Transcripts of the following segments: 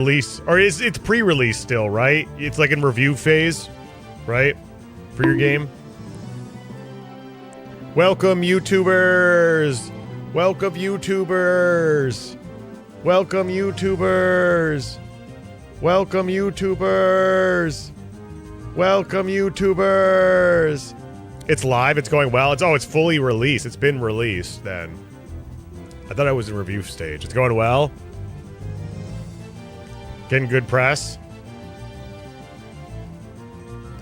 release, or it's pre-release still, right? It's like in review phase, right? For your game. Welcome, YouTubers! Welcome, YouTubers! Welcome, YouTubers! Welcome, YouTubers! Welcome, YouTubers! It's live, it's going well. It's fully released. It's been released then. I thought I was in review stage. It's going well. Getting good press.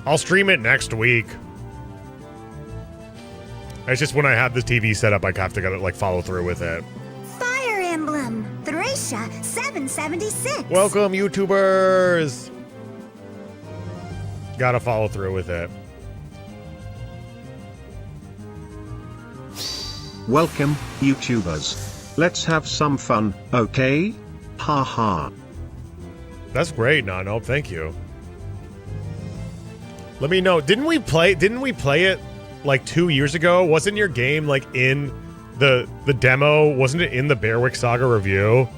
I'll stream it next week. It's just when I have this TV set up, I have to like follow through with it. Fire Emblem, Thresha 776. Welcome, YouTubers. Gotta follow through with it. Welcome, YouTubers. Let's have some fun, okay? Haha. That's great, Nano. Thank you. Let me know. Didn't we play it like 2 years ago? Wasn't your game like in the demo? Wasn't it in the Bearwick Saga review?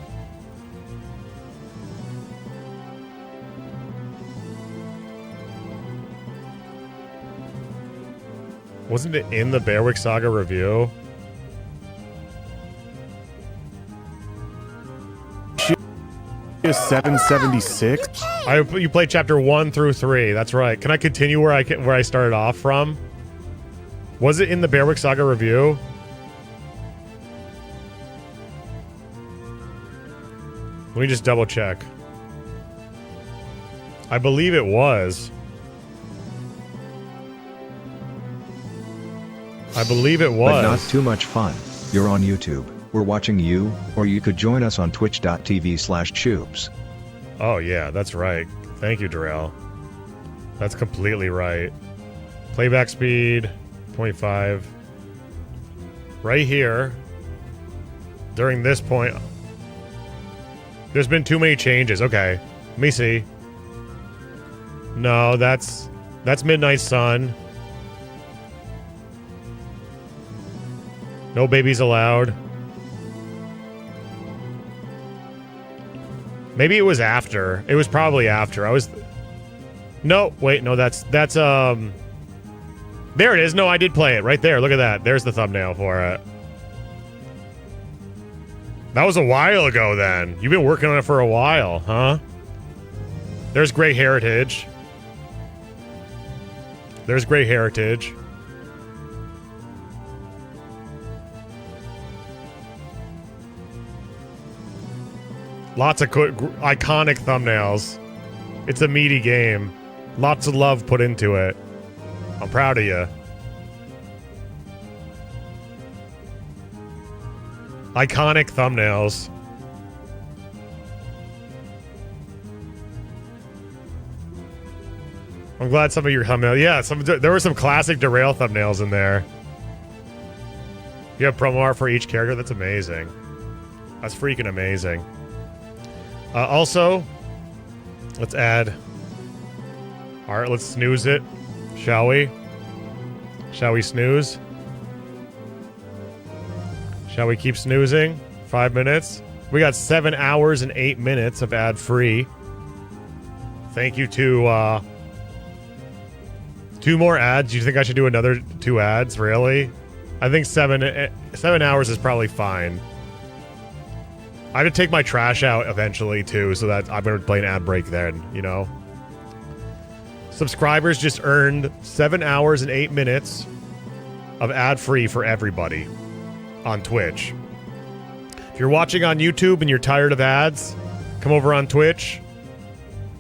Wasn't it in the Bearwick Saga review? Is 776? You played chapter 1 through 3. That's right. Can I continue where I started off from? Was it in the Bearwick Saga review? Let me just double check. I believe it was. I believe it was. But not too much fun. You're on YouTube. We're watching you, or you could join us on twitch.tv/tubes. Oh yeah, that's right. Thank you, Darrell. That's completely right. Playback speed, 0.5. Right here. During this point. There's been too many changes. Okay. Let me see. No, that's Midnight Sun. No babies allowed. Maybe it was after. It was probably after. No, wait, no, that's there it is. No, I did play it right there. Look at that. There's the thumbnail for it. That was a while ago then. You've been working on it for a while, huh? There's Grey Heritage. There's Grey Heritage. Lots of iconic thumbnails. It's a meaty game. Lots of love put into it. I'm proud of you. Iconic thumbnails. I'm glad some of your thumbnails. Yeah, there were some classic Derail thumbnails in there. You have promo art for each character? That's amazing. That's freaking amazing. Also, let's add... Alright, let's snooze it. Shall we? Shall we snooze? Shall we keep snoozing? 5 minutes? We got 7 hours and 8 minutes of ad-free. Thank you to, 2 more ads. You think I should do another 2 ads? Really? I think 7 hours is probably fine. I have to take my trash out eventually, too, so that I'm going to play an ad break then, you know? Subscribers just earned 7 hours and 8 minutes of ad-free for everybody on Twitch. If you're watching on YouTube and you're tired of ads, come over on Twitch.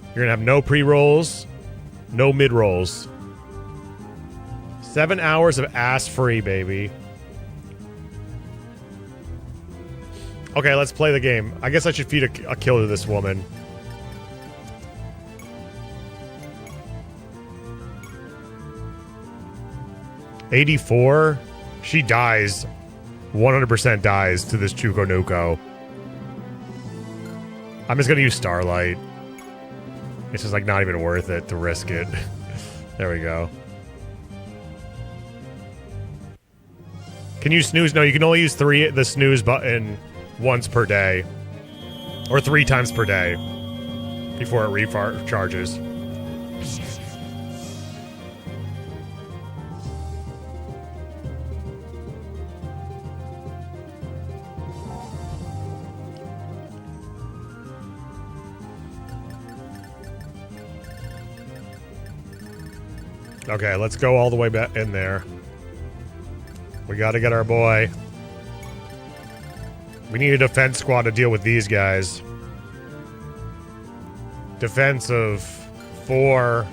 You're going to have no pre-rolls, no mid-rolls. 7 hours of ass-free, baby. Okay, let's play the game. I guess I should feed a kill to this woman. $84? She dies. 100% dies to this Chuko Nuko. I'm just gonna use Starlight. It's just like not even worth it to risk it. There we go. Can you snooze? No, you can only use the snooze button once per day. Or 3 times per day. before it recharges. Okay, let's go all the way back in there. We gotta get our boy. We need a defense squad to deal with these guys. Defense of 4,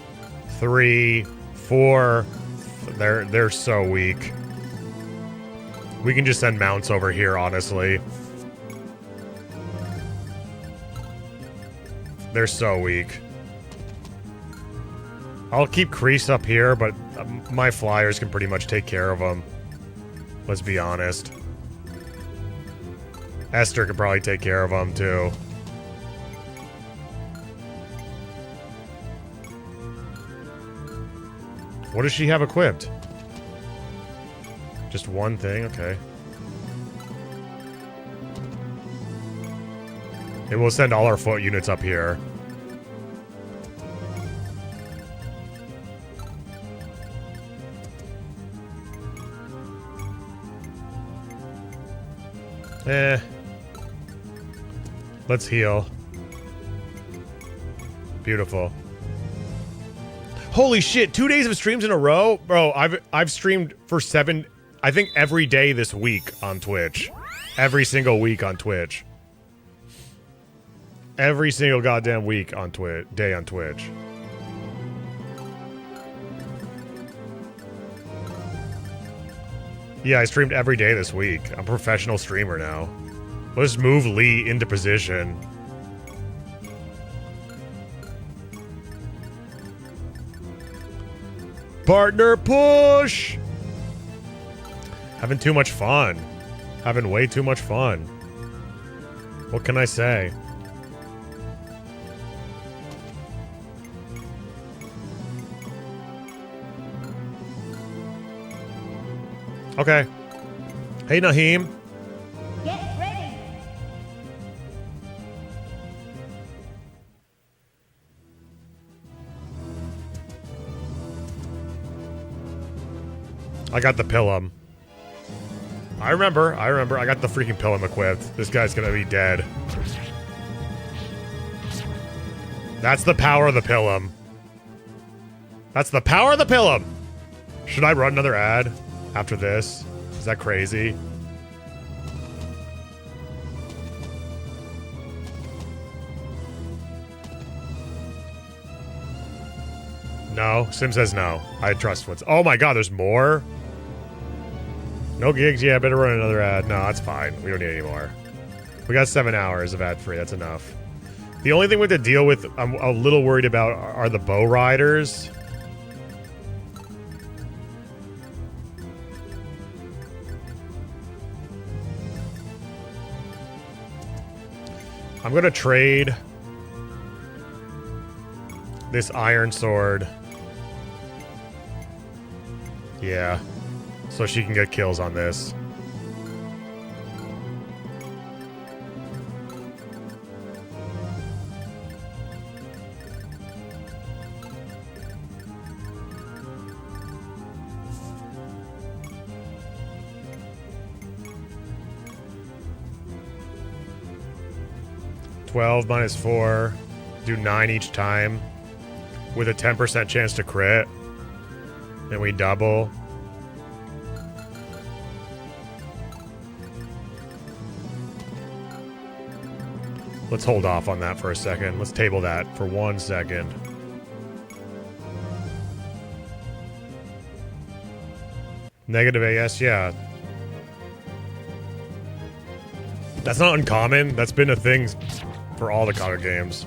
3, 4. They're so weak. We can just send mounts over here, honestly. They're so weak. I'll keep Crease up here, but my flyers can pretty much take care of them. Let's be honest. Esther could probably take care of them, too. What does she have equipped? Just one thing? Okay. And we'll send all our foot units up here. Let's heal. Beautiful. Holy shit, 2 days of streams in a row? Bro, I've streamed for 7, I think every day this week on Twitch. Every single week on Twitch. Every single goddamn week on day on Twitch. Yeah, I streamed every day this week. I'm a professional streamer now. Let's move Lee into position. Partner push! Having too much fun. Having way too much fun. What can I say? Okay. Hey, Naheem. Get ready. I got the Pilum. I remember. I got the freaking Pilum equipped. This guy's gonna be dead. That's the power of the Pilum. That's the power of the Pilum! Should I run another ad after this? Is that crazy? No. Sim says no. I trust what's... Oh my god, there's more? No gigs? Yeah, better run another ad. No, that's fine. We don't need any more. We got 7 hours of ad free. That's enough. The only thing we have to deal with, I'm a little worried about, are the bow riders. I'm gonna trade this iron sword. Yeah. So she can get kills on this. -12 -4. Do 9 each time. With a 10% chance to crit. Then we double. Let's hold off on that for a second. Let's table that for 1 second. Negative AS, yeah. That's not uncommon. That's been a thing for all the Kaga games.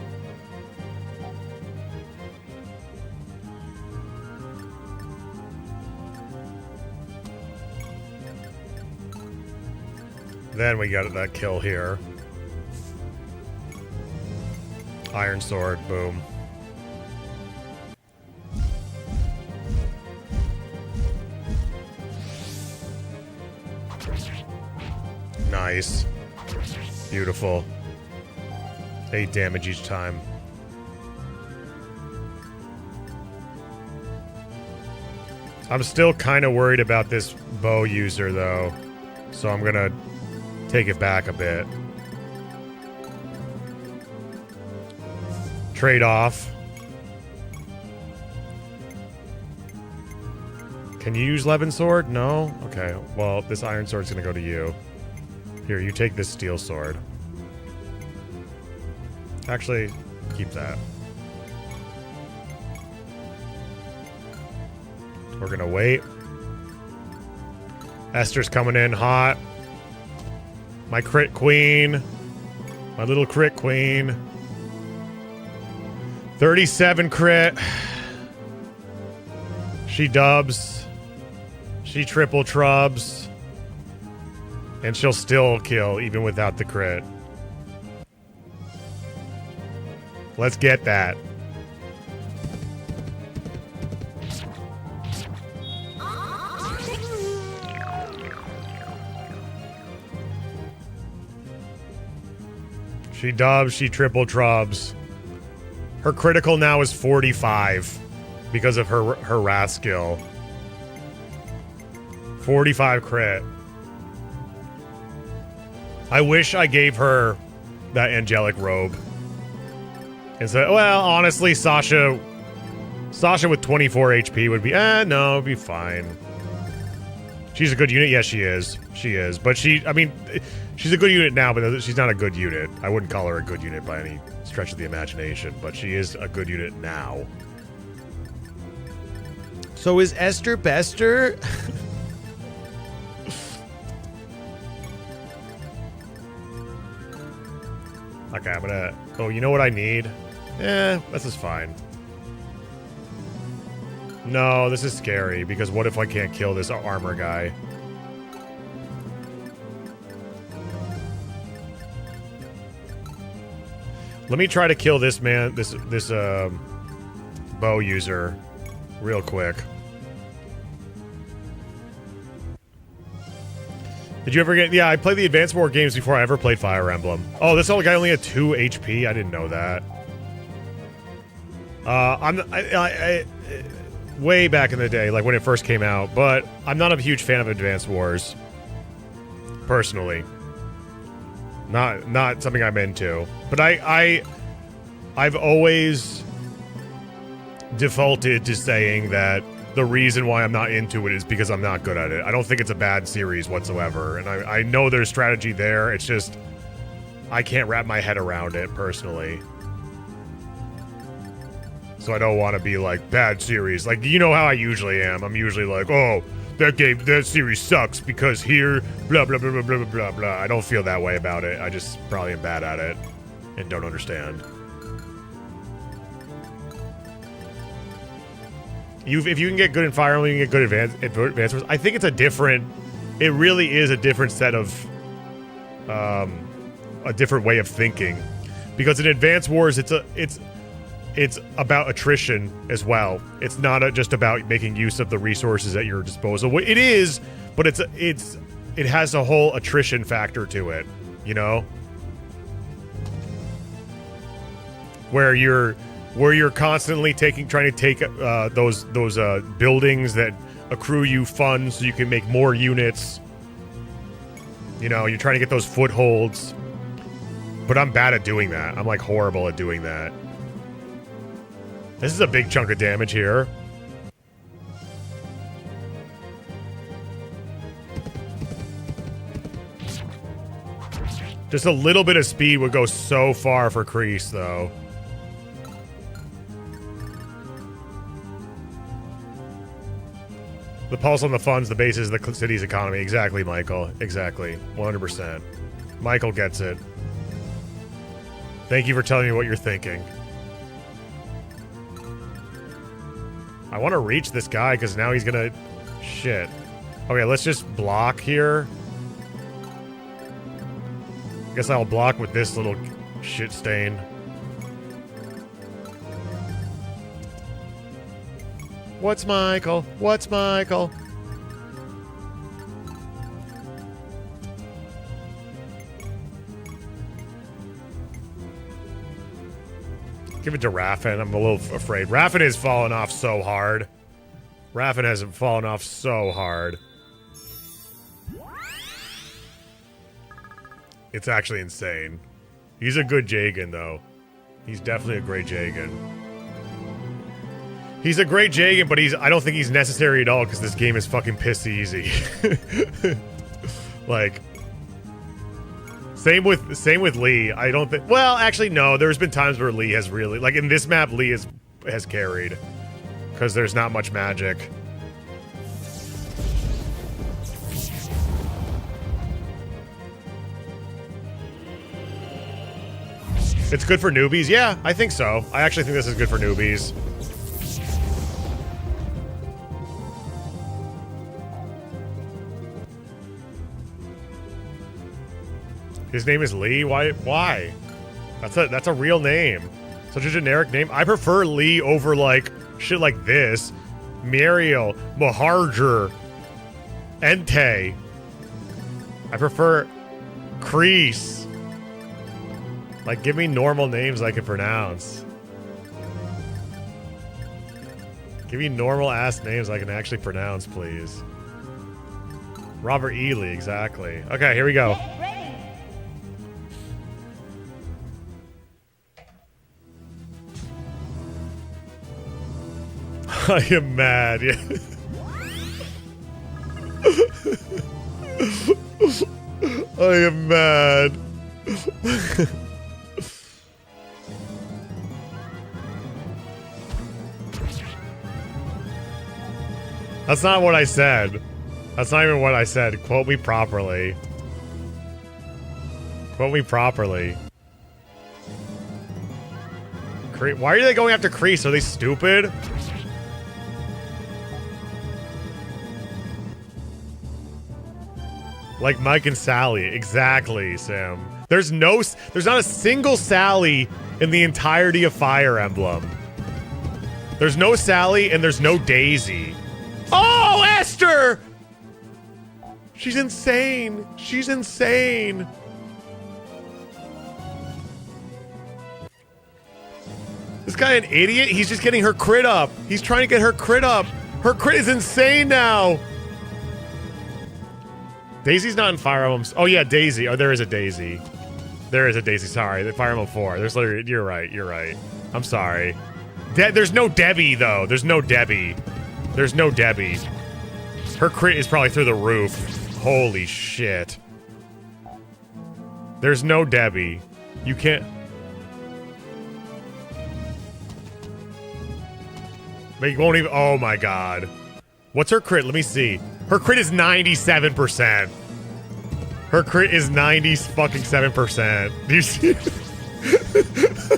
Then we got that kill here. Iron sword, boom. Nice. Beautiful. 8 damage each time. I'm still kind of worried about this bow user, though. So I'm gonna take it back a bit. Trade off. Can you use Levin Sword? No? Okay, well, this Iron Sword's gonna go to you. Here, you take this Steel Sword. Actually, keep that. We're gonna wait. Esther's coming in hot. My crit queen. My little crit queen. 37 crit. She dubs. She triple trubs. And she'll still kill even without the crit. Let's get that. She dubs, she triple trubs. Her critical now is 45 because of her wrath skill. 45 crit. I wish I gave her that angelic robe. Instead, well, honestly, Sasha with 24 HP would be, no, it'd be fine. She's a good unit. Yes, she is. She is. But she's a good unit now, but she's not a good unit. I wouldn't call her a good unit by any stretch of the imagination, but she is a good unit now. So is Esther Bester? Okay, I'm gonna... Oh, you know what I need? This is fine. No, this is scary, because what if I can't kill this armor guy? Let me try to kill this man, this bow user real quick. Did you ever get... Yeah, I played the Advanced War games before I ever played Fire Emblem. Oh, this old guy only had 2 HP? I didn't know that. Way back in the day, like when it first came out, but I'm not a huge fan of Advanced Wars. Personally. Not something I'm into. But I've always defaulted to saying that the reason why I'm not into it is because I'm not good at it. I don't think it's a bad series whatsoever, and I know there's strategy there. It's just I can't wrap my head around it personally. So I don't want to be like, bad series. Like, you know how I usually am. I'm usually like, oh, that series sucks because here, blah, blah, blah, blah, blah, blah, blah. I don't feel that way about it. I just probably am bad at it and don't understand. If you can get good in Fire Emblem, you can get good advanced Wars. I think it's a different... It really is a different set of... a different way of thinking. Because in Advanced Wars, it's about attrition as well. It's not just about making use of the resources at your disposal. It is, but it has a whole attrition factor to it, you know? Where you're constantly trying to take those buildings that accrue you funds so you can make more units. You know, you're trying to get those footholds. But I'm bad at doing that. I'm like horrible at doing that. This is a big chunk of damage here. Just a little bit of speed would go so far for Kreese, though. The pulse on the funds, the base is the city's economy. Exactly, Michael. Exactly. 100%. Michael gets it. Thank you for telling me what you're thinking. I want to reach this guy because now he's gonna... Shit. Okay, let's just block here. Guess I'll block with this little shit stain. What's Michael? What's Michael? Give it to Raffin. I'm a little afraid. Raffin is falling off so hard. Raffin has fallen off so hard. It's actually insane. He's a good Jagan, though. He's definitely a great Jagan. He's a great Jagan, but I don't think he's necessary at all because this game is fucking piss easy. Like, same with Lee. I don't think. Well, actually, no. There's been times where Lee has really, like in this map, Lee has carried because there's not much magic. It's good for newbies? Yeah, I think so. I actually think this is good for newbies. His name is Lee? Why? That's a real name. Such a generic name. I prefer Lee over, like, shit like this. Muriel, Maharger, Entei. I prefer Kreese. Like, give me normal names I can pronounce. Give me normal-ass names I can actually pronounce, please. Robert Ely, exactly. Okay, here we go. Get ready. I am mad. Yeah. I am mad. That's not what I said. That's not even what I said. Quote me properly. Quote me properly. Why are they going after Kreese? Are they stupid? Like Mike and Sally. Exactly, Sam. There's not a single Sally in the entirety of Fire Emblem. There's no Sally and there's no Daisy. Oh, Esther! She's insane. She's insane. This guy an idiot? He's just getting her crit up. He's trying to get her crit up. Her crit is insane now. Daisy's not in Fire Emblem. Oh yeah, Daisy. Oh, there is a Daisy. There is a Daisy. Sorry, the Fire Emblem 4. There's literally. You're right. You're right. I'm sorry. There's no Debbie though. There's no Debbie. There's no Debbie. Her crit is probably through the roof. Holy shit. There's no Debbie. You can't. But you won't even. Oh my god. What's her crit? Let me see. Her crit is 97%. Her crit is 90-fucking-7%. Do you see?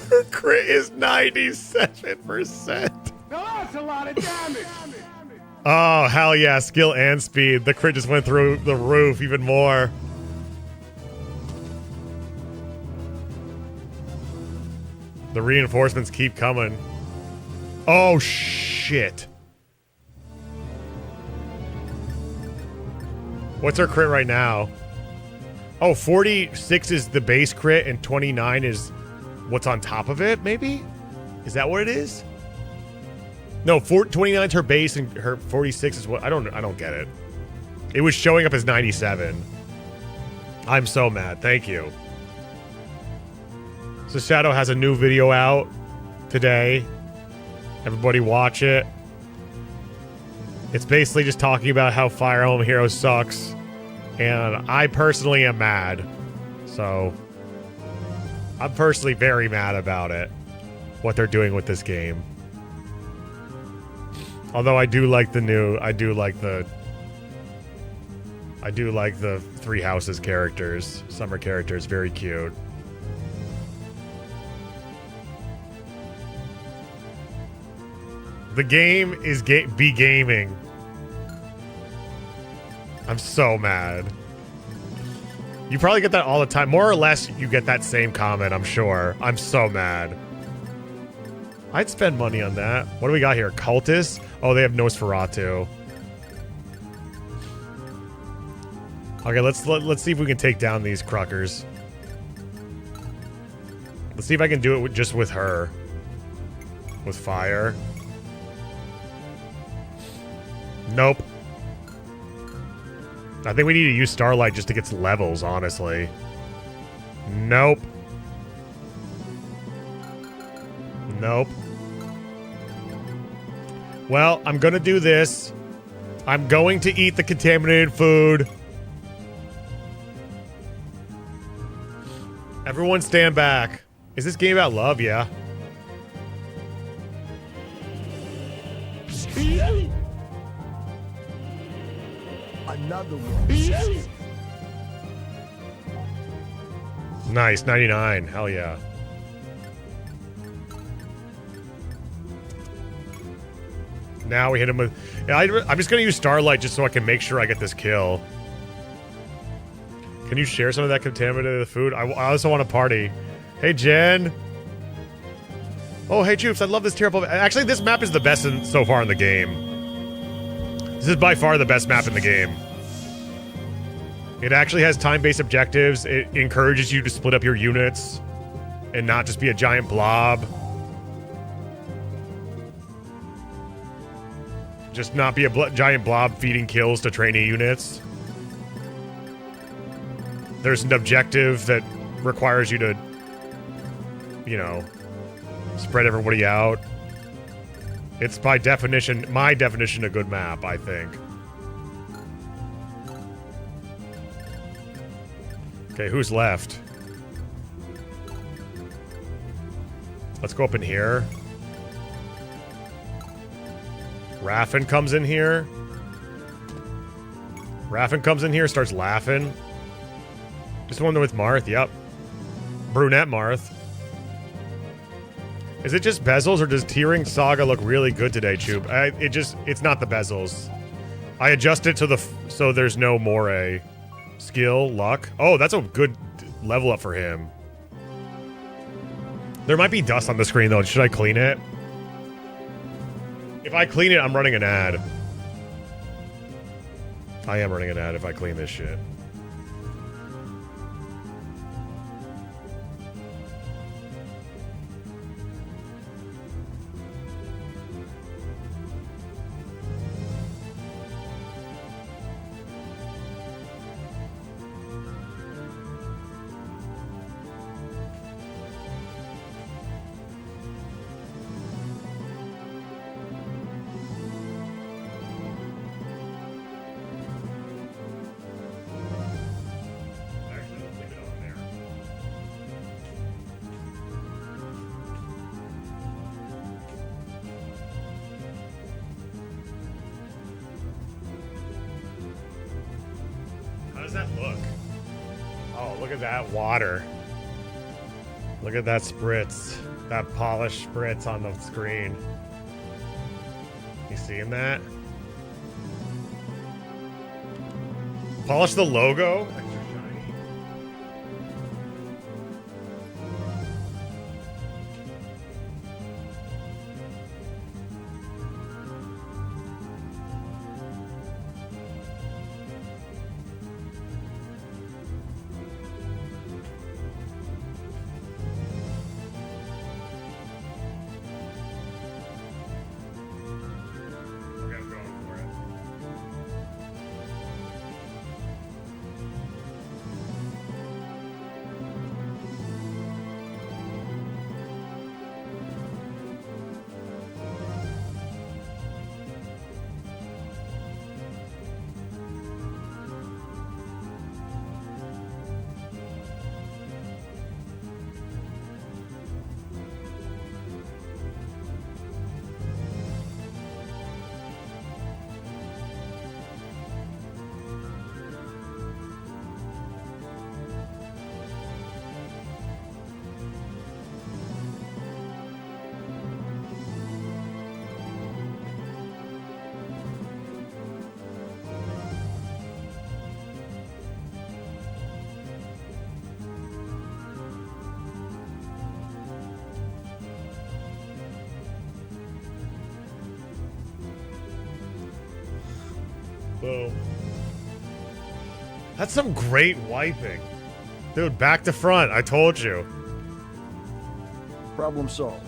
Her crit is 97%. Now that's a lot of damage. Oh, hell yeah. Skill and speed. The crit just went through the roof even more. The reinforcements keep coming. Oh, shit. What's her crit right now? Oh, 46 is the base crit and 29 is what's on top of it, maybe? Is that what it is? No, 29 is her base and her 46 is what? I don't get it. It was showing up as 97. I'm so mad. Thank you. So Shadow has a new video out today. Everybody watch it. It's basically just talking about how Fire Emblem Heroes sucks. And I personally am mad. So I'm personally very mad about it. What they're doing with this game. Although I do like the Three Houses characters. Summer characters, very cute. The game is be gaming. I'm so mad. You probably get that all the time. More or less, you get that same comment, I'm sure. I'm so mad. I'd spend money on that. What do we got here? Cultists? Oh, they have Nosferatu. Okay, let's see if we can take down these Cruckers. Let's see if I can do it just with her. With fire. Nope. I think we need to use Starlight just to get levels, honestly. Nope. Nope. Well, I'm gonna do this. I'm going to eat the contaminated food. Everyone stand back. Is this game about love? Yeah. Another one. Nice, 99. Hell yeah. Now we hit him with... Yeah, I'm just going to use Starlight just so I can make sure I get this kill. Can you share some of that contaminated food? I also want to party. Hey, Jen. Oh, hey, Jupes. I love this terrible... Actually, this map is the best so far in the game. This is by far the best map in the game. It actually has time-based objectives. It encourages you to split up your units and not just be a giant blob. Just not be a giant blob feeding kills to trainee units. There's an objective that requires you to, you know, spread everybody out. It's by definition, my definition, a good map, I think. Okay, who's left? Let's go up in here. Raffin comes in here. Raffin comes in here, starts laughing. Just one with Marth, yep. Brunette Marth. Is it just bezels, or does Ring Saga look really good today, Chube? It's not the bezels. I adjust it to so there's no moray. Skill, luck. Oh, that's a good level up for him. There might be dust on the screen, though. Should I clean it? If I clean it, I'm running an ad. I am running an ad if I clean this shit. Water. Look at that spritz. That polished spritz on the screen. You seeing that? Polish the logo? Extra shiny. Boom. That's some great wiping. Dude, back to front. I told you. Problem solved.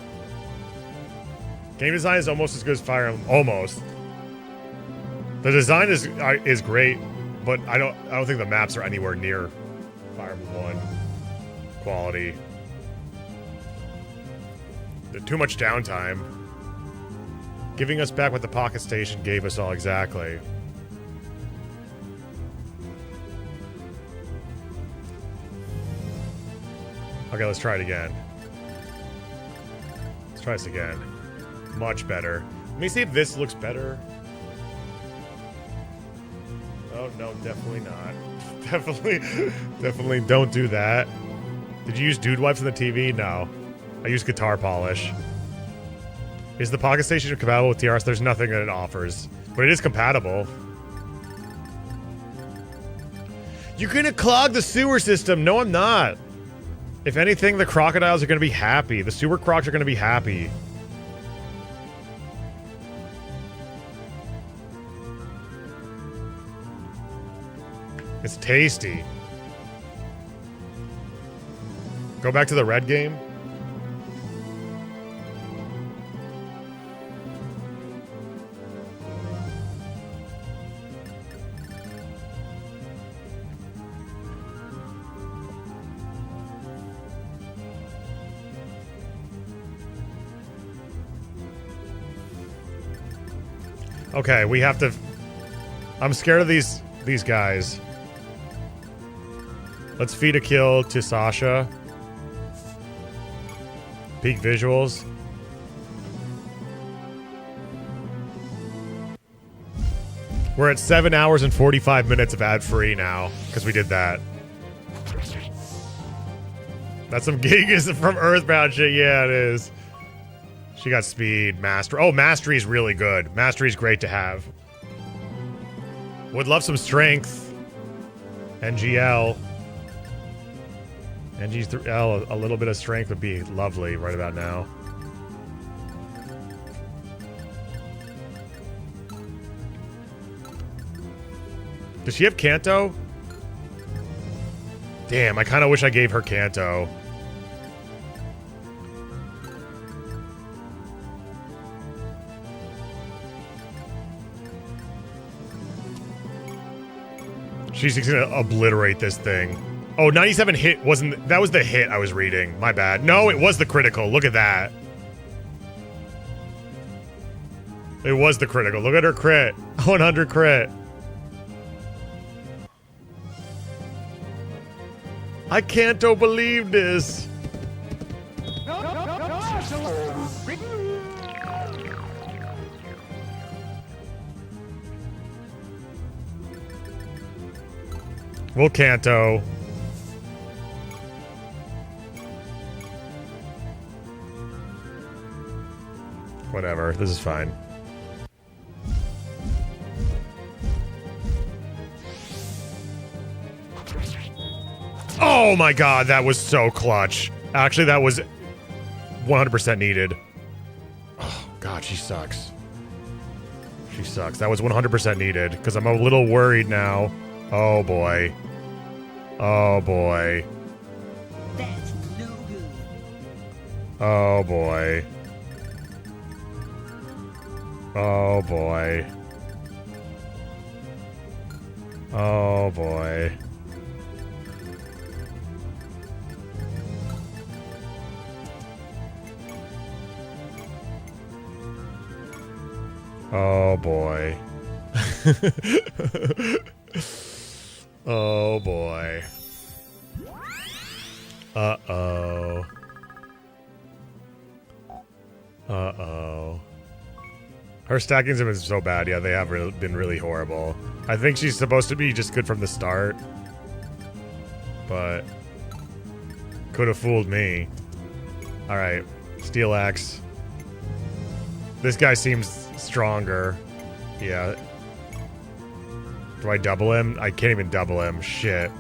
Game design is almost as good as Fire Emblem. Almost. The design is great, but I don't think the maps are anywhere near Fire Emblem 1 quality. There's too much downtime. Giving us back what the Pocket Station gave us all exactly. Okay, let's try it again. Let's try this again. Much better. Let me see if this looks better. Oh, no, definitely not. Definitely don't do that. Did you use dude wipes on the TV? No. I used guitar polish. Is the Pocket Station compatible with TRS? There's nothing that it offers. But it is compatible. You're gonna clog the sewer system. No, I'm not. If anything, the crocodiles are gonna be happy. The sewer crocs are gonna be happy. It's tasty. Go back to the red game. Okay, we have to... I'm scared of these guys. Let's feed a kill to Sasha. Peak visuals. We're at 7 hours and 45 minutes of ad-free now, because we did that. That's some Gigas from Earthbound shit. Yeah, it is. She got speed, mastery. Oh, mastery is really good. Mastery is great to have. Would love some strength. NGL. NG3L, a little bit of strength would be lovely right about now. Does she have Kanto? Damn, I kind of wish I gave her Kanto. She's just gonna obliterate this thing. Oh, 97 hit wasn't... That was the hit I was reading. My bad. No, it was the critical. Look at that. It was the critical. Look at her crit. 100 crit. I can't believe this. We'll Kanto. Whatever, this is fine. Oh my god, that was so clutch. Actually, that was 100% needed. Oh god, she sucks. She sucks. That was 100% needed, because I'm a little worried now. Oh boy. Oh boy. That's no good. Oh boy. Oh boy. Oh boy. Oh boy. Oh boy. Uh-oh. Uh-oh. Her stackings have been so bad. Yeah, they have been really horrible. I think she's supposed to be just good from the start. But... could have fooled me. Alright. Steel Axe. This guy seems stronger. Yeah. Do I double him? I can't even double him. Shit.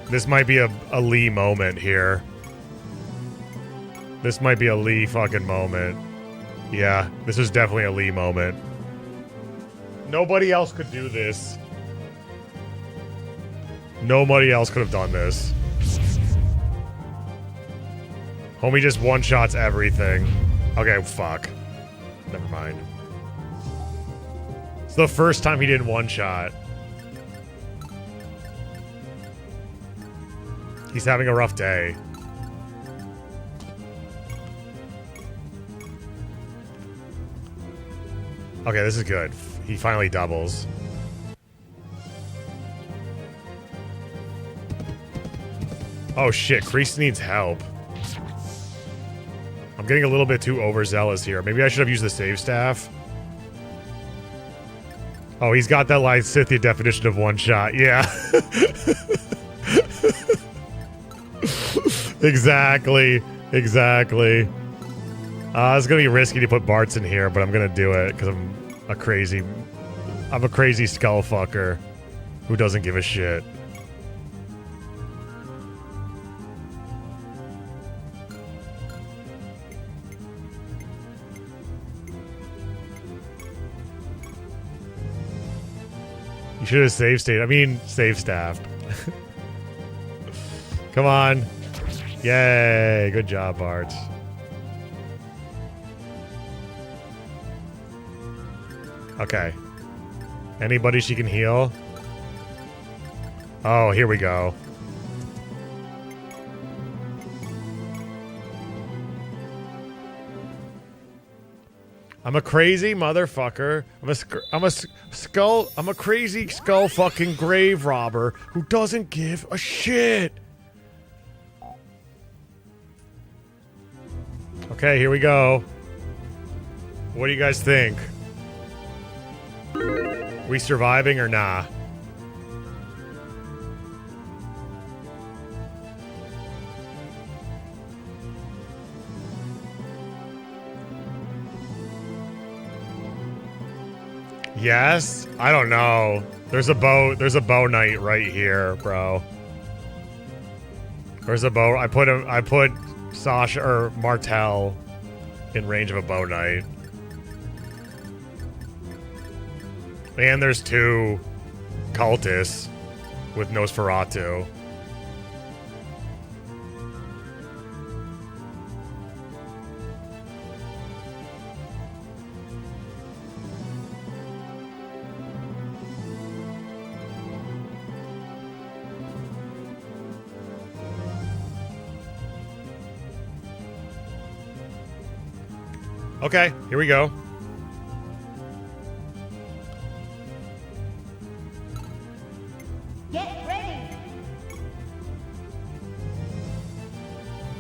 This might be a Lee moment here. This might be a Lee fucking moment. Yeah, this is definitely a Lee moment. Nobody else could do this. Nobody else could have done this. Homie just one-shots everything. Okay, fuck. Never mind. It's the first time he didn't one-shot. He's having a rough day. Okay, this is good. He finally doubles. Oh shit, Kreese needs help. I'm getting a little bit too overzealous here. Maybe I should have used the save staff. Oh, he's got that like Scythia definition of one shot. Yeah. Exactly. Exactly. It's gonna be risky to put Bart's in here, but I'm gonna do it because I'm a crazy skull fucker who doesn't give a shit. You should have save state. I mean, save staffed. Come on. Yay. Good job, Bart. Okay. Anybody she can heal? Oh, here we go. I'm a crazy motherfucker. I'm a crazy skull fucking grave robber who doesn't give a shit. Okay, here we go. What do you guys think? We surviving or nah? Yes? I don't know. There's a bow knight right here, bro. There's a bow. I put Sasha or Martel in range of a bow knight. And there's two cultists with Nosferatu. Okay, here we go. Get ready.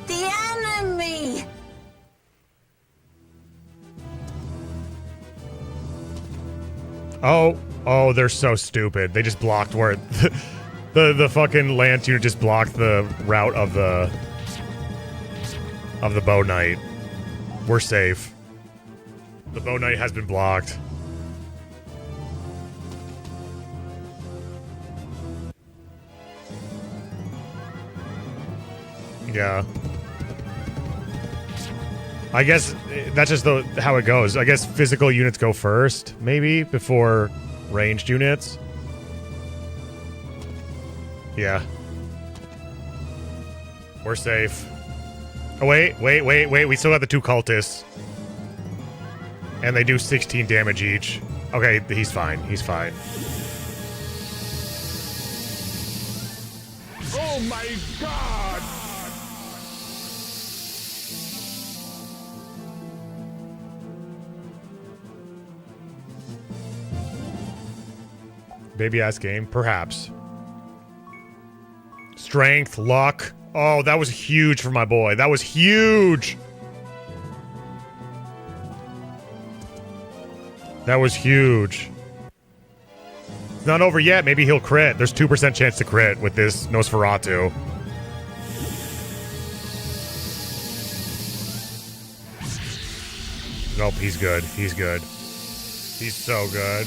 The enemy! Oh, they're so stupid. They just blocked where the fucking lance unit just blocked the route of the bow knight. We're safe. The bow knight has been blocked. Yeah. I guess that's just how it goes. I guess physical units go first, maybe, before ranged units. Yeah. We're safe. Oh, wait. We still got the two cultists. And they do 16 damage each. Okay, he's fine. He's fine. Oh my god! Baby ass game? Perhaps. Strength, luck. Oh, that was huge for my boy. That was huge! That was huge. It's not over yet. Maybe he'll crit. There's 2% chance to crit with this Nosferatu. Nope, he's good. He's good. He's so good.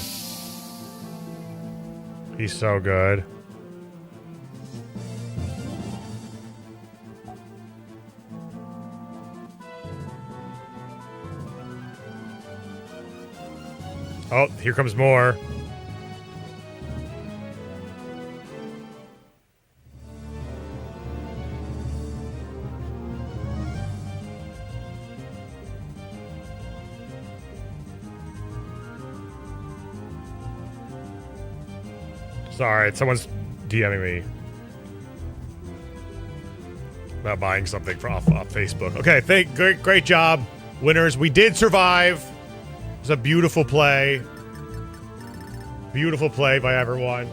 He's so good. Oh, here comes more. Sorry, someone's DMing me about buying something off Facebook. Okay, great job, winners. We did survive. It was a beautiful play. Beautiful play by everyone.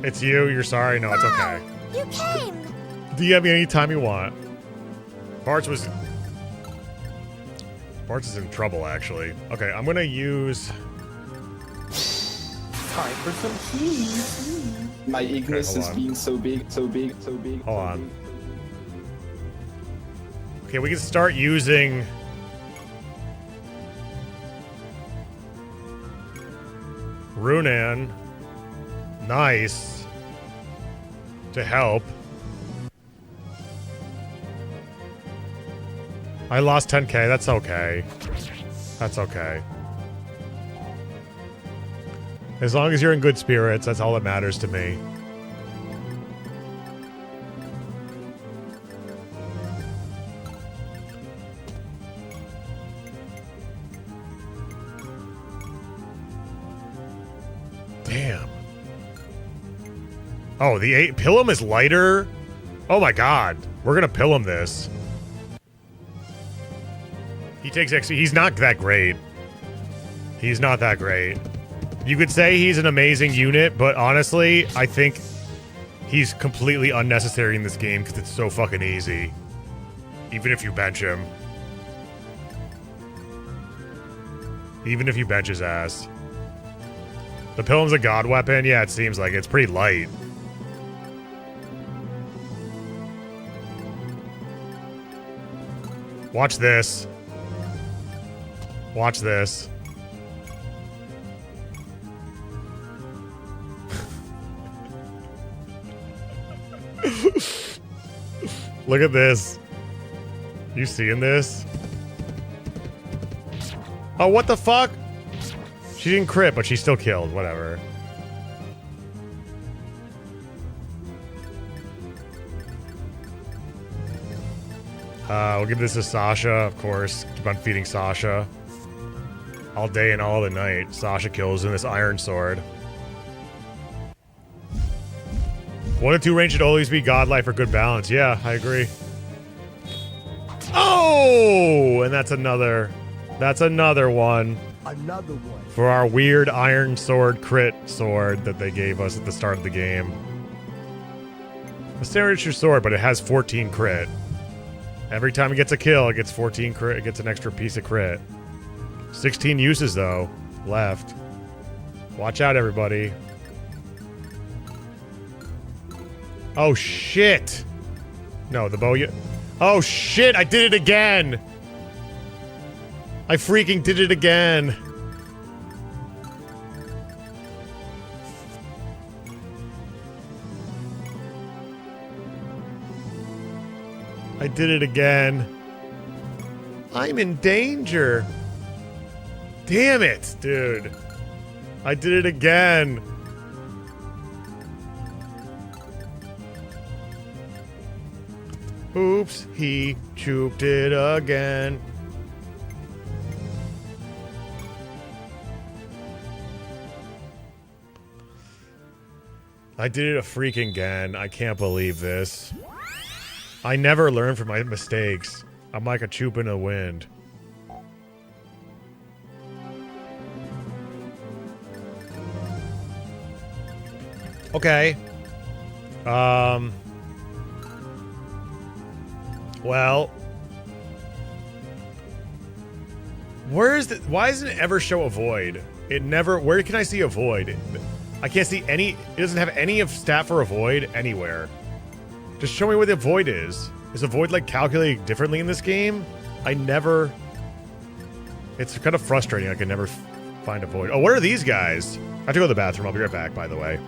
It's you. You're sorry. No, it's okay. You came! DM me anytime you want. Bartz is in trouble, actually. Okay, I'm gonna use... Time for some cheese. My Ignis is being so big. Hold on. Okay, we can start using... Runan. Nice. To help. I lost 10k, that's okay. That's okay. As long as you're in good spirits, that's all that matters to me. Damn. Oh, the Pilum is lighter? Oh my god. We're gonna Pilum this. He takes XP. He's not that great. He's not that great. You could say he's an amazing unit, but honestly, I think he's completely unnecessary in this game because it's so fucking easy. Even if you bench him. Even if you bench his ass. The Pilum's a god weapon? Yeah, it seems like it's pretty light. Watch this. Watch this. Look at this. You seeing this? Oh, what the fuck? She didn't crit, but she still killed. Whatever. We'll give this to Sasha, of course. Keep on feeding Sasha. All day and all the night. Sasha kills in this iron sword. 1 and 2 range should always be godlike for good balance. Yeah, I agree. Oh! And that's another one. Another one. For our weird iron sword crit sword that they gave us at the start of the game. A standard issue sword, but it has 14 crit. Every time it gets a kill, it gets 14 crit. It gets an extra piece of crit. 16 uses, though, left. Watch out, everybody. Oh, shit. No, the bow... Oh, shit, I did it again. I freaking did it again. I did it again. I'm in danger. Damn it, dude. I did it again. Oops, he chooped it again. I did it a freaking again. I can't believe this. I never learn from my mistakes. I'm like a choop in the wind. Okay. Well. Why doesn't it ever show a void? It never... Where can I see a void? I can't see any... It doesn't have any of stat for a void anywhere. Just show me where the void is. Is the void, like, calculated differently in this game? I never... It's kind of frustrating. I can never find a void. Oh, what are these guys? I have to go to the bathroom. I'll be right back, by the way.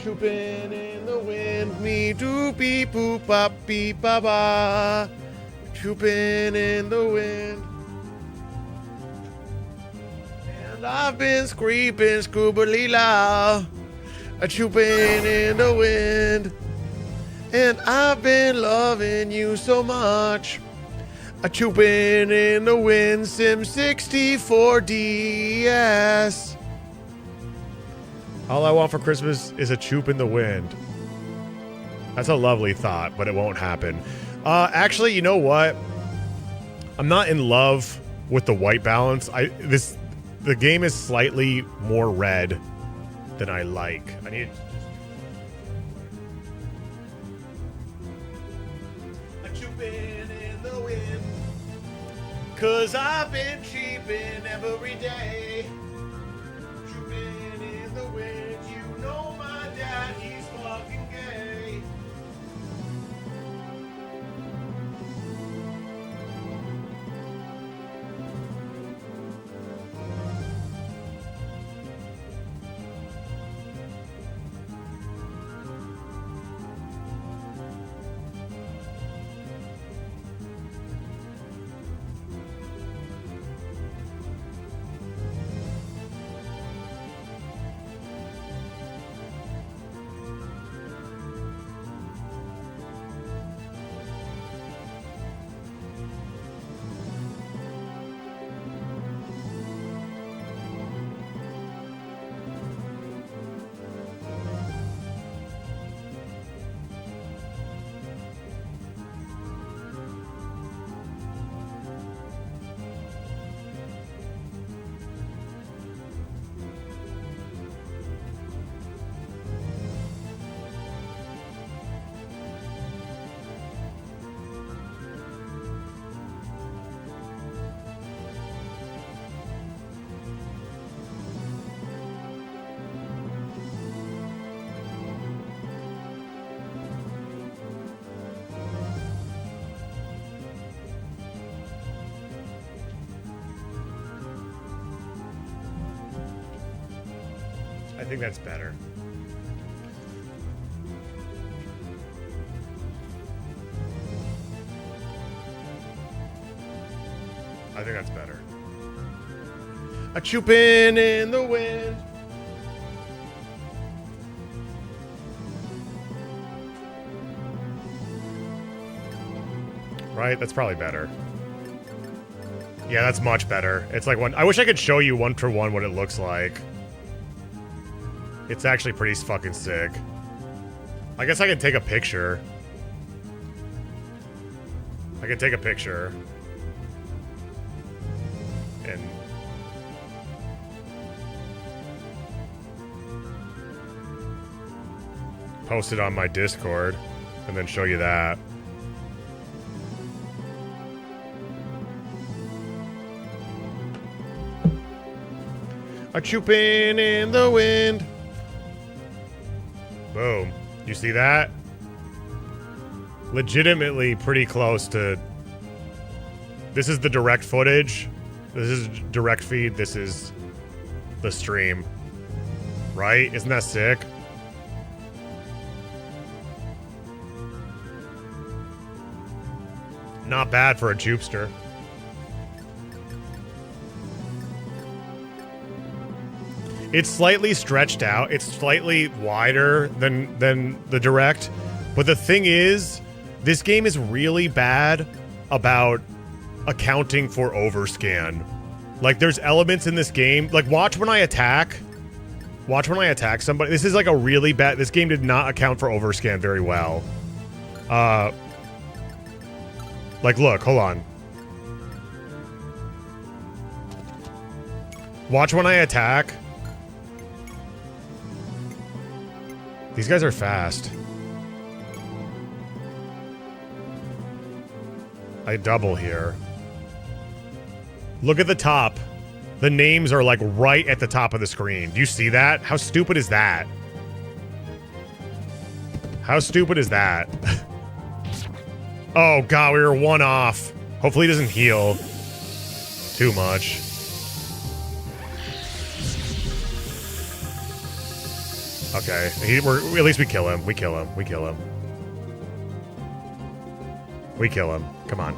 chooping in the wind, me doo beep boop bop beep ba ba. Chooping in the wind. And I've been screeping scoobalila. A chooping in the wind. And I've been loving you so much. A chooping in the wind, Sim 64 DS. All I want for Christmas is a choop in the wind. That's a lovely thought, but it won't happen. Actually, you know what? I'm not in love with the white balance. The game is slightly more red than I like. I need a chooping in the wind. 'Cause I've been cheaping every day. Chooping in the wind. You know my dad, he's fucking gay. I think that's better. I think that's better. A chooping in the wind. Right? That's probably better. Yeah, that's much better. It's like one. I wish I could show you one for one what it looks like. It's actually pretty fucking sick. I guess I can take a picture. I can take a picture. And post it on my Discord. And then show you that. A chooping in the wind. Boom. You see that? Legitimately pretty close to... This is the direct footage. This is direct feed. This is the stream. Right? Isn't that sick? Not bad for a Jupster. It's slightly stretched out. It's slightly wider than the direct. But the thing is, this game is really bad about accounting for overscan. Like, there's elements in this game. Like, watch when I attack. Watch when I attack somebody. This is like a really bad... This game did not account for overscan very well. Like, look, hold on. Watch when I attack. These guys are fast. I double here. Look at the top. The names are like right at the top of the screen. Do you see that? How stupid is that? How stupid is that? Oh god, we were one off. Hopefully he doesn't heal too much. Okay, at least we kill him. We kill him. We kill him. We kill him. Come on.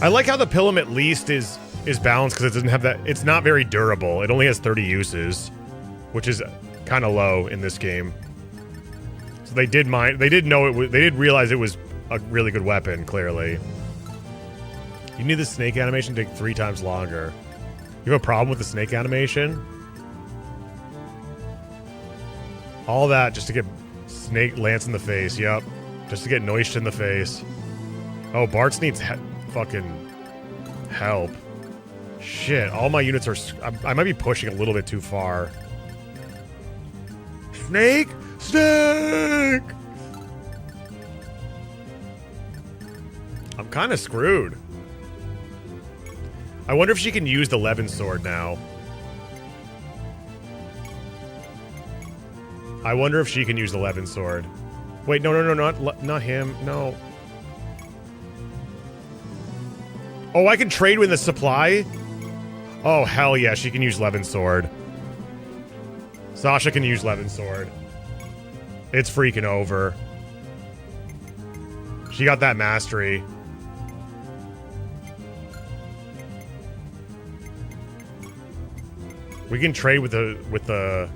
I like how the Pilum at least is balanced because it doesn't have that. It's not very durable. It only has 30 uses, which is kind of low in this game. So they did mind. They did know it was. They did realize it was a really good weapon. Clearly. You need the snake animation to take 3 times longer. You have a problem with the snake animation? All that just to get snake lance in the face. Yep. Just to get noised in the face. Oh, Bartz needs fucking help. Shit, all my units are... I might be pushing a little bit too far. Snake! Snake! I'm kind of screwed. I wonder if she can use the Levin sword now. I wonder if she can use the Levin sword. Wait, no, not him. No. Oh, I can trade with the supply? Oh, hell yeah, she can use Levin sword. Sasha can use Levin sword. It's freaking over. She got that mastery. We can trade with the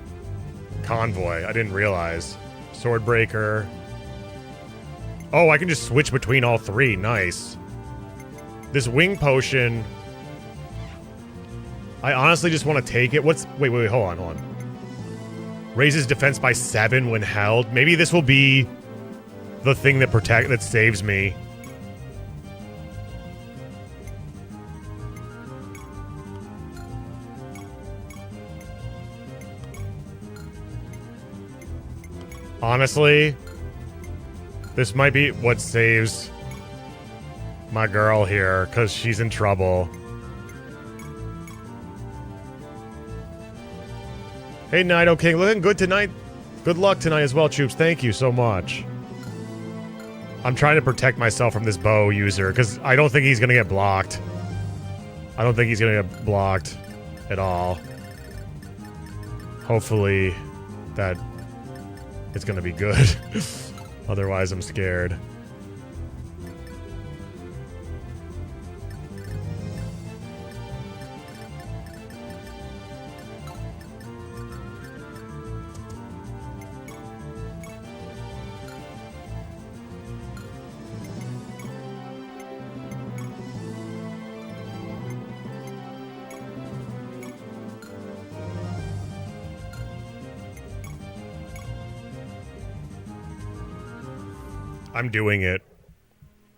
convoy. I didn't realize. Swordbreaker. Oh, I can just switch between all 3. Nice. This wing potion. I honestly just want to take it. Wait, hold on. Raises defense by 7 when held. Maybe this will be the thing that saves me. Honestly, this might be what saves my girl here, because she's in trouble. Hey, Nido King, looking good tonight. Good luck tonight as well, Troops. Thank you so much. I'm trying to protect myself from this bow user, because I don't think he's going to get blocked. I don't think he's going to get blocked at all. Hopefully that it's going to be good. Otherwise, I'm scared. I'm doing it.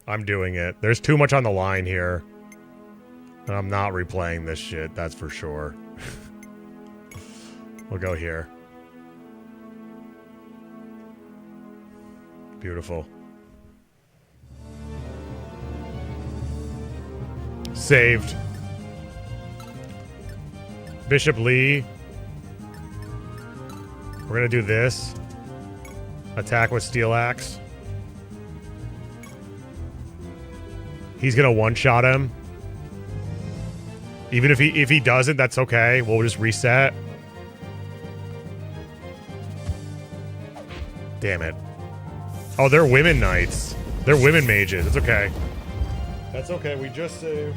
I'm doing it. There's too much on the line here. And I'm not replaying this shit, that's for sure. We'll go here. Beautiful. Saved. Bishop Lee. We're gonna do this. Attack with Steel Axe. He's gonna one-shot him. Even if he doesn't, that's okay. We'll just reset. Damn it. Oh, they're women knights. They're women mages. It's okay. That's okay. We just saved.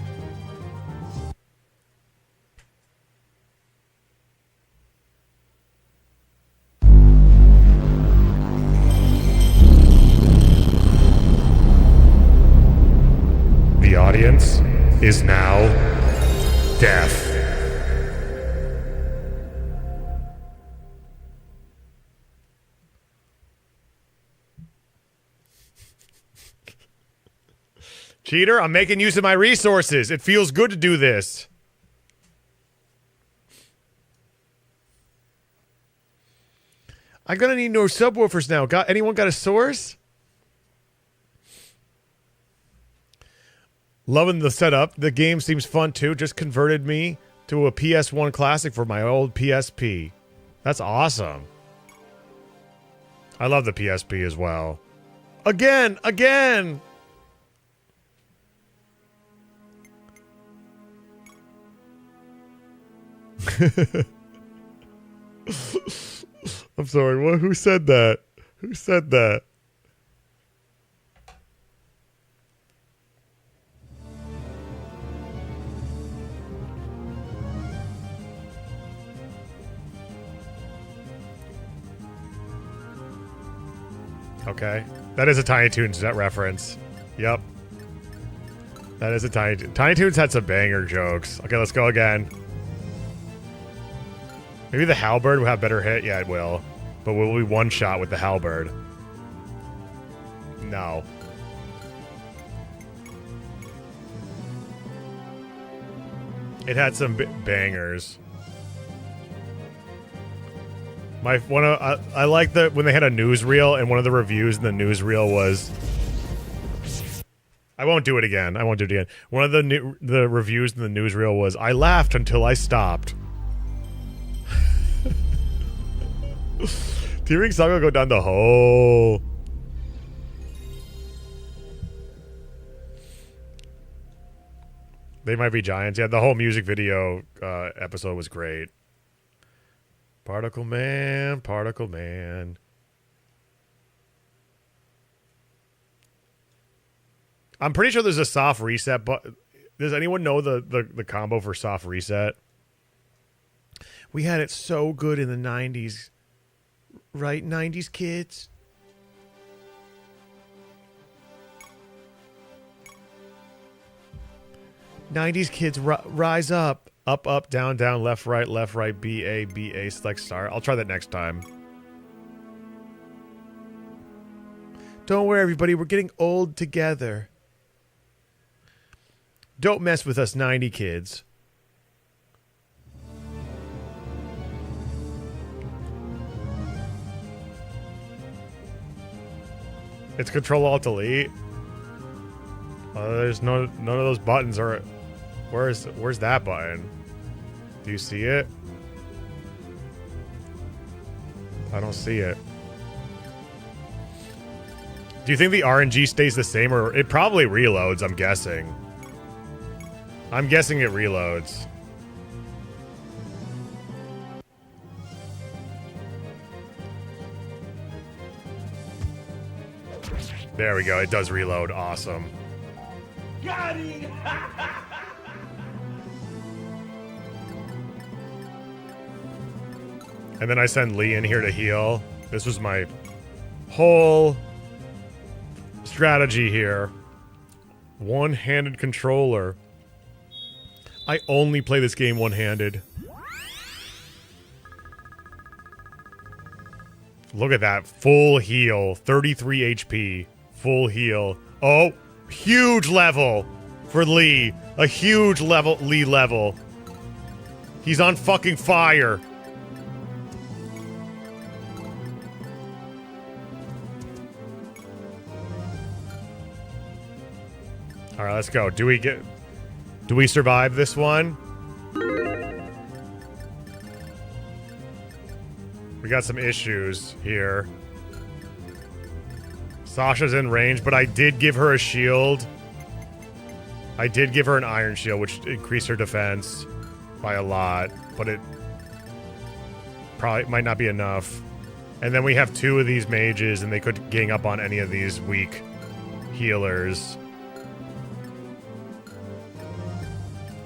The audience is now deaf. Cheater, I'm making use of my resources. It feels good to do this. I'm gonna need no subwoofers now. Anyone got a source? Loving the setup. The game seems fun too. Just converted me to a PS1 classic for my old PSP. That's awesome. I love the PSP as well. Again! sorry. What? Who said that? Who said that? Okay. That is a Tiny Toons reference. Yep. That is a Tiny Toons. Tiny Toons had some banger jokes. Okay, let's go again. Maybe the halberd will have better hit. Yeah, it will. But will we one shot with the halberd? No. It had some bangers. I like that when they had a newsreel, and one of the reviews in the newsreel was. I won't do it again. I won't do it again. One of the reviews in the newsreel was, "I laughed until I stopped." Did Ring Saga go down the hole? They might be giants. Yeah, the whole music video episode was great. Particle Man, Particle Man. I'm pretty sure there's a soft reset, but does anyone know the combo for soft reset? We had it so good in the 90s. Right, 90s kids? '90s kids, rise up. Up, up, down, down, left, right, B, A, select star. I'll try that next time. Don't worry, everybody. We're getting old together. Don't mess with us 90 kids. It's Control-Alt-Delete. There's none of those buttons are... Where's that button? Do you see it? I don't see it. Do you think the RNG stays the same, or it probably reloads, I'm guessing. I'm guessing it reloads. There we go, it does reload, awesome. Got it! And then I send Lee in here to heal. This was my whole strategy here. One-handed controller. I only play this game one-handed. Look at that. Full heal. 33 HP. Full heal. Oh, huge level for Lee. A huge level, Lee level. He's on fucking fire. All right, let's go. Do we survive this one? We got some issues here. Sasha's in range, but I did give her a shield. I did give her an iron shield, which increased her defense by a lot, but it probably might not be enough. And then we have two of these mages, and they could gang up on any of these weak healers.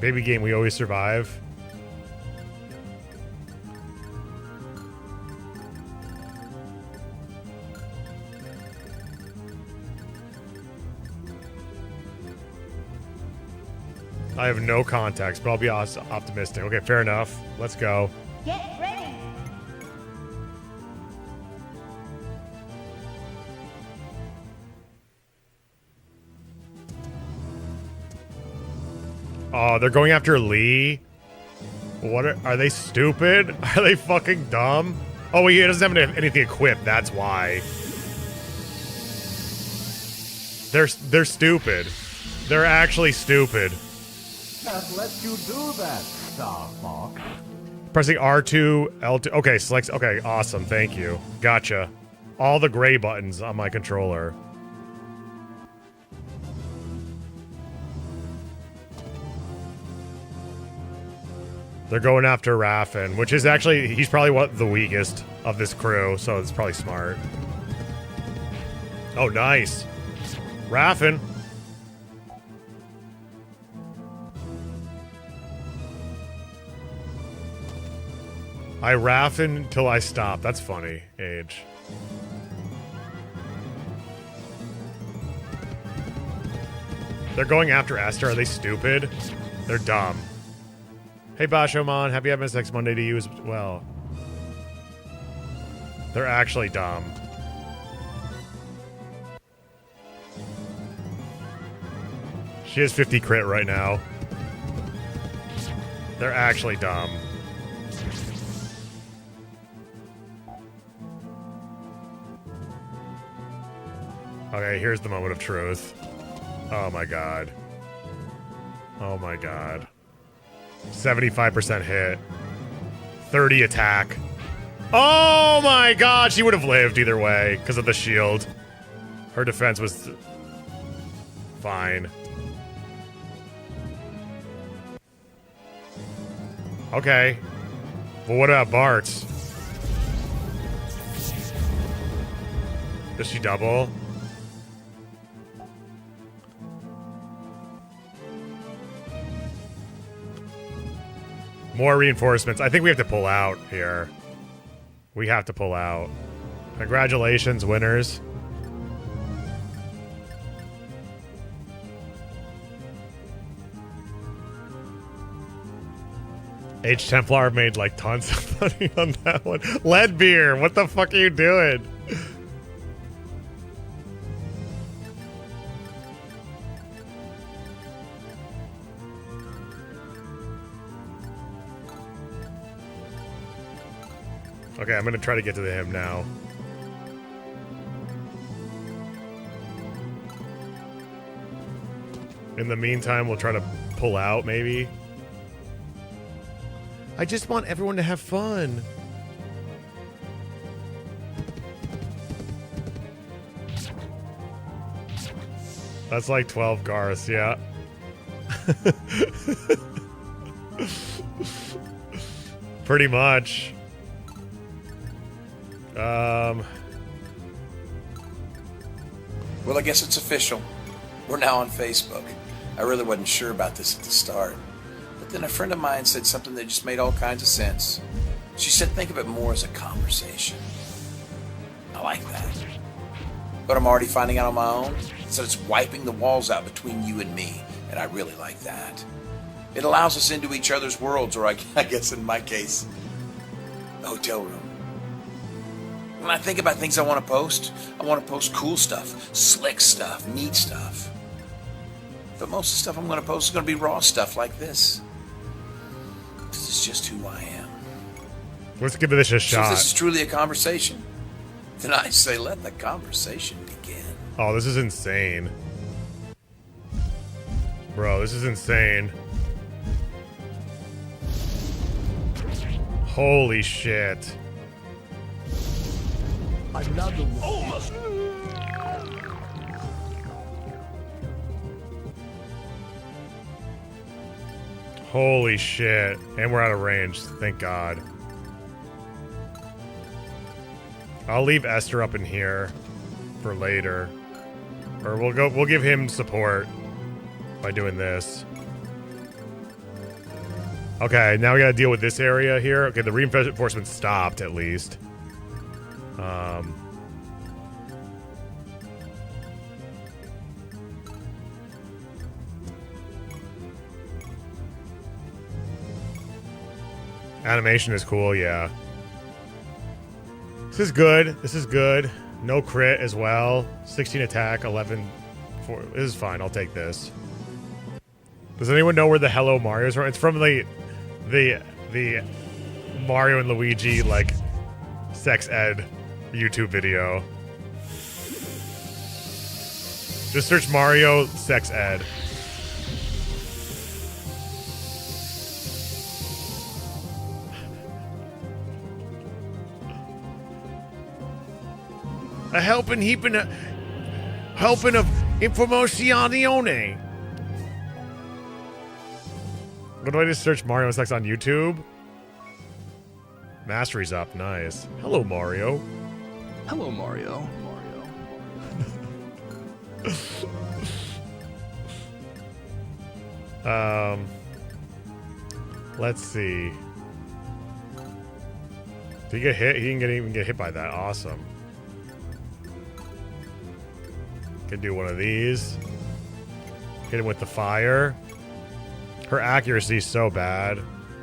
Baby game, we always survive. I have no context, but I'll be optimistic. Okay, fair enough. Let's go. Get ready. Oh, they're going after Lee? What are they stupid? Are they fucking dumb? Oh, he doesn't have anything equipped, that's why. They're stupid. They're actually stupid. Can't let you do that, Star Fox. Pressing R2, L2. Okay, select. Okay, awesome. Thank you. Gotcha. All the gray buttons on my controller. They're going after Raffin, which is actually, he's probably the weakest of this crew, so it's probably smart. Oh, nice. Raffin. I Raffin till I stop. That's funny, Age. They're going after Esther. Are they stupid? They're dumb. Hey, Bashoman. Happy MSX Monday to you as well. They're actually dumb. She has 50 crit right now. They're actually dumb. Okay, here's the moment of truth. Oh my god. Oh my god. 75% hit. 30 attack. Oh my god, she would have lived either way because of the shield. Her defense was fine. Okay. Well, what about Bart's? Does she double? More reinforcements. I think we have to pull out here. We have to pull out. Congratulations, winners. H. Templar made like tons of money on that one. Lead beer, what the fuck are you doing? Okay, I'm gonna try to get to him now. In the meantime, we'll try to pull out, maybe. I just want everyone to have fun. That's like 12 Garths, yeah. Pretty much. Well, I guess it's official. We're now on Facebook. I really wasn't sure about this at the start. But then a friend of mine said something that just made all kinds of sense. She said think of it more as a conversation. I like that. But I'm already finding out on my own. So it's wiping the walls out between you and me. And I really like that. It allows us into each other's worlds, or I guess in my case, the hotel room. When I think about things I want to post cool stuff, slick stuff, neat stuff. But most of the stuff I'm going to post is going to be raw stuff like this. This is just who I am. Let's give this a shot. So if this is truly a conversation, then I say let the conversation begin. Oh, this is insane. Bro, this is insane. Holy shit. Another one. Holy shit. And we're out of range. Thank God. I'll leave Esther up in here for later. Or we'll give him support by doing this. Okay, now we gotta deal with this area here. Okay, the reinforcement stopped at least. Animation is cool, yeah. This is good. This is good. No crit as well. 16 attack, 11. This is fine. I'll take this. Does anyone know where the Hello Mario's from? It's from the Mario and Luigi like sex ed YouTube video. Just search Mario sex ed. A helping of informazione. What do I just search Mario Sex on YouTube? Mastery's up. Nice. Hello, Mario. Hello, Mario. Let's see. Did he get hit? He didn't even get hit by that. Awesome. Can do one of these. Hit him with the fire. Her accuracy is so bad.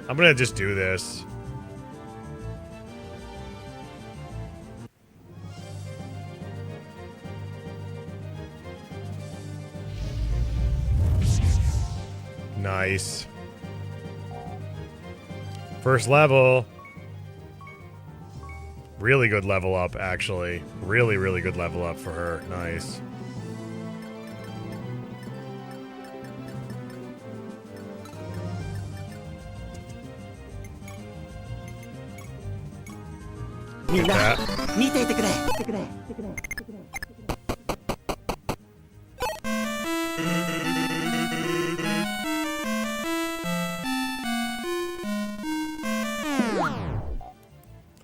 I'm gonna just do this. Nice. First level. Really good level up, actually. Really, really good level up for her. Nice. Get that.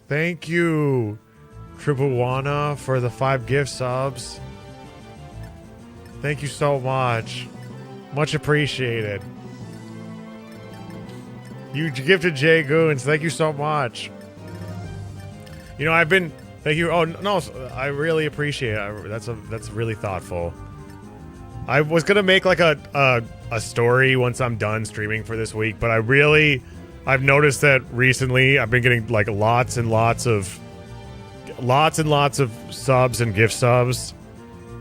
Thank you, Tribuana, for the 5 gift subs. Thank you so much. Much appreciated. You gifted Jay Goons. Thank you so much. You know, I've been... Thank you. Oh, no, I really appreciate it. That's really thoughtful. I was going to make like a story once I'm done streaming for this week, but I've noticed that recently I've been getting like lots and lots of subs and gift subs,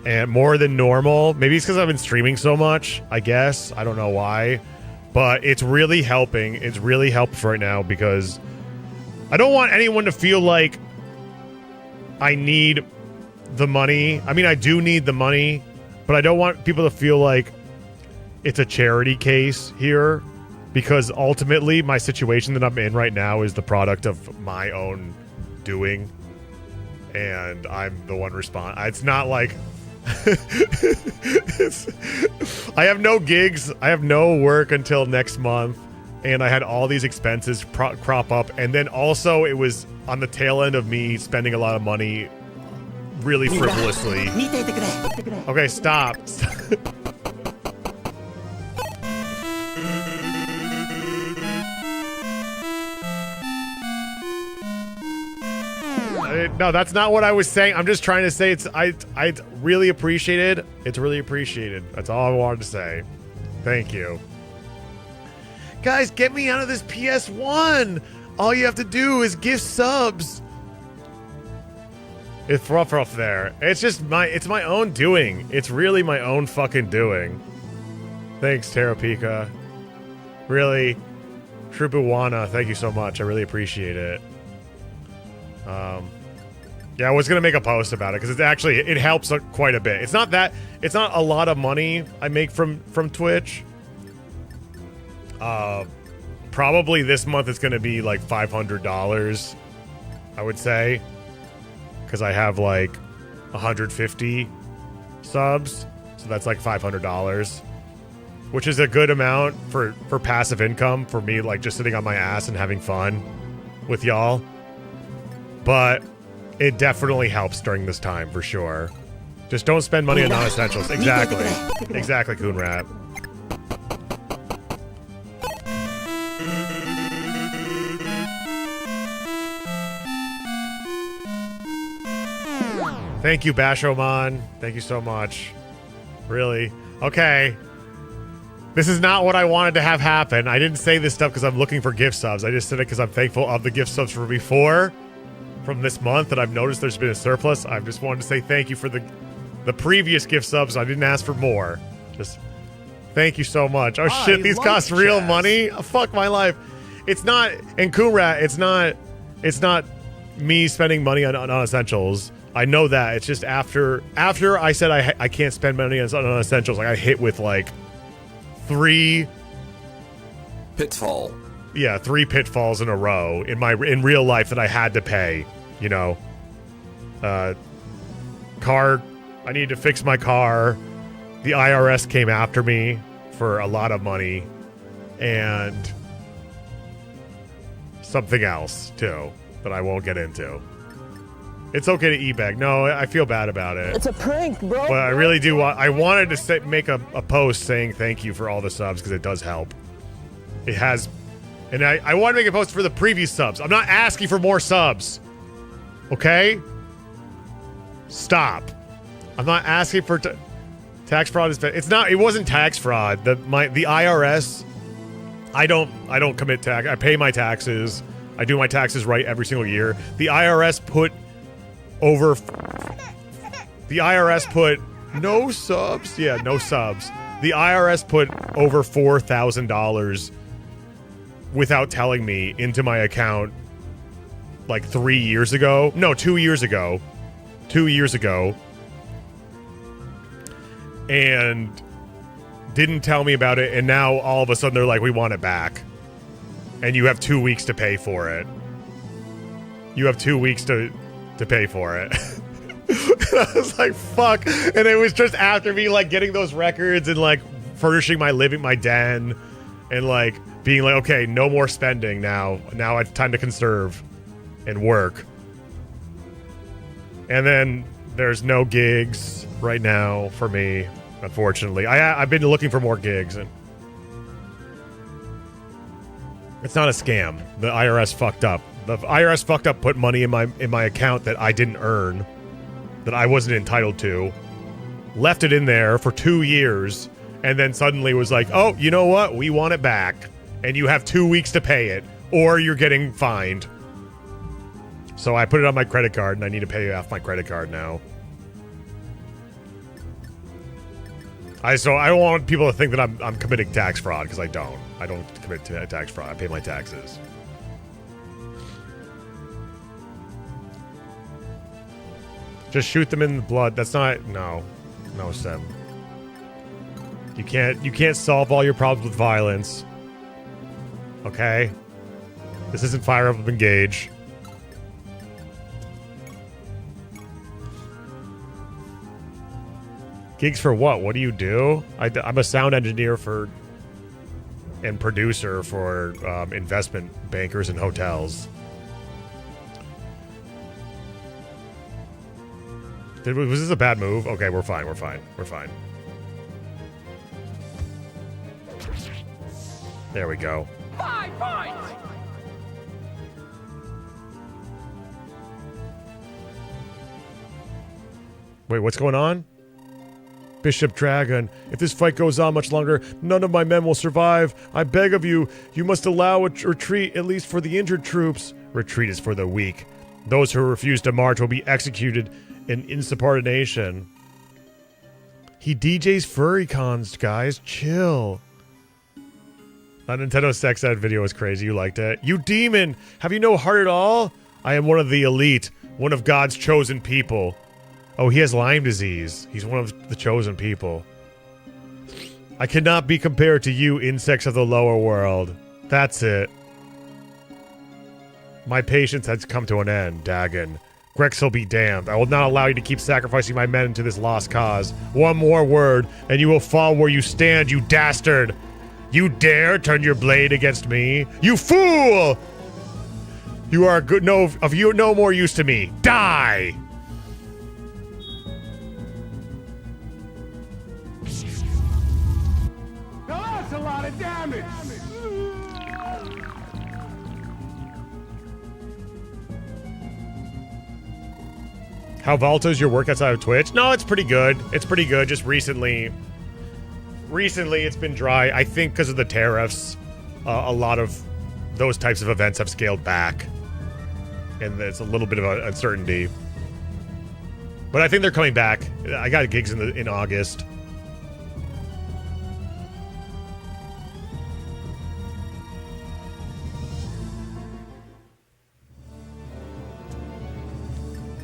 and more than normal. Maybe it's because I've been streaming so much, I guess. I don't know why, but it's really helping. It's really helpful right now because I don't want anyone to feel like I need the money. I mean, I do need the money, but I don't want people to feel like it's a charity case here. Because ultimately, my situation that I'm in right now is the product of my own doing. And I'm the one It's not like... I have no gigs. I have no work until next month. And I had all these expenses crop up. And then also, it was on the tail end of me spending a lot of money really frivolously. Okay, stop. No, that's not what I was saying. I'm just trying to say I really appreciate it. It's really appreciated. That's all I wanted to say. Thank you. Guys, get me out of this PS1. All you have to do is gift subs. It's rough there. It's just it's my own doing. It's really my own fucking doing. Thanks, Terapika. Really, Tribuana, thank you so much. I really appreciate it. Yeah, I was gonna make a post about it because it helps quite a bit. It's not a lot of money I make from Twitch. Probably this month it's gonna be like $500, I would say, because I have like 150 subs, so that's like $500, which is a good amount for passive income for me, like just sitting on my ass and having fun with y'all. But it definitely helps during this time, for sure. Just don't spend money on non-essentials. Exactly. Exactly, Coonrat. Thank you, Bashoman. Thank you so much. Really? Okay. This is not what I wanted to have happen. I didn't say this stuff because I'm looking for gift subs. I just said it because I'm thankful of the gift subs from before. From this month, and I've noticed there's been a surplus. I just wanted to say thank you for the previous gift subs. I didn't ask for more. Just thank you so much. Oh shit, these cost real money? Oh, fuck my life. It's not, and Coonrat, it's not me spending money on essentials. I know that. It's just after I said I can't spend money on essentials, like I hit with like 3 pitfall. Yeah, 3 pitfalls in a row in real life that I had to pay. You know, car, I needed to fix my car. The IRS came after me for a lot of money. and something else too that I won't get into. It's okay to e-bag. No, I feel bad about it. It's a prank, bro. But I really do want... I wanted to make a post saying thank you for all the subs because it does help. It has... And I want to make a post for the previous subs. I'm not asking for more subs. Okay? Stop. I'm not asking for... tax fraud is... It's not... It wasn't tax fraud. The IRS... I don't commit tax. I pay my taxes. I do my taxes right every single year. The IRS put... over the IRS put no subs. Yeah, no subs. The IRS put over $4,000 without telling me into my account like 3 years ago. No, 2 years ago. 2 years ago. And didn't tell me about it, and now all of a sudden they're like, we want it back. And you have 2 weeks to pay for it. You have 2 weeks to pay for it. And I was like, fuck. And it was just after me like getting those records and like furnishing my den and like being like, okay, no more spending now. Now it's time to conserve and work. And then there's no gigs right now for me, unfortunately. I've been looking for more gigs, and it's not a scam. The IRS fucked up. The IRS fucked up, put money in my account that I didn't earn, that I wasn't entitled to, left it in there for 2 years, and then suddenly was like, oh, you know what? We want it back, and you have 2 weeks to pay it, or you're getting fined. So I put it on my credit card, and I need to pay off my credit card now. I don't want people to think that I'm committing tax fraud, because I don't. I don't commit tax fraud. I pay my taxes. Just shoot them in the blood. That's not... No, Sam. You can't solve all your problems with violence. Okay? This isn't Fire Emblem Engage. Gigs for what? What do you do? I'm a sound engineer for... and producer for investment bankers and hotels. Was this a bad move? Okay, we're fine. There we go. 5 points. Wait, what's going on? Bishop Dragon, if this fight goes on much longer, none of my men will survive. I beg of you, you must allow a retreat, at least for the injured troops. Retreat is for the weak. Those who refuse to march will be executed in insubordination. He DJs furry cons, guys. Chill. That Nintendo sex ed video was crazy. You liked it. You demon! Have you no heart at all? I am one of the elite. One of God's chosen people. Oh, he has Lyme disease. He's one of the chosen people. I cannot be compared to you, insects of the lower world. That's it. My patience has come to an end, Dagon. Grexel be damned. I will not allow you to keep sacrificing my men to this lost cause. One more word, and you will fall where you stand, you dastard! You dare turn your blade against me? You fool! You are good. No more use to me. Die! Now that's a lot of damage. How Valto's your work outside of Twitch? No, it's pretty good. It's pretty good. Just recently it's been dry. I think because of the tariffs, a lot of those types of events have scaled back. And there's a little bit of uncertainty. But I think they're coming back. I got gigs in August.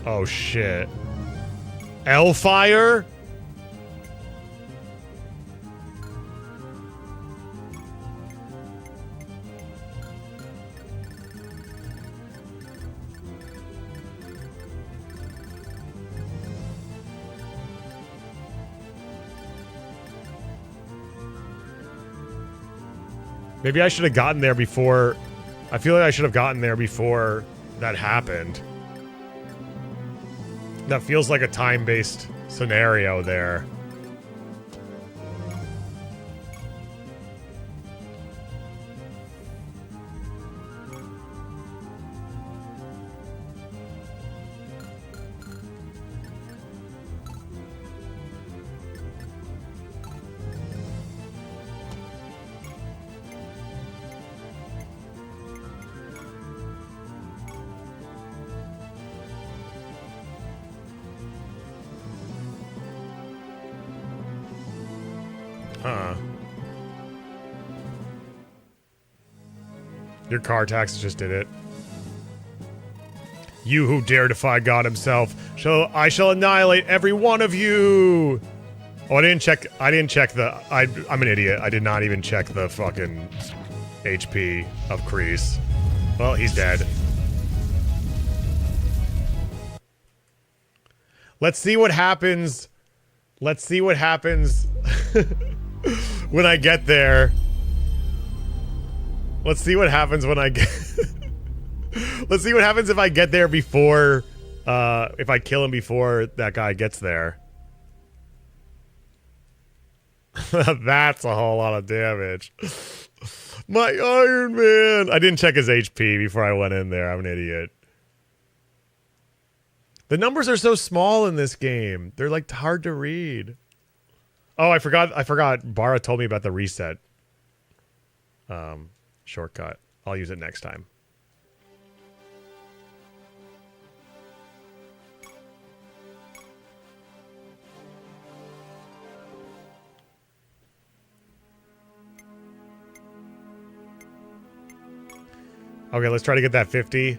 Oh shit. Hellfire? Maybe I should have gotten there before... I feel like I should have gotten there before that happened. That feels like a time-based scenario there. Huh. Your car tax just did it. You who dare defy God himself, I shall annihilate every one of you. Oh, I didn't check the... I'm an idiot. I did not even check the fucking HP of Kreese. Well, he's dead. Let's see what happens. Let's see what happens when I get there. Let's see what happens when I get... Let's see what happens if I get there before... if I kill him before that guy gets there. That's a whole lot of damage. My Iron Man! I didn't check his HP before I went in there. I'm an idiot. The numbers are so small in this game. They're like hard to read. Oh, I forgot. Bara told me about the reset shortcut. I'll use it next time. Okay, let's try to get that 50.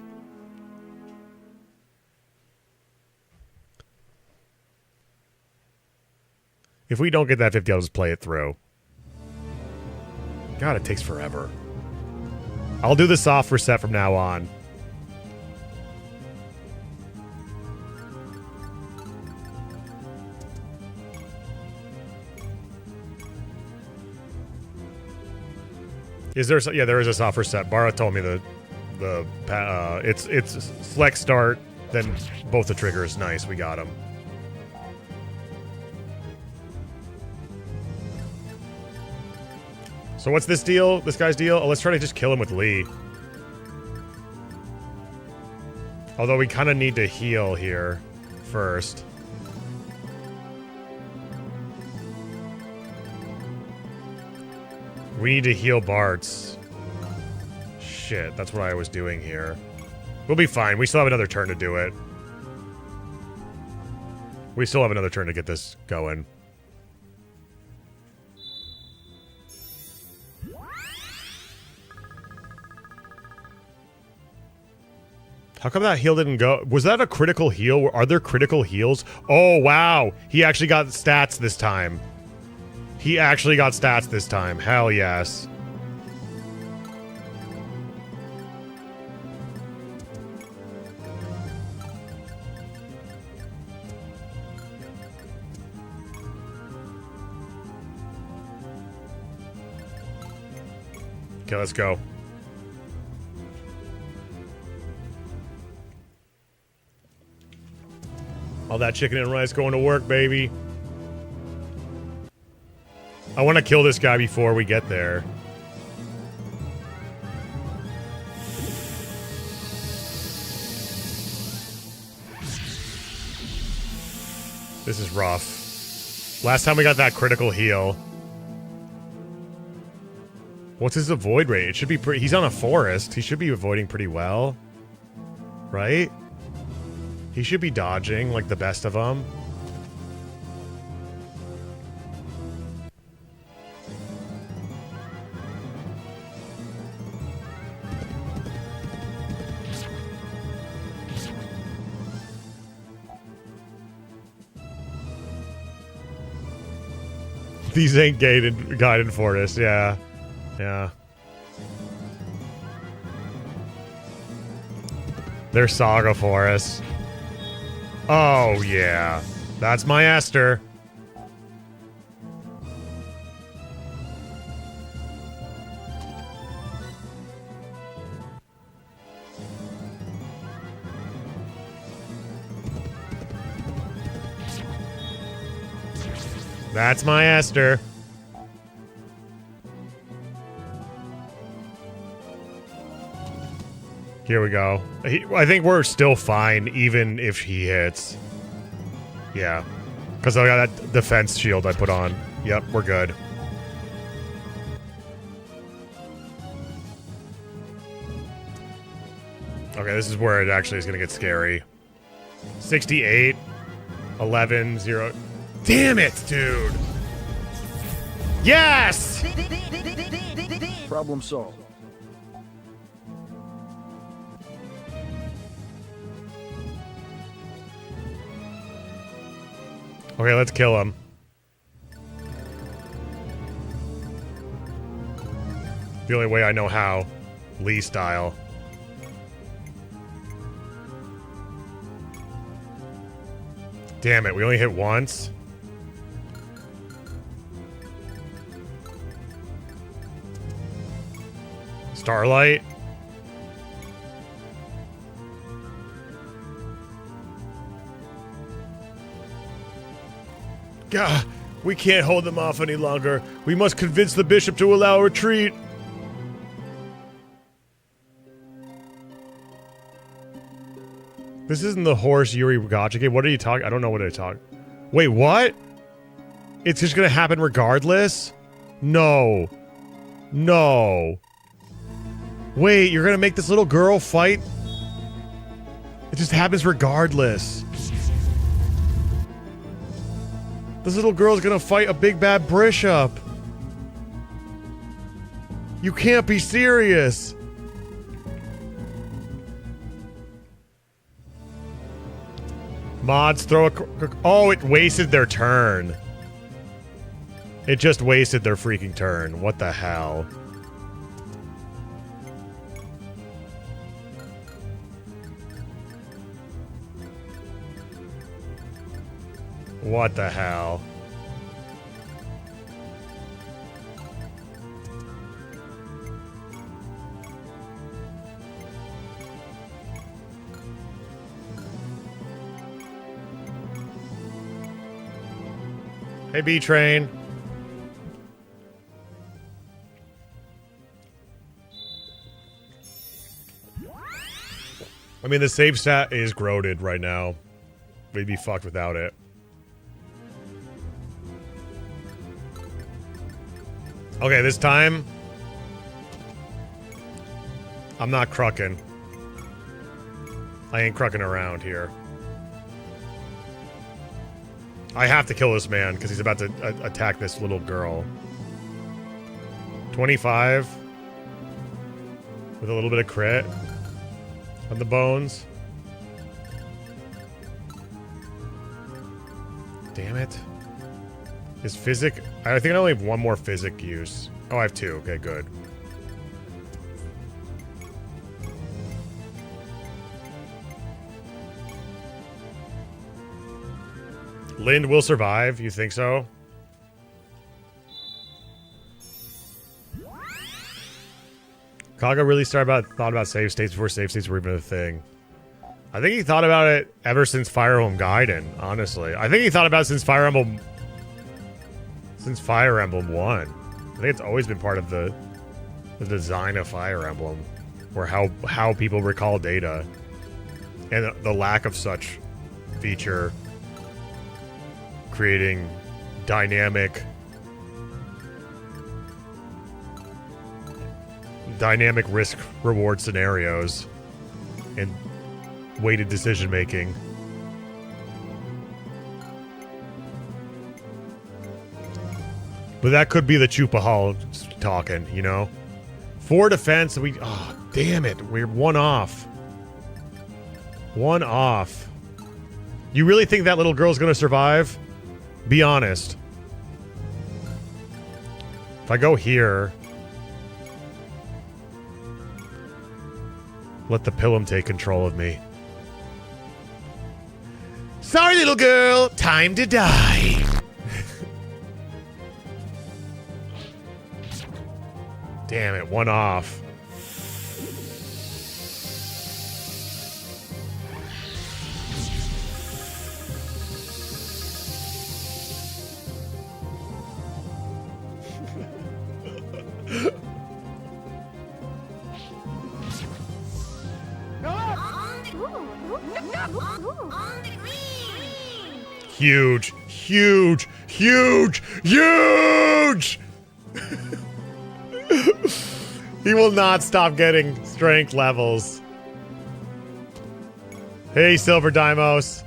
If we don't get that 50, I'll just play it through. God, it takes forever. I'll do the soft reset from now on. Is there? Yeah, there is a soft reset. Bara told me it's select start, then both the triggers. Nice, we got him. So what's this deal? This guy's deal? Oh, let's try to just kill him with Lee. Although we kind of need to heal here first. We need to heal Bart's. Shit, that's what I was doing here. We'll be fine. We still have another turn to do it. We still have another turn to get this going. How come that heal didn't go? Was that a critical heal? Are there critical heals? Oh, wow. He actually got stats this time. He actually got stats this time. Hell yes. Okay, let's go. All that chicken and rice going to work, baby. I want to kill this guy before we get there. This is rough. Last time we got that critical heal. What's his avoid rate? It should be pretty... He's on a forest. He should be avoiding pretty well. Right? He should be dodging like the best of them. These ain't guided Fortis, yeah. Yeah. They're Saga Forests. Oh, yeah. That's my Esther. That's my Esther. Here we go. I think we're still fine, even if he hits. Yeah. Because I got that defense shield I put on. Yep, we're good. Okay, this is where it actually is going to get scary. 68, 11, 0. Damn it, dude! Yes! Problem solved. Okay, let's kill him. The only way I know how. Lee style. Damn it, we only hit once. Starlight. Gah, we can't hold them off any longer. We must convince the bishop to allow a retreat. This isn't the horse Yuri Gachike. What are you talking? I don't know what I talk. Wait, what? It's just gonna happen regardless? No. No. Wait, you're gonna make this little girl fight? It just happens regardless. This little girl's gonna fight a big bad bishop. You can't be serious. Mods throw a... Oh, it wasted their turn. It just wasted their freaking turn. What the hell? What the hell? Hey, B-Train. I mean, the save stat is groated right now. We'd be fucked without it. Okay, this time... I'm not crucking. I ain't crucking around here. I have to kill this man, because he's about to attack this little girl. 25. With a little bit of crit. On the bones. Damn it. Is physic... I think I only have one more physic use. Oh, I have two. Okay, good. Lind will survive? You think so? Kaga really thought about save states before save states were even a thing. I think he thought about it ever since Fire Emblem Gaiden, honestly. I think he thought about it since Fire Emblem 1. I think it's always been part of the design of Fire Emblem, or how people recall data, and the lack of such feature creating dynamic risk reward scenarios and weighted decision making. But that could be the Chupa Hall talking, you know? 4 defense, oh, damn it. We're one off. One off. You really think that little girl's gonna survive? Be honest. If I go here... Let the Pilum take control of me. Sorry, little girl. Time to die. Damn it, one off. Huge, huge, huge, huge! He will not stop getting strength levels. Hey, Silver Dimos.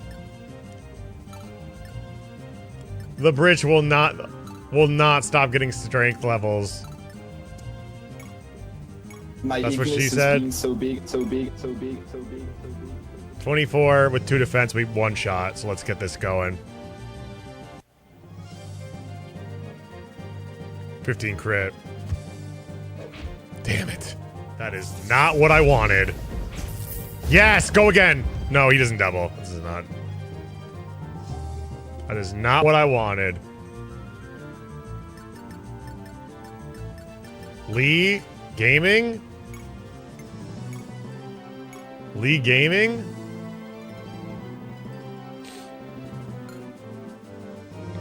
The bridge will not stop getting strength levels. My That's what she Ignis is said. being so big, so big, so big, so big, so big. 24 with 2 defense, we 1 shot, so let's get this going. 15 crit. Damn it. That is not what I wanted. Yes, go again. No, he doesn't double. This is not. That is not what I wanted. Lee Gaming? Lee Gaming?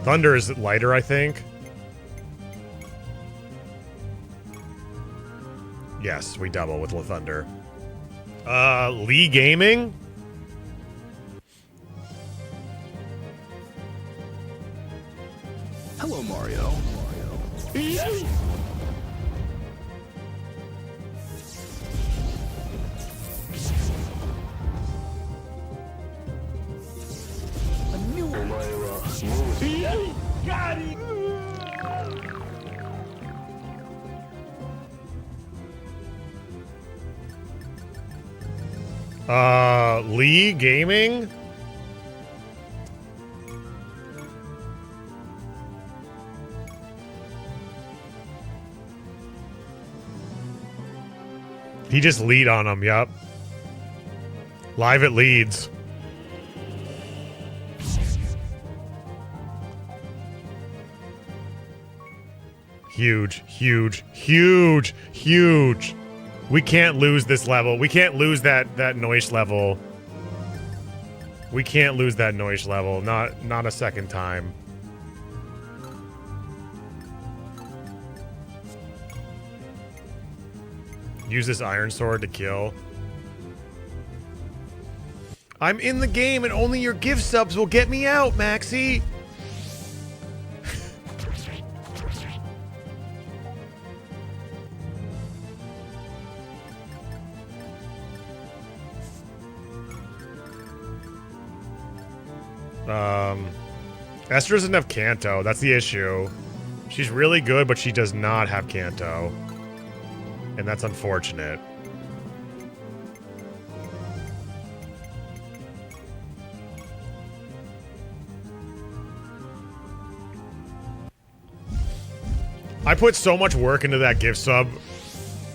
Thunder is lighter, I think. Yes, we double with Thunder. Lee Gaming? Hello, Mario. Lee Gaming? He just lead on him, yep. Live at leads. Huge, huge, huge, huge. We can't lose this level. We can't lose that noise level. We can't lose that noise level. Not a second time. Use this iron sword to kill. I'm in the game and only your gift subs will get me out, Maxie. Esther doesn't have Kanto. That's the issue. She's really good, but she does not have Kanto. And that's unfortunate. I put so much work into that gift sub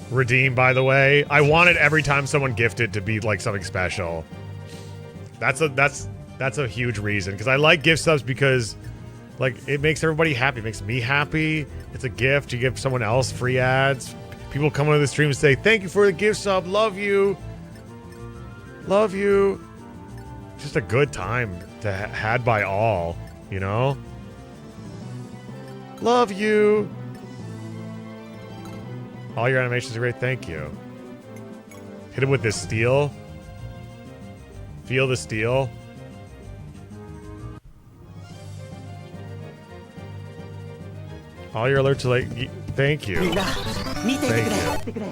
redeem, by the way. I wanted every time someone gifted to be like something special. That's a huge reason, because I like gift subs because like it makes everybody happy. It makes me happy. It's a gift. You give someone else free ads. People come onto the stream and say, thank you for the gift sub. Love you. Love you. Just a good time to had by all, you know? Love you. All your animations are great. Thank you. Hit him with this steel. Feel the steel. All your alerts are like, thank you. Thank you.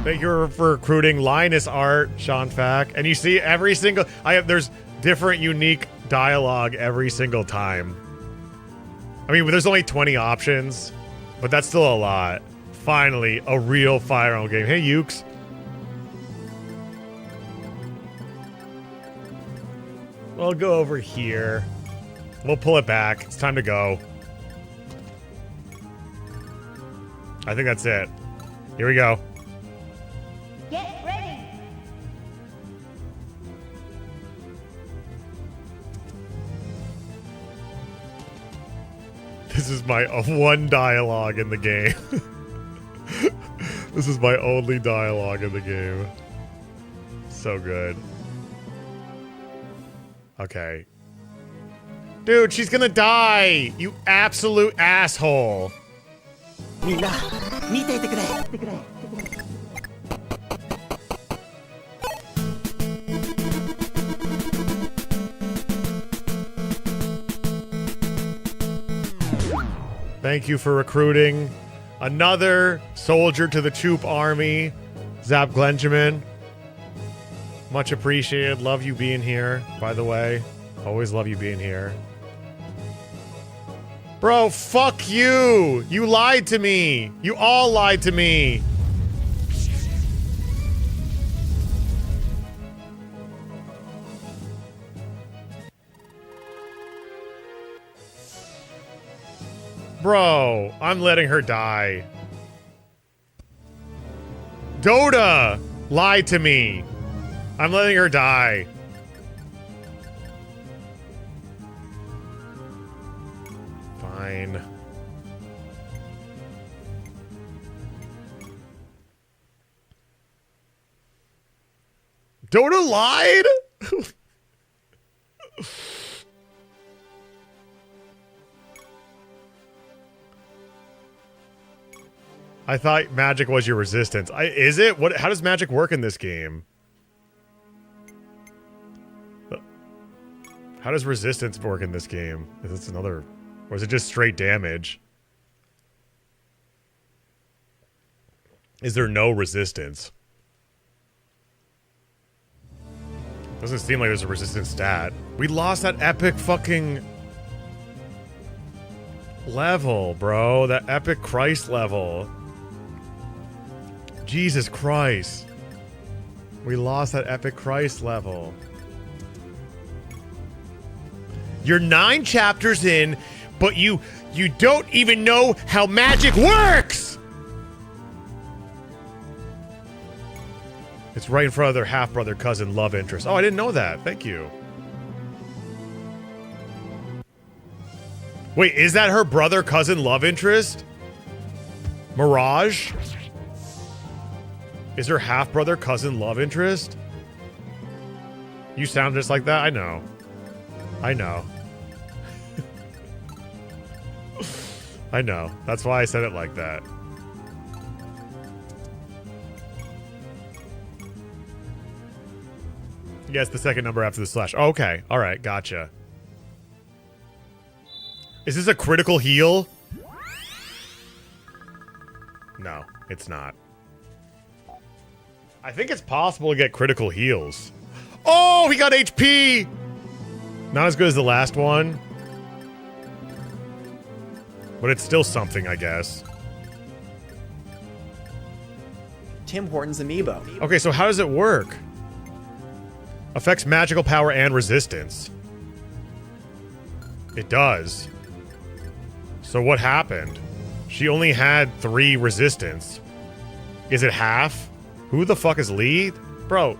Thank you for recruiting Linus Art, Sean Fack. And you see every single, there's different unique dialogue every single time. I mean, there's only 20 options, but that's still a lot. Finally, a real Fire Emblem game. Hey, Ukes. We'll go over here. We'll pull it back. It's time to go. I think that's it. Here we go. Get ready. This is my one dialogue in the game. This is my only dialogue in the game. So good. Okay. Dude, she's gonna die! You absolute asshole! Thank you for recruiting another soldier to the Choop army, Zap Glenjamin. Much appreciated. Love you being here, by the way. Always love you being here. Bro, fuck you! You lied to me! You all lied to me! Bro, I'm letting her die. Dota lied to me. I'm letting her die. Fine. Dota lied? I thought magic was your resistance. Is it? What? How does magic work in this game? How does resistance work in this game? Is this another... Or is it just straight damage? Is there no resistance? Doesn't seem like there's a resistance stat. We lost that epic fucking... level, bro. That epic Christ level. Jesus Christ. We lost that epic Christ level. You're 9 chapters in, but you don't even know how magic works! It's right in front of their half-brother, cousin, love interest. Oh, I didn't know that. Thank you. Wait, is that her brother, cousin, love interest? Mirage? Is her half-brother, cousin, love interest? You sound just like that? I know. I know. I know. That's why I said it like that. Yes, the second number after the slash. Okay. All right. Gotcha. Is this a critical heal? No, it's not. I think it's possible to get critical heals. Oh, he got HP! Not as good as the last one. But it's still something, I guess. Tim Hortons amiibo. Okay, so how does it work? Affects magical power and resistance. It does. So what happened? She only had 3 resistance. Is it half? Who the fuck is Lee? Bro,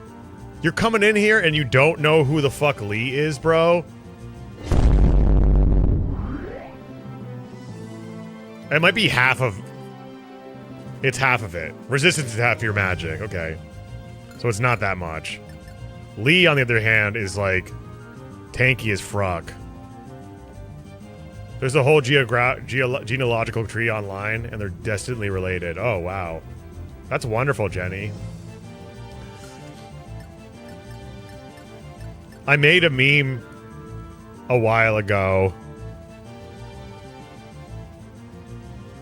you're coming in here and you don't know who the fuck Lee is, bro? It might be half of... It's half of it. Resistance is half your magic. Okay. So it's not that much. Lee, on the other hand, is like... tanky as fuck. There's a whole genealogical tree online, and they're distantly related. Oh, wow. That's wonderful, Jenny. I made a meme a while ago.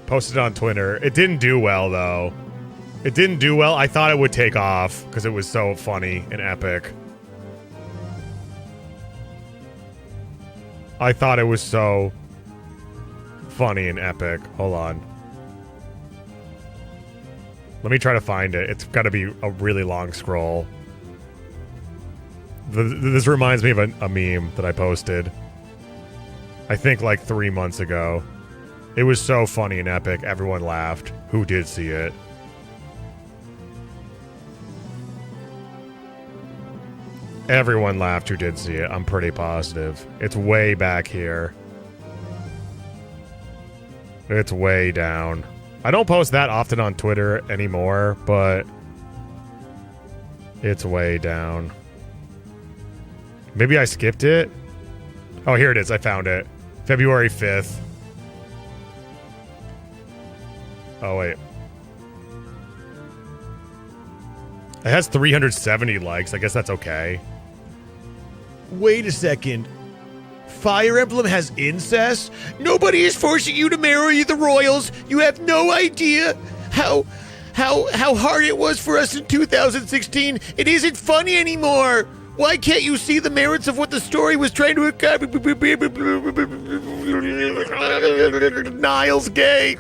Posted it on Twitter. It didn't do well, though. It didn't do well. I thought it would take off because it was so funny and epic. I thought it was so funny and epic. Hold on. Let me try to find it. It's got to be a really long scroll. This reminds me of a meme that I posted. I think like 3 months ago. It was so funny and epic. Everyone laughed. Who did see it? Everyone laughed who did see it. I'm pretty positive. It's way back here. It's way down. I don't post that often on Twitter anymore, but it's way down. Maybe I skipped it? Oh, here it is. I found it. February 5th. Oh, wait. It has 370 likes. I guess that's okay. Wait a second. Fire Emblem has incest? Nobody is forcing you to marry the royals. You have no idea how hard it was for us in 2016. It isn't funny anymore. Why can't you see the merits of what the story was trying to accomplish? Niall's gay.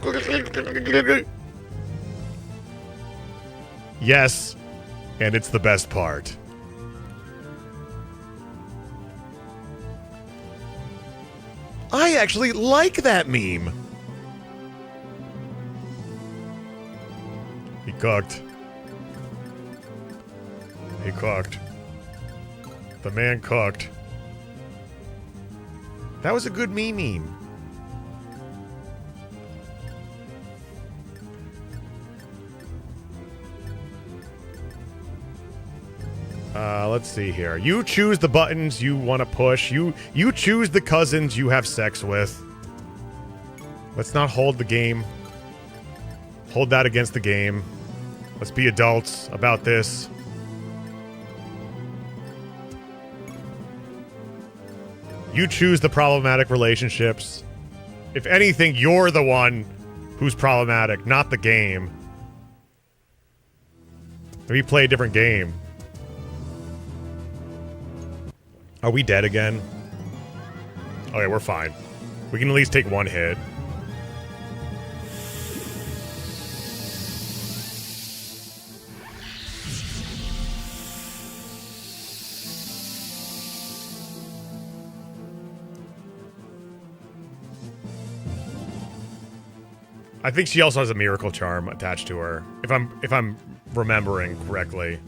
Yes, and it's the best part. I actually like that meme. He cooked. He cooked. The man cooked. That was a good meme. Let's see here. You choose the buttons you want to push. You choose the cousins you have sex with. Let's not hold the game. Hold that against the game. Let's be adults about this. You choose the problematic relationships. If anything, you're the one who's problematic, not the game. Maybe play a different game. Are we dead again? Okay, we're fine. We can at least take one hit. I think she also has a miracle charm attached to her, if I'm remembering correctly.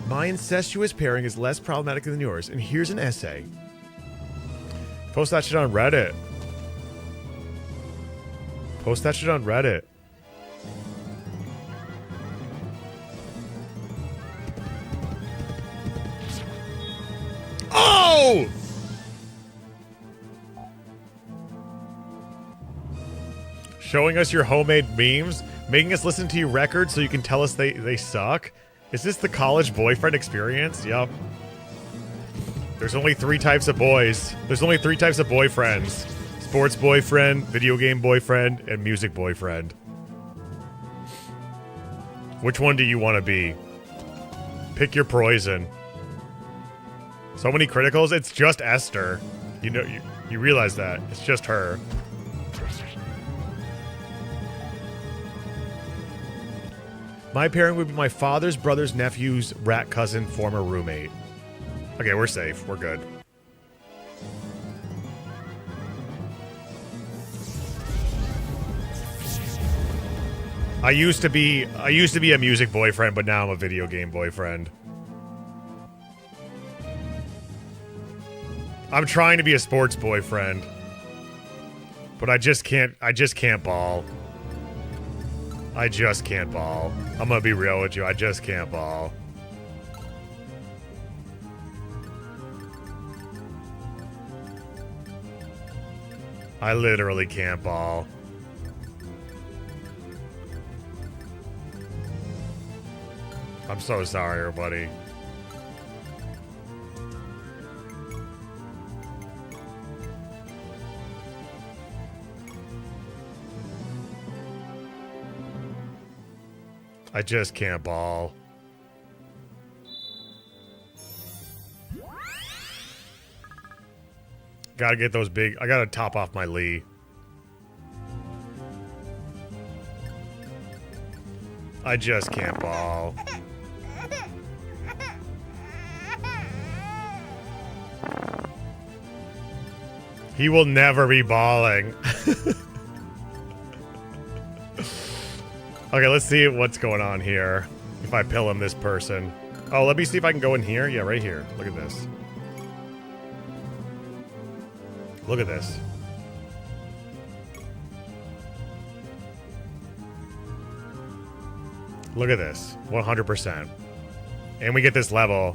My incestuous pairing is less problematic than yours, and here's an essay. Post that shit on Reddit. Post that shit on Reddit. Oh! Showing us your homemade memes? Making us listen to your records so you can tell us they suck? Is this the college boyfriend experience? Yup. There's only 3 types of boys. There's only 3 types of boyfriends. Sports boyfriend, video game boyfriend, and music boyfriend. Which one do you want to be? Pick your poison. So many criticals? It's just Esther. You know, you realize that. It's just her. My pairing would be my father's brother's nephew's rat cousin, former roommate. Okay, we're safe. We're good. I used to be a music boyfriend, but now I'm a video game boyfriend. I'm trying to be a sports boyfriend, but I just can't ball. I just can't ball. I'm gonna be real with you. I just can't ball. I literally can't ball. I'm so sorry, everybody. I just can't ball. Gotta get those big... I gotta top off my Lee. I just can't ball. He will never be balling. Okay, let's see what's going on here. If I pill him this person. Oh, let me see if I can go in here. Yeah, right here. Look at this. Look at this. Look at this. 100%. And we get this level.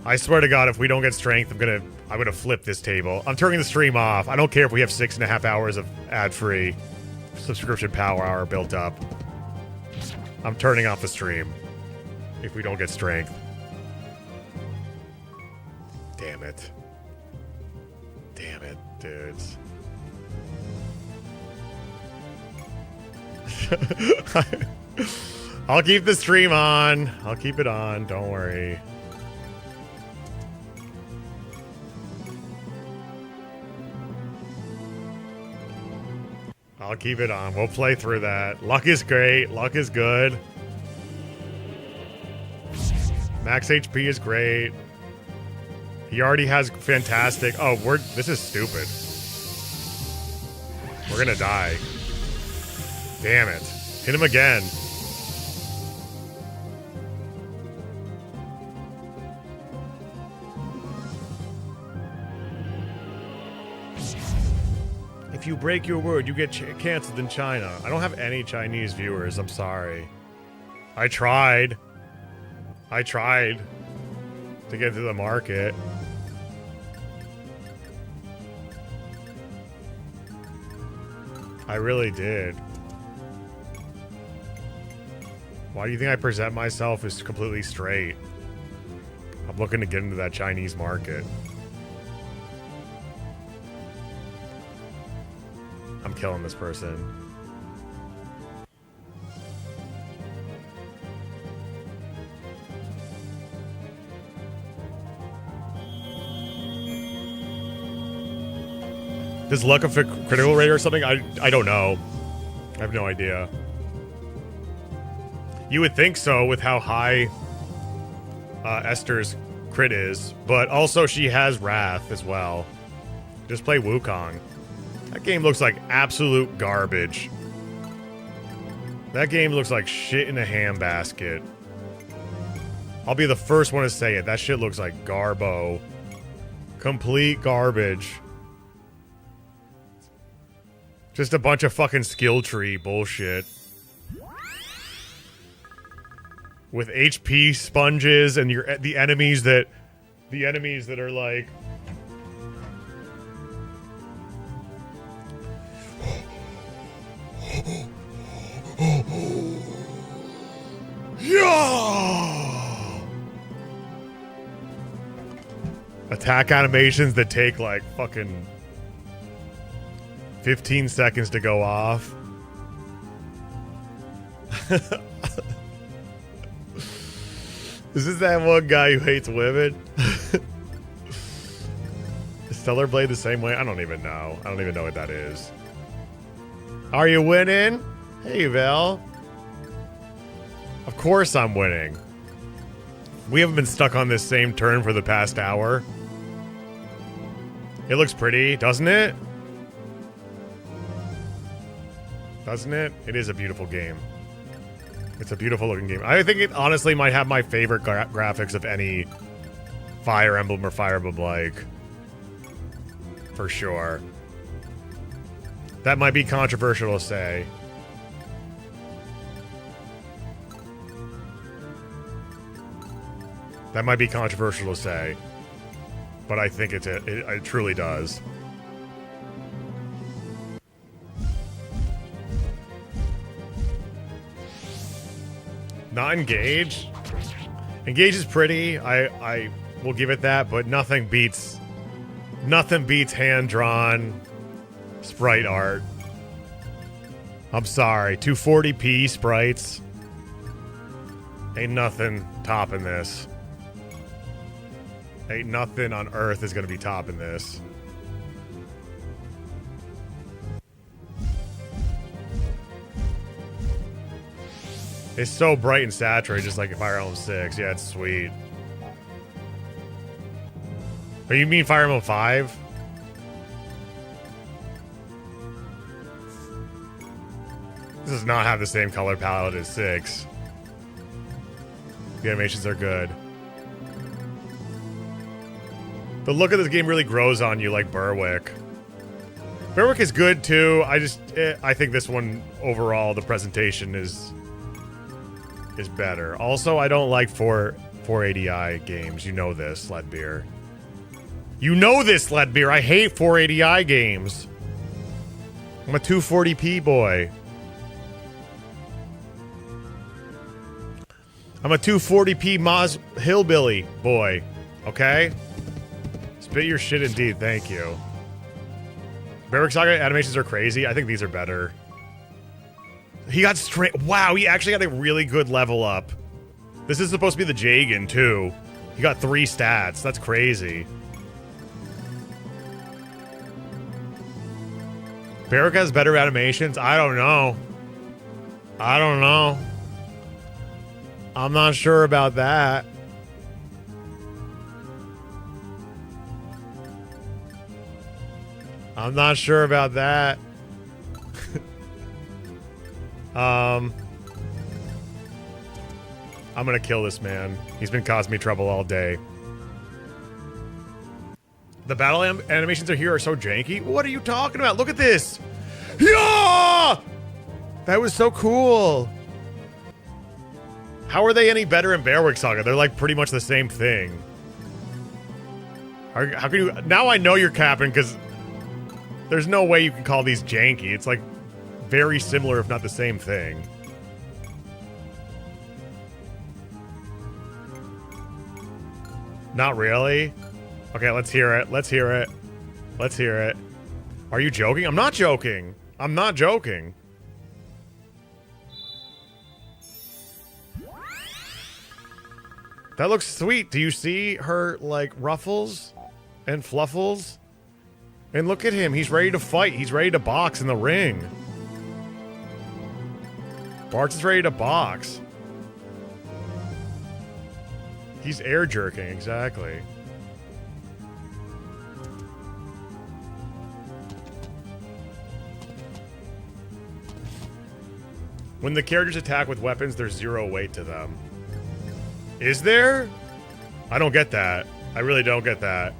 I swear to God, if we don't get strength, I'm gonna flip this table. I'm turning the stream off. I don't care if we have 6.5 hours of ad-free subscription power hour built up. I'm turning off the stream if we don't get strength. Damn it. Damn it, dudes. I'll keep the stream on. I'll keep it on. Don't worry. I'll keep it on. We'll play through that. Luck is great. Luck is good. Max HP is great. He already has fantastic... Oh, this is stupid. We're gonna die. Damn it. Hit him again. If you break your word, you get canceled in China. I don't have any Chinese viewers. I'm sorry. I tried to get to the market. I really did. Why do you think I present myself as completely straight? I'm looking to get into that Chinese market. I'm killing this person. Does luck affect critical rate or something? I don't know. I have no idea. You would think so with how high Esther's crit is, but also she has Wrath as well. Just play Wukong. That game looks like absolute garbage. That game looks like shit in a handbasket. I'll be the first one to say it. That shit looks like garbo. Complete garbage. Just a bunch of fucking skill tree bullshit. With HP sponges and the enemies that are like... Yeah! Attack animations that take like fucking 15 seconds to go off. Is this that one guy who hates women? Is Stellar Blade the same way? I don't even know. I don't even know what that is. Are you winning? Hey, Val. Of course I'm winning. We haven't been stuck on this same turn for the past hour. It looks pretty, doesn't it? Doesn't it? It is a beautiful game. It's a beautiful looking game. I think it honestly might have my favorite graphics of any Fire Emblem or Fire Emblem like. For sure. That might be controversial to say. That might be controversial to say. But I think it truly does. Not Engage? Engage is pretty. I will give it that, but nothing beats hand-drawn sprite art. I'm sorry. 240p sprites. Ain't nothing topping this. Ain't nothing on earth is gonna be topping this. It's so bright and saturated, just like Fire Emblem 6. Yeah, it's sweet. Oh, you mean Fire Emblem 5? This does not have the same color palette as 6. The animations are good. The look of this game really grows on you like Berwick. Berwick is good too. I think this one overall, the presentation is is better. Also, I don't like 480i games. You know this, Leadbeer. You know this, Leadbeer. I hate 480i games. I'm a 240p boy. I'm a 240p Moz Hillbilly boy. Okay? Spit your shit indeed. Thank you. Ring Saga animations are crazy. I think these are better. He got straight. Wow, he actually got a really good level up. This is supposed to be the Jagan, too. He got 3 stats. That's crazy. Barrick has better animations? I don't know. I don't know. I'm not sure about that. I'm not sure about that. I'm gonna kill this man. He's been causing me trouble all day. The battle animations here are so janky. What are you talking about? Look at this. Yeah! That was so cool. How are they any better in Bearwick Saga? They're like pretty much the same thing. How can you... Now I know you're capping because there's no way you can call these janky. It's like very similar if not the same thing. Not really? Okay, let's hear it. Let's hear it. Let's hear it. Are you joking? I'm not joking. I'm not joking. That looks sweet. Do you see her, like, ruffles and fluffles? And look at him. He's ready to fight. He's ready to box in the ring. Bartz is ready to box. He's air jerking, exactly. When the characters attack with weapons, there's 0 weight to them. Is there? I don't get that. I really don't get that.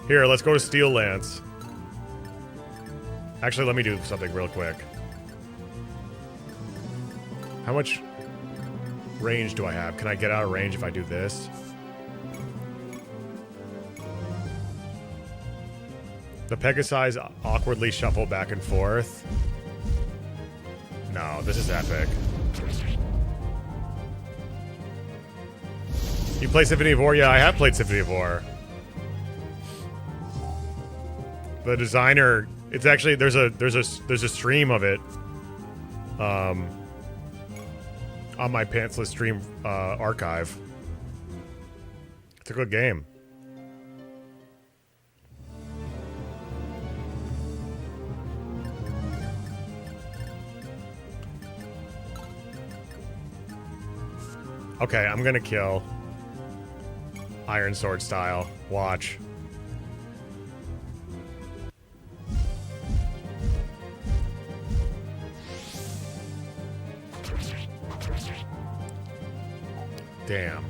Here, let's go to Steel Lance. Actually, let me do something real quick. How much range do I have? Can I get out of range if I do this? The Pegasi awkwardly shuffle back and forth. No, this is epic. You play Symphony of War? Yeah, I have played Symphony of War. The designer, it's actually there's a stream of it, on my pantsless stream archive. It's a good game. Okay, I'm gonna kill Iron Sword style. Watch. Damn.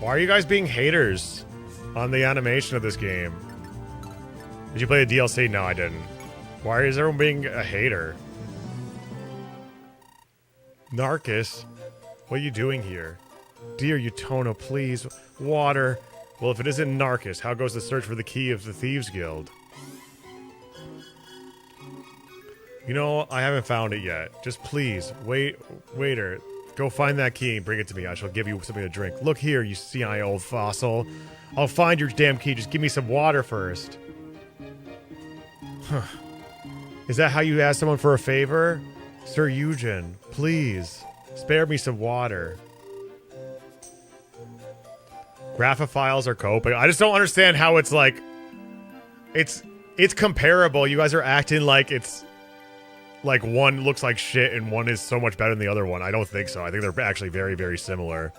Why are you guys being haters on the animation of this game? Did you play the DLC? No, I didn't. Why is everyone being a hater? Narcus, what are you doing here? Dear Utona, please. Water. Well, if it isn't Narcus, how goes the search for the key of the Thieves Guild? You know, I haven't found it yet. Just please, waiter, go find that key and bring it to me. I shall give you something to drink. Look here, you senile old fossil. I'll find your damn key. Just give me some water first. Huh. Is that how you ask someone for a favor? Sir Eugen, please, spare me some water. Graphophiles are coping. I just don't understand how it's like... It's comparable. You guys are acting like it's... Like, one looks like shit and one is so much better than the other one. I don't think so. I think they're actually very, very similar.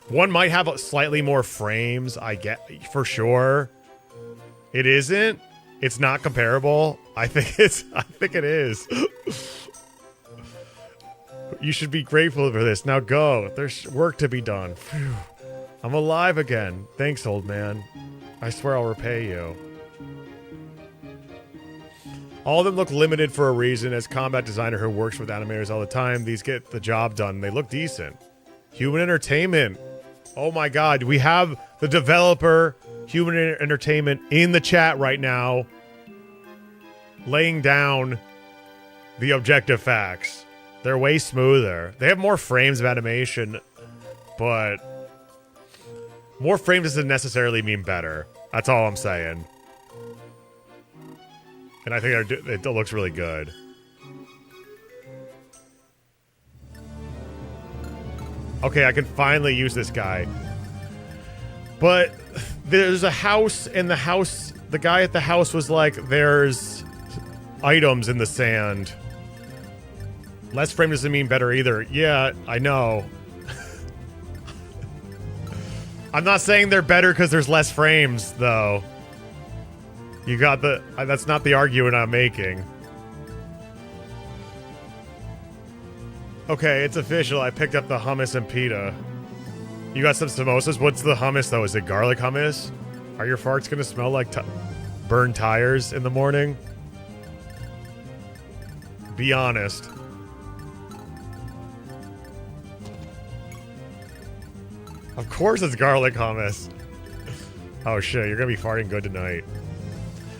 One might have slightly more frames, I get, for sure. It isn't. It's not comparable. I think it is. You should be grateful for this. Now go. There's work to be done. Phew. I'm alive again. Thanks, old man. I swear I'll repay you. All of them look limited for a reason. As combat designer who works with animators all the time, these get the job done. They look decent. Human Entertainment. Oh my god, we have the developer, Human Entertainment, in the chat right now, laying down the objective facts. They're way smoother. They have more frames of animation, but more frames doesn't necessarily mean better. That's all I'm saying. And I think it looks really good. Okay, I can finally use this guy. But there's a house, and the guy at the house was like, there's items in the sand. Less frame doesn't mean better either. Yeah, I know. I'm not saying they're better because there's less frames, though. You got the... that's not the argument I'm making. Okay, it's official. I picked up the hummus and pita. You got some samosas? What's the hummus, though? Is it garlic hummus? Are your farts gonna smell like burned tires in the morning? Be honest. Of course it's garlic hummus. Oh shit, you're gonna be farting good tonight.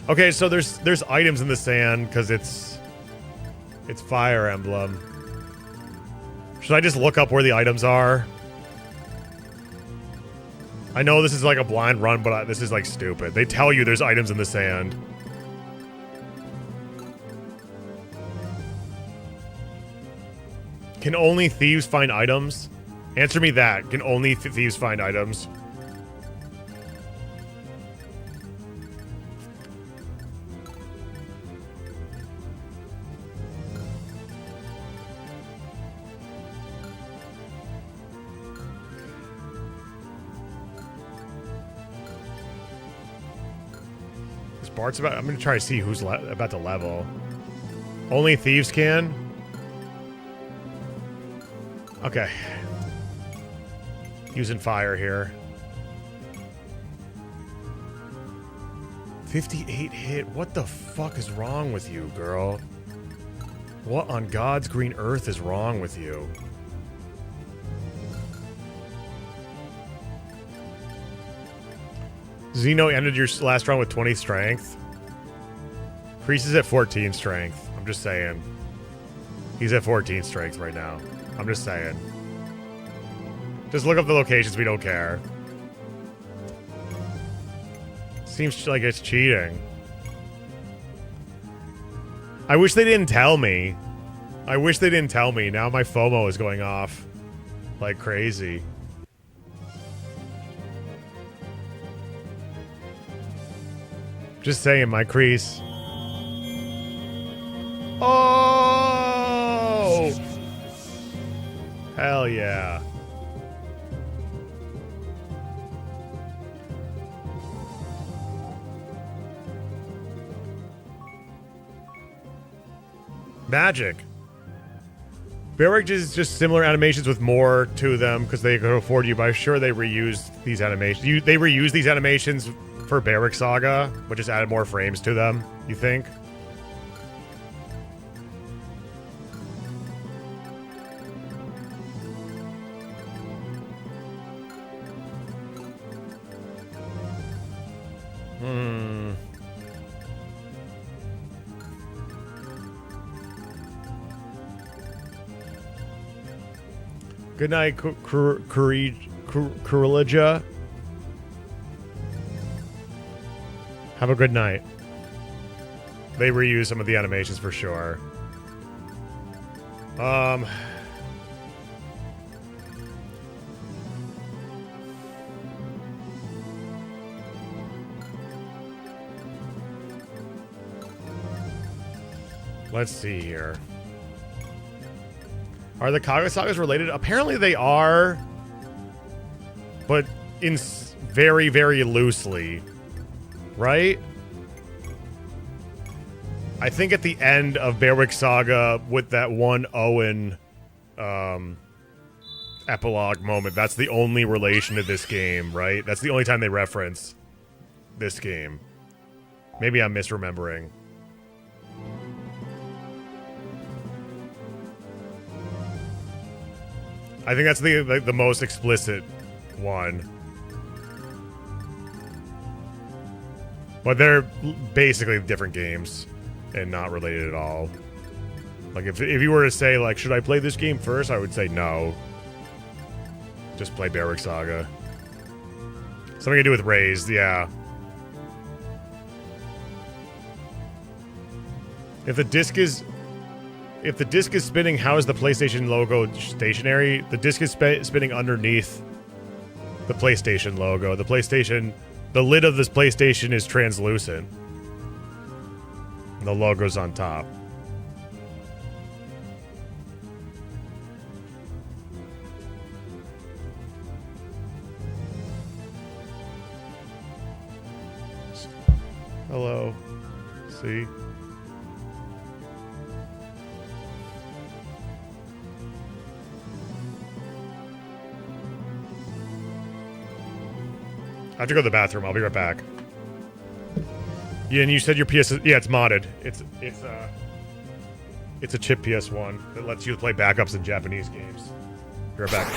Okay, so there's items in the sand because it's Fire Emblem. Should I just look up where the items are? I know this is like a blind run, but this is like stupid. They tell you there's items in the sand. Can only thieves find items? Answer me that. Can only thieves find items? Bart's about... I'm gonna try to see who's about to level. Only thieves can? Okay. Using fire here. 58 hit. What the fuck is wrong with you, girl? What on God's green earth is wrong with you? Xeno ended your last round with 20 strength. Kreese is at 14 strength. I'm just saying. He's at 14 strength right now. I'm just saying. Just look up the locations. We don't care. Seems like it's cheating. I wish they didn't tell me. I wish they didn't tell me. Now my FOMO is going off like crazy. Just saying, my Kreese. Oh! Hell yeah. Magic. Barrick is just similar animations with more to them because they could afford you, but I'm sure they reused these animations. They reused these animations for Barrick Saga, but just added more frames to them, you think? Good night, Kurulija. Have a good night. They reuse some of the animations for sure. Let's see here. Are the Kaga Sagas related? Apparently they are, but in very, very loosely. Right? I think at the end of Berwick Saga with that one Owen epilogue moment, that's the only relation to this game, right? That's the only time they reference this game. Maybe I'm misremembering. I think that's the most explicit one. But they're basically different games and not related at all. Like, if you were to say, like, should I play this game first? I would say no. Just play Ring Saga. Something to do with Raised, yeah. If the disc is spinning, how is the PlayStation logo stationary? The disc is spinning underneath the PlayStation logo. The lid of this PlayStation is translucent. And the logo's on top. Hello. See? I have to go to the bathroom. I'll be right back. Yeah, and you said your PS... Yeah, it's modded. It's a chip PS1 that lets you play backups in Japanese games. Be right back.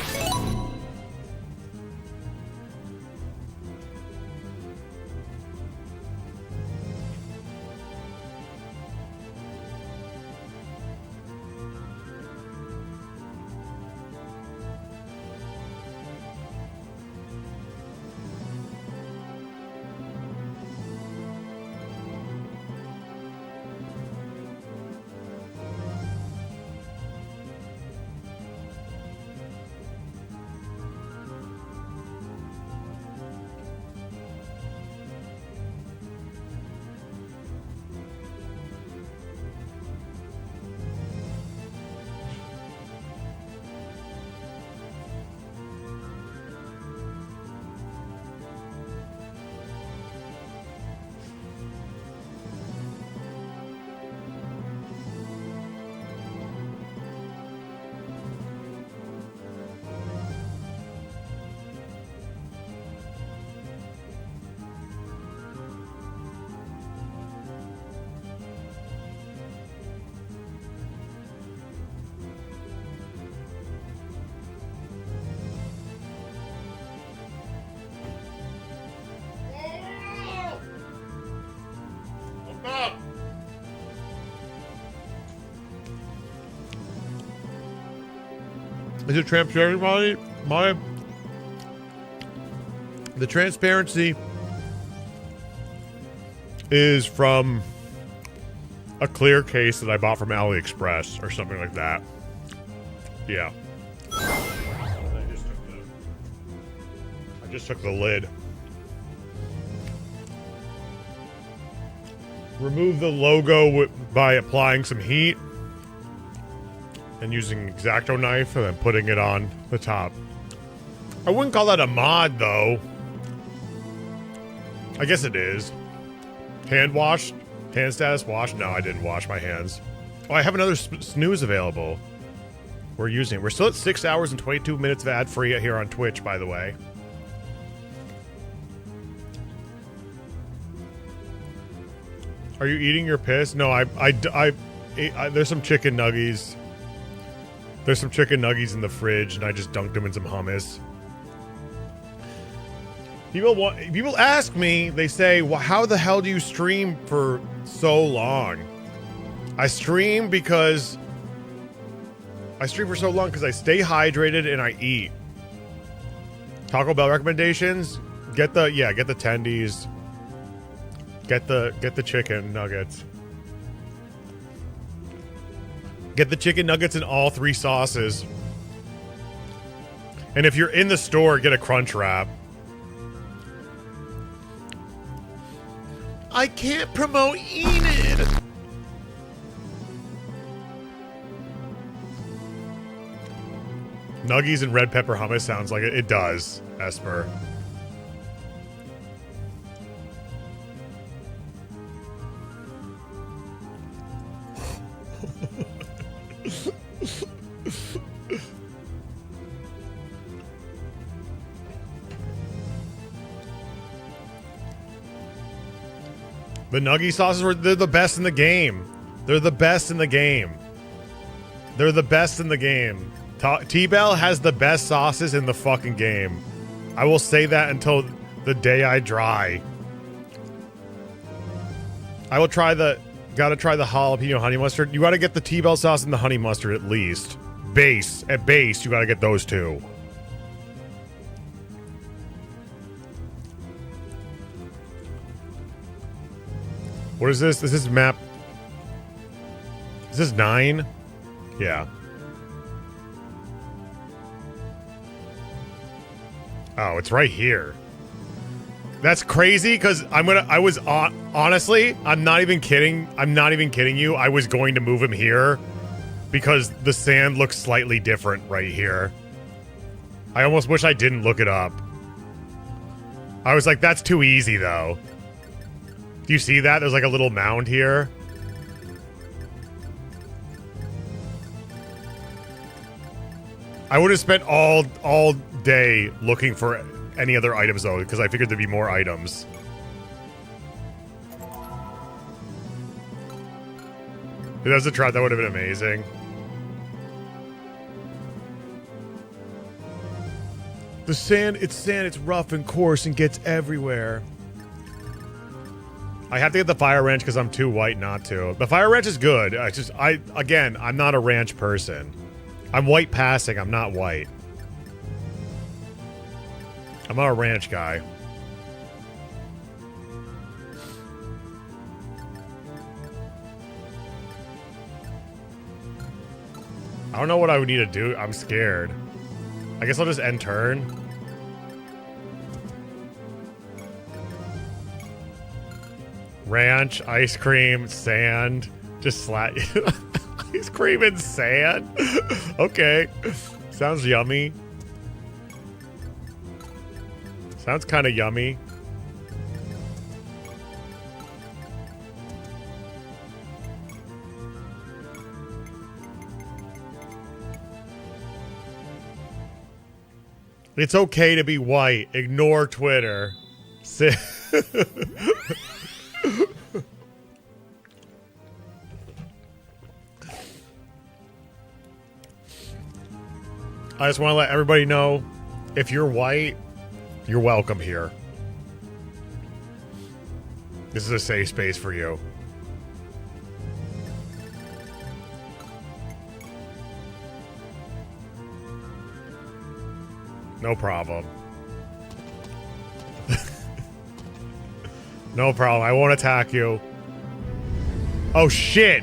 Is it transparent? The transparency is from a clear case that I bought from AliExpress or something like that. Yeah. I just took the lid. Remove the logo by applying some heat and using an X-Acto knife and then putting it on the top. I wouldn't call that a mod, though. I guess it is. Hand washed? Hand status washed? No, I didn't wash my hands. Oh, I have another snooze available. We're still at 6 hours and 22 minutes of ad-free here on Twitch, by the way. Are you eating your piss? No, I there's some chicken nuggies. There's some chicken nuggies in the fridge, and I just dunked them in some hummus. People ask me, they say, well, how the hell do you stream for so long? I stream for so long because I stay hydrated and I eat. Taco Bell recommendations? Get the tendies. Get the chicken nuggets. Get the chicken nuggets in all 3 sauces. And if you're in the store, get a Crunch Wrap. I can't promote Enid. Nuggies and red pepper hummus sounds like it. It does, Esper. The nuggy sauces they're the best in the game. They're the best in the game. They're the best in the game. T-Bell has the best sauces in the fucking game. I will say that until the day I die. I will try the... Gotta try the jalapeno honey mustard. You gotta get the T-Bell sauce and the honey mustard at least. At base, you gotta get those two. What is this? This is map... Is this 9? Yeah. Oh, it's right here. That's crazy because honestly, I'm not even kidding. I'm not even kidding you. I was going to move him here because the sand looks slightly different right here. I almost wish I didn't look it up. I was like, that's too easy though. Do you see that? There's like a little mound here. I would have spent all day looking for any other items though, because I figured there'd be more items. If that was a trap, that would have been amazing. The sand, it's rough and coarse and gets everywhere. I have to get the fire wrench because I'm too white not to. The fire wrench is good. Again, I'm not a ranch person. I'm white passing, I'm not white. I'm not a ranch guy. I don't know what I would need to do. I'm scared. I guess I'll just end turn. Ranch, ice cream, sand. Just slap. Ice cream and sand? Okay. Sounds yummy. Sounds kind of yummy. It's okay to be white. Ignore Twitter. I just want to let everybody know, if you're white, you're welcome here. This is a safe space for you. No problem. No problem. I won't attack you. Oh, shit.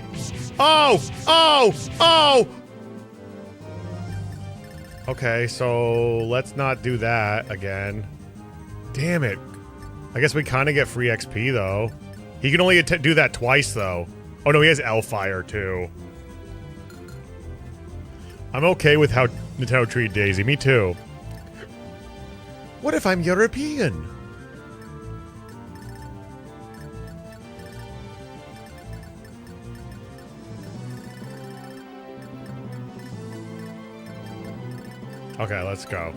Oh! Okay, so let's not do that again. Damn it. I guess we kind of get free XP, though. He can only do that twice, though. Oh, no, he has L-Fire, too. I'm okay with how Nintendo treat Daisy. Me, too. What if I'm European? Okay, let's go.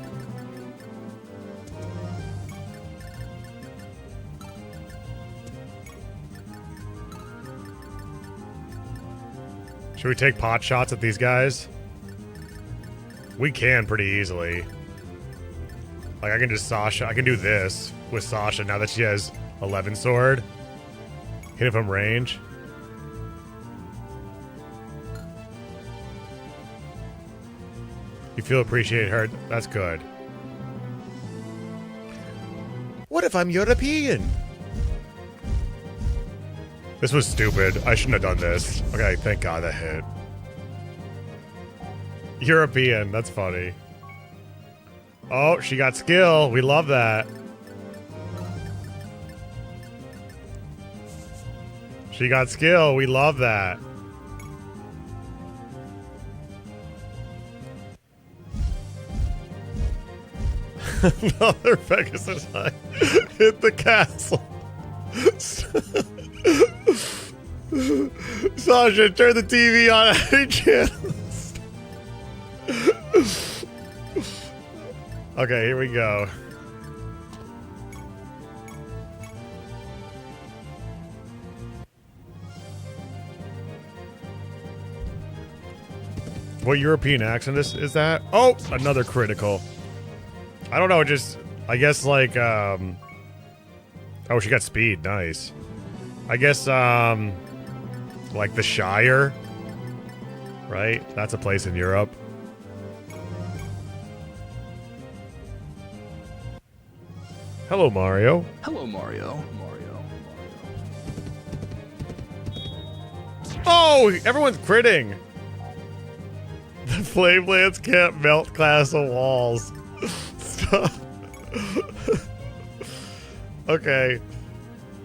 Should we take pot shots at these guys? We can pretty easily. Like, I can just Sasha. I can do this with Sasha now that she has 11 sword. Hit it from range. You feel appreciated, her. That's good. What if I'm European? This was stupid. I shouldn't have done this. Okay, thank God that hit. European. That's funny. Oh, she got skill. We love that. She got skill. We love that. Another Pegasus High. Hit the castle. Sasha, turn the TV on any channels. Okay, here we go. What European accent is that? Oh, another critical. I don't know, just, I guess like, oh, she got speed, nice. I guess, like the Shire, right? That's a place in Europe. Hello, Mario. Hello, Mario. Oh, everyone's critting. The flame lance can't melt castle walls. Stop. Okay.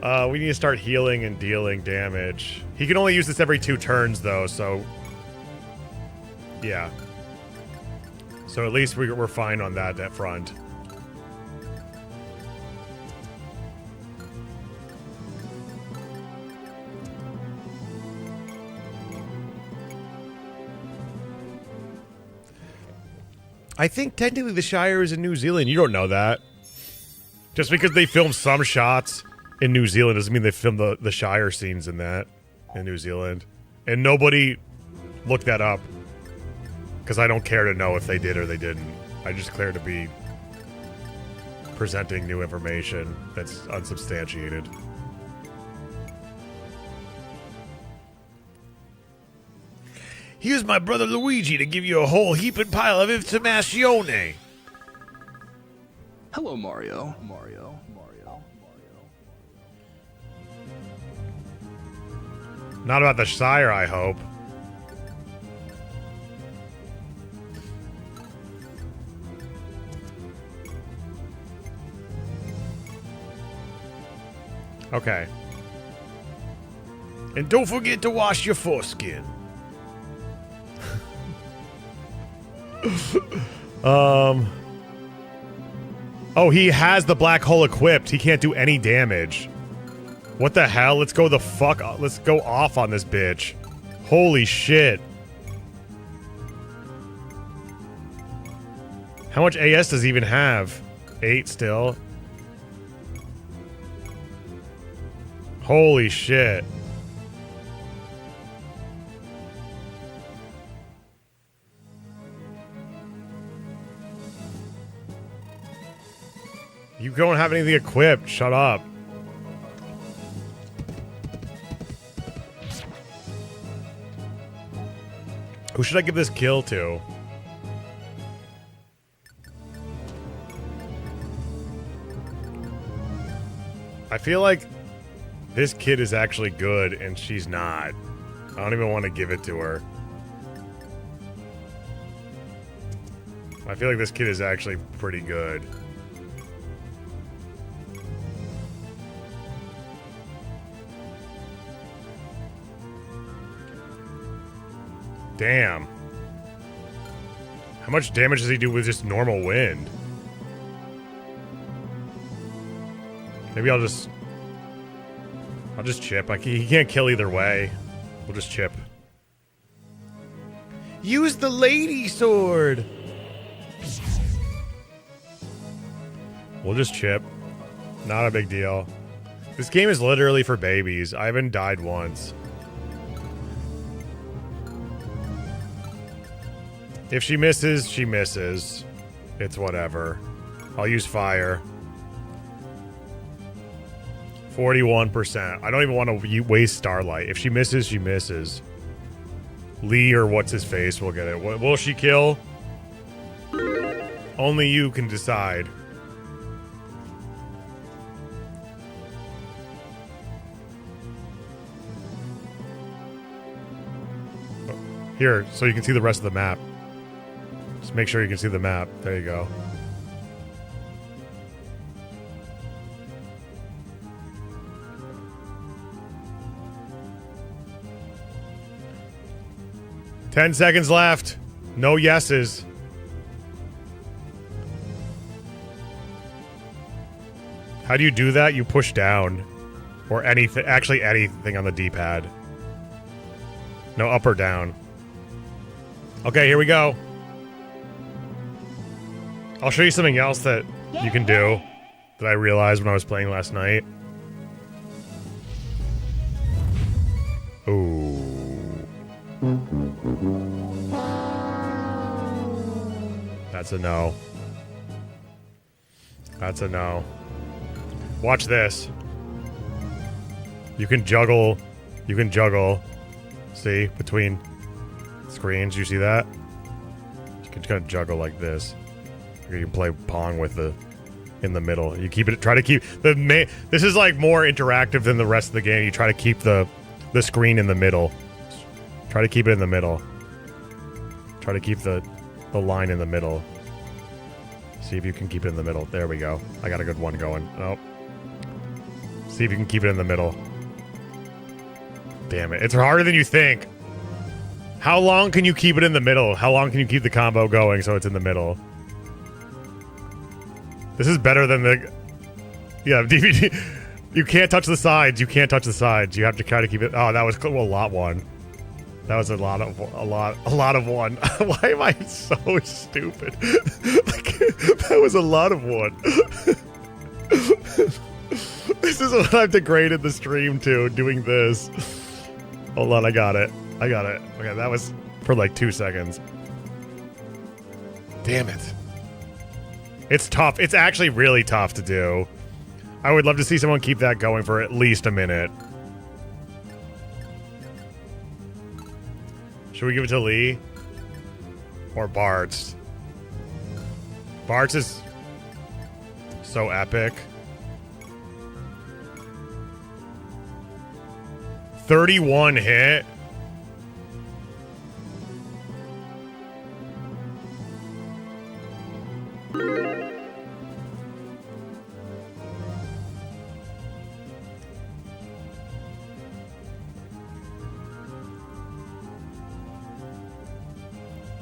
We need to start healing and dealing damage. He can only use this every 2 turns, though, so... yeah. So at least we're fine on that front. I think technically the Shire is in New Zealand. You don't know that. Just because they filmed some shots in New Zealand doesn't mean they filmed the Shire scenes in New Zealand. And nobody looked that up. Because I don't care to know if they did or they didn't. I just care to be presenting new information that's unsubstantiated. Here's my brother Luigi to give you a whole heaping pile of informazione. Hello, Mario. Not about the Shire, I hope. Okay. And don't forget to wash your foreskin. Oh, he has the black hole equipped. He can't do any damage. What the hell? Let's go let's go off on this bitch. Holy shit. How much AS does he even have? 8 still? Holy shit. You don't have anything equipped. Shut up. Who should I give this kill to? I feel like this kid is actually good and she's not. I don't even want to give it to her. I feel like this kid is actually pretty good. Damn. How much damage does he do with just normal wind? Maybe I'll just chip. He can't kill either way. We'll just chip. Use the lady sword! We'll just chip. Not a big deal. This game is literally for babies. I haven't died once. If she misses, she misses. It's whatever. I'll use fire. 41%. I don't even want to waste Starlight. If she misses, she misses. Lee or what's his face will get it. Will she kill? Only you can decide. Here, so you can see the rest of the map. Just make sure you can see the map. There you go. Ten seconds left. No yeses. How do you do that? You push down. Or anything. Actually, anything on the D-pad. No, up or down. Okay, here we go. I'll show you something else that you can do that I realized when I was playing last night. Ooh. That's a no. That's a no. Watch this. You can juggle. You can juggle. See? Between screens. You see that? You can kind of juggle like this. You can play Pong with the... in the middle. You keep it... Try to keep... This is like more interactive than the rest of the game. You try to keep the screen in the middle. Try to keep it in the middle. Try to keep the line in the middle. See if you can keep it in the middle. There we go. I got a good one going. Oh. See if you can keep it in the middle. Damn it. It's harder than you think. How long can you keep it in the middle? How long can you keep the combo going so it's in the middle? This is better than the... Yeah, DVD. You can't touch the sides. You can't touch the sides. You have to try to keep it... Oh, that was a lot one. That was a lot of one. Why am I so stupid? That was a lot of one. This is what I've degraded the stream to, doing this. Hold on, I got it. Okay, that was for like 2 seconds. Damn it. It's tough. It's actually really tough to do. I would love to see someone keep that going for at least a minute. Should we give it to Lee? Or Bart's? Bart's is so epic. 31 hit.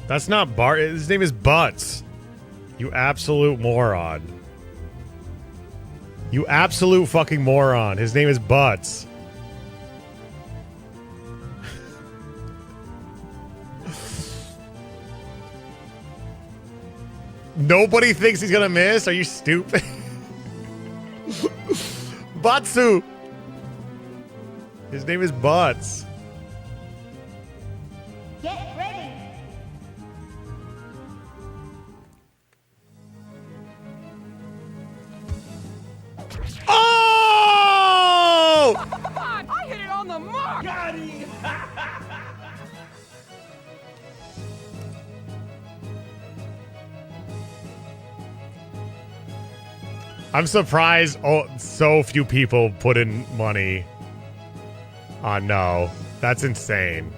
That's not Bart. His name is Butts. You absolute moron. You absolute fucking moron. His name is Butts. Nobody thinks he's gonna miss? Are you stupid? Batsu! His name is Butts. Get ready. Oh! I hit it on the mark! Got it! I'm surprised so few people put in money on no. That's insane.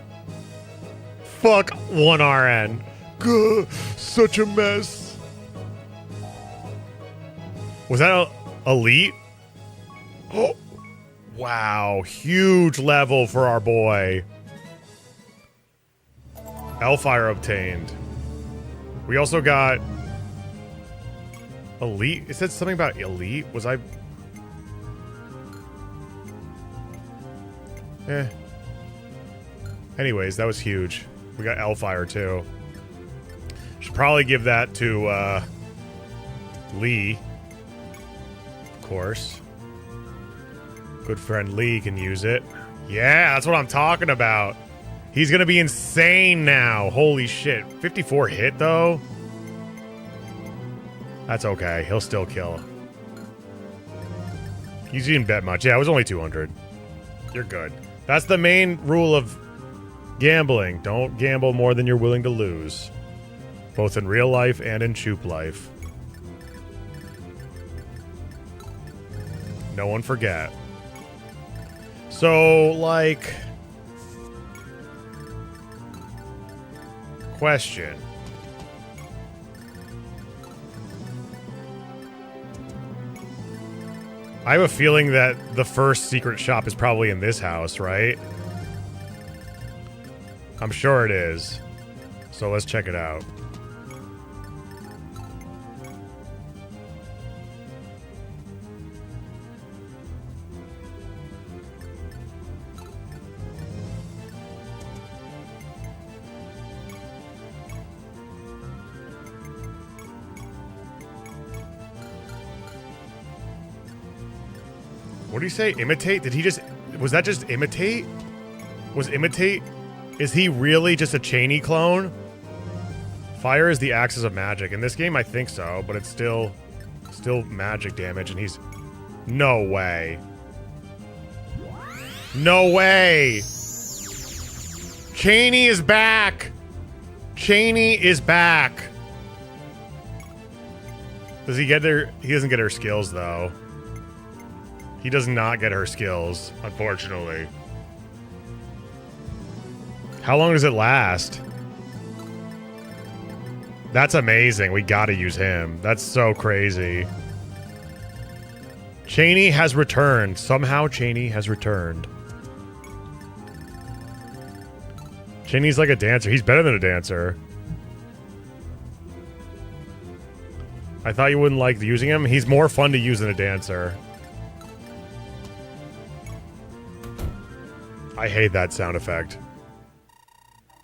Fuck 1RN. Gah, such a mess. Was that elite? Oh, wow. Huge level for our boy. Hellfire obtained. We also got... Elite? It said something about elite. Was I... Anyways, that was huge. We got Hellfire too. Should probably give that to Lee. Of course. Good friend Lee can use it. Yeah, that's what I'm talking about. He's gonna be insane now. Holy shit. 54 hit though? That's okay. He'll still kill. You didn't bet much. Yeah, it was only 200. You're good. That's the main rule of gambling. Don't gamble more than you're willing to lose. Both in real life and in Choop life. No one forget. So, like... Question. I have a feeling that the first secret shop is probably in this house, right? I'm sure it is. So let's check it out. What did he say? Imitate? Did he just... Was that just imitate? Was imitate... Is he really just a Cheney clone? Fire is the axis of magic. In this game, I think so, but it's still magic damage, and he's... No way. No way! Cheney is back! Cheney is back! Does he get her? He doesn't get her skills, though. He does not get her skills, unfortunately. How long does it last? That's amazing. We gotta use him. That's so crazy. Cheney has returned. Somehow Cheney has returned. Cheney's like a dancer. He's better than a dancer. I thought you wouldn't like using him. He's more fun to use than a dancer. I hate that sound effect.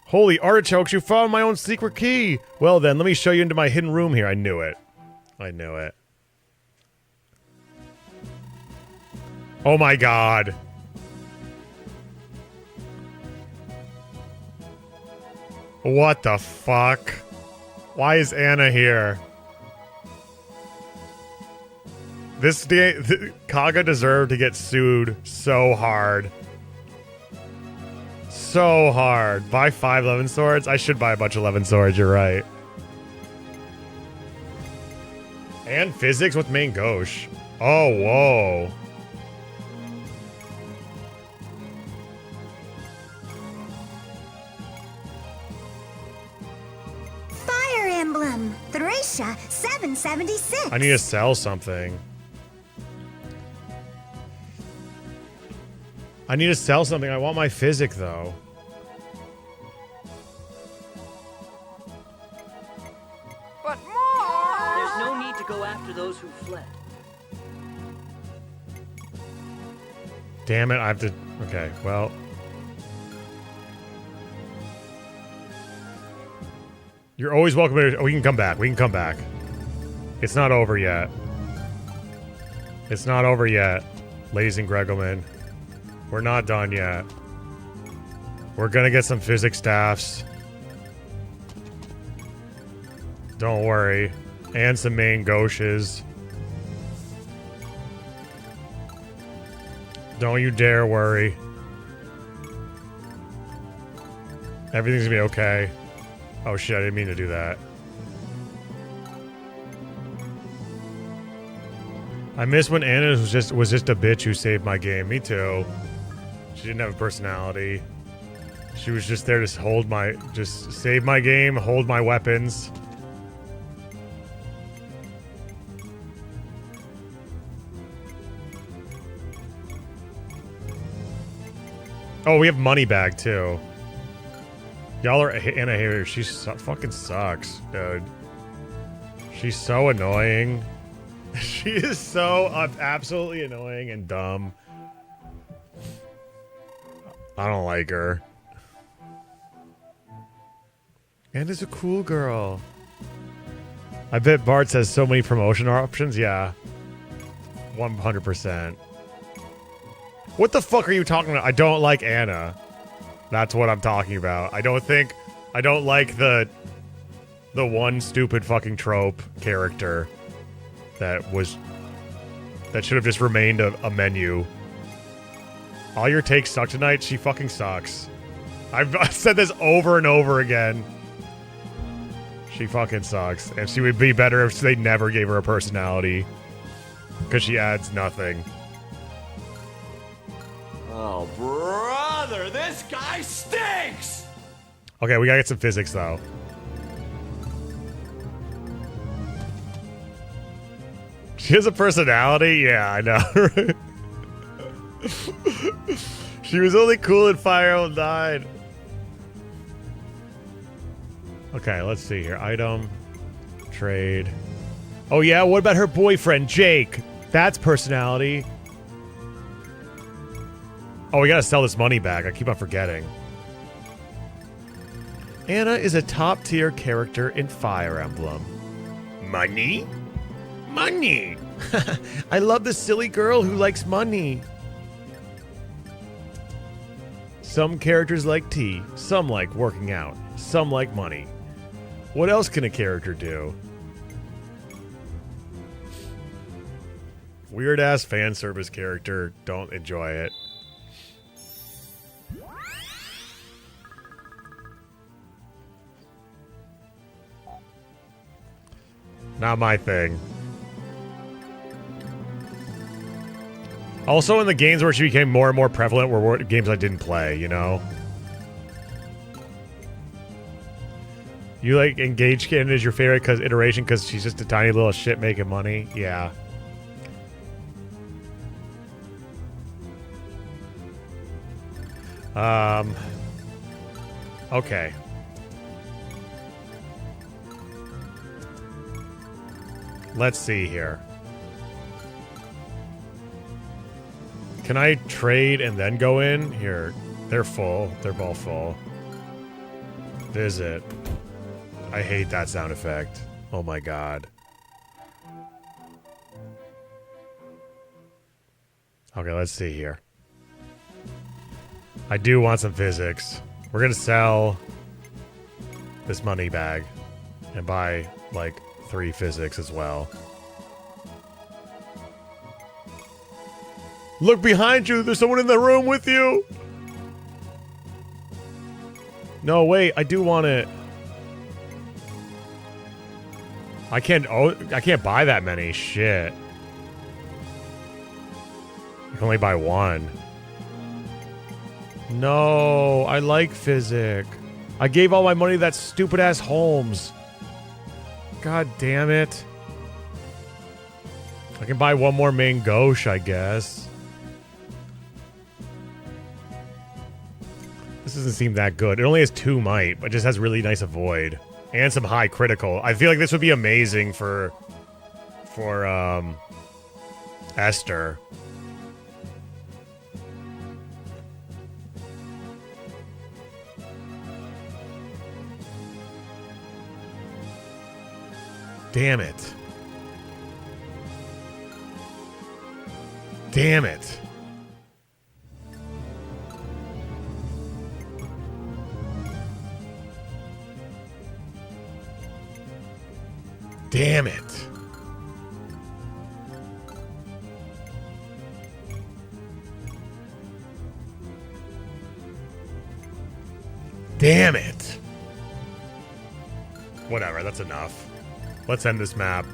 Holy artichokes, you found my own secret key! Well then, let me show you into my hidden room here. I knew it. I knew it. Oh my god. What the fuck? Why is Anna here? This day, Kaga deserved to get sued so hard. So hard. Buy 5 11 swords? I should buy a bunch of 11 swords, you're right. And physics with main gauche. Oh, whoa. Fire Emblem. Thresha 776. I need to sell something. I need to sell something. I want my physic, though. But more! There's no need to go after those who fled. Damn it, I have to... Okay, well... You're always welcome to... Oh, we can come back. We can come back. It's not over yet. It's not over yet, ladies and Gregelman. We're not done yet. We're gonna get some physics staffs. Don't worry. And some main gauches. Don't you dare worry. Everything's gonna be okay. Oh shit, I didn't mean to do that. I miss when Anna was just a bitch who saved my game. Me too. She didn't have a personality. She was just there to just save my game, hold my weapons. Oh, we have money bag too. Y'all are Anna here. She fucking sucks, dude. She's so annoying. She is so absolutely annoying and dumb. I don't like her. Anna's a cool girl. I bet Bart has so many promotion options. Yeah. 100%. What the fuck are you talking about? I don't like Anna. That's what I'm talking about. I don't like the one stupid fucking trope character that should have just remained a menu. All your takes suck tonight. She fucking sucks. I've said this over and over again. She fucking sucks. And she would be better if they never gave her a personality. Because she adds nothing. Oh, brother, this guy stinks! Okay, we gotta get some physics, though. She has a personality? Yeah, I know. She was only cool in Fire Emblem 9. Okay, let's see here. Item. Trade. Oh yeah, what about her boyfriend, Jake? That's personality. Oh, we gotta sell this money back. I keep on forgetting. Anna is a top-tier character in Fire Emblem. Money? Money! I love the silly girl who likes money. Some characters like tea, some like working out, some like money. What else can a character do? Weird ass fan service character. Don't enjoy it. Not my thing. Also, in the games where she became more and more prevalent were games I didn't play, you know? You like Engage Kitten is your favorite iteration because she's just a tiny little shit making money? Yeah. Okay. Let's see here. Can I trade and then go in? Here. They're full. They're both full. Visit. I hate that sound effect. Oh my god. Okay, let's see here. I do want some physics. We're gonna sell this money bag and buy, like, 3 physics as well. Look behind you! There's someone in the room with you! No, wait, I do want it. I can't buy that many. Shit. I can only buy 1. No, I like physic. I gave all my money to that stupid ass Holmes. God damn it. I can buy 1 more main gauche, I guess. This doesn't seem that good. It only has 2 might, but just has really nice avoid. And some high critical. I feel like this would be amazing for Esther. Damn it. Damn it. Damn it. Damn it. Whatever, that's enough. Let's end this map.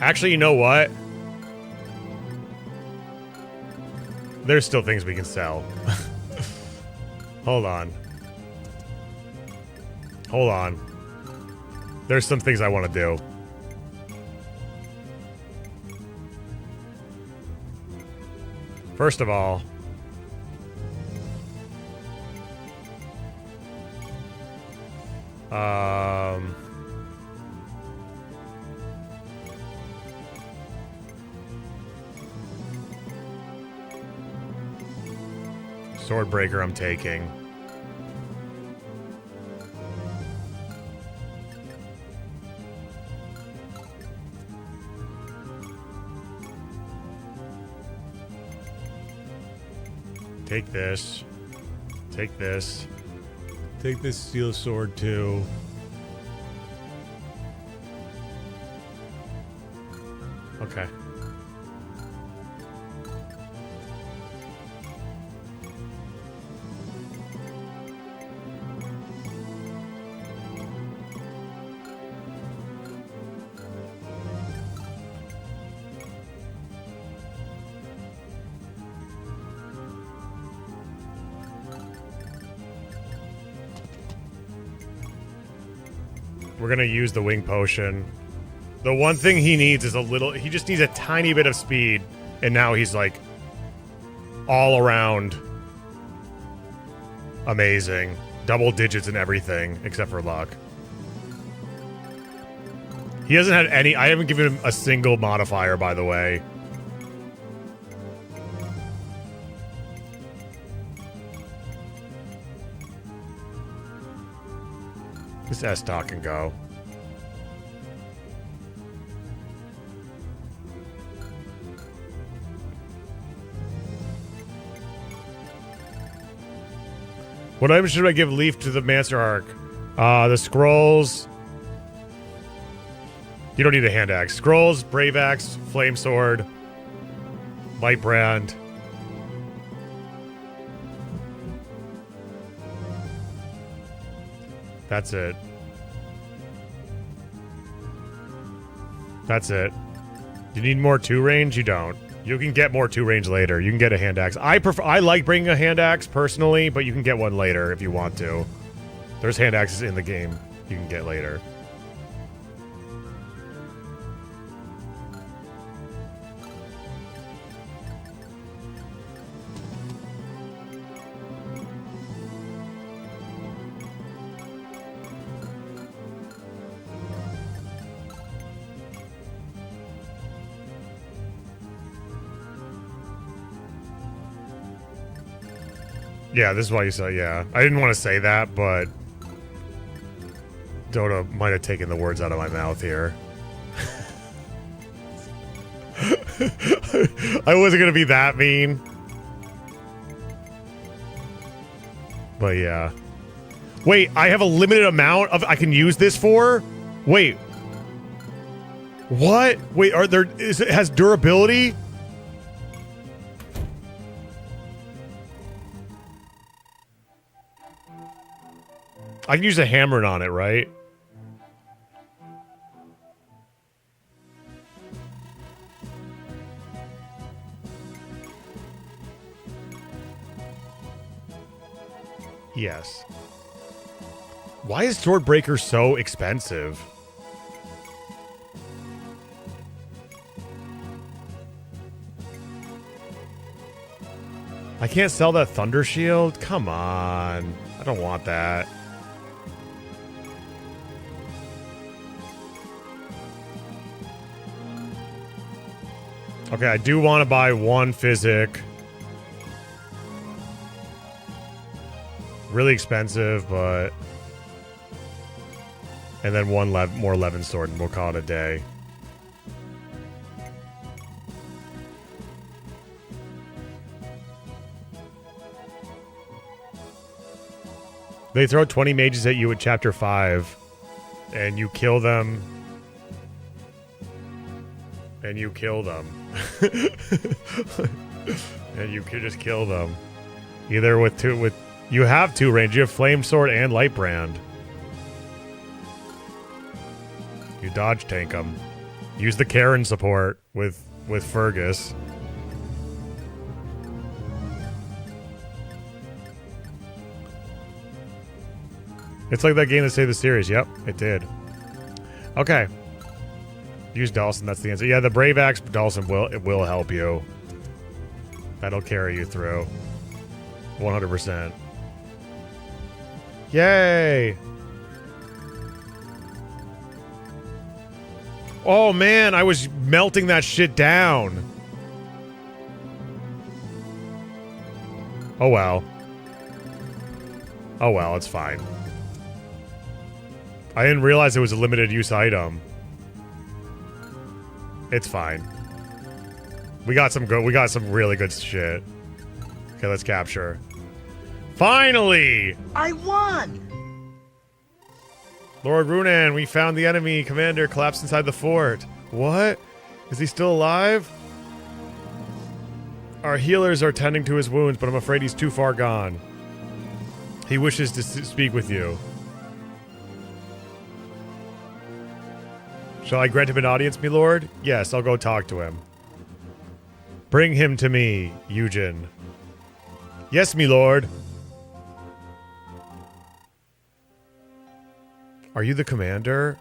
Actually, you know what? There's still things we can sell. Hold on. Hold on. There's some things I want to do. First of all, Swordbreaker I'm taking. Take this. Take this. Take this steel sword too. Okay. We're gonna use the wing potion. The one thing he needs is he just needs a tiny bit of speed, and now he's like all around amazing. Double digits and everything, except for luck. He hasn't had any, I haven't given him a single modifier, by the way. This S-Talk can go. What items should I give Leaf to the Master Arc? The scrolls. You don't need a hand axe. Scrolls, brave axe, flame sword, light brand. That's it. That's it. You need more 2 range? You don't. You can get more 2 range later. You can get a hand axe. I like bringing a hand axe personally, but you can get one later if you want to. There's hand axes in the game you can get later. Yeah, this is why you said, yeah. I didn't want to say that, but Dota might have taken the words out of my mouth here. I wasn't going to be that mean. But yeah. Wait, I have a limited amount of I can use this for? Wait. What? Wait, it has durability? I can use a hammer on it, right? Yes. Why is Swordbreaker so expensive? I can't sell that Thunder Shield? Come on. I don't want that. Okay, I do want to buy 1 Physic. Really expensive, but... And then 1 more Levin Sword, and we'll call it a day. They throw 20 mages at you at Chapter 5, and you kill them... And you kill them. And you could just kill them. Either with you have 2 range. You have Flame Sword and Light Brand. You dodge tank them. Use the Karen support with Fergus. It's like that game that saved the series. Yep, it did. Okay. Use Dawson, that's the answer. Yeah, the Brave Axe Dawson will help you. That'll carry you through. 100%. Yay! Oh man, I was melting that shit down. Oh well. Oh well, it's fine. I didn't realize it was a limited use item. It's fine. We got some really good shit. Okay, let's capture. Finally! I won! Lord Runan, we found the enemy commander collapsed inside the fort. What? Is he still alive? Our healers are tending to his wounds, but I'm afraid he's too far gone. He wishes to speak with you. Shall I grant him an audience, me lord? Yes, I'll go talk to him. Bring him to me, Eugen. Yes, me lord. Are you the commander?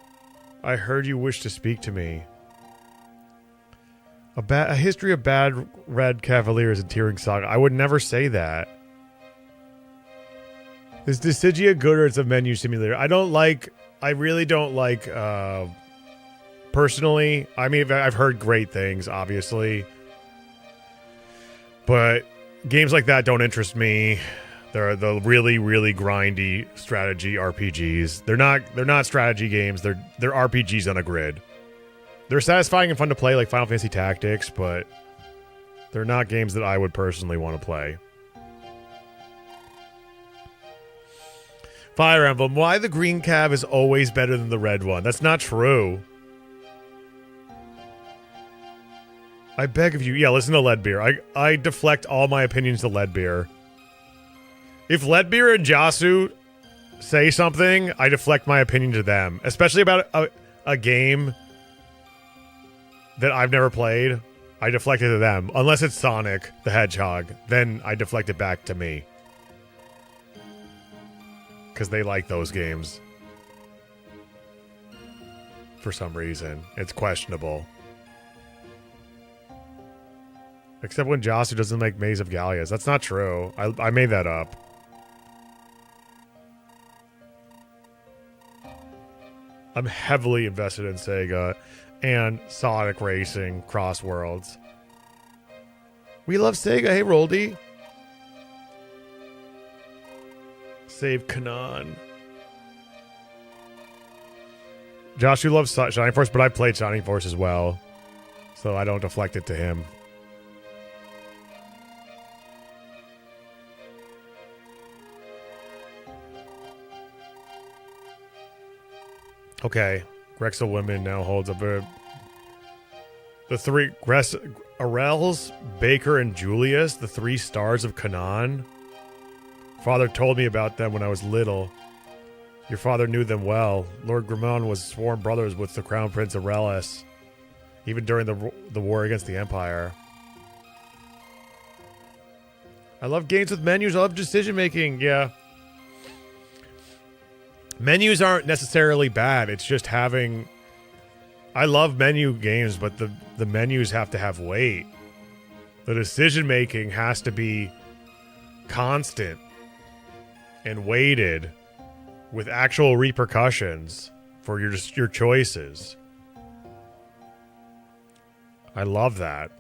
I heard you wish to speak to me. A history of bad red cavaliers in Ring Saga. I would never say that. Is Dissidia good or it's a menu simulator? I really don't like, personally. I mean, I've heard great things, obviously. But games like that don't interest me. They're the really, really grindy strategy RPGs. They're not strategy games. They're RPGs on a grid. They're satisfying and fun to play like Final Fantasy Tactics, but they're not games that I would personally want to play. Fire Emblem, why the green cav is always better than the red one? That's not true. I beg of you. Yeah, listen to Leadbeer. I deflect all my opinions to Leadbeer. If Leadbeer and Jasu say something, I deflect my opinion to them. Especially about a game that I've never played. I deflect it to them. Unless it's Sonic the Hedgehog. Then I deflect it back to me. Because they like those games. For some reason. It's questionable. Except when Jasu doesn't make Maze of Gallias. That's not true. I made that up. I'm heavily invested in Sega and Sonic Racing Cross Worlds. We love Sega. Hey, Roldy. Save Kanan. Josh, you love Shining Force, but I played Shining Force as well. So I don't deflect it to him. Okay. Grexel Women now holds up the three Arels, Baker, and Julius, the 3 stars of Canaan. Father told me about them when I was little. Your father knew them well. Lord Grimon was sworn brothers with the Crown Prince Arelis, even during the war against the Empire. I love games with menus. I love decision making. Yeah. Menus aren't necessarily bad. It's just having... I love menu games, but the menus have to have weight. The decision making has to be constant and weighted with actual repercussions for your choices. I love that.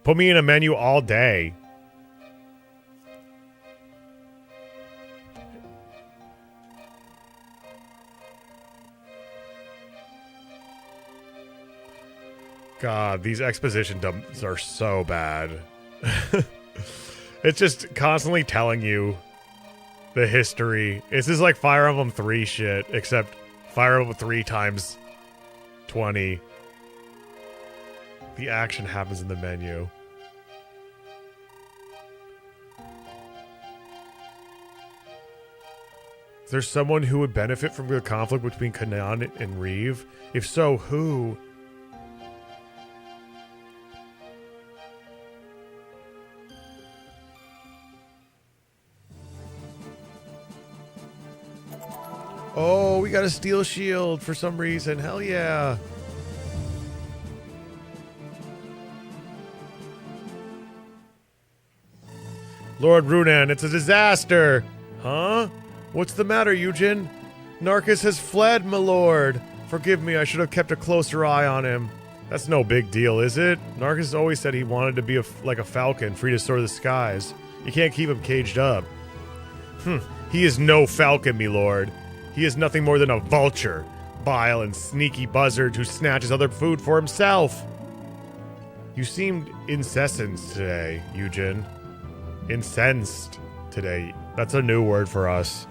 Put me in a menu all day. God, these exposition dumps are so bad. It's just constantly telling you the history. This is like Fire Emblem 3 shit, except Fire Emblem 3 times 20. The action happens in the menu. Is there someone who would benefit from the conflict between Kanan and Reeve? If so, who? Oh, we got a steel shield for some reason. Hell yeah. Lord Runan, it's a disaster. Huh? What's the matter, Eugen? Narcus has fled, my lord. Forgive me, I should have kept a closer eye on him. That's no big deal, is it? Narcus always said he wanted to be like a falcon, free to soar the skies. You can't keep him caged up. He is no falcon, me lord. He is nothing more than a vulture, vile and sneaky buzzard who snatches other food for himself. You seemed incessant today, Eugen. Incensed today. That's a new word for us.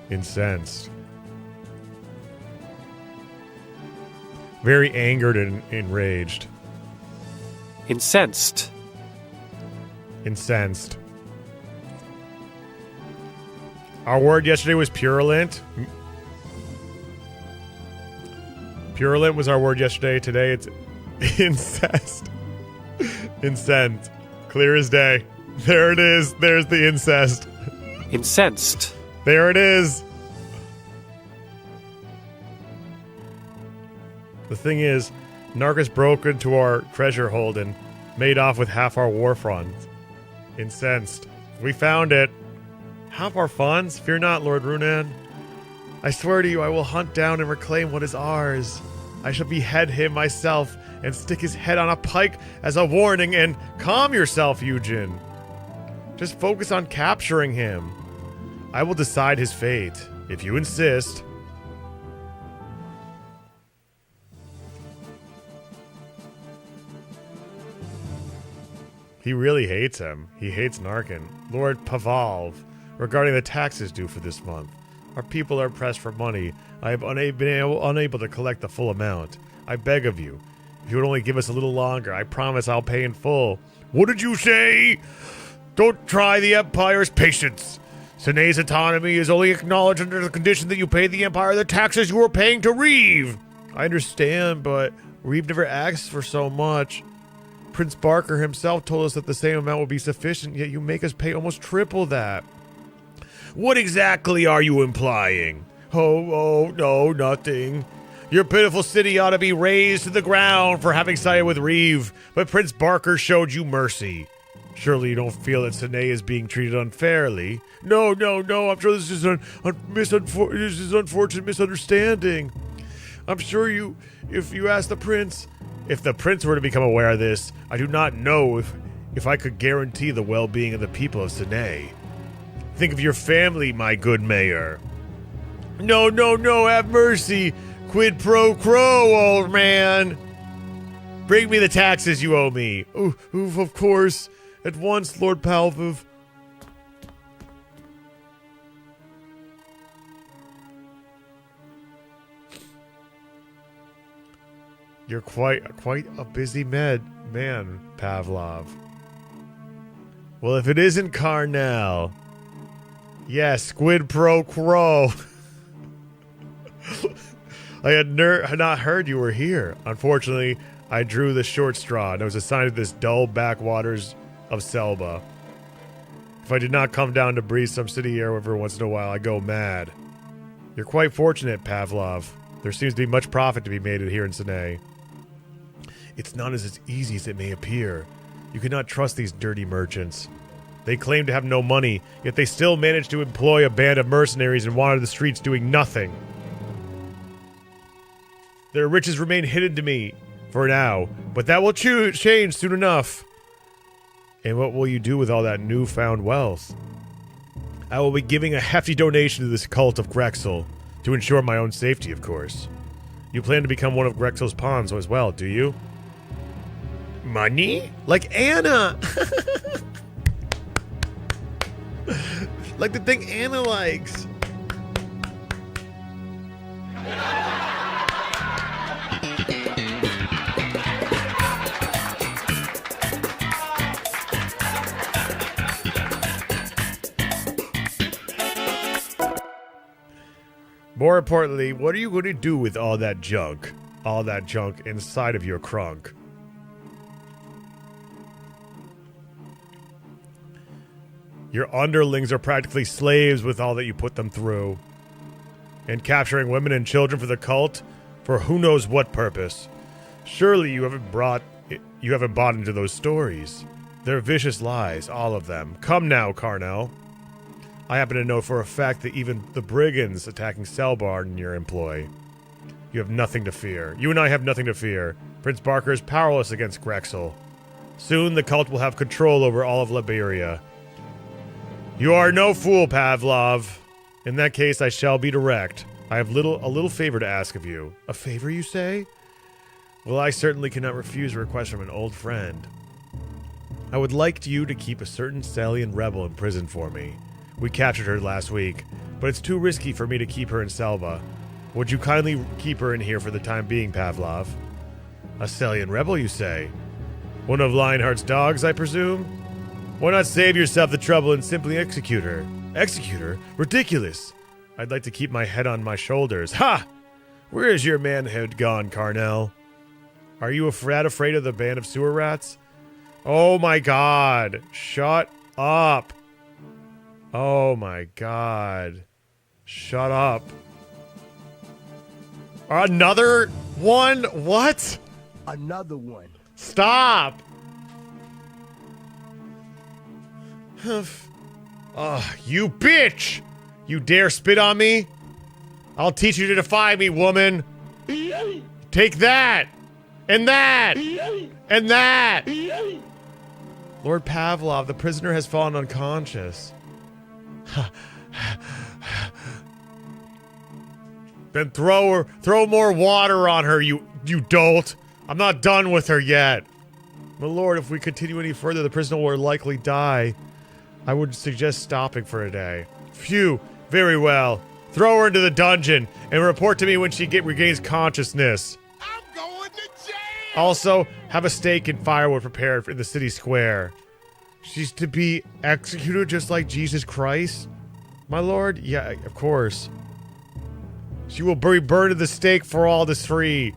Incensed. Very angered and enraged. Incensed. Incensed. Our word yesterday was purulent. Purulent was our word yesterday. Today it's incest. Incensed. Clear as day. There it is. There's the incest. Incensed. There it is. The thing is, Narcus broke into our treasure hold and made off with half our war funds. Incensed. We found it. Half our funds? Fear not, Lord Runan. I swear to you, I will hunt down and reclaim what is ours. I shall behead him myself and stick his head on a pike as a warning, and calm yourself, Eugen. Just focus on capturing him. I will decide his fate, if you insist. He really hates him. He hates Narkin. Lord Pavalv, regarding the taxes due for this month. Our people are pressed for money. I have been unable to collect the full amount. I beg of you, if you would only give us a little longer, I promise I'll pay in full. What did you say? Don't try the Empire's patience. Sene's autonomy is only acknowledged under the condition that you pay the Empire the taxes you are paying to Reeve. I understand, but Reeve never asked for so much. Prince Barker himself told us that the same amount would be sufficient, yet you make us pay almost triple that. What exactly are you implying? Oh, no, nothing. Your pitiful city ought to be razed to the ground for having sided with Reeve, but Prince Barker showed you mercy. Surely you don't feel that Sine is being treated unfairly? No, I'm sure this is unfortunate misunderstanding. I'm sure if you ask the prince... If the prince were to become aware of this, I do not know if I could guarantee the well-being of the people of Sine. Think of your family, my good mayor. No, have mercy. Quid pro quo, old man. Bring me the taxes you owe me. Of course. At once, Lord Palviv. You're quite a busy man, Pavlov. Well, if it isn't Carnell, yes, quid pro quo. I had not heard you were here. Unfortunately, I drew the short straw and I was assigned to this dull backwaters of Selba. If I did not come down to breathe some city air every once in a while, I go mad. You're quite fortunate, Pavlov. There seems to be much profit to be made here in Sine. It's not as easy as it may appear. You cannot trust these dirty merchants. They claim to have no money, yet they still manage to employ a band of mercenaries and wander the streets doing nothing. Their riches remain hidden to me, for now, but that will change soon enough. And what will you do with all that newfound wealth? I will be giving a hefty donation to this cult of Grexel, to ensure my own safety, of course. You plan to become one of Grexel's pawns as well, do you? Money? Like Anna! Like the thing Anna likes. More importantly, what are you going to do with all that junk? All that junk inside of your crunk? Your underlings are practically slaves with all that you put them through. And capturing women and children for the cult? For who knows what purpose? Surely you haven't bought into those stories. They're vicious lies, all of them. Come now, Carnell. I happen to know for a fact that even the brigands attacking Selbar are in your employ. You have nothing to fear. You and I have nothing to fear. Prince Barker is powerless against Grexel. Soon the cult will have control over all of Liberia. You are no fool, Pavlov. In that case, I shall be direct. I have a little favor to ask of you. A favor, you say? Well, I certainly cannot refuse a request from an old friend. I would like you to keep a certain Salian rebel in prison for me. We captured her last week, but it's too risky for me to keep her in Selva. Would you kindly keep her in here for the time being, Pavlov? A Salian rebel, you say? One of Lionheart's dogs, I presume? Why not save yourself the trouble and simply execute her? Execute her? Ridiculous! I'd like to keep my head on my shoulders. Ha! Where is your manhood gone, Carnell? Are you afraid of the band of sewer rats? Oh my god! Shut up! Oh my god. Shut up. Another one? What? Another one. Stop! You bitch! You dare spit on me? I'll teach you to defy me, woman! Take that! And that! And that! Lord Pavlov, the prisoner has fallen unconscious. Then throw more water on her, you dolt. I'm not done with her yet. My lord, if we continue any further, the prisoner will likely die. I would suggest stopping for a day. Phew. Very well. Throw her into the dungeon and report to me when she regains consciousness. I'm going to jail! Also, have a steak and firewood prepared in the city square. She's to be executed just like Jesus Christ? My lord? Yeah, of course. She will be burned at the stake for all to see.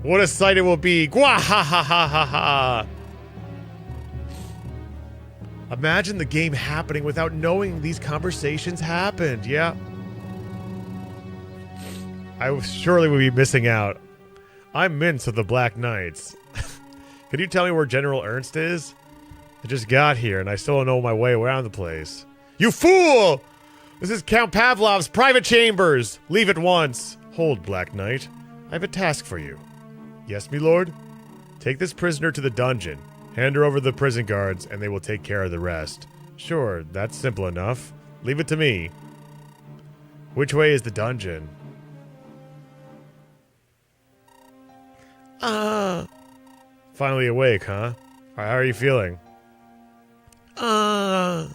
What a sight it will be. Gwa ha ha ha ha ha. Imagine the game happening without knowing these conversations happened. Yeah. I surely would be missing out. I'm Mince of the Black Knights. Can you tell me where General Ernst is? I just got here and I still don't know my way around the place. You fool! This is Count Pavlov's private chambers. Leave at once. Hold, Black Knight. I have a task for you. Yes, me lord? Take this prisoner to the dungeon. Hand her over to the prison guards, and they will take care of the rest. Sure, that's simple enough. Leave it to me. Which way is the dungeon? Finally awake, huh? How are you feeling? What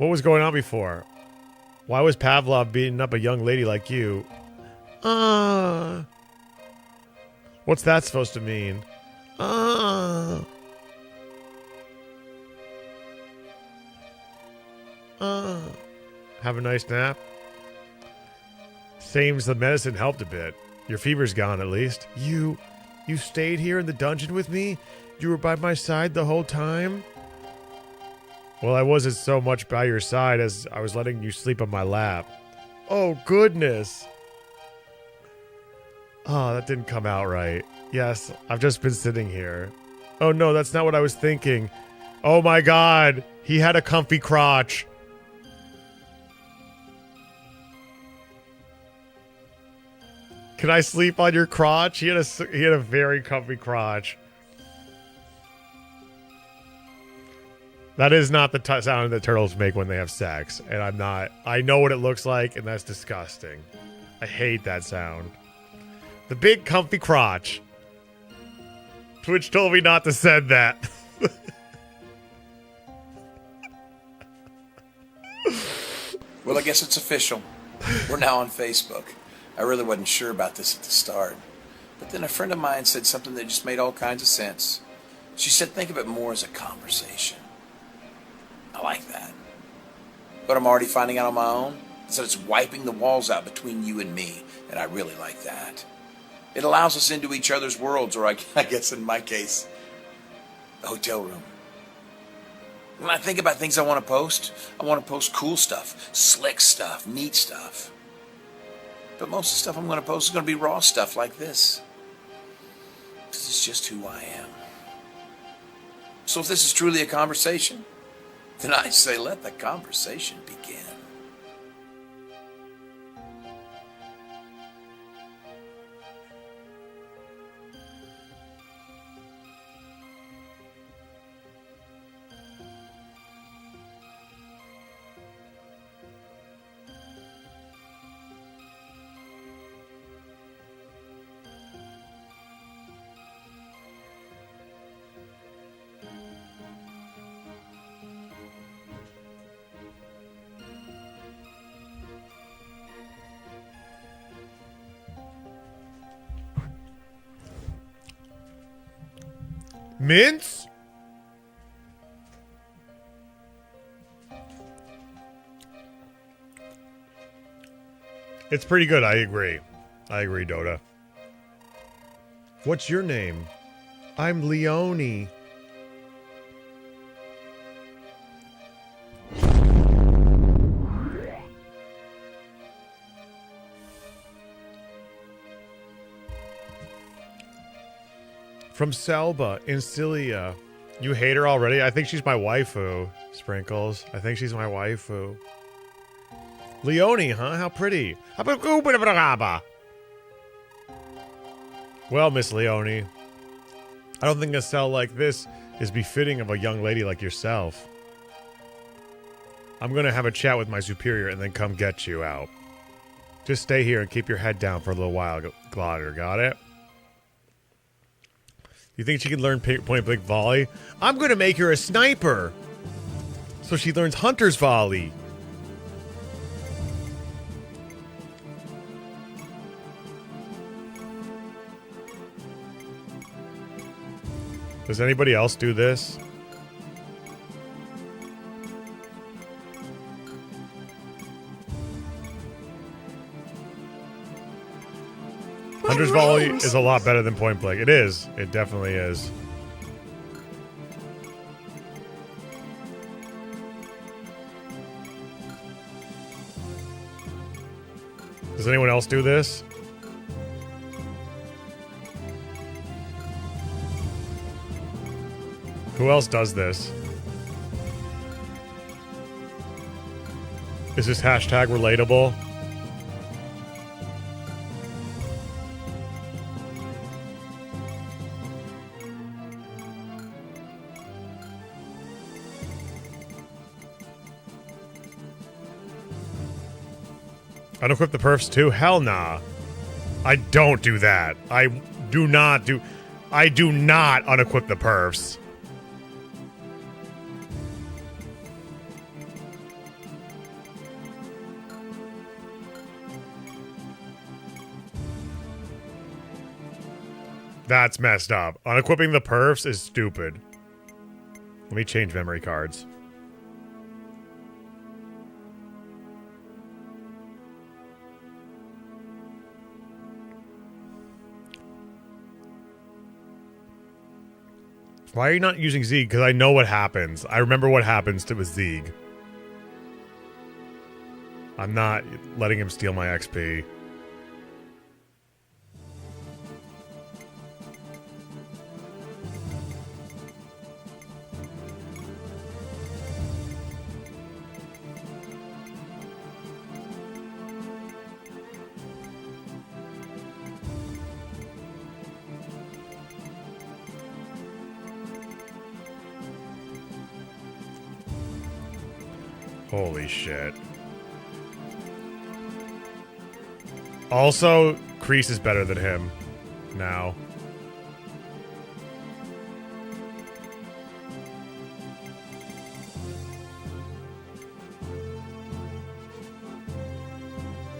was going on before? Why was Pavlov beating up a young lady like you? What's that supposed to mean? Have a nice nap. Seems the medicine helped a bit. Your fever's gone at least. You stayed here in the dungeon with me? You were by my side the whole time? Well, I wasn't so much by your side as I was letting you sleep on my lap. Oh, goodness. Oh, that didn't come out right. Yes, I've just been sitting here. Oh no, that's not what I was thinking. Oh my god, he had a comfy crotch. Can I sleep on your crotch? He had a very comfy crotch. That is not the sound that turtles make when they have sex, and I know what it looks like, and that's disgusting. I hate that sound. The big comfy crotch. Twitch told me not to send that. Well, I guess it's official. We're now on Facebook. I really wasn't sure about this at the start. But then a friend of mine said something that just made all kinds of sense. She said think of it more as a conversation. I like that. But I'm already finding out on my own is that it's wiping the walls out between you and me, and I really like that. It allows us into each other's worlds, or I guess in my case, the hotel room. When I think about things I want to post cool stuff, slick stuff, neat stuff. But most of the stuff I'm going to post is going to be raw stuff like this. This is just who I am. So if this is truly a conversation, then I say let the conversation begin. Mince? It's pretty good, I agree. I agree, Dota. What's your name? I'm Leone. From Selba in Cilia. You hate her already? I think she's my waifu, Sprinkles. I think she's my waifu. Leone, huh? How pretty. Well, Miss Leone, I don't think a cell like this is befitting of a young lady like yourself. I'm gonna have a chat with my superior and then come get you out. Just stay here and keep your head down for a little while, Glogger. Got it? You think she can learn point blank volley? I'm gonna make her a sniper, so she learns hunter's volley. Does anybody else do this? Hunter's volley is a lot better than point blank. It is. It definitely is. Does anyone else do this? Who else does this? Is this hashtag relatable? Unequip the perfs too? Hell nah. I don't do that. I do not unequip the perfs. That's messed up. Unequipping the perfs is stupid. Let me change memory cards. Why are you not using Zeeg? Because I know what happens. I remember what happens to with Zeeg. I'm not letting him steal my XP. Holy shit. Also, Kreese is better than him now.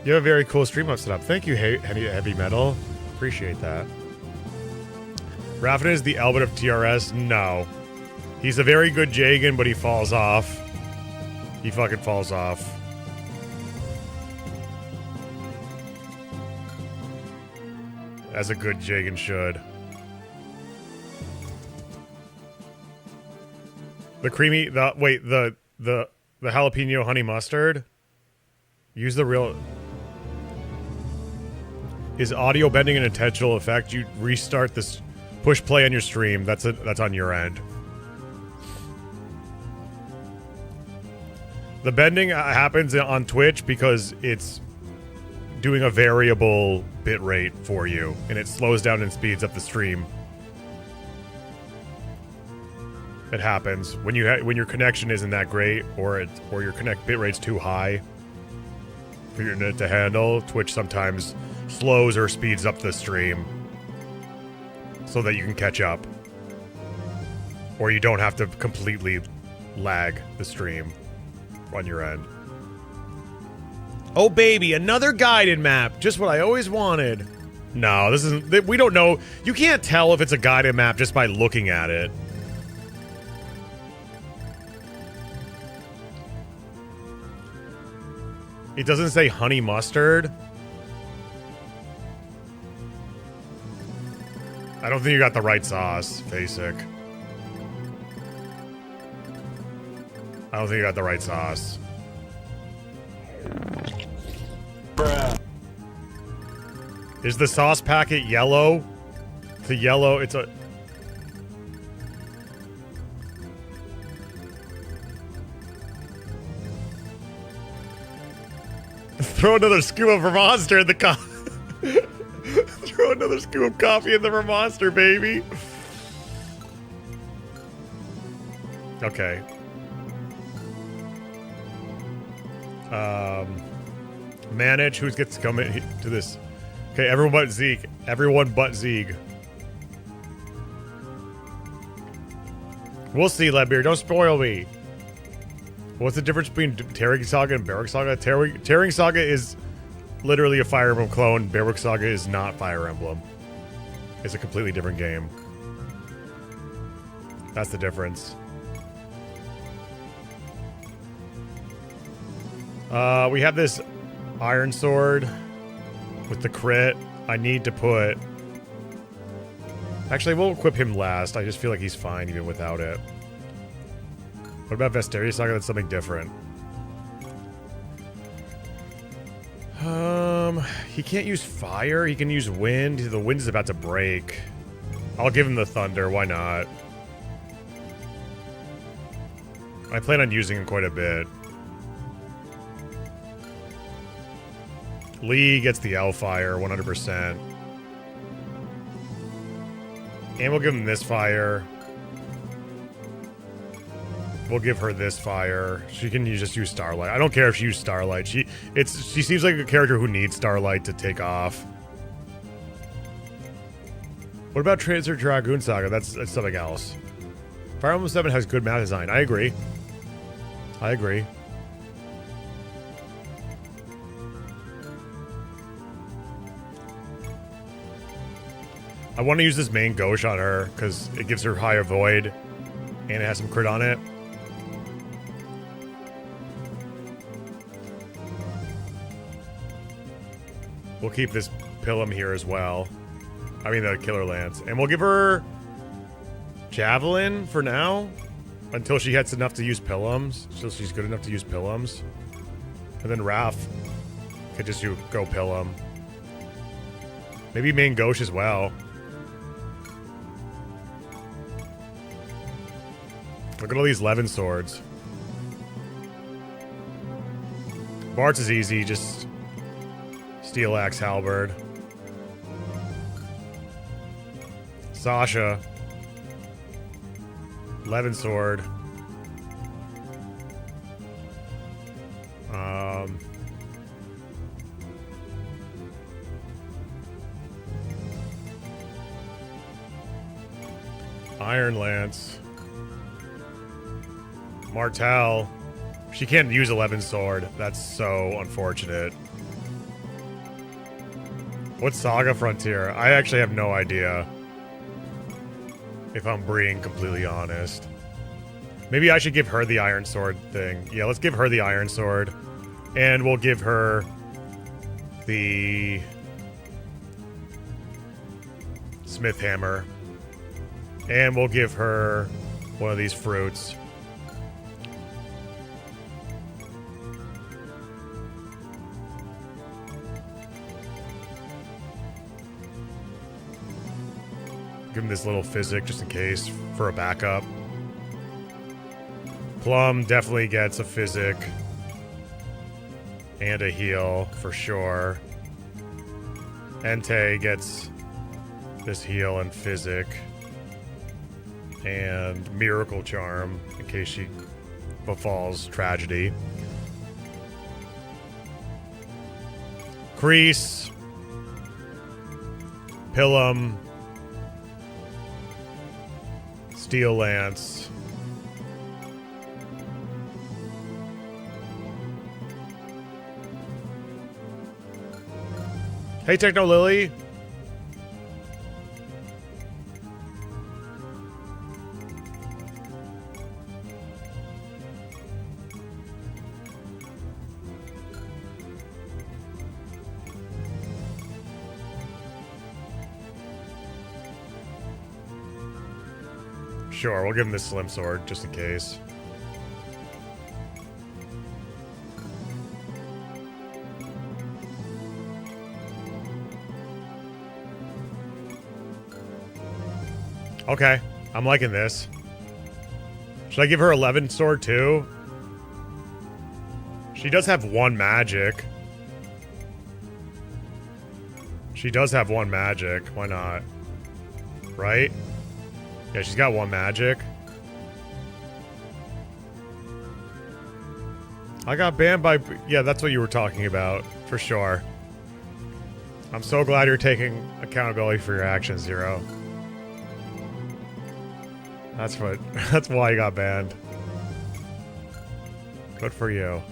You have a very cool stream up set up. Thank you, Heavy Metal. Appreciate that. Raffin is the Albert of TRS? No. He's a very good Jagan, but he falls off. He fucking falls off. As a good Jagan should. The creamy, the jalapeno honey mustard? Use the real... Is audio bending an intentional effect? You restart this, push play on your stream. That's on your end. The bending happens on Twitch because it's doing a variable bit rate for you, and it slows down and speeds up the stream. It happens when your connection isn't that great, or your bit rate's too high for your internet to handle. Twitch sometimes slows or speeds up the stream so that you can catch up, or you don't have to completely lag the stream on your end. Oh baby, another guided map. Just what I always wanted. No, this isn't. We don't know. You can't tell if it's a guided map just by looking at it. It doesn't say honey mustard. I don't think you got the right sauce, Basic. I don't think you got the right sauce. Bruh. Is the sauce packet yellow? It's a yellow, it's a... Throw another scoop of Vermonster in the Throw another scoop of coffee in the Vermonster, baby. Okay. Manage who gets to come in to this. Okay, everyone but Zeke. Everyone but Zeke. We'll see, Ledbeer. Don't spoil me. What's the difference between Ring Saga and Barrack Saga? Ring Saga is literally a Fire Emblem clone. Barrack Saga is not Fire Emblem. It's a completely different game. That's the difference. We have this Iron Sword with the crit. I need to put... Actually, we'll equip him last. I just feel like he's fine even without it. What about Vesteria Saga? That's something different. He can't use fire. He can use wind. The wind is about to break. I'll give him the thunder. Why not? I plan on using him quite a bit. Lee gets the L-Fire, 100%. And we'll give him this fire. We'll give her this fire. She can just use Starlight. I don't care if she uses Starlight. She seems like a character who needs Starlight to take off. What about Tracer Dragoon Saga? That's something else. Fire Emblem 7 has good map design. I agree. I agree. I want to use this main Gauche on her because it gives her high avoid and it has some crit on it. We'll keep this Pilum here as well. I mean the Killer Lance. And we'll give her Javelin for now until she gets enough to use Pilums. So she's good enough to use Pilums. And then Raph could just go Pilum. Maybe main Gauche as well. Look at all these Levin swords. Bart's is easy, just Steel Axe Halberd. Sasha. Levin sword. Iron Lance. Martel. She can't use 11 sword. That's so unfortunate. What's Saga Frontier? I actually have no idea. If I'm being completely honest. Maybe I should give her the Iron Sword thing. Yeah, let's give her the Iron Sword. And we'll give her the Smith Hammer. And we'll give her one of these fruits. Give him this little physic just in case for a backup. Plum definitely gets a physic and a heal for sure. Entei gets this heal and physic and miracle charm in case she befalls tragedy. Kreese, Pilum, Steel Lance. Hey, Techno Lily. Sure, we'll give him this slim sword just in case. Okay, I'm liking this. Should I give her 11 sword too? She does have one magic. She does have one magic. Why not? Right? Yeah, she's got one magic. I got banned by... Yeah, that's what you were talking about. For sure. I'm so glad you're taking accountability for your actions, Zero. That's why he got banned. Good for you.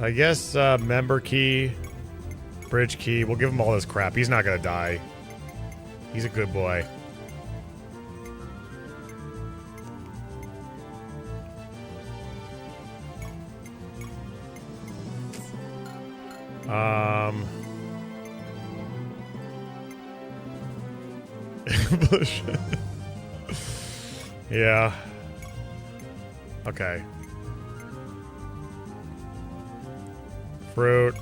I guess member key, bridge key. We'll give him all this crap. He's not gonna die. He's a good boy. Yeah. Okay. Fruit.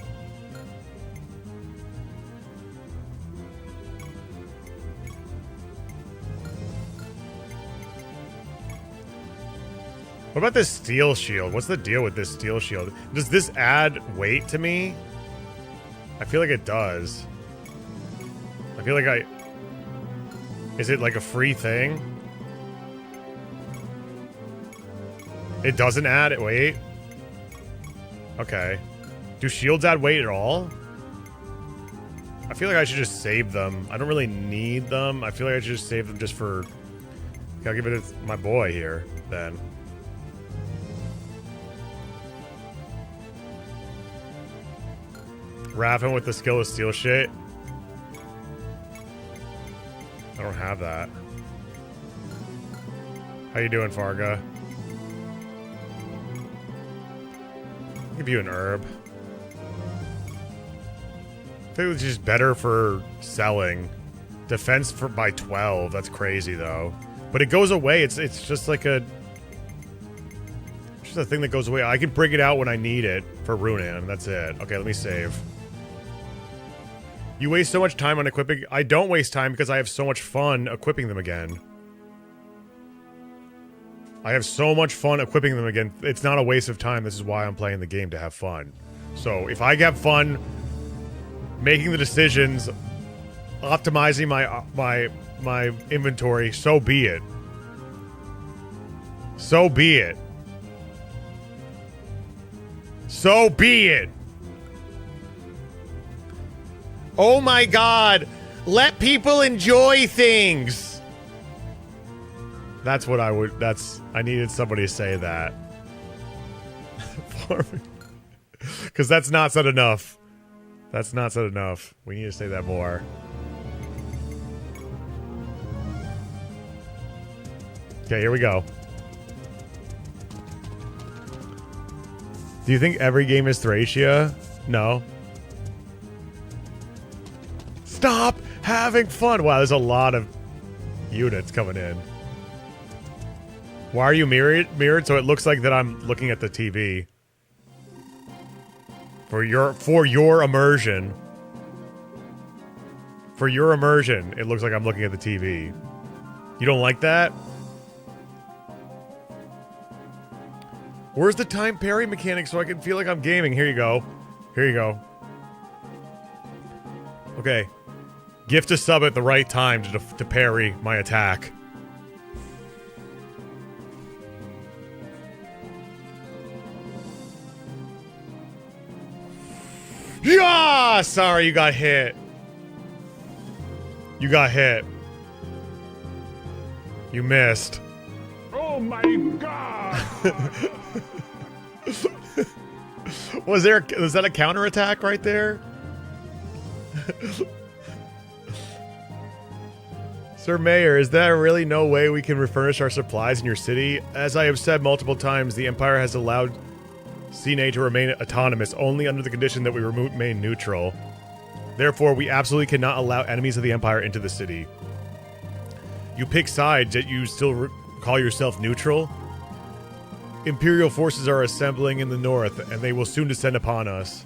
What about this steel shield? What's the deal with this steel shield? Does this add weight to me? I feel like it does. I feel like Is it like a free thing? It doesn't add weight? Okay. Do shields add weight at all? I feel like I should just save them. I don't really need them. I feel like I should just save them just for... I'll give it to my boy here, then. Raven with the skill of steal shit. I don't have that. How you doing, Farga? I'll give you an herb. I think it was just better for selling. Defense by 12. That's crazy, though. But it goes away. It's just like a... It's just a thing that goes away. I can bring it out when I need it for Runan. That's it. Okay, let me save. You waste so much time on equipping... I don't waste time because I have so much fun equipping them again. I have so much fun equipping them again. It's not a waste of time. This is why I'm playing the game, to have fun. So, if I have fun making the decisions, optimizing my inventory, so be it. So be it. So be it. Oh my god! Let people enjoy things! That's what I would... I needed somebody to say that. Because that's not said enough. That's not said enough. We need to say that more. Okay, here we go. Do you think every game is Thracia? No. Stop having fun! Wow, there's a lot of units coming in. Why are you mirrored? So it looks like that I'm looking at the TV. For your immersion. For your immersion, it looks like I'm looking at the TV. You don't like that? Where's the time parry mechanic so I can feel like I'm gaming? Here you go. Here you go. Okay. Gift a sub at the right time to parry my attack. Yeah! Sorry, you got hit. You got hit. You missed. Oh my god! Was that a counterattack right there? Sir Mayor, is there really no way we can refurnish our supplies in your city? As I have said multiple times, the Empire has allowed CNA to remain autonomous only under the condition that we remain neutral. Therefore, we absolutely cannot allow enemies of the Empire into the city. You pick sides, yet you still call yourself neutral? Imperial forces are assembling in the north, and they will soon descend upon us.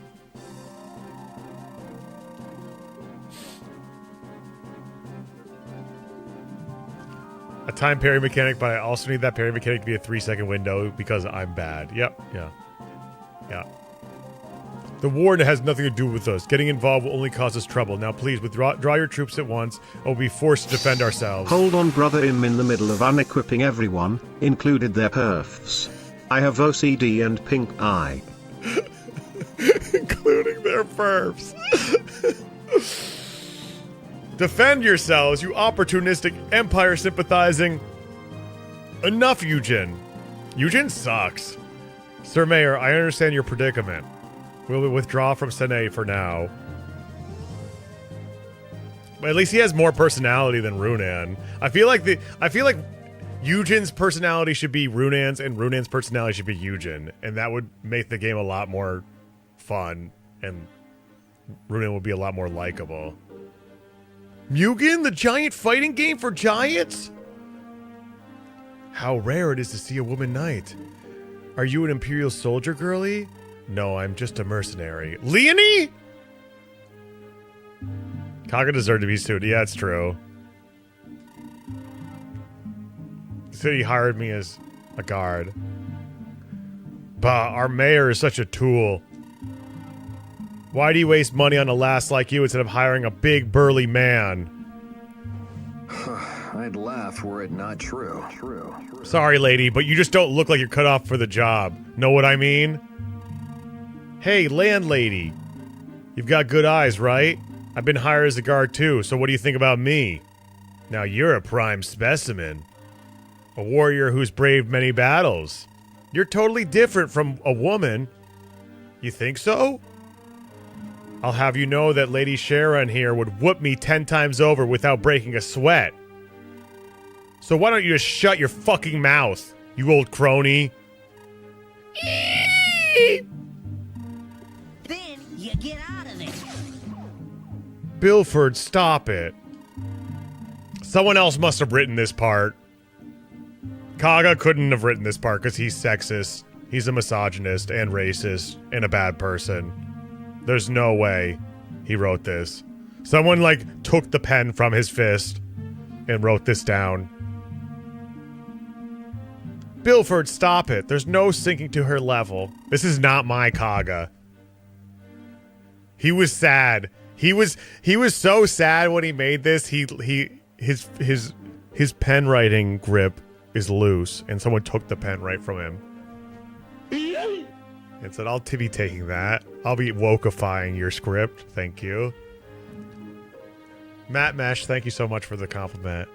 A time parry mechanic, but I also need that parry mechanic to be a 3-second window because I'm bad. Yep, yeah. Yeah. The war has nothing to do with us. Getting involved will only cause us trouble. Now please, withdraw your troops at once, or we'll be forced to defend ourselves. Hold on, brother. I'm in the middle of unequipping everyone, included their perfs. I have OCD and pink eye. Including pervs. Defend yourselves, you opportunistic empire sympathizing. Enough, Eugen. Eugen sucks. Sir Mayor, I understand your predicament. We'll withdraw from Sene for now. But at least he has more personality than Runan. I feel like Eugen's personality should be Runan's, and Runan's personality should be Eugen, and that would make the game a lot more fun, and Runan would be a lot more likable. Mugen, the giant fighting game for giants? How rare it is to see a woman knight. Are you an Imperial soldier, girlie? No, I'm just a mercenary. Leonie? Kaga deserved to be sued. Yeah, it's true. He said he hired me as a guard. Bah, our mayor is such a tool. Why do you waste money on a lass like you instead of hiring a big burly man? I'd laugh were it not true. Sorry, lady, but you just don't look like you're cut off for the job. Know what I mean? Hey, landlady. You've got good eyes, right? I've been hired as a guard too, so what do you think about me? Now you're a prime specimen. A warrior who's braved many battles. You're totally different from a woman. You think so? I'll have you know that Lady Sharon here would whoop me 10 times over without breaking a sweat. So why don't you just shut your fucking mouth, you old crony? Then you get out of there. Bilford, stop it. Someone else must have written this part. Kaga couldn't have written this part because he's sexist, he's a misogynist and racist and a bad person. There's no way he wrote this. Someone, like, took the pen from his fist and wrote this down. Bilford, stop it. There's no sinking to her level. This is not my Kaga. He was sad. He was so sad when he made this. His pen writing grip is loose, and someone took the pen right from him. And said, I'll be taking that. I'll be wokeifying your script. Thank you. Matt Mesh, thank you so much for the compliment.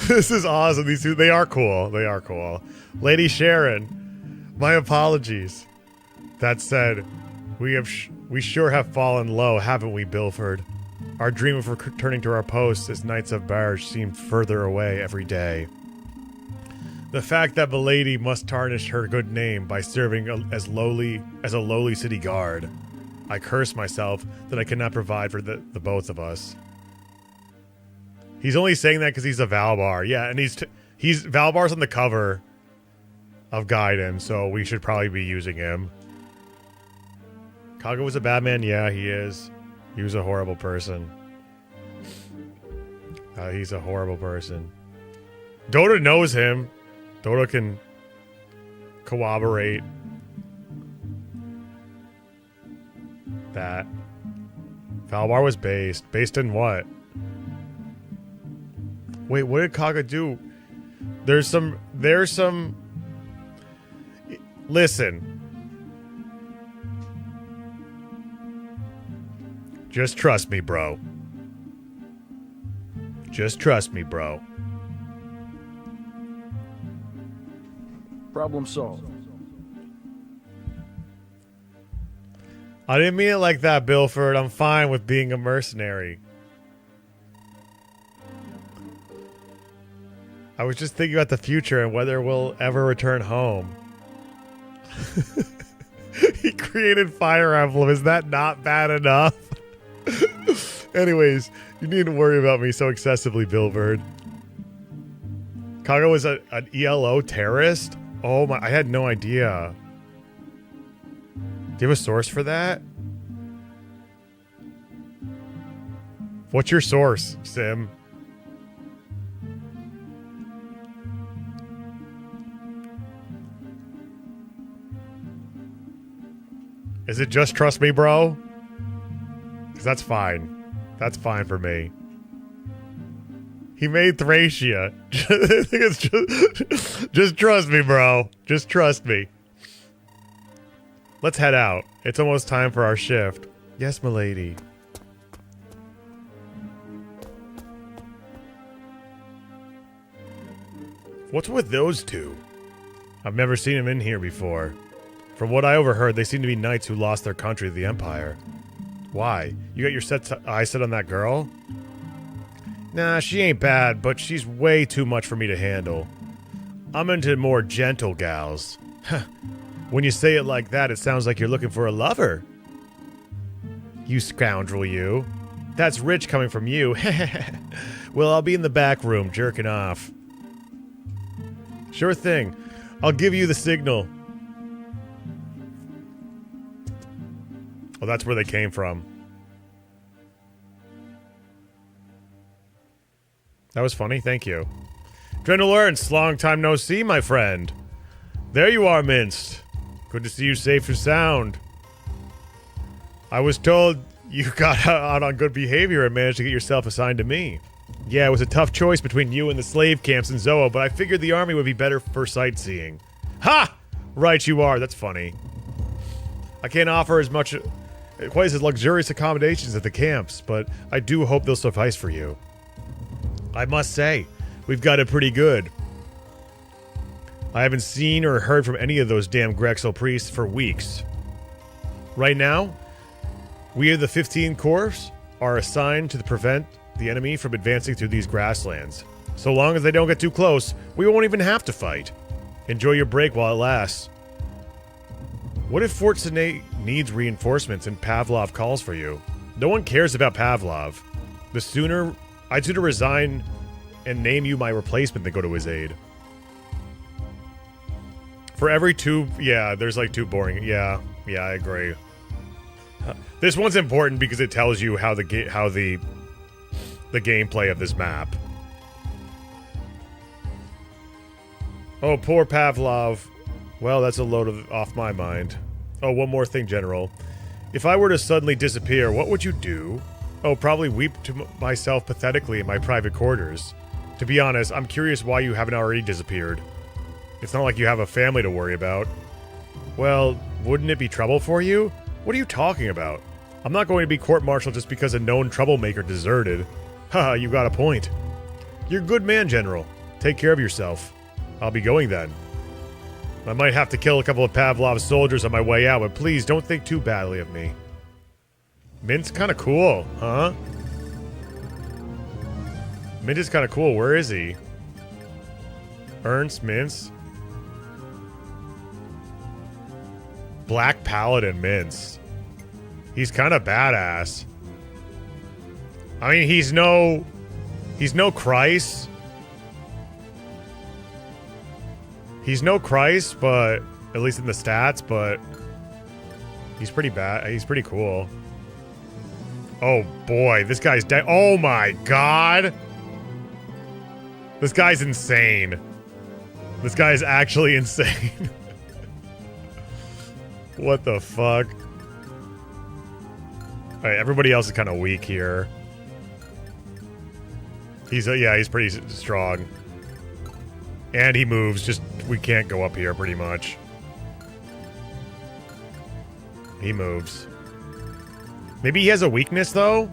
This is awesome. These two, they are cool. They are cool. Lady Sharon, my apologies. That said, we sure have fallen low, haven't we, Bilford? Our dream of returning to our posts as Knights of Barge seemed further away every day. The fact that Milady must tarnish her good name by serving as a lowly city guard. I curse myself that I cannot provide for the both of us. He's only saying that because he's a Valbar. Yeah, and he's Valbar's on the cover of Gaiden, so we should probably be using him. Kaga was a bad man? Yeah, he is. He was a horrible person. He's a horrible person. Dota knows him. Dota can corroborate that. Valbar was based. Based in what? Wait, what did Kaga do? There's some... Listen. Just trust me, bro. Just trust me, bro. Problem solved. I didn't mean it like that, Bilford. I'm fine with being a mercenary. I was just thinking about the future and whether we'll ever return home. He created Fire Emblem. Is that not bad enough? Anyways, you needn't worry about me so excessively, Bilford. Kaga was an ELO terrorist? Oh my, I had no idea. Do you have a source for that? What's your source, Sim? Is it just trust me, bro? Because that's fine. That's fine for me. He made Thracia. It's just trust me, bro. Just trust me. Let's head out. It's almost time for our shift. Yes, milady. What's with those two? I've never seen them in here before. From what I overheard, they seem to be knights who lost their country to the Empire. Why? You got your eyes set on that girl? Nah, she ain't bad, but she's way too much for me to handle. I'm into more gentle gals. When you say it like that, it sounds like you're looking for a lover. You scoundrel, you. That's rich coming from you. Well, I'll be in the back room, jerking off. Sure thing. I'll give you the signal. Oh, that's where they came from. That was funny, thank you. Drendel Ernst, long time no see, my friend. There you are, Minced. Good to see you safe and sound. I was told you got out on good behavior and managed to get yourself assigned to me. Yeah, it was a tough choice between you and the slave camps in Zoa, but I figured the army would be better for sightseeing. Ha! Right you are, that's funny. I can't offer as much, quite as luxurious accommodations at the camps, but I do hope they'll suffice for you. I must say, we've got it pretty good. I haven't seen or heard from any of those damn Grexel priests for weeks. Right now, we of the 15 Corps are assigned to prevent the enemy from advancing through these grasslands. So long as they don't get too close, we won't even have to fight. Enjoy your break while it lasts. What if Fort Sinay needs reinforcements and Pavlov calls for you? No one cares about Pavlov. I'd sooner resign and name you my replacement than go to his aid. For every two... Yeah, there's like two boring... Yeah, I agree. This one's important because it tells you how the gameplay of this map. Oh, poor Pavlov. Well, that's a load off my mind. Oh, one more thing, General. If I were to suddenly disappear, what would you do? Oh, probably weep to myself pathetically in my private quarters. To be honest, I'm curious why you haven't already disappeared. It's not like you have a family to worry about. Well, wouldn't it be trouble for you? What are you talking about? I'm not going to be court-martialed just because a known troublemaker deserted. Haha, you got a point. You're a good man, General. Take care of yourself. I'll be going then. I might have to kill a couple of Pavlov's soldiers on my way out, but please don't think too badly of me. Mint's kind of cool, huh? Mint is kind of cool. Where is he? Ernst, Mintz. Black Paladin Mintz. He's kind of badass. I mean, he's no Christ. He's no Christ, but at least in the stats, but he's pretty bad. He's pretty cool. Oh boy, this guy's dead. Oh my god. This guy's insane. This guy is actually insane. What the fuck? Alright, everybody else is kind of weak here. Yeah, he's pretty strong. And he moves, just we can't go up here pretty much. He moves. Maybe he has a weakness though?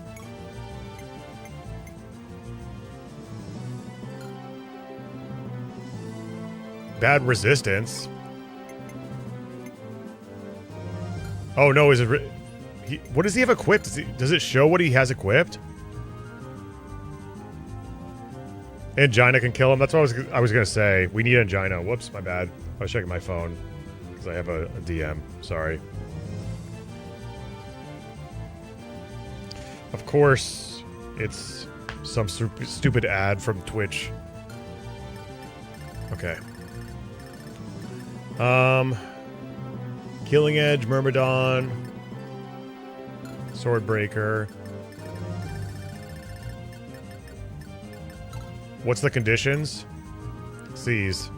Bad resistance. Oh no, is it... what does he have equipped? Does it show what he has equipped? Angina can kill him? That's what I was gonna say. We need Angina. Whoops, my bad. I was checking my phone. Because I have a DM. Sorry. Of course, it's some stupid ad from Twitch. Okay. Killing Edge, Myrmidon, Swordbreaker. What's the conditions? Seize.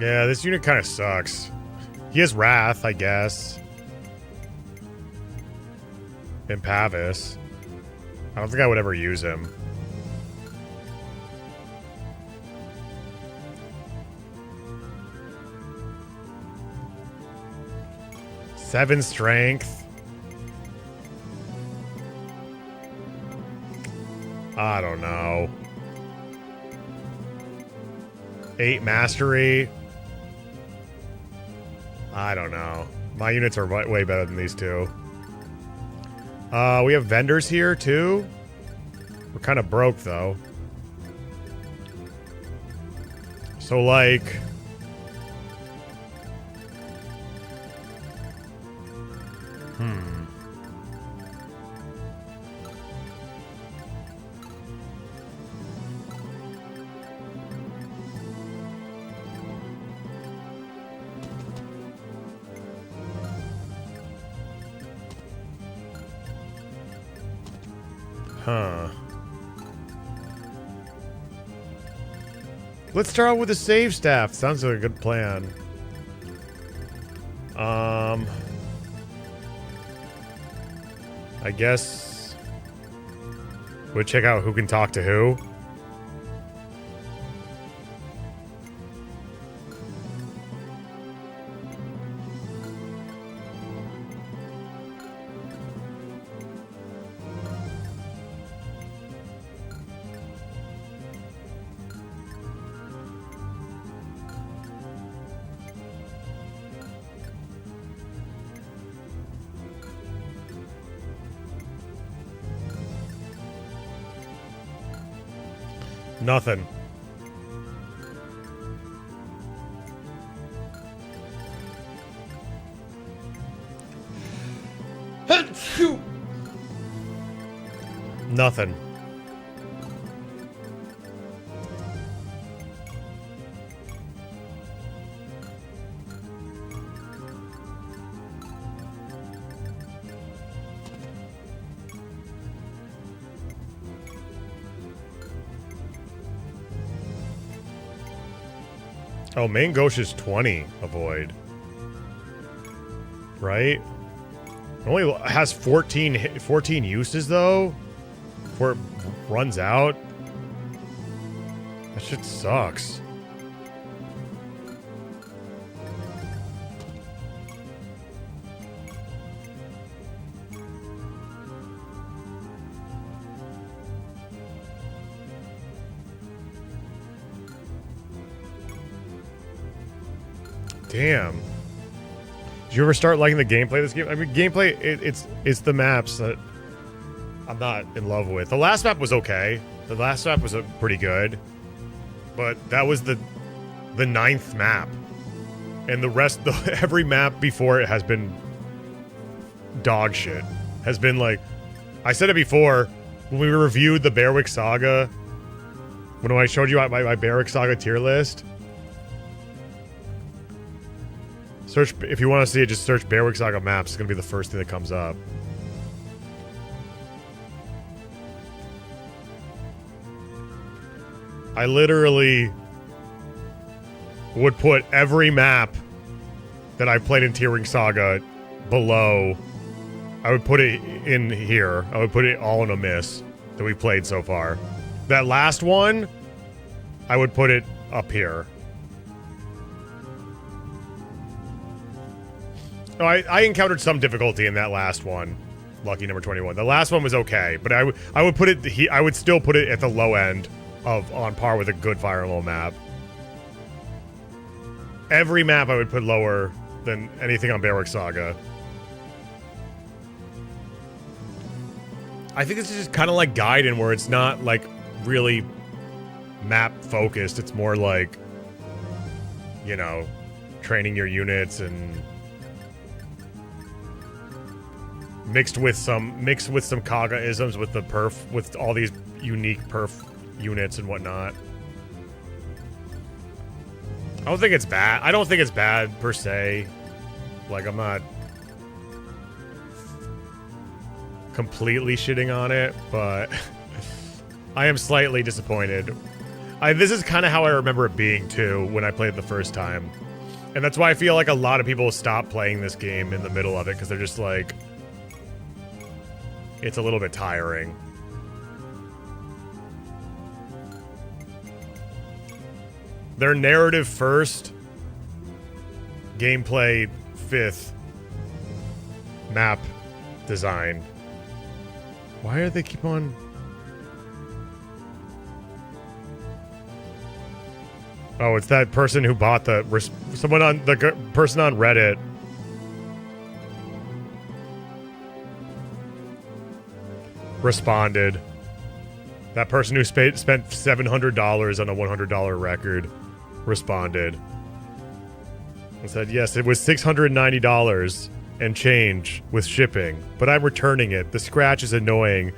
Yeah, this unit kind of sucks. He has Wrath, I guess. And Pavis. I don't think I would ever use him. Seven strength. I don't know. 8 mastery. I don't know. My units are way better than these two. We have vendors here too. We're kind of broke though. So like, let's start out with the save staff. Sounds like a good plan. I guess we'll check out who can talk to who. Nothing. Nothing. Oh, main Ghost is 20. Avoid. Right? It only has 14 uses, though? Before it runs out? That shit sucks. Damn. Did you ever start liking the gameplay of this game? I mean, gameplay, it's the maps that I'm not in love with. The last map was okay. The last map was pretty good. But that was the 9th map. And the rest, every map before it has been dog shit. Has been like, I said it before, when we reviewed the Bearwick Saga, when I showed you my Bearwick Saga tier list. Search, if you want to see it, just search Bearwick Saga maps. It's going to be the first thing that comes up. I literally would put every map that I've played in Ring Saga below. I would put it in here. I would put it all in a miss that we've played so far. That last one, I would put it up here. Oh, I encountered some difficulty in that last one. Lucky number 21. The last one was okay, but I would put it. I would still put it at the low end of on par with a good Fire Emblem map. Every map I would put lower than anything on Bearwick Saga. I think this is just kind of like Gaiden, where it's not like really map focused. It's more like, you know, training your units and mixed with some Kaga-isms with the perf, with all these unique perf units and whatnot. I don't think it's bad. I don't think it's bad per se. Like, I'm not completely shitting on it, but I am slightly disappointed. This is kind of how I remember it being, too, when I played it the first time. And that's why I feel like a lot of people stop playing this game in the middle of it, because they're just like... It's a little bit tiring. They're narrative first, gameplay fifth, map design. Why do they keep on... Oh, it's that person who bought the... person on Reddit. Responded. That person who spent $700 on a $100 record responded and said, yes, it was $690 and change with shipping, but I'm returning it. The scratch is annoying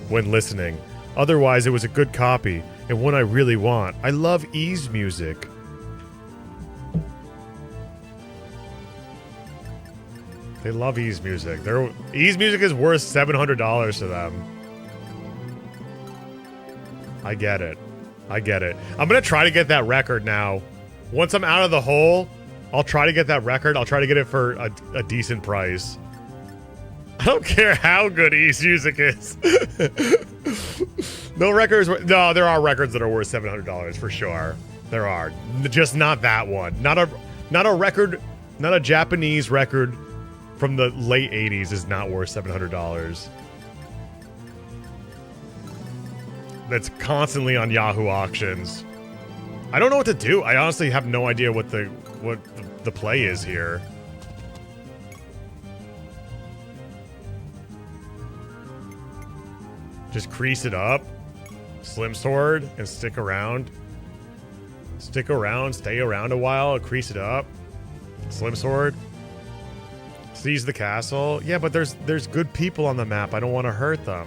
when listening. Otherwise, it was a good copy and one I really want. I love Ease music. They love Ease music. Ease music is worth $700 to them. I get it. I get it. I'm going to try to get that record now. Once I'm out of the hole, I'll try to get that record. I'll try to get it for a decent price. I don't care how good Ease music is. No, there are records that are worth $700 for sure. There are. Just not that one. Not a record, not a Japanese record from the late 80s is not worth $700. That's constantly on Yahoo auctions. I don't know what to do. I honestly have no idea what the play is here. Just crease it up, slim sword, and stick around. Stick around, stay around a while, crease it up, slim sword. Seize the castle. Yeah, but there's good people on the map. I don't want to hurt them.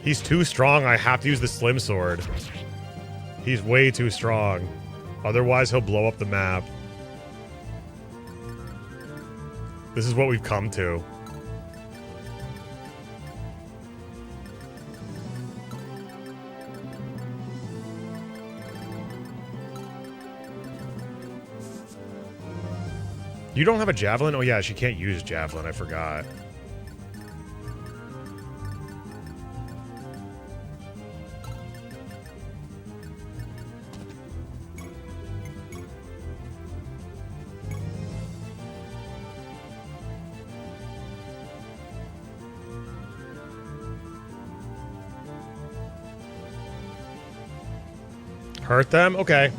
He's too strong. I have to use the slim sword. He's way too strong. Otherwise, he'll blow up the map. This is what we've come to. You don't have a javelin? Oh yeah, she can't use javelin. I forgot. Hurt them? Okay.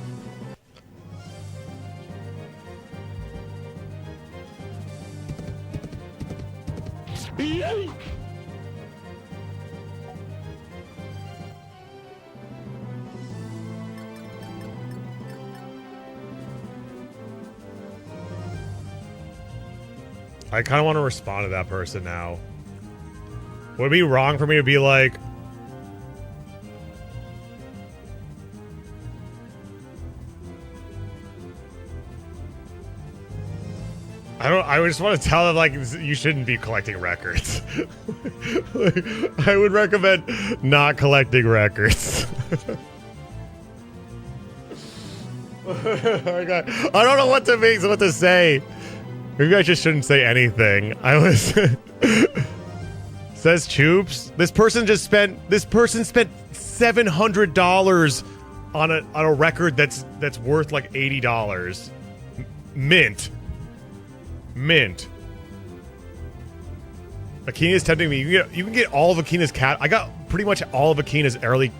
I kind of want to respond to that person now. Would it be wrong for me to be like... I just want to tell them, like, you shouldn't be collecting records. I would recommend not collecting records. Oh my God. I don't know what to say. Maybe I just shouldn't say anything. Says Choops. This person spent $700 on a record that's worth like $80. Mint. Akina's tempting me. You can get all of Akina's I got pretty much all of Akina's early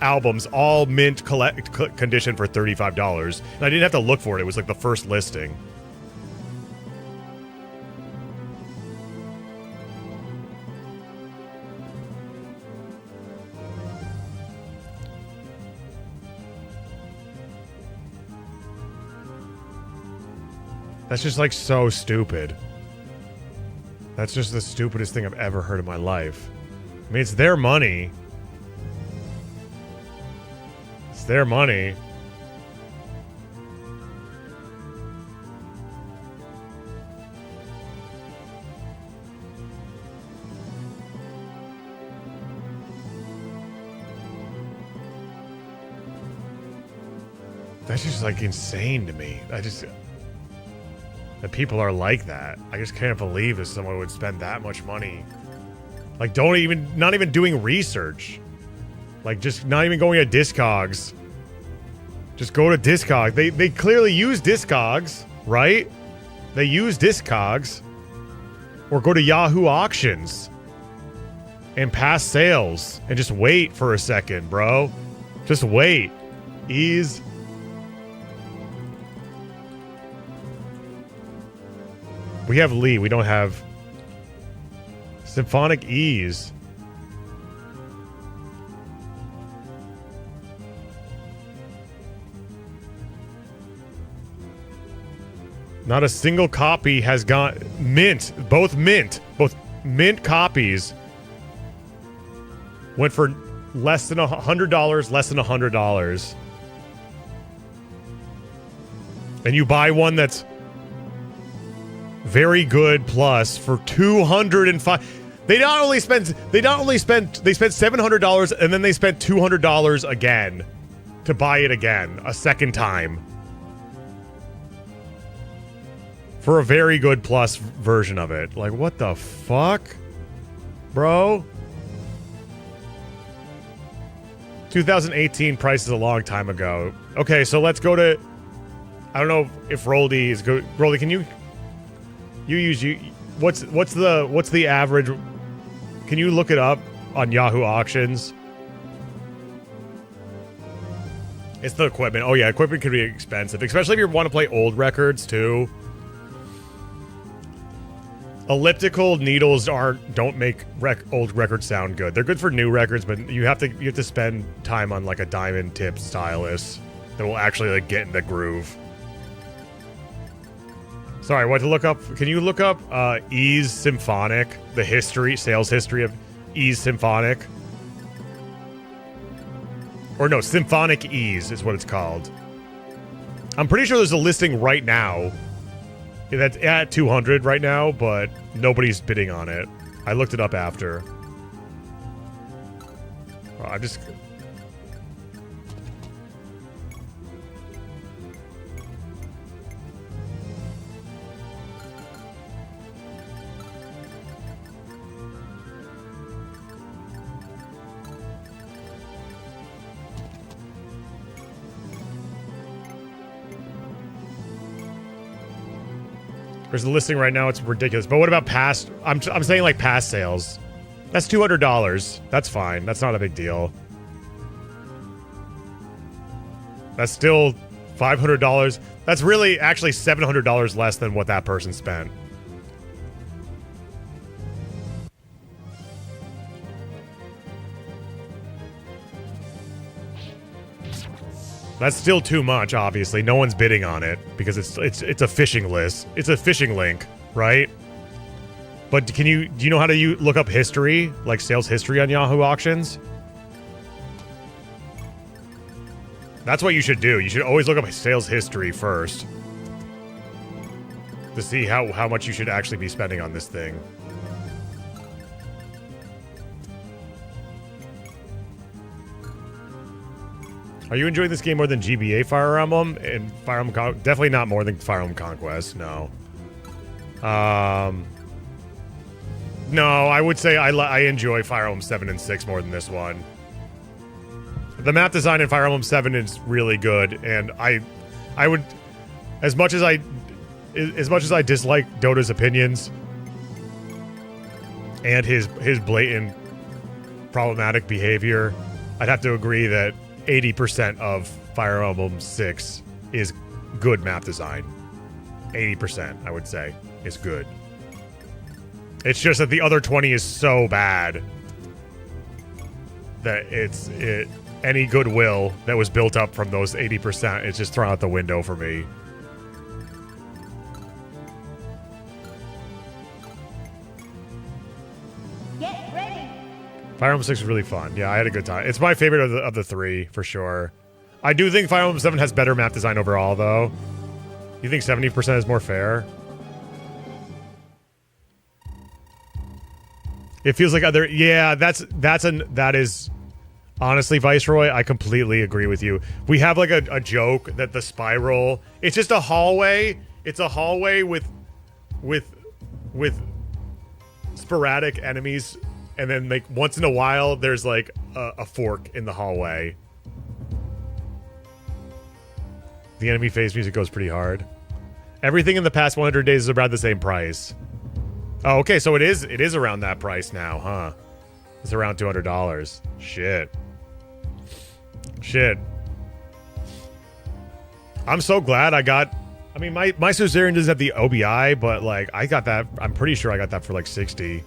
albums, all mint condition for $35. And I didn't have to look for it. It was like the first listing. That's just like so stupid. That's just the stupidest thing I've ever heard in my life. I mean, it's their money. It's their money. That's just like insane to me. That people are like that. I just can't believe that someone would spend that much money. Like, not even doing research. Like, just not even going to Discogs. Just go to Discogs. They clearly use Discogs, right? They use Discogs. Or go to Yahoo Auctions. And pass sales. And just wait for a second, bro. Just wait. Ease. We have Lee. We don't have Symphonic Ease. Not a single copy has gone mint. Both mint copies went for less than $100, less than $100. And you buy one that's very good plus for $205. They spent $700 and then they spent $200 again to buy it again a second time. For a very good plus version of it. Like, what the fuck? Bro? 2018 price is a long time ago. Okay, so let's go to... I don't know if Roldy is good. Roldy, can you what's the average? Can you look it up on Yahoo Auctions? It's the equipment. Oh yeah, equipment can be expensive, especially if you want to play old records too. Elliptical needles don't make old records sound good. They're good for new records, but you have to spend time on like a diamond tip stylus that will actually like get in the groove. Sorry, what to look up? Can you look up Ease Symphonic, the sales history of Ease Symphonic? Or no, Symphonic Ease is what it's called. I'm pretty sure there's a listing right now that's at 200 right now, but nobody's bidding on it. I looked it up after. I just... There's a listing right now. It's ridiculous. But what about past? I'm saying like past sales. That's $200. That's fine. That's not a big deal. That's still $500. That's really actually $700 less than what that person spent. That's still too much, obviously. No one's bidding on it because it's a fishing list. It's a fishing link, right? But do you know how to look up history, like sales history on Yahoo Auctions? That's what you should do. You should always look up sales history first to see how much you should actually be spending on this thing. Are you enjoying this game more than GBA Fire Emblem? And Fire Emblem definitely not more than Fire Emblem Conquest, no. No, I would say I enjoy Fire Emblem 7 and 6 more than this one. The map design in Fire Emblem 7 is really good, and I would, as much as I dislike Dota's opinions and his blatant problematic behavior, I'd have to agree that 80% of Fire Emblem 6 is good map design. 80%, I would say, is good. It's just that the other 20 is so bad that any goodwill that was built up from those 80% is just thrown out the window for me. Get ready. Fire Emblem 6 is really fun. Yeah, I had a good time. It's my favorite of the three, for sure. I do think Fire Emblem 7 has better map design overall, though. You think 70% is more fair? It feels like other... Yeah, that is... Honestly, Viceroy, I completely agree with you. We have like a joke that the spiral, it's just a hallway. It's a hallway with sporadic enemies, and then like once in a while there's like a fork in the hallway. The enemy phase music goes pretty hard. Everything in the past 100 days is about the same price. Oh, okay, so it is around that price now, huh? It's around $200. Shit. I'm so glad I got... I mean, my Suzerain doesn't have the OBI, but, like, I got that... I'm pretty sure I got that for, like, 60.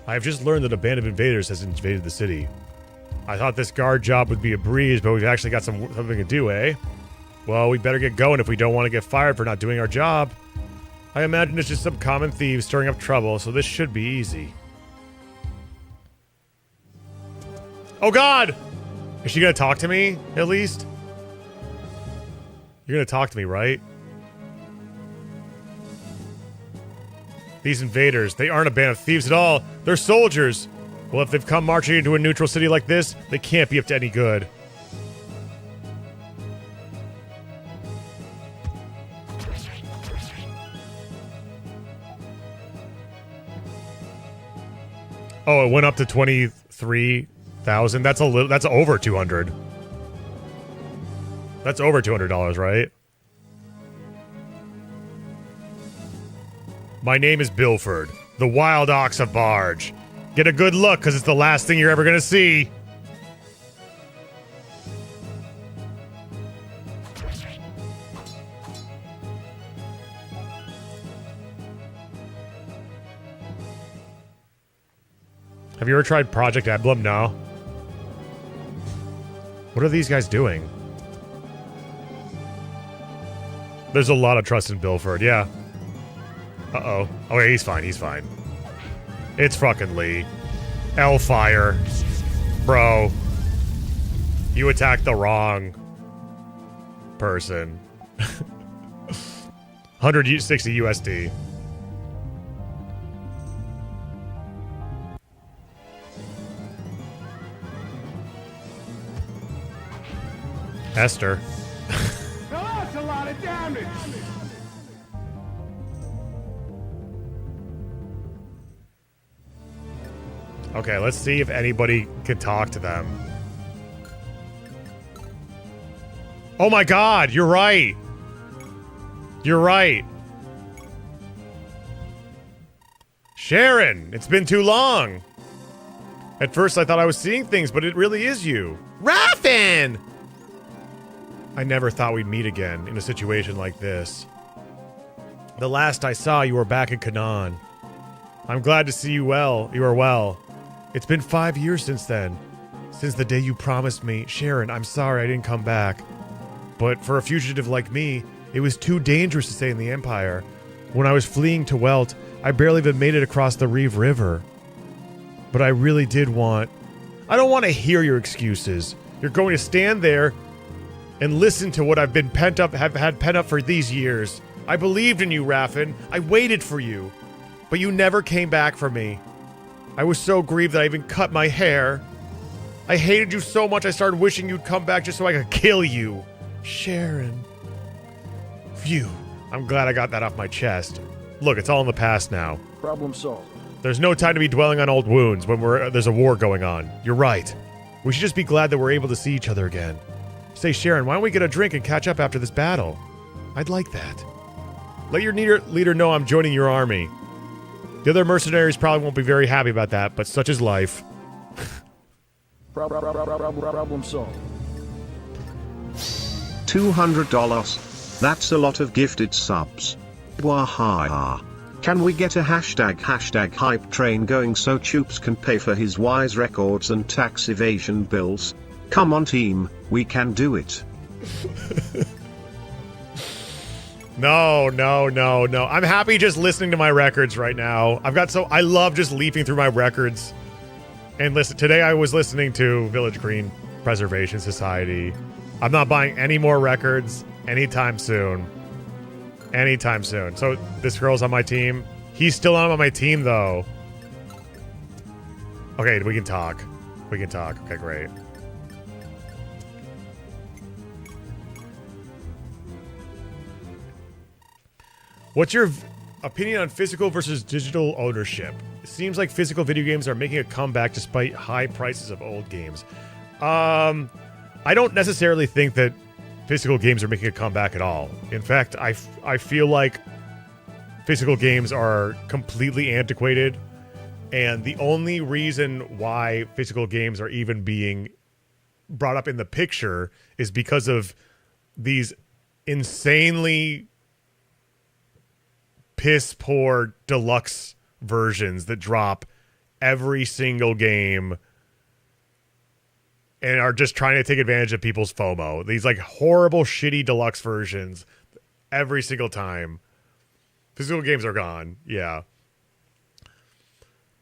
I have just learned that a band of invaders has invaded the city. I thought this guard job would be a breeze, but we've actually got something to do, eh? Well, we better get going if we don't want to get fired for not doing our job. I imagine it's just some common thieves stirring up trouble, so this should be easy. Oh, God! Is she gonna talk to me, at least? You're gonna talk to me, right? These invaders, they aren't a band of thieves at all. They're soldiers. Well, if they've come marching into a neutral city like this, they can't be up to any good. Oh, it went up to 23,000. That's a little. That's over 200. That's over $200, right? My name is Bilford, the Wild Ox of Barge. Get a good look, because it's the last thing you're ever gonna see. Have you ever tried Project Emblem? No. What are these guys doing? There's a lot of trust in Bilford, yeah. Uh-oh. Oh, yeah, he's fine, he's fine. It's fucking Lee. Hellfire. Bro. You attacked the wrong person. 160 USD. Esther. Now that's a lot of damage. Okay, let's see if anybody can talk to them. Oh my God, you're right. You're right. Sharon, it's been too long. At first I thought I was seeing things, but it really is you. Raffin! I never thought we'd meet again in a situation like this. The last I saw, you were back in Canaan. I'm glad to see you well. You are well. It's been 5 years since then. Since the day you promised me. Sharon, I'm sorry I didn't come back. But for a fugitive like me, it was too dangerous to stay in the Empire. When I was fleeing to Welt, I barely even made it across the Reeve River. But I really did want... I don't want to hear your excuses. You're going to stand there and listen to what I've been pent up for these years. I believed in you, Raffin. I waited for you. But you never came back for me. I was so grieved that I even cut my hair. I hated you so much I started wishing you'd come back just so I could kill you. Sharon. Phew. I'm glad I got that off my chest. Look, it's all in the past now. Problem solved. There's no time to be dwelling on old wounds when there's a war going on. You're right. We should just be glad that we're able to see each other again. Say, Sharon, why don't we get a drink and catch up after this battle? I'd like that. Let your leader know I'm joining your army. The other mercenaries probably won't be very happy about that, but such is life. Problem solved. $200. That's a lot of gifted subs. Wahaha. Can we get a hashtag hype train going so Choops can pay for his Wise records and tax evasion bills? Come on team, we can do it. No. I'm happy just listening to my records right now. I love just leafing through my records. And listen, today I was listening to Village Green Preservation Society. I'm not buying any more records anytime soon. So this girl's on my team. He's still on my team though. Okay, we can talk. We can talk. Okay, great. What's your opinion on physical versus digital ownership? It seems like physical video games are making a comeback despite high prices of old games. I don't necessarily think that physical games are making a comeback at all. In fact, I feel like physical games are completely antiquated, and the only reason why physical games are even being brought up in the picture is because of these insanely piss poor deluxe versions that drop every single game and are just trying to take advantage of people's FOMO. These like horrible, shitty deluxe versions every single time. Physical games are gone. Yeah.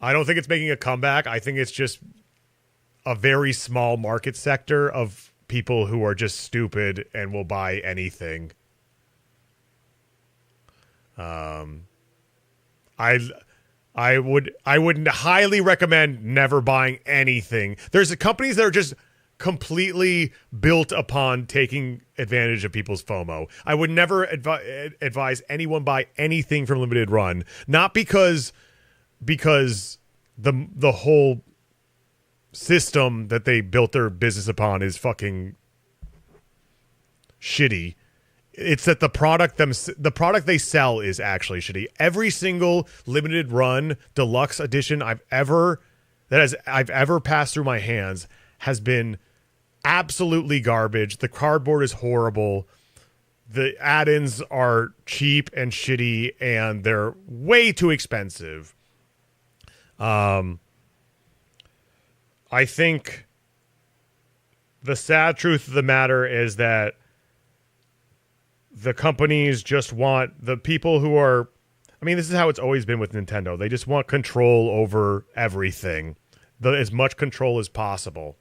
I don't think it's making a comeback. I think it's just a very small market sector of people who are just stupid and will buy anything. I would highly recommend never buying anything. There's companies that are just completely built upon taking advantage of people's FOMO. I would never advise anyone buy anything from Limited Run, not because the whole system that they built their business upon is fucking shitty. It's that the product they sell is actually shitty. Every single Limited Run deluxe edition I've ever passed through my hands has been absolutely garbage. The cardboard is horrible. The add-ins are cheap and shitty, and they're way too expensive. I think the sad truth of the matter is that the companies just want the people who are, I mean, this is how it's always been with Nintendo. They just want control over everything, as much control as possible.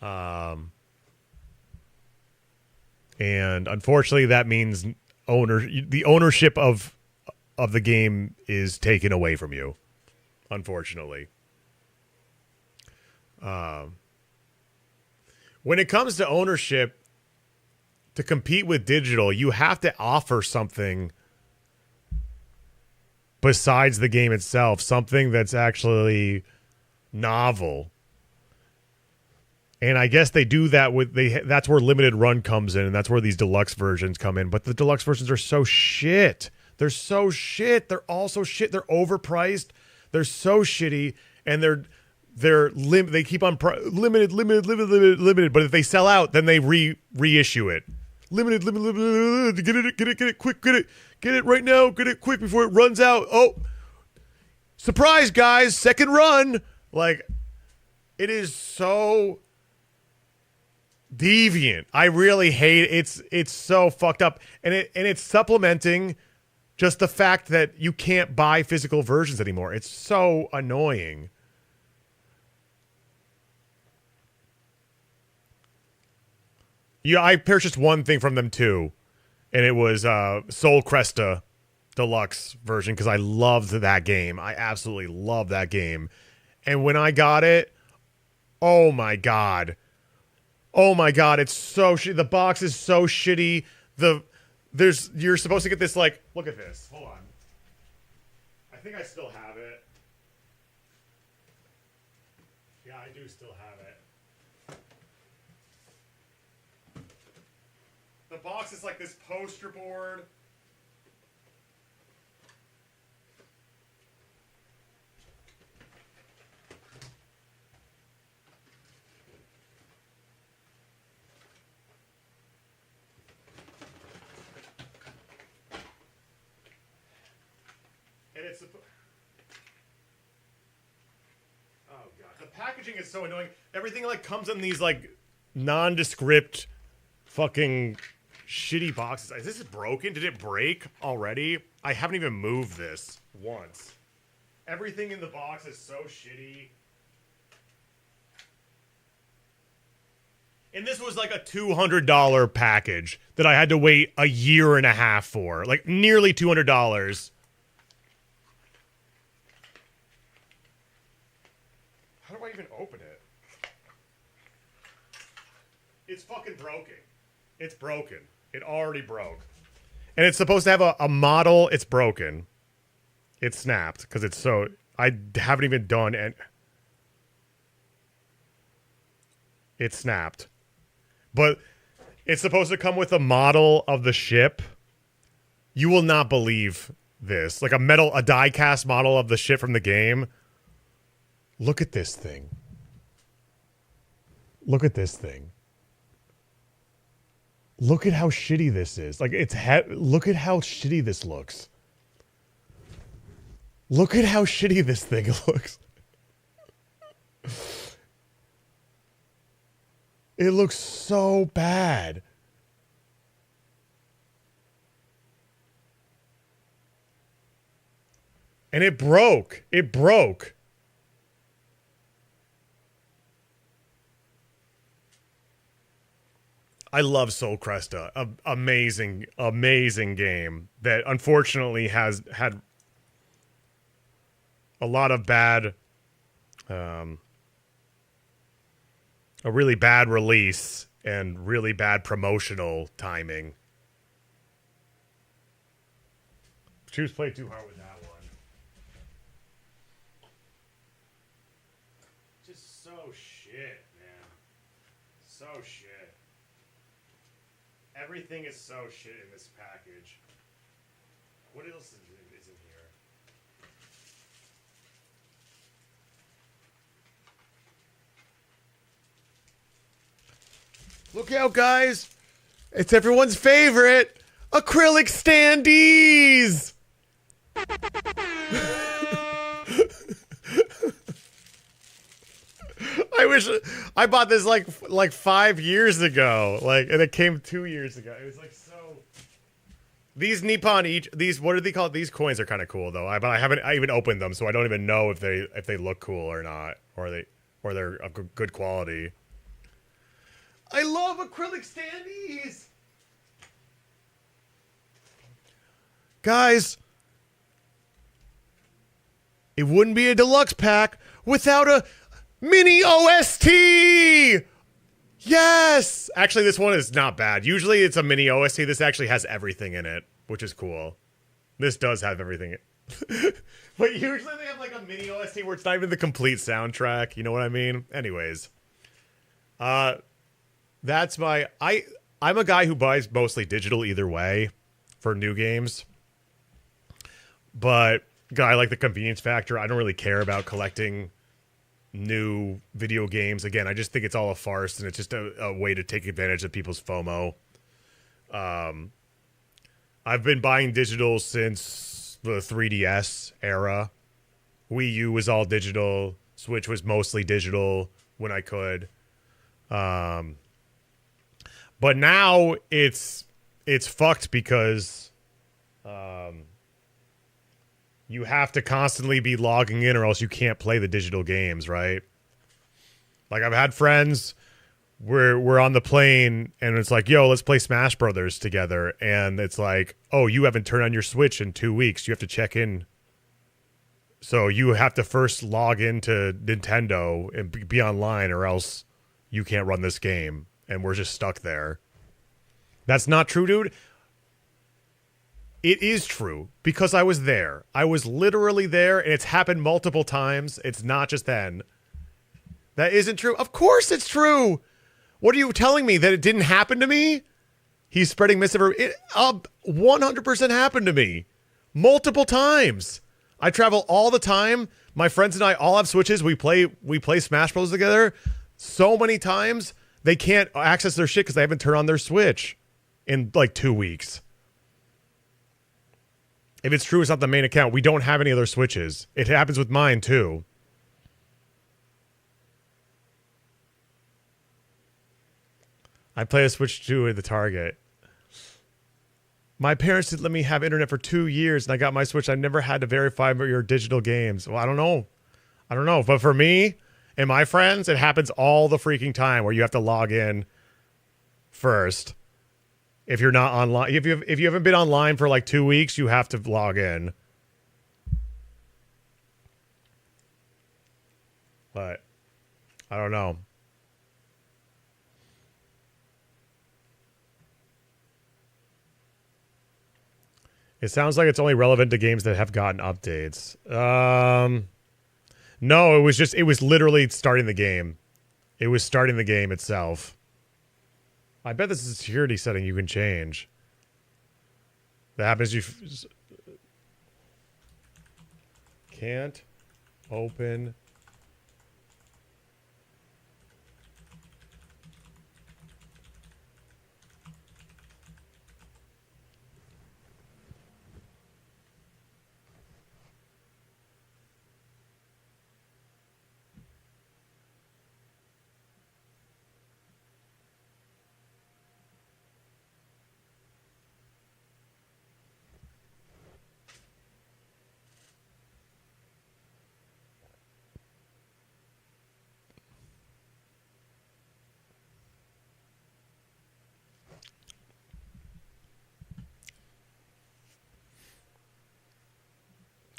And unfortunately, that means the ownership of the game is taken away from you. Unfortunately. When it comes to ownership, to compete with digital, you have to offer something besides the game itself, something that's actually novel. And I guess they do that that's where Limited Run comes in, and that's where these deluxe versions come in. But the deluxe versions are so shit. They're so shit. They're all so shit. They're overpriced. They're so shitty, and they keep on limited. But if they sell out, then they reissue it. Limited. Get it quick. Get it right now. Get it quick before it runs out. Oh, surprise, guys! Second run. Like, it is so deviant. I really hate it. It's so fucked up, and it's supplementing just the fact that you can't buy physical versions anymore. It's so annoying. Yeah, I purchased one thing from them too, and it was Soul Cresta Deluxe version because I loved that game. I absolutely loved that game. And when I got it, oh my god, it's so shitty. The box is so shitty. You're supposed to get this, like, look at this. Hold on. I think I still have it. Yeah, I do still have it. The box is like this poster board. And it's oh god, the packaging is so annoying. Everything like comes in these like nondescript fucking shitty boxes. Is this broken? Did it break already? I haven't even moved this once. Everything in the box is so shitty. And this was like a $200 package that I had to wait a year and a half for. Like nearly $200. do I even open it? It's fucking broken. It's broken. It already broke. And it's supposed to have a model. It's broken. It snapped because it's so... I haven't even done... And it snapped. But it's supposed to come with a model of the ship. You will not believe this. Like a die-cast model of the ship from the game. Look at this thing. Look at this thing. Look at how shitty this is. Like look at how shitty this looks. Look at how shitty this thing looks. It looks so bad. And it broke. It broke. I love Soul Cresta. Amazing, amazing game that unfortunately has had a lot of bad, a really bad release and really bad promotional timing. Choose play too hard with that one. Just so shit, man. So shit. Everything is so shit in this package. What else is in here? Look out, guys! It's everyone's favorite! Acrylic standees! I wish I bought this like 5 years ago, and it came 2 years ago. It was like so. These Nippon these what are they called? These coins are kind of cool though. But I haven't even opened them, so I don't even know if they look cool or not, or they're of good quality. I love acrylic standees, guys. It wouldn't be a deluxe pack without a mini OST! Yes! Actually, this one is not bad. Usually it's a mini OST. This actually has everything in it, which is cool. This does have everything. But usually they have like a mini OST where it's not even the complete soundtrack. You know what I mean? Anyways. That's my... I'm a guy who buys mostly digital either way for new games. But, I like the convenience factor. I don't really care about collecting new video games. Again, I just think it's all a farce, and it's just a way to take advantage of people's FOMO. I've been buying digital since the 3DS era. Wii U was all digital. Switch was mostly digital when I could. But now it's fucked because you have to constantly be logging in or else you can't play the digital games, right? Like, I've had friends where we're on the plane and it's like, yo, let's play Smash Brothers together. And it's like, oh, you haven't turned on your Switch in 2 weeks. You have to check in. So you have to first log into Nintendo and be online or else you can't run this game. And we're just stuck there. That's not true, dude. It is true because I was there. I was literally there, and it's happened multiple times. It's not just then. That isn't true. Of course it's true. What are you telling me, that it didn't happen to me? He's spreading misinformation. It 100% happened to me. Multiple times. I travel all the time. My friends and I all have Switches. We play Smash Bros. Together. So many times, they can't access their shit because they haven't turned on their Switch in like 2 weeks. If it's true, it's not the main account. We don't have any other Switches. It happens with mine, too. I play a Switch 2 at the Target. My parents didn't let me have internet for 2 years, and I got my Switch. I never had to verify your digital games. Well, I don't know. But for me and my friends, it happens all the freaking time where you have to log in first. If you're not online, if you haven't been online for like 2 weeks, you have to log in. But I don't know. It sounds like it's only relevant to games that have gotten updates. No, it was literally starting the game. It was starting the game itself. I bet this is a security setting you can change. That happens you can't open.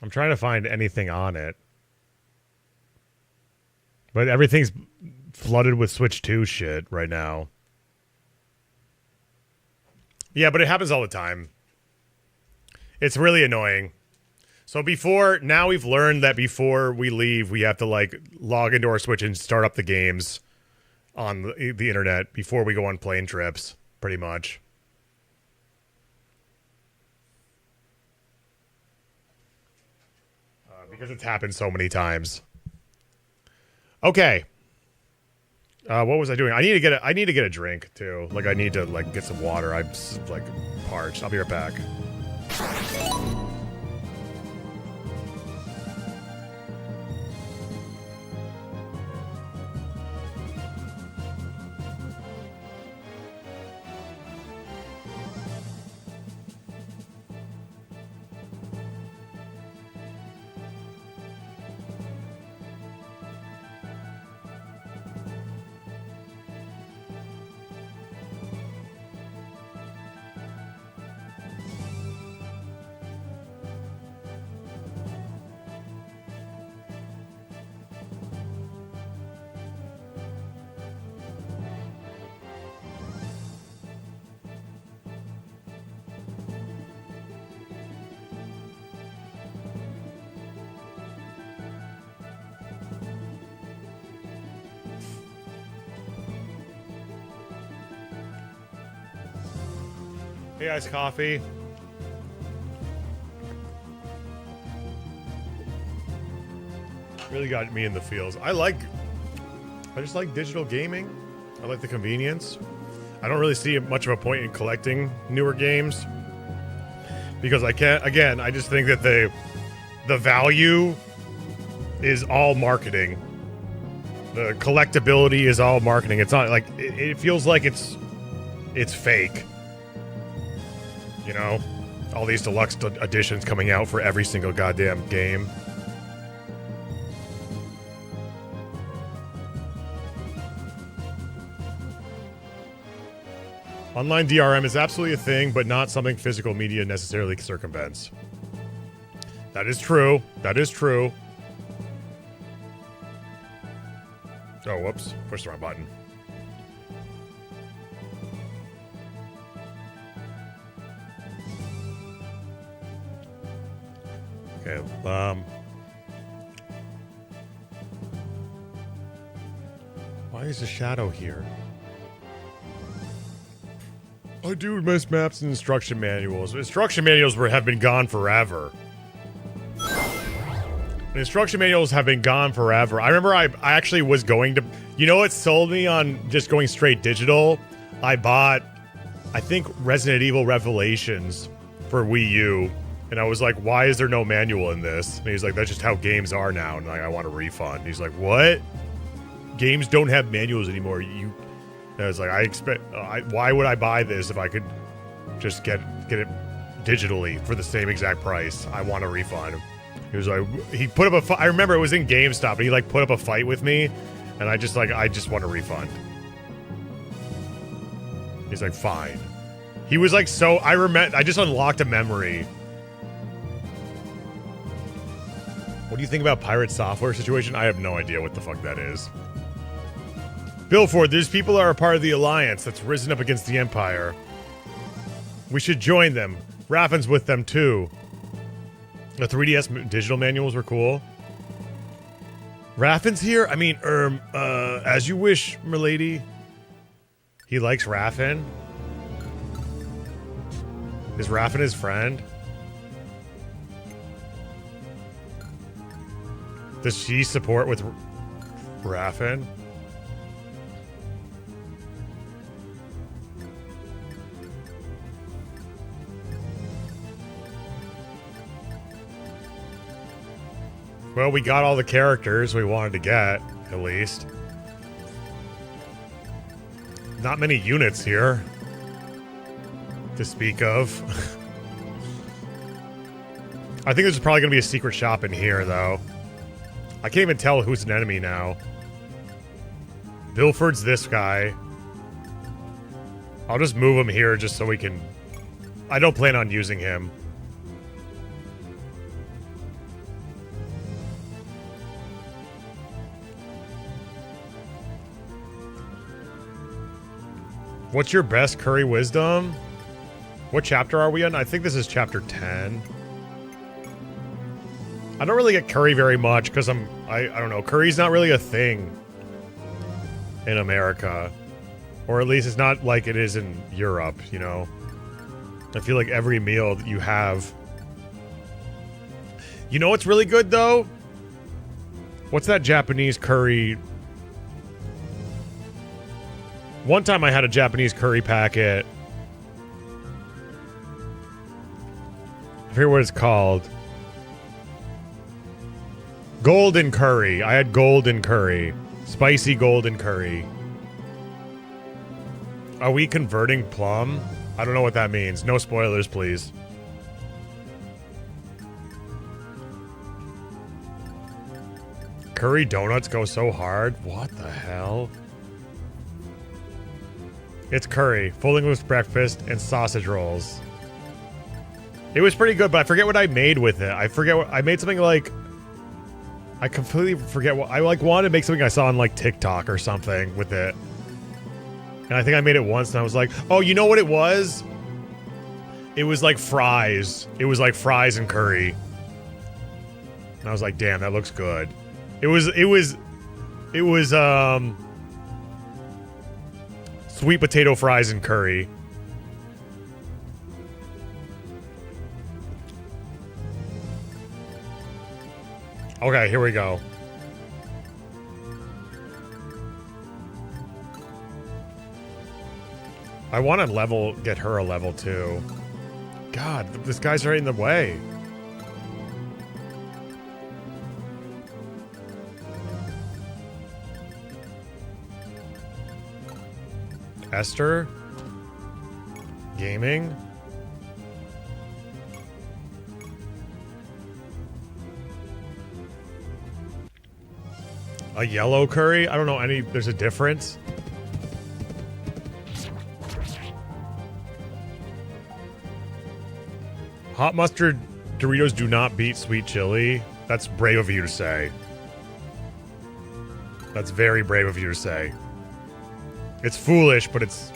I'm trying to find anything on it. But everything's flooded with Switch 2 shit right now. Yeah, but it happens all the time. It's really annoying. So now we've learned that before we leave, we have to like log into our Switch and start up the games on the internet before we go on plane trips, pretty much. Because it's happened so many times. Okay. What was I doing? I need to get a drink too. Like I need to like get some water. I'm like parched. I'll be right back. Hey, iced coffee. Really got me in the feels. I just like digital gaming. I like the convenience. I don't really see much of a point in collecting newer games because I can't. Again, I just think that the value is all marketing. The collectability is all marketing. It's not like it feels like it's fake. You know, all these deluxe editions coming out for every single goddamn game. Online DRM is absolutely a thing, but not something physical media necessarily circumvents. That is true. That is true. Oh, whoops. Pushed the wrong button. Okay, why is the shadow here? I do miss maps and instruction manuals. Instruction manuals have been gone forever. The instruction manuals have been gone forever. I remember I actually was going to... You know what sold me on just going straight digital? I bought, I think, Resident Evil Revelations for Wii U. And I was like, why is there no manual in this? And he's like, that's just how games are now. And like, I want a refund. He's like, what? Games don't have manuals anymore. And I was like, why would I buy this if I could just get it digitally for the same exact price? I want a refund. He was like, he put up I remember it was in GameStop, and he like put up a fight with me, and I just want a refund. He's like, fine. He was like, I just unlocked a memory. What do you think about pirate software situation? I have no idea what the fuck that is. Billford, these people are a part of the Alliance that's risen up against the Empire. We should join them. Raffin's with them too. The 3DS digital manuals were cool. Raffin's here? I mean, as you wish, milady. He likes Raffin? Is Raffin his friend? Does she support with Raffin? Well, we got all the characters we wanted to get, at least. Not many units here to speak of. I think there's probably going to be a secret shop in here, though. I can't even tell who's an enemy now. Bilford's this guy. I'll just move him here just so we can... I don't plan on using him. What's your best curry wisdom? What chapter are we in? I think this is chapter 10. I don't really get curry very much because I don't know, curry's not really a thing in America. Or at least it's not like it is in Europe, you know? I feel like every meal that you have... You know what's really good, though? What's that Japanese curry... One time I had a Japanese curry packet. I forget what it's called. Golden curry. I had golden curry. Spicy golden curry. Are we converting plum? I don't know what that means. No spoilers, please. Curry donuts go so hard? What the hell? It's curry, full English breakfast, and sausage rolls. It was pretty good, but I forget what I made with it. I forget what I made something like... I completely forget what... I wanted to make something I saw on like TikTok or something with it. And I think I made it once and I was like, oh, you know what it was? It was like fries. It was like fries and curry. And I was like, damn, that looks good. It was sweet potato fries and curry. Okay, here we go. I want to get her a level 2. God, this guy's right in the way. Esther? Gaming? A yellow curry? I don't know any... There's a difference? Hot mustard Doritos do not beat sweet chili. That's brave of you to say. That's very brave of you to say. It's foolish, but it's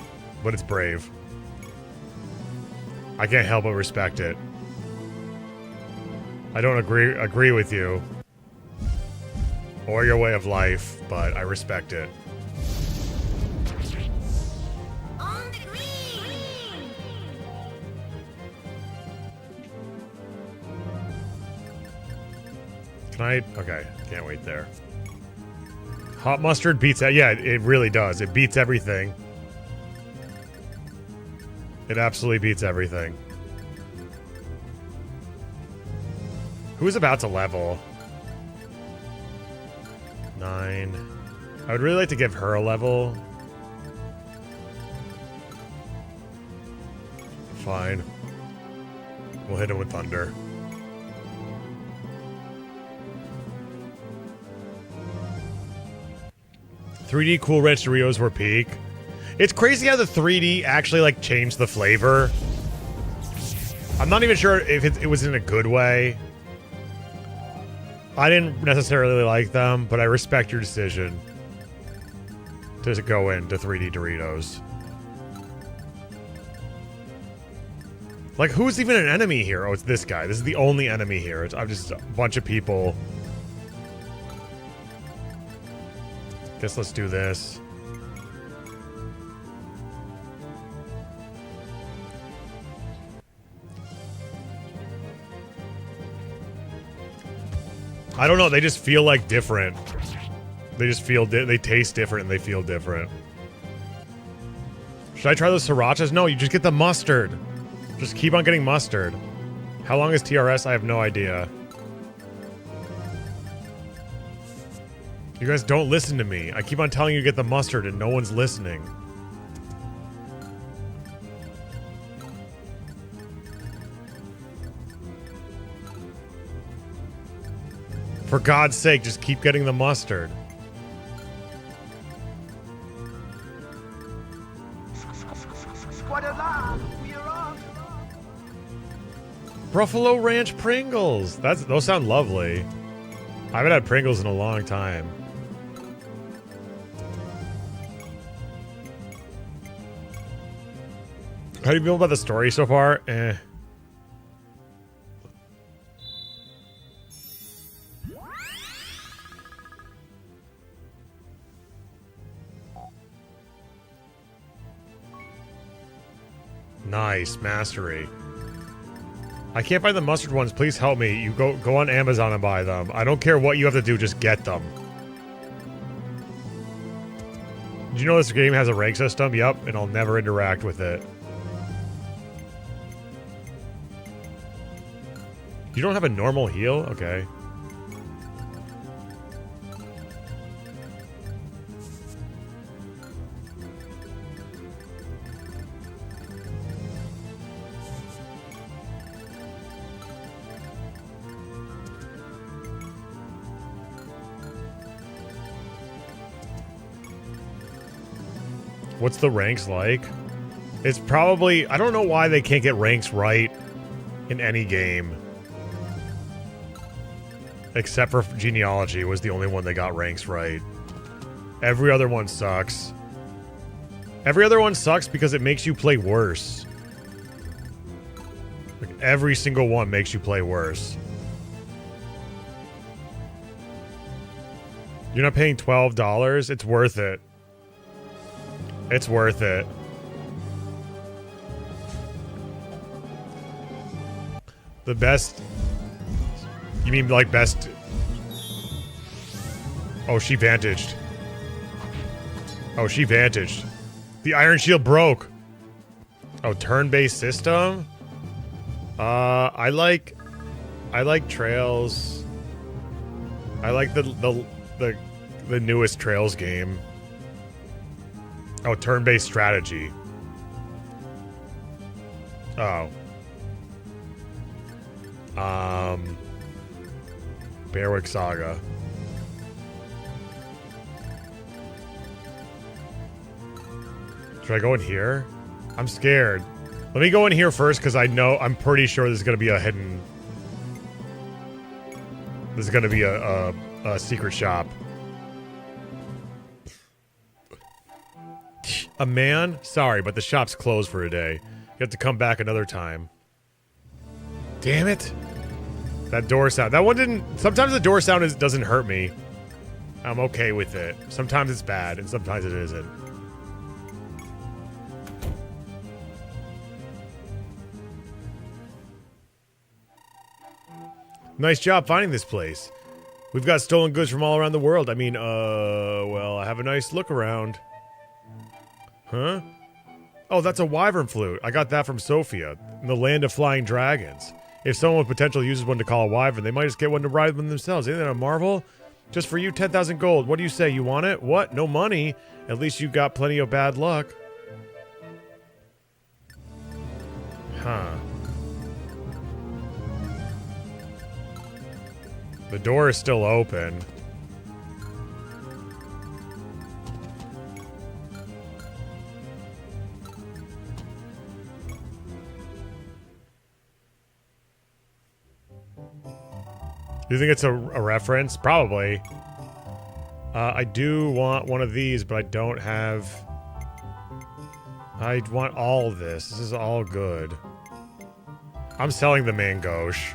brave. I can't help but respect it. I don't agree with you or your way of life, but I respect it. On the green. Can I? Okay, can't wait there. Hot mustard beats that. Yeah, it really does. It beats everything. It absolutely beats everything. Who's about to level? 9. I would really like to give her a level. Fine. We'll hit him with thunder. $3D Cool Ranch Doritos were peak. It's crazy how the 3D actually like changed the flavor. I'm not even sure if it was in a good way. I didn't necessarily like them, but I respect your decision to go into 3D Doritos. Like, who's even an enemy here? Oh, it's this guy. This is the only enemy here. I'm just a bunch of people. Guess let's do this. I don't know. They just feel like different. They just feel they taste different and they feel different. Should I try those srirachas? No, you just get the mustard. Just keep on getting mustard. How long is TRS? I have no idea. You guys don't listen to me. I keep on telling you to get the mustard and no one's listening. For God's sake, just keep getting the mustard. Buffalo Ranch Pringles. Those sound lovely. I haven't had Pringles in a long time. How do you feel about the story so far? Eh. Nice mastery. I can't find the mustard ones. Please help me. You go on Amazon and buy them. I don't care what you have to do. Just get them. Did you know this game has a rank system? Yep, and I'll never interact with it. You don't have a normal heal? Okay. What's the ranks like? It's probably... I don't know why they can't get ranks right in any game. Except for Genealogy was the only one that got ranks right. Every other one sucks. Every other one sucks because it makes you play worse. Like, every single one makes you play worse. You're not paying $12? It's worth it. It's worth it. The best... You mean like best... Oh, she vantaged. Oh, she vantaged. The Iron Shield broke. Oh, turn-based system? I like Trails. I like the newest Trails game. Oh, turn-based strategy. Oh. Bearwick Saga. Should I go in here? I'm scared. Let me go in here first, because I'm pretty sure there's going to be a hidden... There's going to be a secret shop. A man? Sorry, but the shop's closed for a day. You have to come back another time. Damn it. That door sound. That one didn't... Sometimes the door sound doesn't hurt me. I'm okay with it. Sometimes it's bad, and sometimes it isn't. Nice job finding this place. We've got stolen goods from all around the world. I mean, well, I have a nice look around. Huh? Oh, that's a wyvern flute. I got that from Sofia, in the land of flying dragons. If someone with potential uses one to call a wyvern, they might just get one to ride them themselves. Isn't that a marvel? Just for you, 10,000 gold. What do you say? You want it? What? No money? At least you got plenty of bad luck. Huh. The door is still open. Do you think it's a reference? Probably. I do want one of these, but I don't have... I want all of this. This is all good. I'm selling the mangosh.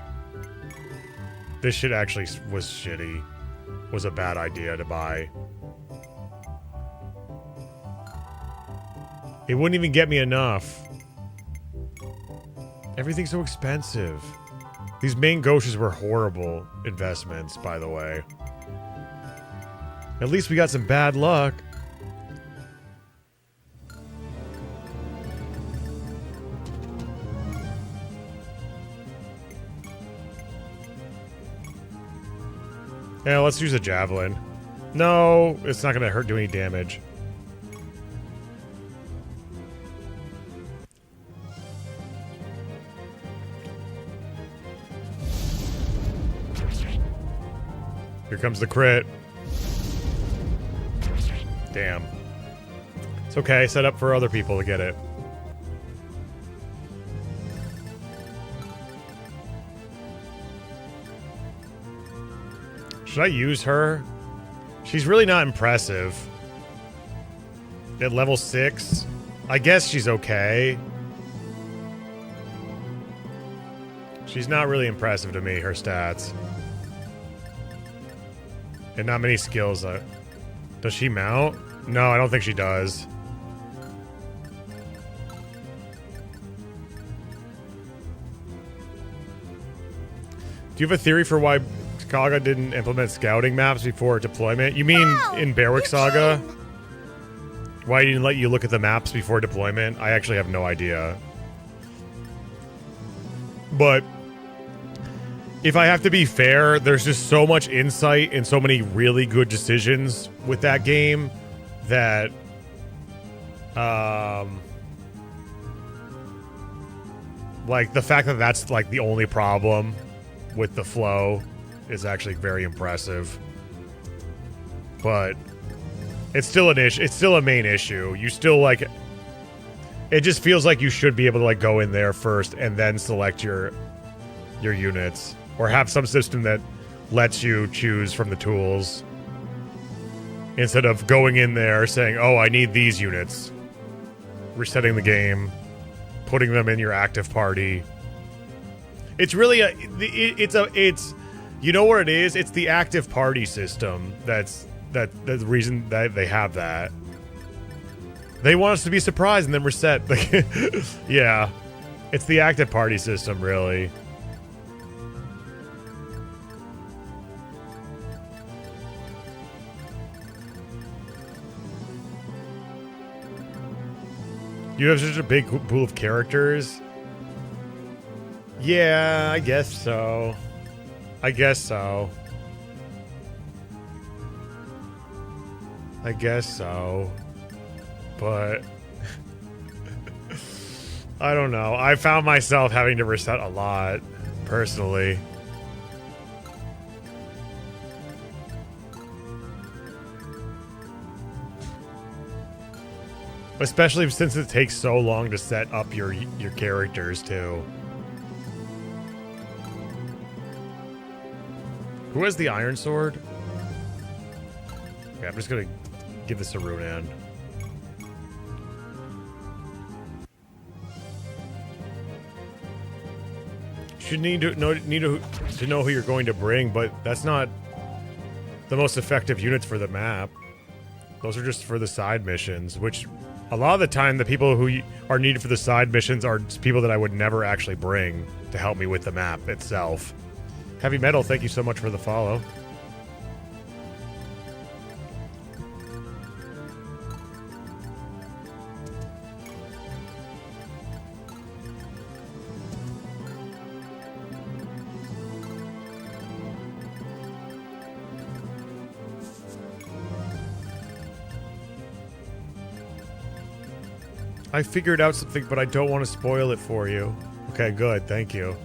This shit actually was shitty. Was a bad idea to buy. It wouldn't even get me enough. Everything's so expensive. These mangoshes were horrible investments, by the way. At least we got some bad luck. Yeah, let's use a javelin. No, it's not gonna do any damage. Here comes the crit. Damn. It's okay, set up for other people to get it. Should I use her? She's really not impressive. At level 6? I guess she's okay. She's not really impressive to me, her stats. And not many skills. Does she mount? No, I don't think she does. Do you have a theory for why Saga didn't implement scouting maps before deployment? You mean in Berwick Saga? Why didn't let you look at the maps before deployment? I actually have no idea. But if I have to be fair, there's just so much insight and so many really good decisions with that game that like the fact that that's like the only problem with the flow is actually very impressive. But it's still an issue. It's still a main issue. You still like it just feels like you should be able to like go in there first and then select your units, or have some system that lets you choose from the tools instead of going in there saying, "Oh, I need these units." Resetting the game, putting them in your active party. It's really it's you know what it is? It's the active party system that's the reason that they have that. They want us to be surprised and then reset. Yeah. It's the active party system, really. You have such a big pool of characters? Yeah, I guess so. I guess so. I guess so. But I don't know. I found myself having to reset a lot, personally. Especially since it takes so long to set up your characters, too. Who has the Iron Sword? Okay, I'm just gonna give this to Runan. You need to know who you're going to bring, but that's not the most effective units for the map. Those are just for the side missions, which a lot of the time the people who are needed for the side missions are people that I would never actually bring to help me with the map itself. Heavy Metal, thank you so much for the follow. I figured out something, but I don't want to spoil it for you. Okay, good. Thank you.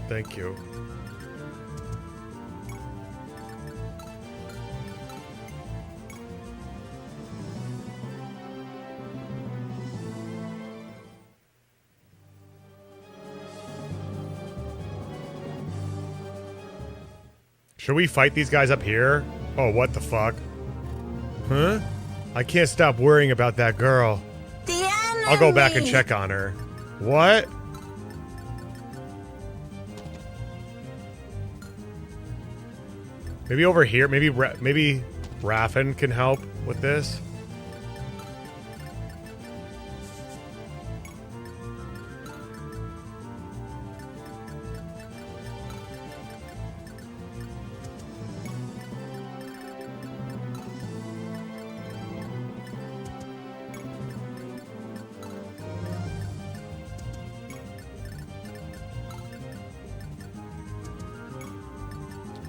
Thank you. Should we fight these guys up here? Oh, what the fuck? Huh? I can't stop worrying about that girl. I'll go back and check on her. What? Maybe over here. Maybe Raffen can help with this.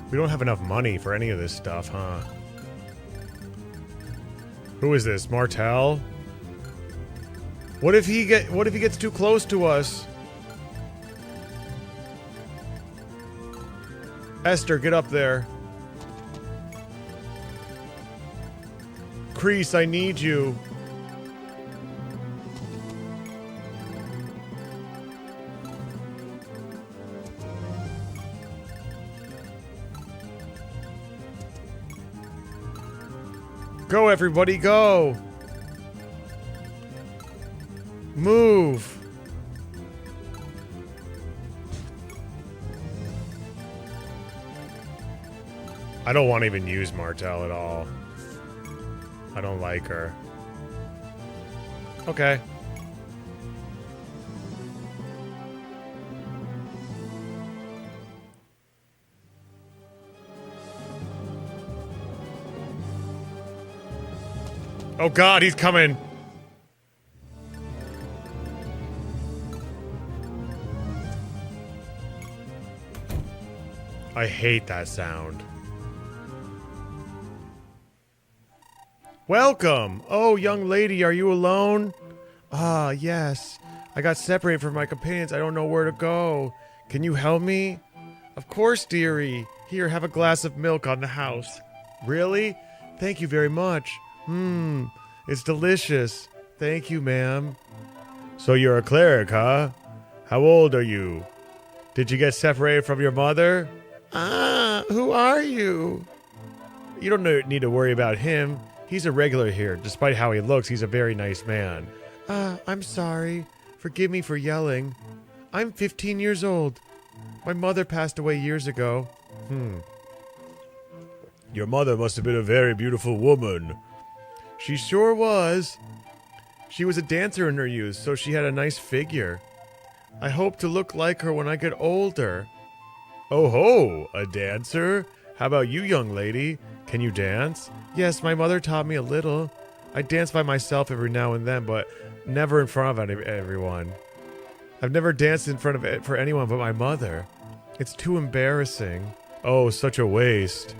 We don't have enough money for any of this stuff, huh? Who is this? Martel? What if he gets too close to us? Esther, get up there. Kreese, I need you. Go, everybody, go! Move! I don't want to even use Martel at all. I don't like her. Okay. Oh god, he's coming! I hate that sound. Welcome! Oh, young lady, are you alone? Ah, yes. I got separated from my companions. I don't know where to go. Can you help me? Of course, dearie. Here, have a glass of milk on the house. Really? Thank you very much. It's delicious. Thank you, ma'am. So you're a cleric, huh? How old are you? Did you get separated from your mother? Ah, who are you? You don't need to worry about him. He's a regular here. Despite how he looks, he's a very nice man. I'm sorry. Forgive me for yelling. I'm 15 years old. My mother passed away years ago. Your mother must have been a very beautiful woman. She sure was. She was a dancer in her youth, so she had a nice figure. I hope to look like her when I get older. Oh ho, a dancer? How about you, young lady? Can you dance? Yes, my mother taught me a little. I dance by myself every now and then, but never in front of everyone. I've never danced in front of it for anyone but my mother. It's too embarrassing. Oh, such a waste.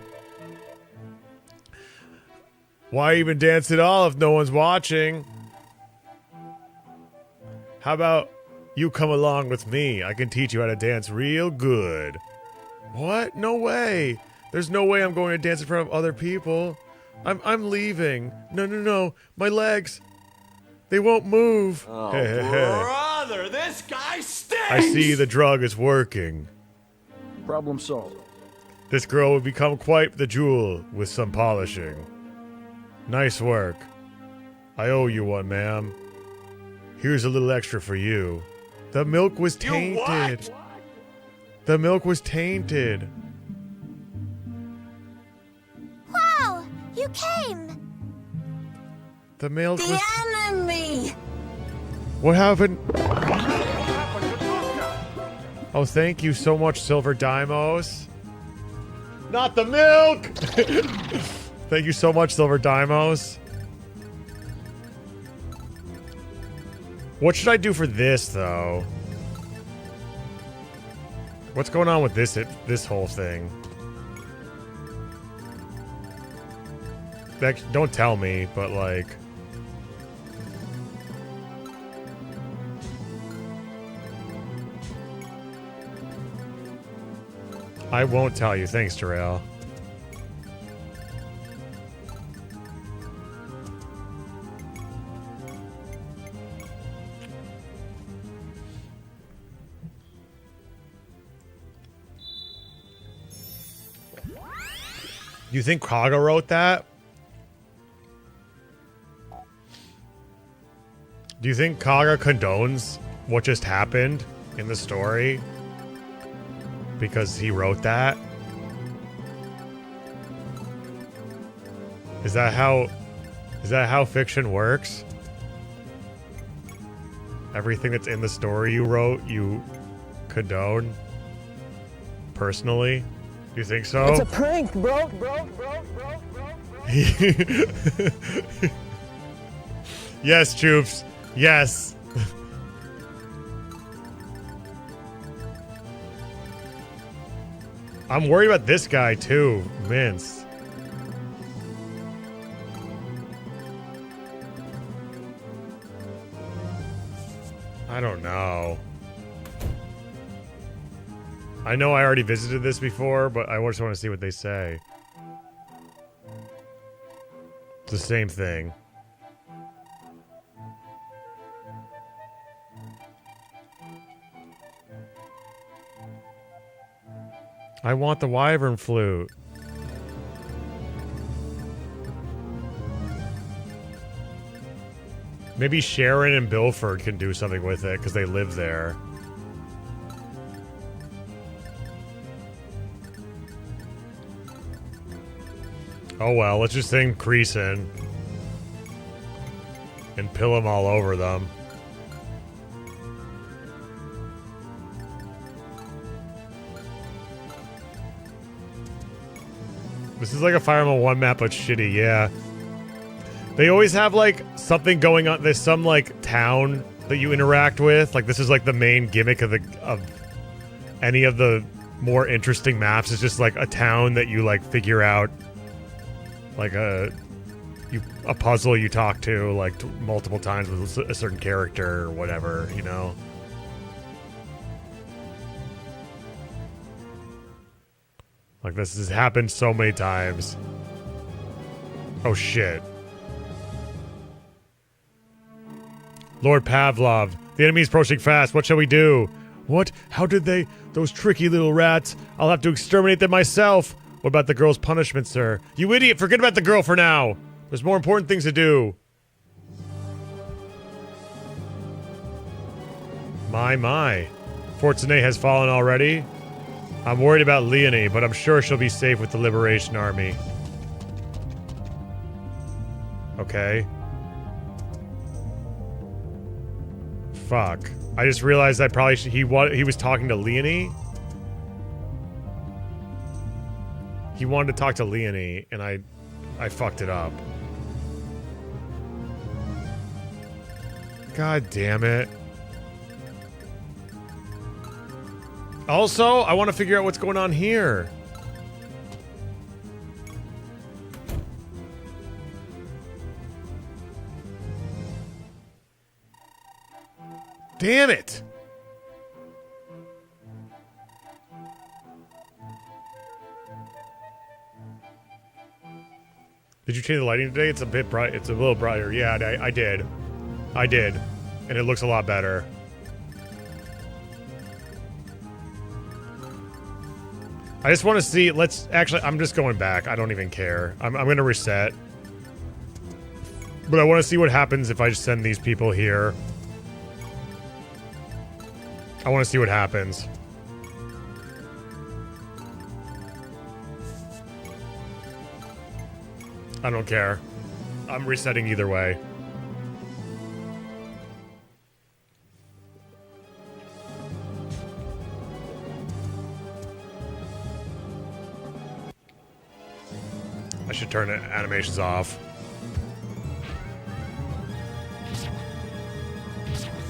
Why even dance at all if no one's watching? How about you come along with me? I can teach you how to dance real good. What? No way. There's no way I'm going to dance in front of other people. I'm leaving. No. My legs. They won't move. Oh, brother, this guy stinks! I see the drug is working. Problem solved. This girl will become quite the jewel with some polishing. Nice work. I owe you one, ma'am. Here's a little extra for you. The milk was tainted. The milk was tainted. Wow, you came. The milk was... The enemy. What happened? Oh, thank you so much, Silver Dimos. Not the milk! Thank you so much, Silver Dimos. What should I do for this, though? What's going on with this whole thing? Like, don't tell me, but like... I won't tell you. Thanks, Terrell. You think Kaga wrote that? Do you think Kaga condones what just happened in the story? Because he wrote that? Is that how fiction works? Everything that's in the story you wrote, you condone? Personally? Do you think so? It's a prank, bro. Yes, Troops. Yes. I'm worried about this guy too, Mince. I don't know. I know I already visited this before, but I just want to see what they say. It's the same thing. I want the wyvern flute. Maybe Sharon and Bilford can do something with it because they live there. Oh well, let's just sing Creason and pill him all over them. This is like a Fire Emblem 1 map, but shitty, yeah. They always have, like, something going on. There's some, like, town that you interact with. Like, this is, like, the main gimmick of any of the more interesting maps. It's just, like, a town that you, like, figure out, like, a puzzle you talk to, like, multiple times with a certain character or whatever, you know? Like, this has happened so many times. Oh, shit. Lord Pavlov, the enemy's approaching fast. What shall we do? What? How did they? Those tricky little rats. I'll have to exterminate them myself. What about the girl's punishment, sir? You idiot, forget about the girl for now. There's more important things to do. My. Fortuné has fallen already. I'm worried about Leonie, but I'm sure she'll be safe with the Liberation Army. Okay. Fuck. I just realized I probably should, he was talking to Leonie. He wanted to talk to Leonie, and I fucked it up. God damn it. Also, I want to figure out what's going on here. Damn it! Did you change the lighting today? It's a bit bright. It's a little brighter. Yeah, I did. I did. And it looks a lot better. I just want to see, I'm just going back. I don't even care. I'm going to reset. But I want to see what happens if I just send these people here. I want to see what happens. I don't care. I'm resetting either way. I should turn the animations off.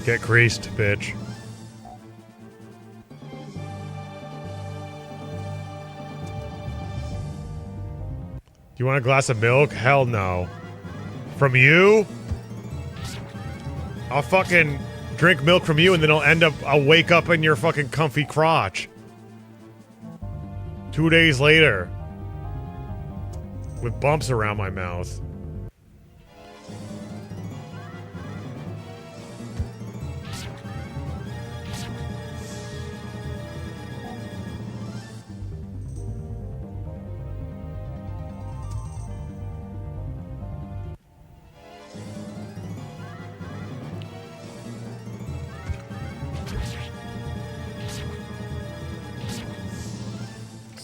Get creased, bitch. You want a glass of milk? Hell no. From you? I'll fucking drink milk from you and then I'll wake up in your fucking comfy crotch. 2 days later. With bumps around my mouth.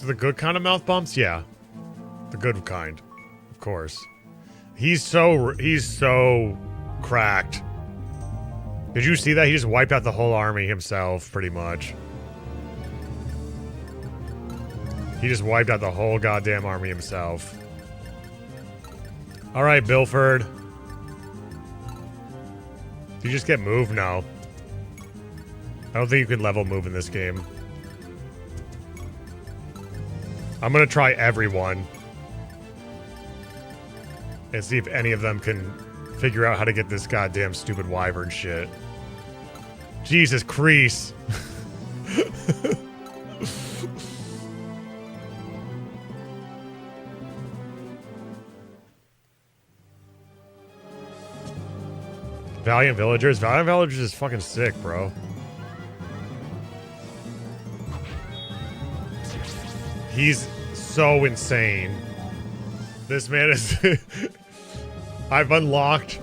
the good kind of mouth bumps? Yeah. The good kind. Of course. He's so cracked. Did you see that? He just wiped out the whole army himself, pretty much. He just wiped out the whole goddamn army himself. Alright, Bilford. Do you just get moved? No. I don't think you can level move in this game. I'm gonna try everyone. And see if any of them can figure out how to get this goddamn stupid wyvern shit. Jesus Christ. Valiant Villagers? Valiant Villagers is fucking sick, bro. He's so insane. This man is... I've unlocked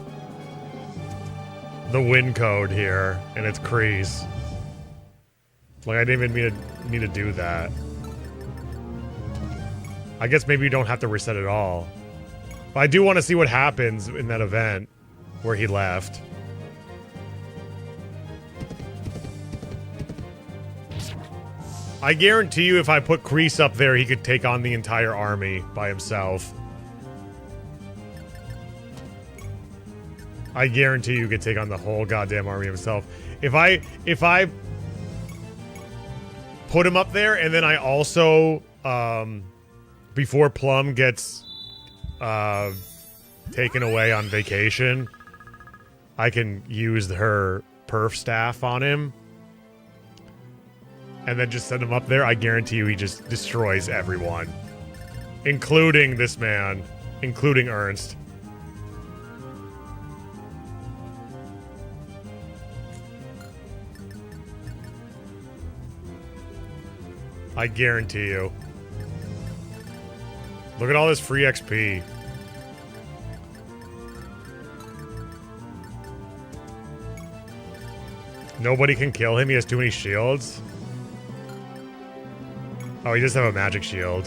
the win code here, and it's Kreese. Like, I didn't even need to do that. I guess maybe you don't have to reset it all. But I do want to see what happens in that event where he left. I guarantee you if I put Kreese up there, he could take on the entire army by himself. I guarantee you could take on the whole goddamn army himself. If I put him up there and then I also, before Plum gets taken away on vacation, I can use her perf staff on him. And then just send him up there, I guarantee you he just destroys everyone. Including this man. Including Ernst. I guarantee you. Look at all this free XP. Nobody can kill him, he has too many shields. Oh, he does have a magic shield.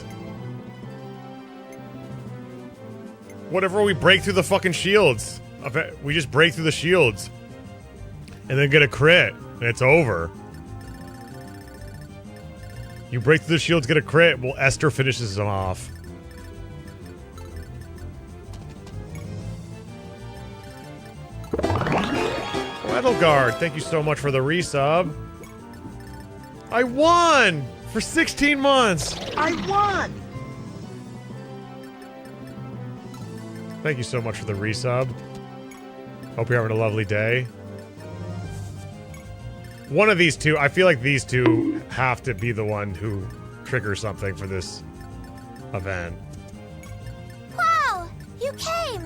Whatever, we break through the fucking shields. We just break through the shields. And then get a crit. And it's over. You break through the shields, get a crit. Well, Esther finishes him off. Edelgard, thank you so much for the resub. I won! For 16 months! I won! Thank you so much for the resub. Hope you're having a lovely day. One of these two, I feel like these two have to be the one who triggers something for this event. Wow! You came!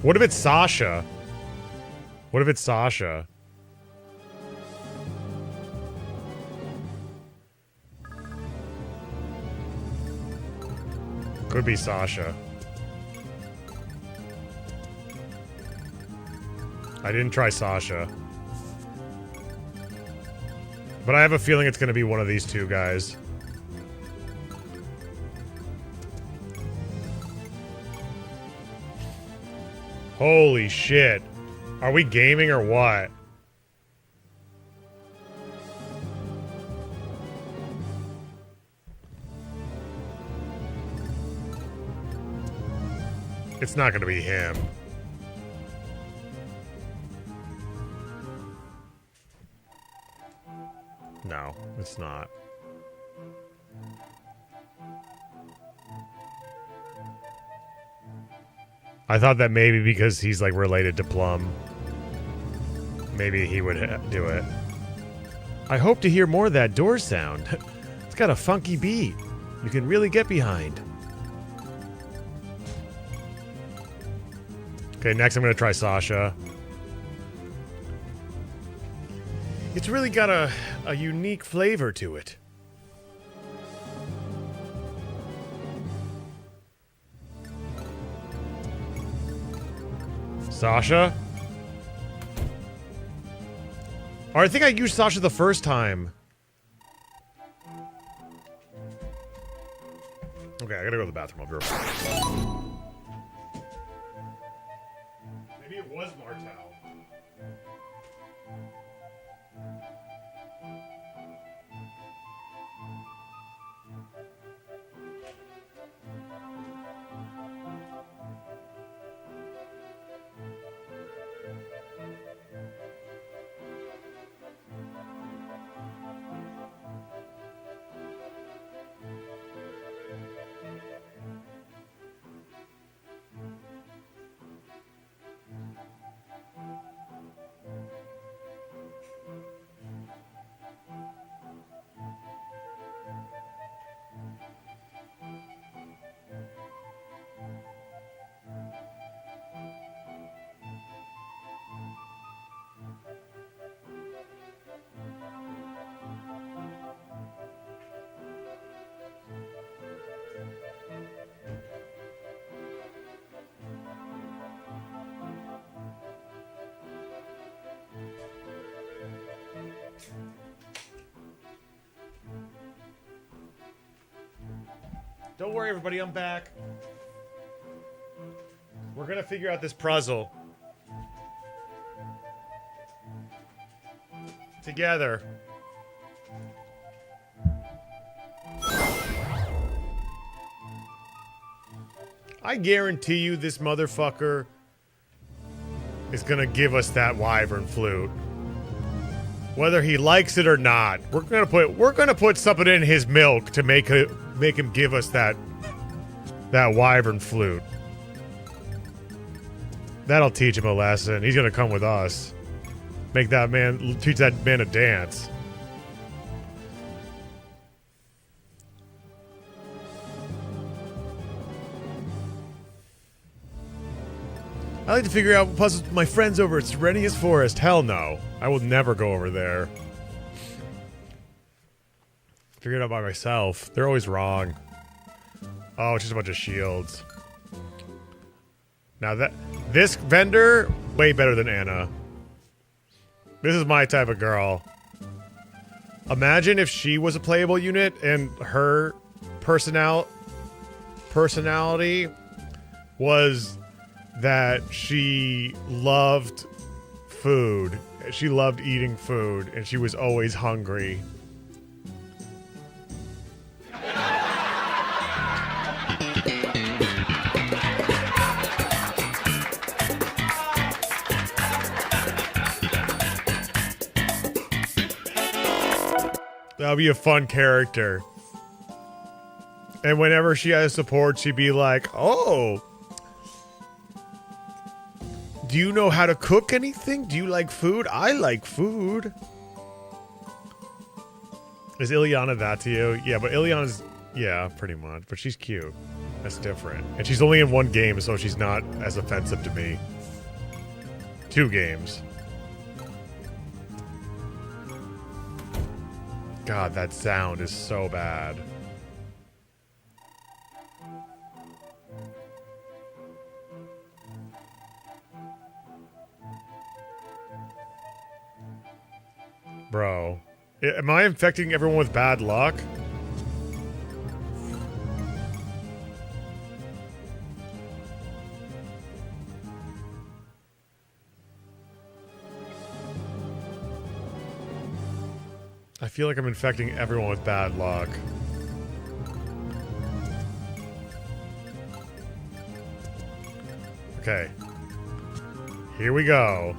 What if it's Sasha? What if it's Sasha? Could be Sasha. I didn't try Sasha. But I have a feeling it's gonna be one of these two guys. Holy shit. Are we gaming or what? It's not gonna be him. No, it's not. I thought that maybe because he's like related to Plum, maybe he would do it. I hope to hear more of that door sound. It's got a funky beat. You can really get behind. Okay, next I'm gonna try Sasha. It's really got a unique flavor to it. Sasha? Or I think I used Sasha the first time. Okay, I gotta go to the bathroom. I'll be right back. Maybe it was Martel. Don't worry, everybody, I'm back. We're gonna figure out this puzzle. Together. I guarantee you this motherfucker is gonna give us that wyvern flute. Whether he likes it or not. We're gonna put something in his milk to make him give us that wyvern flute. That'll teach him a lesson. He's gonna come with us. Teach that man a dance. I like to figure out puzzles with my friends over at Serenius Forest. Hell no. I will never go over there. Figure it out by myself. They're always wrong. Oh, it's just a bunch of shields. Now this vendor, way better than Anna. This is my type of girl. Imagine if she was a playable unit and her personality was that she loved food. She loved eating food, and she was always hungry. That would be a fun character. And whenever she has support, she'd be like, oh, do you know how to cook anything? Do you like food? I like food. Is Ileana that to you? Yeah, but Ileana's, yeah, pretty much. But she's cute. That's different. And she's only in one game, so she's not as offensive to me. 2 games. God, that sound is so bad. Bro. Am I infecting everyone with bad luck? I feel like I'm infecting everyone with bad luck. Okay. Here we go.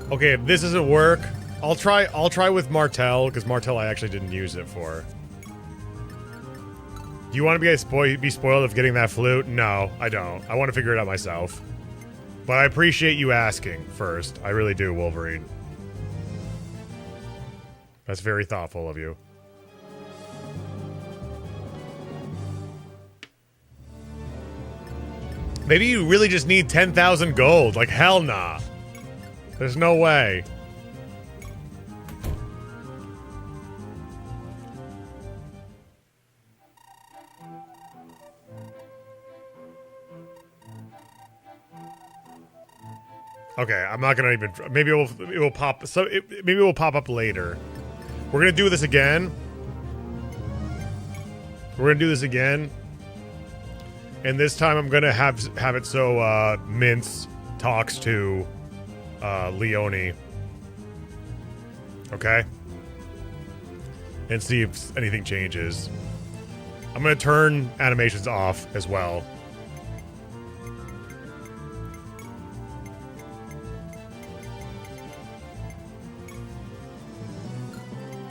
Okay, if this doesn't work, I'll try with Martel, because Martel I actually didn't use it for. Do you want to be spoiled of getting that flute? No, I don't. I want to figure it out myself. But I appreciate you asking first. I really do, Wolverine. That's very thoughtful of you. Maybe you really just need 10,000 gold. Like, hell nah. There's no way. Okay, I'm not gonna even. Maybe it will pop. Maybe it will pop up later. We're gonna do this again. We're gonna do this again, and this time I'm gonna have it so Mince talks to Leonie. Okay, and see if anything changes. I'm gonna turn animations off as well.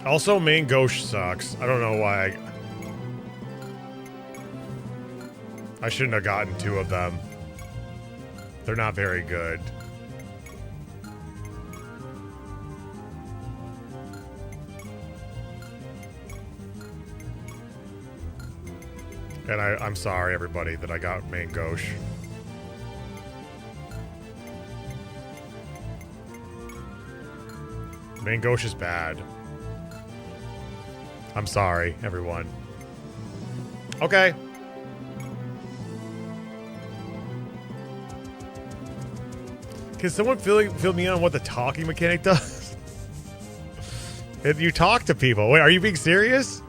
Also, main gauche sucks. I don't know why. I shouldn't have gotten 2 of them. They're not very good. And I'm sorry, everybody, that I got main gauche. Main gauche is bad. I'm sorry, everyone. Okay. Can someone fill me in on what the talking mechanic does? You talk to people. Wait, are you being serious?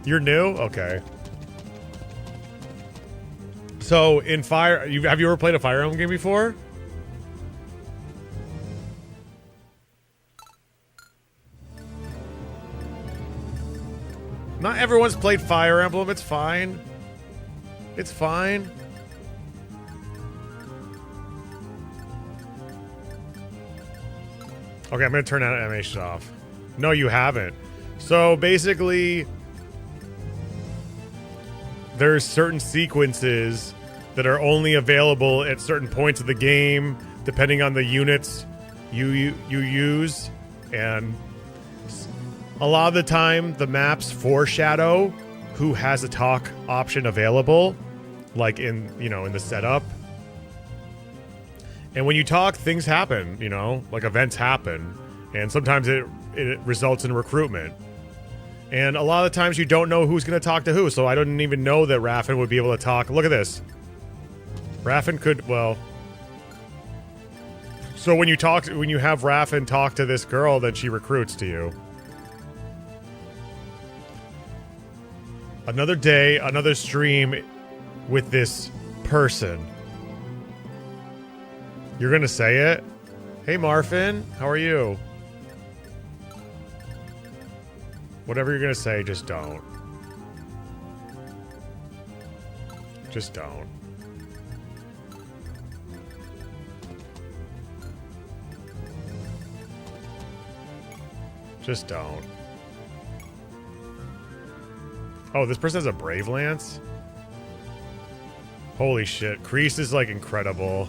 You're new? Okay. So, in Fire... have you ever played a Fire Emblem game before? Not everyone's played Fire Emblem. It's fine. It's fine. Okay, I'm going to turn that animation off. No, you haven't. So, basically, there's certain sequences that are only available at certain points of the game, depending on the units you use. And a lot of the time, the maps foreshadow who has a talk option available, like in the setup. And when you talk, things happen, like events happen. And sometimes it results in recruitment. And a lot of the times you don't know who's going to talk to who, so I didn't even know that Raffen would be able to talk. Look at this. Raffen could, well... So when you have Raffen talk to this girl, then she recruits to you. Another day, another stream with this person. You're gonna say it? Hey Marfin, how are you? Whatever you're gonna say, just don't. Just don't. Just don't. Oh, this person has a Brave Lance? Holy shit. Kreese is like incredible.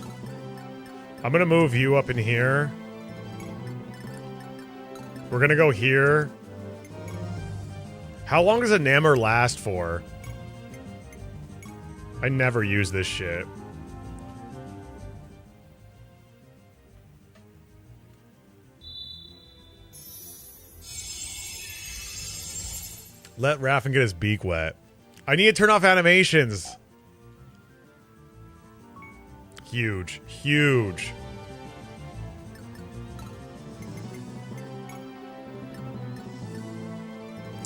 I'm gonna move you up in here. We're gonna go here. How long does a Namor last for? I never use this shit. Let Raffen get his beak wet. I need to turn off animations. Huge. Huge.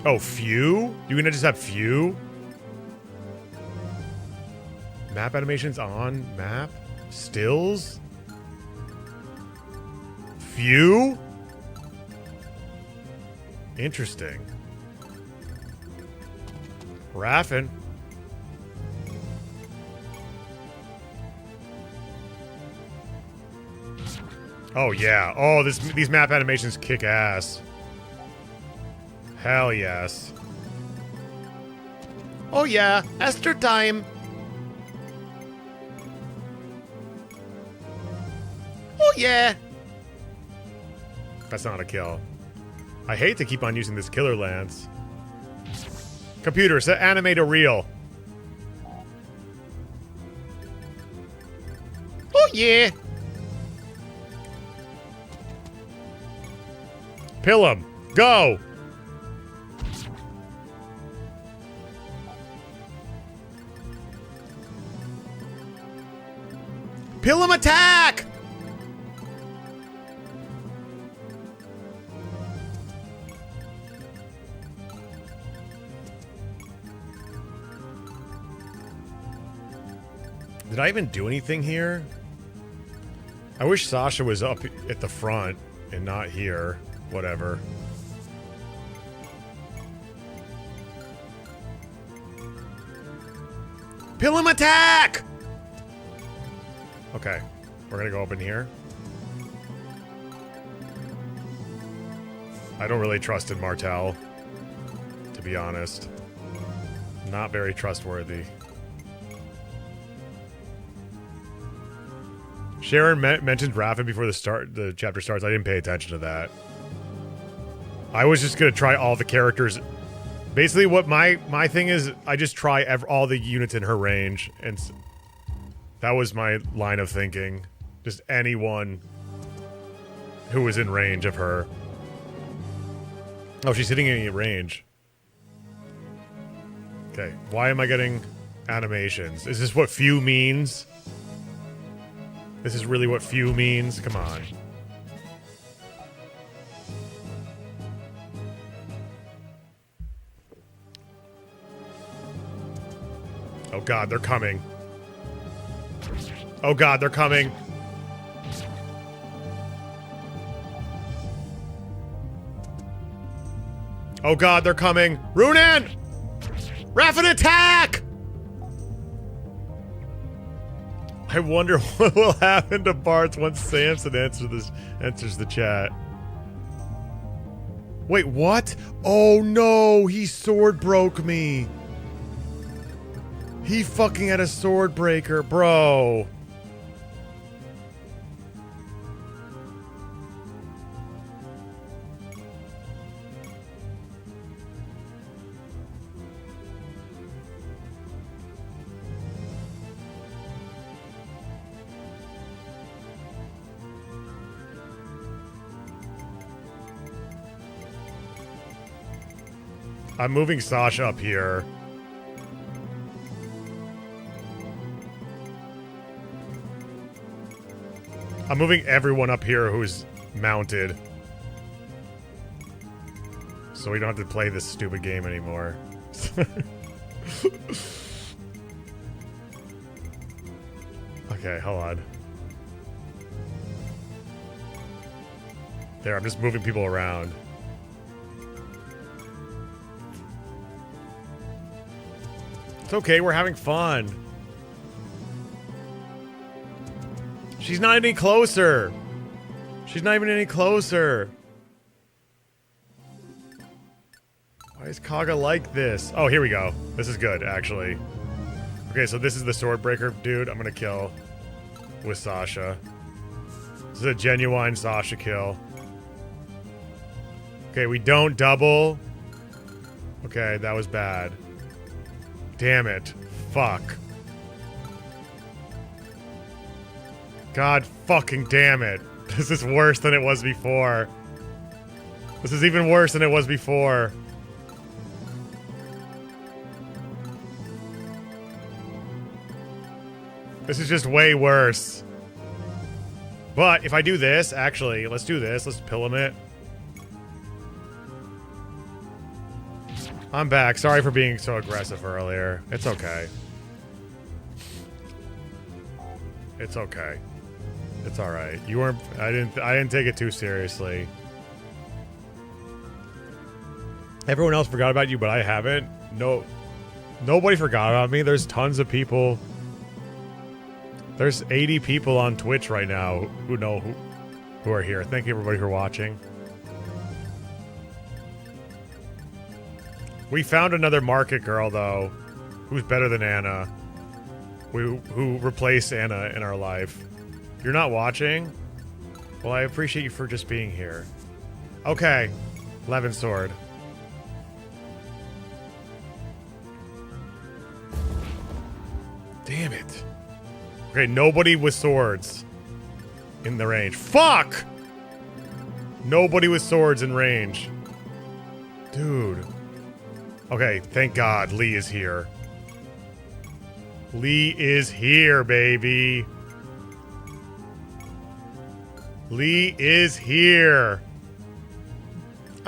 Oh, few? You gonna just have few? Map animations on map? Stills? Few? Interesting. Raffen. Oh yeah. Oh, these map animations kick ass. Hell yes. Oh yeah, Esther time. Oh yeah. That's not a kill. I hate to keep on using this killer lance. Computer, set animate a reel. yeah. Pill him. Go. Pill him, attack. Did I even do anything here? I wish Sasha was up at the front and not here. Whatever. Pill him, attack! Okay, we're gonna go up in here. I don't really trust in Martel, to be honest. Not very trustworthy. Sharon mentioned Raffin before the chapter starts. I didn't pay attention to that. I was just gonna try all the characters. Basically, what my thing is, I just try all the units in her range, and that was my line of thinking. Just anyone who was in range of her. Oh, she's hitting any range. Okay, why am I getting animations? Is this what few means? This is really what few means? Come on. Oh god, they're coming. Oh god, they're coming. Oh god, they're coming. Runan! Raffin, attack! I wonder what will happen to Bartz once Samson enters the chat. Wait, what? Oh no, he sword broke me. He fucking had a sword breaker, bro. I'm moving Sasha up here. I'm moving everyone up here who's mounted. So we don't have to play this stupid game anymore. Okay, hold on. There, I'm just moving people around. It's okay, we're having fun. She's not any closer. She's not even any closer. Why is Kaga like this? Oh, here we go. This is good, actually. Okay, so this is the sword breaker dude I'm gonna kill with Sasha. This is a genuine Sasha kill. Okay, we don't double. Okay, that was bad. Damn it. Fuck. God fucking damn it. This is worse than it was before. This is even worse than it was before. This is just way worse. But if I do this, actually, let's do this. Let's pill him it. I'm back. Sorry for being so aggressive earlier. It's okay. It's okay. It's all right. You weren't. I didn't take it too seriously. Everyone else forgot about you, but I haven't. No, nobody forgot about me. There's tons of people. There's 80 people on Twitch right now who are here. Thank you everybody for watching. We found another market girl though, who's better than Anna. Who replaced Anna in our life. You're not watching? Well, I appreciate you for just being here. Okay. Levin sword. Damn it. Okay, nobody with swords in the range. Fuck! Nobody with swords in range. Dude. Okay, thank God Lee is here. Lee is here, baby. Lee is here.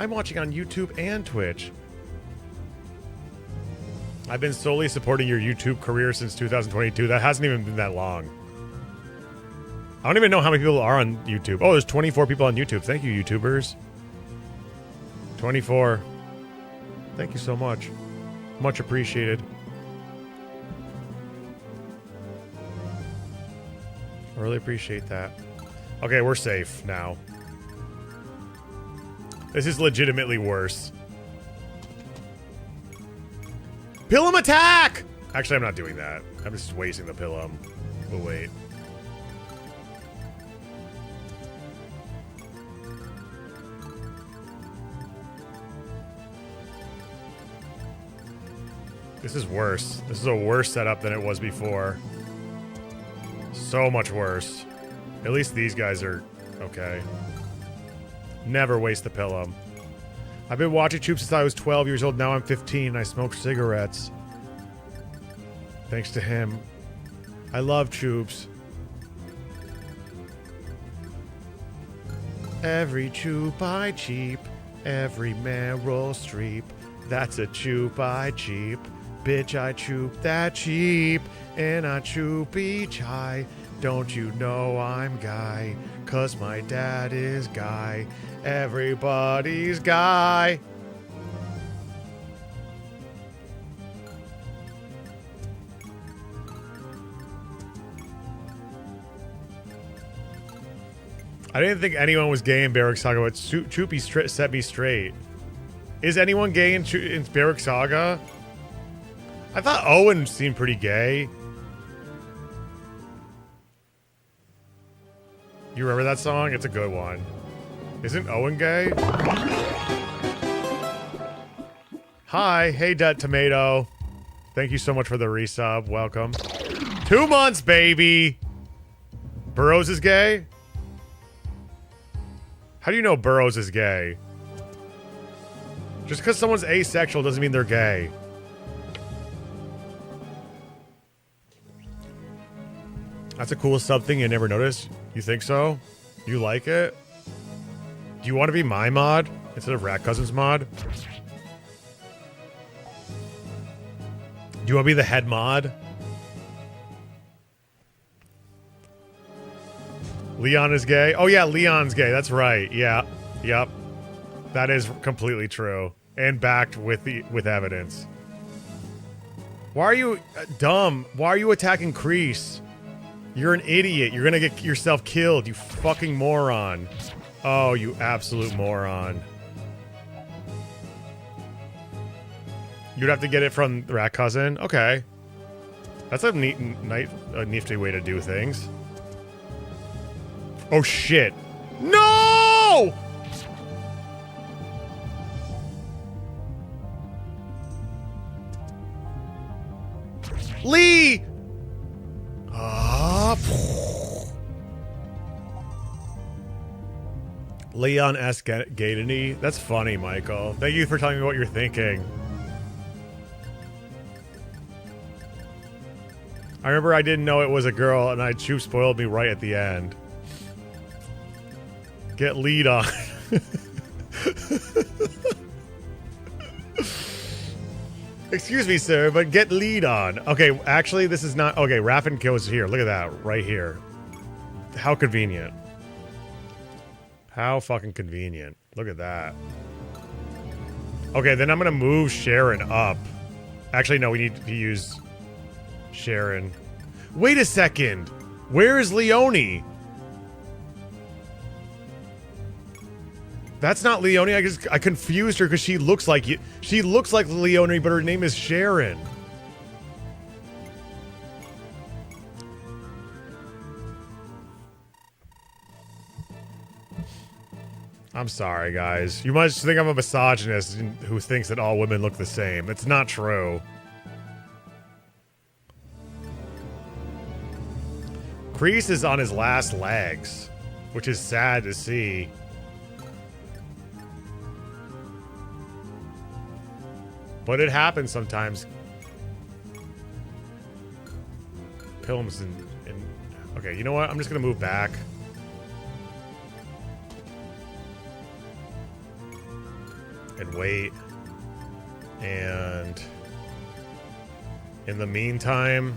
I'm watching on YouTube and Twitch. I've been solely supporting your YouTube career since 2022. That hasn't even been that long. I don't even know how many people are on YouTube. Oh, there's 24 people on YouTube. Thank you, YouTubers. 24. Thank you so much. Much appreciated. I really appreciate that. Okay, we're safe now. This is legitimately worse. Pilum attack! Actually, I'm not doing that. I'm just wasting the Pilum. We'll wait. This is worse. This is a worse setup than it was before. So much worse. At least these guys are okay. Never waste the Pilum. I've been watching Troops since I was 12 years old. Now I'm 15 and I smoke cigarettes. Thanks to him. I love Troops. Every troop I cheap. Every Meryl Streep. That's a troop I cheap. Bitch, I troop that cheap. And I troop each high. Don't you know I'm Guy? 'Cause my dad is Guy. Everybody's Guy. I didn't think anyone was gay in Barrack Saga, but Choopy set me straight. Is anyone gay in Barrack Saga? I thought Owen seemed pretty gay. You remember that song? It's a good one. Isn't Owen gay? Hi. Hey, Dead Tomato. Thank you so much for the resub. Welcome. 2 months, baby. Burrows is gay? How do you know Burrows is gay? Just because someone's asexual doesn't mean they're gay. That's a cool sub thing you never noticed. You think so? You like it? Do you want to be my mod instead of Rat Cousin's mod? Do you want to be the head mod? Leon is gay? Oh yeah, Leon's gay. That's right. Yeah. Yep. That is completely true. And backed with evidence. Why are you dumb? Why are you attacking Kreese? You're an idiot. You're gonna get yourself killed, you fucking moron. Oh, you absolute moron. You'd have to get it from the Rat Cousin? Okay. That's a nifty way to do things. Oh, shit. No! Lee! Leon S. Gaydeny. That's funny, Michael. Thank you for telling me what you're thinking. I remember I didn't know it was a girl, and Choop spoiled me right at the end. Get lead on. Excuse me, sir, but get lead on. Okay, actually, this is not... Okay, Raffin Kills here. Look at that. Right here. How convenient. How fucking convenient. Look at that. Okay, then I'm gonna move Sharon up. Actually, no, we need to use Sharon. Wait a second. Where is Leonie? That's not Leonie. I confused her because she looks like you. She looks like Leonie, but her name is Sharon. I'm sorry, guys. You might think I'm a misogynist who thinks that all women look the same. It's not true. Kreese is on his last legs, which is sad to see. But it happens sometimes. Pilm's in... Okay, you know what? I'm just gonna move back. And wait. And... in the meantime...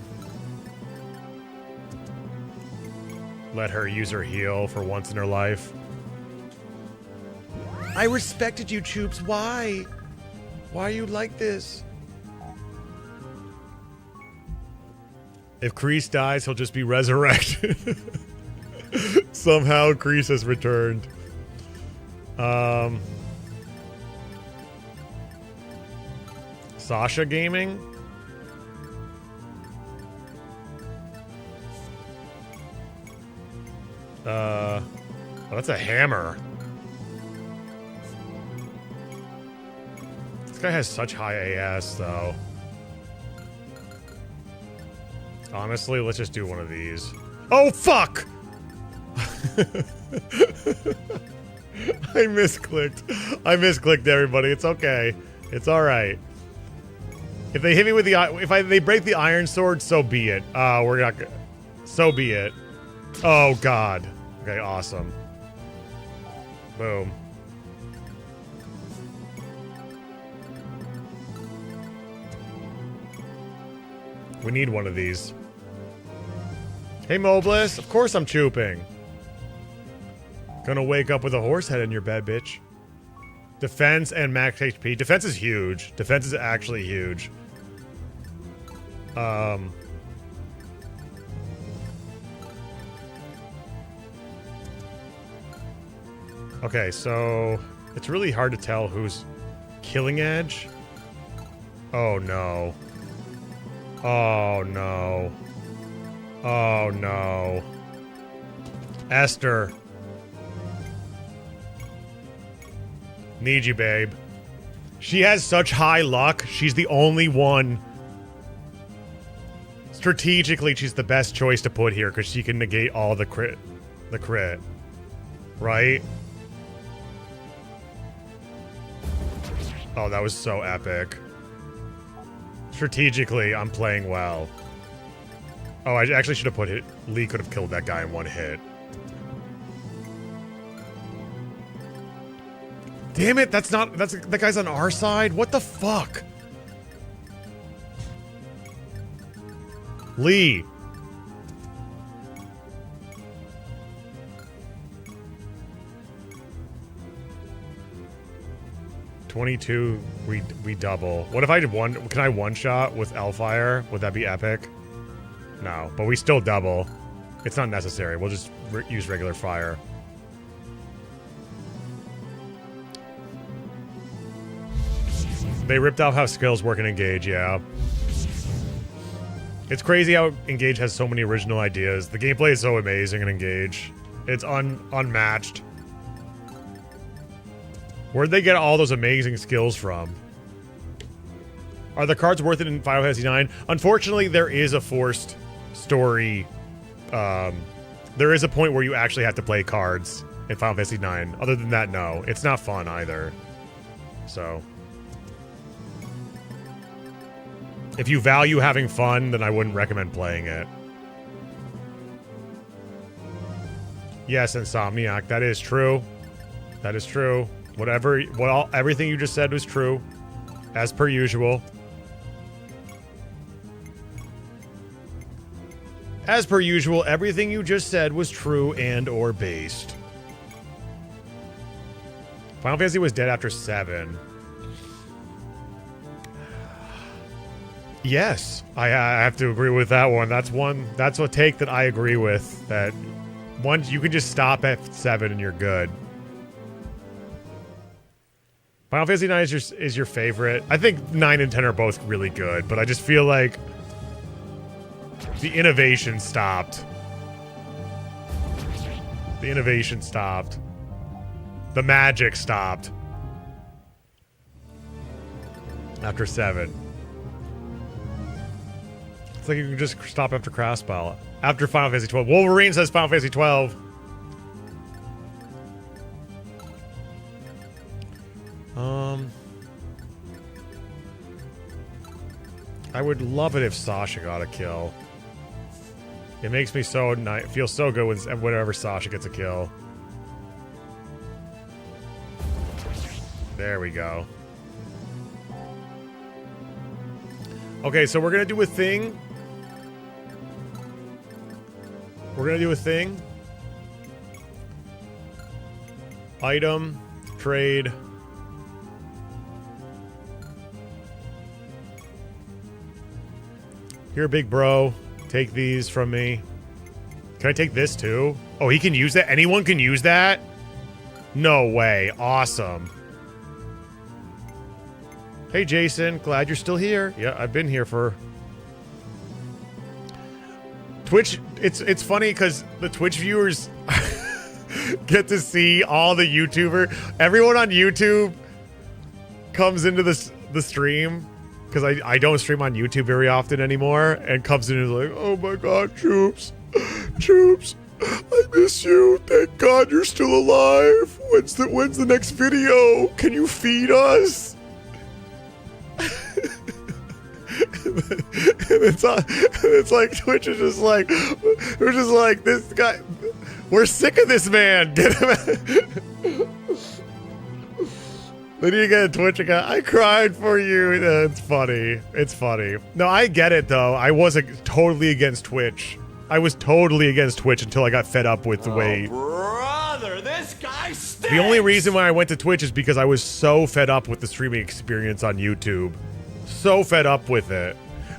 let her use her heal for once in her life. I respected you, Choops. Why? Why are you like this? If Kreese dies, he'll just be resurrected. Somehow Kreese has returned. Sasha Gaming? Oh, that's a hammer. This guy has such high AS, though. Honestly, let's just do one of these. Oh, fuck! I misclicked. I misclicked, everybody. It's okay. It's alright. If they hit me with the... they break the iron sword, so be it. We're not... so be it. Oh, God. Okay, awesome. Boom. We need one of these. Hey, Mobliss. Of course I'm chooping. Gonna wake up with a horse head in your bed, bitch. Defense and max HP. Defense is huge. Defense is actually huge. Okay, so it's really hard to tell who's Killing Edge. Oh no. Oh no. Oh no. Esther. Need you, babe. She has such high luck. She's the only one. Strategically, she's the best choice to put here because she can negate all the crit. Right? Oh, that was so epic. Strategically, I'm playing well. Oh, I actually should have put it. Lee could have killed that guy in one hit. Damn it, that guy's on our side? What the fuck? Lee. $22, we double. What if I did one? Can I one shot with Hellfire? Would that be epic? No, but we still double. It's not necessary. We'll just use regular fire. They ripped out how skills work in Engage, yeah. It's crazy how Engage has so many original ideas. The gameplay is so amazing in Engage. It's unmatched. Where'd they get all those amazing skills from? Are the cards worth it in Final Fantasy IX? Unfortunately, there is a forced story. There is a point where you actually have to play cards in Final Fantasy IX. Other than that, no. It's not fun either. So... if you value having fun, then I wouldn't recommend playing it. Yes, Insomniac, that is true. That is true. Everything you just said was true. As per usual. As per usual, everything you just said was true and or based. Final Fantasy was dead after 7. Yes, I have to agree with that one. That's a take that I agree with. That once you can just stop at 7 and you're good. Final Fantasy IX is your favorite. I think 9 and 10 are both really good, but I just feel like the innovation stopped. The innovation stopped. The magic stopped. After 7. It's like you can just stop after Crossbell. After Final Fantasy 12. Wolverine says Final Fantasy 12. I would love it if Sasha got a kill. It makes me so feel so good whenever Sasha gets a kill. There we go. Okay, so we're gonna do a thing. Item, trade. Here, big bro. Take these from me. Can I take this too? Oh, he can use that? Anyone can use that? No way. Awesome. Hey, Jason. Glad you're still here. Yeah, I've been here for... Twitch, it's funny because the Twitch viewers get to see all the YouTuber. Everyone on YouTube comes into the stream because I don't stream on YouTube very often anymore, and comes in and is like, oh my god, Choops, I miss you. Thank God you're still alive. When's the next video? Can you feed us? It's like Twitch is just like, we're just like, this guy, we're sick of this man. Get him out. Then you get a Twitch account. I cried for you. It's funny. It's funny. No, I get it though. I wasn't totally against Twitch. I was totally against Twitch until I got fed up with the way. Brother, this guy stinks! The only reason why I went to Twitch is because I was so fed up with the streaming experience on YouTube. So fed up with it.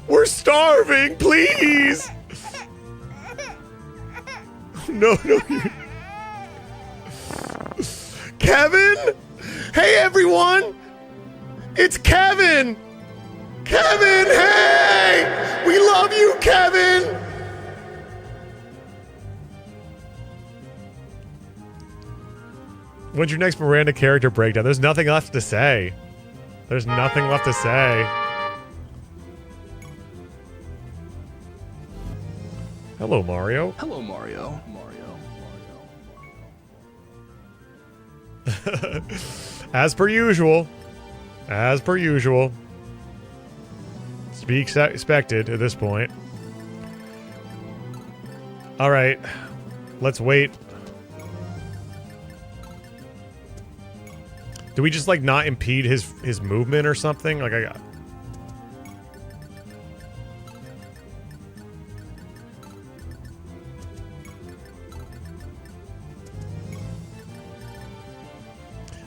We're starving, please! No. Kevin? Hey, everyone! It's Kevin! Kevin, hey! We love you, Kevin! When's your next Miranda character breakdown? There's nothing left to say. There's nothing left to say. Hello, Mario. Hello, Mario. As per usual. As per usual. To be expected at this point. Alright. Let's wait. Do we just, like, not impede his movement or something? Like, I got...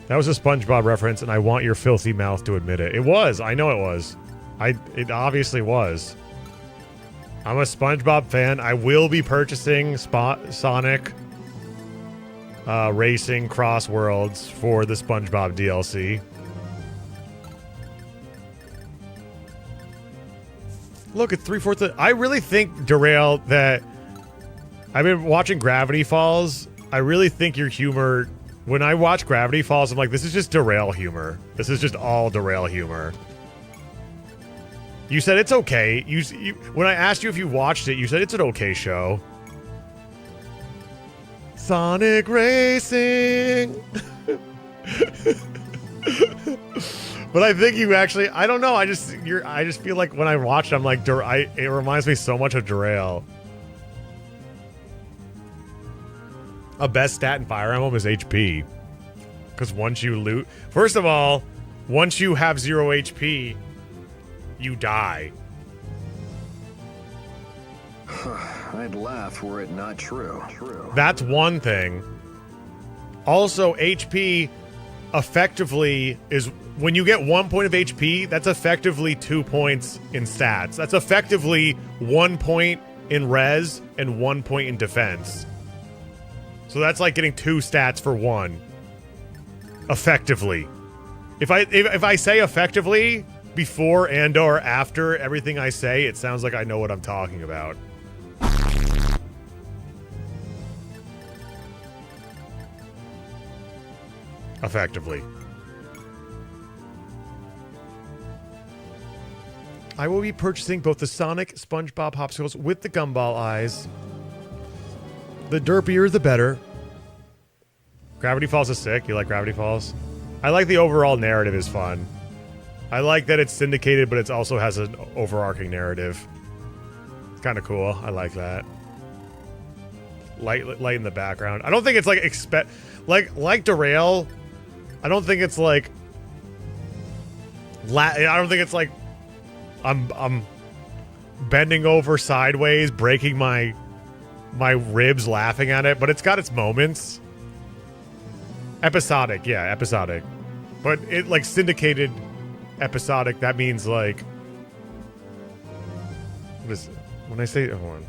That was a SpongeBob reference, and I want your filthy mouth to admit it. It was. I know it was. It obviously was. I'm a SpongeBob fan. I will be purchasing Sonic Racing Cross Worlds for the SpongeBob DLC. Look, it's 3/4. I really think, Derail, that I've been watching Gravity Falls. I really think your humor... When I watch Gravity Falls, I'm like, this is just Derail humor. This is just all Derail humor. You said it's okay. When I asked you if you watched it, you said it's an okay show. Sonic Racing. But I think you actually, I don't know. I just feel like when I watch it, I'm like, it reminds me so much of Derail. A best stat in Fire Emblem is HP. Because once you loot... First of all, once you have 0 HP, you die. I'd laugh were it not true. That's one thing. Also, HP effectively is... When you get 1 point of HP, that's effectively 2 points in stats. That's effectively 1 point in res and 1 point in defense. So that's like getting 2 stats for 1. Effectively. If I say effectively before and or after everything I say, it sounds like I know what I'm talking about. Effectively. I will be purchasing both the Sonic SpongeBob popsicles with the gumball eyes. The derpier, the better. Gravity Falls is sick. You like Gravity Falls? I like the overall narrative is fun. I like that it's syndicated, but it also has an overarching narrative. It's kind of cool. I like that. Light in the background. I don't think it's like Derail. I don't think it's like I don't think it's like I'm bending over sideways, breaking my ribs laughing at it, but it's got its moments. Episodic, yeah, episodic. But it like syndicated episodic, that means like when I say hold on.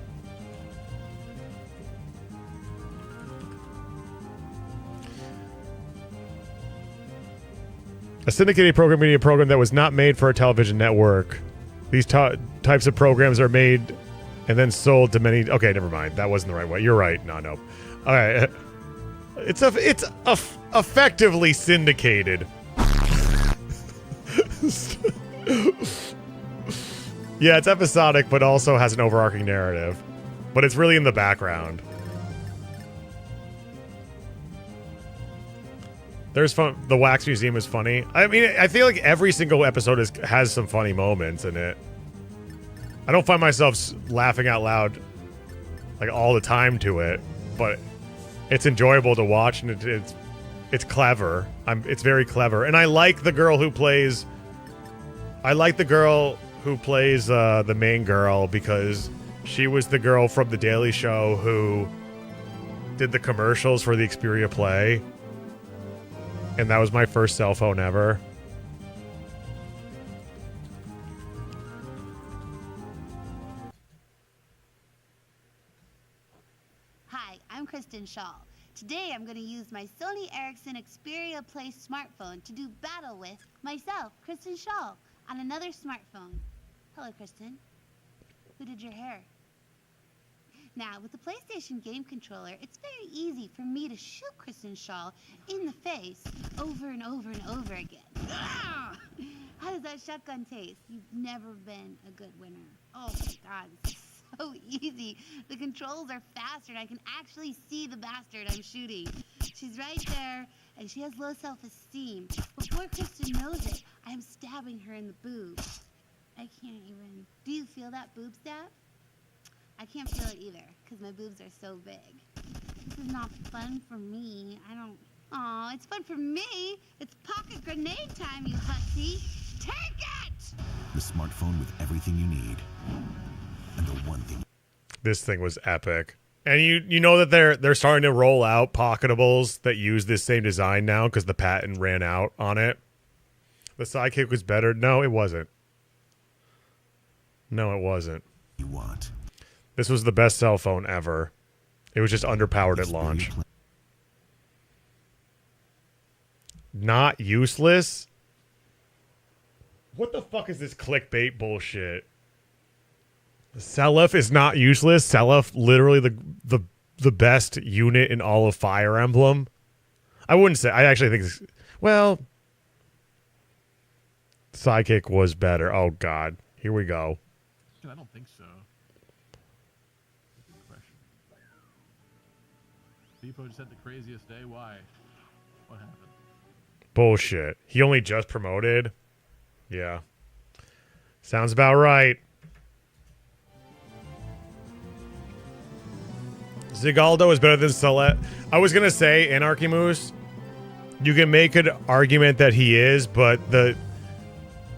A syndicated program media program that was not made for a television network. These types of programs are made and then sold to many. Okay, never mind. That wasn't the right way. You're right. No. All right. It's effectively syndicated. Yeah, it's episodic, but also has an overarching narrative. But it's really in the background. There's fun. The Wax Museum is funny. I mean, I feel like every single episode has some funny moments in it. I don't find myself laughing out loud like all the time to it, but it's enjoyable to watch, and it's clever. It's very clever, and I like the girl who plays. I like the girl who plays the main girl because she was the girl from The Daily Show who did the commercials for the Xperia Play. And that was my first cell phone ever. Hi, I'm Kristen Shaw. Today I'm going to use my Sony Ericsson Xperia Play smartphone to do battle with myself, Kristen Shaw, on another smartphone. Hello, Kristen. Who did your hair? Now, with the PlayStation game controller, it's very easy for me to shoot Kristen Shaw in the face over and over and over again. How does that shotgun taste? You've never been a good winner. Oh my god, it's so easy. The controls are faster and I can actually see the bastard I'm shooting. She's right there and she has low self-esteem. Before Kristen knows it, I'm stabbing her in the boob. I can't even... Do you feel that boob stab? I can't feel it either, because my boobs are so big. This is not fun for me. I don't... Aw, it's fun for me. It's pocket grenade time, you hussy. Take it! The smartphone with everything you need. And the one thing... This thing was epic. And you know that they're starting to roll out pocketables that use this same design now because the patent ran out on it. The Sidekick was better. No, it wasn't. No, it wasn't. You want... This was the best cell phone ever. It was just underpowered at launch. Not useless? What the fuck is this clickbait bullshit? Selef is not useless. Selef, literally the best unit in all of Fire Emblem. I wouldn't say. I actually think. Well, Sidekick was better. Oh god, here we go. I don't think so. Depot just had the craziest day. Why? What happened? Bullshit. He only just promoted? Yeah. Sounds about right. Zigaldo is better than Salet. I was going to say Anarchy Moose. You can make an argument that he is, but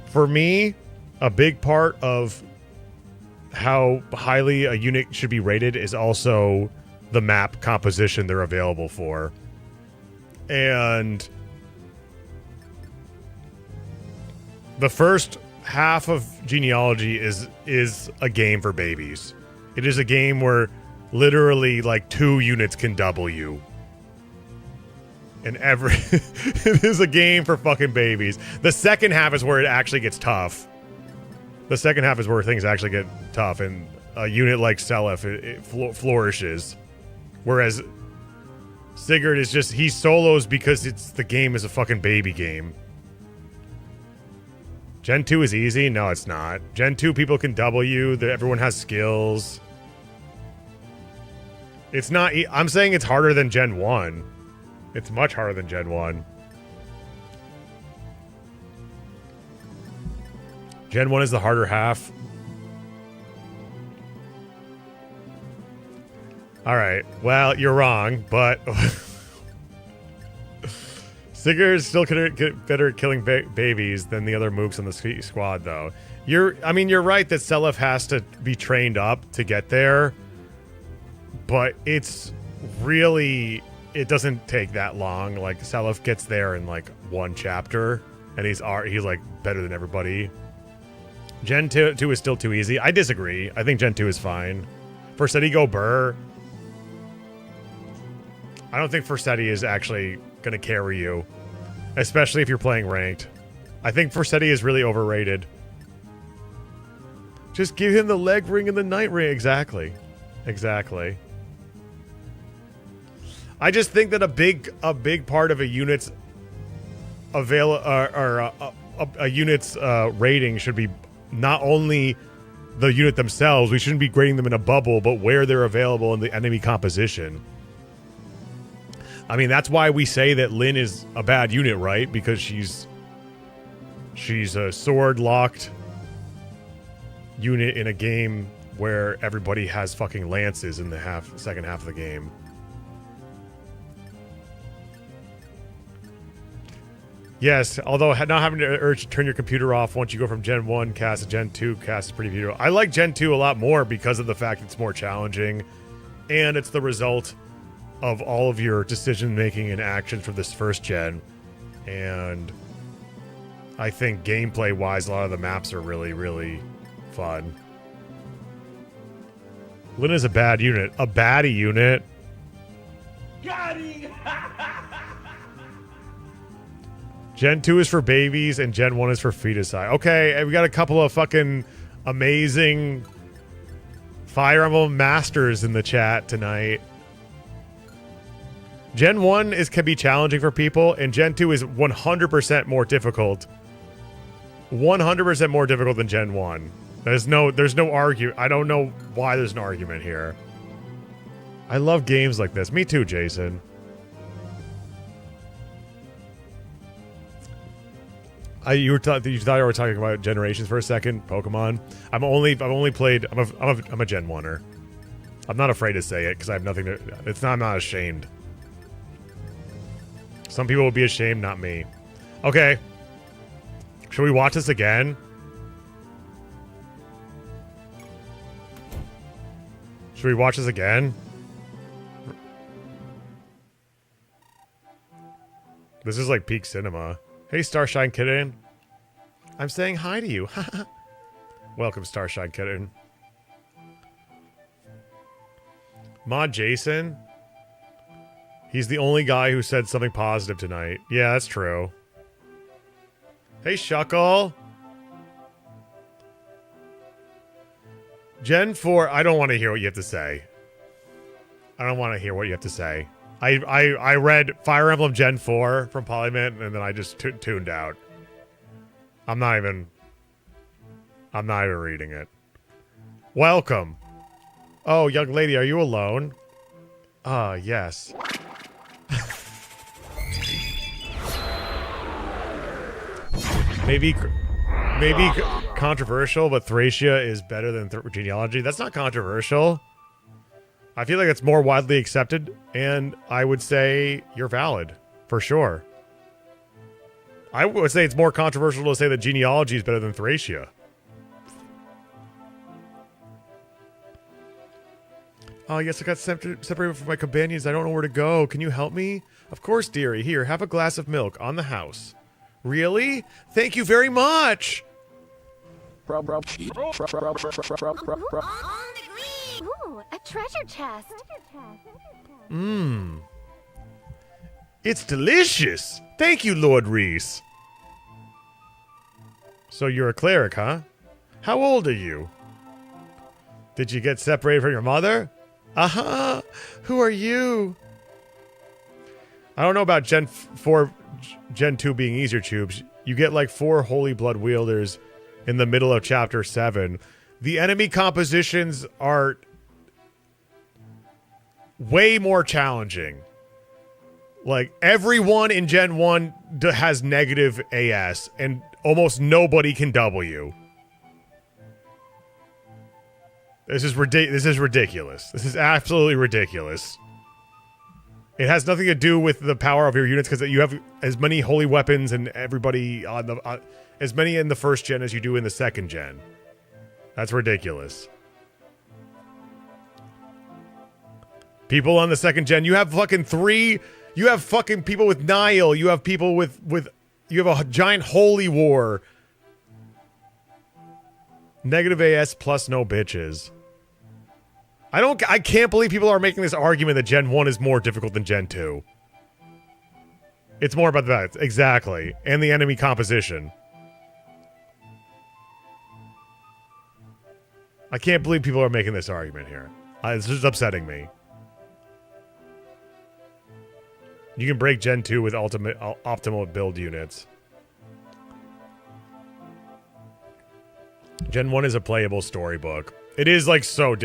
for me, a big part of how highly a unit should be rated is also the map composition they're available for. And the first half of Genealogy is a game for babies. It is a game where literally like 2 units can double you. And it is a game for fucking babies. The second half is where it actually gets tough. The second half is where things actually get tough, and a unit like Selef it flourishes. Whereas Sigurd is just, he solos because the game is a fucking baby game. Gen 2 is easy? No, it's not. Gen 2, people can double you. Everyone has skills. It's not... I'm saying it's harder than Gen 1. It's much harder than Gen 1. Gen 1 is the harder half. Alright, well, you're wrong, but... Sigurd is still better at killing babies than the other mooks on the squad, though. You're right that Seliph has to be trained up to get there, but it's really... It doesn't take that long. Like, Seliph gets there in, like, one chapter, and he's like, better than everybody. Gen 2 is still too easy. I disagree. I think Gen 2 is fine. Forseti go Burr. I don't think Forseti is actually going to carry you, especially if you're playing ranked. I think Forseti is really overrated. Just give him the leg ring and the night ring. Exactly. I just think that a big part of a unit's a unit's rating should be not only the unit themselves. We shouldn't be grading them in a bubble, but where they're available in the enemy composition. I mean, that's why we say that Lyn is a bad unit, right? Because she's a sword-locked unit in a game where everybody has fucking lances in the second half of the game. Yes, although not having to urge to turn your computer off once you go from Gen 1 cast to Gen 2 cast is pretty beautiful. I like Gen 2 a lot more because of the fact it's more challenging, and it's the result of all of your decision-making and actions for this first gen. And I think gameplay-wise, a lot of the maps are really, really fun. Lyn is a bad unit. A baddie unit. Gen 2 is for babies, and Gen 1 is for feticide. Okay, we got a couple of fucking amazing Fire Emblem masters in the chat tonight. Gen 1 can be challenging for people, and Gen 2 is 100% more difficult. 100% more difficult than Gen 1. There's no argument. I don't know why there's an argument here. I love games like this. Me too, Jason. You thought you were talking about generations for a second. Pokemon. I've only played. I'm a Gen 1er. I'm not afraid to say it because I have nothing to. I'm not ashamed. Some people will be ashamed, not me. Okay. Should we watch this again? Should we watch this again? This is like peak cinema. Hey, Starshine Kitten. I'm saying hi to you. Welcome, Starshine Kitten. Mod Jason. He's the only guy who said something positive tonight. Yeah, that's true. Hey, Shuckle. Gen 4, I don't want to hear what you have to say. I don't want to hear what you have to say. I read Fire Emblem Gen 4 from Polymint, and then I just tuned out. I'm not even reading it. Welcome. Oh, young lady, are you alone? Yes. Maybe controversial, but Thracia is better than genealogy. That's not controversial. I feel like it's more widely accepted, and I would say you're valid, for sure. I would say it's more controversial to say that genealogy is better than Thracia. Oh, yes, I got separated from my companions. I don't know where to go. Can you help me? Of course, dearie. Here, have a glass of milk on the house. Really? Thank you very much! Ooh, a treasure chest. Mmm. It's delicious! Thank you, Lord Reese. So you're a cleric, huh? How old are you? Did you get separated from your mother? Aha! Who are you? I don't know about Gen 4, Gen 2 being easier, Tubes. You get like 4 Holy Blood wielders in the middle of Chapter 7. The enemy compositions are way more challenging. Like, everyone in Gen 1 has negative AS, and almost nobody can W. This is ridiculous. This is absolutely ridiculous. It has nothing to do with the power of your units, because you have as many holy weapons and everybody on the as many in the first gen as you do in the second gen. That's ridiculous. People on the second gen, you have fucking 3. You have fucking people with Nile. You have people with you have a giant holy war. Negative AS plus no bitches. I can't believe people are making this argument that Gen 1 is more difficult than Gen 2. It's more about that. Exactly. And the enemy composition. I can't believe people are making this argument here. It's just upsetting me. You can break Gen 2 with optimal build units. Gen 1 is a playable storybook. It is like so.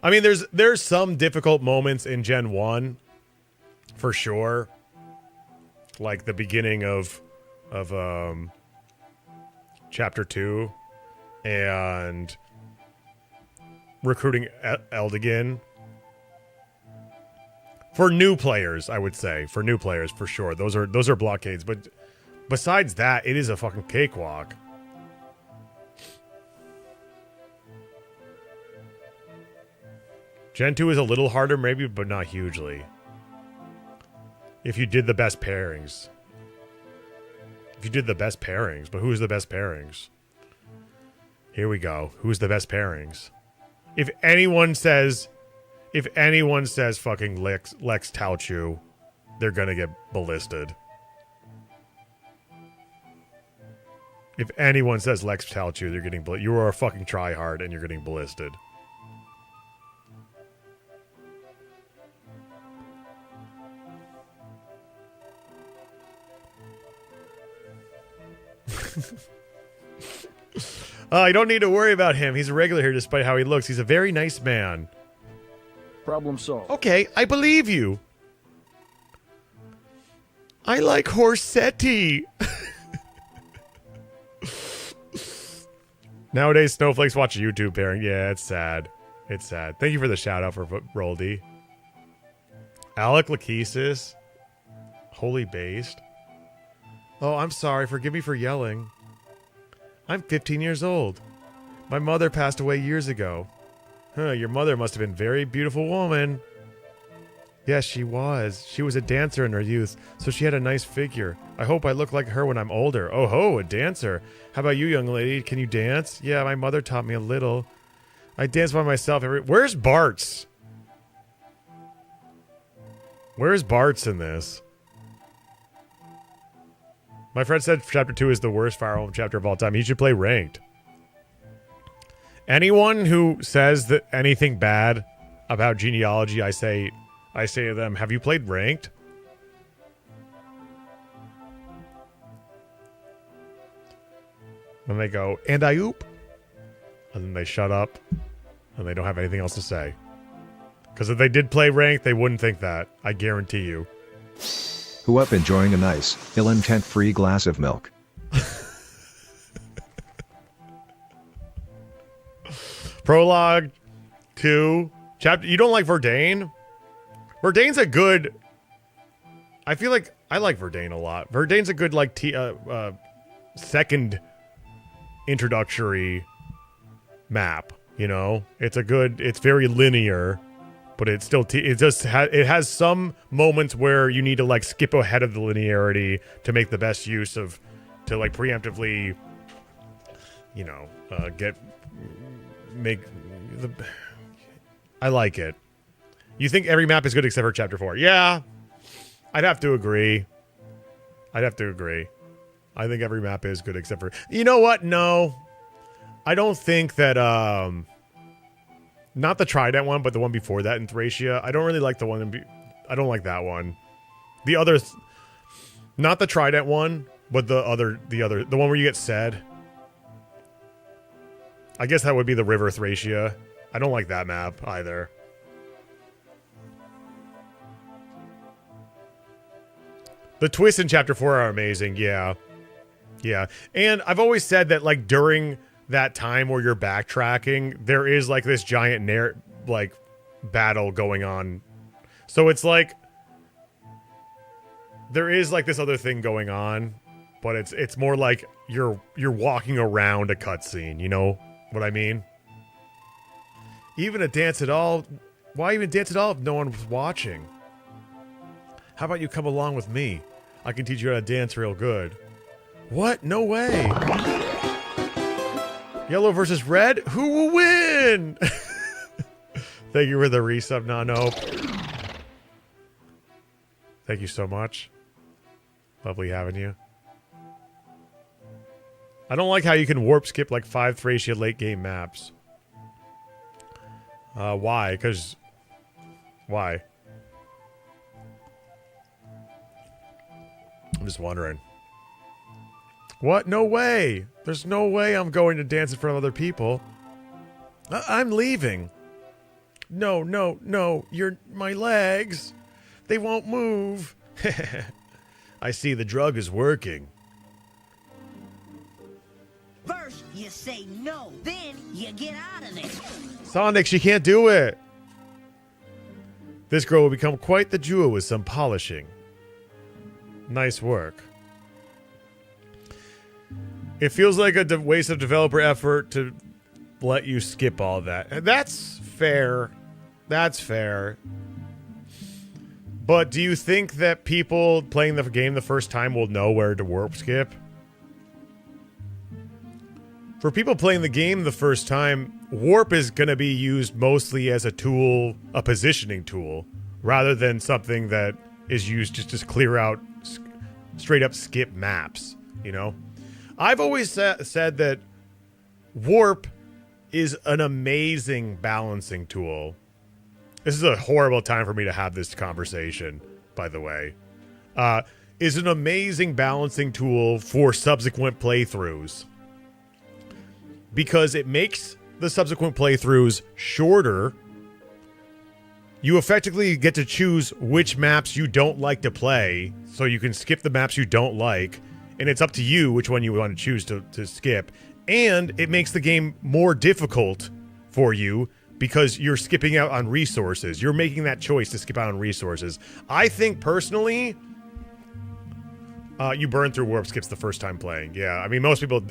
I mean, there's some difficult moments in Gen 1, for sure. Like the beginning of Chapter 2 and recruiting Eldigan. For new players, I would say. For new players, for sure. Those are blockades. But besides that, it is a fucking cakewalk. Gen 2 is a little harder, maybe, but not hugely. If you did the best pairings. But who's the best pairings? Here we go. Who's the best pairings? If anyone says fucking Lex Tauchu, they're gonna get ballisted. If anyone says Lex Tauchu, they're getting you are a fucking tryhard and you're getting ballisted. You don't need to worry about him. He's a regular here despite how he looks. He's a very nice man. Problem solved. Okay, I believe you. I like Horsetti. Nowadays, snowflakes watch YouTube pairing. Yeah, it's sad. It's sad. Thank you for the shout out for Roldy. Alec Lachesis. Holy based. Oh, I'm sorry. Forgive me for yelling. I'm 15 years old. My mother passed away years ago. Huh, your mother must have been a very beautiful woman. Yes, she was. She was a dancer in her youth, so she had a nice figure. I hope I look like her when I'm older. Oh ho, a dancer. How about you, young lady? Can you dance? Yeah, my mother taught me a little. I dance by myself Where's Bart's? Where's Bart's in this? My friend said Chapter 2 is the worst Fire Emblem chapter of all time. He should play Ranked. Anyone who says that anything bad about genealogy, I say to them, have you played Ranked? And they go, and I oop. And then they shut up. And they don't have anything else to say. Because if they did play Ranked, they wouldn't think that. I guarantee you. Who up enjoying a nice, ill-intent-free glass of milk? Prologue 2. Chapter. You don't like Verdane? Verdane's a good... I feel like I like Verdane a lot. Verdane's a good, like, second introductory map, you know? It's a good... It's very linear. But it's still, it has some moments where you need to like skip ahead of the linearity to make the best use of, to like preemptively, you know, I like it. You think every map is good except for Chapter 4? Yeah, I'd have to agree. I think every map is good except for, you know what? No, I don't think that, not the Trident one, but the one before that in Thracia. I don't really like the one. I don't like that one. The other, not the Trident one, But the one where you get sad. I guess that would be the River Thracia. I don't like that map either. The twists in Chapter 4 are amazing, yeah. Yeah. And I've always said that, like, during that time where you're backtracking, there is, like, this giant battle going on. So it's like there is, like, this other thing going on, but it's more like you're walking around a cutscene, you know what I mean? Even a dance at all. Why even dance at all if no one was watching? How about you come along with me? I can teach you how to dance real good. What? No way. Yellow versus red? Who will win? Thank you for the resub, Nano. Thank you so much. Lovely having you. I don't like how you can warp skip like 5 Thracia late game maps. Why? Why? I'm just wondering. What? No way! There's no way I'm going to dance in front of other people. I'm leaving. No, no, no. My legs. They won't move. I see the drug is working. First, you say no. Then, you get out of there. Sonic, she can't do it. This girl will become quite the jewel with some polishing. Nice work. It feels like a waste of developer effort to let you skip all that. And that's fair. That's fair. But do you think that people playing the game the first time will know where to warp skip? For people playing the game the first time, warp is going to be used mostly as a tool, a positioning tool, rather than something that is used to just clear out straight up skip maps, you know? I've always said that warp is an amazing balancing tool. This is a horrible time for me to have this conversation, by the way. Is an amazing balancing tool for subsequent playthroughs. Because it makes the subsequent playthroughs shorter. You effectively get to choose which maps you don't like to play, so you can skip the maps you don't like, and it's up to you which one you want to choose to skip. And it makes the game more difficult for you because you're skipping out on resources. You're making that choice to skip out on resources. I think personally, you burn through warp skips the first time playing. Yeah, I mean most people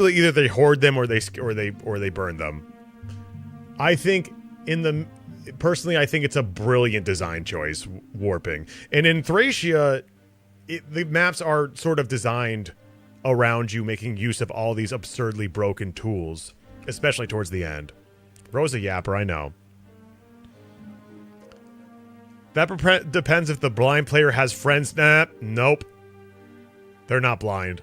either they hoard them or they burn them. I think personally, I think it's a brilliant design choice, warping. And in Thracia, the maps are sort of designed around you making use of all these absurdly broken tools, especially towards the end. Rosa Yapper, I know. That depends if the blind player has friends. Nah, nope. They're not blind.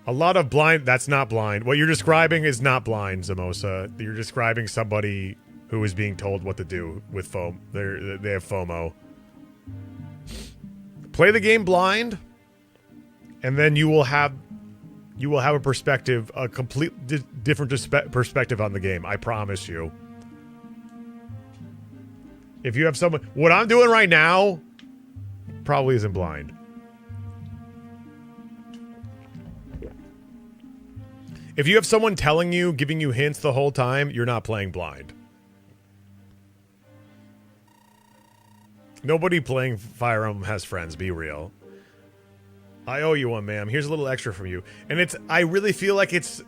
A lot of blind... That's not blind. What you're describing is not blind, Zamosa. You're describing somebody who is being told what to do with FOMO. They have FOMO. Play the game blind, and then you will have a perspective, a complete different perspective on the game. I promise you. If you have someone... What I'm doing right now probably isn't blind. If you have someone telling you, giving you hints the whole time, you're not playing blind. Nobody playing Fire Emblem has friends, be real. I owe you one, ma'am. Here's a little extra from you. And I really feel like it's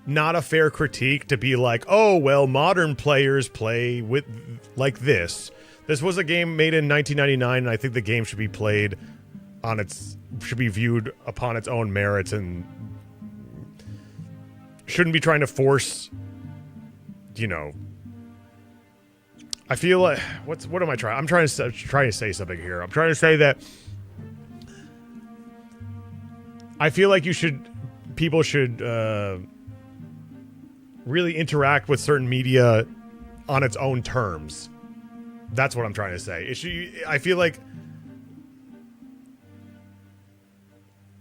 not a fair critique to be like, oh, well, modern players play with like this. This was a game made in 1999, and I think the game should be played should be viewed upon its own merits and shouldn't be trying to force, you know. I feel like what am I trying? I'm trying to say something here. I'm trying to say that I feel like people should really interact with certain media on its own terms. That's what I'm trying to say. I feel like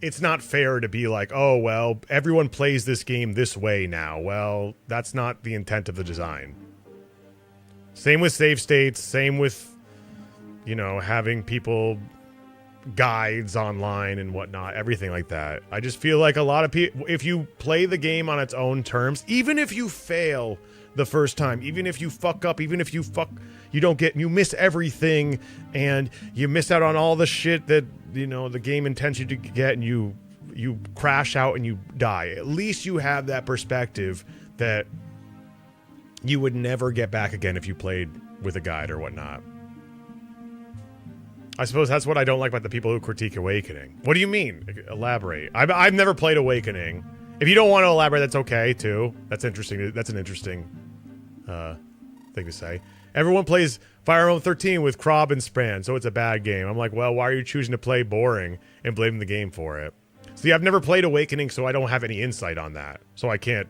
it's not fair to be like, oh, well, everyone plays this game this way now. Well, that's not the intent of the design. Same with save states, same with, you know, having people guides online and whatnot, everything like that. I just feel like a lot of people, if you play the game on its own terms, even if you fail the first time, even if you fuck up, even if you you miss everything and you miss out on all the shit that, you know, the game intends you to get, and you crash out and you die. At least you have that perspective that you would never get back again if you played with a guide or whatnot. I suppose that's what I don't like about the people who critique Awakening. What do you mean? Elaborate. I've never played Awakening. If you don't want to elaborate, that's okay, too. That's interesting. That's an interesting thing to say. Everyone plays Fire Emblem 13 with Krob and Span, so it's a bad game. I'm like, well, why are you choosing to play boring and blaming the game for it? See, I've never played Awakening, so I don't have any insight on that. So I can't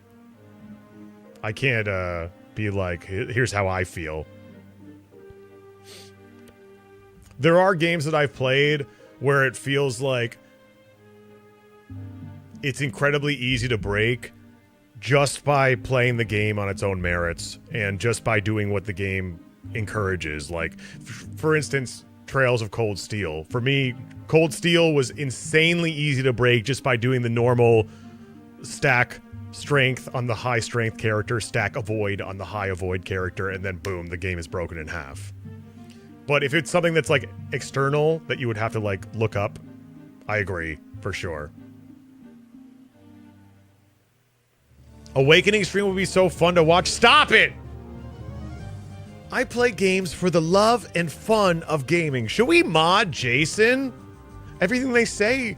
be like, here's how I feel. There are games that I've played where it feels like it's incredibly easy to break just by playing the game on its own merits and just by doing what the game encourages. Like, for instance, Trails of Cold Steel. For me, Cold Steel was insanely easy to break just by doing the normal stack strength on the high strength character, stack avoid on the high avoid character, and then boom, the game is broken in half. But if it's something that's like external that you would have to like look up, I agree for sure. Awakening stream would be so fun to watch. Stop it! I play games for the love and fun of gaming. Should we mod Jason? Everything they say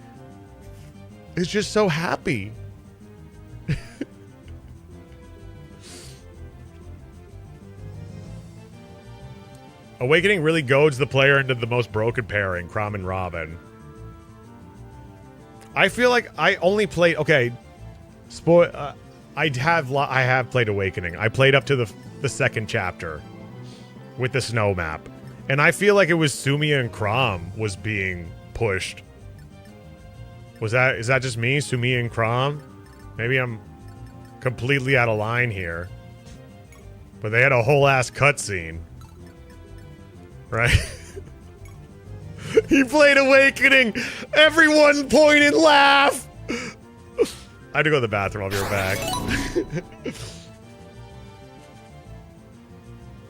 is just so happy. Awakening really goads the player into the most broken pairing, Crom and Robin. I feel like I only played... Okay, I have played Awakening. I played up to the second chapter with the snow map. And I feel like it was Sumia and Crom was being pushed. Is that just me, Sumia and Crom? Maybe I'm completely out of line here. But they had a whole ass cutscene. Right? He played Awakening! Everyone point and laugh! I had to go to the bathroom. I'll be right back.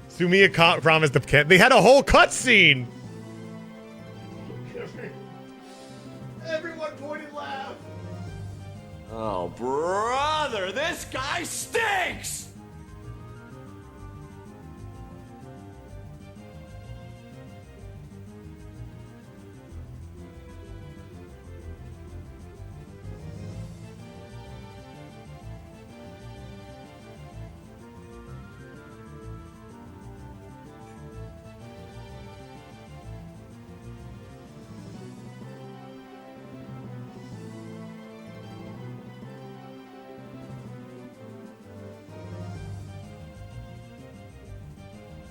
Sumia promised the cat. They had a whole cutscene! Everyone point and laugh! Oh, brother, this guy stinks!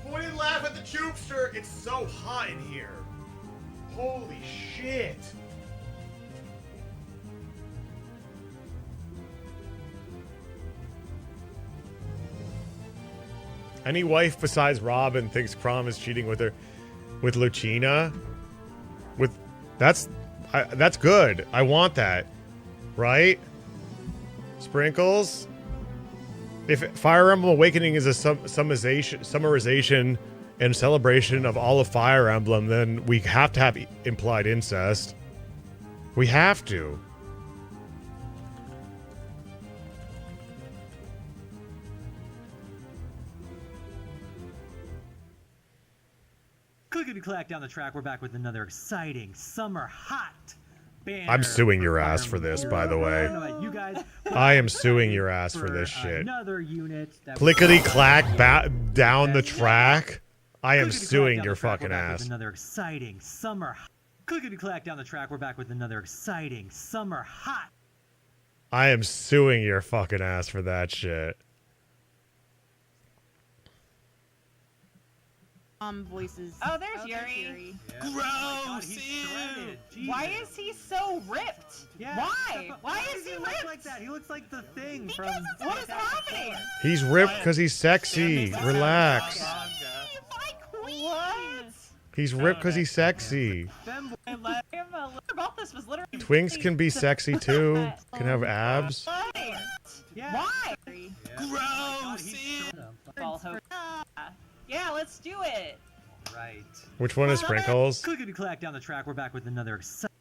Point and laugh at the Tubester! It's so hot in here. Holy shit. Any wife besides Robin thinks Crom is cheating with Lucina? That's good. I want that. Right? Sprinkles? If Fire Emblem Awakening is a summarization and celebration of all of Fire Emblem, then we have to have implied incest. We have to. Clickety-clack down the track, we're back with another exciting summer hot banner. I'm suing your ass for this, by the way. You guys, I am suing your ass for this shit. Another unit Clickety-clack down the track. I am suing your fucking ass. Another exciting summer. Clickety-clack down the track, we're back with another exciting summer hot. I am suing your fucking ass for that shit. voices. Oh, there's Yuri. Yeah. Gross! Why is he so ripped? Yeah. Why is he look ripped? like that? He looks like the thing Because from. what is happening? He's ripped because he's sexy. Relax. What? He's ripped because he's sexy. This was literally Twinks can be sexy too. Can have abs. Why? Gross! Yeah, let's do it. Right. Which one is Sprinkles? Clickety clack down the track. We're back with another exciting.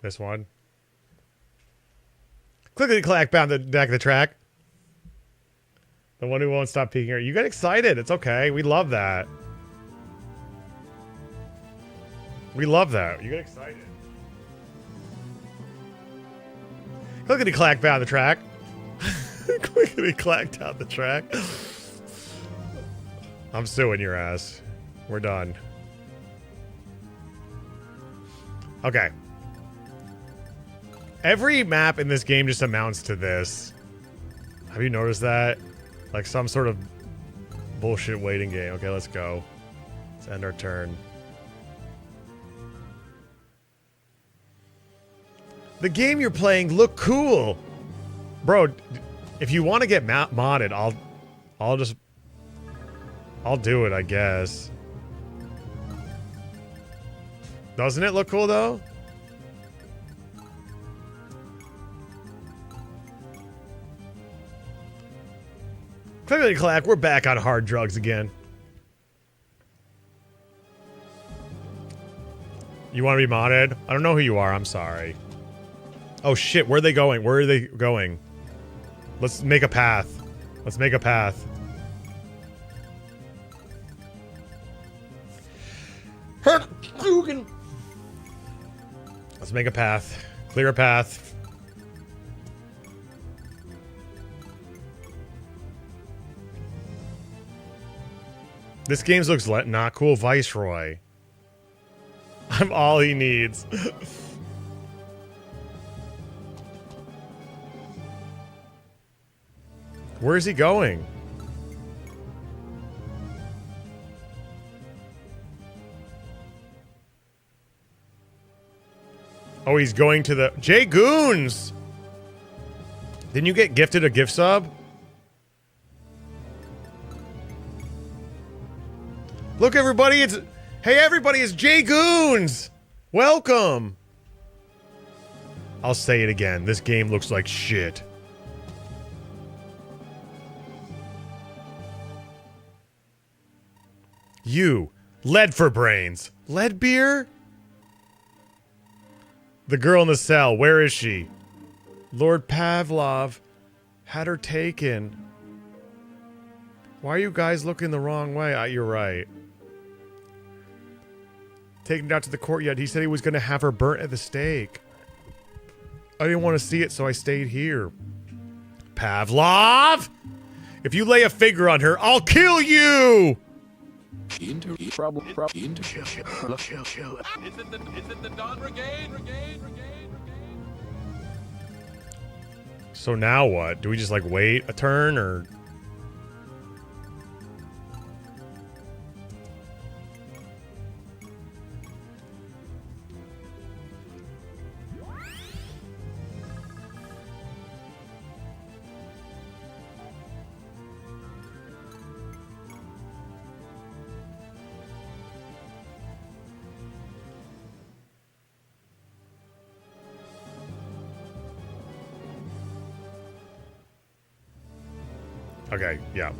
This one. Clickety clack down the back of the track. The one who won't stop peeking her. You get excited. It's okay. We love that. We love that. You get excited. Clickety clack down the track. Clickety clack down the track. I'm suing your ass. We're done. Okay. Every map in this game just amounts to this. Have you noticed that? Like some sort of bullshit waiting game. Okay, let's go. Let's end our turn. The game you're playing look cool. Bro, if you want to get modded, I'll do it, I guess. Doesn't it look cool though? Clickety clack, we're back on hard drugs again. You want to be modded? I don't know who you are, I'm sorry. Oh shit, where are they going? Where are they going? Let's make a path. Let's make a path. Let's make a path. Clear a path. This game looks not cool. Viceroy. I'm all he needs. Where is he going? Oh, he's going to the... Jay Goons! Didn't you get gifted a gift sub? Look, everybody, it's... Hey, everybody, it's Jay Goons! Welcome! I'll say it again. This game looks like shit. You. Lead for brains. Lead beer? The girl in the cell. Where is she? Lord Pavlov had her taken. Why are you guys looking the wrong way? You're right. Taken down to the courtyard. He said he was going to have her burnt at the stake. I didn't want to see it, so I stayed here. Pavlov! If you lay a finger on her, I'll kill you! Is it the Don Regain? So now what? Do we just like wait a turn or... Okay, yeah.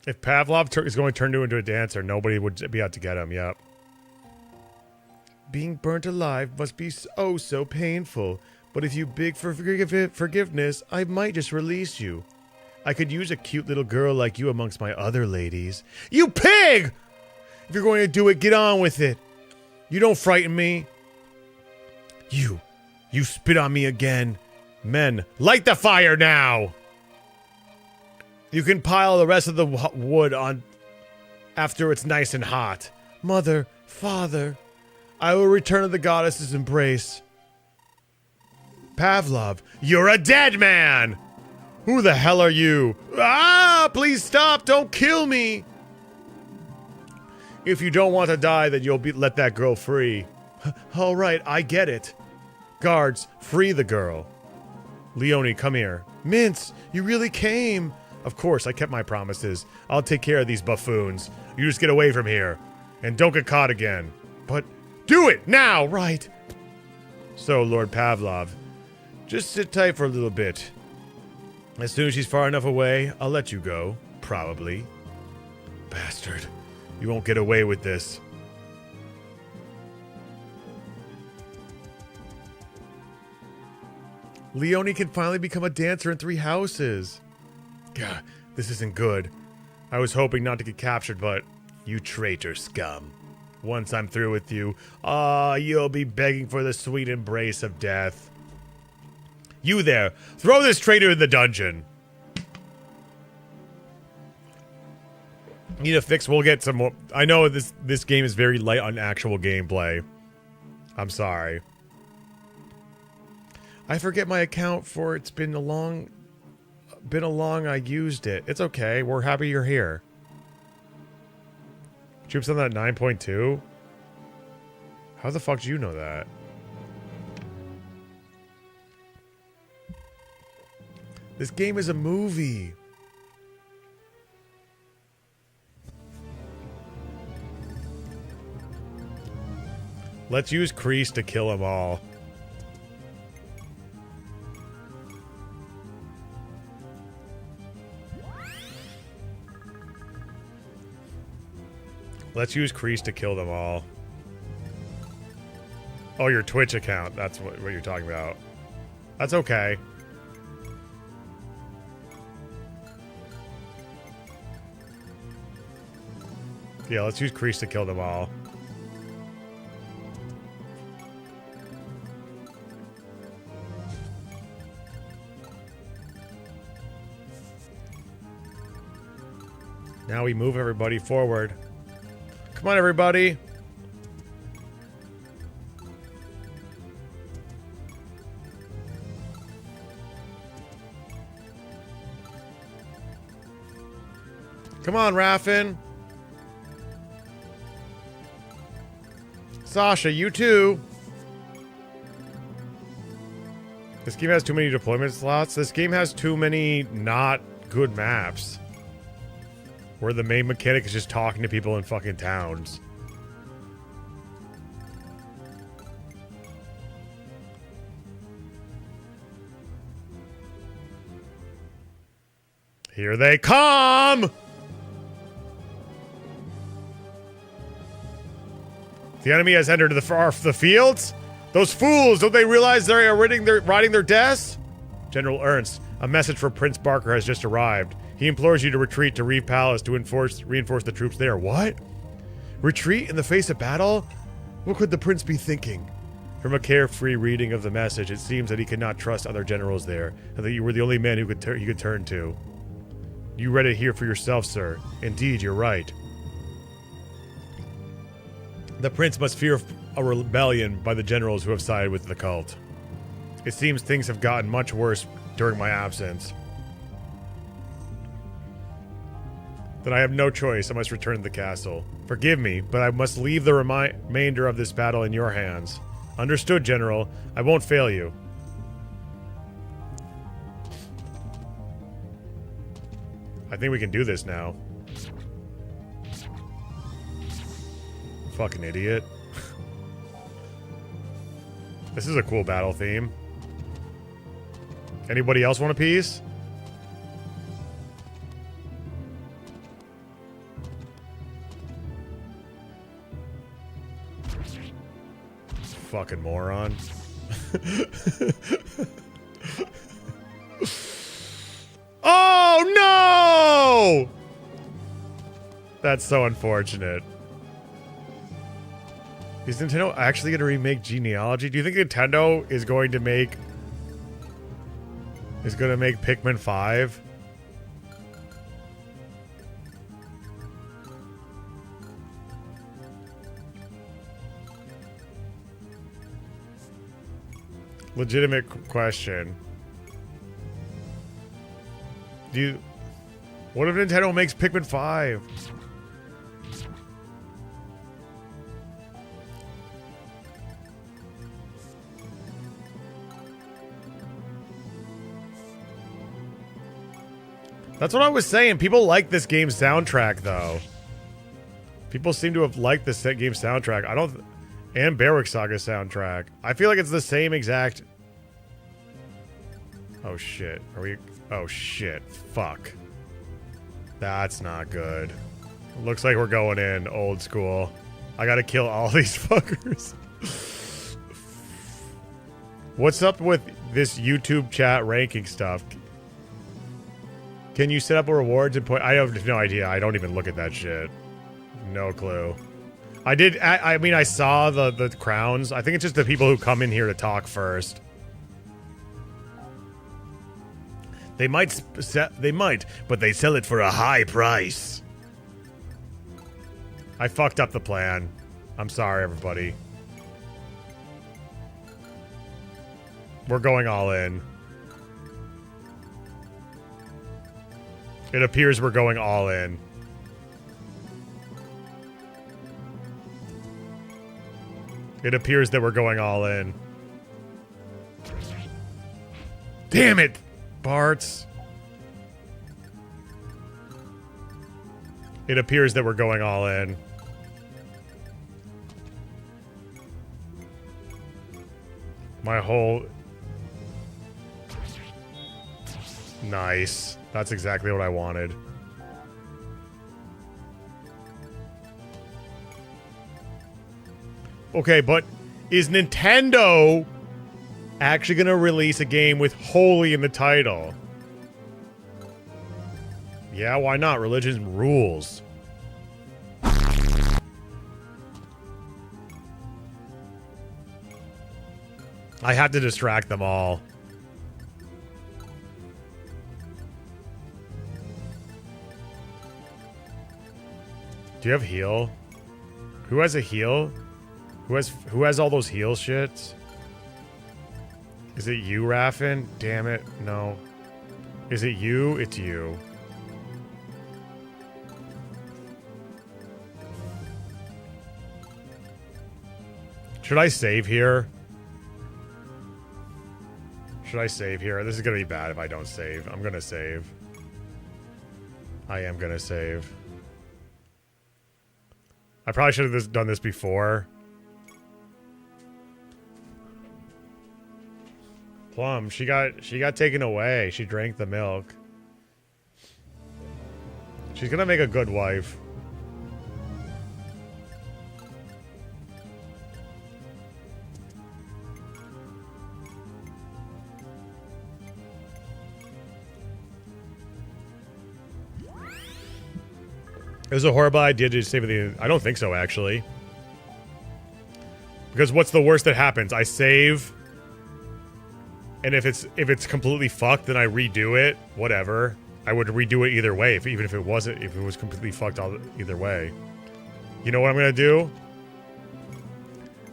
If Pavlov is going to turn into a dancer, nobody would be out to get him, yep. Being burnt alive must be so painful. But if you beg for forgiveness, I might just release you. I could use a cute little girl like you amongst my other ladies. You pig! If you're going to do it, get on with it. You don't frighten me. You spit on me again. Men, light the fire now! You can pile the rest of the wood on after it's nice and hot. Mother, father, I will return to the goddess's embrace. Pavlov, you're a dead man! Who the hell are you? Ah, stop! Please stop! Don't kill me! If you don't want to die, then you'll let that girl free. All right, I get it. Guards, free the girl. Leonie, come here. Mince, you really came. Of course, I kept my promises. I'll take care of these buffoons. You just get away from here. And don't get caught again. But do it now, right? So, Lord Pavlov, just sit tight for a little bit. As soon as she's far enough away, I'll let you go. Probably. Bastard. You won't get away with this. Leonie can finally become a dancer in 3 houses. God, this isn't good. I was hoping not to get captured, but you traitor scum. Once I'm through with you, you'll be begging for the sweet embrace of death. You there, throw this traitor in the dungeon. Need a fix? We'll get some more. I know this game is very light on actual gameplay. I'm sorry. I forget my account for it's been a long I used it. It's okay. We're happy you're here. Troops on that 9.2? How the fuck do you know that? This game is a movie. Let's use Kreese to kill them all. Let's use Kreese to kill them all. Oh, your Twitch account. That's what you're talking about. That's okay. Yeah, let's use Kreese to kill them all. Now we move everybody forward. Come on, everybody. Come on, Raffin. Sasha, you too. This game has too many deployment slots. This game has too many not good maps. Where the main mechanic is just talking to people in fucking towns. Here they come! The enemy has entered the fields? Those fools, don't they realize they are riding their deaths? General Ernst, a message for Prince Barker has just arrived. He implores you to retreat to Reeve Palace to reinforce the troops there. What? Retreat in the face of battle? What could the prince be thinking? From a carefree reading of the message, it seems that he could not trust other generals there, and that you were the only man who he could turn to. You read it here for yourself, sir. Indeed, you're right. The prince must fear a rebellion by the generals who have sided with the cult. It seems things have gotten much worse during my absence. Then I have no choice. I must return to the castle. Forgive me, but I must leave the remainder of this battle in your hands. Understood, General. I won't fail you. I think we can do this now. Fucking idiot. This is a cool battle theme. Anybody else want a piece? Fucking moron. Oh no! That's so unfortunate. Is Nintendo actually going to remake Genealogy? Do you think Nintendo is going to make Pikmin 5? Legitimate question. What if Nintendo makes Pikmin 5? That's what I was saying. People like this game's soundtrack, though. People seem to have liked this game soundtrack. I don't... And Ring Saga soundtrack. I feel like it's the same exact... Oh, shit. Are we... Oh, shit. Fuck. That's not good. Looks like we're going in old school. I gotta kill all these fuckers. What's up with this YouTube chat ranking stuff? Can you set up rewards and point? I have no idea. I don't even look at that shit. No clue. I did. I mean, I saw the crowns. I think it's just the people who come in here to talk first. They might, but they sell it for a high price. I fucked up the plan. I'm sorry, everybody. We're going all in. It appears we're going all in. It appears that we're going all in. Damn it, Bart's. It appears that we're going all in. My whole... Nice. That's exactly what I wanted. Okay, but is Nintendo actually going to release a game with holy in the title? Yeah, why not? Religion rules. I have to distract them all. Do you have heal? Who has a heal? Who has all those heal shits? Is it you, Raffin? Damn it. No. Is it you? It's you. Should I save here? Should I save here? This is gonna be bad if I don't save. I'm gonna save. I am gonna save. I probably should have done this before. Plum, she got taken away. She drank the milk. She's gonna make a good wife. It was a horrible idea to save the... I don't think so, actually. Because what's the worst that happens? I save... And if it's completely fucked, then I redo it. Whatever. I would redo it either way, even if it wasn't... If it was completely fucked either way. You know what I'm gonna do?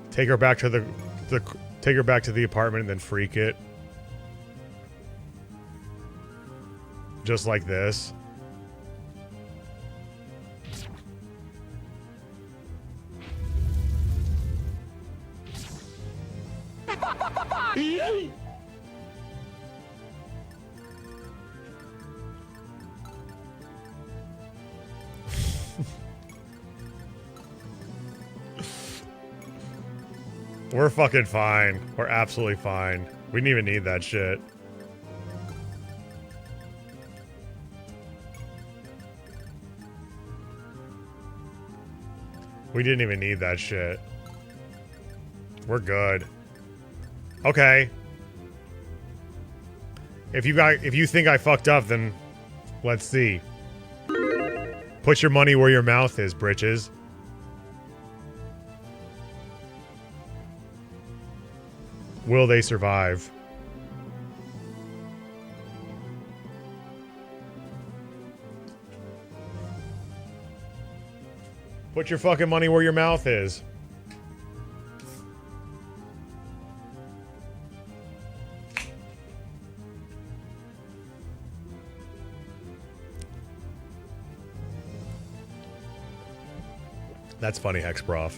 Take her back to take her back to the apartment and then freak it. Just like this. We're fucking fine. We're absolutely fine. We didn't even need that shit. We didn't even need that shit. We're good. Okay. If you think I fucked up, then let's see. Put your money where your mouth is, britches. Will they survive? Put your fucking money where your mouth is. That's funny, Hexprof.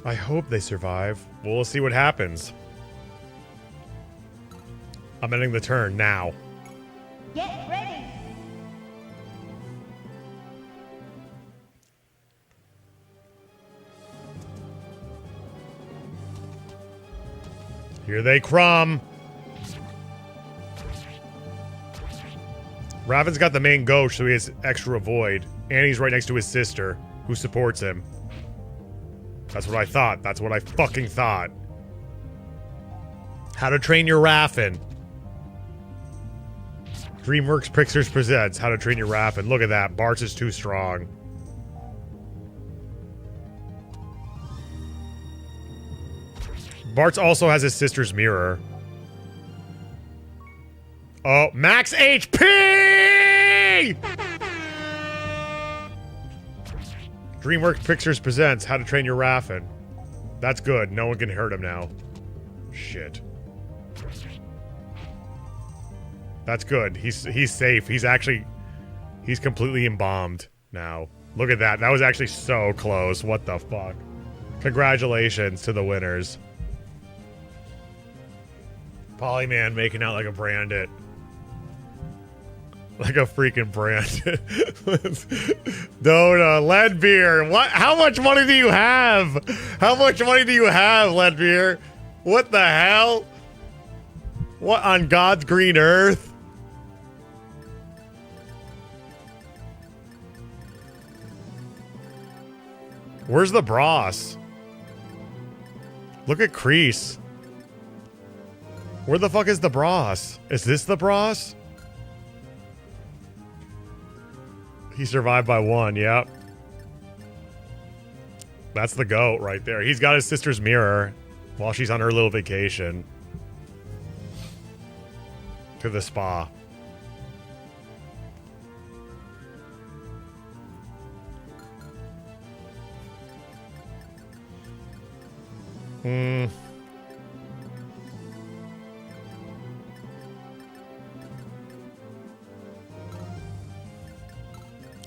I hope they survive. We'll see what happens. I'm ending the turn now. Get ready. Here they crumb. Raven's got the main ghost, so he has extra avoid. And he's right next to his sister, who supports him. That's what I thought. That's what I fucking thought. How to Train Your Raffin. DreamWorks Pictures presents How to Train Your Raffin. Look at that. Bart's is too strong. Bart's also has his sister's mirror. Oh, max HP! DreamWorks Pictures presents How to Train Your Raffin. That's good. No one can hurt him now. Shit. That's good. He's safe. He's completely embalmed now. Look at that. That was actually so close. What the fuck? Congratulations to the winners. Polyman making out like a Brandit. Like a freaking Brandit. Dota, Leadbeer. What? How much money do you have? How much money do you have, Leadbeer? What the hell? What on God's green earth? Where's the Bros? Look at Crease. Where the fuck is the Bros? Is this the Bros? He survived by one, yep. That's the GOAT right there. He's got his sister's mirror while she's on her little vacation. To the spa.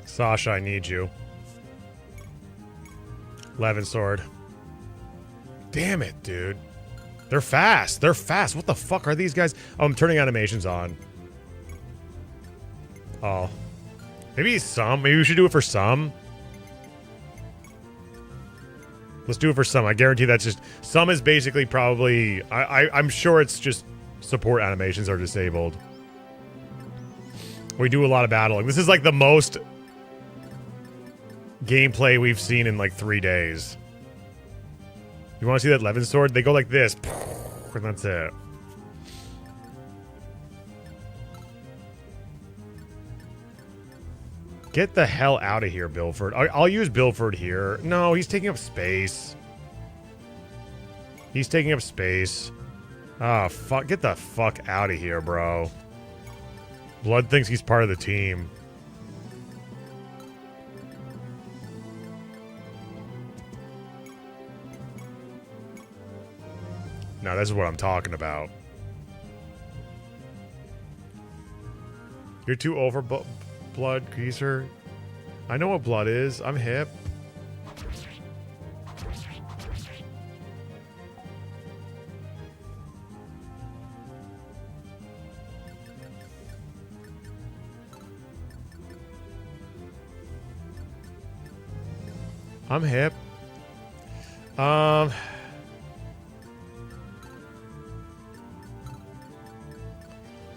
Sasha, I need you. Levin sword. Damn it, dude. They're fast. They're fast. What the fuck are these guys? Oh, I'm turning animations on. Oh. Maybe some. Maybe we should do it for some. Let's do it for some. I guarantee that's just... Some is basically probably... I'm sure it's just support animations are disabled. We do a lot of battling. This is like the most gameplay we've seen in like 3 days. You want to see that Levin sword? They go like this. And that's it. Get the hell out of here, Bilford. I'll use Bilford here. No, he's taking up space. He's taking up space. Ah, fuck. Get the fuck out of here, bro. Blood thinks he's part of the team. Now, this is what I'm talking about. You're too over blood, greaser. I know what blood is. I'm hip. I'm hip.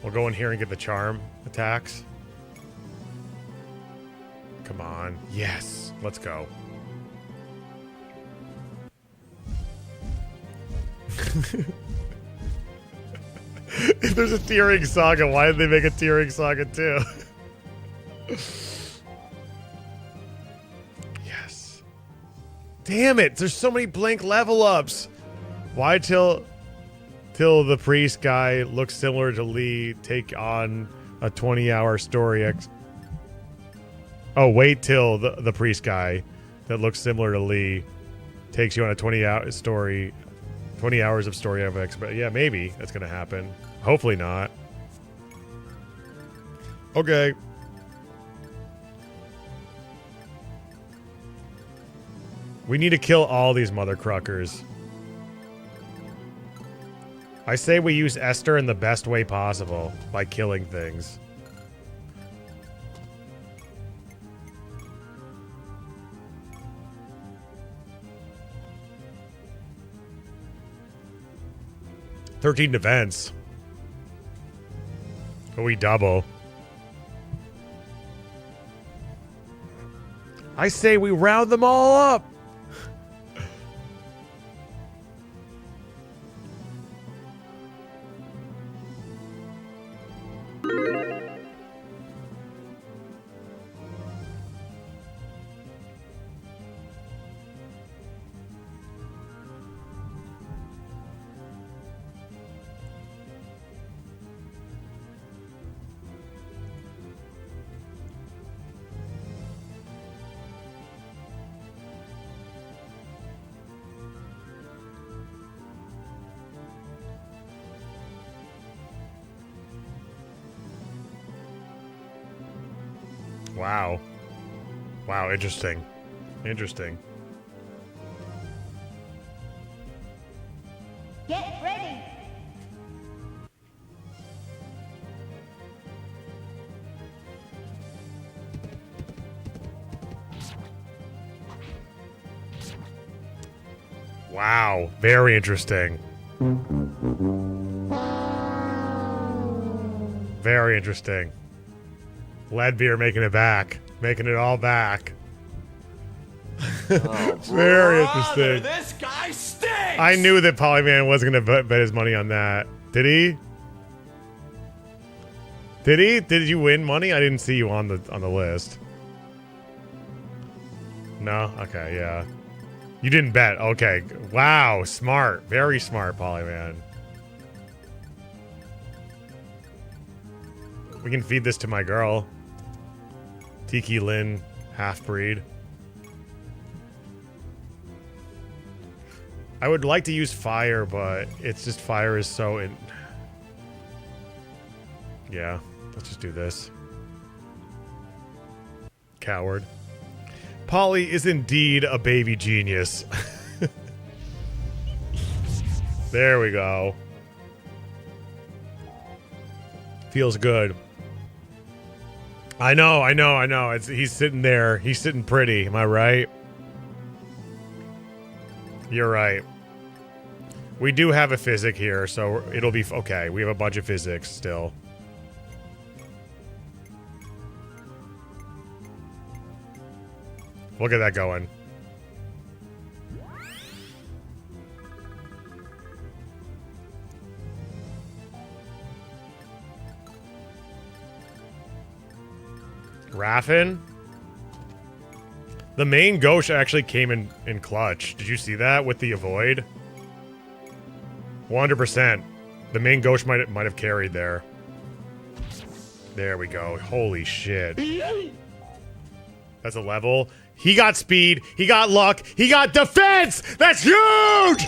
We'll go in here and get the charm attacks. Come on. Yes. Let's go. If there's a Ring Saga, why did they make a Ring Saga too? Yes. Damn it. There's so many blank level ups. Why till the priest guy looks similar to Lee take on a 20-hour story Oh, wait till the priest guy that looks similar to Lee takes you on a 20-hour story, 20 hours of story of X. But yeah, maybe that's gonna happen. Hopefully not. Okay. We need to kill all these mother cruckers. I say we use Esther in the best way possible, by killing things. "13 defense. But we double. I say we round them all up. Wow. Wow, interesting. Interesting. Get ready. Wow, very interesting. Very interesting. Leadbeer making it back. Making it all back. Oh, very interesting. This guy stinks! I knew that Polyman wasn't going to bet his money on that. Did he? Did he? Did you win money? I didn't see you on the list. No? Okay, yeah. You didn't bet. Okay. Wow, smart. Very smart, Polyman. We can feed this to my girl. Tiki Lin, half-breed. I would like to use fire, but it's just fire is so in... Yeah, let's just do this. Coward. Polly is indeed a baby genius. There we go. Feels good. I know. He's sitting there. He's sitting pretty. Am I right? You're right. We do have a physic here, so it'll be okay. We have a bunch of physics still. Look at that going. Raffin? The main Ghosh actually came in clutch. Did you see that with the avoid? 100%. The main Ghosh might have carried there. There we go. Holy shit. That's a level. He got speed. He got luck. He got defense. That's huge!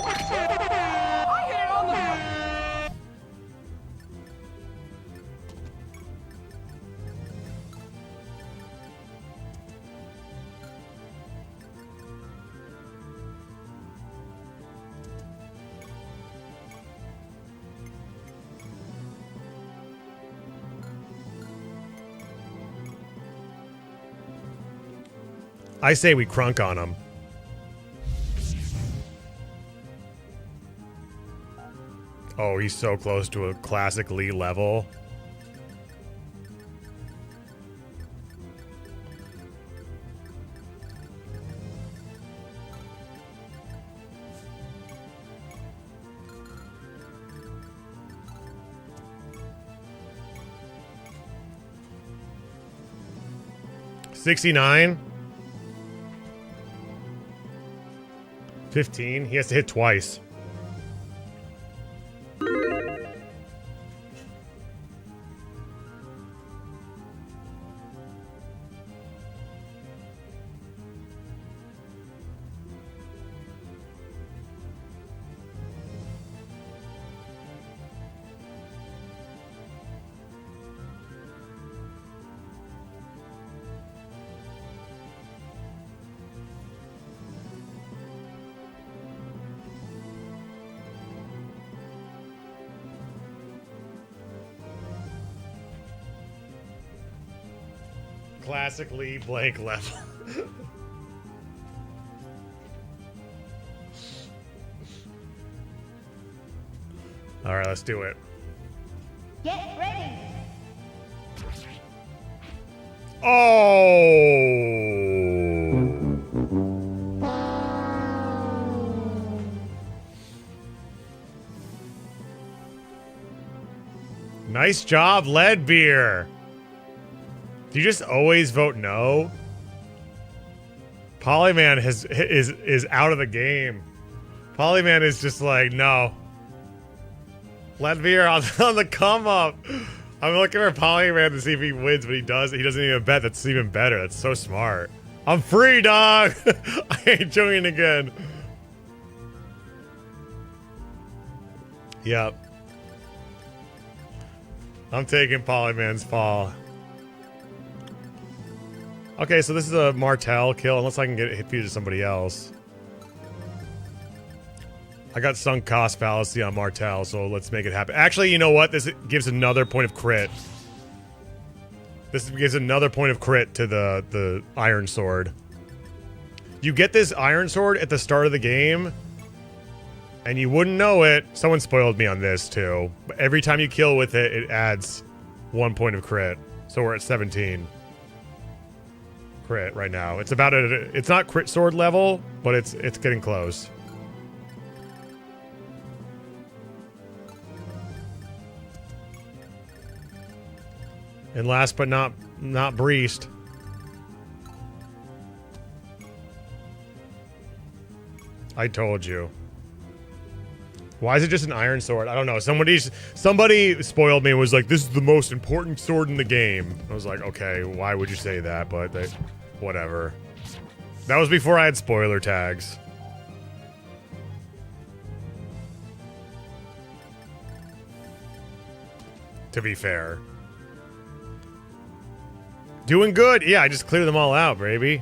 I say we crunk on him. Oh, he's so close to a classic Lee level. $69. 15. He has to hit twice. Classically blank level. All right, let's do it. Get ready. Nice job, Leadbeer. Do you just always vote no? Polyman is out of the game. Polyman is just like, no. Leadbeer on the come up. I'm looking for Polyman to see if he wins, but he does. He doesn't even bet. That's even better. That's so smart. I'm free, dog. I ain't joining again. Yep. I'm taking Polyman's fall. Okay, so this is a Martel kill, unless I can get it hit to somebody else. I got sunk cost fallacy on Martel, so let's make it happen. Actually, you know what? This gives another point of crit. This gives another point of crit to the Iron Sword. You get this Iron Sword at the start of the game, and you wouldn't know it. Someone spoiled me on this, too. But every time you kill with it, it adds 1 point of crit. So we're at 17. Crit right now. It's about it's not crit sword level, but it's getting close. And last but not breast. I told you. Why is it just an iron sword? I don't know. Somebody spoiled me and was like, this is the most important sword in the game. I was like, okay, why would you say that? But whatever. That was before I had spoiler tags. To be fair. Doing good. Yeah, I just cleared them all out, baby.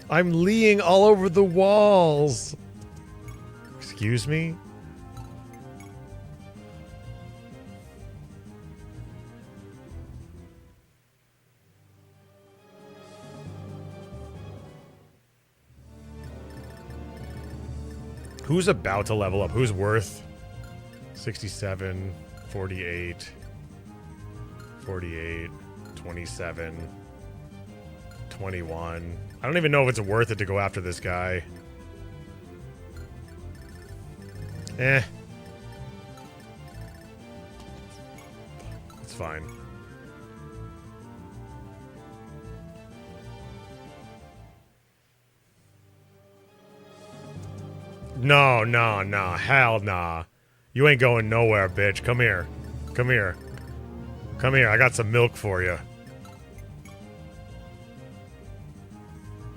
I'm leeing all over the walls. Excuse me? Who's about to level up? Who's worth 67, 48, 48, 27, 21. I don't even know if it's worth it to go after this guy. Eh. It's fine. No, no, no. Hell nah. You ain't going nowhere, bitch. Come here. Come here. Come here. I got some milk for you.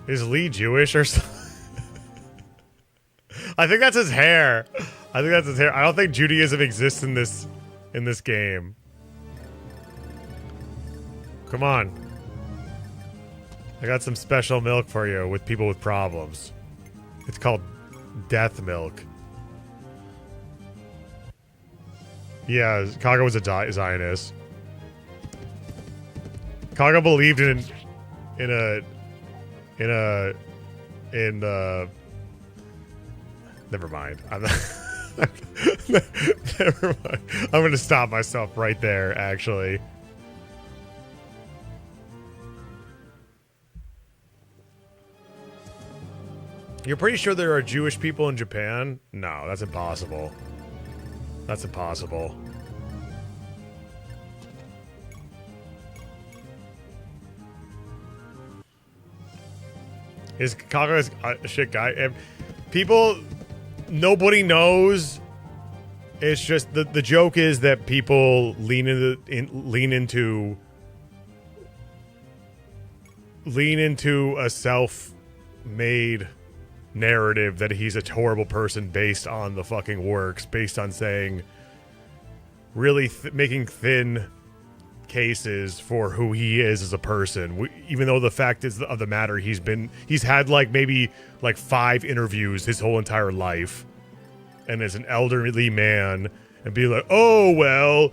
Is Lee Jewish or something? I think that's his hair. I think that's his hair. I don't think Judaism exists in this game. Come on. I got some special milk for you with people with problems. It's called death milk. Yeah, Kaga was a Zionist. Kaga believed in never mind. Never mind. I'm gonna stop myself right there, actually. You're pretty sure there are Jewish people in Japan? No, that's impossible. That's impossible. Is Kaga a shit guy? And people, nobody knows. It's just the joke is that people lean into a self-made narrative that he's a horrible person based on the fucking works, based on saying really making thin cases for who he is as a person. Even though the fact is of the matter, he's had like maybe like 5 interviews his whole entire life, and as an elderly man, and be like, oh well,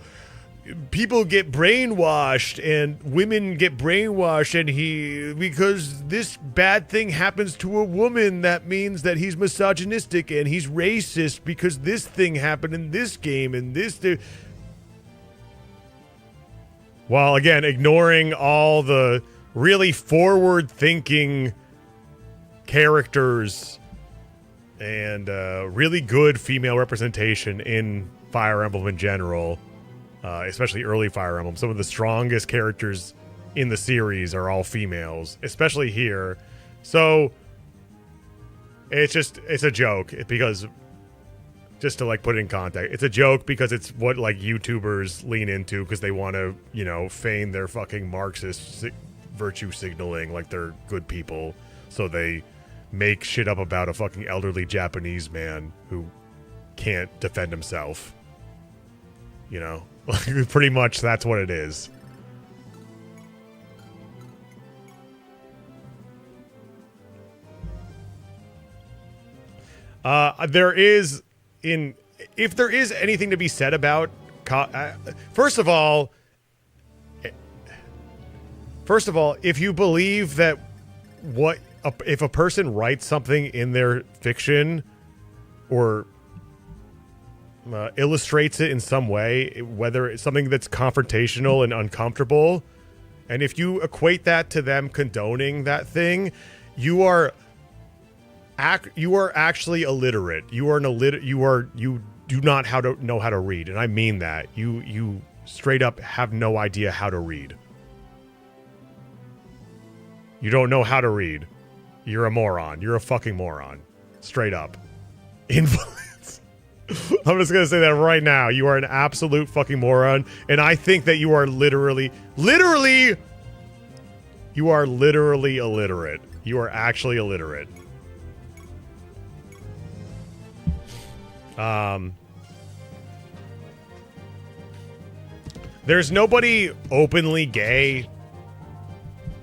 people get brainwashed and women get brainwashed, and because this bad thing happens to a woman, that means that he's misogynistic and he's racist because this thing happened in this game and this. While again ignoring all the really forward-thinking characters and really good female representation in Fire Emblem in general. Especially early Fire Emblem. Some of the strongest characters in the series are all females, especially here. So it's a joke because, just to like put it in context, it's a joke because it's what like YouTubers lean into because they want to, feign their fucking Marxist virtue signaling like they're good people. So they make shit up about a fucking elderly Japanese man who can't defend himself. Pretty much that's what it is. If there is anything to be said about, first of all, if you believe that if a person writes something in their fiction or illustrates it in some way, whether it's something that's confrontational and uncomfortable, and if you equate that to them condoning that thing, you are actually illiterate. You do not know how to read, and I mean that. You straight up have no idea how to read. You don't know how to read. You're a moron. You're a fucking moron. Straight up. I'm just going to say that right now. You are an absolute fucking moron. And I think that you are literally illiterate. You are actually illiterate. There's nobody openly gay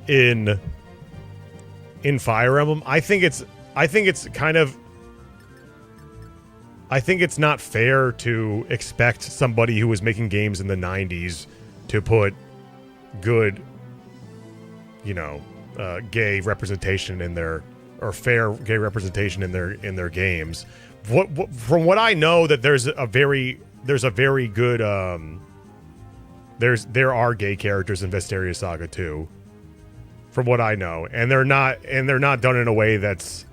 in Fire Emblem. I think it's not fair to expect somebody who was making games in the 90s to put good, gay representation in their, or fair gay representation in their games. From what I know, that there are gay characters in Vesteria Saga 2. From what I know, and they're not done in a way that's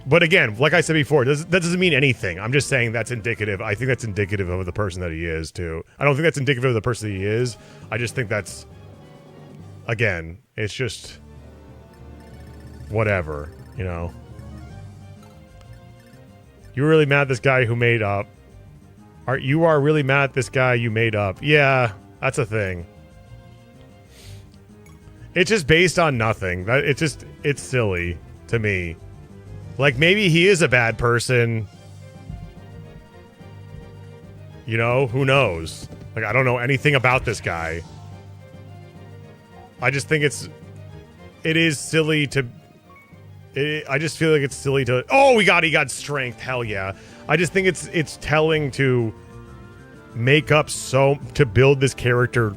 but again, like I said before, that doesn't mean anything. I'm just saying that's indicative. I think that's indicative of the person that he is, too. I don't think that's indicative of the person that he is. I just think that's, again, it's just whatever, You were really mad at this guy who made up. You are really mad at this guy you made up. Yeah, that's a thing. It's just based on nothing. It's silly to me. Like, maybe he is a bad person. Who knows? Like, I don't know anything about this guy. I just think it is silly to... I just feel like it's silly to... Oh, he got strength. Hell yeah. I just think it's telling to make up to build this character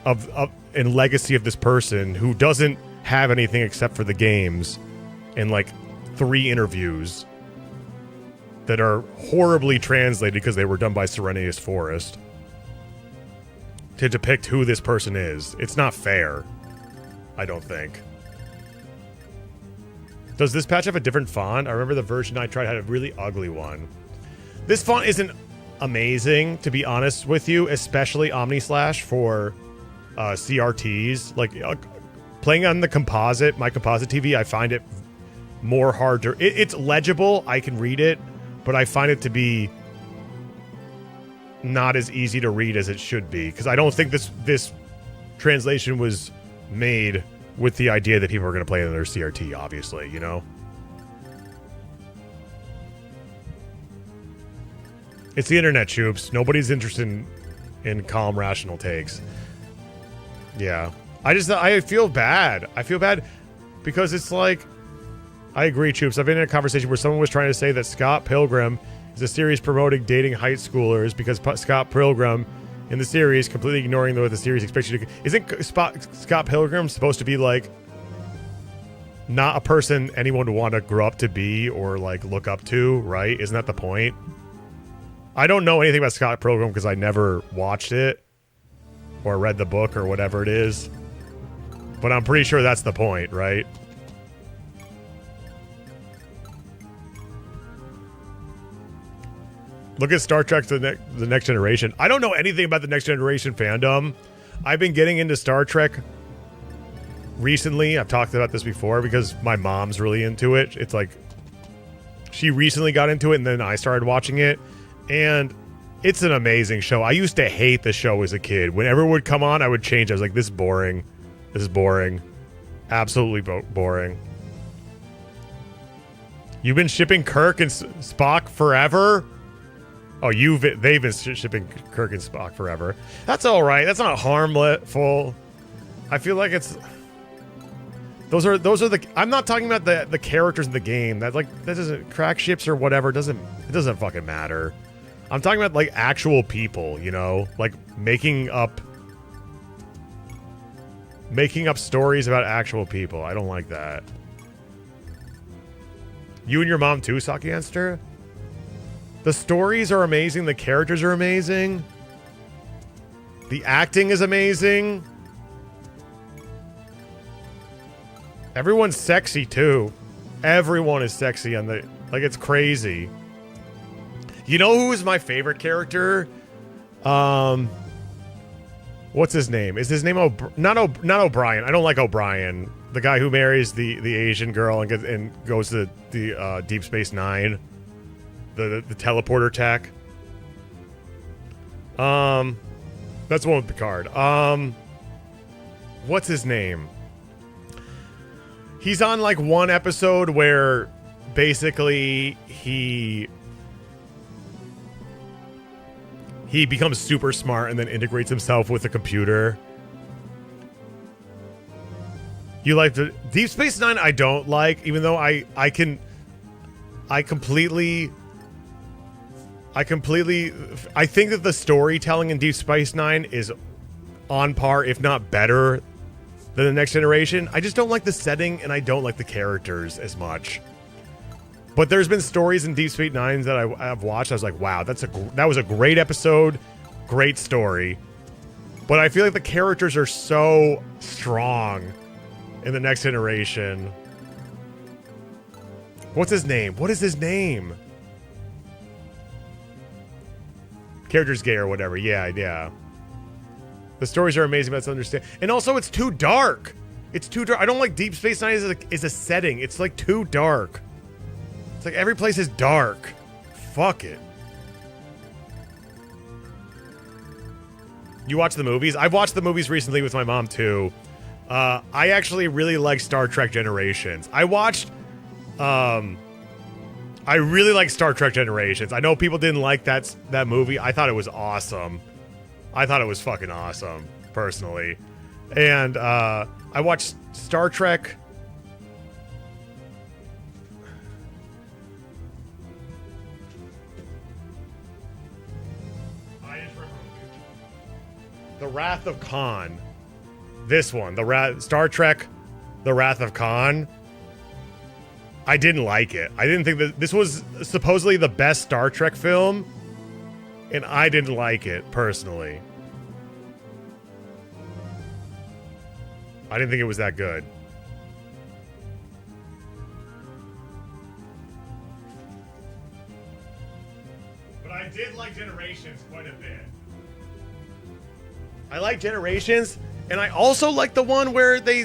of and legacy of this person who doesn't have anything except for the games and like 3 interviews that are horribly translated because they were done by Serenius Forest to depict who this person is. It's not fair, I don't think. Does this patch have a different font? I remember the version I tried had a really ugly one. This font isn't amazing, to be honest with you, especially Omnislash for CRTs. Like, playing on my composite TV, I find it more hard to... It's legible, I can read it, but I find it to be not as easy to read as it should be, because I don't think this translation was made with the idea that people are going to play in their CRT, obviously, It's the internet, Choops. Nobody's interested in calm, rational takes. Yeah. I feel bad. I feel bad because it's like, I agree, Choops. I've been in a conversation where someone was trying to say that Scott Pilgrim is a series promoting dating high schoolers because Scott Pilgrim in the series completely ignoring what the series expects you to. Isn't Scott Pilgrim supposed to be like not a person anyone would want to grow up to be or like look up to, right? Isn't that the point? I don't know anything about Scott Pilgrim because I never watched it or read the book or whatever it is. But I'm pretty sure that's the point, right? Look at Star Trek The Next Generation. I don't know anything about the Next Generation fandom. I've been getting into Star Trek recently. I've talked about this before because my mom's really into it. It's like she recently got into it and then I started watching it. And it's an amazing show. I used to hate the show as a kid. Whenever it would come on, I would change. I was like, this is boring. This is boring. Absolutely boring. You've been shipping Kirk and Spock forever? Oh, they've been shipping Kirk and Spock forever. That's all right. That's not harmful. I feel like it's those are the. I'm not talking about the characters in the game. That doesn't crack ships or whatever. It doesn't fucking matter. I'm talking about like actual people. You know, like making up stories about actual people. I don't like that. You and your mom too, Saki Anster? The stories are amazing. The characters are amazing. The acting is amazing. Everyone's sexy too. Everyone is sexy on the... Like, it's crazy. You know who is my favorite character? What's his name? Is his name not O'Brien? I don't like O'Brien. The guy who marries the Asian girl and goes to the Deep Space Nine. The teleporter tech. That's the one with Picard. What's his name? He's on like one episode where basically he becomes super smart and then integrates himself with a computer. You like the Deep Space Nine? I don't like, even though I completely think that the storytelling in Deep Space Nine is on par, if not better, than the Next Generation. I just don't like the setting and I don't like the characters as much. But there's been stories in Deep Space Nine that I've watched. I was like, wow, that was a great episode, great story. But I feel like the characters are so strong in the Next Generation. What's his name? What is his name? Character's gay or whatever. Yeah. The stories are amazing, but it's understand. And also, it's too dark. It's too dark. I don't like Deep Space Nine as a setting. It's like too dark. It's like every place is dark. Fuck it. You watch the movies? I've watched the movies recently with my mom too. I actually really like Star Trek Generations. I really like Star Trek Generations. I know people didn't like that movie. I thought it was awesome. I thought it was fucking awesome, personally. And I watched Star Trek... The Wrath of Khan. This one. Star Trek The Wrath of Khan. I didn't like it. I didn't think that this was supposedly the best Star Trek film, and I didn't like it personally. I didn't think it was that good. But I did like Generations quite a bit. I like Generations, and I also like the one where they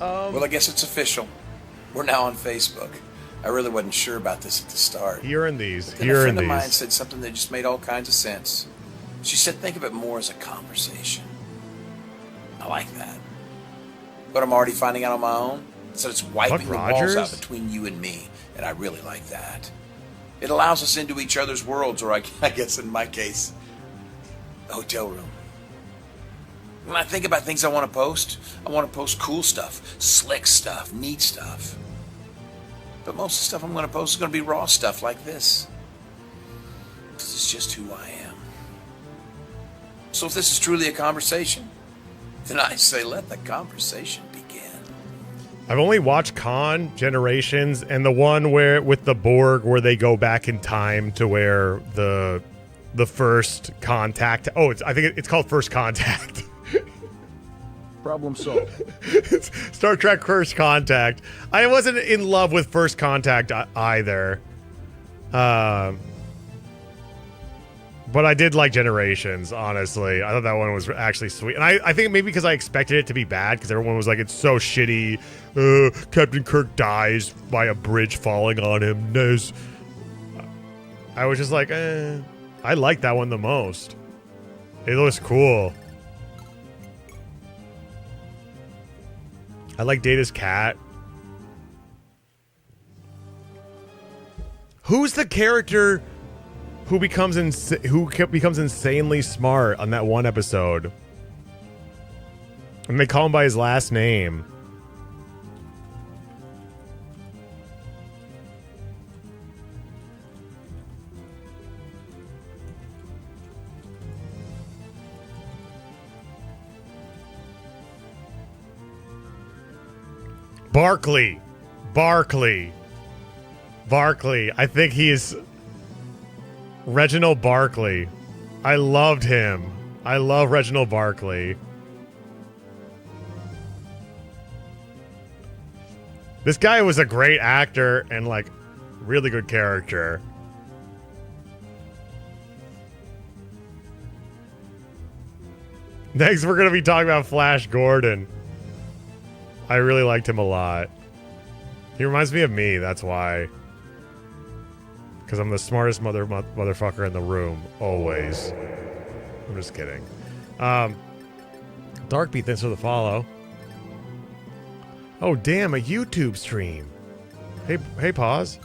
Well, I guess it's official. We're now on Facebook. I really wasn't sure about this at the start. Hearing these. But then a friend of mine said something that just made all kinds of sense. She said, think of it more as a conversation. I like that. But I'm already finding out on my own. So it's wiping the walls out between you and me. And I really like that. It allows us into each other's worlds, or I guess in my case, a hotel room. When I think about things I want to post cool stuff, slick stuff, neat stuff. But most of the stuff I'm going to post is going to be raw stuff like this. Because it's just who I am. So if this is truly a conversation, then I say let the conversation begin. I've only watched Con, Generations, and the one where with the Borg where they go back in time to where the first contact. Oh, I think it's called First Contact. Problem solved. Star Trek First Contact. I wasn't in love with First Contact either. But I did like Generations, honestly. I thought that one was actually sweet. And I think maybe because I expected it to be bad, because everyone was like, it's so shitty. Captain Kirk dies by a bridge falling on him. I was just like, I like that one the most. It looks cool. I like Data's cat. Who's the character who becomes insanely smart on that one episode? And they call him by his last name. Barkley. I think he is Reginald Barkley. I loved him. I love Reginald Barkley. This guy was a great actor and like really good character. Next, we're going to be talking about Flash Gordon. I really liked him a lot. He reminds me of me, that's why. Because I'm the smartest motherfucker in the room, always. I'm just kidding. Darkbeat, thanks for the follow. Oh, damn, a YouTube stream. Hey, pause.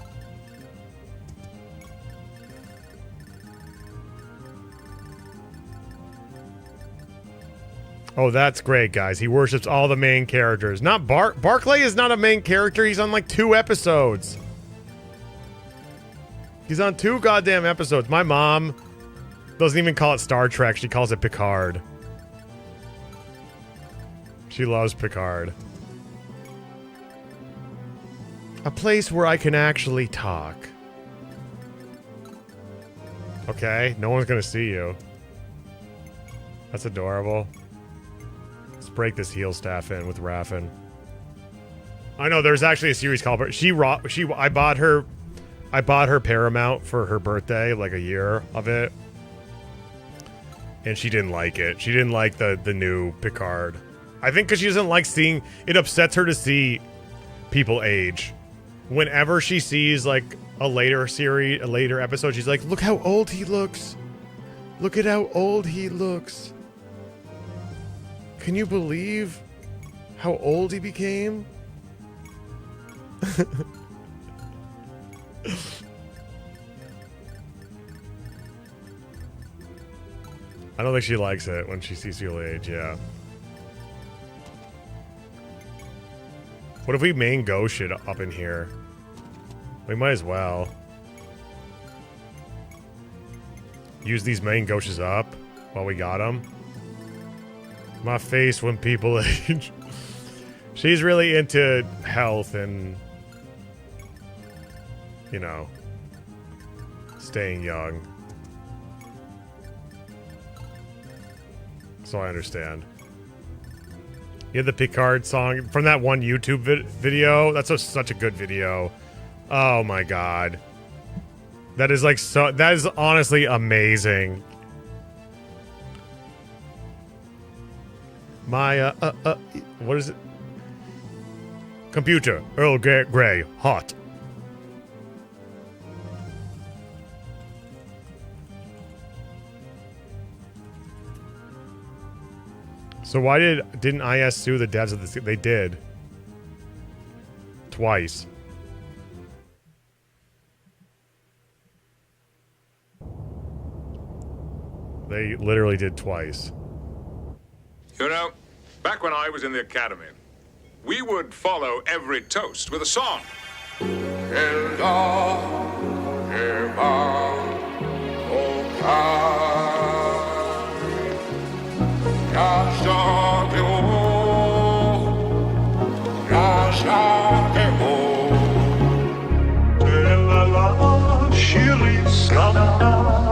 Oh, that's great, guys. He worships all the main characters. Not Barclay is not a main character. He's on like 2 episodes. He's on 2 goddamn episodes. My mom doesn't even call it Star Trek. She calls it Picard. She loves Picard. A place where I can actually talk. Okay, no one's gonna see you. That's adorable. Let's break this heel staff in with Raffin. I know there's actually a series called, but I bought her Paramount for her birthday, like a year of it. And she didn't like it. She didn't like the new Picard. I think because she doesn't like seeing, it upsets her to see people age. Whenever she sees like a later episode, she's like, look how old he looks. Look at how old he looks. Can you believe how old he became? I don't think she likes it when she sees you age, yeah. What if we main go shit up in here? We might as well. Use these main goshes up while we got them. My face when people age. She's really into health and, you know, staying young. So I understand. You had the Picard song from that one YouTube video. That's such a good video. Oh my god. That is like that is honestly amazing. My what is it? Computer, Earl Grey, hot. So why didn't IS sue the devs of this? They did. Twice. They literally did twice. You know, back when I was in the academy, we would follow every toast with a song.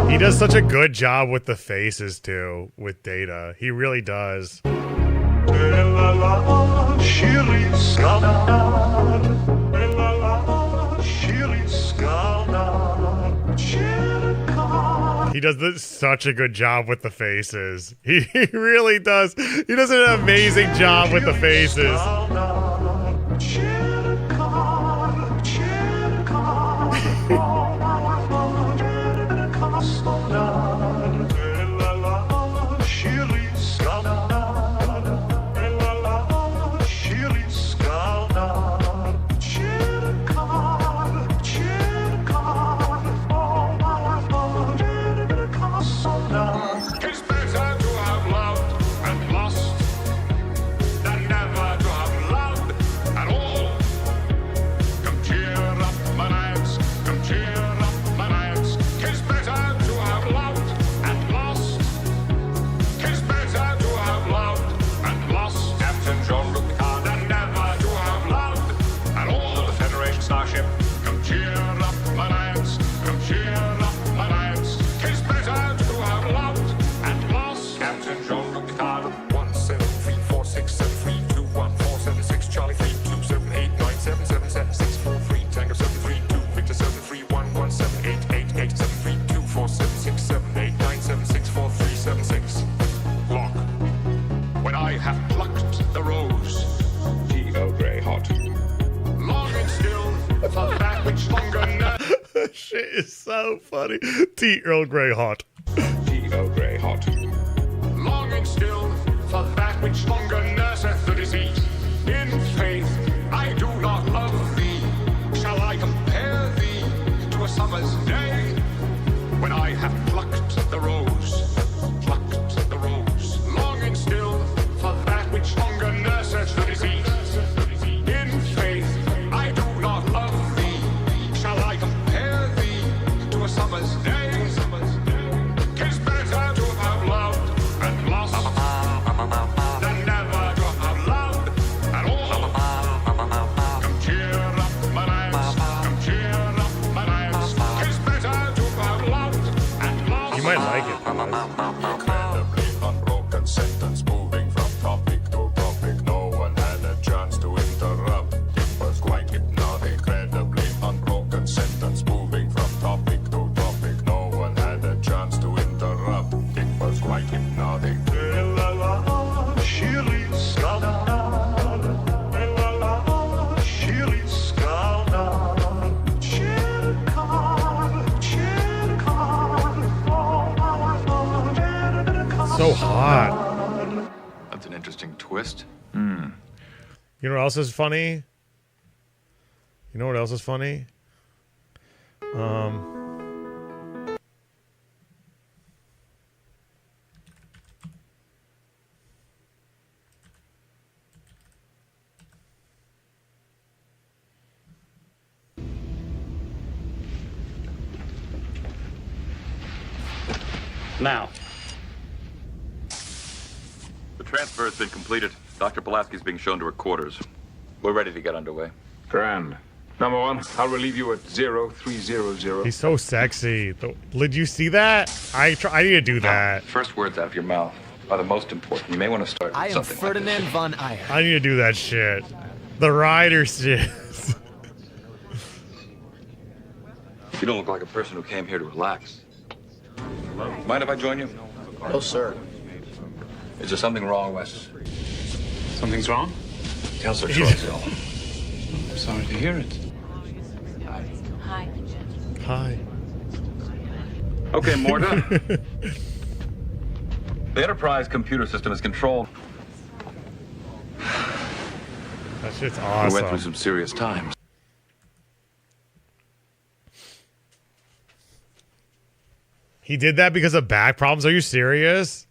He does such a good job with the faces too, with Data. He really does. He does such a good job with the faces. He really does. He does an amazing job with the faces. Shit is so funny. Tea Earl Grey hot. Tea Earl Grey hot. Longing still for that which longer nurseth the disease. In faith, I do not love thee. Shall I compare thee to a summer's day? When I have plucked the rose, plucked the rose. Longing still for that which longer nurseth the disease. In faith, I do not love thee. Shall I compare thee to a summer's day? 'Tis better to have loved and lost than never to have loved at all. Come cheer up, my lads. Come cheer up, my lads. 'Tis better to have loved and lost. You might like it. Incredibly unbroken sentence, moving from topic to topic. No one had a chance to interrupt. It was quite hypnotic. Incredibly unbroken sentence, moving from topic to topic. No one had a chance to interrupt. It was quite hypnotic. So hot. That's an interesting twist. You know what else is funny? You know what else is funny? Now. The transfer has been completed. Dr. Pulaski's being shown to her quarters. We're ready to get underway. Grand. Number one, I'll relieve you at 0300. He's so sexy. Did you see that? I need to do that. First words out of your mouth are the most important. You may want to start with I am something Ferdinand von Ayer. I need to do that shit. The rider shit. You don't look like a person who came here to relax. Mind if I join you? No, sir. Is there something wrong, Wes? Something's wrong? Counselor Troy's ill. I'm sorry to hear it. Hi. Hi. Okay, Morta. The Enterprise computer system is controlled. That shit's We went through awesome. some serious times. He did that because of back problems? Are you serious?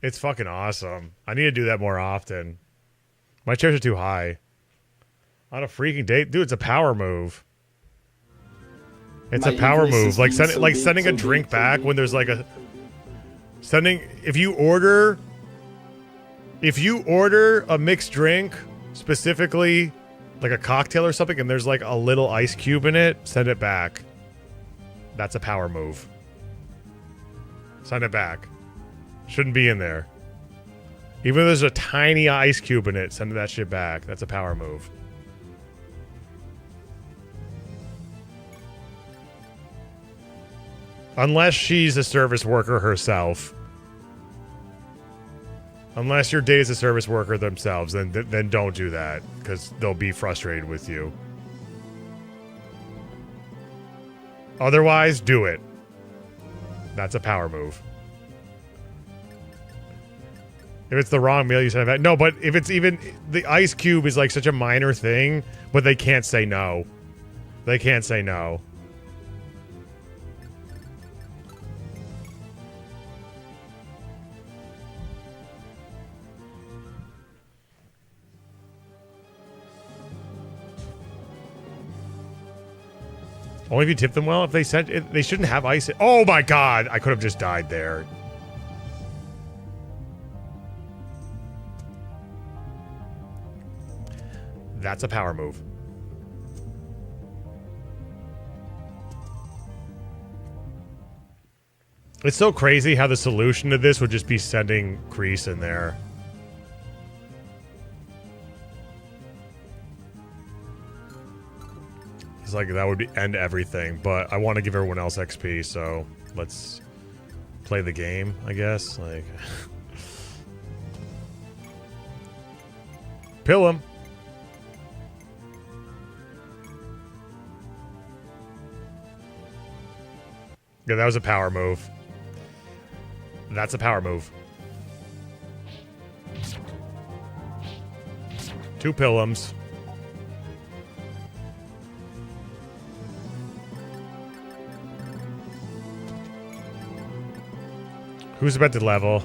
It's fucking awesome. I need to do that more often. My chairs are too high. On a freaking date? Dude, it's a power move. It's a power move. Like, sending a drink back when there's like a... If you order a mixed drink, specifically like a cocktail or something, and there's like a little ice cube in it, send it back. That's a power move. Send it back. Shouldn't be in there. Even though there's a tiny ice cube in it, send that shit back. That's a power move. Unless she's a service worker herself. Unless your date is a service worker themselves, then don't do that, because they'll be frustrated with you. Otherwise, do it. That's a power move. If it's the wrong meal, you send it back. No, but if it's even... The ice cube is like such a minor thing, but they can't say no. They can't say no. Only if you tip them well. If they sent it, they shouldn't have ice. Oh my god! I could have just died there. That's a power move. It's so crazy how the solution to this would just be sending Crease in there. It's like that would end everything, but I want to give everyone else XP, so let's play the game, I guess. Like, pill him. Yeah, that was a power move. That's a power move. 2 Pillums. Who's about to level?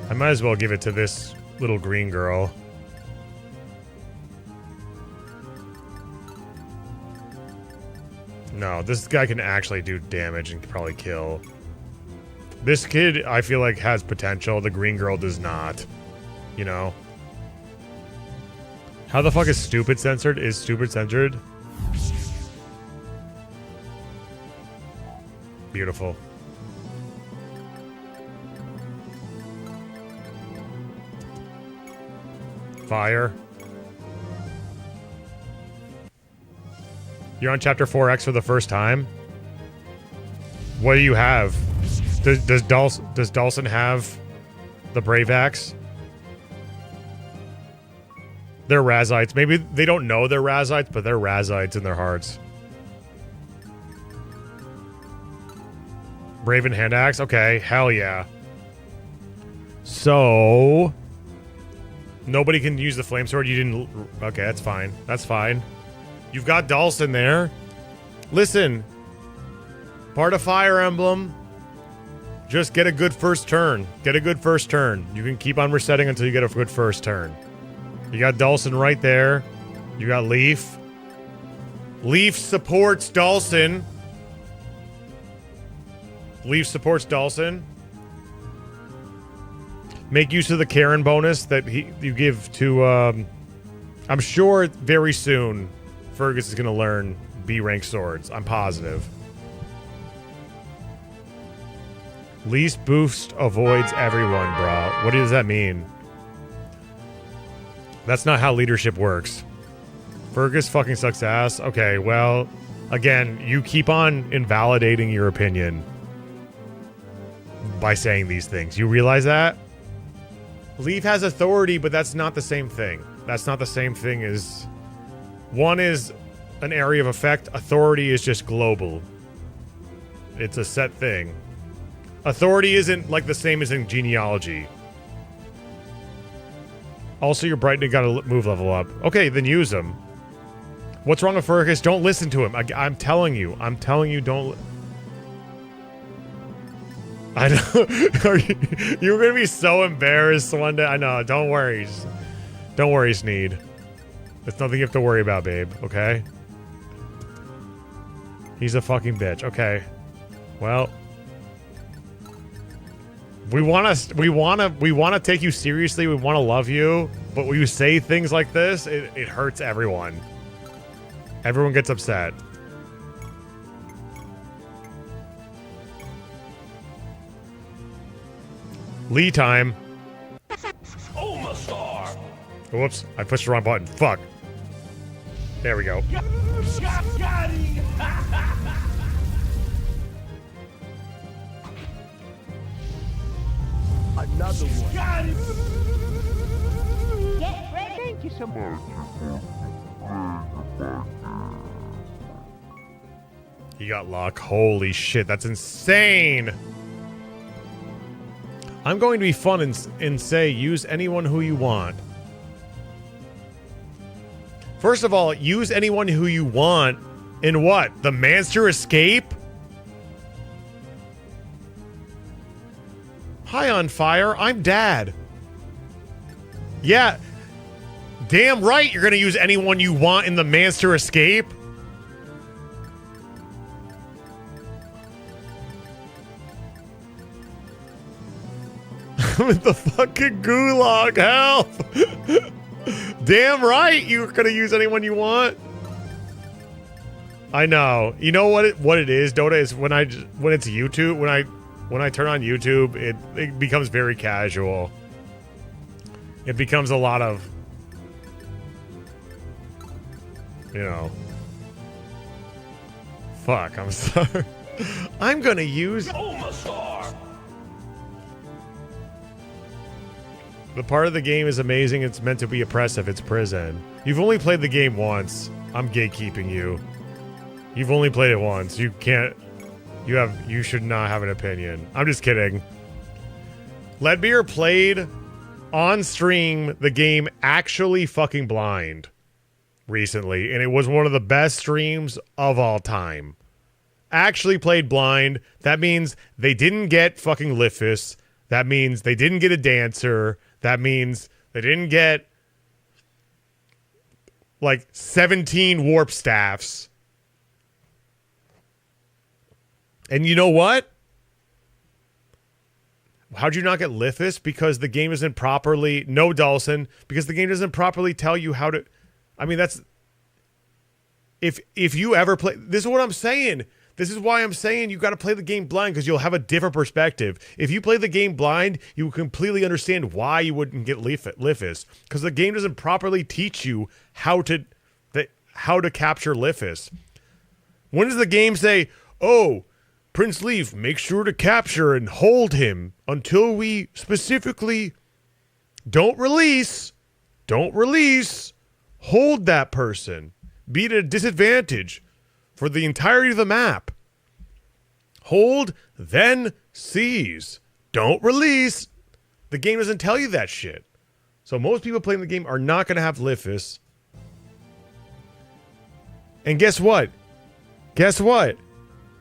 I might as well give it to this little green girl. No, this guy can actually do damage and probably kill. This kid, I feel like, has potential. The green girl does not. You know? How the fuck is stupid censored? Is stupid censored? Beautiful. Fire. You're on chapter 4X for the first time? What do you have? Does Dawson have the Brave Axe? They're Razites. Maybe they don't know they're Razites, but they're Razites in their hearts. Braven Hand Axe? Okay, hell yeah. So... Nobody can use the flame sword. You didn't... Okay, that's fine. That's fine. You've got Dalston there. Listen. Part of Fire Emblem. Just get a good first turn. Get a good first turn. You can keep on resetting until you get a good first turn. You got Dalston right there. You got Leaf. Leaf supports Dalston. Leaf supports Dalston. Make use of the Karen bonus that you give to... I'm sure very soon Fergus is going to learn B-rank swords. I'm positive. Least boost avoids everyone, bro. What does that mean? That's not how leadership works. Fergus fucking sucks ass. Okay, well, again, you keep on invalidating your opinion by saying these things. You realize that? Leaf has authority, but that's not the same thing. That's not the same thing as... One is an area of effect. Authority is just global. It's a set thing. Authority isn't like the same as in genealogy. Also, your Brightness got to move level up. Okay, then use him. What's wrong with Fergus? Don't listen to him. I'm telling you. I'm telling you, don't... I know. You're gonna be so embarrassed one day. I know. Don't worry. Don't worry, Sneed. It's nothing you have to worry about, babe. Okay. He's a fucking bitch. Okay. Well, we want to take you seriously. We want to love you, but when you say things like this, it hurts everyone. Everyone gets upset. Lee time. Whoops, I pushed the wrong button. Fuck. There we go. Another one. Get ready. Thank you so much. He got luck. Holy shit, that's insane. I'm going to be fun and say use anyone who you want. First of all, use anyone who you want in what? The Manster Escape? Hi on fire, I'm Dad. Yeah. Damn right you're gonna use anyone you want in the Manster Escape. With the fucking gulag, help! Damn right you're gonna use anyone you want. I know. You know what it is, Dota, is when it's YouTube, when I turn on YouTube, it becomes very casual. It becomes a lot of, you know. Fuck, I'm sorry. I'm gonna use the part of the game is amazing. It's meant to be oppressive. It's prison. You've only played the game once. I'm gatekeeping you. You've only played it once. You can't. You should not have an opinion. I'm just kidding. Leadbeer played on stream the game Actually Fucking Blind recently, and it was one of the best streams of all time. Actually played blind. That means they didn't get fucking Lifus. That means they didn't get a dancer. That means they didn't get like 17 warp staffs. And you know what? How'd you not get Lithus? Because the game isn't properly... No, Dawson. Because the game doesn't properly tell you how to... I mean, that's... If you ever play... This is what I'm saying. This is why I'm saying you got to play the game blind, because you'll have a different perspective. If you play the game blind, you will completely understand why you wouldn't get Lithus. Because the game doesn't properly teach you how to capture Lithus. When does the game say, oh... Prince Leaf, make sure to capture and hold him until we specifically don't release, hold that person. Be at a disadvantage for the entirety of the map. Hold, then seize. Don't release. The game doesn't tell you that shit. So most people playing the game are not going to have Lithus. And guess what?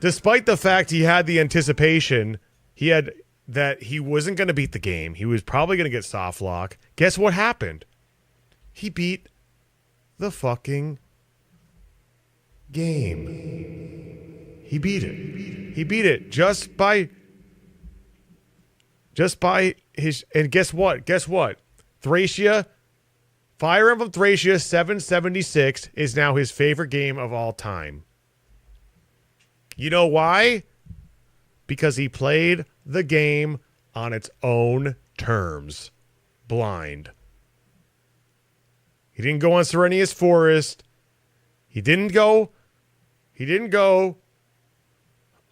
Despite the fact he had the anticipation, he had that he wasn't going to beat the game. He was probably going to get soft lock. Guess what happened? He beat the fucking game. He beat it. He beat it just by his... And guess what? Thracia, Fire Emblem Thracia 776 is now his favorite game of all time. You know why? Because he played the game on its own terms. Blind. He didn't go on Serenius Forest. He didn't go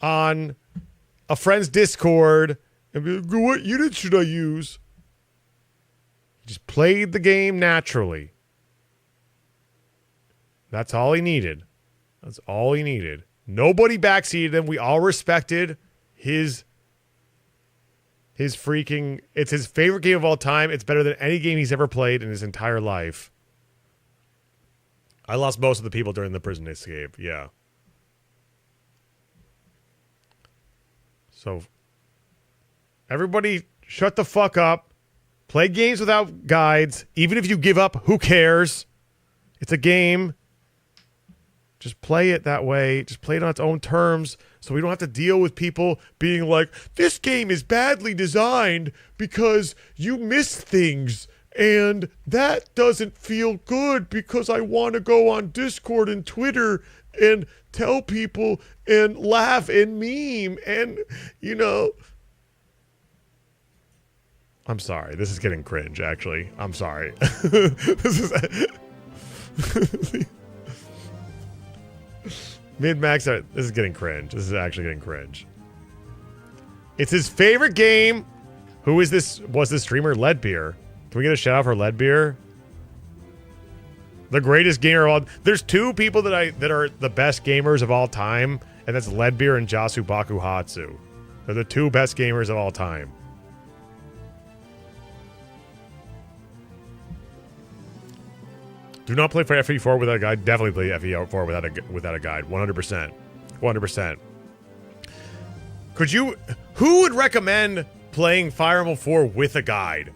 on a friend's Discord and be like, what unit should I use? He just played the game naturally. That's all he needed. Nobody backseated him. We all respected his freaking... It's his favorite game of all time. It's better than any game he's ever played in his entire life. I lost most of the people during the prison escape. Yeah. So, Everybody shut the fuck up. Play games without guides. Even if you give up, who cares? It's a game. Just play it that way. Just play it on its own terms so we don't have to deal with people being like, this game is badly designed because you miss things. And that doesn't feel good because I want to go on Discord and Twitter and tell people and laugh and meme and, you know. I'm sorry. This is getting cringe, actually. I'm sorry. This is... Mid-max, this is getting cringe. This is actually getting cringe. It's his favorite game. Who is this? Was this streamer? Leadbeer. Can we get a shout out for Leadbeer? The greatest gamer of all. There's two people that are the best gamers of all time, and that's Leadbeer and Jasu Bakuhatsu. They're the two best gamers of all time. Do not play for FE4 without a guide. Definitely play FE4 without a guide. 100%. 100%. Could you... Who would recommend playing Fire Emblem 4 with a guide?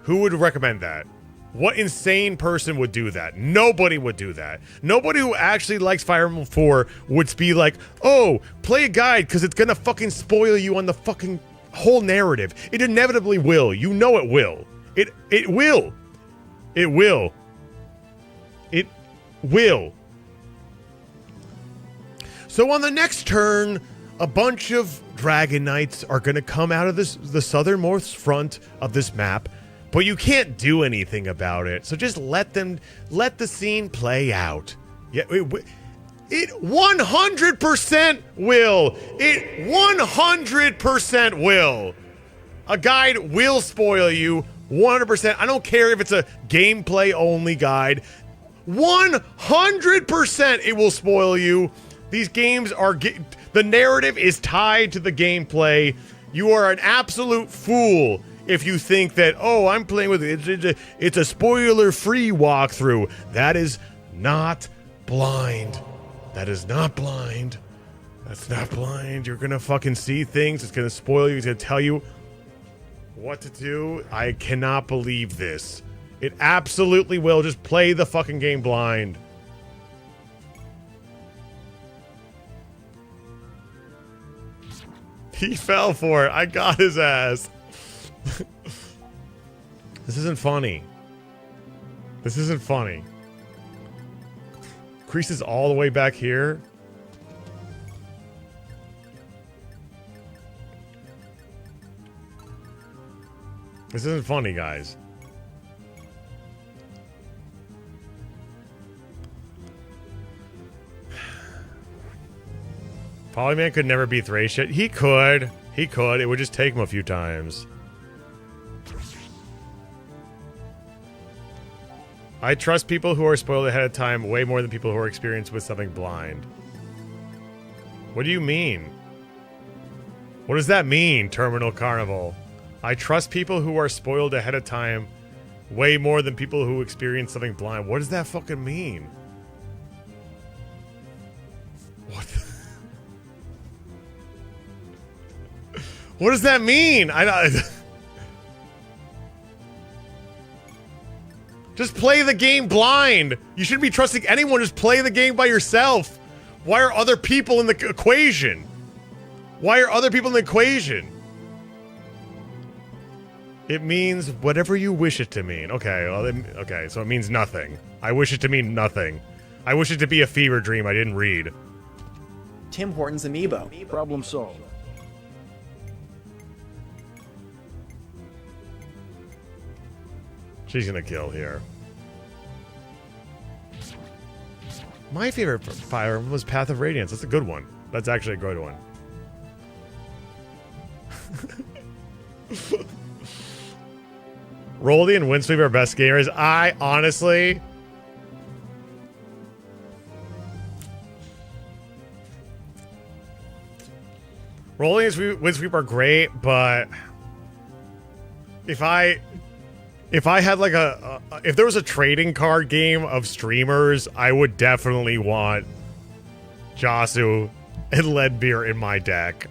Who would recommend that? What insane person would do that? Nobody would do that. Nobody who actually likes Fire Emblem 4 would be like, oh, play a guide because it's going to fucking spoil you on the fucking whole narrative. It inevitably will. You know it will. It will. It will. It will. So on the next turn, a bunch of Dragon Knights are going to come out of the southernmost front of this map, but you can't do anything about it. So just let the scene play out. Yeah, it 100% will. It 100% will. A guide will spoil you 100%. I don't care if it's a gameplay only guide. 100% it will spoil you. These games are... the narrative is tied to the gameplay. You are an absolute fool if you think that, oh, I'm playing with it. It's a spoiler-free walkthrough. That is not blind. That is not blind. That's not blind. You're going to fucking see things. It's going to spoil you. It's going to tell you what to do. I cannot believe this. It absolutely will. Just play the fucking game blind. He fell for it. I got his ass. This isn't funny. This isn't funny. Crease is all the way back here. This isn't funny, guys. Polyman could never beat Thracia. He could. He could. It would just take him a few times. I trust people who are spoiled ahead of time way more than people who are experienced with something blind. What do you mean? What does that mean, Terminal Carnival? I trust people who are spoiled ahead of time way more than people who experience something blind. What does that fucking mean? What the... What does that mean? Just play the game blind. You shouldn't be trusting anyone. Just play the game by yourself. Why are other people in the equation? Why are other people in the equation? It means whatever you wish it to mean. Okay, well, okay, so it means nothing. I wish it to mean nothing. I wish it to be a fever dream I didn't read. Tim Hortons amiibo. Problem solved. She's gonna kill here. My favorite Fire Emblem was Path of Radiance. That's a good one. That's actually a good one. Roldy and Windsweep are best gamers. I honestly... Roldy and Windsweep are great, but... If I had like if there was a trading card game of streamers, I would definitely want Jasu and Leadbeer in my deck.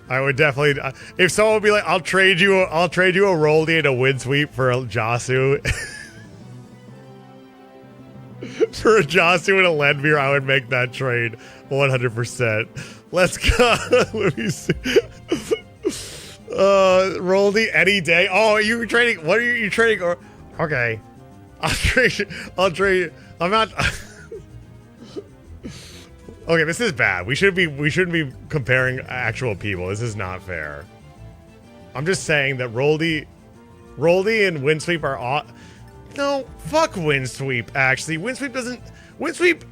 I would definitely. If someone would be like, "I'll trade you a Roldy and a Windsweep for a Jasu," for a Jasu and a Ledbeer, I would make that trade 100%. Let's go. Let me see. Roldy any day. Oh, you trading? What are you trading? Or okay, I'll trade. I'm not. Okay, this is bad. We shouldn't be comparing actual people. This is not fair. I'm just saying that Roldy and Windsweep are no, fuck Windsweep, actually. Windsweep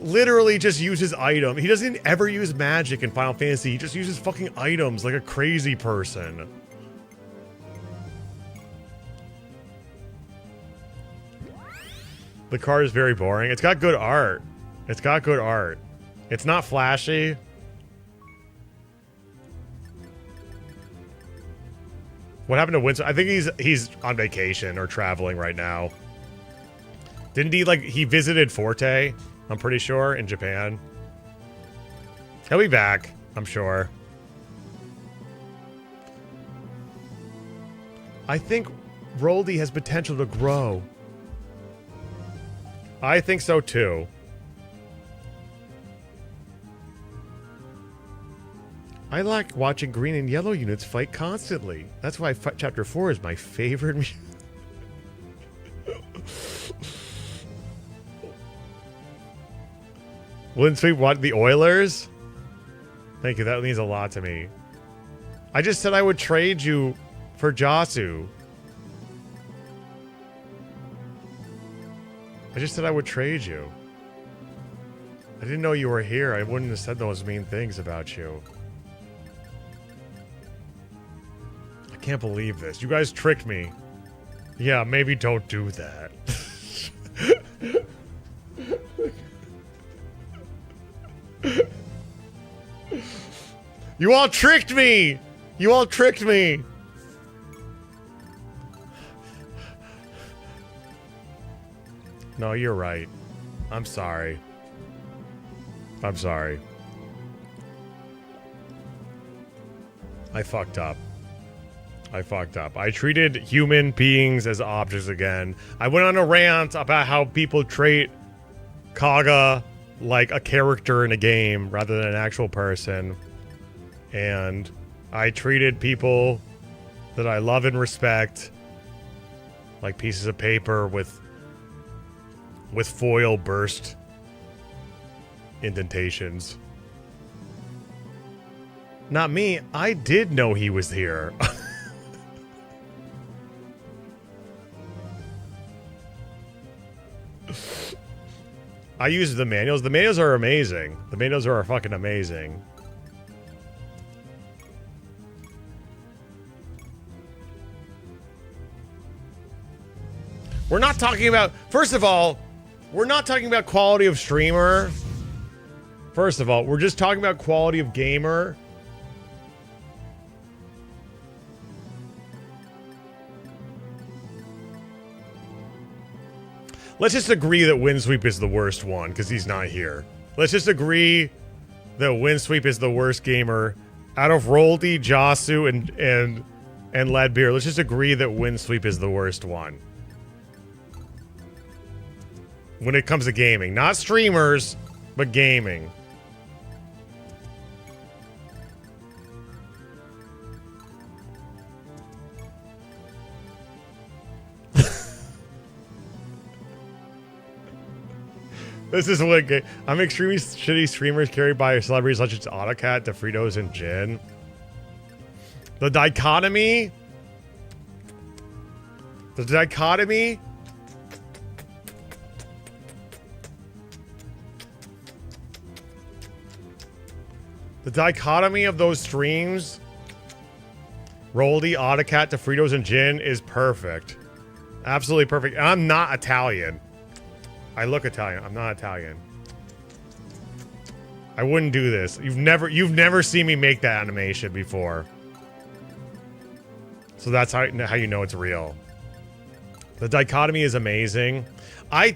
literally just uses items. He doesn't ever use magic in Final Fantasy. He just uses fucking items like a crazy person. The card is very boring. It's got good art. It's not flashy. What happened to Winston? I think he's on vacation or traveling right now. Didn't he visited Forte? I'm pretty sure in Japan. He'll be back, I'm sure. I think Roldy has potential to grow. I think so too. I like watching green and yellow units fight constantly. That's why Chapter 4 is my favorite. Windsweep, what? The Oilers? Thank you, that means a lot to me. I just said I would trade you for Jasu. I just said I would trade you. I didn't know you were here. I wouldn't have said those mean things about you. I can't believe this. You guys tricked me. Yeah, maybe don't do that. You all tricked me! You all tricked me! No, you're right. I'm sorry. I'm sorry. I fucked up. I treated human beings as objects again. I went on a rant about how people treat Kaga like a character in a game rather than an actual person. And I treated people that I love and respect like pieces of paper with foil burst indentations. Not me. I did know he was here. I use the manuals. The manuals are amazing. The manuals are fucking amazing. We're not talking about... First of all, we're not talking about quality of streamer. First of all, we're just talking about quality of gamer. Let's just agree that Windsweep is the worst one, because he's not here. Let's just agree that Windsweep is the worst gamer out of Roldy, Jasu, and Ledbeer. Let's just agree that Windsweep is the worst one. When it comes to gaming. Not streamers, but gaming. This is what I'm extremely shitty streamers carried by celebrities such as Autocat, DeFritos, and Jin. The dichotomy. The dichotomy of those streams, Roldy, Autocat, DeFritos, and Jin, is perfect. Absolutely perfect. And I'm not Italian. I look Italian. I'm not Italian. I wouldn't do this. You've never seen me make that animation before. So that's how you know it's real. The dichotomy is amazing. I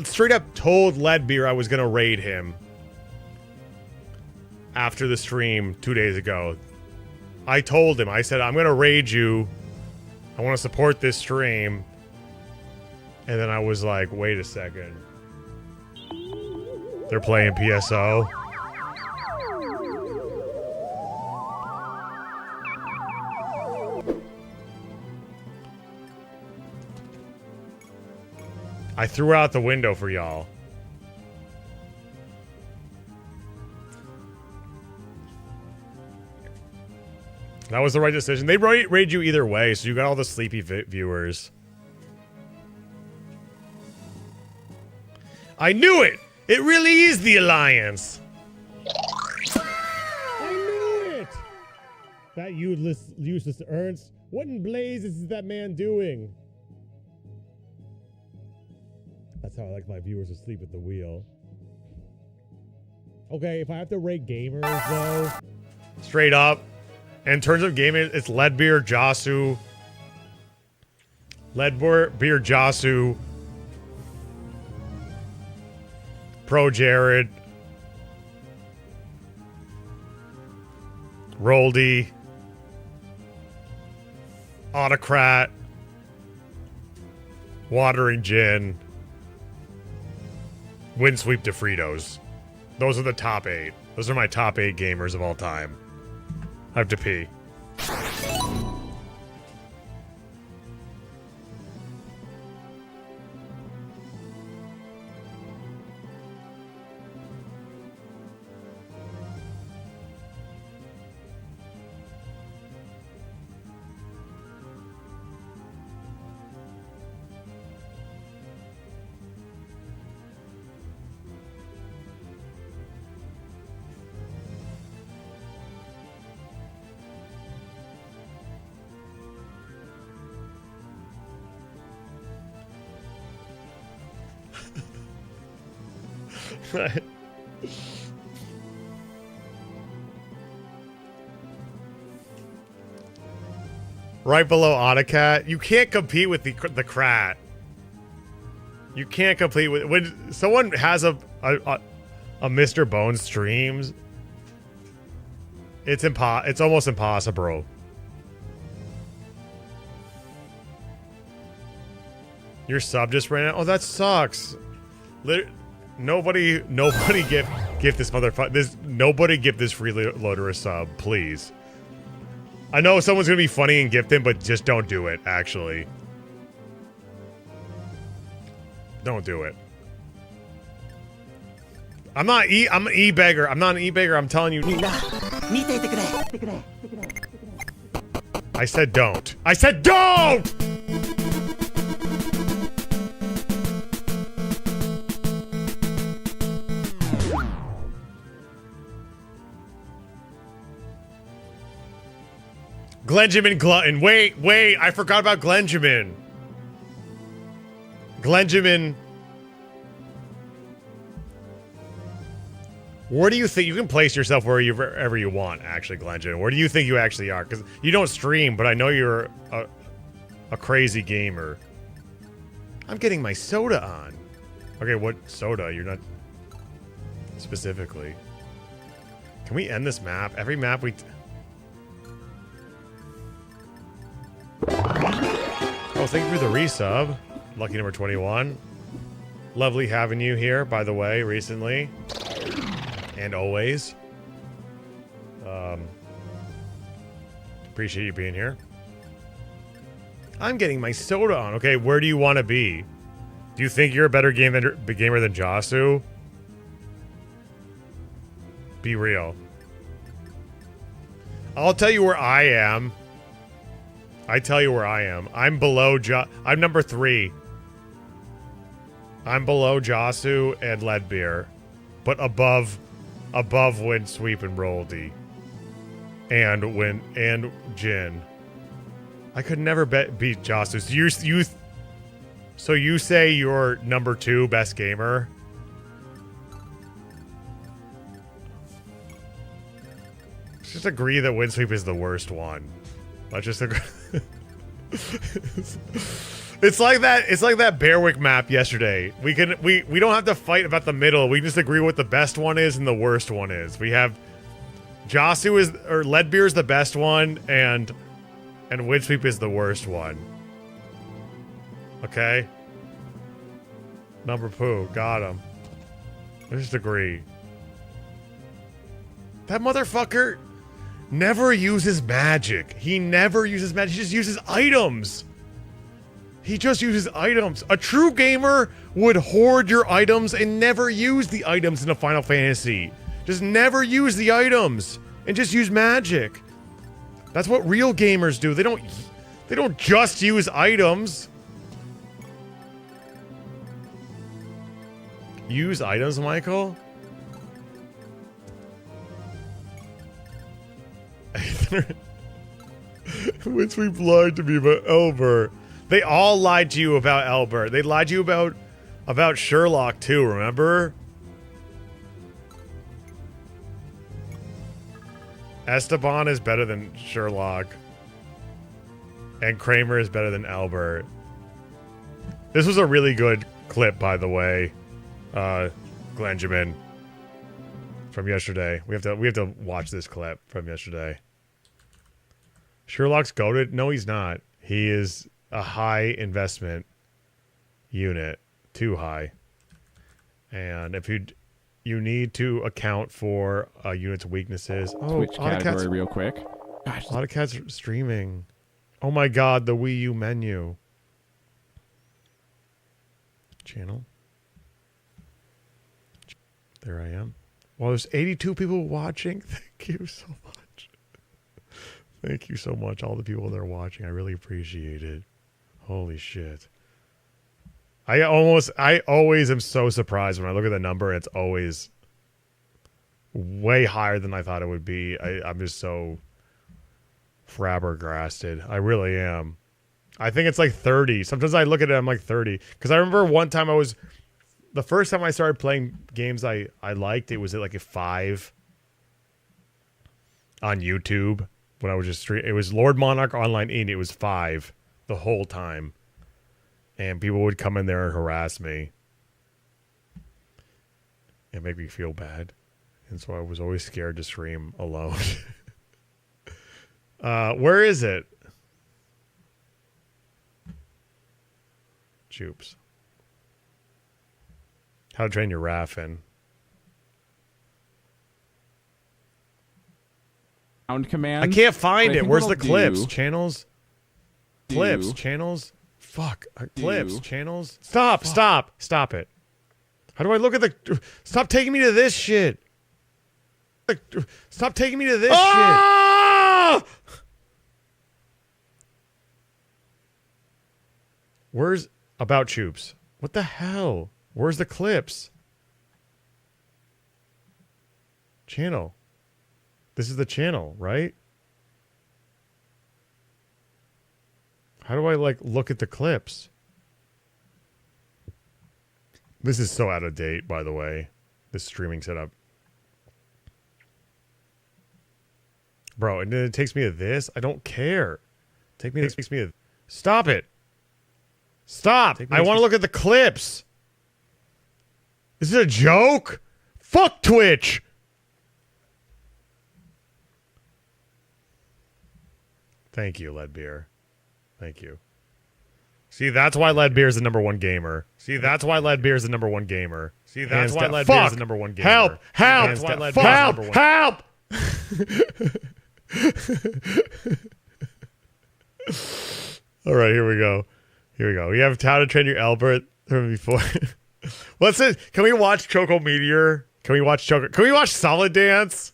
straight up told Ledbeer I was gonna raid him. after the stream 2 days ago. I told him, I said, I'm going to raid you. I want to support this stream. And then I was like, wait a second. They're playing PSO. I threw out the window for y'all. That was the right decision. They raid you either way, so you got all the sleepy viewers. I knew it! It really is the Alliance! I knew it! That useless Ernst. What in blazes is that man doing? That's how I like my viewers asleep at the wheel. Okay, if I have to rate gamers, though... Straight up. In terms of gaming, it's Leadbeer, Jasu. Leadbeer, Jasu. Pro Jared. Roldy. Autocrat. Watering Gin. Windsweep DeFritos. Those are the top 8. Those are my top 8 gamers of all time. I have to pee. Right below Autocat. You can't compete with the Krat. You can't compete with... When someone has a Mr. Bones streams, it's almost impossible. Your sub just ran out? Oh, that sucks. Nobody gift this motherfucker. Nobody gift this freeloader a sub, please. I know someone's gonna be funny and gift him, but just don't do it. Actually, don't do it. I'm an e-beggar. I'm not an e-beggar. I'm telling you. I said don't. I said don't. Glenjamin Glutton. Wait, I forgot about Glenjamin. Glenjamin. Where do you think you can place yourself wherever you want, actually, Glenjamin? Where do you think you actually are? Because you don't stream, but I know you're a crazy gamer. I'm getting my soda on. Okay, what soda? You're not specifically. Can we end this map? Every map we... Oh, thank you for the resub. Lucky number 21. Lovely having you here, by the way, recently. And always. Appreciate you being here. I'm getting my soda on. Okay, where do you want to be? Do you think you're a better gamer than Jasu? Be real. I'll tell you where I am. I'm below I'm number 3. I'm below Jasu and Leadbeer, but above Windsweep and Roldy, and Jin. I could never beat Jasu. So you say you're number 2 best gamer? Let's just agree that Windsweep is the worst one. Let's just agree. It's like that Bearwick map yesterday. We don't have to fight about the middle. We just agree what the best one is and the worst one is. We have Josu is, or Leadbeer is the best one, and Windsweep is the worst one. Okay? Number poo. Got him. I just agree. That motherfucker never uses magic. He never uses magic. He just uses items. He just uses items. A true gamer would hoard your items and never use the items in a Final Fantasy. Just never use the items and just use magic. That's what real gamers do. They don't just use items. Use items, Michael? Windsweep lied to me about Elbert. They all lied to you about Elbert. They lied to you about Sherlock too, remember? Esteban is better than Sherlock. And Kramer is better than Albert. This was a really good clip, by the way. Glenjamin. From yesterday. We have to watch this clip from yesterday. Sherlock's goated? No, he's not. He is a high investment unit. Too high. And if you need to account for a unit's weaknesses. Oh, Twitch category real quick. Gosh, a lot of cats are streaming. Oh my god, the Wii U menu. Channel. There I am. Well, there's 82 people watching. Thank you so much. Thank you so much, all the people that are watching. I really appreciate it. Holy shit. I always am so surprised when I look at the number. It's always way higher than I thought it would be. I'm just so flabbergasted. I really am. I think it's like 30. Sometimes I look at it, I'm like 30. Because I remember one time the first time I started playing games I liked, it was at like a 5 on YouTube. When I was just it was Lord Monarch Online Inc. It was 5 the whole time. And people would come in there and harass me. And make me feel bad. And so I was always scared to stream alone. Where is it? Joops. How to Train Your Raffin. Sound command. I can't find it. Where's the clips? Do. Channels? Do. Clips. Channels? Fuck. Clips. Channels? Stop. Fuck. Stop it. How do I look at the... Stop taking me to this shit. Stop taking me to this shit. Where's... About Choops? What the hell? Where's the clips? Channel. This is the channel, right? How do I, like, look at the clips? This is so out of date, by the way. This streaming setup. Bro, and then it takes me to this? I don't care. Takes me to... Stop it! Stop! I want to look at the clips! Is it a joke? Fuck Twitch! Thank you, Leadbeer. Thank you. See, that's why Leadbeer is the #1 gamer. See, that's why Leadbeer is the #1 gamer. See, that's why Leadbeer is the #1 gamer. Help! Help! Help! Help! All right, here we go. Here we go. We have How to Train Your Albert from before. What's it? Can we watch Choco Meteor? Can we watch Solid Dance?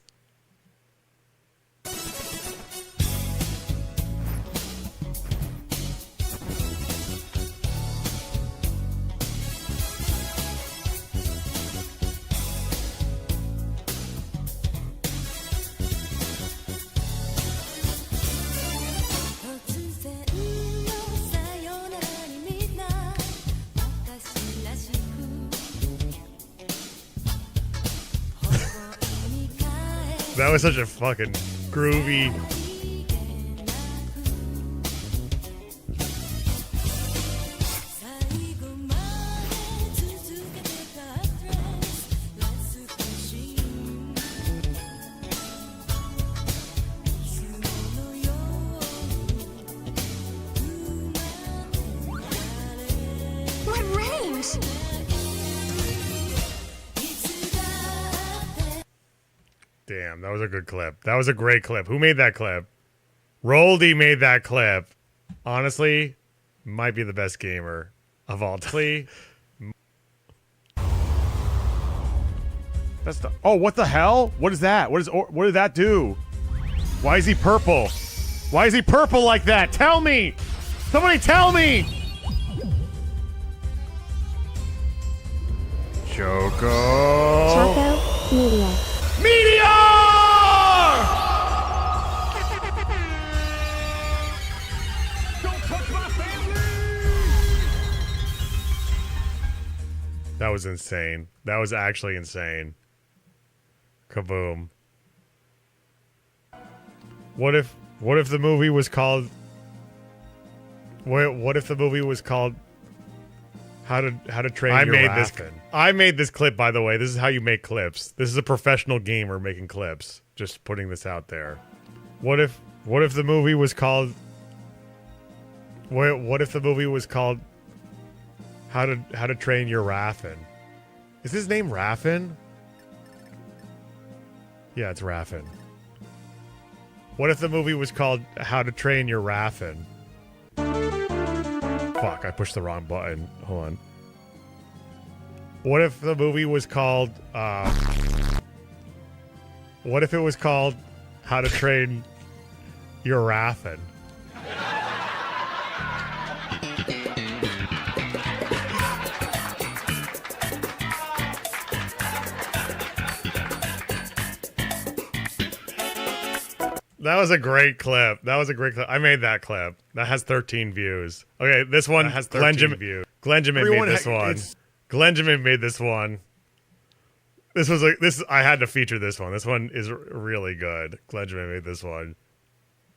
That was such a fucking groovy. Damn, that was a good clip. That was a great clip. Who made that clip? Roldy made that clip. Honestly, might be the best gamer of all time. That's the. Oh, what the hell? What is that? What did that do? Why is he purple? Why is he purple like that? Tell me! Somebody tell me! Choco. Meteor. Meteor! That was insane. That was actually insane. Kaboom. What if the movie was called What if the movie was called How to Train Your Raffin? I made this clip, by the way. This is how you make clips. This is a professional gamer making clips. Just putting this out there. What if the movie was called What if the movie was called How to Train Your Raffin? Is his name Raffin? Yeah, it's Raffin. What if the movie was called How to Train Your Raffin? Fuck, I pushed the wrong button. Hold on. What if the movie was called what if it was called How to Train Your Raffin? That was a great clip. That was a great clip. I made that clip. That has 13 views. Okay, this one has 13 views. Glenjamin made this one. Glenjamin made this one. This was I had to feature this one. This one is really good. Glenjamin made this one.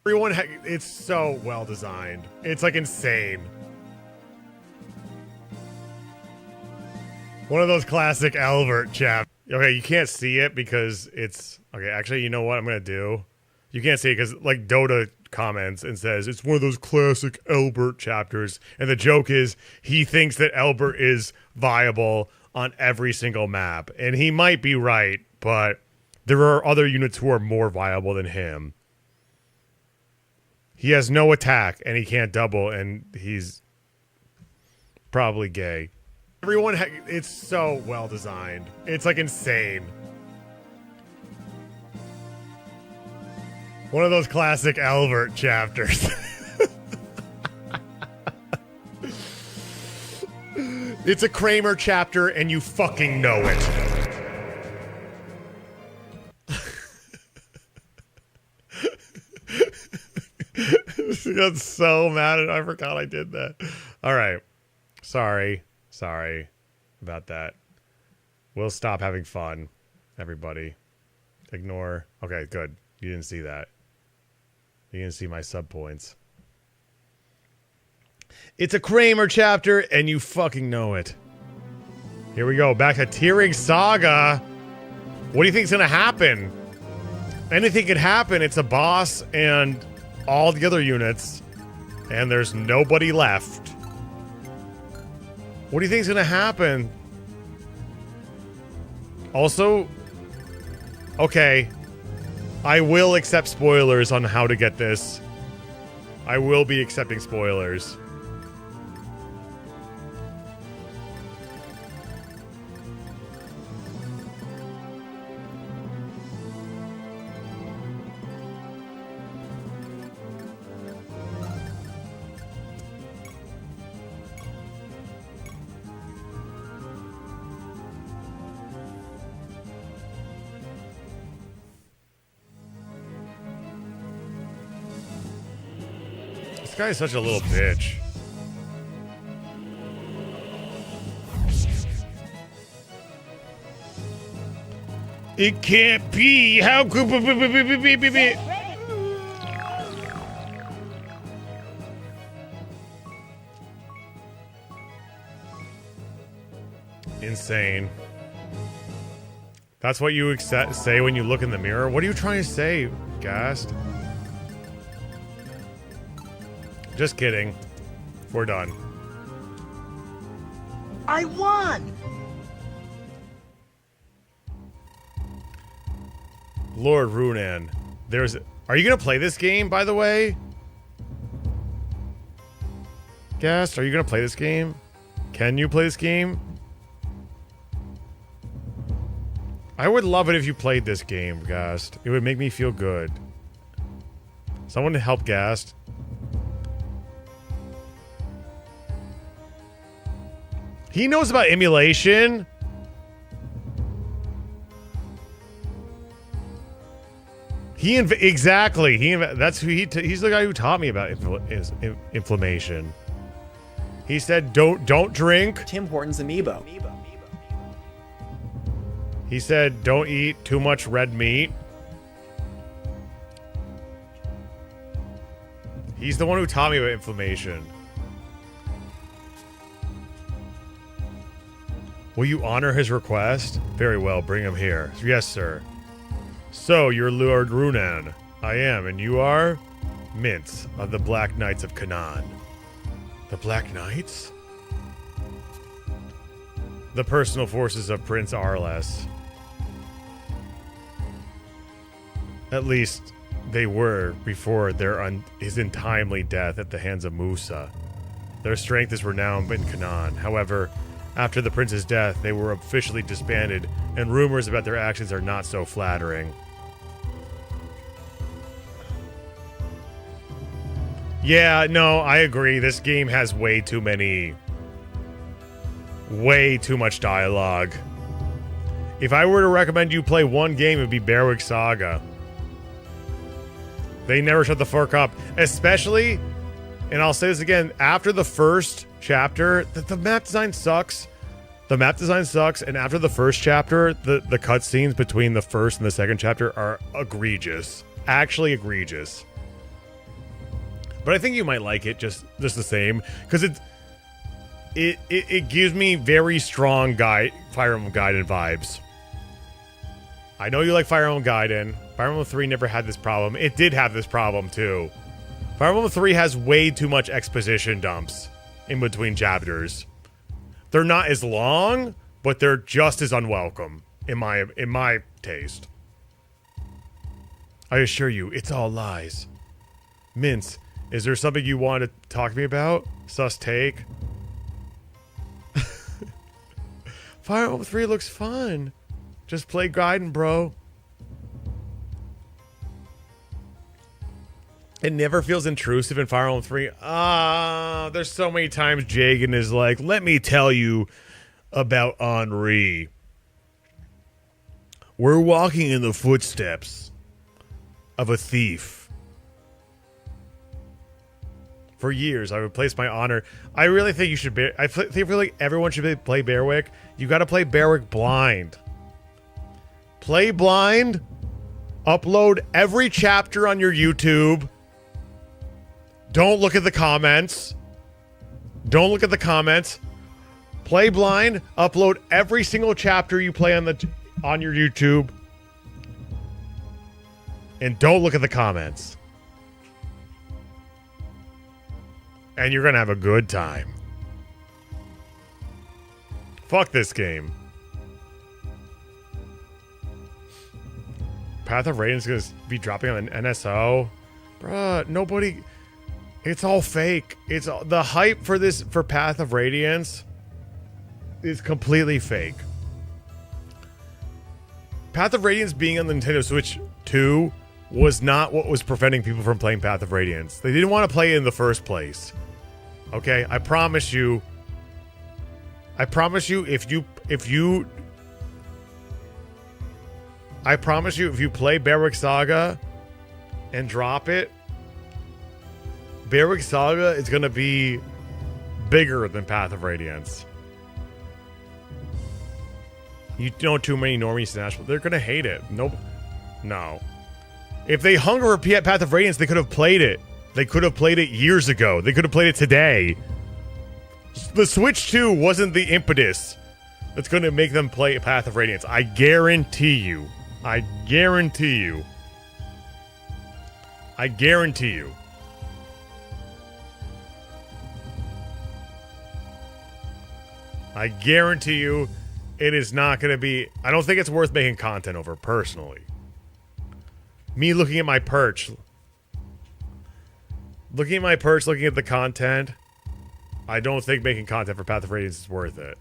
It's so well designed. It's like insane. One of those classic Albert chap. Okay, you can't see it because it's okay. Actually, you know what I'm gonna do? You can't see it because, like, Dota comments and says it's one of those classic Albert chapters. And the joke is he thinks that Albert is viable on every single map. And he might be right, but there are other units who are more viable than him. He has no attack, and he can't double, and he's probably gay. It's so well designed. It's, like, insane. One of those classic Albert chapters. It's a Kramer chapter, and you fucking know it. She got so mad at I forgot I did that. All right. Sorry about that. We'll stop having fun, everybody. Ignore. Okay, good. You didn't see that. You didn't see my sub points. It's a Kramer chapter, and you fucking know it. Here we go. Back to Ring Saga. What do you think's gonna happen? Anything could happen. It's a boss and all the other units, and there's nobody left. What do you think's gonna happen? Also, okay, I will accept spoilers on how to get this. I will be accepting spoilers. This guy is such a little bitch. It can't be. How could be? Insane. That's what you say when you look in the mirror. What are you trying to say, Gast? Just kidding. We're done. I won! Lord Runan. Are you gonna play this game, by the way? Gast, are you gonna play this game? Can you play this game? I would love it if you played this game, Gast. It would make me feel good. Someone to help Gast. He knows about emulation. Exactly. That's who he's the guy who taught me about inflammation. He said, "Don't drink." Tim Hortons amiibo. He said, "Don't eat too much red meat." He's the one who taught me about inflammation. Will you honor his request? Very well, bring him here. Yes, sir. So, you're Lord Runan. I am, and you are? Mintz of the Black Knights of Canaan. The Black Knights? The personal forces of Prince Arles. At least, they were before his untimely death at the hands of Musa. Their strength is renowned in Canaan. However, after the prince's death, they were officially disbanded, and rumors about their actions are not so flattering. Yeah, no, I agree. This game has way too much dialogue. If I were to recommend you play one game, it would be Berwick Saga. They never shut the fuck up. Especially, and I'll say this again, after the first chapter, the map design sucks. The map design sucks, and after the first chapter, the cutscenes between the first and the second chapter are egregious. Actually egregious. But I think you might like it just the same, because it gives me very strong Fire Emblem Gaiden vibes. I know you like Fire Emblem Gaiden. Fire Emblem 3 never had this problem. It did have this problem too. Fire Emblem 3 has way too much exposition dumps in between chapters. They're not as long, but they're just as unwelcome in my taste. I assure you, it's all lies. Mince, is there something you want to talk to me about? Sus take. Fire Emblem 3 looks fun. Just play Gaiden, bro. It never feels intrusive in Fire Emblem 3. There's so many times Jagan is like, let me tell you about Henri. We're walking in the footsteps of a thief. For years, I would place my honor. I really think you should I feel like everyone should play Berwick. You gotta play Berwick blind. Play blind. Upload every chapter on your YouTube. Don't look at the comments. Don't look at the comments. Play blind. Upload every single chapter you play on your YouTube. And don't look at the comments. And you're gonna have a good time. Fuck this game. Path of Radiance is gonna be dropping on an NSO. Bruh, nobody... It's all fake. It's the hype for Path of Radiance is completely fake. Path of Radiance being on the Nintendo Switch 2 was not what was preventing people from playing Path of Radiance. They didn't want to play it in the first place. Okay, I promise you if you play Berwick Saga and drop it, Berwick Saga is going to be bigger than Path of Radiance. You know too many normies Nash, but they're going to hate it. Nope. No. If they hung over Path of Radiance, they could have played it. They could have played it years ago. They could have played it today. The Switch 2 wasn't the impetus that's going to make them play Path of Radiance. I guarantee you. I guarantee you. I guarantee you. I guarantee you it is not going to be... I don't think it's worth making content over, personally. Me looking at my perch. Looking at my perch, looking at the content. I don't think making content for Path of Radiance is worth it.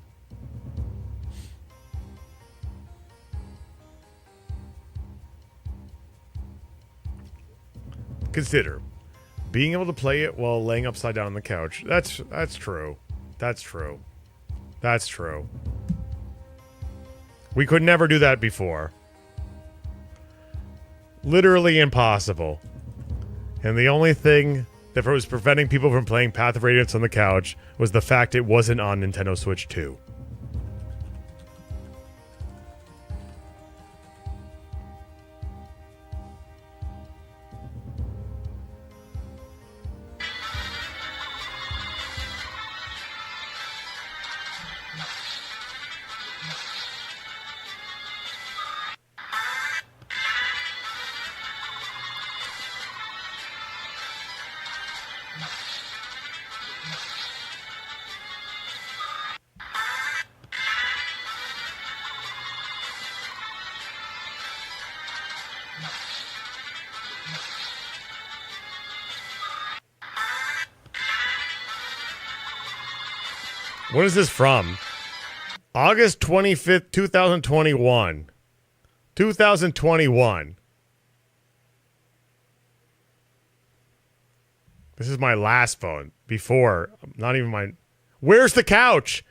Consider being able to play it while laying upside down on the couch. That's true. That's true. That's true. We could never do that before. Literally impossible. And the only thing that was preventing people from playing Path of Radiance on the couch was the fact it wasn't on Nintendo Switch 2. What is this from? August 25th, 2021. 2021. This is my last phone. Before. Not even my... Where's the couch?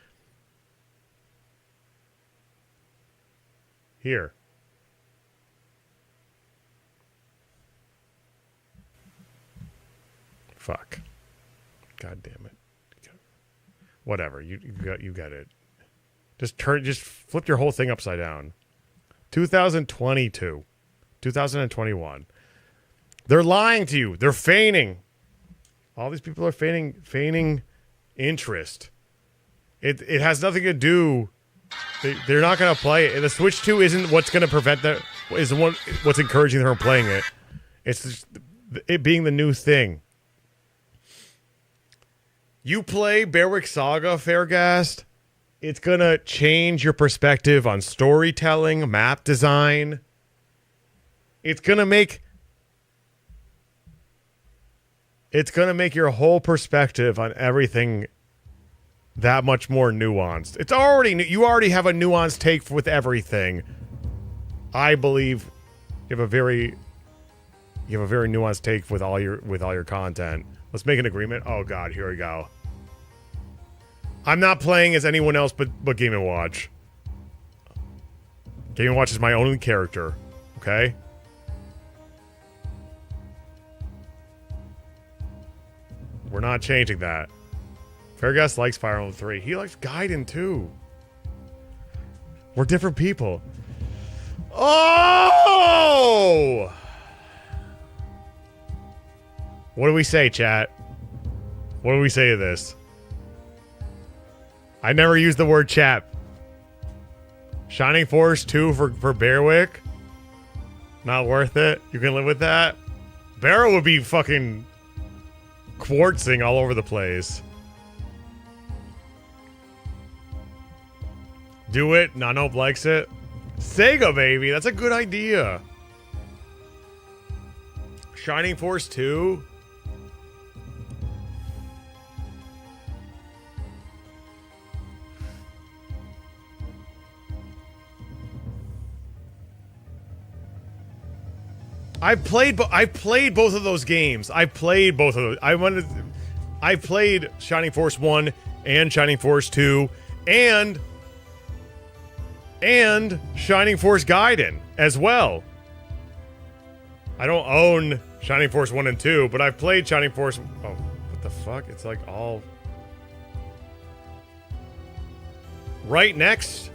Here. Fuck. God damn it. Whatever. You got it. Just flip your whole thing upside down. 2022. 2021. They're lying to you. They're feigning. All these people are feigning interest. It has nothing to do. They're not going to play it. The Switch 2 isn't what's going to prevent that. Is what's encouraging them from playing it. It's just it being the new thing. You play Berwick Saga, Fairgast, it's going to change your perspective on storytelling, map design. It's going to make your whole perspective on everything that much more nuanced. You already have a nuanced take with everything. I believe you have a very nuanced take with all your content. Let's make an agreement. Oh God, here we go. I'm not playing as anyone else but Game & Watch. Game & Watch is my only character. Okay? We're not changing that. Fairgast likes Fire Emblem 3. He likes Gaiden too. We're different people. Oh! What do we say, chat? What do we say to this? I never used the word chat. Shining Force 2 for Berwick? Not worth it? You can live with that? Barrow would be fucking quartzing all over the place. Do it. Nanope likes it. Sega, baby. That's a good idea. Shining Force 2? I've played both of those games. I played Shining Force 1 and Shining Force 2 and Shining Force Gaiden as well. I don't own Shining Force 1 and 2, but I've played Shining Force... Oh, what the fuck? It's like all... Right next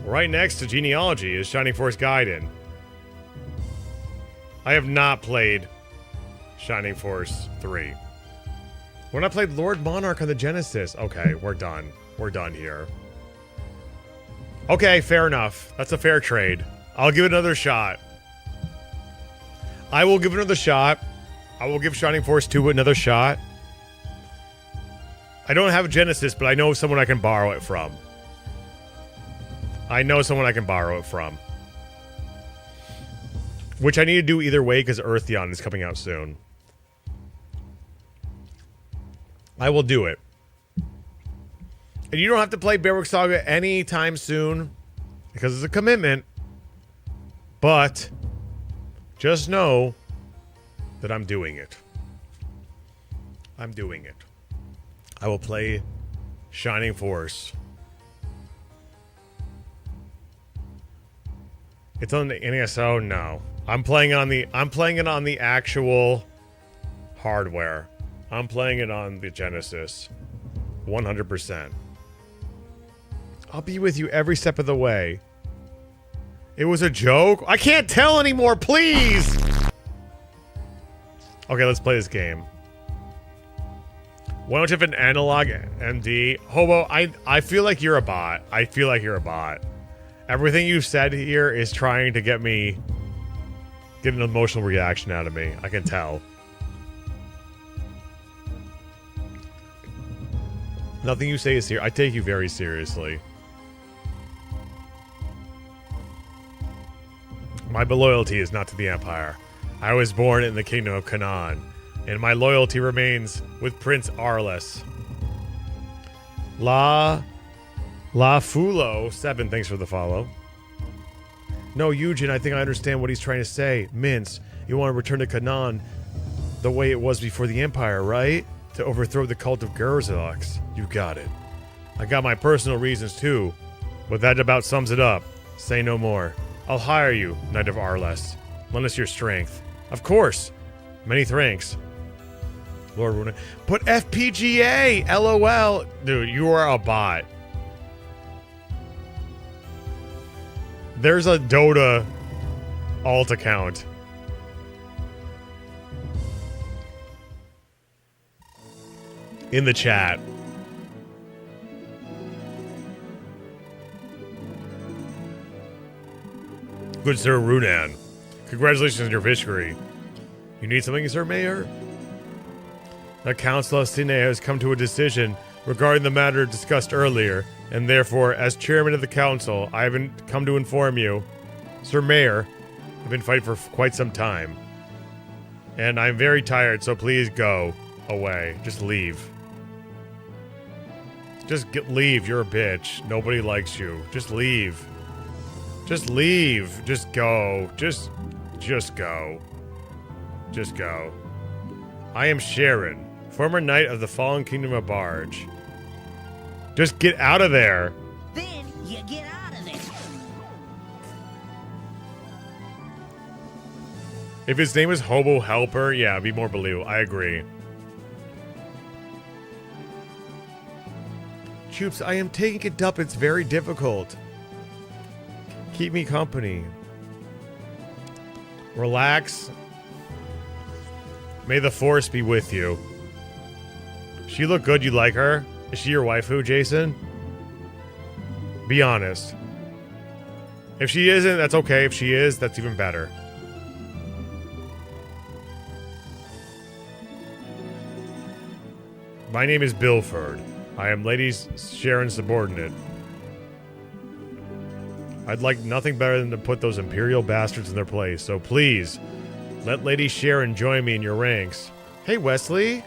to Genealogy is Shining Force Gaiden. I have not played Shining Force 3. When I played Lord Monarch on the Genesis. Okay, we're done. We're done here. Okay, fair enough. That's a fair trade. I'll give it another shot. I will give it another shot. I will give Shining Force 2 another shot. I don't have a Genesis, but I know someone I can borrow it from. Which I need to do either way because Eartheon is coming out soon. I will do it. And you don't have to play Bearwick Saga anytime soon because it's a commitment. But just know that I'm doing it. I'm doing it. I will play Shining Force. It's on the NESO? No. I'm playing it on the actual hardware. I'm playing it on the Genesis. 100%. I'll be with you every step of the way. It was a joke? I can't tell anymore, please! Okay, let's play this game. Why don't you have an analog MD? Hobo, I feel like you're a bot. I feel like you're a bot. Everything you've said here is trying to get an emotional reaction out of me. I can tell. Nothing you say is serious. I take you very seriously. My loyalty is not to the Empire. I was born in the kingdom of Canaan, and my loyalty remains with Prince Arles. La Fulo 7, thanks for the follow. No, Eugen, I think I understand what he's trying to say. Mince, you want to return to Canaan the way it was before the Empire, right? To overthrow the cult of Gerzalox. You got it. I got my personal reasons too, but that about sums it up. Say no more. I'll hire you, Knight of Arles. Lend us your strength. Of course. Many thanks. Lord Runa. But FPGA! LOL! Dude, you are a bot. There's a Dota alt account. In the chat. Good Sir Runan. Congratulations on your victory. You need something, Sir Mayor? The Council of Sine has come to a decision regarding the matter discussed earlier, and therefore, as chairman of the council, I haven't come to inform you. Sir Mayor, I've been fighting for quite some time. And I'm very tired, so please go away. Just leave. Leave. You're a bitch. Nobody likes you. Just leave. Just leave. Just go. Just go. Just go. I am Sharon, former knight of the fallen kingdom of Barge. Just get out of there. Then you get out of there. If his name is Hobo Helper, yeah, it'd be more believable. I agree. Choops, I am taking it up. It's very difficult. Keep me company. Relax. May the force be with you. She look good, you like her? Is she your waifu, Jason? Be honest. If she isn't, that's okay. If she is, that's even better. My name is Bilford. I am Lady Sharon's subordinate. I'd like nothing better than to put those Imperial bastards in their place, so please, let Lady Sharon join me in your ranks. Hey, Wesley.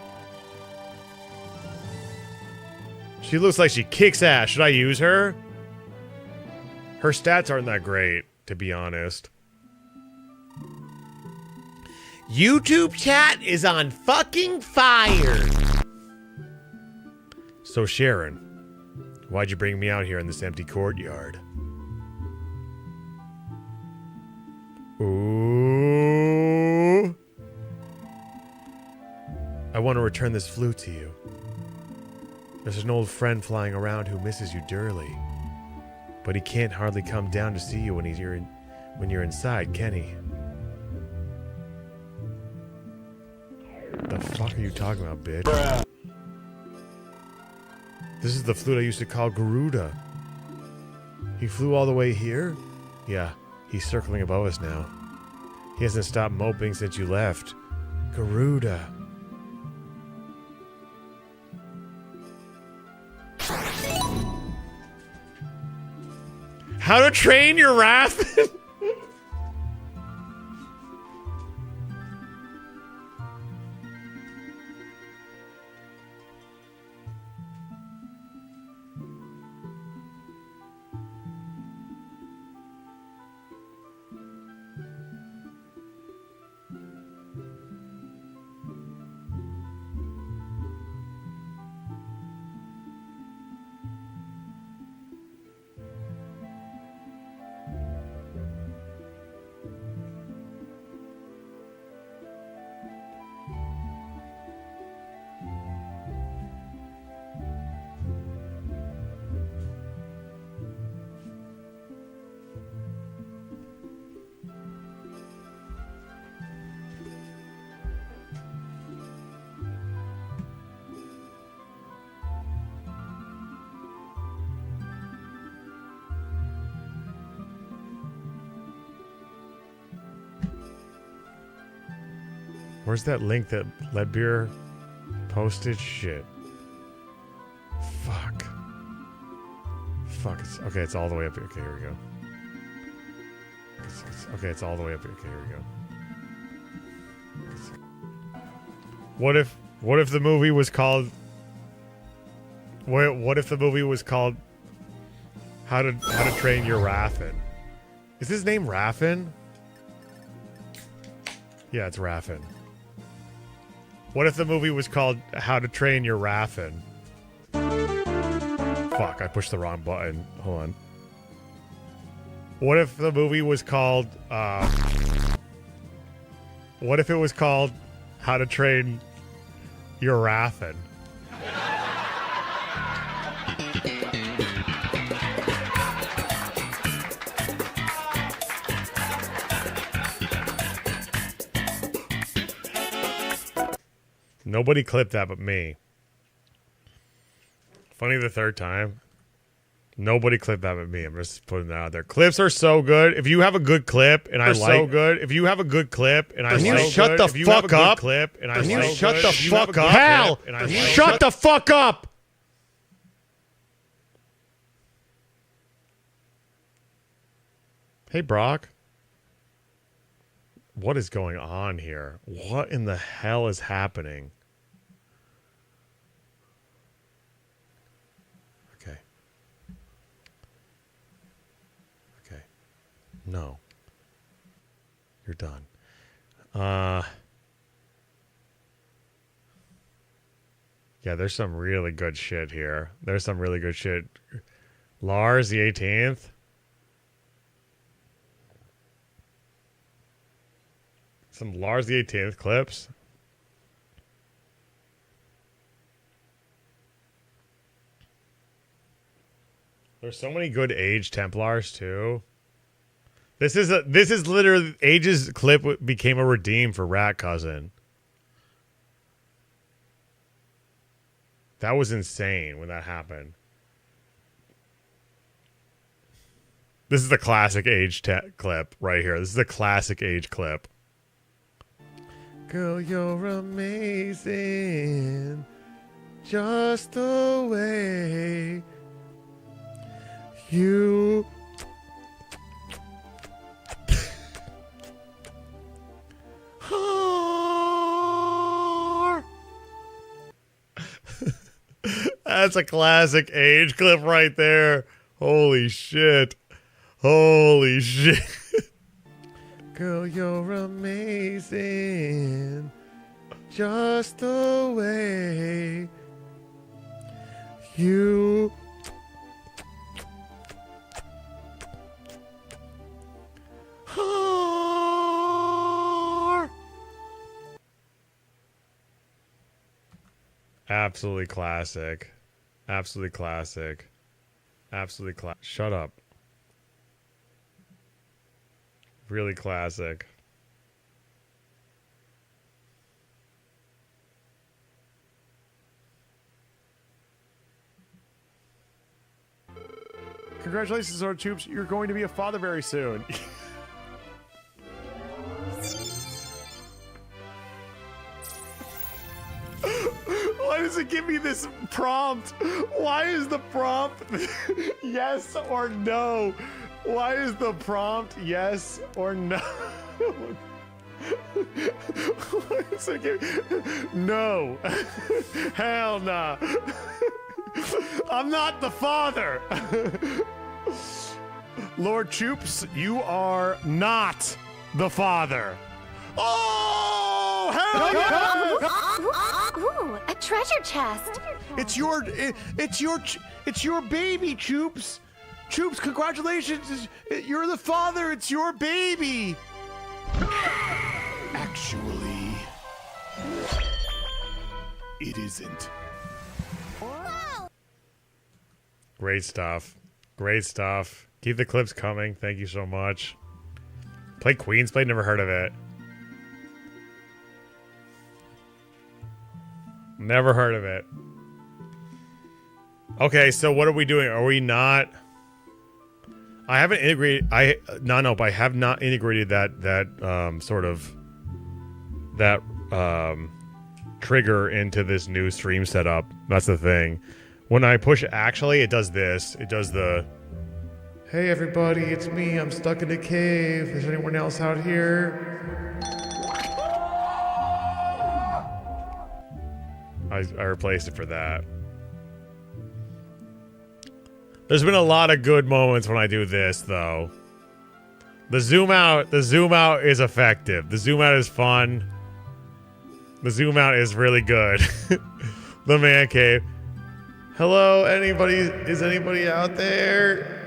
She looks like she kicks ass. Should I use her? Her stats aren't that great, to be honest. YouTube chat is on fucking fire. So, Sharon, why'd you bring me out here in this empty courtyard? Ooh. I want to return this flute to you. There's an old friend flying around who misses you dearly. But he can't hardly come down to see you when you're inside, can he? The fuck are you talking about, bitch? Bruh. This is the flute I used to call Garuda. He flew all the way here? Yeah, he's circling above us now. He hasn't stopped moping since you left. Garuda. How to Train Your Wrath? Where's that link that Leadbeer posted? Shit. Fuck. Okay, it's all the way up here. Okay, here we go. Okay, it's all the way up here. Okay, here we go. What if the movie was called... What if the movie was called How to Train Your Raffin? Is his name Raffin? Yeah, it's Raffin. What if the movie was called How to Train Your Raffin? Fuck, I pushed the wrong button. Hold on. What if the movie was called what if it was called How to Train Your Raffin? Nobody clipped that but me. Funny the third time. Nobody clipped that but me. I'm just putting that out there. Clips are so good. If you have a good clip and I like so good. If you have a good clip and I like you shut the fuck up. Clip and I like you shut the fuck up. Hal, shut the fuck up. Hey Brock. What is going on here? What in the hell is happening? Okay. Okay. No. You're done. Yeah, there's some really good shit here. There's some really good shit. Lars the 18th. Some Lars the 18th clips. There's so many good Age Templars too. This is literally Age's clip became a redeem for Rat Cousin. That was insane when that happened. This is the classic Age clip right here. This is the classic Age clip. Girl, you're amazing, just the way you are. That's a classic Age clip right there. Holy shit. Holy shit. Girl, you're amazing, just the way you are. Absolutely classic. Absolutely classic. Absolutely classic. Shut up. Really classic. Congratulations, Sword Troops. You're going to be a father very soon. Why does it give me this prompt? Why is the prompt yes or no? Why is the prompt yes or no? Why is it no. Hell nah. I'm not the father. Lord Choops, you are not the father. Oh, hell yeah! Ooh, a treasure chest. It's your baby, Choops. Choops, congratulations. You're the father. It's your baby. Actually, it isn't. Great stuff. Great stuff. Keep the clips coming. Thank you so much. Play Queen's Play. Never heard of it. Never heard of it. Okay, so what are we doing? Are we not... I haven't integrated... but I have not integrated that sort of... that trigger into this new stream setup. That's the thing. When I push actually, it does this. It does the, hey everybody, it's me. I'm stuck in a cave. Is anyone else out here? I replaced it for that. There's been a lot of good moments when I do this, though. The zoom out is effective. The zoom out is fun. The zoom out is really good. The man cave. Hello, anybody? Is anybody out there?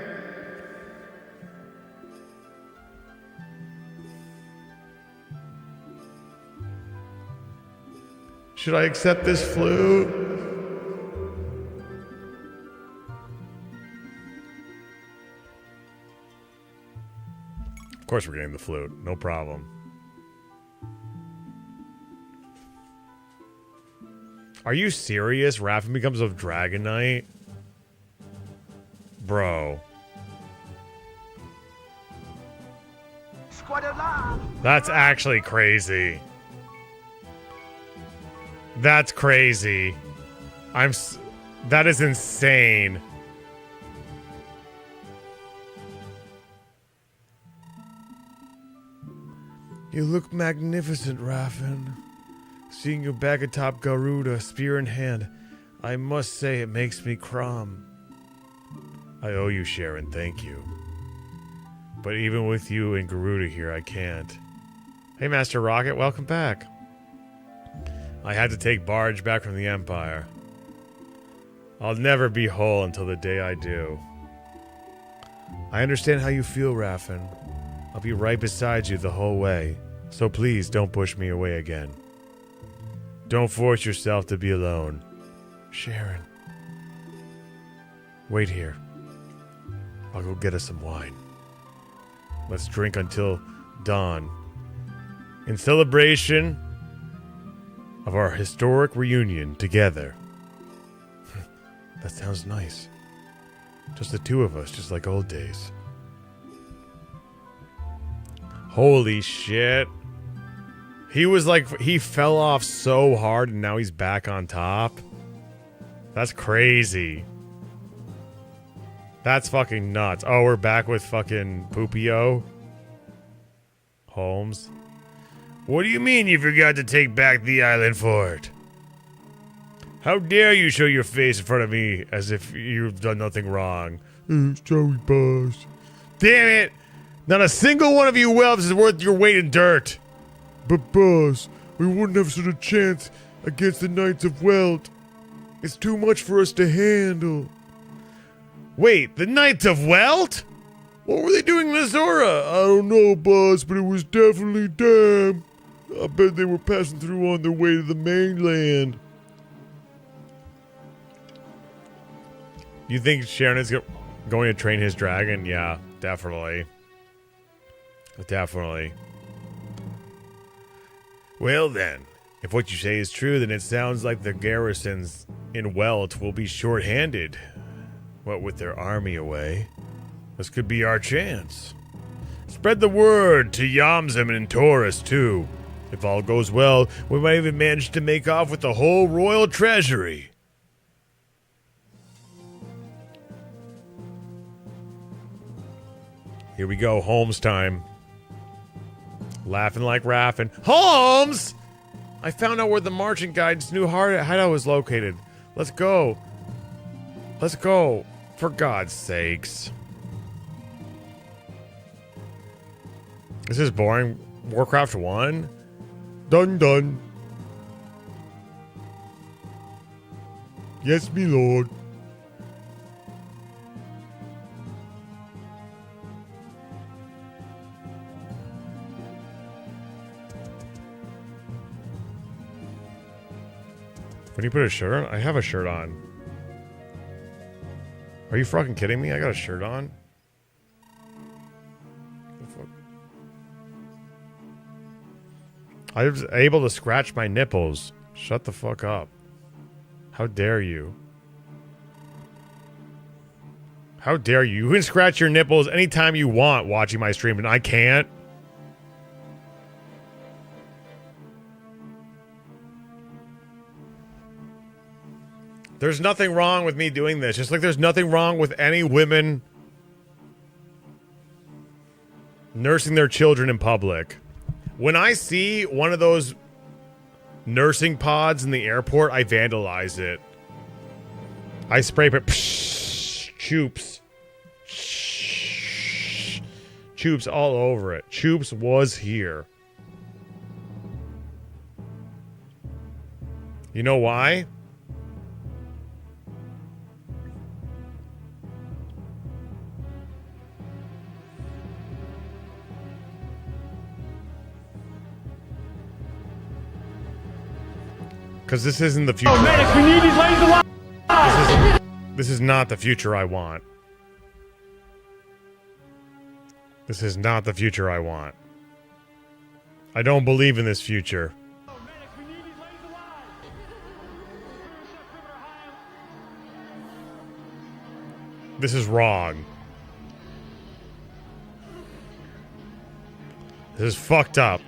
Should I accept this flute? Of course we're getting the flute. No problem. Are you serious? Raffen becomes a Dragon Knight? Bro. That's actually crazy. That's crazy. That is insane. You look magnificent, Raffen. Seeing you back atop Garuda, spear in hand, I must say it makes me crom. I owe you, Sharon, thank you. But even with you and Garuda here, I can't. Hey, Master Rocket, welcome back. I had to take Barge back from the Empire. I'll never be whole until the day I do. I understand how you feel, Raffen. I'll be right beside you the whole way, so please don't push me away again. Don't force yourself to be alone. Sharon. Wait here. I'll go get us some wine. Let's drink until dawn. In celebration of our historic reunion together. That sounds nice. Just the two of us, just like old days. Holy shit. He was like, he fell off so hard and now he's back on top. That's crazy. That's fucking nuts. Oh, we're back with fucking Poopio. Holmes. What do you mean you forgot to take back the island fort? How dare you show your face in front of me as if you've done nothing wrong? Sorry, boss. Damn it! Not a single one of you whelps is worth your weight in dirt. But boss, we wouldn't have stood a chance against the Knights of Welt. It's too much for us to handle. Wait, the Knights of Welt? What were they doing in Azora? I don't know, boss, but it was definitely them. I bet they were passing through on their way to the mainland. You think Sharon is going to train his dragon? Yeah, definitely. Definitely. Well then, if what you say is true, then it sounds like the garrisons in Welt will be short-handed. What with their army away, this could be our chance. Spread the word to Yamzim and Taurus too. If all goes well, we might even manage to make off with the whole royal treasury. Here we go, Holmes time. Laughing like Raffen. Holmes! I found out where the Marching Guide's new hideout is located. Let's go. Let's go. For God's sakes. This is boring. Warcraft 1? Done. Yes, me lord. When you put a shirt on? I have a shirt on. Are you fucking kidding me? I got a shirt on? I was able to scratch my nipples. Shut the fuck up. How dare you? How dare you? You can scratch your nipples anytime you want watching my stream, and I can't. There's nothing wrong with me doing this. Just like there's nothing wrong with any women nursing their children in public. When I see one of those nursing pods in the airport, I vandalize it. I spray paint. Choops. Choops all over it. Choops was here. You know why? Because this isn't the future. Oh, medics, we need these ladies alive! This is not the future I want. This is not the future I want. I don't believe in this future. This is wrong. This is fucked up.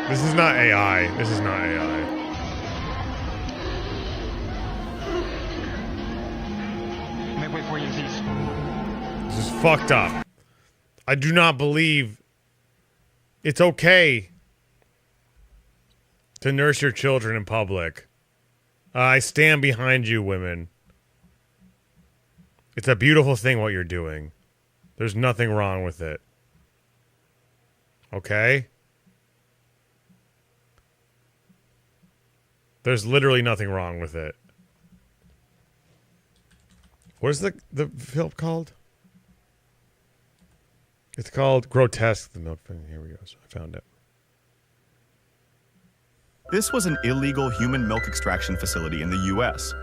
This is not AI. This is not AI. Make way for you, Z's. This is fucked up. I do not believe it's okay to nurse your children in public. I stand behind you, women. It's a beautiful thing what you're doing. There's nothing wrong with it. Okay? There's literally nothing wrong with it. What is the film called? It's called Grotesque, the milk thing. Here we go. So I found it. This was an illegal human milk extraction facility in the U.S.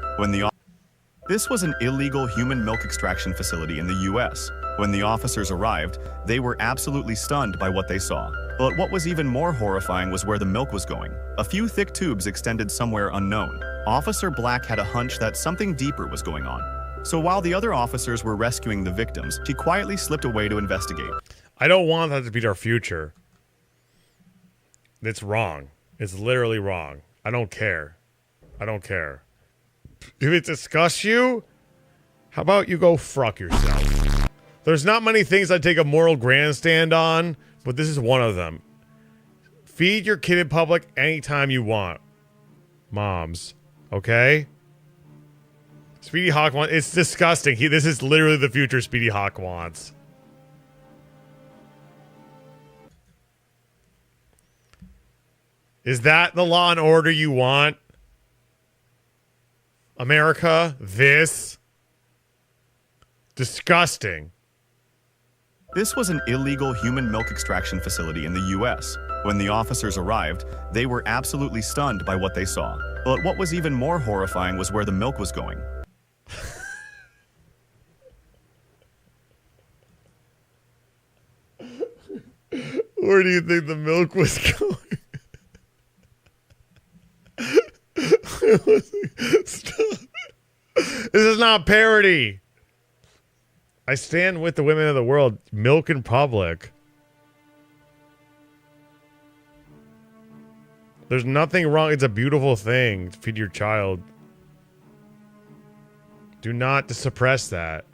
This was an illegal human milk extraction facility in the U.S. When the officers arrived, they were absolutely stunned by what they saw. But what was even more horrifying was where the milk was going. A few thick tubes extended somewhere unknown. Officer Black had a hunch that something deeper was going on. So while the other officers were rescuing the victims, she quietly slipped away to investigate. I don't want that to be our future. It's wrong. It's literally wrong. I don't care. I don't care. If it disgusts you, how about you go fuck yourself? There's not many things I take a moral grandstand on, but this is one of them. Feed your kid in public anytime you want. Moms. Okay? Speedy Hawk wants... It's disgusting. This is literally the future Speedy Hawk wants. Is that the law and order you want? America? This? Disgusting. This was an illegal human milk extraction facility in the U.S. When the officers arrived, they were absolutely stunned by what they saw. But what was even more horrifying was where the milk was going. Where do you think the milk was going? Stop. This is not parody. I stand with the women of the world. Milk in public. There's nothing wrong. It's a beautiful thing to feed your child. Do not suppress that.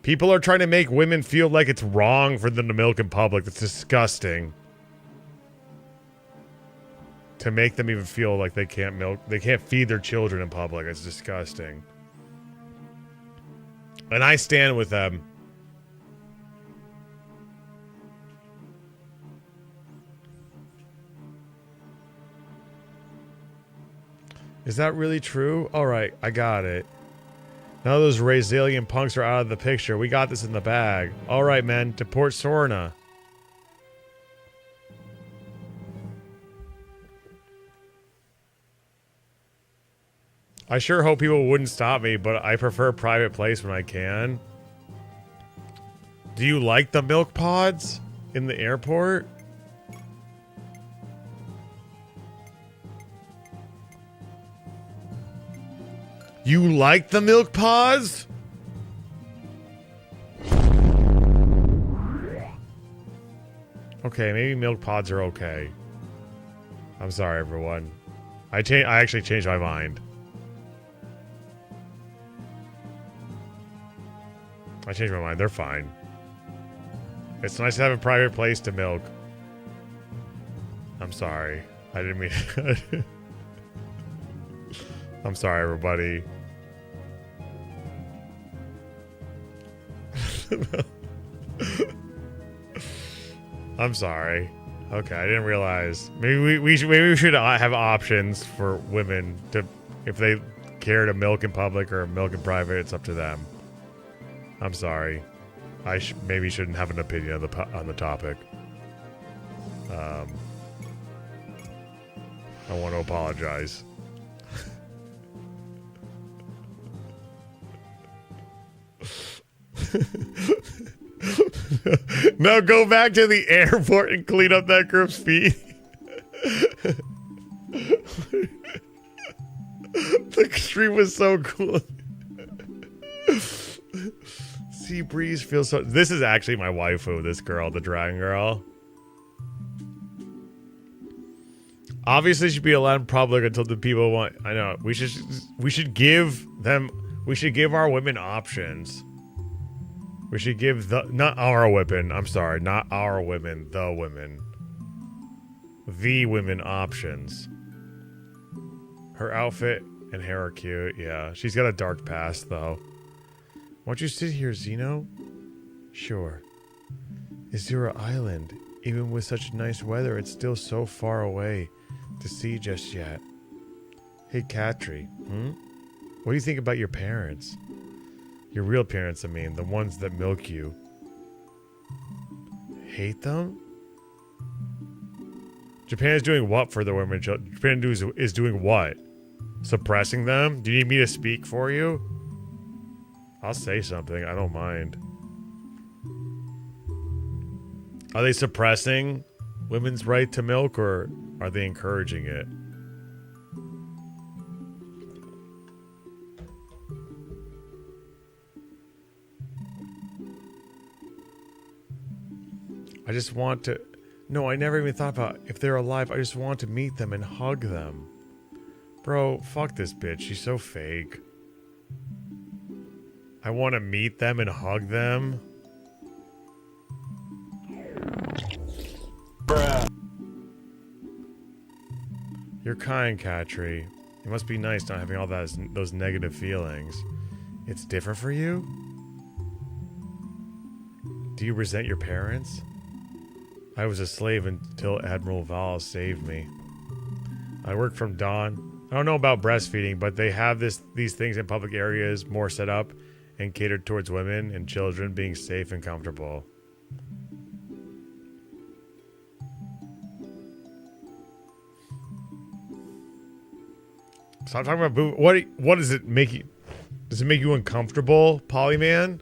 People are trying to make women feel like it's wrong for them to milk in public. That's disgusting. To make them even feel like they can't milk, they can't feed their children in public. It's disgusting. And I stand with them. Is that really true? All right, I got it. Now those Razalian punks are out of the picture. We got this in the bag. All right, men, deport Sorna. I sure hope people wouldn't stop me, but I prefer private place when I can. Do you like the milk pods in the airport? You like the milk pods? Okay, maybe milk pods are okay. I'm sorry, everyone. I actually changed my mind. I changed my mind. They're fine. It's nice to have a private place to milk. I'm sorry. I didn't mean... I'm sorry, everybody. I'm sorry. Okay, I didn't realize. Maybe we should have options for women to, if they care to milk in public or milk in private. It's up to them. I'm sorry. I maybe shouldn't have an opinion on the topic. I want to apologize. No, go back to the airport and clean up that group's feet. The stream was so cool. Sea breeze feels so... This is actually my waifu, this girl, the dragon girl. Obviously, she should be allowed in public until the people want... I know. We should give them... We should give our women options. We should give the... Not our women. I'm sorry. Not our women. The women. The women options. Her outfit and hair are cute. Yeah. She's got a dark past, though. Won't you sit here, Zeno? Sure. Azura Island. Even with such nice weather, it's still so far away to see just yet. Hey, Katri. What do you think about your parents? Your real parents, I mean. The ones that milk you. Hate them? Japan is doing what for the women? Japan is doing what? Suppressing them? Do you need me to speak for you? I'll say something. I don't mind. Are they suppressing women's right to milk, or are they encouraging it? I just want to... No, I never even thought about if they're alive. I just want to meet them and hug them. Bro, fuck this bitch. She's so fake. I want to meet them and hug them. Bruh. You're kind, Katri. It must be nice not having all those negative feelings. It's different for you? Do you resent your parents? I was a slave until Admiral Val saved me. I worked from dawn. I don't know about breastfeeding, but they have these things in public areas more set up and catered towards women and children being safe and comfortable. Stop talking about boob. What does it make you? Does it make you uncomfortable, Polyman?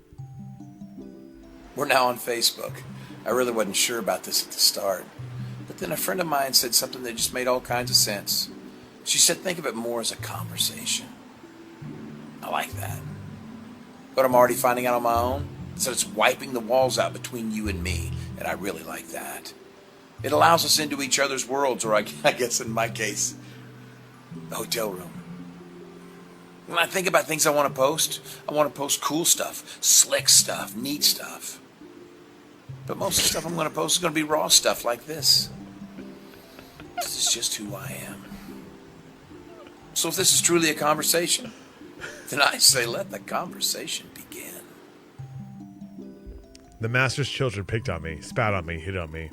We're now on Facebook. I really wasn't sure about this at the start. But then a friend of mine said something that just made all kinds of sense. She said think of it more as a conversation. I like that. But I'm already finding out on my own is that it's wiping the walls out between you and me, and I really like that. It allows us into each other's worlds, or I guess in my case, the hotel room. When I think about things I want to post cool stuff, slick stuff, neat stuff. But most of the stuff I'm going to post is going to be raw stuff like this. This is just who I am. So if this is truly a conversation, then I say let the conversation begin. The master's children picked on me, spat on me, hit on me.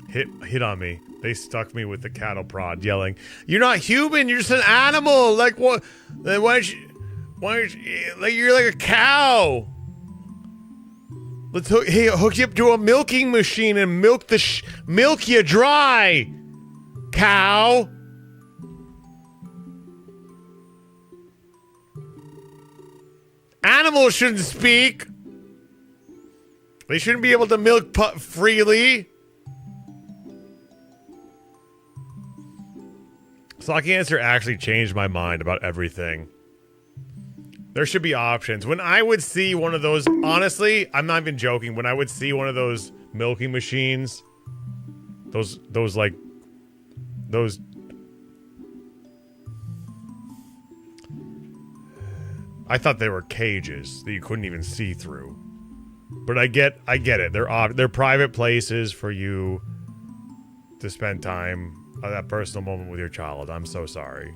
Hit on me. They stuck me with the cattle prod, yelling, "You're not human, you're just an animal! Like what? Why don't you, like you're like a cow! Let's hook you up to a milking machine and milk you dry, cow!" Animals shouldn't speak. They shouldn't be able to milk freely. Slocky Answer actually changed my mind about everything. There should be options. When I would see one of those, honestly, I'm not even joking. When I would see one of those milking machines. Those I thought they were cages that you couldn't even see through. But I get it. They're private places for you to spend time, that personal moment with your child. I'm so sorry.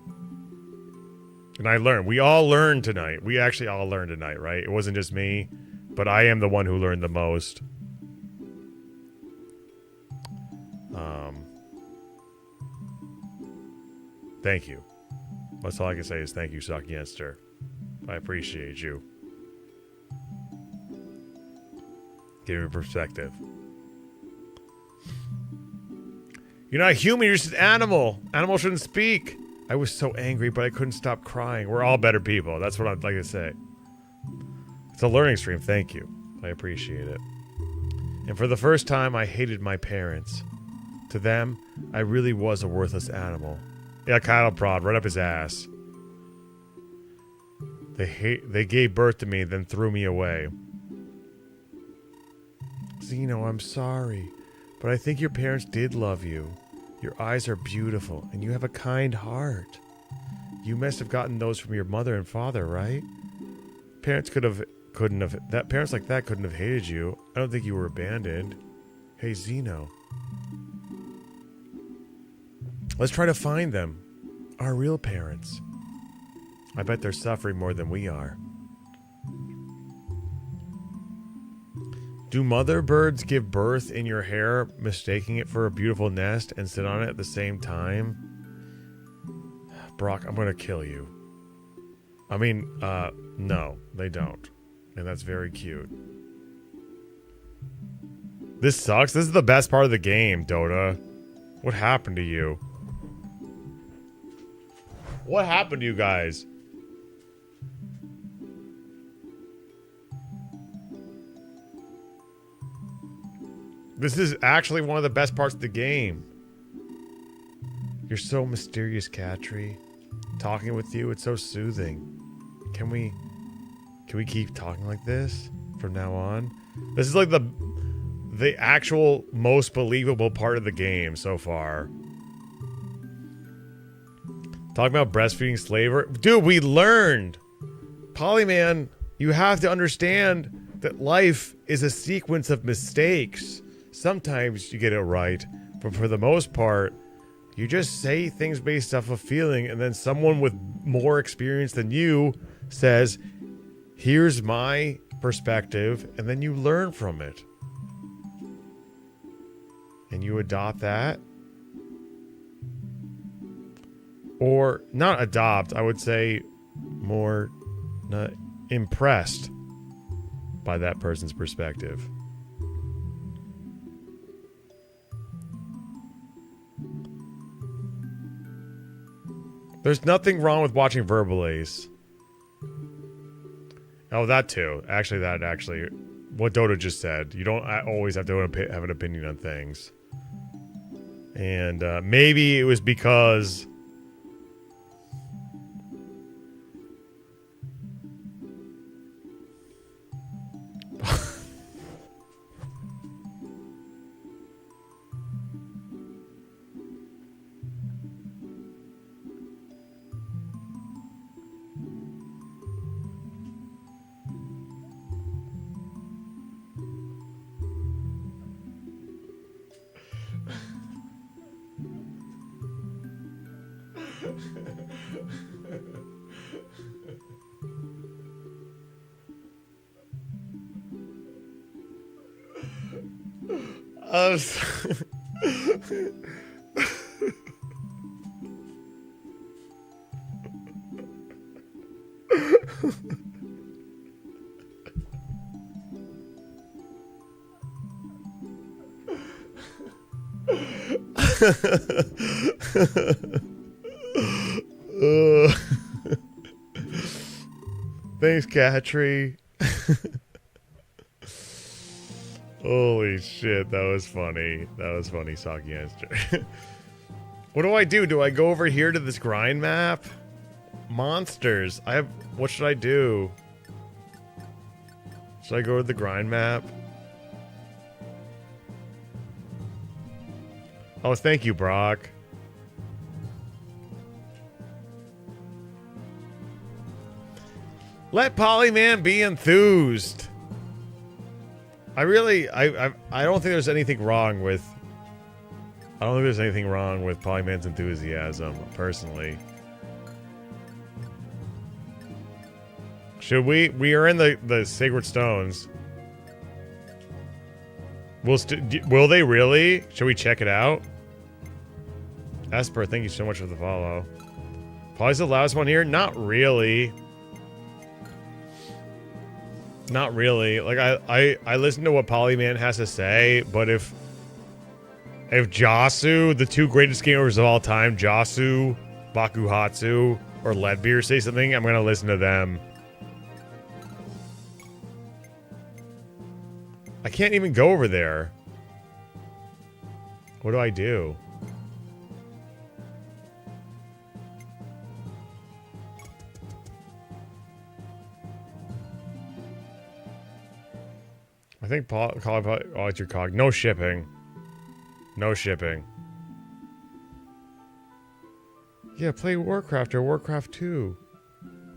And I learned. We all learned tonight. We actually all learned tonight, right? It wasn't just me, but I am the one who learned the most. Thank you. That's all I can say is thank you, Suckienster. I appreciate you. Give me perspective. You're not human, you're just an animal. Animals shouldn't speak. I was so angry, but I couldn't stop crying. We're all better people. That's what I'd like to say. It's a learning stream. Thank you. I appreciate it. And for the first time, I hated my parents. To them, I really was a worthless animal. Yeah, cattle prod right up his ass. They gave birth to me, then threw me away. Zeno, I'm sorry, but I think your parents did love you. Your eyes are beautiful, and you have a kind heart. You must have gotten those from your mother and father, right? Parents parents like that couldn't have hated you. I don't think you were abandoned. Hey, Zeno. Let's try to find them. Our real parents. I bet they're suffering more than we are. Do mother birds give birth in your hair, mistaking it for a beautiful nest, and sit on it at the same time? Brock, I'm gonna kill you. I mean, no, they don't. And that's very cute. This sucks. This is the best part of the game, Dota. What happened to you? What happened to you guys? This is actually one of the best parts of the game. You're so mysterious, Katri. Talking with you, it's so soothing. Can we keep talking like this from now on? This is like the actual most believable part of the game so far. Talking about breastfeeding slavery. Dude, we learned. Polyman, you have to understand that life is a sequence of mistakes. Sometimes you get it right, but for the most part, you just say things based off of feeling, and then someone with more experience than you says, here's my perspective, and then you learn from it. And you adopt that. Or not adopt, I would say more impressed by that person's perspective. There's nothing wrong with watching Verbal Ace. Oh, that too. Actually, what Dota just said. You don't always have to have an opinion on things. And maybe it was because... Thanks, Katri. Holy shit, that was funny. That was funny, Sakienster. What do I do? Do I go over here to this grind map? Monsters. What should I do? Should I go to the grind map? Oh, thank you, Brock. Let Polyman be enthused. I don't think there's anything wrong with... I don't think there's anything wrong with Polyman's enthusiasm, personally. Should we? We are in the Sacred Stones. Will they really? Should we check it out? Esper, thank you so much for the follow. Poly's the loudest one here? Not really. Not really. Like, I listen to what Polyman has to say, but if Jasu, the two greatest gamers of all time, Jasu, Bakuhatsu, or Leadbeer say something, I'm gonna listen to them. I can't even go over there. What do I do? I think call it your cog. No shipping. No shipping. Yeah, play Warcraft or Warcraft 2.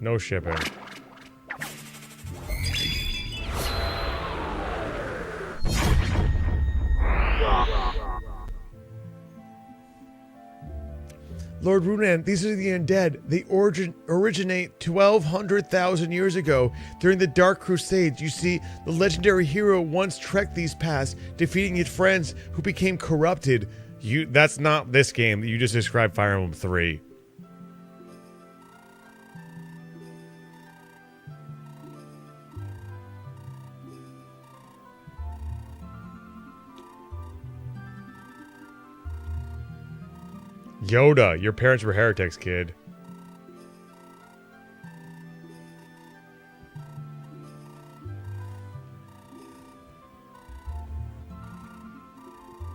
No shipping. Lord Runan, these are the undead. They originate 1,200,000 years ago during the Dark Crusades. You see, the legendary hero once trekked these paths, defeating his friends who became corrupted. That's not this game. You just described Fire Emblem 3. Yoda, your parents were heretics, kid.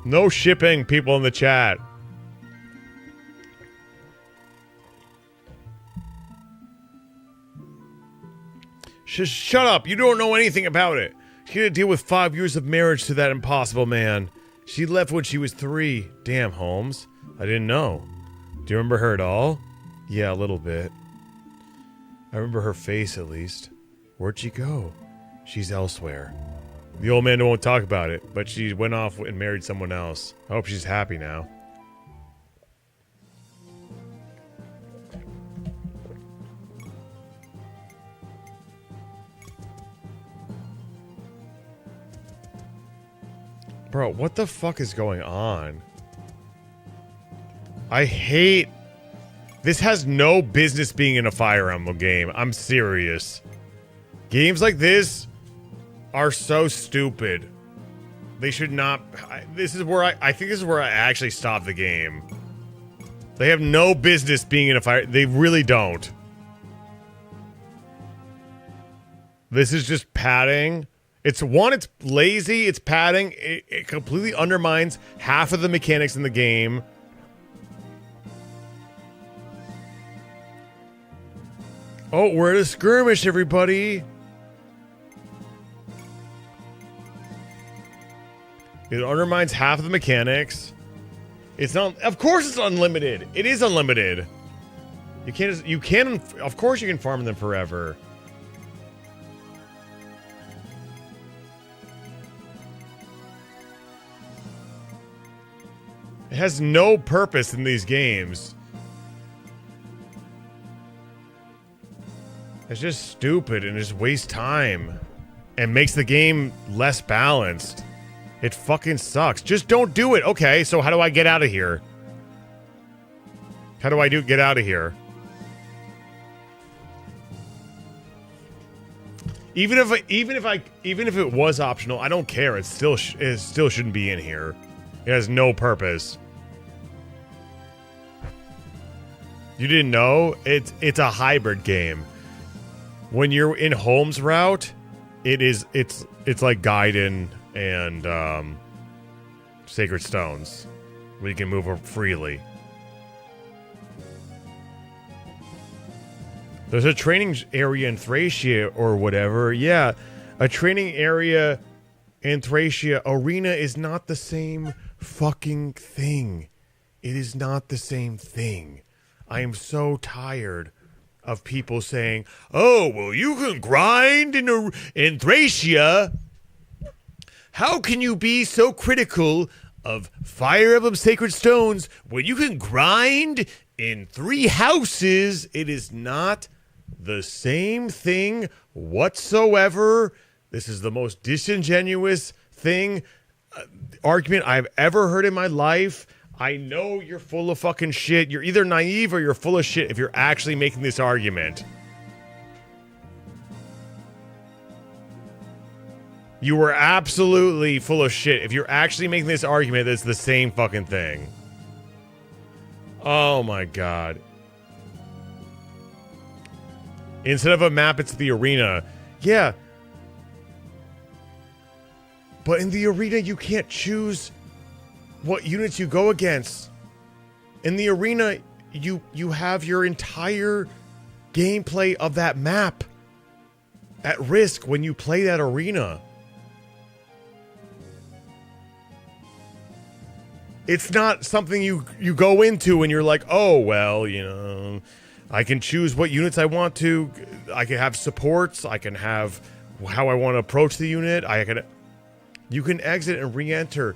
No shipping, people in the chat. Shut up, you don't know anything about it. She had to deal with 5 years of marriage to that impossible man. She left when she was 3. Damn, Holmes. I didn't know. Do you remember her at all? Yeah, a little bit. I remember her face, at least. Where'd she go? She's elsewhere. The old man won't talk about it, but she went off and married someone else. I hope she's happy now. Bro, what the fuck is going on? I hate... This has no business being in a Fire Emblem game. I'm serious. Games like this are so stupid. They should not... This is where I think this is where I actually stop the game. They have no business being in a fire... They really don't. This is just padding. It's lazy, it's padding. It completely undermines half of the mechanics in the game. Oh, we're at a skirmish, everybody. It undermines half of the mechanics. It's not... Of course it's unlimited. It is unlimited. You can't... You can... Of course you can farm them forever. It has no purpose in these games. It's just stupid and just wastes time. And makes the game less balanced. It fucking sucks. Just don't do it. Okay, so how do I get out of here? How do I get out of here? Even if it was optional, I don't care. It still shouldn't be in here. It has no purpose. You didn't know? It's a hybrid game. When you're in Holmes route, it's like Gaiden and Sacred Stones, where you can move freely. There's a training area in Thracia or whatever. Yeah, a training area in Thracia. Arena is not the same fucking thing. It is not the same thing. I am so tired of people saying, "Oh, well, you can grind in Thracia. How can you be so critical of Fire Emblem Sacred Stones when you can grind in 3 houses?" It is not the same thing whatsoever. This is the most disingenuous argument I've ever heard in my life. I know you're full of fucking shit. You're either naive or you're full of shit if you're actually making this argument. You were absolutely full of shit if you're actually making this argument that's the same fucking thing. Oh my god. Instead of a map, it's the arena. Yeah. But in the arena, you can't choose what units you go against. In the arena, you have your entire gameplay of that map at risk when you play that arena. It's not something you go into and you're like, oh, well, you know, I can choose what units I want to. I can have supports. I can have how I want to approach the unit. You can exit and re-enter.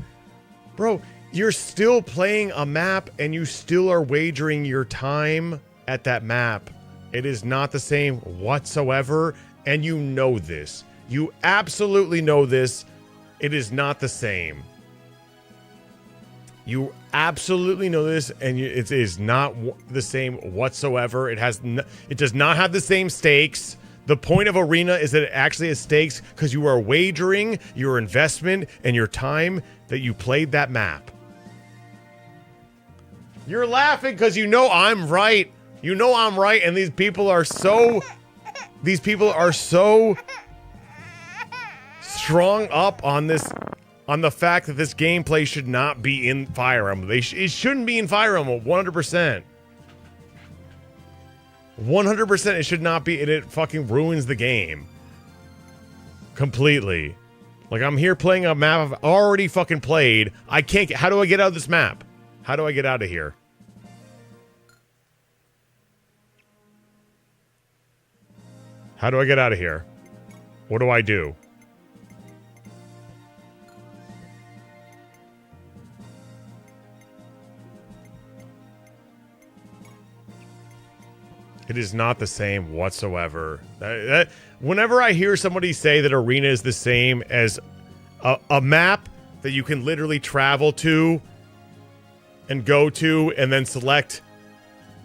Bro, you're still playing a map and you still are wagering your time at that map. It is not the same whatsoever, and you know this. You absolutely know this. It is not the same. You absolutely know this, and it is not the same whatsoever. It does not have the same stakes. The point of arena is that it actually has stakes because you are wagering your investment and your time that you played that map. You're laughing because you know I'm right. You know I'm right, and these people are so strung up on this, on the fact that this gameplay should not be in Fire Emblem. It shouldn't be in Fire Emblem, 100%. 100% it should not be, and it fucking ruins the game. Completely. Like, I'm here playing a map I've already fucking played. I can't get, how do I get out of this map? How do I get out of here? How do I get out of here? What do I do? It is not the same whatsoever. Whenever I hear somebody say that arena is the same as a map that you can literally travel to and go to and then select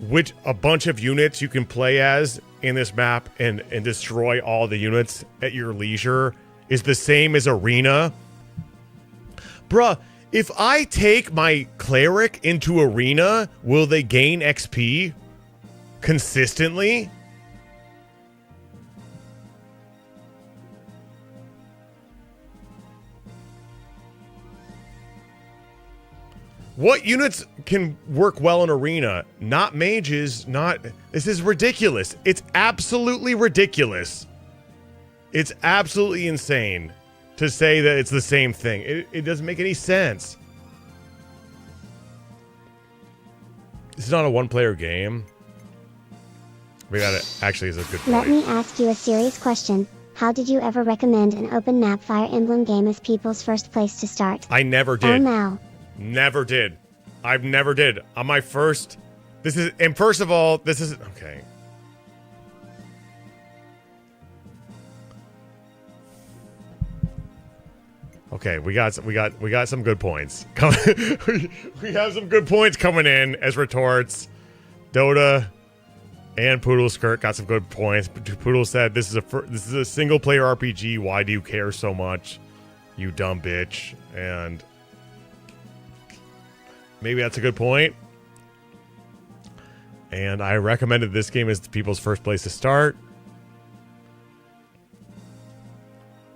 which a bunch of units you can play as in this map and destroy all the units at your leisure is the same as arena. Bruh, if I take my cleric into arena, will they gain XP consistently? What units can work well in arena? Not mages, this is ridiculous. It's absolutely ridiculous. It's absolutely insane to say that it's the same thing. It doesn't make any sense. This is not a one-player game. We got it. Actually, is a good point. Let me ask you a serious question. How did you ever recommend an open map Fire Emblem game as people's first place to start? I never did. Oh no. Never did. I've never did. On my first... And first of all, this is... Okay. Okay, we got some good points. We have some good points coming in as retorts. Dota and Poodle Skirt got some good points. Poodle said, "This is a single player RPG. Why do you care so much, you dumb bitch?" And maybe that's a good point. And I recommended this game as people's first place to start.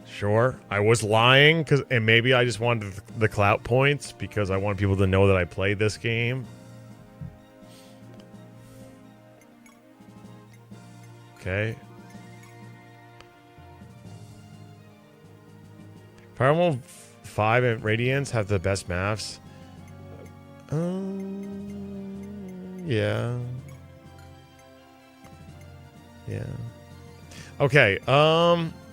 Sure, I was lying, and maybe I just wanted the clout points because I want people to know that I played this game. Okay. Fire Emblem 5 and Radiance have the best maps. Yeah. Yeah. Okay,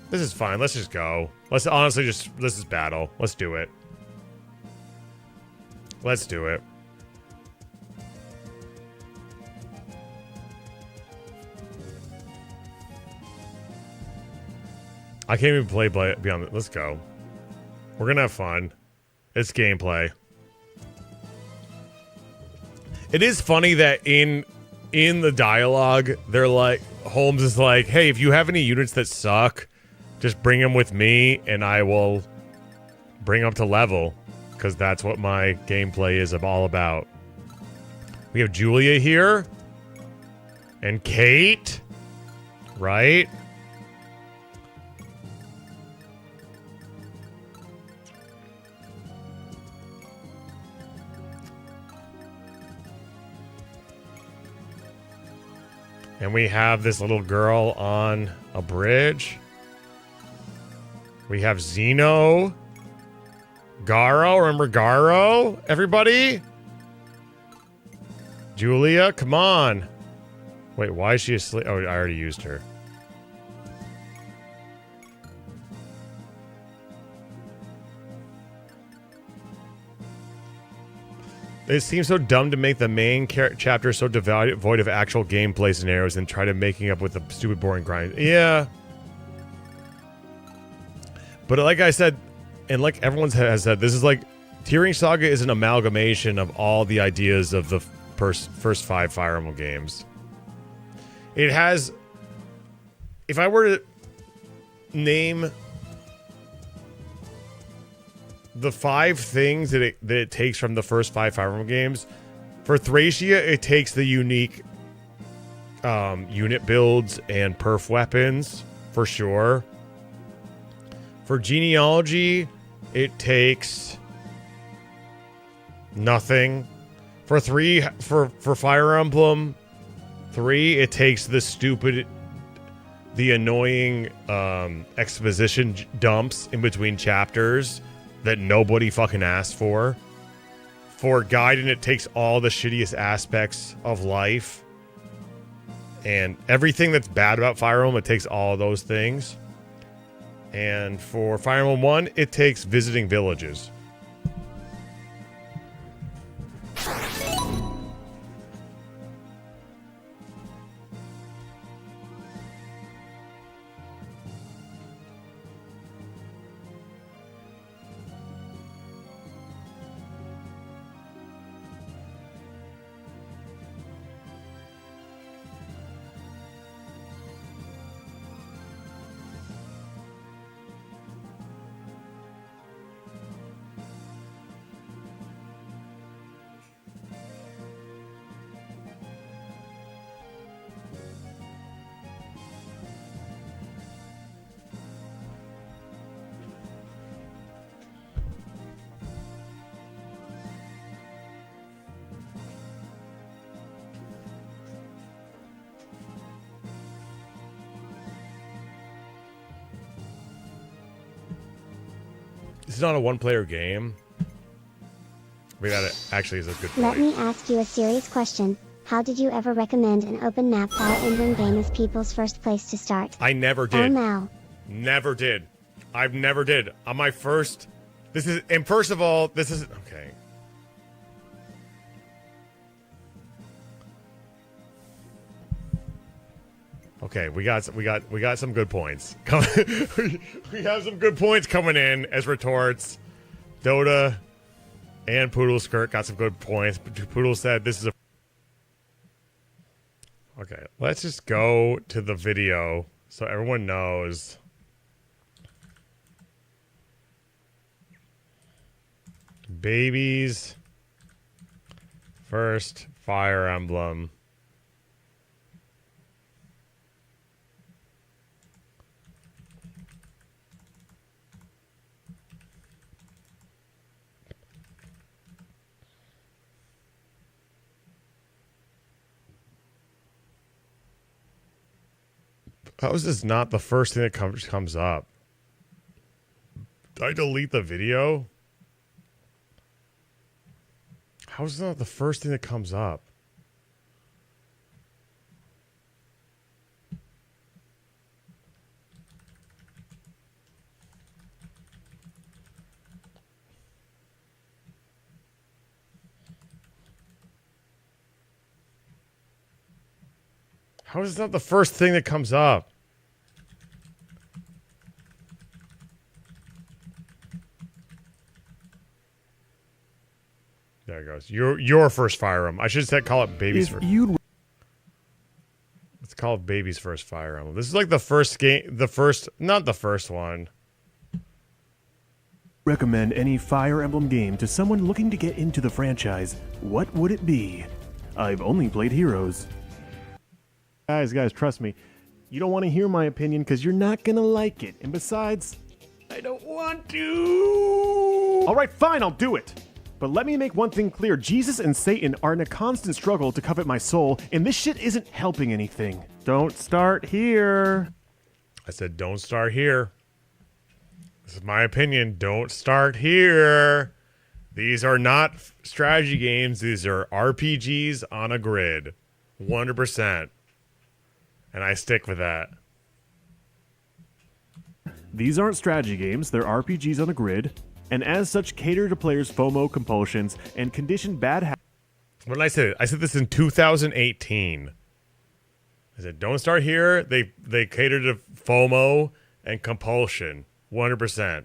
this is fine. Let's just go. Let's honestly this is battle. Let's do it. Let's do it. I can't even play beyond it. Let's go. We're gonna have fun. It's gameplay. It is funny that in the dialogue, they're like, Holmes is like, hey, if you have any units that suck, just bring them with me and I will bring them to level. Because that's what my gameplay is all about. We have Julia here. And Kate. Right? And we have this little girl on a bridge. We have Zeno. Garo, remember Garo? Everybody? Julia, come on. Wait, why is she asleep? Oh, I already used her. It seems so dumb to make the main chapter so devoid of actual gameplay scenarios and try to making up with the stupid boring grind. Yeah. But like I said, and like everyone has said, this is like Ring Saga is an amalgamation of all the ideas of the first 5 Fire Emblem games. It has, if I were to name the 5 things that it takes from the first 5 Fire Emblem games, for Thracia, it takes the unique unit builds and perf weapons, for sure. For Genealogy, it takes nothing. For Fire Emblem 3, it takes the annoying exposition dumps in between chapters that nobody fucking asked for. For Gaiden, it takes all the shittiest aspects of life and everything that's bad about Fire Emblem, it takes all those things. And for Fire Emblem 1, it takes visiting villages. This is not a one-player game. I mean, that actually is a good point. Let me ask you a serious question. How did you ever recommend an open map Fire Emblem game as people's first place to start? I never did. Oh no. Never did. I've never did. On my first... And first of all, this is... Okay. Okay, we got some good points. We have some good points coming in as retorts. Dota and Poodle Skirt got some good points. Poodle said this is a... Okay, let's just go to the video so everyone knows. Babies first Fire Emblem. How is this not the first thing that comes up? Did I delete the video? How is that the first thing that comes up? How is that the first thing that comes up? There it goes. Your first Fire Emblem. I should call it Baby's first. Let's call it Baby's first Fire Emblem. This is like the first game. Not the first one. Recommend any Fire Emblem game to someone looking to get into the franchise. What would it be? I've only played Heroes. Guys, trust me. You don't want to hear my opinion because you're not going to like it. And besides, I don't want to. All right, fine, I'll do it. But let me make one thing clear. Jesus and Satan are in a constant struggle to covet my soul, and this shit isn't helping anything. Don't start here. I said don't start here. This is my opinion. Don't start here. These are not strategy games. These are RPGs on a grid. 100%. And I stick with that. These aren't strategy games, they're RPGs on a grid, and as such cater to players' FOMO compulsions and condition bad habits. What did I say? I said this in 2018. I said don't start here. They cater to FOMO and compulsion. 100%.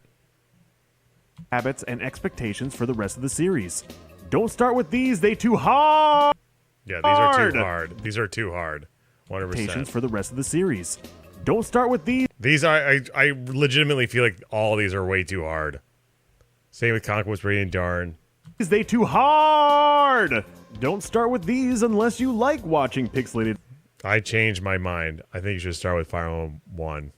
Habits and expectations for the rest of the series. Don't start with these, they too hard! Yeah, these are too hard. These are too hard. 100%. For the rest of the series. Don't start with these. These are I legitimately feel like all these are way too hard. Same with Conquest Radiant Darn. Is they too hard? Don't start with these unless you like watching pixelated. I changed my mind. I think you should start with Fire Emblem 1.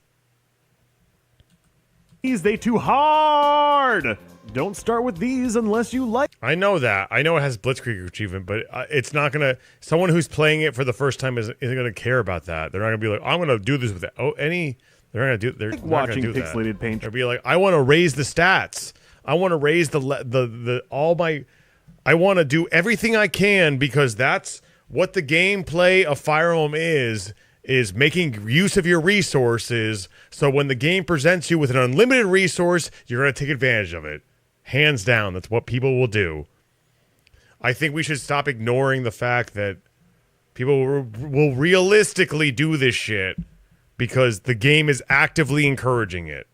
Is they too hard? Don't start with these unless you like. I know that. I know it has Blitzkrieg achievement, but it's not gonna. Someone who's playing it for the first time isn't gonna care about that. They're not gonna be like, I'm gonna do this with it. They're not gonna do. They're like not watching gonna do pixelated that. paint. They'll be like, I want to raise the stats. I want to raise the all my. I want to do everything I can because that's what the gameplay of Fire Emblem is making use of your resources. So when the game presents you with an unlimited resource, you're gonna take advantage of it. Hands down, that's what people will do. I think we should stop ignoring the fact that people will realistically do this shit because the game is actively encouraging it.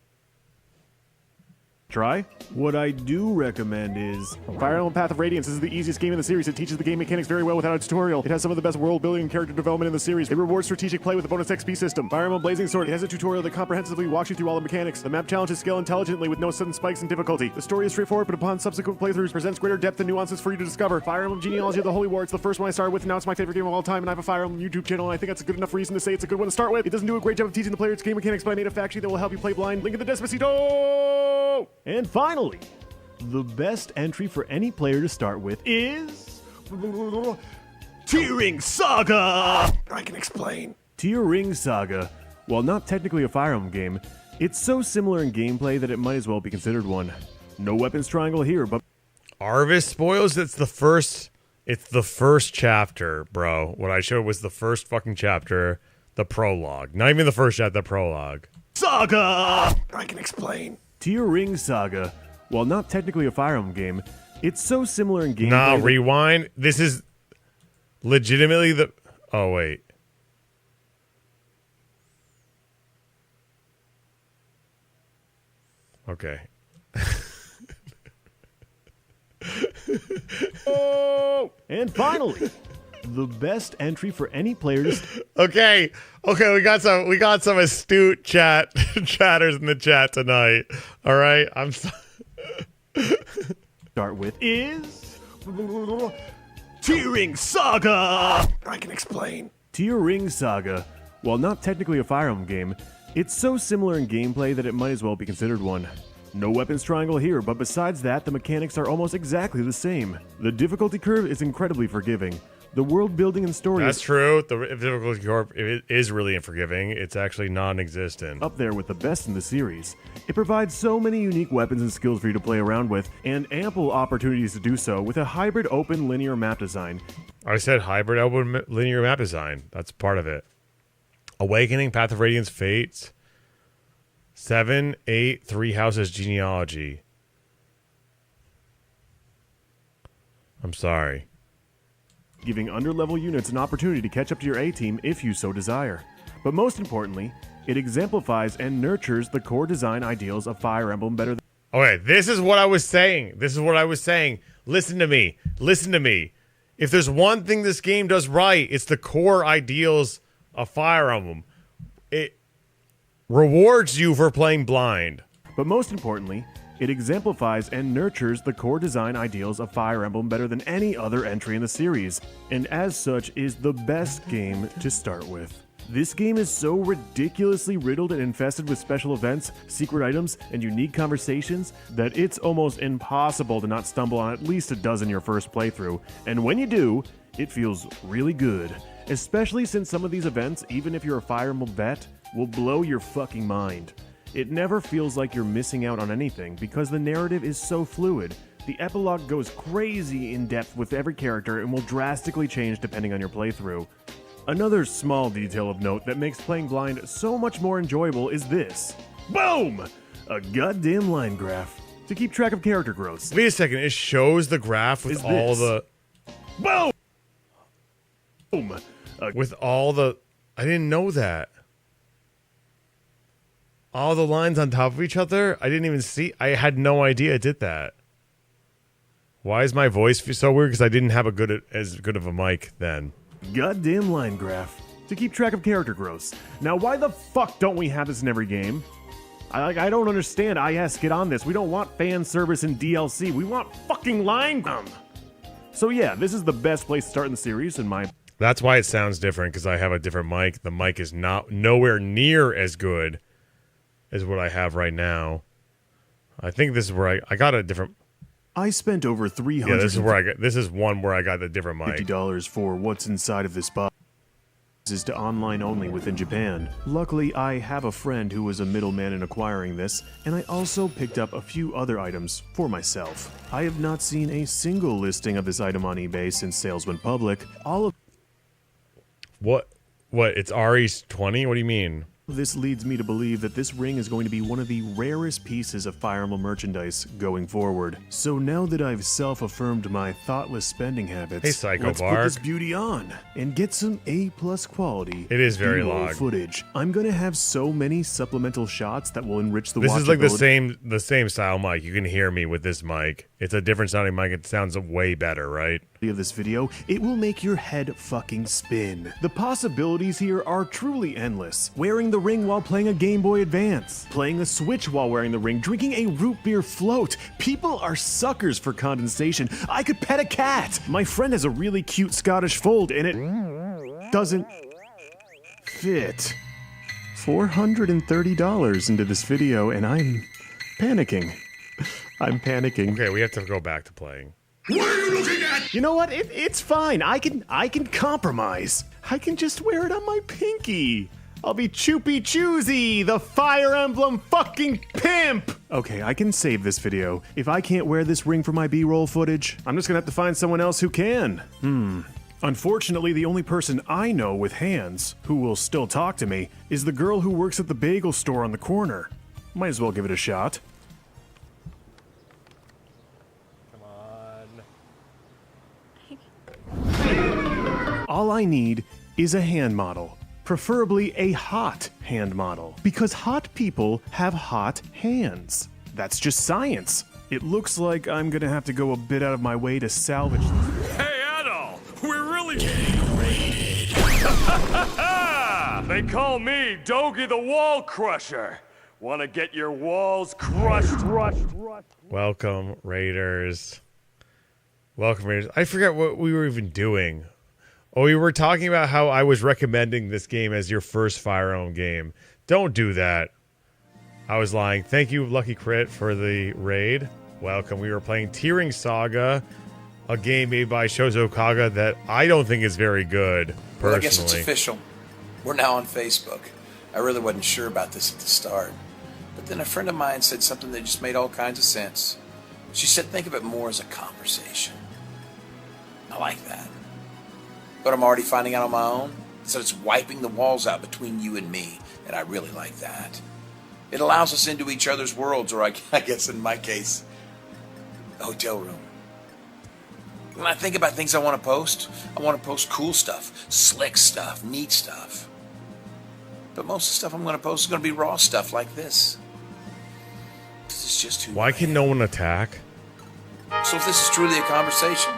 Try. What I do recommend is Fire Emblem Path of Radiance. This is the easiest game in the series. It teaches the game mechanics very well without a tutorial. It has some of the best world building and character development in the series. It rewards strategic play with a bonus XP system. Fire Emblem Blazing Sword. It has a tutorial that comprehensively walks you through all the mechanics. The map challenges scale intelligently with no sudden spikes in difficulty. The story is straightforward, but upon subsequent playthroughs presents greater depth and nuances for you to discover. Fire Emblem Genealogy of the Holy War. It's the first one I started with, and now it's my favorite game of all time, and I have a Fire Emblem YouTube channel, and I think that's a good enough reason to say it's a good one to start with. It doesn't do a great job of teaching the player its game mechanics, but I made a fact sheet that will help you play blind. Link in the Despacito! And finally, the best entry for any player to start with is Ring Saga! I can explain. Ring Saga. While not technically a Fire Emblem game, it's so similar in gameplay that it might as well be considered one. No weapons triangle here, but Arvis spoils. It's the first chapter, bro. What I showed was the first fucking chapter, the prologue. Not even the first chapter, the prologue. Saga! I can explain. Ring Saga. While not technically a Fire Emblem game, it's so similar in gameplay. Nah, rewind. This is legitimately the. Oh wait. Okay. Oh! And finally, the best entry for any player to Okay, we got some astute chatters in the chat tonight. All right, I'm start with is Ring Saga. I can explain. Ring Saga. While not technically a Fire Emblem game, it's so similar in gameplay that it might as well be considered one. No weapons triangle here, but besides that, the mechanics are almost exactly the same. The difficulty curve is incredibly forgiving. The world building and story That's true. The difficulty curve is really unforgiving. It's actually non-existent. Up there with the best in the series. It provides so many unique weapons and skills for you to play around with, and ample opportunities to do so with a hybrid open linear map design. I said hybrid open linear map design. That's part of it. Awakening, Path of Radiance, Fates, 7, 8, 3 Houses Genealogy. I'm sorry. Giving underlevel units an opportunity to catch up to your A-team if you so desire. But most importantly, it exemplifies and nurtures the core design ideals of Fire Emblem better than... Okay, this is what I was saying. Listen to me. If there's one thing this game does right, it's the core ideals of Fire Emblem. It rewards you for playing blind. But most importantly, it exemplifies and nurtures the core design ideals of Fire Emblem better than any other entry in the series, and as such is the best game to start with. This game is so ridiculously riddled and infested with special events, secret items, and unique conversations that it's almost impossible to not stumble on at least a dozen your first playthrough, and when you do, it feels really good. Especially since some of these events, even if you're a Fire Emblem vet, will blow your fucking mind. It never feels like you're missing out on anything because the narrative is so fluid. The epilogue goes crazy in depth with every character and will drastically change depending on your playthrough. Another small detail of note that makes playing blind so much more enjoyable is this. Boom! A goddamn line graph to keep track of character growth. Wait a second, it shows the graph with all the... Boom! With all the... I didn't know that. All the lines on top of each other? I didn't even see... I had no idea it did that. Why is my voice so weird? Because I didn't have as good of a mic then. Goddamn line graph to keep track of character growth. Now, why the fuck don't we have this in every game? I don't understand. Get on this. We don't want fan service and DLC. We want fucking line graph. So yeah, this is the best place to start in the series in my... That's why it sounds different, because I have a different mic. The mic is nowhere near as good as what I have right now. I think this is where I got a different... I spent over $300. Yeah, this is one where I got the different mic. $50 for what's inside of this box. This is to online only within Japan. Luckily, I have a friend who was a middleman in acquiring this, and I also picked up a few other items for myself. I have not seen a single listing of this item on eBay since sales went public. All of... What? It's RE20? What do you mean? This leads me to believe that this ring is going to be one of the rarest pieces of Fire Emblem merchandise going forward. So now that I've self-affirmed my thoughtless spending habits, hey, Psycho let's Bark. put this beauty on and get some A+ quality. It is very B-roll long footage. I'm gonna have so many supplemental shots that will enrich the This is like the watchability. same style mic. You can hear me with this mic. It's a different sounding mic. It sounds way better, right? Of this video, it will make your head fucking spin. The possibilities here are truly endless. Wearing the ring while playing a Game Boy Advance, playing a Switch while wearing the ring, drinking a root beer float. People are suckers for condensation. I could pet a cat. My friend has a really cute Scottish fold and it doesn't fit. $430 into this video and I'm panicking. I'm panicking. Okay, we have to go back to playing. What are you looking at? You know what? It's fine. I can compromise. I can just wear it on my pinky. I'll be Choopy Choosy, the Fire Emblem fucking pimp. Okay, I can save this video. If I can't wear this ring for my B-roll footage, I'm just gonna have to find someone else who can. Unfortunately, the only person I know with hands who will still talk to me is the girl who works at the bagel store on the corner. Might as well give it a shot. All I need is a hand model, preferably a hot hand model, because hot people have hot hands. That's just science. It looks like I'm gonna have to go a bit out of my way to salvage this. Hey, Adol! We're really... They call me Dogi the Wall Crusher. Want to get your walls crushed? Welcome, Raiders. Welcome, Raiders. I forgot what we were even doing. Oh, we were talking about how I was recommending this game as your first Fire Emblem game. Don't do that. I was lying. Thank you, Lucky Crit, for the raid. Welcome. We were playing Ring Saga, a game made by Shozo Kaga that I don't think is very good, personally. Well, I guess it's official. We're now on Facebook. I really wasn't sure about this at the start. But then a friend of mine said something that just made all kinds of sense. She said, think of it more as a conversation. I like that. But I'm already finding out on my own. So it's wiping the walls out between you and me. And I really like that. It allows us into each other's worlds, or I guess in my case, a hotel room. When I think about things I want to post cool stuff, slick stuff, neat stuff. But most of the stuff I'm going to post is going to be raw stuff like this. This is just who Why can no one attack? So if this is truly a conversation,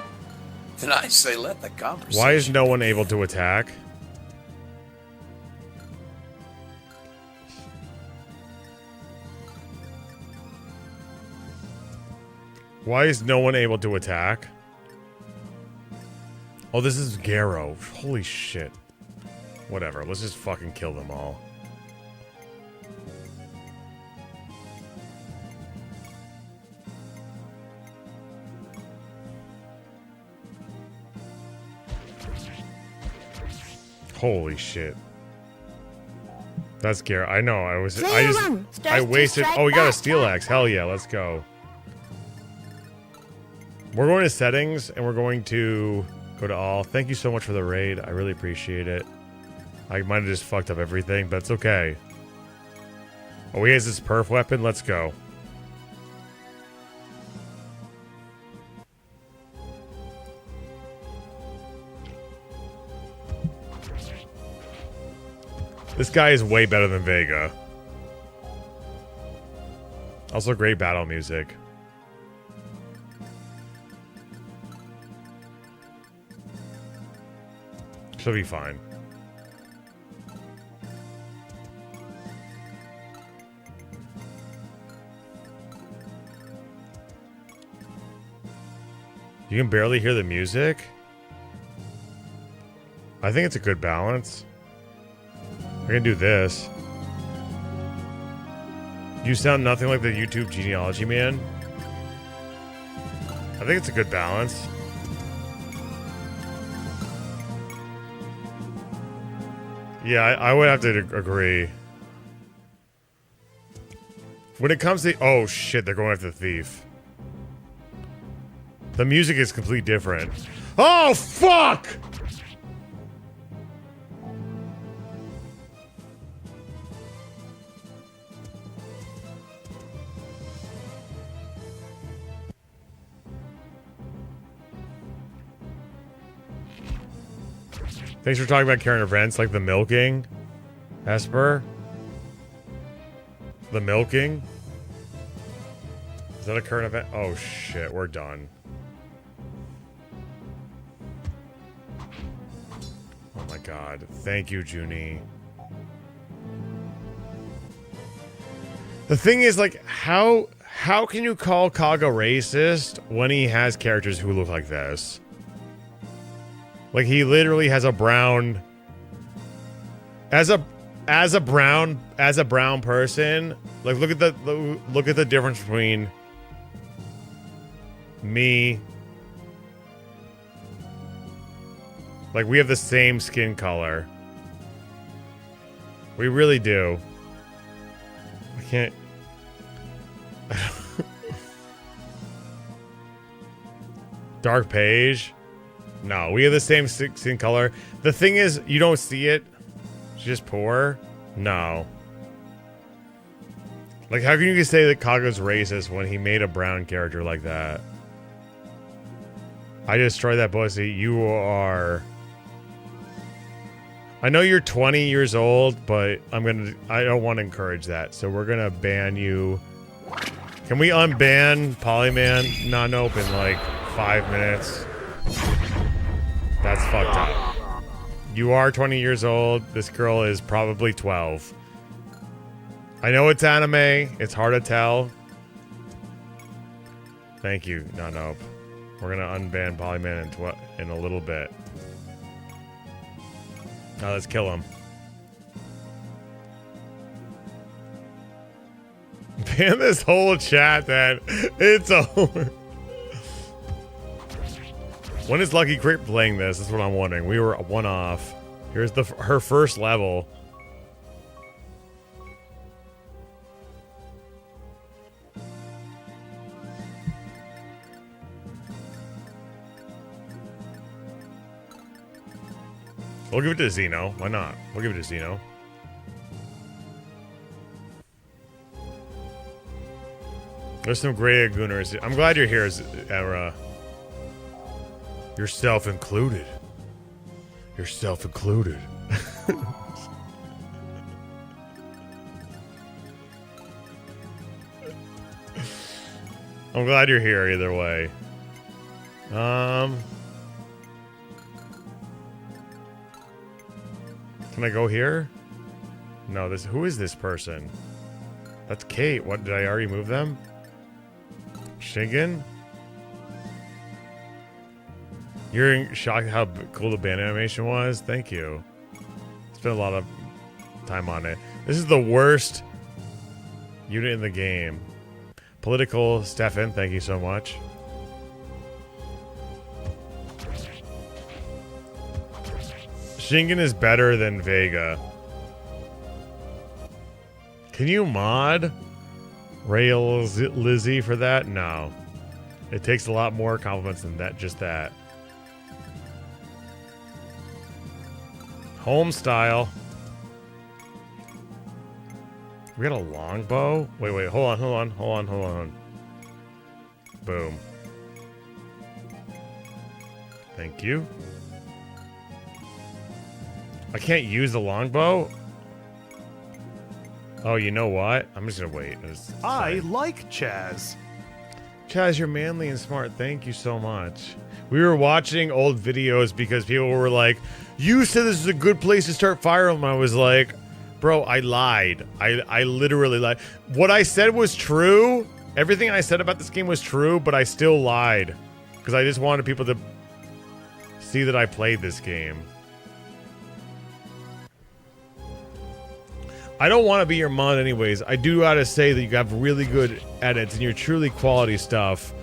then I say let the conversation. Why is no one able to attack? Why is no one able to attack? Oh, this is Garrow. Holy shit. Whatever, let's just fucking kill them all. Holy shit. That's Garrow. I know, I wasted. Oh, we got a steel axe. Hell yeah, let's go. We're going to settings, and we're going to go to all. Thank you so much for the raid. I really appreciate it. I might have just fucked up everything, but it's okay. Oh, he has this perf weapon. Let's go. This guy is way better than Vega. Also, great battle music. She'll be fine. You can barely hear the music? I think it's a good balance. We're gonna do this. You sound nothing like the YouTube genealogy man. I think it's a good balance. Yeah, I would have to agree. When it comes to... Oh, shit, they're going after the thief. The music is completely different. Oh, fuck! Thanks for talking about current events like the milking. Esper? The milking? Is that a current event? Oh shit, we're done. Oh my god. Thank you, Junie. The thing is, like, how can you call Kaga racist when he has characters who look like this? Like, he literally has a brown... As a brown person, like, look at the difference between me. Like, we have the same skin color. We really do. I can't... Dark Page? No, we have the same skin color. The thing is, you don't see it. It's just poor. No. Like, how can you say that Kaga's racist when he made a brown character like that? I destroyed that pussy. You are... I know you're 20 years old, but I don't want to encourage that. So we're gonna ban you. Can we unban Polyman non-op in like 5 minutes? That's fucked up. You are 20 years old. This girl is probably 12. I know it's anime. It's hard to tell. Thank you, non-op. We're gonna unban Polyman in a little bit. Now let's kill him. Ban this whole chat then. It's over. When is Lucky Crit playing this? That's what I'm wondering. We were one off. Here's her first level. We'll give it to Zeno. Why not? We'll give it to Zeno. There's some great Gooners. I'm glad you're here, Era. Yourself included. Yourself included. I'm glad you're here either way. Can I go here? No, who is this person? That's Kate. What, did I already move them? Shingen? You're shocked how cool the band animation was? Thank you. Spent a lot of time on it. This is the worst unit in the game. Political Stefan, thank you so much. Shingen is better than Vega. Can you mod Rails Lizzie for that? No. It takes a lot more compliments than that, just that. Home style. We got a longbow? Wait, hold on. Boom. Thank you. I can't use the longbow? Oh, you know what? I'm just gonna wait. I like Chaz. Chaz, you're manly and smart. Thank you so much. We were watching old videos because people were like, you said this is a good place to start Fire Emblem. I was like, bro, I lied. I literally lied. What I said was true. Everything I said about this game was true, but I still lied. Because I just wanted people to see that I played this game. I don't want to be your mod anyways. I do gotta say that you have really good edits and you're truly quality stuff.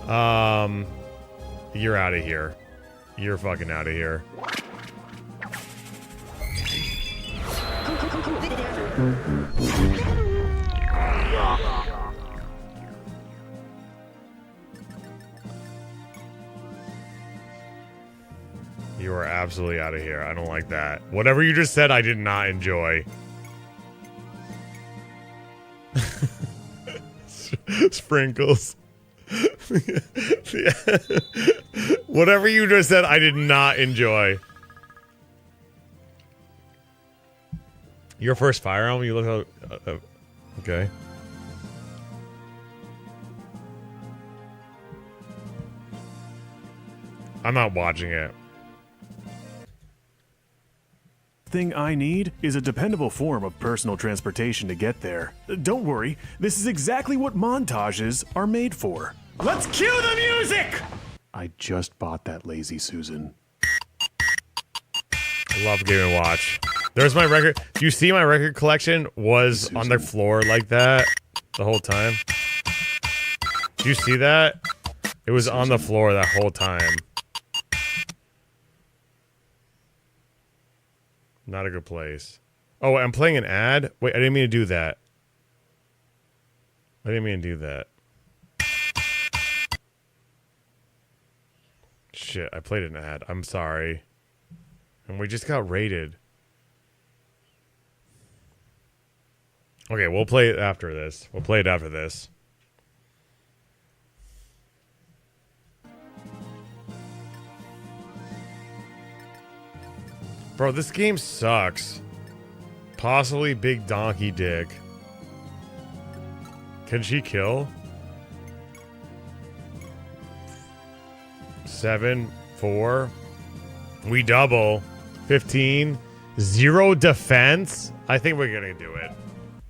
You're out of here. You're fucking out of here. You are absolutely out of here. I don't like that. Whatever you just said, I did not enjoy. Sprinkles. Yeah. Whatever you just said, I did not enjoy. Your first Fire Emblem, you look okay. I'm not watching it. Thing I need is a dependable form of personal transportation to get there. Don't worry, this is exactly what montages are made for. Let's cue the music! I just bought that Lazy Susan. I love Game & Watch. There's my record. Do you see my record collection was on the floor like that the whole time? Do you see that? It was on the floor that whole time. Not a good place. Oh, I'm playing an ad? Wait, I didn't mean to do that. I didn't mean to do that. Shit, I played an ad. I'm sorry. And we just got raided. Okay, we'll play it after this. We'll play it after this. Bro, this game sucks. Possibly Big Donkey Dick. Can she kill? 7, 4. We double. 15. 0 defense. I think we're gonna do it.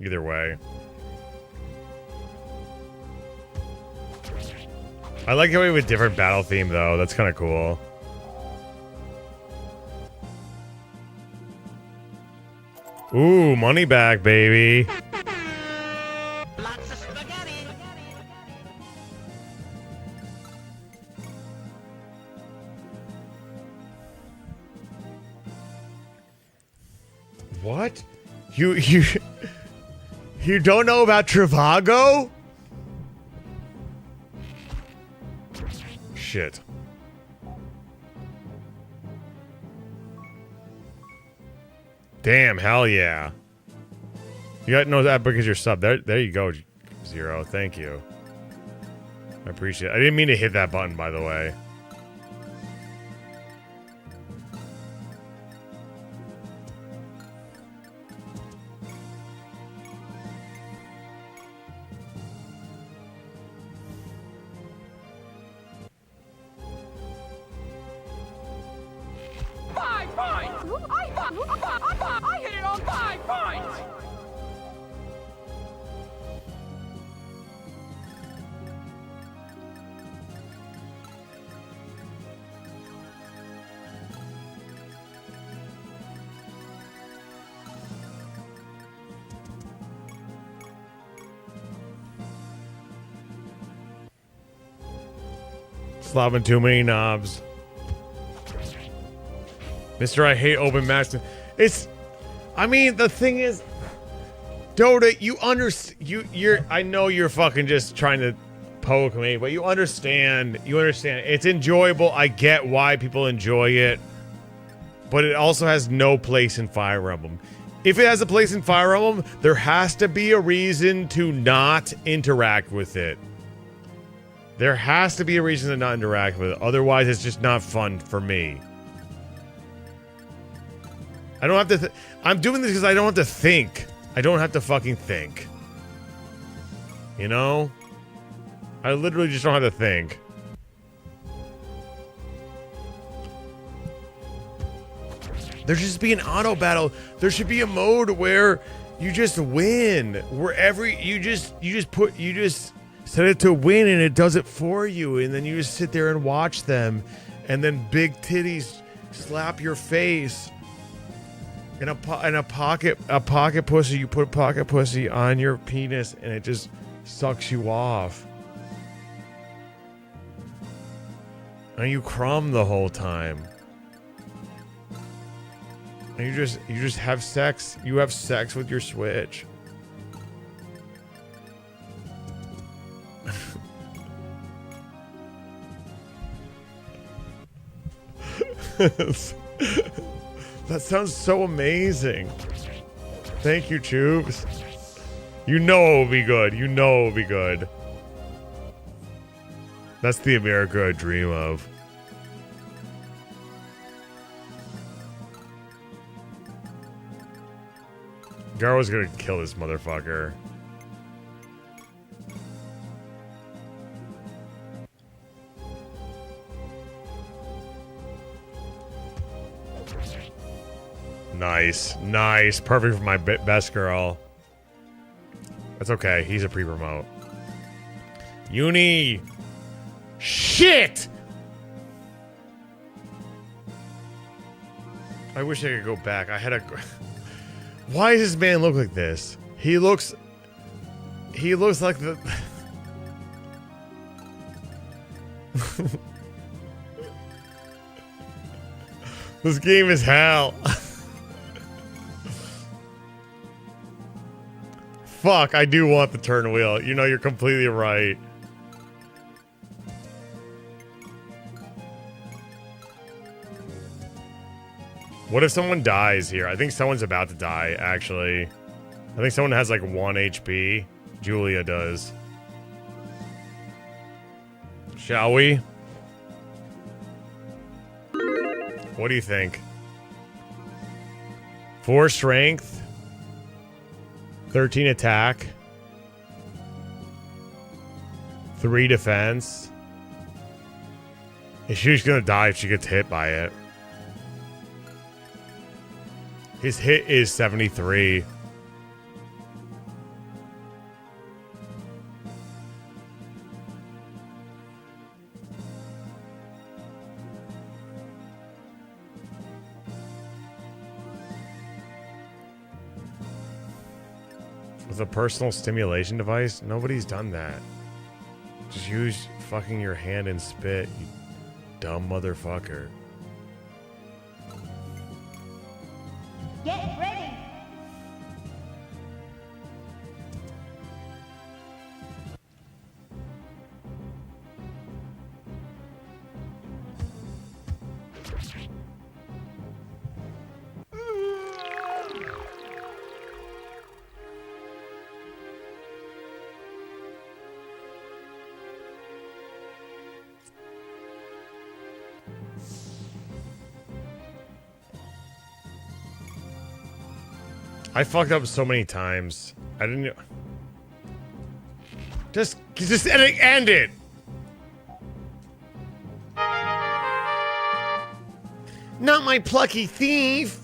Either way. I like how we have a different battle theme though. That's kind of cool. Ooh, money back, baby. Lots of What? You don't know about Trivago? Shit. Damn, hell yeah. You got to know that because you're sub. There you go, Zero. Thank you. I appreciate it. I didn't mean to hit that button, by the way. I hit it on 5 points! Slobbing too many knobs. Mr. I hate open match. I mean, the thing is, Dota, I know you're fucking just trying to poke me, but you understand. It's enjoyable. I get why people enjoy it, but it also has no place in Fire Emblem. If it has a place in Fire Emblem, there has to be a reason to not interact with it. There has to be a reason to not interact with it. Otherwise, it's just not fun for me. I don't have to... I'm doing this because I don't have to think. I don't have to fucking think. You know? I literally just don't have to think. There should just be an auto battle. There should be a mode where you just win. Wherever you just set it to win and it does it for you, and then you just sit there and watch them, and then big titties slap your face. In a pocket pussy, you put pocket pussy on your penis and it just sucks you off. And you crumb the whole time. And you just have sex. You have sex with your Switch. That sounds so amazing. Thank you, Tubes. You know it will be good. You know it will be good. That's the America I dream of. Garro's gonna kill this motherfucker. Nice. Perfect for my best girl. That's okay. He's a pre-promote. Uni. Shit! I wish I could go back. I had a... Why does this man look like this? He looks like the... This game is hell. Fuck, I do want the turn wheel. You know, you're completely right. What if someone dies here? I think someone's about to die, actually. I think someone has like 1 HP. Julia does. Shall we? What do you think? 4 strength. 13 attack. 3 defense. She's gonna die if she gets hit by it. His hit is 73. With a personal stimulation device? Nobody's done that. Just use fucking your hand and spit, you dumb motherfucker. Get ready I fucked up so many times. I didn't... Just end it! Not my plucky thief!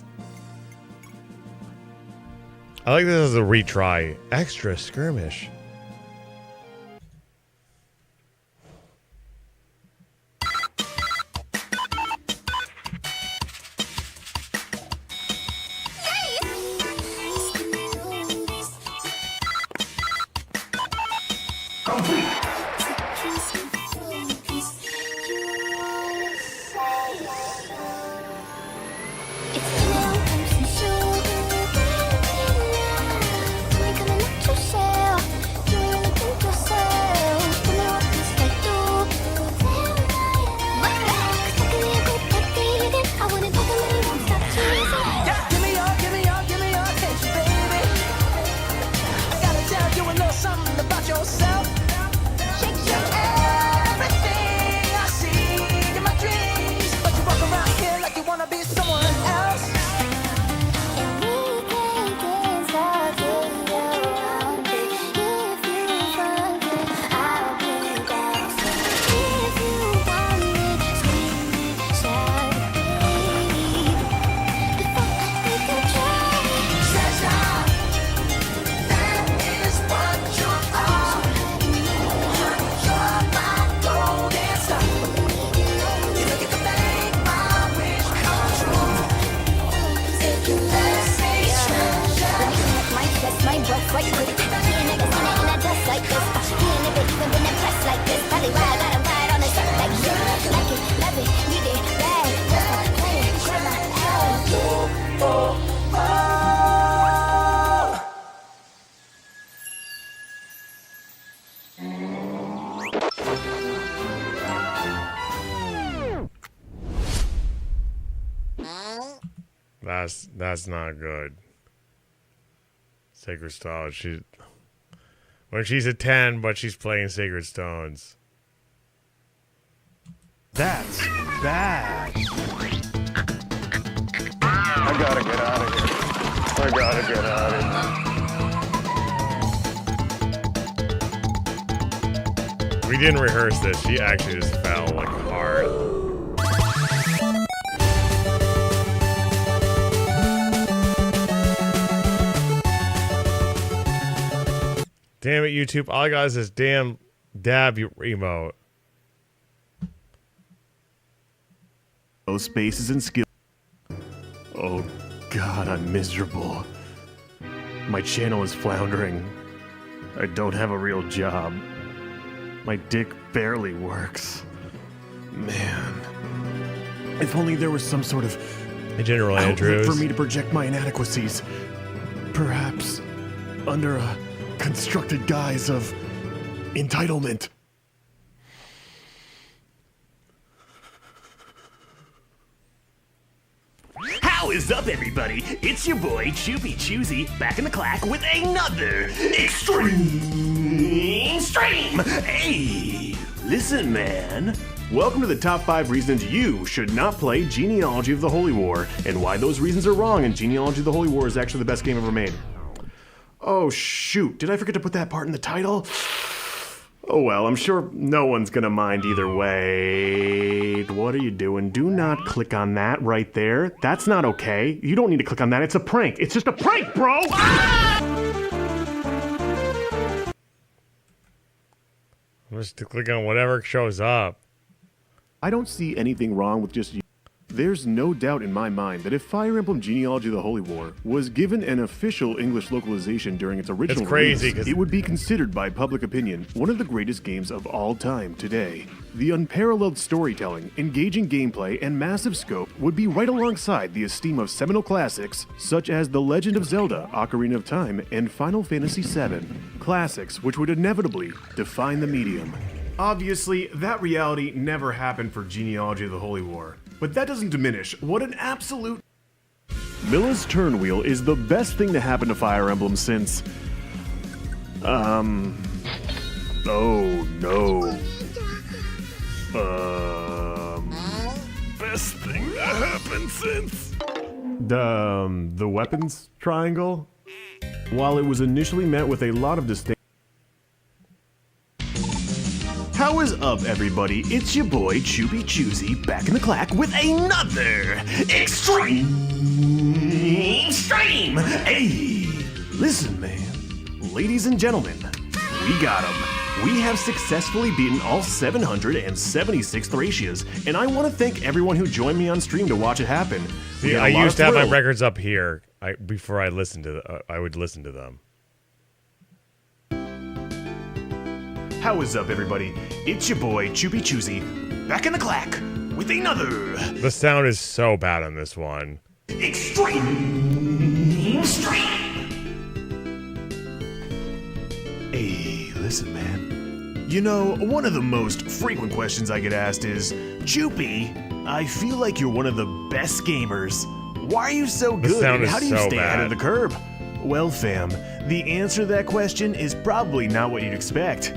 I like this as a retry. Extra skirmish. That's not good. Sacred Stones. When she's a 10, but she's playing Sacred Stones. That's bad. I gotta get out of here. I gotta get out of here. We didn't rehearse this. She actually just fell like hard. Damn it, YouTube. All I got is this damn dab emote. Those spaces and skill. Oh God, I'm miserable. My channel is floundering. I don't have a real job. My dick barely works. Man. If only there was some sort of General outlet Andrews for me to project my inadequacies. Perhaps under a constructed guise of entitlement. How is up, everybody? It's your boy, Choopy Choosy, back in the clack with another extreme stream. Hey, listen, man. Welcome to the top 5 reasons you should not play Genealogy of the Holy War, and why those reasons are wrong, and Genealogy of the Holy War is actually the best game ever made. Oh shoot, did I forget to put that part in the title? Oh well, I'm sure no one's gonna mind either way. What are you doing? Do not click on that right there. That's not okay. You don't need to click on that. It's a prank. It's just a prank, bro! Ah! Just to click on whatever shows up. I don't see anything wrong with just... There's no doubt in my mind that if Fire Emblem Genealogy of the Holy War was given an official English localization during its original release, it would be considered by public opinion one of the greatest games of all time today. The unparalleled storytelling, engaging gameplay, and massive scope would be right alongside the esteem of seminal classics such as The Legend of Zelda, Ocarina of Time, and Final Fantasy VII. Classics which would inevitably define the medium. Obviously, that reality never happened for Genealogy of the Holy War. But that doesn't diminish what an absolute... Milla's turn wheel is the best thing to happen to Fire Emblem since... Oh no. Best thing that happened since... The weapons triangle? While it was initially met with a lot of disdain. How is up, everybody? It's your boy, Choopy Choosy, back in the clack with another extreme stream. Hey, listen, man. Ladies and gentlemen, we got him. We have successfully beaten all 776 Thracias, and I want to thank everyone who joined me on stream to watch it happen. See, I used to have my records up here before I listened to I would listen to them. How is up, everybody? It's your boy, Choopy Choosy, back in the clack with another... The sound is so bad on this one. Extreme stream! Hey, listen, man. You know, one of the most frequent questions I get asked is, Choopy, I feel like you're one of the best gamers. Why are you so good, and how do you stay ahead of the curve? Well, fam, the answer to that question is probably not what you'd expect.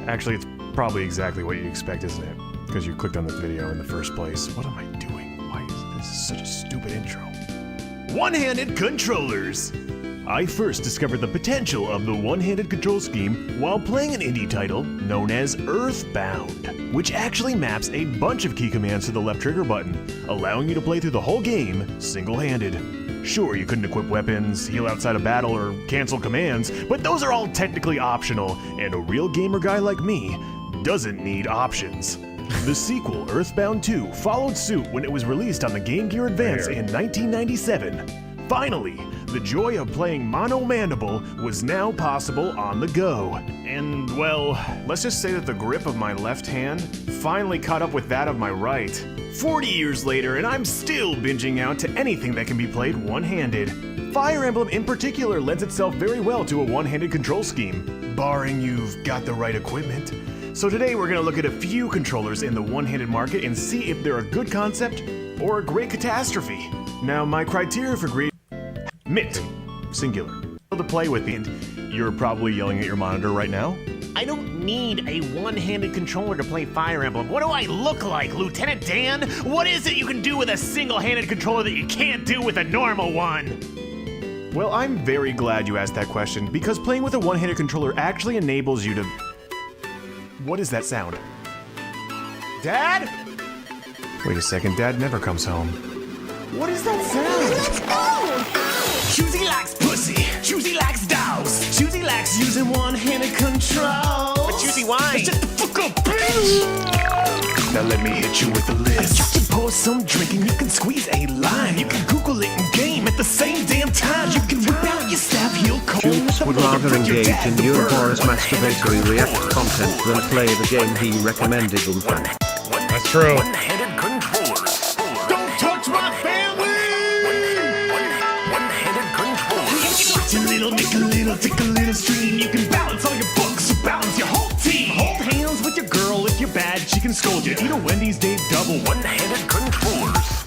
Actually, it's probably exactly what you'd expect, isn't it? Because you clicked on this video in the first place. What am I doing? Why is this such a stupid intro? One-handed controllers! I first discovered the potential of the one-handed control scheme while playing an indie title known as Earthbound, which actually maps a bunch of key commands to the left trigger button, allowing you to play through the whole game single-handed. Sure, you couldn't equip weapons, heal outside of battle, or cancel commands, but those are all technically optional, and a real gamer guy like me doesn't need options. The sequel, Earthbound 2, followed suit when it was released on the Game Gear Advance in 1997. Finally, the joy of playing Mono Mandible was now possible on the go. And, well, let's just say that the grip of my left hand finally caught up with that of my right. 40 years later, and I'm still binging out to anything that can be played one-handed. Fire Emblem in particular lends itself very well to a one-handed control scheme, barring you've got the right equipment. So today we're going to look at a few controllers in the one-handed market and see if they're a good concept or a great catastrophe. Now, my criteria for great... Mint. Singular. To play with, and you're probably yelling at your monitor right now. I don't need a one-handed controller to play Fire Emblem. What do I look like, Lieutenant Dan? What is it you can do with a single-handed controller that you can't do with a normal one? Well, I'm very glad you asked that question, because playing with a one-handed controller actually enables you to... What is that sound? Dad? Wait a second, Dad never comes home. What is that sound? Let's go! Choosy likes pussy. Choosy likes dogs. Choosy likes using one-handed control. But Choosy, why? Shut the fuck up, bitch! Now let me hit you with the list. You can pour some drink and you can squeeze a lime. You can Google it and game at the same damn time. You can whip out your staff heel comb. Choops would rather engage in Eurobora's masturbatory react content than play the game he recommended them. That's true. One-handed controllers. Don't touch my family! One-handed controllers. Watch a little, make a little, take a little stream. You can balance all your books, so balance your whole team. Hold hands with your girl if you're bad, she can scold you. Eat a Wendy's Dave double. One-handed controllers.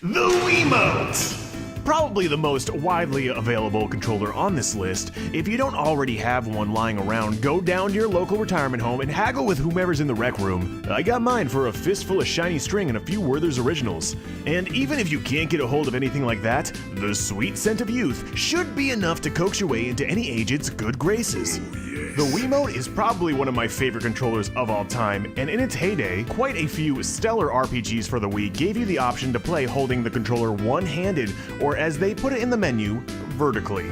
The Wiimote! Probably the most widely available controller on this list. If you don't already have one lying around, go down to your local retirement home and haggle with whomever's in the rec room. I got mine for a fistful of shiny string and a few Werther's Originals. And even if you can't get a hold of anything like that, the sweet scent of youth should be enough to coax your way into any agent's good graces. The Wiimote is probably one of my favorite controllers of all time, and in its heyday, quite a few stellar RPGs for the Wii gave you the option to play holding the controller one-handed, or as they put it in the menu, vertically.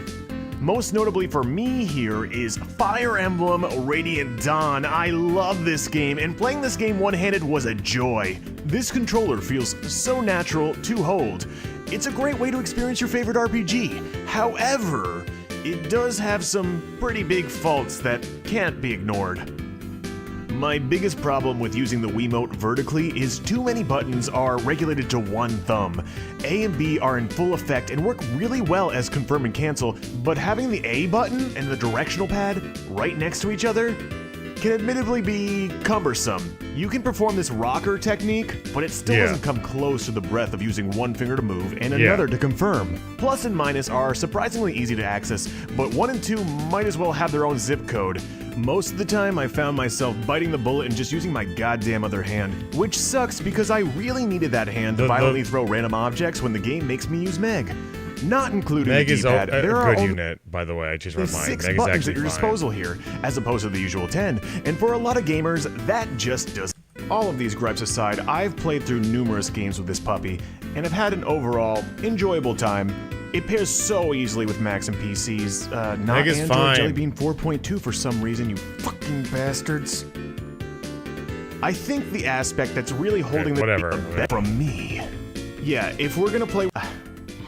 Most notably for me here is Fire Emblem Radiant Dawn. I love this game, and playing this game one-handed was a joy. This controller feels so natural to hold. It's a great way to experience your favorite RPG. However, it does have some pretty big faults that can't be ignored. My biggest problem with using the Wiimote vertically is too many buttons are regulated to one thumb. A and B are in full effect and work really well as confirm and cancel, but having the A button and the directional pad right next to each other can admittedly be cumbersome. You can perform this rocker technique, but it still doesn't come close to the breadth of using one finger to move and another to confirm. Plus and minus are surprisingly easy to access, but 1 and 2 might as well have their own zip code. Most of the time, I found myself biting the bullet and just using my goddamn other hand, which sucks because I really needed that hand to violently throw random objects when the game makes me use Meg. Not including Meg the is D-pad. a There are good only unit, by the way. I changed my mind. 6 Meg is buttons actually at your fine. disposal here, as opposed to the usual 10, and for a lot of gamers, that just doesn't. All of these gripes aside, I've played through numerous games with this puppy, and have had an overall enjoyable time. It pairs so easily with Macs and PCs, not Meg is Android fine. Jelly Bean 4.2 for some reason, you fucking bastards. I think the aspect that's really holding the game from me. Yeah, if we're gonna play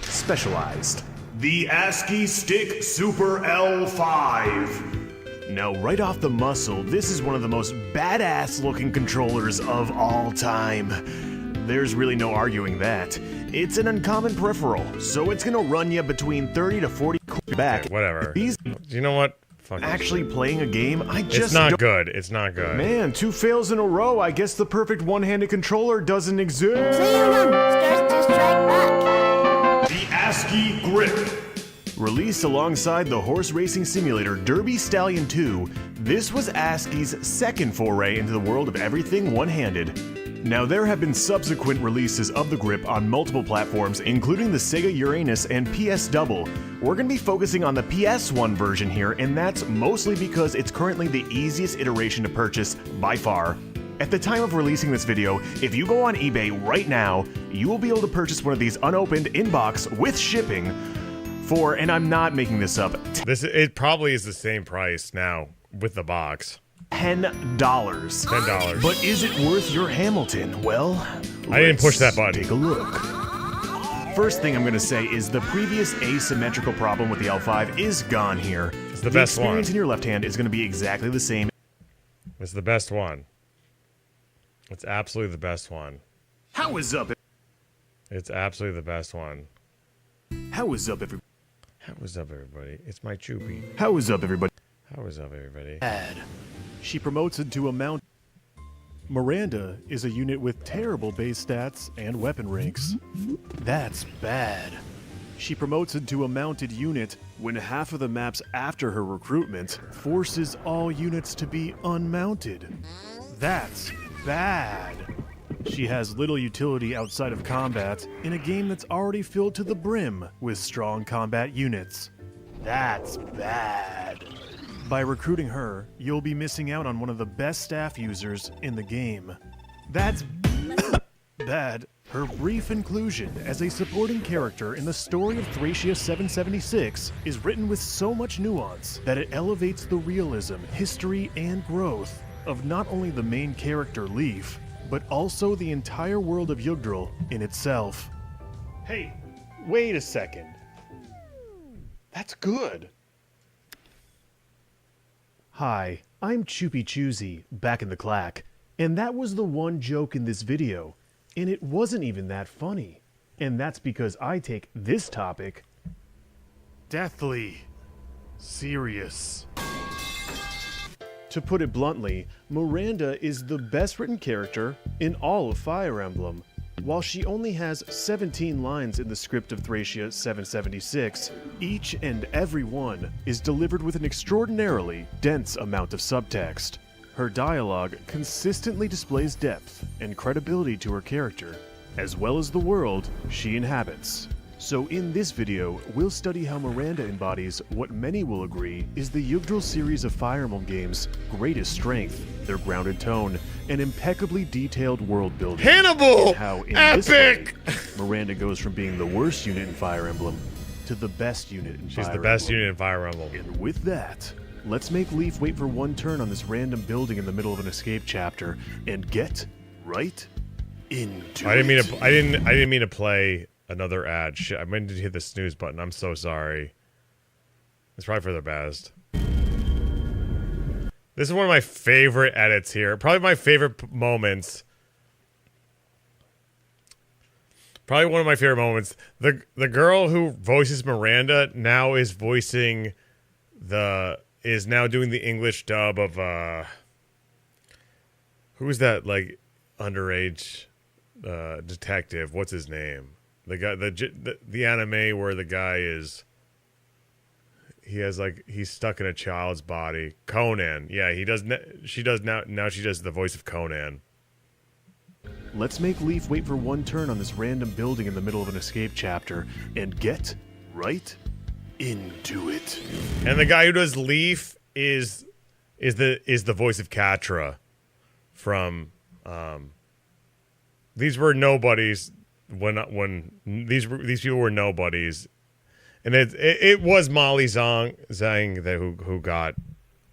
specialized. The ASCII Stick Super L5. Now, right off the muscle, this is one of the most badass looking controllers of all time. There's really no arguing that. It's an uncommon peripheral, so it's gonna run you between 30 to 40 back. Okay, whatever. These you know what? Fuck actually playing a game, I just It's not don't- good. It's not good. Man, 2 fails in a row. I guess the perfect one-handed controller doesn't exist. The ASCII Grip. Released alongside the horse racing simulator Derby Stallion 2, this was ASCII's second foray into the world of everything one-handed. Now, there have been subsequent releases of the grip on multiple platforms, including the Sega Uranus and PS Double. We're going to be focusing on the PS1 version here, and that's mostly because it's currently the easiest iteration to purchase by far. At the time of releasing this video, if you go on eBay right now, you will be able to purchase one of these unopened in-box with shipping for, and I'm not making this up, It probably is the same price now with the box. $10. $10. But is it worth your Hamilton? Well, I didn't push that button. Take a look. First thing I'm going to say is the previous asymmetrical problem with the L5 is gone here. It's the best one. experience in your left hand is going to be exactly the same. It's the best one. It's absolutely the best one. How is up? It's absolutely the best one. How is up, everybody? How is up, everybody? It's my Choopy. How is up, everybody? How is up, everybody? Bad. She promotes into a mount. Miranda is a unit with terrible base stats and weapon ranks. That's bad. She promotes into a mounted unit when half of the maps after her recruitment forces all units to be unmounted. That's bad. She has little utility outside of combat in a game that's already filled to the brim with strong combat units. That's bad. By recruiting her, you'll be missing out on one of the best staff users in the game. That's bad. Her brief inclusion as a supporting character in the story of Thracia 776 is written with so much nuance that it elevates the realism, history, and growth of not only the main character Leaf, but also the entire world of Yggdrasil in itself. Hey, wait a second. That's good. Hi, I'm Choopy Choosy, back in the clack, and that was the one joke in this video, and it wasn't even that funny. And that's because I take this topic deathly serious. To put it bluntly, Miranda is the best written character in all of Fire Emblem. While she only has 17 lines in the script of Thracia 776, each and every one is delivered with an extraordinarily dense amount of subtext. Her dialogue consistently displays depth and credibility to her character, as well as the world she inhabits. So in this video, we'll study how Miranda embodies what many will agree is the Yggdrasil series of Fire Emblem games' greatest strength, their grounded tone, and impeccably detailed world building. Hannibal! And how in Epic! this way, Miranda goes from being the worst unit in Fire Emblem to the best unit in Fire Emblem. She's the best unit in Fire Emblem. And with that, let's make Leaf wait for one turn on this random building in the middle of an escape chapter and get right into I didn't it. mean to play another ad. Shit, I meant to hit the snooze button. I'm so sorry. It's probably for the best. This is one of my favorite edits here. Probably my favorite moments. Probably one of my favorite moments. The girl who voices Miranda now is voicing is now doing the English dub of Who's that like underage detective? What's his name? The guy, the anime where the guy is. He's stuck in a child's body. Conan. Yeah, he does. She does now. Now she does the voice of Conan. Let's make Leaf wait for one turn on this random building in the middle of an escape chapter and get right into it. And the guy who does Leaf is the voice of Catra from These Were Nobodies when these people were nobodies. And it was Molly Zhang who got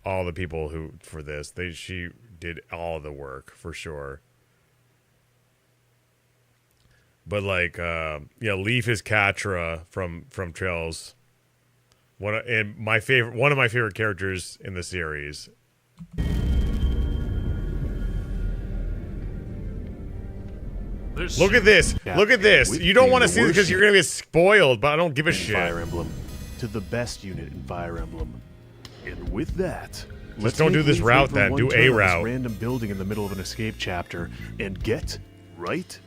all the people who for this. She did all the work for sure. But like Leaf is Catra from Trails. One of my favorite characters in the series. Look at this. Yeah. Look at this. With You don't being want to the see this because worst you're going to get spoiled, but I don't give a shit. Fire Emblem. To the best unit in Fire Emblem. And with that, let's don't make do this Leaf route wait for then. one Do turn a on this route. random building in the middle of an escape chapter and get right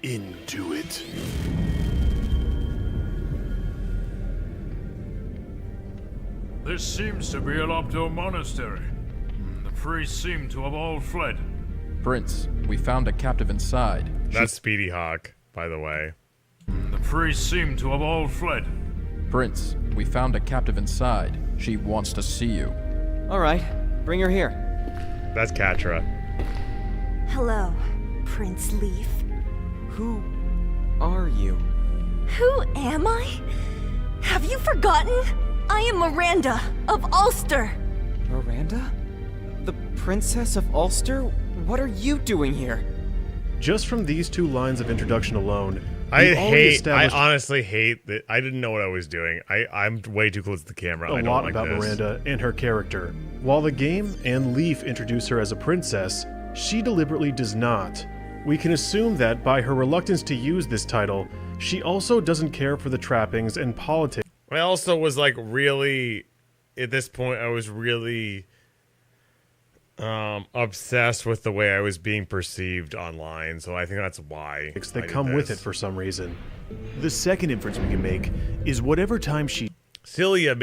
into it. This seems to be a Lopto monastery. The priests seem to have all fled. Prince, we found a captive inside. That's Speedy Hawk, by the way. The priests seem to have all fled. Prince, we found a captive inside. She wants to see you. All right, bring her here. That's Catra. Hello, Prince Leaf. Who are you? Who am I? Have you forgotten? I am Miranda of Ulster. Miranda? The Princess of Ulster? What are you doing here? Just from these two lines of introduction alone, I honestly hate that. I didn't know what I was doing. I'm way too close to the camera. I a don't lot like about this. Miranda and her character. While the game and Leaf introduce her as a princess, she deliberately does not. We can assume that by her reluctance to use this title, she also doesn't care for the trappings and politics. I also was like really, at this point, I was really obsessed with the way I was being perceived online, so I think that's why that come with it for some reason. The second inference we can make is whatever time Celia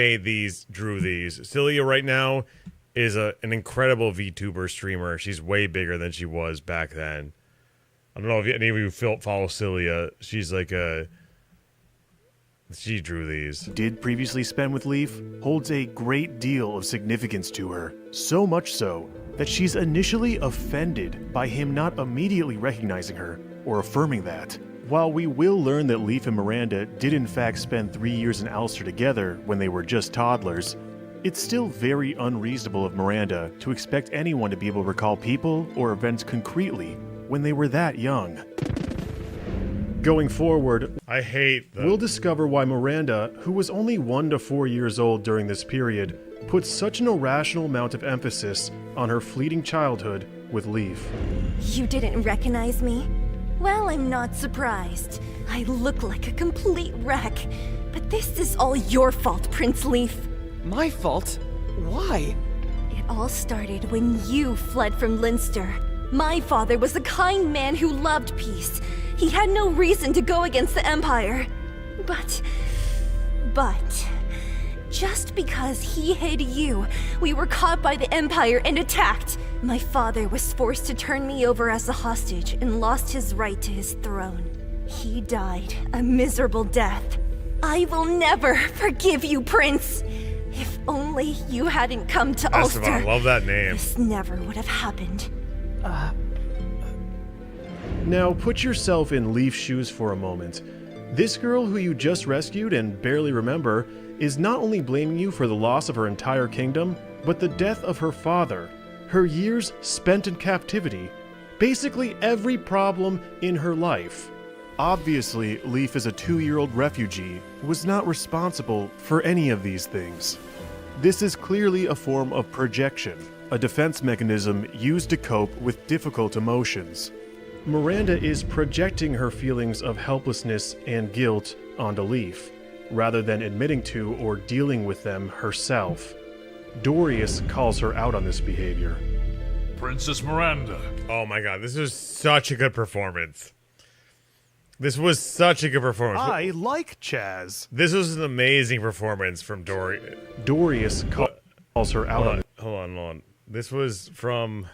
drew these. Celia right now is an incredible VTuber streamer. She's way bigger than she was back then. I don't know if any of you follow Celia. She's like she drew these. Did previously spend with Leaf holds a great deal of significance to her. So much so that she's initially offended by him not immediately recognizing her or affirming that. While we will learn that Leaf and Miranda did in fact spend 3 years in Ulster together when they were just toddlers, it's still very unreasonable of Miranda to expect anyone to be able to recall people or events concretely when they were that young. Going forward, we'll discover why Miranda, who was only 1 to 4 years old during this period, put such an irrational amount of emphasis on her fleeting childhood with Leaf. You didn't recognize me? Well, I'm not surprised. I look like a complete wreck. But this is all your fault, Prince Leaf. My fault? Why? It all started when you fled from Leinster. My father was a kind man who loved peace. He had no reason to go against the Empire. But just because he hid you, we were caught by the Empire and attacked. My father was forced to turn me over as a hostage and lost his right to his throne. He died a miserable death. I will never forgive you, Prince. If only you hadn't come to Ulster. I love that name. This never would have happened. Now put yourself in Leaf's shoes for a moment. This girl who you just rescued and barely remember is not only blaming you for the loss of her entire kingdom, but the death of her father, her years spent in captivity, basically every problem in her life. Obviously, Leaf as a 2-year-old refugee was not responsible for any of these things. This is clearly a form of projection, a defense mechanism used to cope with difficult emotions. Miranda is projecting her feelings of helplessness and guilt onto Leaf, rather than admitting to or dealing with them herself. Dorius calls her out on this behavior. Princess Miranda. Oh my god, this was such a good performance. This was such a good performance. I like Chaz. This was an amazing performance from Dorius calls her out on it. Hold on. This was from...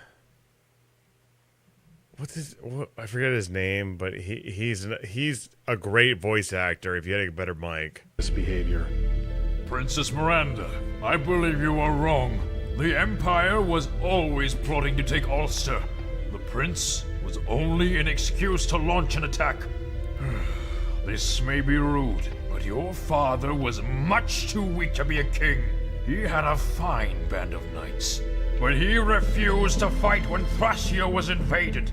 I forget his name, but he's a great voice actor if you had a better mic. This behavior. Princess Miranda, I believe you are wrong. The Empire was always plotting to take Ulster. The Prince was only an excuse to launch an attack. This may be rude, but your father was much too weak to be a king. He had a fine band of knights, but he refused to fight when Thracia was invaded.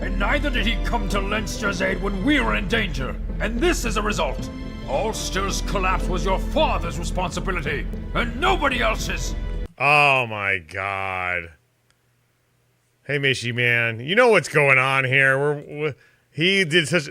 And neither did he come to Leinster's aid when we were in danger. And this is a result. Ulster's collapse was your father's responsibility, and nobody else's. Oh my god. Hey, Mishy, man. You know what's going on here. He did such...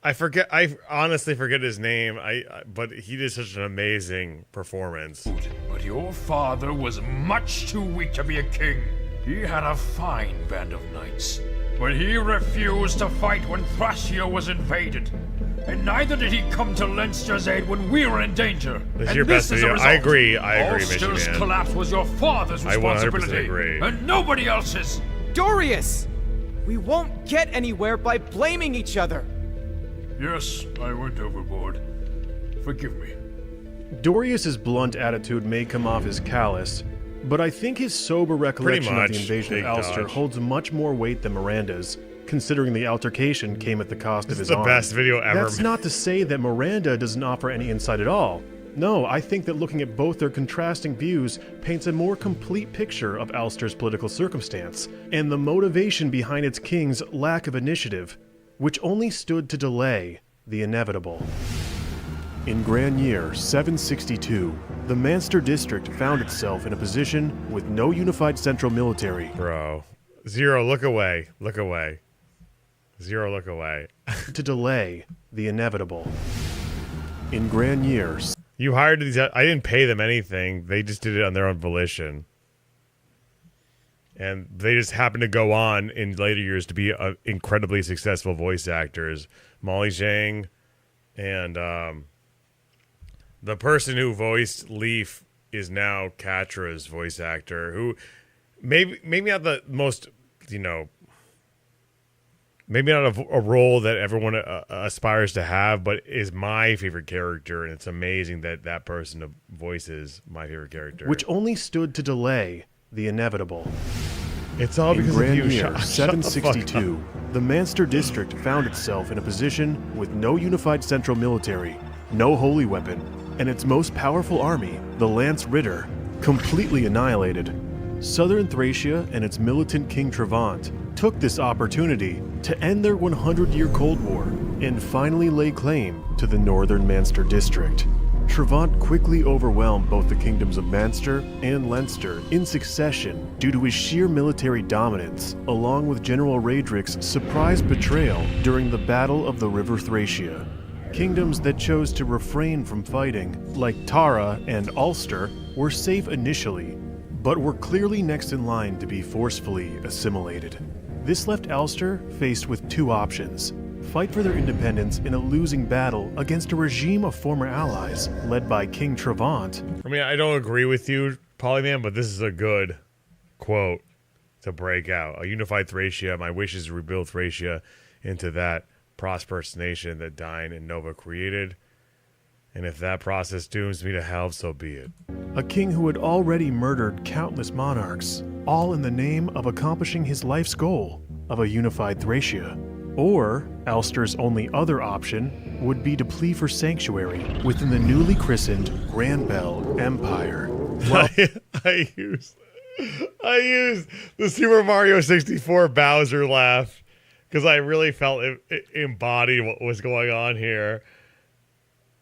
I honestly forget his name, but he did such an amazing performance. But your father was much too weak to be a king. He had a fine band of knights, but he refused to fight when Thracia was invaded. And neither did he come to Leinster's aid when we were in danger. This is your best video. I agree, Ulster's Mishy, man. collapse was your father's responsibility, I 100% agree. And nobody else's. Dorius! We won't get anywhere by blaming each other. Yes, I went overboard. Forgive me. Dorius's blunt attitude may come off as callous, but I think his sober recollection of the invasion of Ulster holds much more weight than Miranda's, considering the altercation came at the cost of his arm. This is the best video ever. That's not to say that Miranda doesn't offer any insight at all. No, I think that looking at both their contrasting views paints a more complete picture of Ulster's political circumstance, and the motivation behind its king's lack of initiative, which only stood to delay the inevitable. In Grand Year 762, the Munster district found itself in a position with no unified central military. Bro. Zero, look away. Look away. Zero, look away. To delay the inevitable. In Grand Year... You hired these... I didn't pay them anything. They just did it on their own volition. And they just happened to go on in later years to be incredibly successful voice actors. Molly Zhang and the person who voiced Leaf is now Katra's voice actor, who maybe not the most, maybe not a role that everyone aspires to have, but is my favorite character, and it's amazing that that person voices my favorite character. Which only stood to delay the inevitable. It's all because of you. In Grand Year 762, the Munster district found itself in a position with no unified central military, no holy weapon, and its most powerful army, the Lance Ritter, completely annihilated. Southern Thracia and its militant King Trevant took this opportunity to end their 100-year Cold War and finally lay claim to the northern Munster district. Trevant quickly overwhelmed both the kingdoms of Munster and Leinster in succession due to his sheer military dominance, along with General Raedric's surprise betrayal during the Battle of the River Thracia. Kingdoms that chose to refrain from fighting, like Tara and Ulster, were safe initially, but were clearly next in line to be forcefully assimilated. This left Ulster faced with two options: fight for their independence in a losing battle against a regime of former allies led by King Trevant. I mean, I don't agree with you, Polyman, but this is a good quote to break out. A unified Thracia, my wish is to rebuild Thracia into that prosperous nation that Dine and Nova created. And if that process dooms me to hell, so be it. A king who had already murdered countless monarchs, all in the name of accomplishing his life's goal of a unified Thracia. Or, Ulster's only other option would be to plea for sanctuary within the newly christened Grand Bell Empire. I used the Super Mario 64 Bowser laugh because I really felt it embodied what was going on here.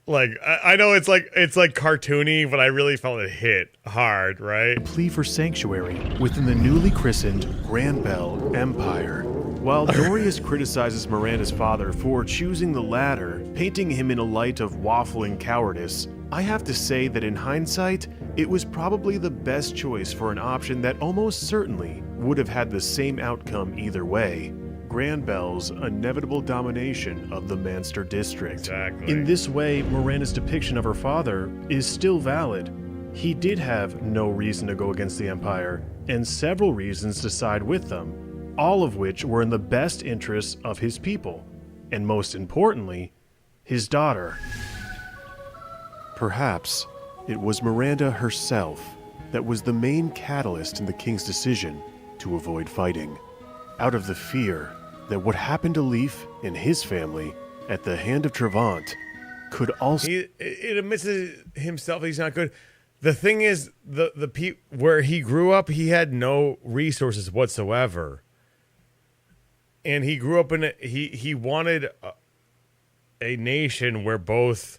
Like, I know it's like cartoony, but I really felt it hit hard, right? A plea for sanctuary within the newly christened Grand Bell Empire. While Dorius criticizes Miranda's father for choosing the latter, painting him in a light of waffling cowardice, I have to say that in hindsight, it was probably the best choice for an option that almost certainly would have had the same outcome either way. Granbelle's inevitable domination of the Manster district. Exactly. In this way, Miranda's depiction of her father is still valid. He did have no reason to go against the Empire, and several reasons to side with them, all of which were in the best interests of his people, and most importantly, his daughter. Perhaps it was Miranda herself that was the main catalyst in the king's decision to avoid fighting, out of the fear that what happened to Leif and his family at the hand of Travant could also... It admits himself he's not good. The thing is, where he grew up, he had no resources whatsoever. And he grew up in he wanted a nation where both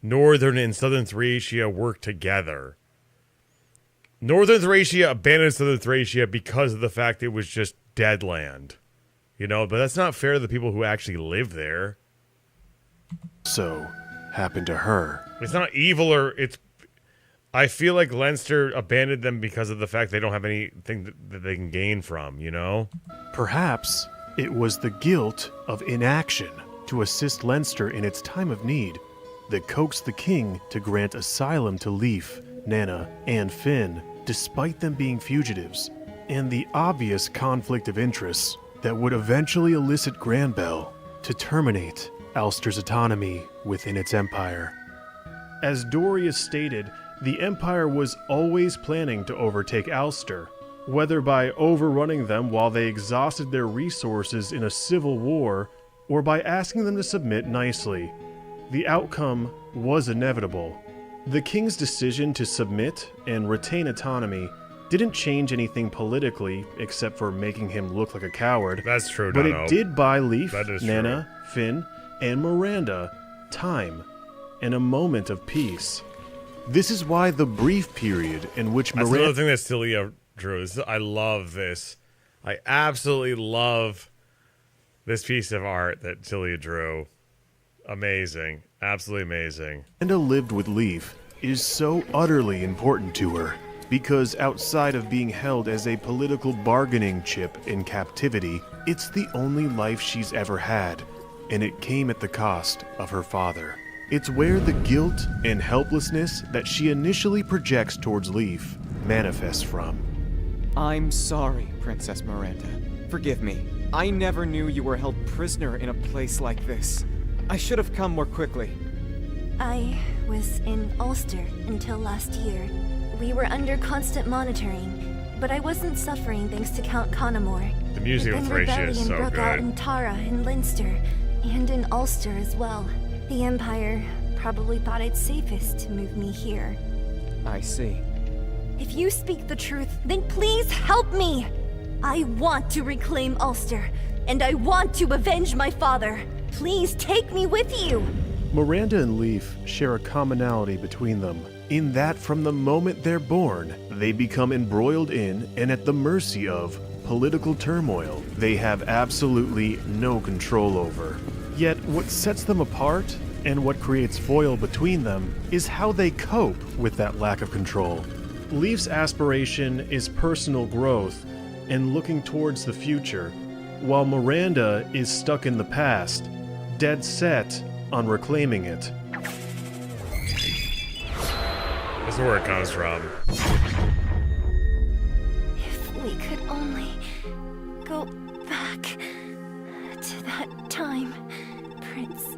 Northern and Southern Thracia worked together. Northern Thracia abandoned Southern Thracia because of the fact it was just dead land. You know, but that's not fair to the people who actually live there. So, happened to her. It's not evil I feel like Leinster abandoned them because of the fact they don't have anything that they can gain from, you know? Perhaps it was the guilt of inaction to assist Leinster in its time of need that coaxed the king to grant asylum to Leif, Nana, and Finn, despite them being fugitives, and the obvious conflict of interests that would eventually elicit Granbelle to terminate Ulster's autonomy within its empire. As Dorius stated, the Empire was always planning to overtake Ulster, whether by overrunning them while they exhausted their resources in a civil war, or by asking them to submit nicely. The outcome was inevitable. The king's decision to submit and retain autonomy didn't change anything politically except for making him look like a coward. That's true, but Dono. it did buy Leif, That is Nana, Finn, and Miranda time and a moment of peace. This is why the brief period in which That's Miranda... another thing that Celia drew. I love this. I absolutely love this piece of art that Celia drew. Amazing. Absolutely amazing. Miranda lived with Leif is so utterly important to her, because outside of being held as a political bargaining chip in captivity, it's the only life she's ever had, and it came at the cost of her father. It's where the guilt and helplessness that she initially projects towards Leif manifests from. I'm sorry, Princess Miranda. Forgive me. I never knew you were held prisoner in a place like this. I should have come more quickly. I was in Ulster until last year. We were under constant monitoring, but I wasn't suffering thanks to Count Connemore. The music of Thracia is so broke out good. in Tara and Leinster, and in Ulster as well. The Empire probably thought it safest to move me here. I see. If you speak the truth, then please help me! I want to reclaim Ulster, and I want to avenge my father. Please take me with you! Miranda and Leif share a commonality between them, in that from the moment they're born, they become embroiled in and at the mercy of political turmoil they have absolutely no control over. Yet what sets them apart, and what creates foil between them, is how they cope with that lack of control. Leif's aspiration is personal growth and looking towards the future, while Miranda is stuck in the past, dead set on reclaiming it. That's where it comes from. If we could only go back to that time, Prince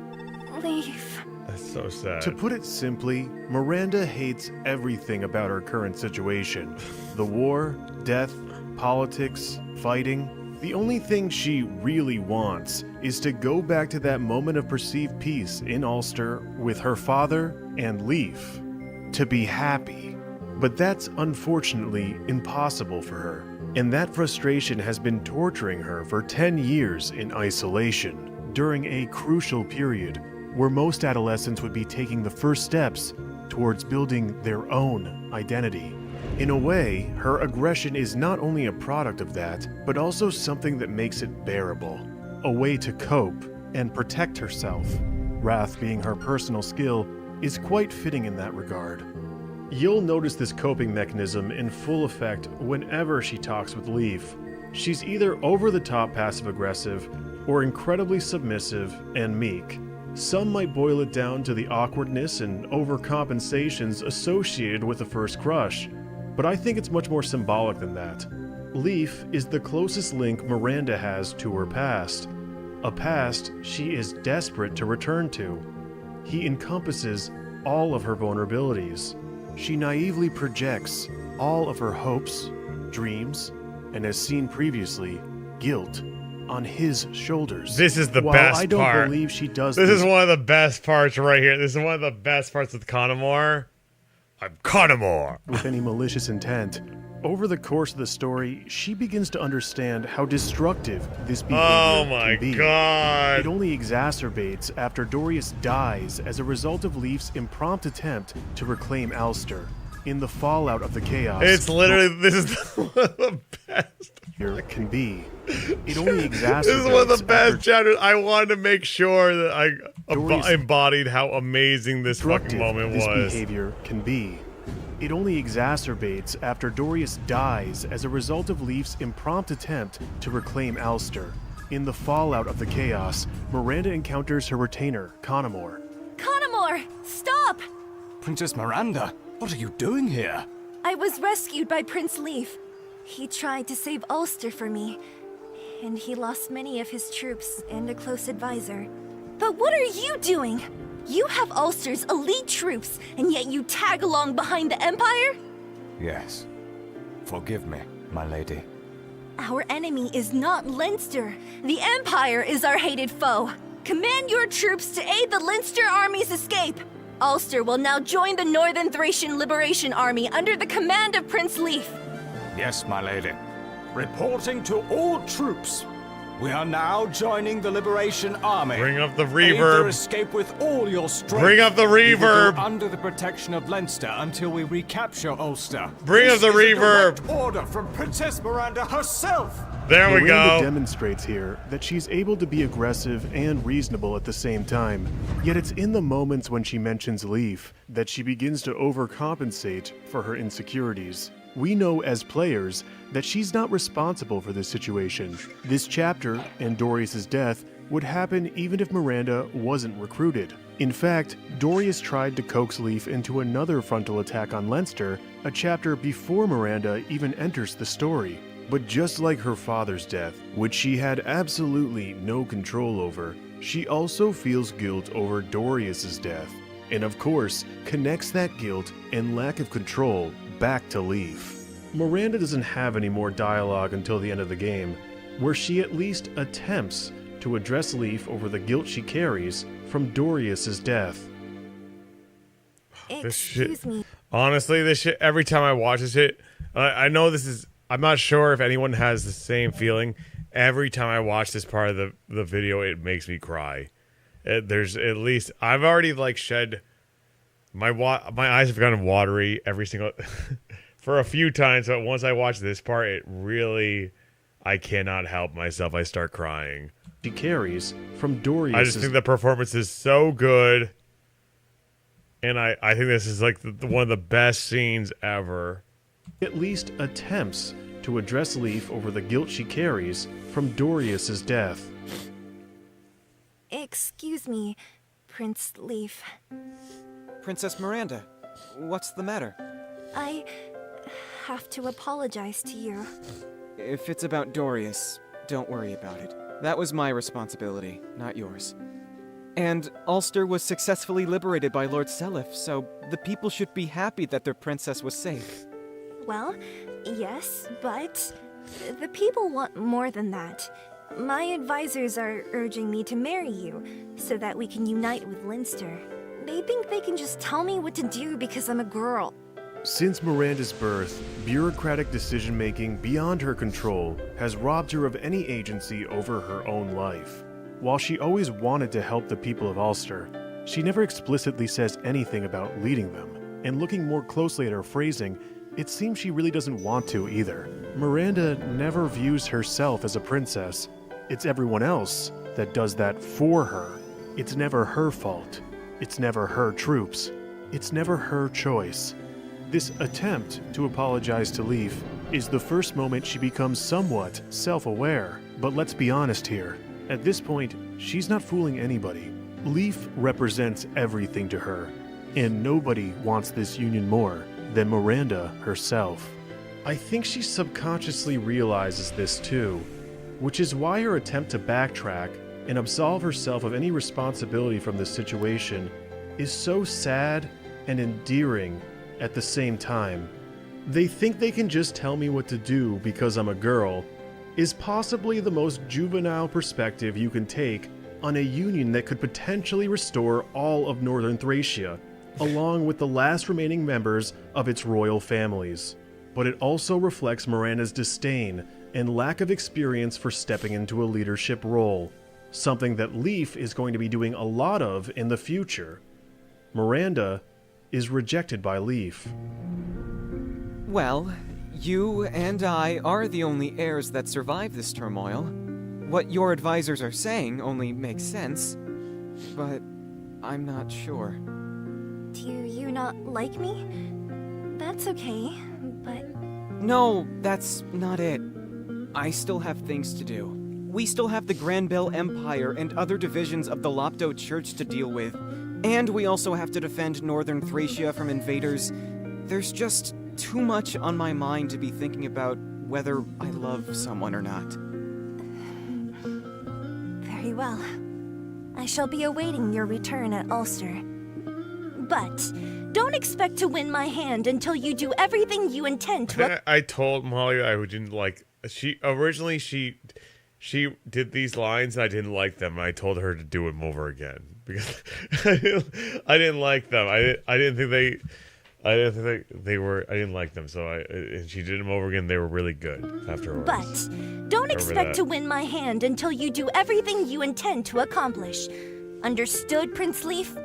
Leif. That's so sad. To put it simply, Miranda hates everything about her current situation. The war, death, politics, fighting. The only thing she really wants is to go back to that moment of perceived peace in Ulster with her father and Leif. To be happy. But that's unfortunately impossible for her. And that frustration has been torturing her for 10 years in isolation, during a crucial period where most adolescents would be taking the first steps towards building their own identity. In a way, her aggression is not only a product of that, but also something that makes it bearable. A way to cope and protect herself. Wrath being her personal skill is quite fitting in that regard. You'll notice this coping mechanism in full effect whenever she talks with Leaf. She's either over-the-top passive-aggressive or incredibly submissive and meek. Some might boil it down to the awkwardness and overcompensations associated with the first crush, but I think it's much more symbolic than that. Leaf is the closest link Miranda has to her past, a past she is desperate to return to. He encompasses all of her vulnerabilities. She naively projects all of her hopes, dreams, and as seen previously, guilt on his shoulders. This is the While best I don't part. believe she does This is one of the best parts right here. This is one of the best parts with Connemore. I'm Connemore. With any malicious intent. Over the course of the story, she begins to understand how destructive this behavior can be. God. It only exacerbates after Dorius dies as a result of Leaf's impromptu attempt to reclaim Ulster. In the fallout of the chaos, It's literally, this is one of the best. Here can be. It only exacerbates. This is one of the best after chapters. I wanted to make sure that I Dorius embodied how amazing this fucking moment this was. behavior can be. It only exacerbates after Dorius dies as a result of Leaf's impromptu attempt to reclaim Ulster. In the fallout of the chaos, Miranda encounters her retainer, Connemore. Connemore, stop! Princess Miranda, what are you doing here? I was rescued by Prince Leaf. He tried to save Ulster for me, and he lost many of his troops and a close advisor. But what are you doing? You have Ulster's elite troops, and yet you tag along behind the Empire? Yes. Forgive me, my lady. Our enemy is not Leinster. The Empire is our hated foe. Command your troops to aid the Leinster army's escape. Ulster will now join the Northern Thracian Liberation Army under the command of Prince Leaf. Yes, my lady. Reporting to all troops. We are now joining the Liberation Army. Bring up the Aid reverb. their escape with all your strength. Bring up the We will reverb. go under the protection of Leinster until we recapture Ulster. Bring up the This is a reverb. direct order from Princess Miranda herself. There we Miranda go. demonstrates here that she's able to be aggressive and reasonable at the same time. Yet it's in the moments when she mentions Leaf that she begins to overcompensate for her insecurities. We know as players that she's not responsible for this situation. This chapter and Dorius' death would happen even if Miranda wasn't recruited. In fact, Dorius tried to coax Leaf into another frontal attack on Leinster a chapter before Miranda even enters the story. But just like her father's death, which she had absolutely no control over, she also feels guilt over Dorius' death, and of course, connects that guilt and lack of control back to Leaf. Miranda doesn't have any more dialogue until the end of the game, where she at least attempts to address Leaf over the guilt she carries from Dorius' death. This shit, Excuse me. honestly, this shit, every time I watch this shit, I know this is, I'm not sure if anyone has the same feeling. Every time I watch this part of the video, it makes me cry. There's at least, I've already like shed, my eyes have gotten watery every single, for a few times, but once I watch this part, it really, I cannot help myself. I start crying. She carries from Dorius'. I just think the performance is so good. And I think this is like one of the best scenes ever. At least attempts to address Leaf over the guilt she carries from Dorius' death. Excuse me, Prince Leaf. Princess Miranda, what's the matter? I have to apologize to you. If it's about Dorius, don't worry about it. That was my responsibility, not yours. And Ulster was successfully liberated by Lord Seliph, so the people should be happy that their princess was safe. Well, yes, but the people want more than that. My advisors are urging me to marry you so that we can unite with Leinster. They think they can just tell me what to do because I'm a girl. Since Miranda's birth, bureaucratic decision-making beyond her control has robbed her of any agency over her own life. While she always wanted to help the people of Ulster, she never explicitly says anything about leading them. And looking more closely at her phrasing, it seems she really doesn't want to either. Miranda never views herself as a princess. It's everyone else that does that for her. It's never her fault. It's never her troops. It's never her choice. This attempt to apologize to Leaf is the first moment she becomes somewhat self-aware. But let's be honest here. At this point, she's not fooling anybody. Leaf represents everything to her, and nobody wants this union more than Miranda herself. I think she subconsciously realizes this too, which is why her attempt to backtrack and absolve herself of any responsibility from this situation is so sad and endearing at the same time. They think they can just tell me what to do because I'm a girl is possibly the most juvenile perspective you can take on a union that could potentially restore all of Northern Thracia, along with the last remaining members of its royal families. But it also reflects Miranda's disdain and lack of experience for stepping into a leadership role, something that Leaf is going to be doing a lot of in the future. Miranda is rejected by Leaf. Well, you and I are the only heirs that survive this turmoil. What your advisors are saying only makes sense, but I'm not sure. Do you not like me? That's okay, but... No, that's not it. I still have things to do. We still have the Granbell Empire and other divisions of the Lopto Church to deal with, and we also have to defend Northern Thracia from invaders. There's just too much on my mind to be thinking about whether I love someone or not. Very well. I shall be awaiting your return at Ulster. But don't expect to win my hand until you do everything you intend to... I told Molly I didn't like... She did these lines and I didn't like them, and I told her to do them over again because I didn't like them. I didn't think they were. I didn't like them, so and she did them over again. They were really good afterwards. But don't expect to win my hand until you do everything you intend to accomplish. Understood, Prince Leaf?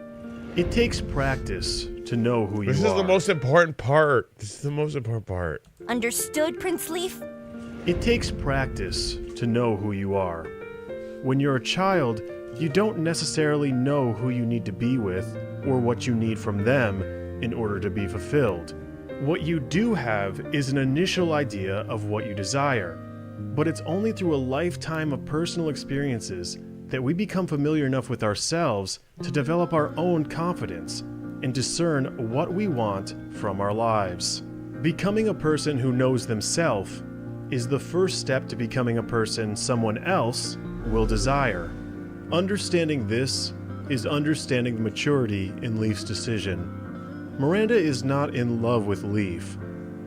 It takes practice to know who you are. This is the most important part. This is the most important part. Understood, Prince Leaf? It takes practice to know who you are. When you're a child, you don't necessarily know who you need to be with or what you need from them in order to be fulfilled. What you do have is an initial idea of what you desire, but it's only through a lifetime of personal experiences that we become familiar enough with ourselves to develop our own confidence and discern what we want from our lives. Becoming a person who knows themselves is the first step to becoming a person someone else will desire. Understanding this is understanding the maturity in Leaf's decision. Miranda is not in love with Leaf.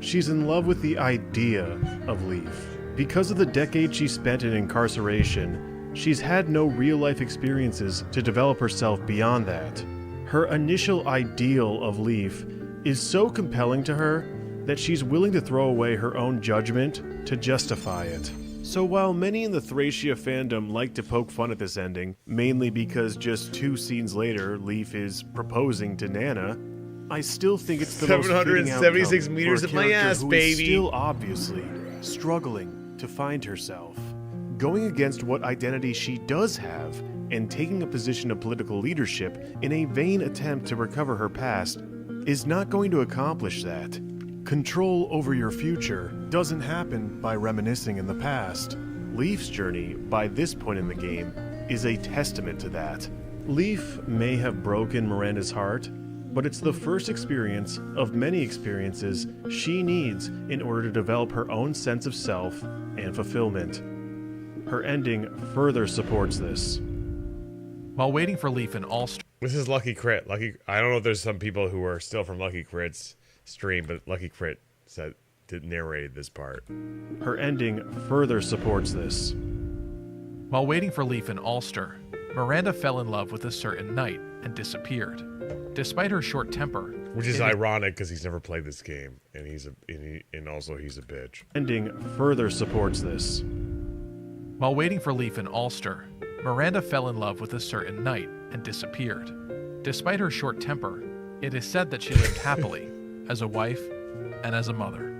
She's in love with the idea of Leaf. Because of the decade she spent in incarceration, she's had no real-life experiences to develop herself beyond that. Her initial ideal of Leaf is so compelling to her that she's willing to throw away her own judgment to justify it. So while many in the Thracia fandom like to poke fun at this ending, mainly because just 2 scenes later Leaf is proposing to Nana, I still think it's the most fitting 776 outcome meters for a of my character ass, who baby. is still obviously struggling to find herself. Going against what identity she does have and taking a position of political leadership in a vain attempt to recover her past is not going to accomplish that. Control over your future doesn't happen by reminiscing in the past. Leaf's journey, by this point in the game, is a testament to that. Leaf may have broken Miranda's heart, but it's the first experience of many experiences she needs in order to develop her own sense of self and fulfillment. Her ending further supports this. While waiting for Leaf in Ulster... This is Lucky Crit. I don't know if there's some people who are still from Lucky Crit's stream, but Lucky Crit narrated this part. Her ending further supports this. While waiting for Leaf in Ulster, Miranda fell in love with a certain knight and disappeared. Despite her short temper... Which is ironic because he's never played this game, and also he's a bitch. Ending further supports this. While waiting for Leaf in Ulster, Miranda fell in love with a certain knight and disappeared. Despite her short temper, it is said that she lived happily as a wife and as a mother.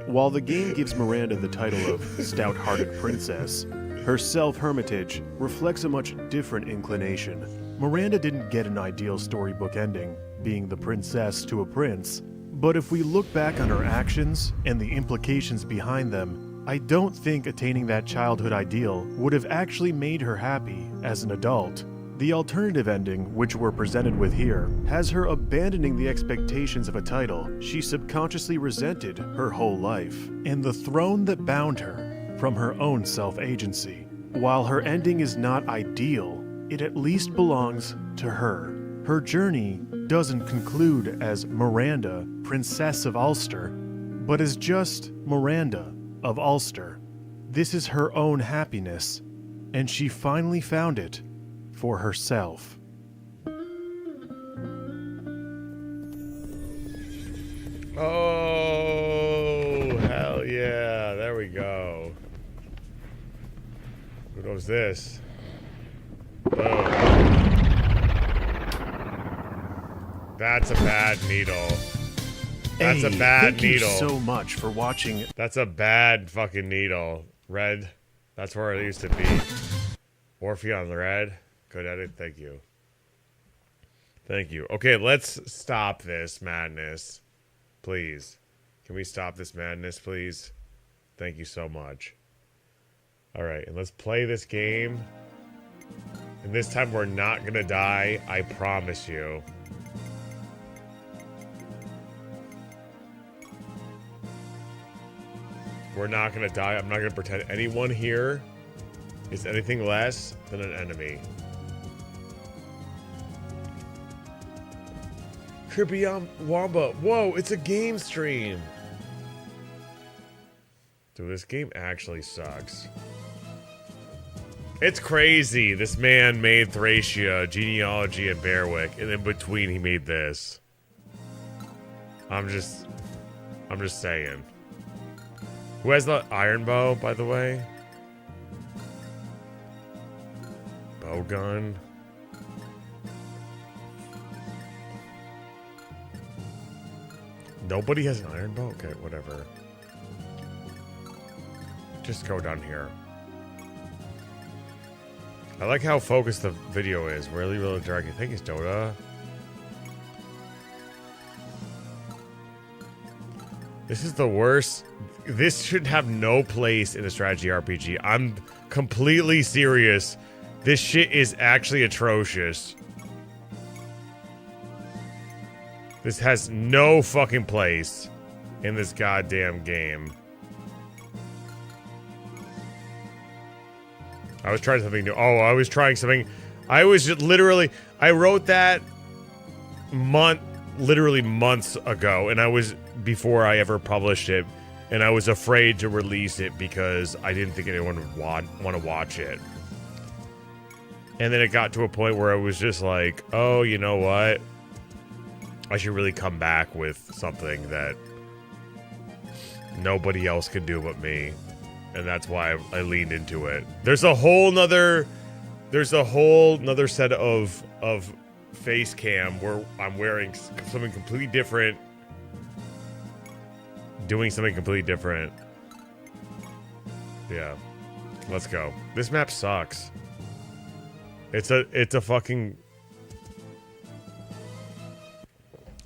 While the game gives Miranda the title of stout-hearted princess, her self-hermitage reflects a much different inclination. Miranda didn't get an ideal storybook ending, being the princess to a prince, but if we look back on her actions and the implications behind them, I don't think attaining that childhood ideal would have actually made her happy as an adult. The alternative ending, which we're presented with here, has her abandoning the expectations of a title she subconsciously resented her whole life, and the throne that bound her from her own self-agency. While her ending is not ideal, it at least belongs to her. Her journey doesn't conclude as Miranda, Princess of Ulster, but as just Miranda of Ulster. This is her own happiness, and she finally found it for herself. Oh, hell yeah. There we go. Who knows this? Boom. That's a bad needle. That's a bad needle. Thank you so much for watching. That's a bad fucking needle. Red. That's where it used to be. Orpheon red. Good edit. Thank you. Thank you. Okay, let's stop this madness. Please. Can we stop this madness, please? Thank you so much. Alright, and let's play this game. And this time we're not gonna die. I promise you. We're not gonna die. I'm not gonna pretend anyone here is anything less than an enemy. Trippy Wamba. Whoa, it's a game stream. Dude, this game actually sucks. It's crazy. This man made Thracia, Genealogy, and Bearwick, and in between he made this. I'm just saying. Who has the iron bow, by the way? Bow gun. Nobody has an iron bow? Okay, whatever. Just go down here. I like how focused the video is. Really, really dark. I think it's Dota. This is the worst. This should have no place in a strategy RPG. I'm completely serious. This shit is actually atrocious. This has no fucking place in this goddamn game. I was trying something new. Oh, I was trying something. I was just literally, I wrote that literally months ago, and I was, before I ever published it, and I was afraid to release it because I didn't think anyone would want to watch it. And then it got to a point where I was just like, oh, you know what? I should really come back with something that nobody else can do but me. And that's why I leaned into it. There's a whole nother set of face cam where I'm wearing something completely different, doing something completely different. Yeah. Let's go. This map sucks. It's a fucking...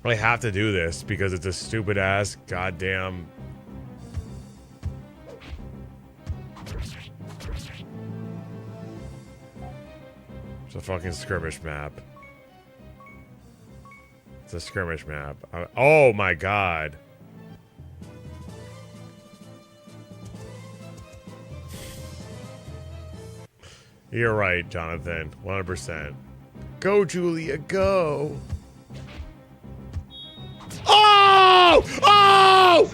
I have to do this because it's a stupid ass goddamn... It's a fucking skirmish map. It's a skirmish map. Oh my god. You're right, Jonathan. 100%. Go, Julia, go. Oh! Oh!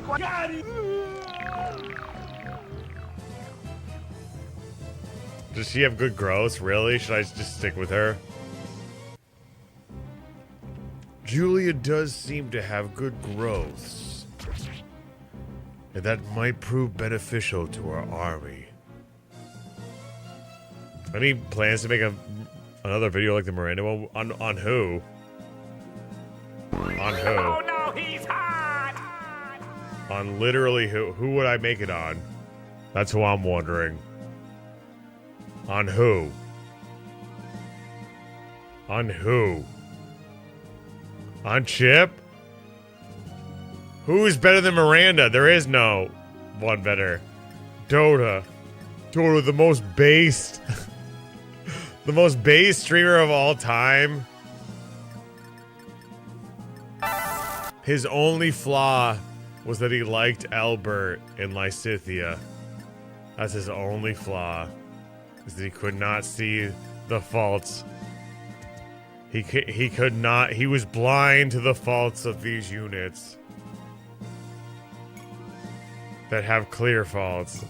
Does she have good growth? Really? Should I just stick with her? Julia does seem to have good growths. And that might prove beneficial to our army. Any plans to make another video like the Miranda one? On who? On who? Oh no, he's hot! On literally who? Who would I make it on? That's who I'm wondering. On who? On who? On Chip? Who's better than Miranda? There is no one better. Dota. Dota, the most based. The most based streamer of all time. His only flaw was that he liked Albert in Lysithia. That's his only flaw. Is that he could not see the faults. He could not. He was blind to the faults of these units that have clear faults.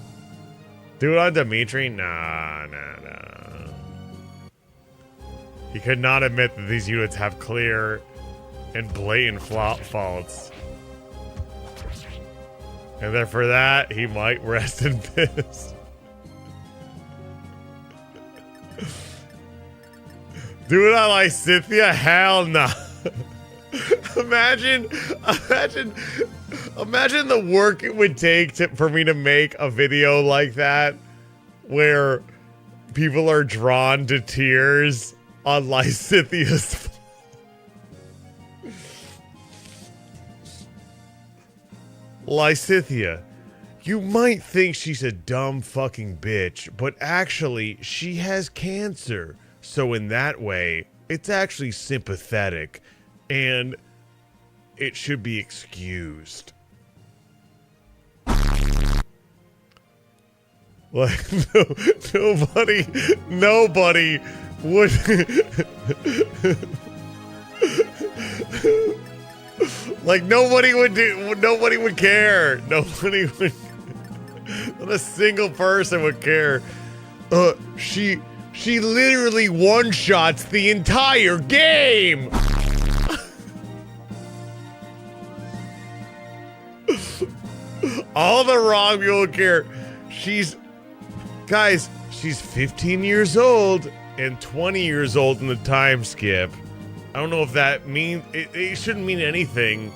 Do it on Dimitri? Nah. He could not admit that these units have clear and blatant faults. And then for that, he might rest in peace. Do it on Lysithia? Hell no. Imagine the work it would take for me to make a video like that where people are drawn to tears on Lysithia's. Lysithia, you might think she's a dumb fucking bitch, but actually she has cancer. So in that way, it's actually sympathetic and it should be excused. Like, nobody would. Like, nobody would care. Nobody would. Not a single person would care. She literally one-shots the entire game. All the wrong people care. She's 15 years old and 20 years old in the time skip. I don't know if that means it shouldn't mean anything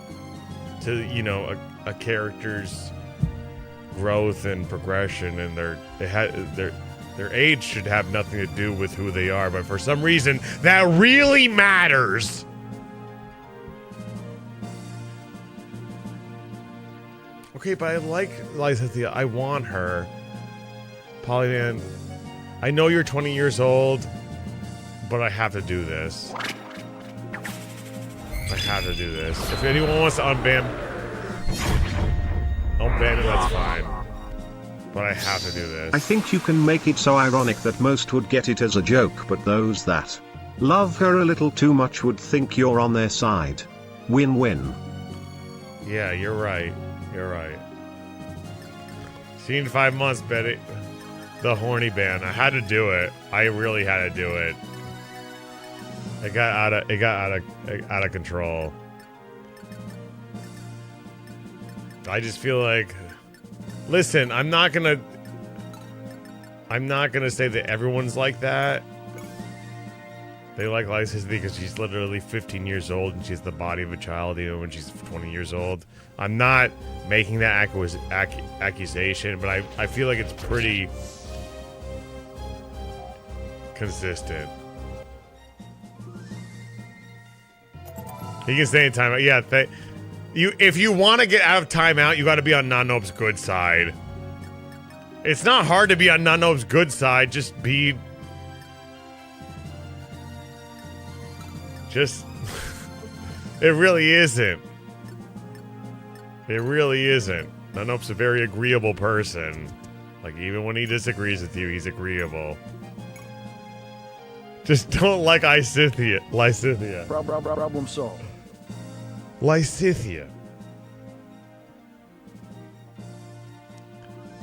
to, you know, a character's growth and progression, and their age should have nothing to do with who they are, but for some reason that really matters. Okay, but I like Lysithia. I want her. Polyman, I know you're 20 years old, but I have to do this. I have to do this. If anyone wants to unban it, that's fine. But I have to do this. I think you can make it so ironic that most would get it as a joke, but those that love her a little too much would think you're on their side. Win-win. Yeah, you're right. You're right. See you in 5 months, Betty. The horny ban. I had to do it. I really had to do it. It got out of control. I just feel like, listen, I'm not gonna say that everyone's like that. They like Lysithia because she's literally 15 years old and she's the body of a child even when she's 20 years old. I'm not making that accusation, but I feel like it's pretty consistent. You can stay in timeout. Yeah, if you want to get out of timeout, you got to be on Nanob's good side. It's not hard to be on Nanob's good side. Just be. It really isn't. It really isn't. Nanob's a very agreeable person. Like, even when he disagrees with you, he's agreeable. Just don't like Lysithia. Problem solved. Lysithia.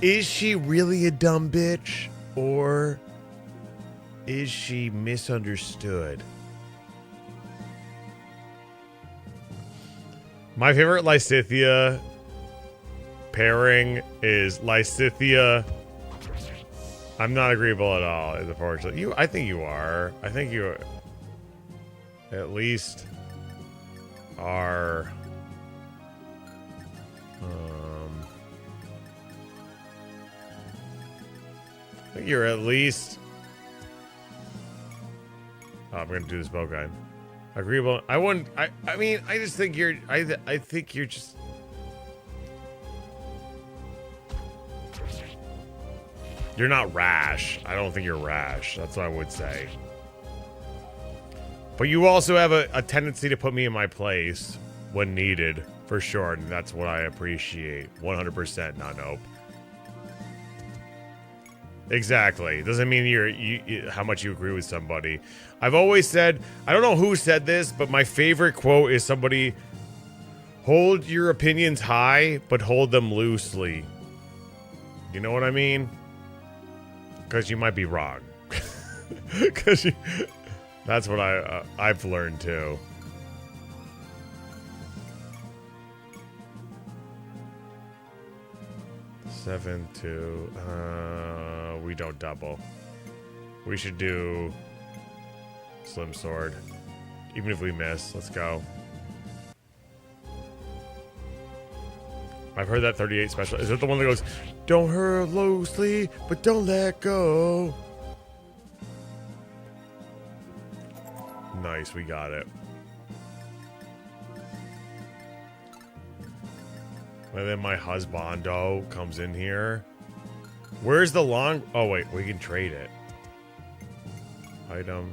Is she really a dumb bitch? Or is she misunderstood? My favorite Lysithia pairing is Lysithia. I'm not agreeable at all, unfortunately. I think you are. I think you at least are. I think you're at least I'm gonna do this bow guy. Agreeable. I wouldn't. I mean, I just think you're. I think you're just. You're not rash. I don't think you're rash. That's what I would say. But you also have a tendency to put me in my place when needed, for sure. And that's what I appreciate. 100%, not nope. Exactly. Doesn't mean you how much you agree with somebody. I've always said, I don't know who said this, but my favorite quote is somebody, hold your opinions high, but hold them loosely. You know what I mean? Because you might be wrong. Because that's what I've learned too. Seven, 2. We don't double. We should do Slim Sword. Even if we miss, let's go. I've heard that 38 special. Is it the one that goes, don't hurt loosely, but don't let go? Nice, we got it. And then my husbando comes in here. Where's the long... Oh, wait. We can trade it. Item.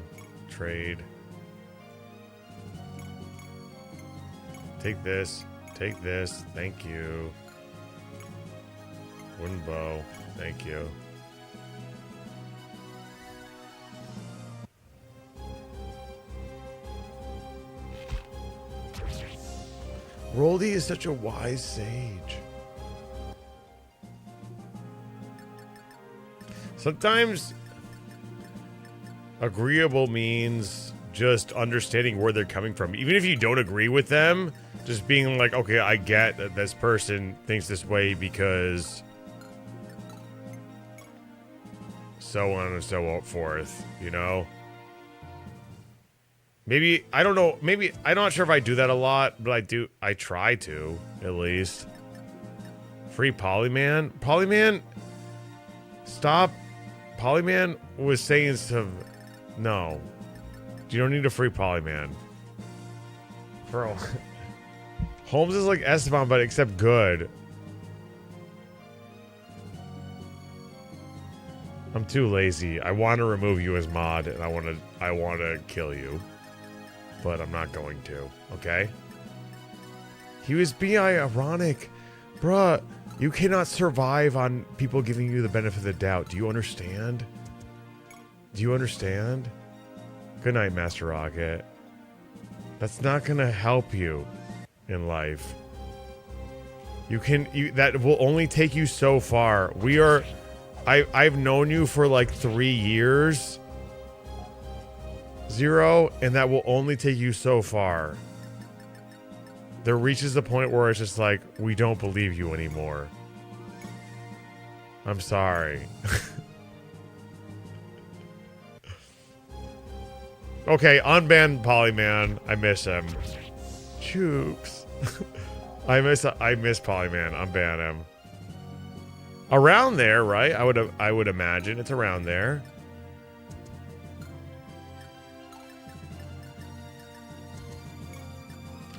Trade. Take this. Take this. Thank you. Wooden bow. Thank you. Roldy is such a wise sage. Sometimes agreeable means just understanding where they're coming from. Even if you don't agree with them, just being like, okay, I get that this person thinks this way because so on and so forth, you know? Maybe, I don't know, maybe, I'm not sure if I do that a lot, but I try to, at least. Free Polyman? Polyman? Stop. Polyman was saying some... No. You don't need a free Polyman. Bro. Holmes is like Esteban, but except good. I'm too lazy. I want to remove you as mod, and I want to kill you. But I'm not going to, okay? He was being ironic. Bruh, you cannot survive on people giving you the benefit of the doubt. Do you understand? Do you understand? Good night, Master Rocket. That's not gonna help you in life. That will only take you so far. I've known you for like 3 years. Zero, and that will only take you so far. There reaches the point where it's just like, we don't believe you anymore. I'm sorry. Okay, unban Polyman. I miss him. Chooks. I miss Polyman. Unban him. Around there, right? I would imagine it's around there.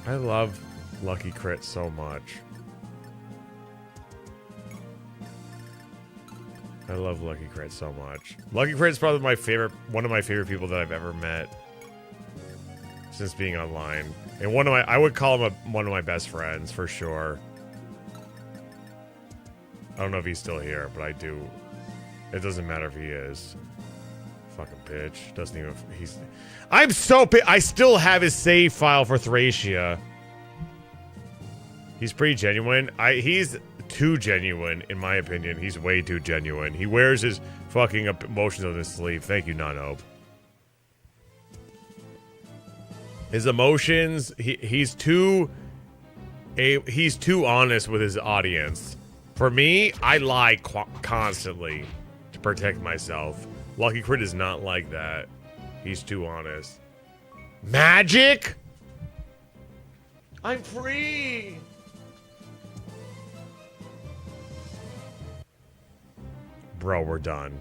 I love Lucky Crit so much. I love Lucky Crit so much. Lucky Crit is probably one of my favorite people that I've ever met since being online. And I would call him one of my best friends for sure. I don't know if he's still here, but I do. It doesn't matter if he is. Fucking bitch. Doesn't even... I'm so pissed. I still have his save file for Thracia. He's pretty genuine. He's too genuine, in my opinion. He's way too genuine. He wears his fucking emotions on his sleeve. Thank you, Nanope. His emotions... He's too honest with his audience. For me, I lie constantly to protect myself. Lucky Crit is not like that. He's too honest. Magic? I'm free! Bro, we're done.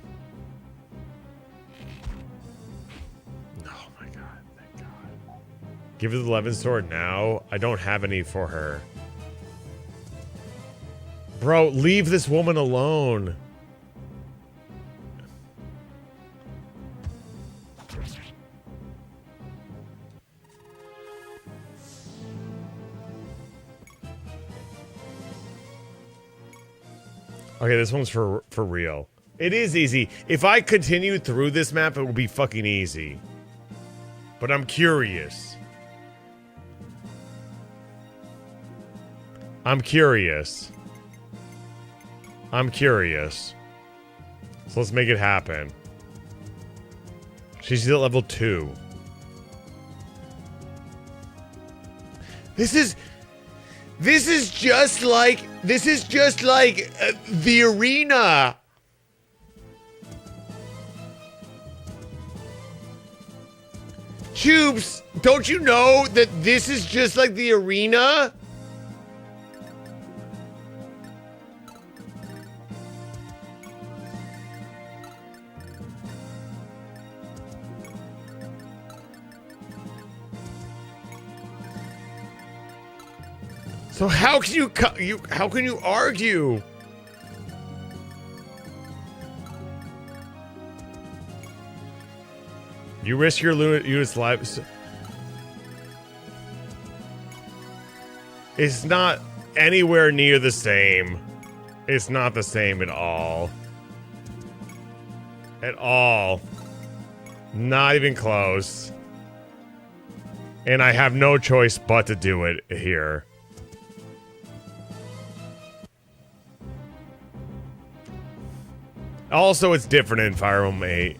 Oh my god. Give her the 11 sword now. I don't have any for her. Bro, leave this woman alone. Okay, this one's for real. It is easy. If I continue through this map, it will be fucking easy. But I'm curious. I'm curious. So let's make it happen. She's at level 2. This is just like the arena. Tubes, don't you know that this is just like the arena? So how can you argue? You risk your unit's life. It's not anywhere near the same. It's not the same at all. At all. Not even close. And I have no choice but to do it here. Also, it's different in Fire Emblem 8.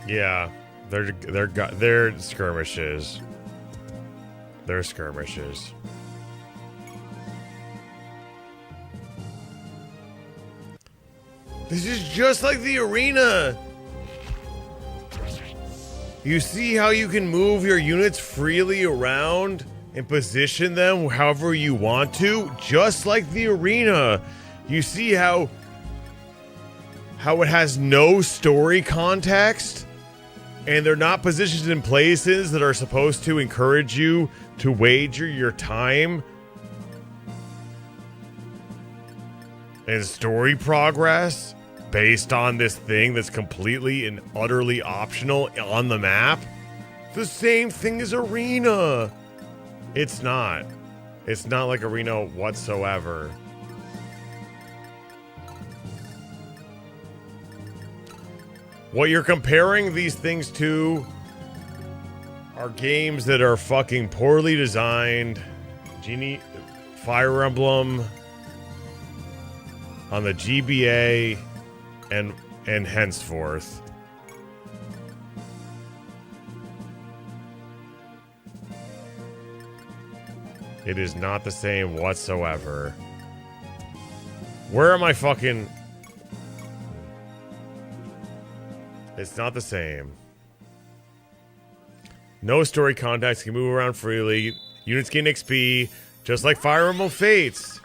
Yeah, they're skirmishes. They're skirmishes. This is just like the arena. You see how you can move your units freely around and position them however you want to, just like the arena. You see how it has no story context? And they're not positioned in places that are supposed to encourage you to wager your time and story progress based on this thing that's completely and utterly optional on the map. The same thing as Arena. It's not. It's not like Arena whatsoever. What you're comparing these things to are games that are fucking poorly designed. Fire Emblem on the GBA and henceforth. It is not the same whatsoever. Where am I fucking... It's not the same. No story context, can move around freely. Units gain XP, just like Fire Emblem Fates.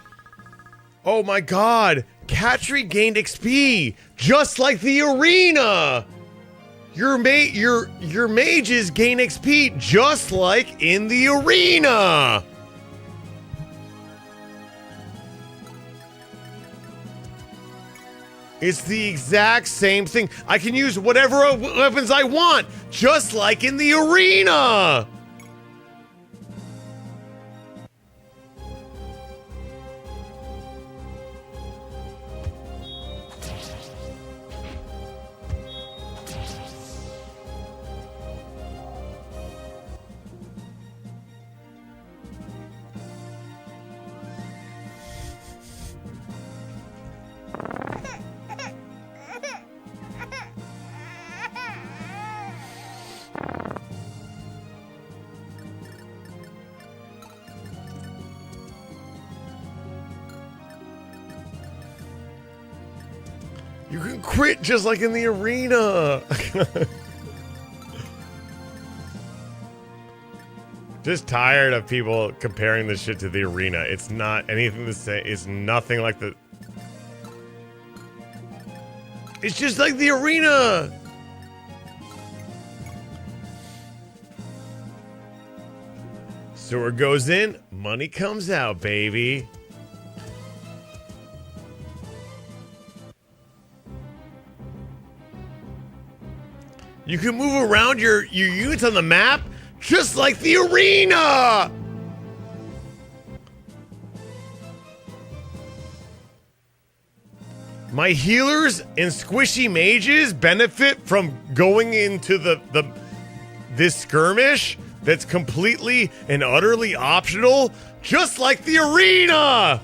Oh my god! Katri gained XP, just like the arena! Your mages gain XP, just like in the arena! It's the exact same thing. I can use whatever weapons I want, just like in the arena! You can crit just like in the arena. Just tired of people comparing this shit to the arena. It's not anything to say. It's nothing like the... It's just like the arena. Sewer goes in, money comes out, baby. You can move around your units on the map just like the arena! My healers and squishy mages benefit from going into this skirmish that's completely and utterly optional, just like the arena!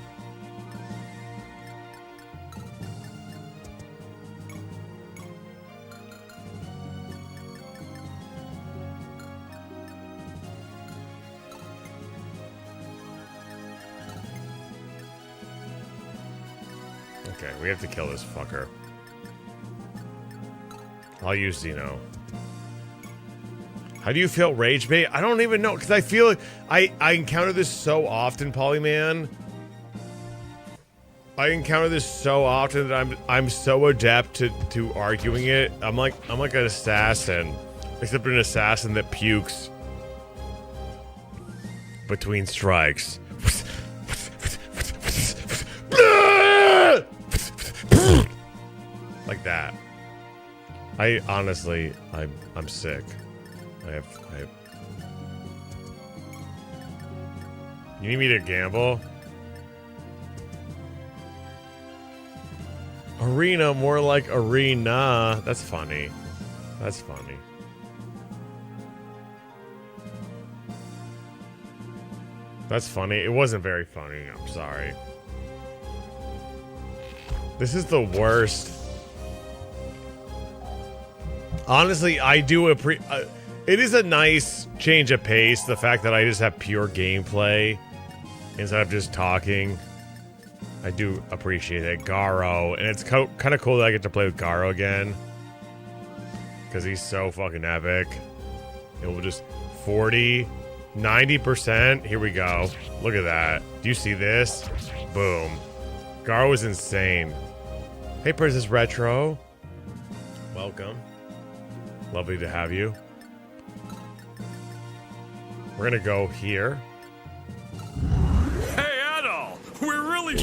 Okay, we have to kill this fucker. I'll use Xeno. How do you feel rage bait? I don't even know, because I feel like I encounter this so often, Polyman. I encounter this so often that I'm so adept to arguing it. I'm like an assassin, except an assassin that pukes between strikes. Like that. I honestly, I'm sick. I have. You need me to gamble? Arena, more like arena. That's funny. That's funny. That's funny. It wasn't very funny. I'm sorry. This is the worst. Honestly, I do appreciate... it is a nice change of pace, the fact that I just have pure gameplay instead of just talking. I do appreciate it. Garo. And it's kind of cool that I get to play with Garo again. Because he's so fucking epic. It will just... 40... 90%. Here we go. Look at that. Do you see this? Boom. Garo is insane. Hey, Princess Retro. Welcome. Lovely to have you. We're gonna go here. Hey, Adol! We're really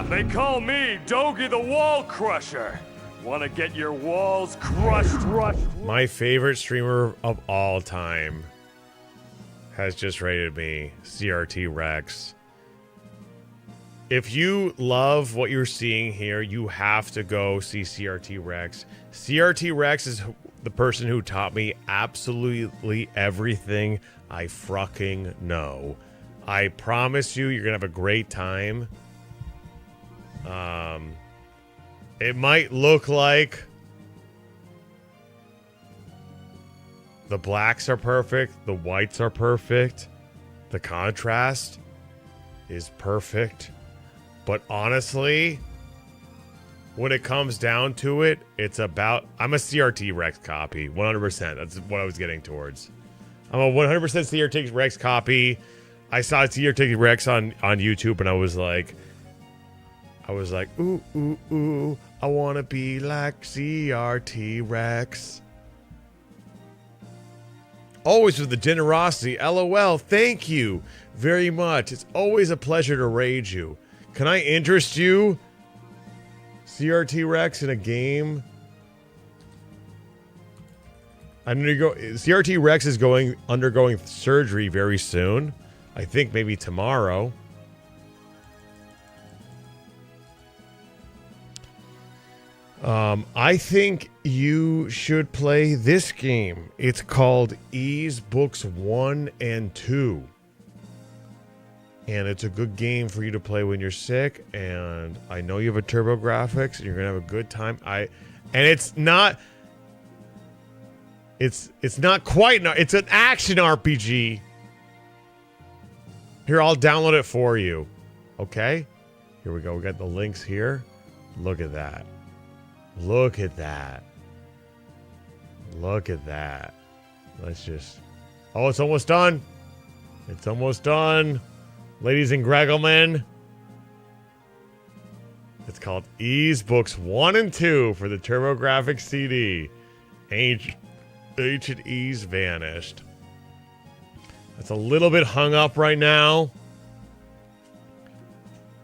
They call me Dogi the Wall Crusher. Want to get your walls crushed? My favorite streamer of all time has just rated me, CRT Rex. If you love what you're seeing here, you have to go see CRT Rex. CRT Rex is the person who taught me absolutely everything I fucking know. I promise you, you're gonna have a great time. It might look like the blacks are perfect, the whites are perfect, the contrast is perfect. But honestly, when it comes down to it, it's about... I'm a CRT Rex copy, 100%. That's what I was getting towards. I'm a 100% CRT Rex copy. I saw CRT Rex on YouTube, and I was like, ooh, ooh, ooh, I want to be like CRT Rex. Always with the generosity. LOL, thank you very much. It's always a pleasure to raid you. Can I interest you, CRT Rex, in a game? CRT Rex is undergoing surgery very soon. I think maybe tomorrow. I think you should play this game. It's called Ease Books 1 and 2. And it's a good game for you to play when you're sick. And I know you have a Turbo Graphics, and you're gonna have a good time. And it's not. It's not quite. It's an action RPG. Here, I'll download it for you. Okay. Here we go. We got the links here. Look at that. Look at that. Look at that. Let's just... Oh, it's almost done. It's almost done. Ladies and gentlemen. It's called Ease Books 1 and 2 for the TurboGrafx CD. Ancient Ease vanished. It's a little bit hung up right now.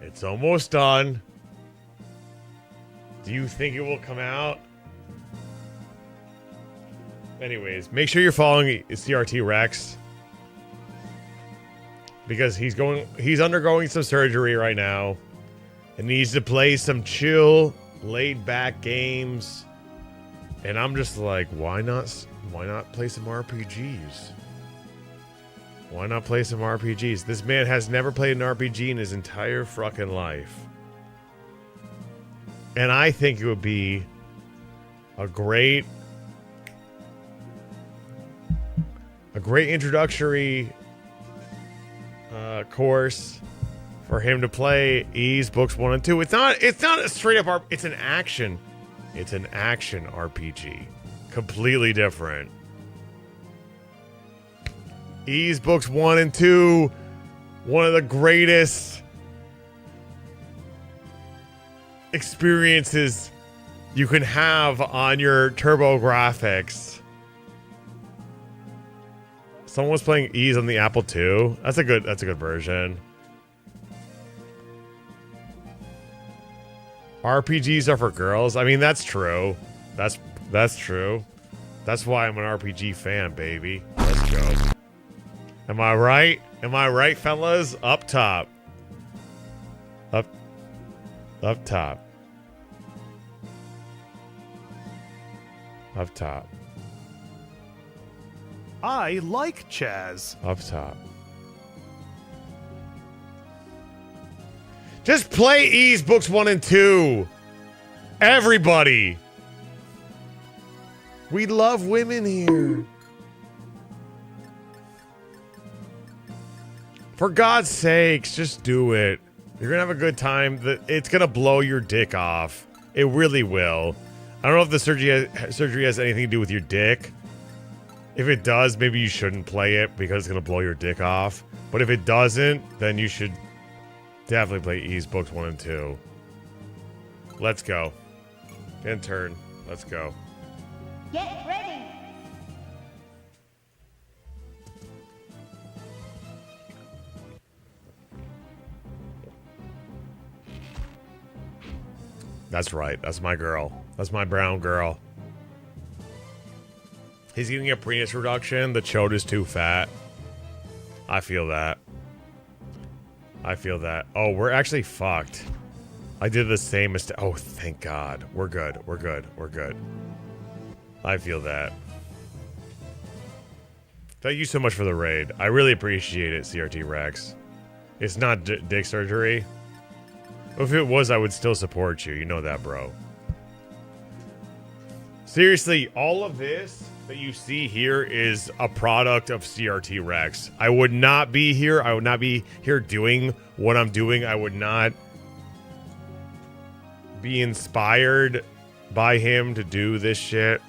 It's almost done. Do you think it will come out? Anyways, make sure you're following CRT Rex. Because he's undergoing some surgery right now. And needs to play some chill, laid back games. And I'm just like, why not play some RPGs? Why not play some RPGs? This man has never played an RPG in his entire fucking life. And I think it would be a great introductory course for him to play Ease Books 1 and 2. It's not a straight up it's an action RPG. Completely different. Ease Books 1 and 2, one of the greatest experiences you can have on your TurboGrafx. Someone was playing Ease on the Apple II. That's a good version. RPGs are for girls. I mean, that's true. That's true. That's why I'm an RPG fan, baby. Let's go. Am I right? Am I right, fellas? Up top. Up top. Up top. I like Chaz. Up top. Just play Ease Books 1 and 2. Everybody. We love women here. For God's sakes, just do it. You're going to have a good time. It's going to blow your dick off. It really will. I don't know if the surgery has anything to do with your dick. If it does, maybe you shouldn't play it because it's going to blow your dick off. But if it doesn't, then you should definitely play Ease Books 1 and 2. Let's go. In turn. Let's go. Get ready. That's right. That's my girl. That's my brown girl. He's getting a penis reduction. The chode is too fat. I feel that. I feel that. Oh, we're actually fucked. I did the same mistake. Oh, thank God. We're good. We're good. We're good. I feel that. Thank you so much for the raid. I really appreciate it, CRT Rex. It's not dick surgery. If it was, I would still support you. You know that, bro. Seriously, all of this that you see here is a product of CRT Rex. I would not be here. I would not be here doing what I'm doing. I would not be inspired by him to do this shit.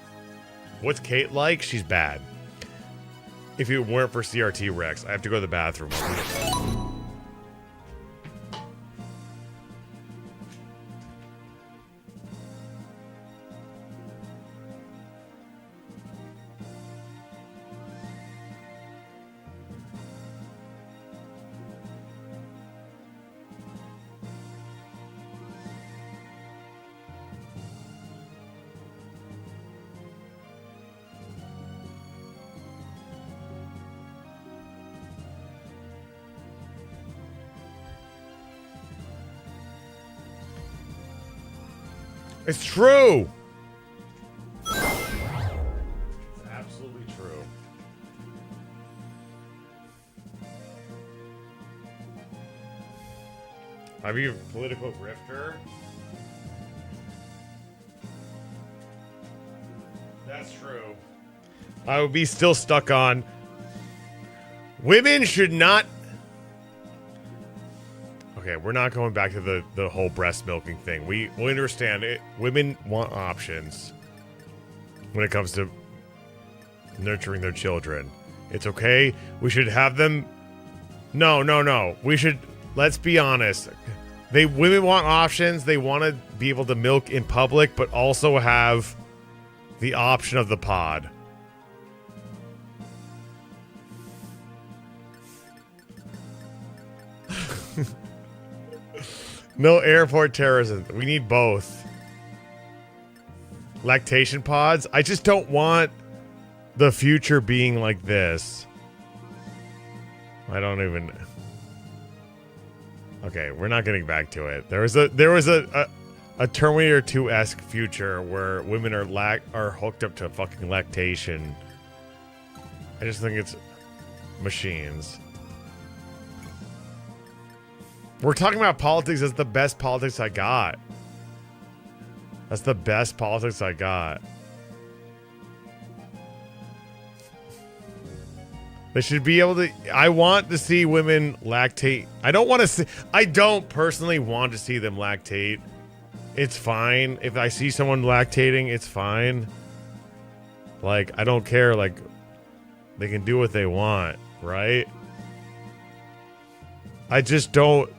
What's Kate like? She's bad. If it weren't for CRT Rex, I have to go to the bathroom. It's true. It's absolutely true. Are you a political grifter? That's true. I would be still stuck on women should not. Okay, we're not going back to the whole breast milking thing. We understand it. Women want options when it comes to nurturing their children. It's okay. We should have them. No. We should. Let's be honest. Women want options. They want to be able to milk in public, but also have the option of the pod. No airport terrorism. We need both. Lactation pods. I just don't want the future being like this. I don't even. Okay, we're not getting back to it. There was a Terminator 2-esque future where women are hooked up to fucking lactation. I just think it's machines. We're talking about politics. That's the best politics I got. That's the best politics I got. They should be able to. I want to see women lactate. I don't personally want to see them lactate. It's fine. If I see someone lactating, it's fine. Like, I don't care. Like, they can do what they want, right? I just don't.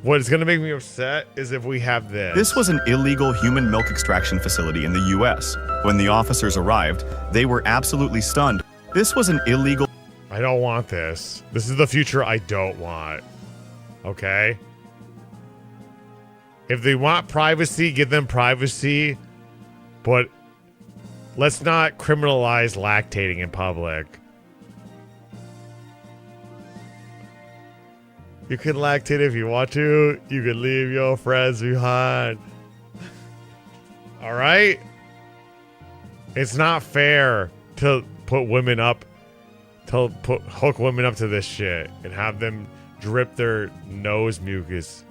What's going to make me upset is if we have this. This was an illegal human milk extraction facility in the U.S. When the officers arrived, they were absolutely stunned. This was an illegal... I don't want this. This is the future I don't want. Okay? If they want privacy, give them privacy. But let's not criminalize lactating in public. You can lactate if you want to. You can leave your friends behind. All right? It's not fair to put women up, hook women up to this shit and have them drip their nose mucus.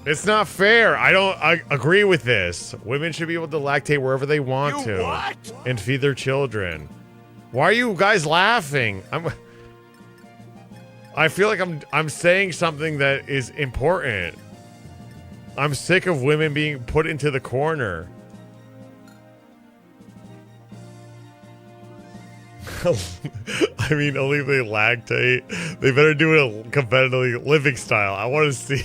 It's not fair. I agree with this. Women should be able to lactate wherever they want to. What? And feed their children. Why are you guys laughing? I feel like I'm saying something that is important. I'm sick of women being put into the corner. I mean, only if they lactate. They better do it a competitively living style. I want to see.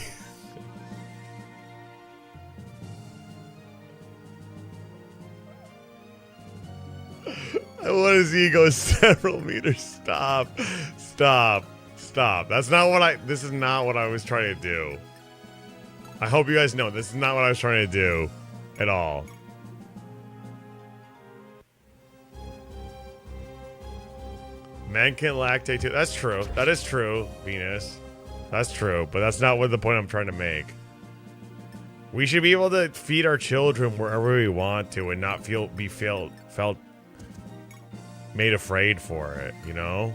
I want to see you go several meters. Stop. That's not this is not what I was trying to do. I hope you guys know this is not what I was trying to do at all. Men can lactate too. That's true. That is true, Venus. That's true, but that's not what the point I'm trying to make. We should be able to feed our children wherever we want to and not felt made afraid for it, you know?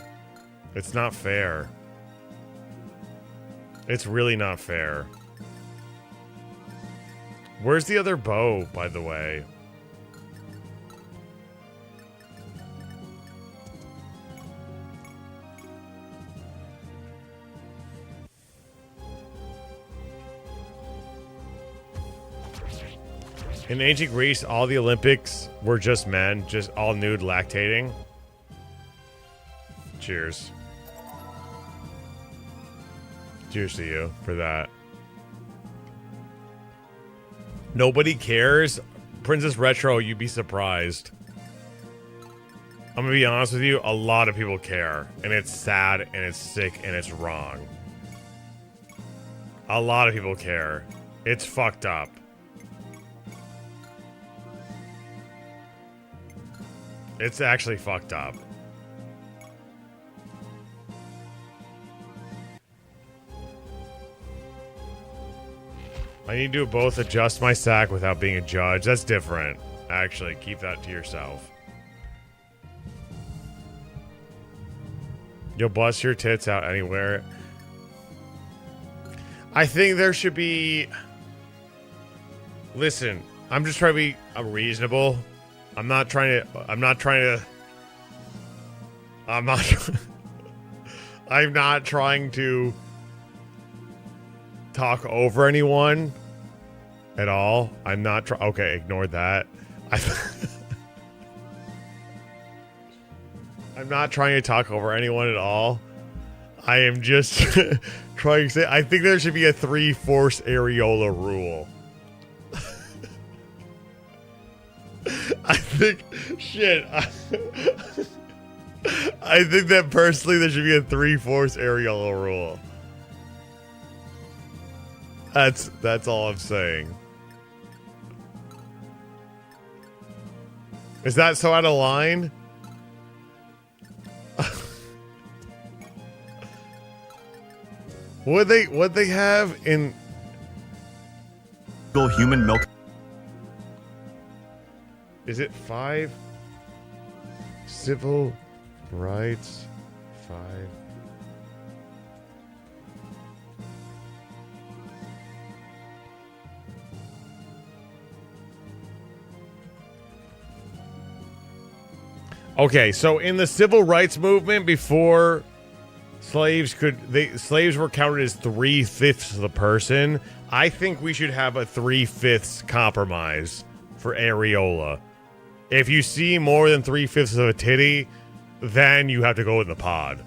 It's not fair. It's really not fair. Where's the other bow, by the way? In ancient Greece, all the Olympics were just men, just all nude lactating. Cheers. Cheers to you for that. Nobody cares? Princess Retro, you'd be surprised. I'm gonna be honest with you, a lot of people care. And it's sad, and it's sick, and it's wrong. A lot of people care. It's fucked up. It's actually fucked up. I need to both adjust my sack without being a judge. That's different. Actually, keep that to yourself. You'll bust your tits out anywhere. I think there should be... Listen, I'm just trying to be reasonable. I'm not trying to I'm not. I'm not trying to talk over anyone at all. I'm not trying. Okay, ignore that. I'm not trying to talk over anyone at all. I am just trying to say, I think there should be a 3/4 areola rule. I think, shit. I think that personally there should be a 3/4 areola rule. That's all I'm saying. Is that so out of line? What they have in human milk? Is it 5? Civil rights 5. Okay, so in the civil rights movement before slaves were counted as 3/5 of the person. I think we should have a 3/5 compromise for areola. If you see more than 3/5 of a titty, then you have to go in the pod.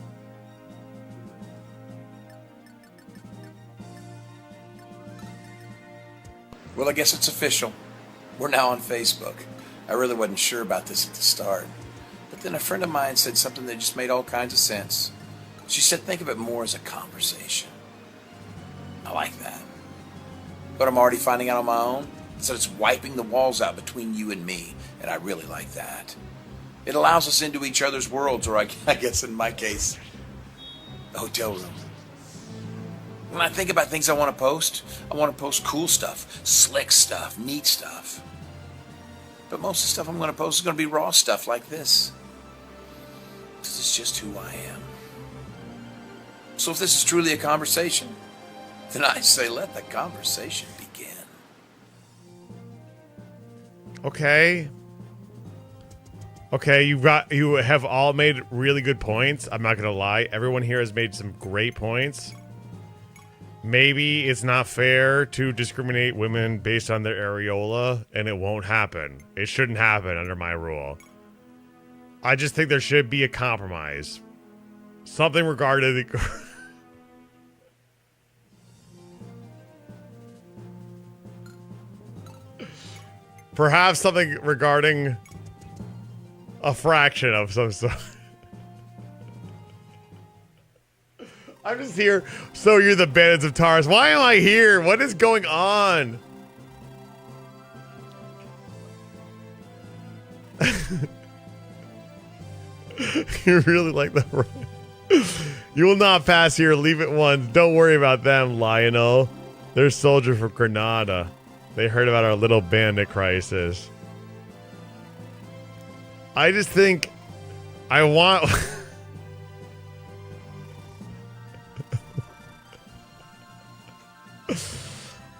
Well, I guess it's official. We're now on Facebook. I really wasn't sure about this at the start. But then a friend of mine said something that just made all kinds of sense. She said, think of it more as a conversation. I like that. But I'm already finding out on my own. So it's wiping the walls out between you and me. And I really like that. It allows us into each other's worlds, or I guess in my case, the hotel room. When I think about things I want to post cool stuff, slick stuff, neat stuff. But most of the stuff I'm going to post is going to be raw stuff like this. This is just who I am. So if this is truly a conversation, then I say let the conversation begin. Okay. Okay, you have all made really good points. I'm not gonna lie. Everyone here has made some great points. Maybe it's not fair to discriminate women based on their areola, and it won't happen. It shouldn't happen under my rule. I just think there should be a compromise. Something regarding the... Perhaps something regarding a fraction of some sort. I'm just here. So you're the bandits of Taurus. Why am I here? What is going on? You really like that. You will not pass here. Leave it once. Don't worry about them, Lionel. They're soldiers from Granada. They heard about our little bandit crisis. I just think I want...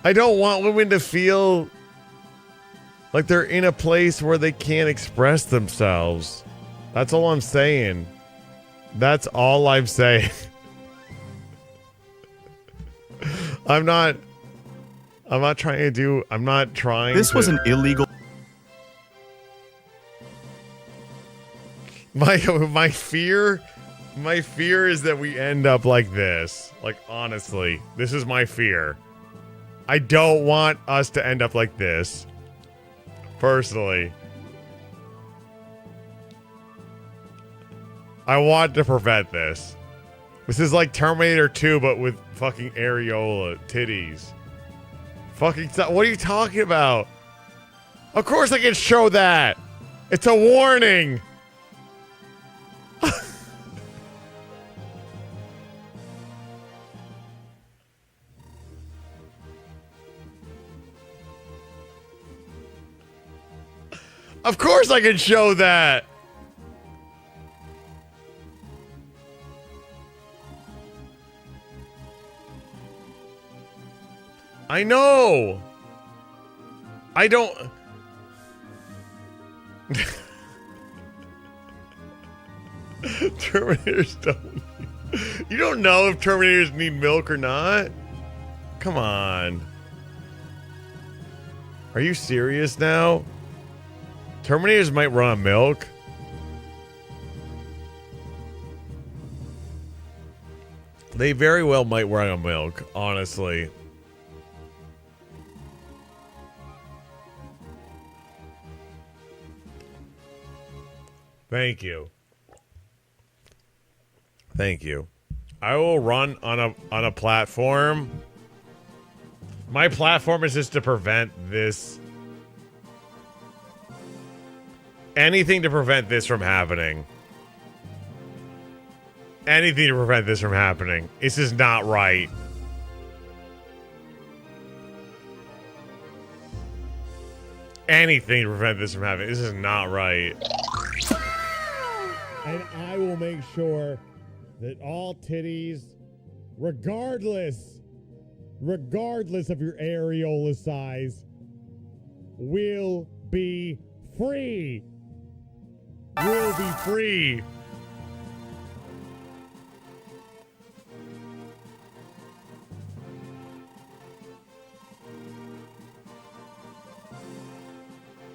I don't want women to feel like they're in a place where they can't express themselves. That's all I'm saying. That's all I'm saying. I'm not trying to do... I'm not trying This was an illegal... My fear is that we end up like this. Like, honestly, this is my fear. I don't want us to end up like this. Personally. I want to prevent this. This is like Terminator 2, but with fucking areola titties. Fucking, what are you talking about? Of course I can show that. It's a warning. Of course I can show that. I know. I don't... Terminators don't. You don't know if Terminators need milk or not? Come on. Are you serious now? Terminators might run on milk. They very well might run on milk, honestly. Thank you. Thank you. I will run on a platform. My platform is just to prevent this. Anything to prevent this from happening. Anything to prevent this from happening. This is not right. Anything to prevent this from happening. This is not right. And I will make sure that all titties, regardless of your areola size, will be free. Will be free.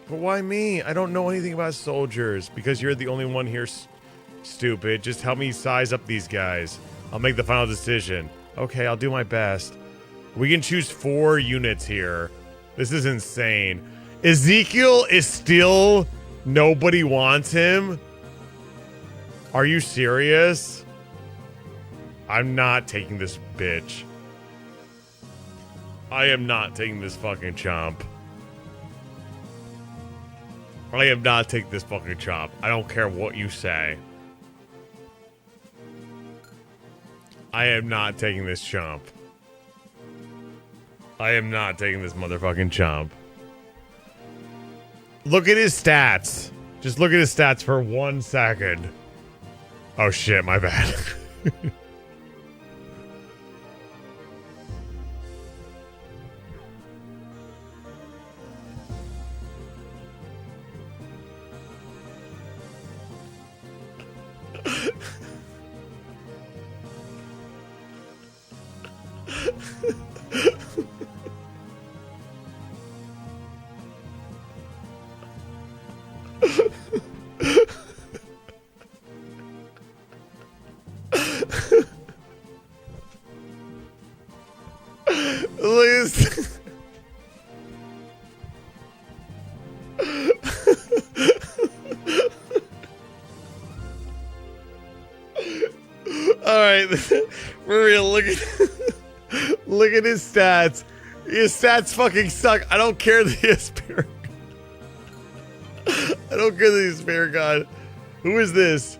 But why me? I don't know anything about soldiers. Because you're the only one here, stupid. Just help me size up these guys. I'll make the final decision. Okay, I'll do my best. We can choose 4 units here. This is insane. Ezekiel is still... Nobody wants him? Are you serious? I'm not taking this bitch. I am not taking this fucking chomp. I am not taking this fucking chomp. I don't care what you say. I am not taking this chomp. I am not taking this motherfucking chomp. Look at his stats. Just look at his stats for 1 second. Oh shit, my bad. Look at this. Alright, for real, look at his stats. His stats fucking suck. I don't care that he has Spirit. I don't care that he's Spirit God. Who is this?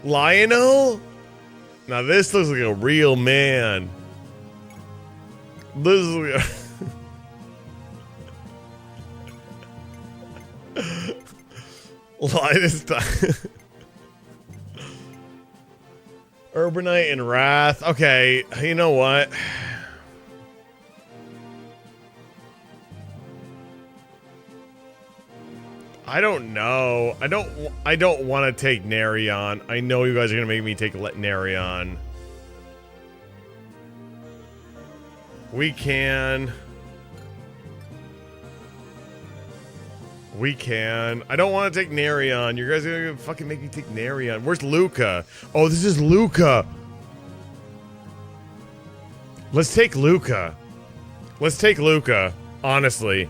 Lionel? Now this looks like a real man. This is Linus Urbanite and Wrath. Okay, you know what? I don't know. I don't want to take Narion. I know you guys are gonna make me take Narion. We can. I don't want to take Narion. You guys are gonna fucking make me take Narion. Where's Luca? Oh, this is Luca. Let's take Luca. Honestly.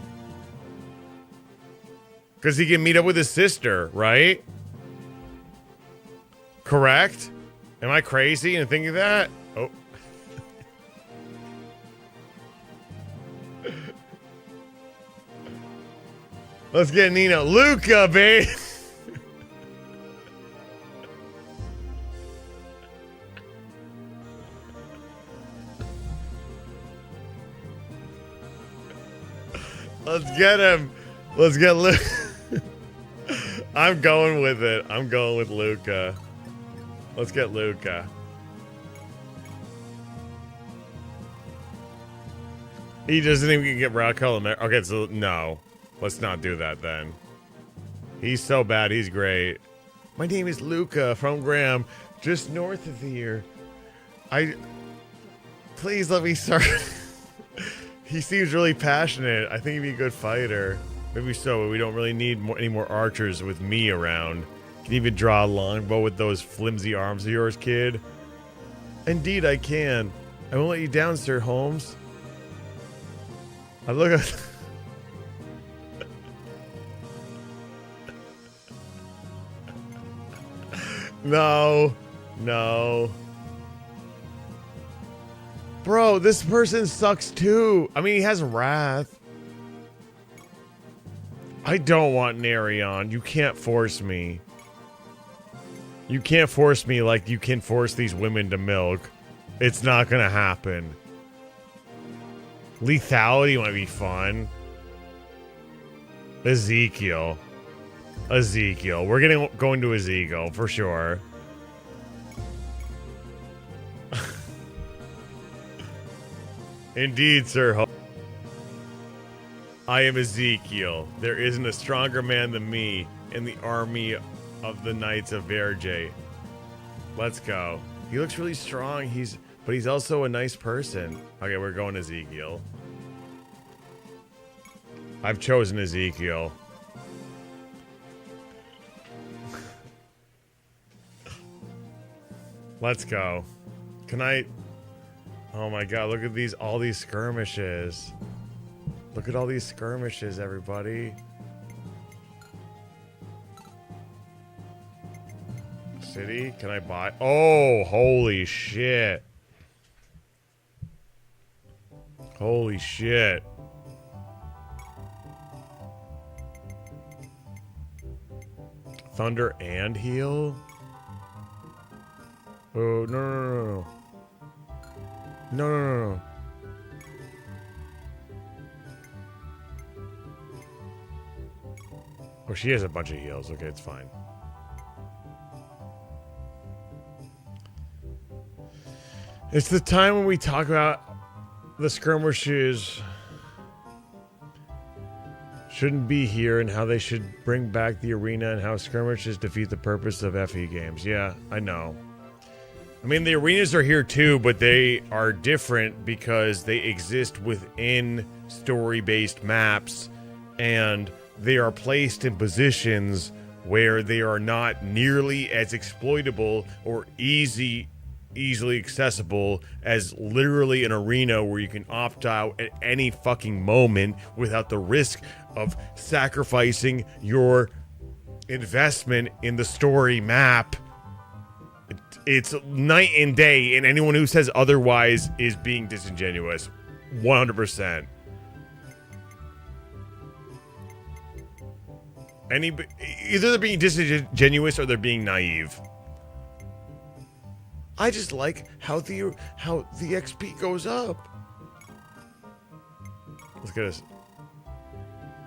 Because he can meet up with his sister, right? Correct? Am I crazy in thinking that? Oh. Let's get Nino. Luca, babe! Let's get him. Let's get Luca. I'm going with it. I'm going with Luca. Let's get Luca. He doesn't even get Raquel. Okay, so no. Let's not do that then. He's so bad. He's great. My name is Luca from Graham, just north of here. Please let me start. He seems really passionate. I think he'd be a good fighter. Maybe so, but we don't really need any more archers with me around. Can you even draw a longbow with those flimsy arms of yours, kid? Indeed, I can. I won't let you down, Sir Holmes. I look at... No. Bro, this person sucks too. I mean, he has wrath. I don't want Nerion. You can't force me. You can't force me like you can force these women to milk. It's not gonna happen. Lethality might be fun. Ezekiel. We're going to Ezekiel for sure. Indeed, sir. I am Ezekiel. There isn't a stronger man than me in the army of the Knights of Verge. Let's go. He looks really strong. But he's also a nice person. Okay, we're going Ezekiel. I've chosen Ezekiel. Let's go. Can I... Oh my god, look at all these skirmishes. Look at all these skirmishes, everybody. City, can I buy? Oh, holy shit. Holy shit. Thunder and heal? Oh, no. No. Oh, she has a bunch of heals. Okay, it's fine. It's the time when we talk about the skirmishes shouldn't be here and how they should bring back the arena and how skirmishes defeat the purpose of FE games. Yeah, I know. I mean, the arenas are here too, but they are different because they exist within story-based maps and they are placed in positions where they are not nearly as exploitable or easily accessible as literally an arena where you can opt out at any fucking moment without the risk of sacrificing your investment in the story map. It's night and day, and anyone who says otherwise is being disingenuous. 100%. Either they're being disingenuous or they're being naive. I just like how the XP goes up. Let's get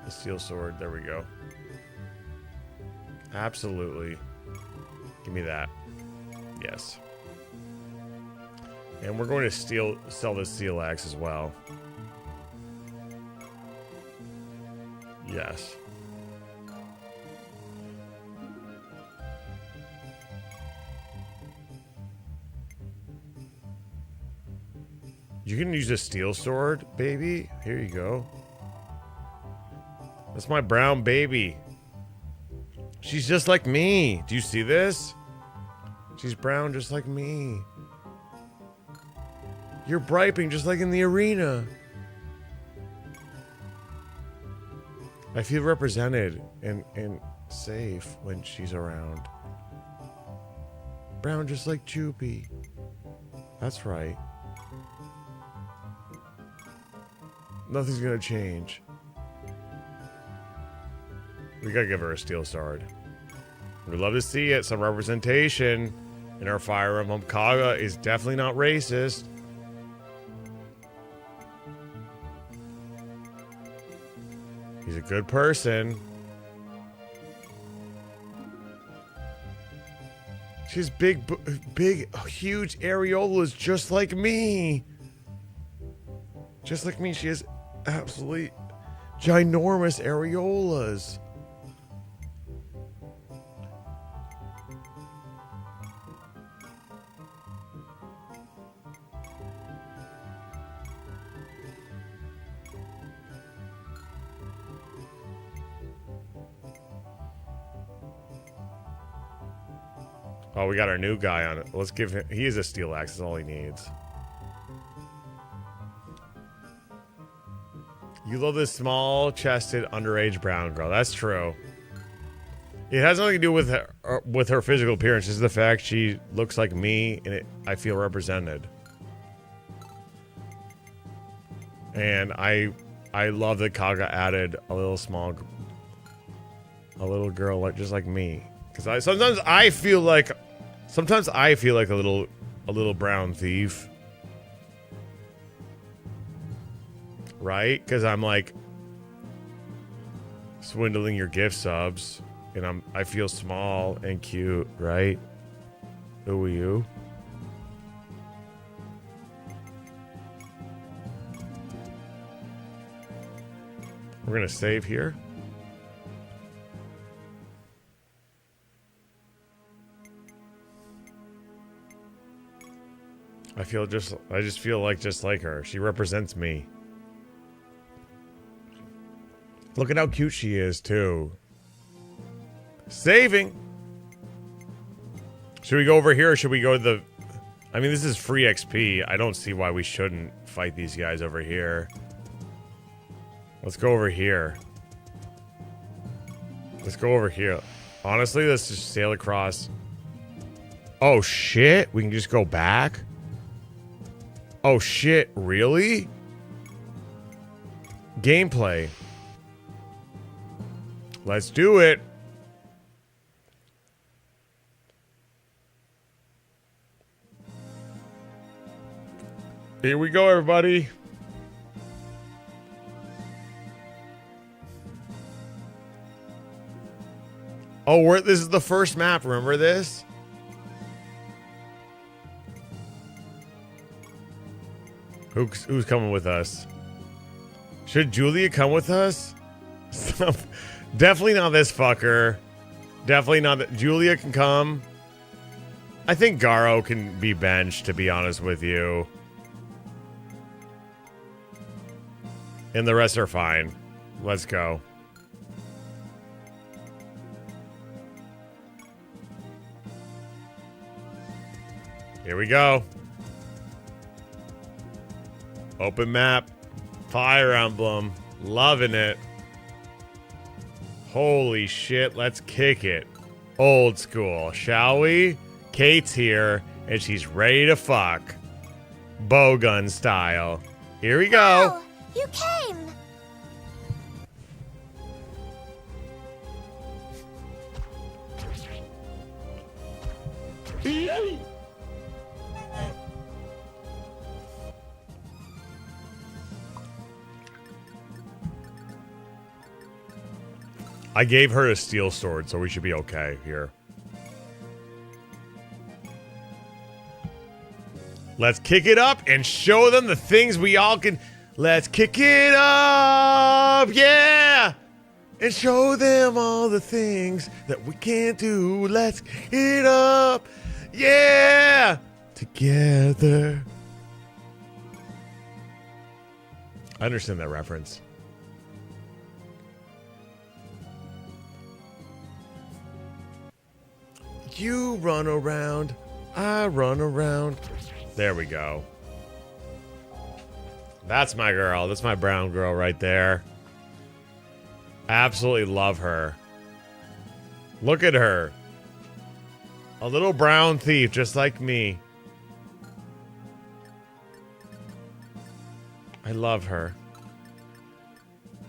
a steel sword. There we go. Absolutely. Give me that. Yes. And we're going to sell this steel axe as well. Yes. You can use a steel sword, baby. Here you go. That's my brown baby. She's just like me. Do you see this? She's brown just like me. You're brightening just like in the arena. I feel represented and safe when she's around. Brown just like Choopy. That's right. Nothing's gonna change. We gotta give her a steel sword. We'd love to see it. Some representation in our Fire Emblem. Kaga is definitely not racist. He's a good person. She's big, huge areolas just like me. Just like me, she has absolutely ginormous areolas. Oh, we got our new guy on it. Let's give him... He is a steel axe. That's all he needs. You love this small-chested, underage brown girl. That's true. It has nothing to do with her physical appearance. It's the fact she looks like me, and I feel represented. And I love that Kaga added a little girl just like me. Because sometimes I feel like a little brown thief. Right? Because I'm like swindling your gift subs, and I feel small and cute, right? Who are you? We're gonna save here. I just feel like just like her. She represents me. Look at how cute she is, too. Saving! Should we go over here or should we go to the... I mean, this is free XP. I don't see why we shouldn't fight these guys over here. Let's go over here. Let's go over here. Honestly, let's just sail across. Oh, shit. We can just go back? Oh, shit. Really? Gameplay. Let's do it. Here we go, everybody. Oh, this is the first map. Remember this? Who's coming with us? Should Julia come with us? Definitely not this fucker. Definitely not that. Julia can come. I think Garo can be benched, to be honest with you. And the rest are fine. Let's go. Here we go. Open map. Fire Emblem. Loving it. Holy shit, let's kick it. Old school, shall we? Kate's here, and she's ready to fuck. Bowgun style. Here we go. Oh, you came. I gave her a steel sword, so we should be okay here. Let's kick it up and show them the things we all can. Let's kick it up, yeah! And show them all the things that we can't do. Let's kick it up, yeah! Together. I understand that reference. You run around, I run around. There we go. That's my girl. That's my brown girl right there. Absolutely love her. Look at her. A little brown thief just like me. I love her.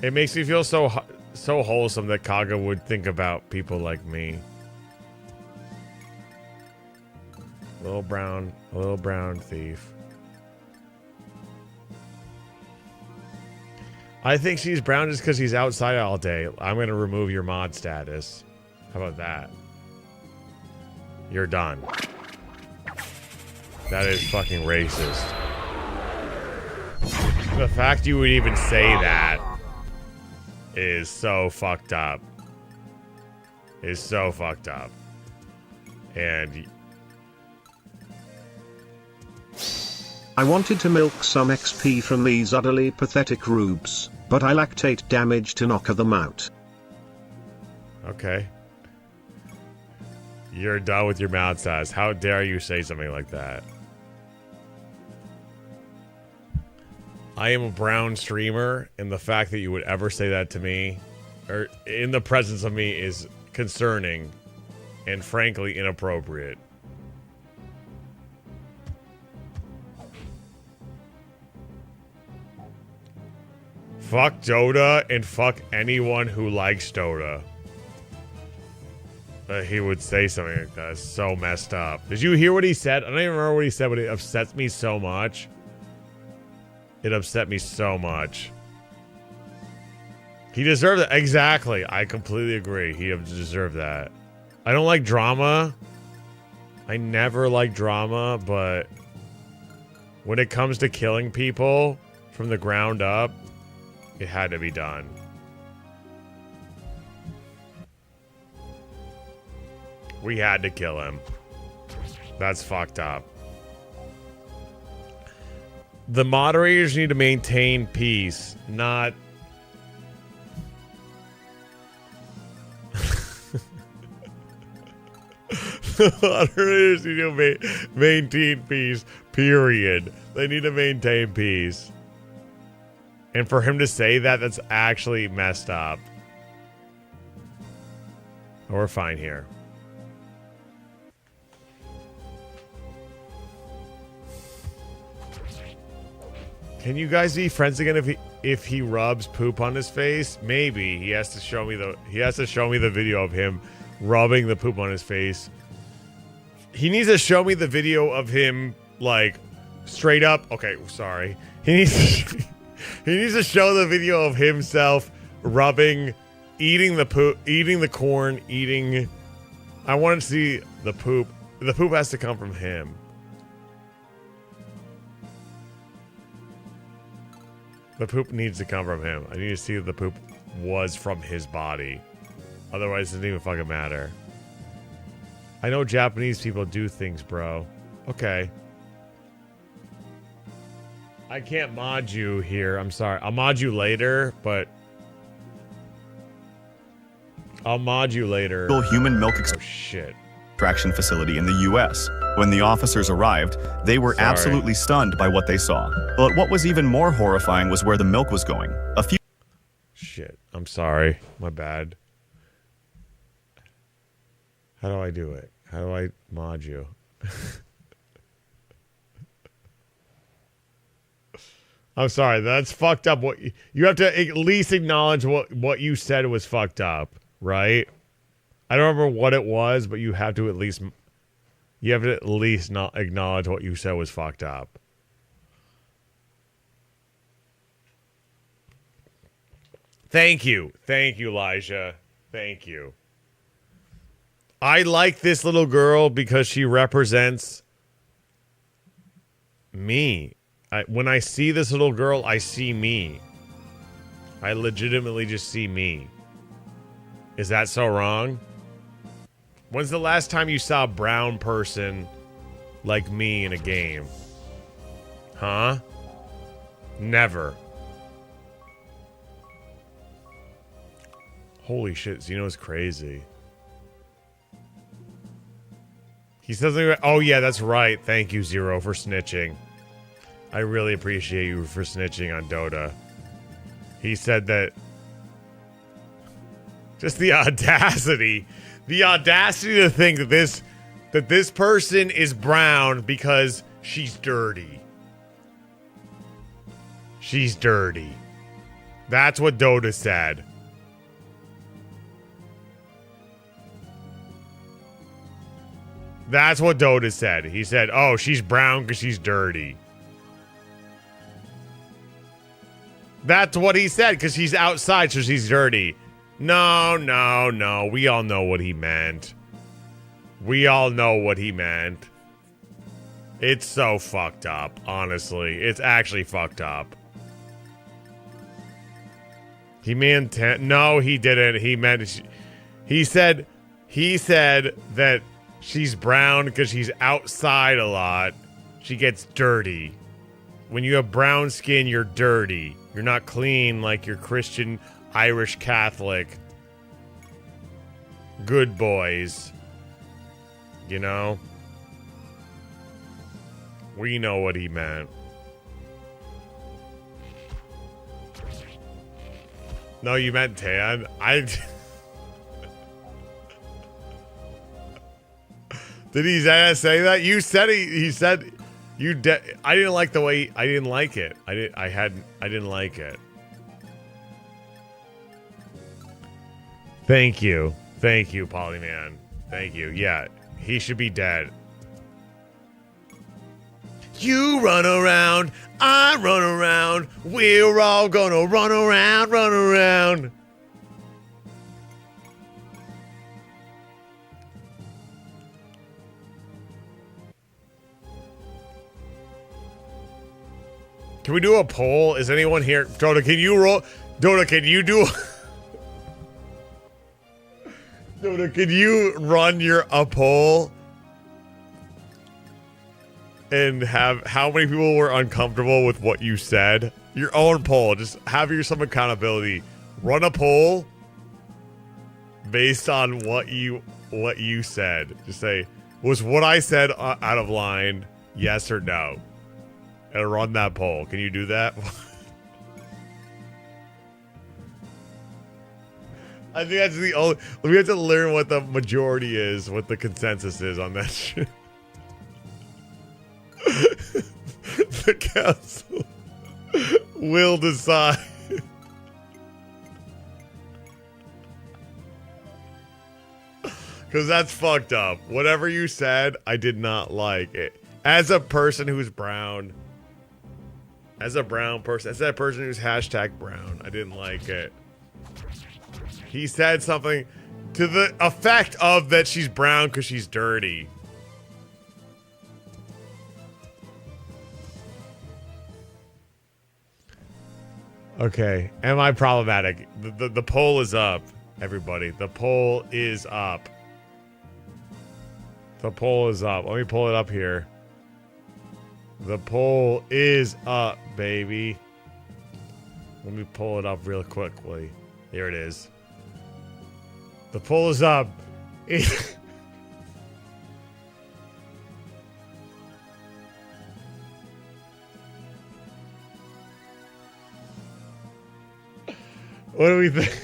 It makes me feel so wholesome that Kaga would think about people like me. A little brown thief. I think she's brown just because she's outside all day. I'm going to remove your mod status. How about that? You're done. That is fucking racist. The fact you would even say that is so fucked up. Is so fucked up. And... I wanted to milk some XP from these utterly pathetic rubes, but I lacked 8 damage to knock them out. Okay. You're done with your mouth size. How dare you say something like that? I am a brown streamer, and the fact that you would ever say that to me, or in the presence of me, is concerning and frankly inappropriate. Fuck Dota and fuck anyone who likes Dota. He would say something like that. It's so messed up. Did you hear what he said? I don't even remember what he said, but it upsets me so much. It upset me so much. He deserved it. Exactly. I completely agree. He deserved that. I don't like drama. I never like drama, but when it comes to killing people from the ground up, it had to be done. We had to kill him. That's fucked up. The moderators need to maintain peace, not... The moderators need to maintain peace, period. They need to maintain peace. And for him to say that, that's actually messed up. We're fine here. Can you guys be friends again if he rubs poop on his face? Maybe. He has to show me the video of him rubbing the poop on his face. He needs to show me the video of him, like, straight up. Okay, sorry. He needs to show the video of himself rubbing, eating the poop, eating the corn, eating. I want to see the poop. The poop has to come from him. The poop needs to come from him. I need to see if the poop was from his body. Otherwise, it doesn't even fucking matter. I know Japanese people do things, bro. Okay. I can't mod you here. I'm sorry. I'll mod you later, but... I'll mod you later. Human milk shit. extraction facility in the U.S. When the officers arrived, they were absolutely stunned by what they saw. But what was even more horrifying was where the milk was going. A few... Shit. I'm sorry. My bad. How do I do it? How do I mod you? I'm sorry. That's fucked up. What you have to at least acknowledge what you said was fucked up, right? I don't remember what it was, but you have to at least not acknowledge what you said was fucked up. Thank you, Elijah. Thank you. I like this little girl because she represents me. When I see this little girl, I see me. I legitimately just see me. Is that so wrong? When's the last time you saw a brown person like me in a game? Huh? Never. Holy shit, Zeno's crazy. He says, oh yeah, that's right. Thank you, Zero, for snitching. I really appreciate you for snitching on Dota. He said that... Just the audacity. The audacity to think that this person is brown because she's dirty. She's dirty. That's what Dota said. That's what Dota said. He said, oh, she's brown because she's dirty. That's what he said, because she's outside, so she's dirty. No. We all know what he meant. We all know what he meant. It's so fucked up, honestly. It's actually fucked up. He meant... No, he didn't. He meant... He said that she's brown because she's outside a lot. She gets dirty. When you have brown skin, you're dirty. You're not clean like your Christian Irish Catholic good boys. You know? We know what he meant. No, you meant tan. Did he say that? You said he said I didn't like the way I didn't like it. I didn't like it. Thank you, Polyman. Thank you. Yeah, he should be dead. You run around, I run around, we're all gonna run around, run around. Can we do a poll? Is anyone here? Dota, can you roll? Dota, can you do? Dota, can you run a poll? And have how many people were uncomfortable with what you said? Your own poll. Just have some accountability. Run a poll based on what you said. Just say, was what I said out of line? Yes or no? And run that poll. Can you do that? I think that's the only. We have to learn what the majority is, what the consensus is on that shit. The council will decide. Because that's fucked up. Whatever you said, I did not like it. As a person who's brown, as a brown person, as that person who's hashtag brown, I didn't like it. He said something to the effect of that she's brown because she's dirty. Okay, am I problematic? The poll is up, everybody. The poll is up. The poll is up. Let me pull it up here. The poll is up, baby. Let me pull it up real quickly. Here it is. The poll is up. What do we think?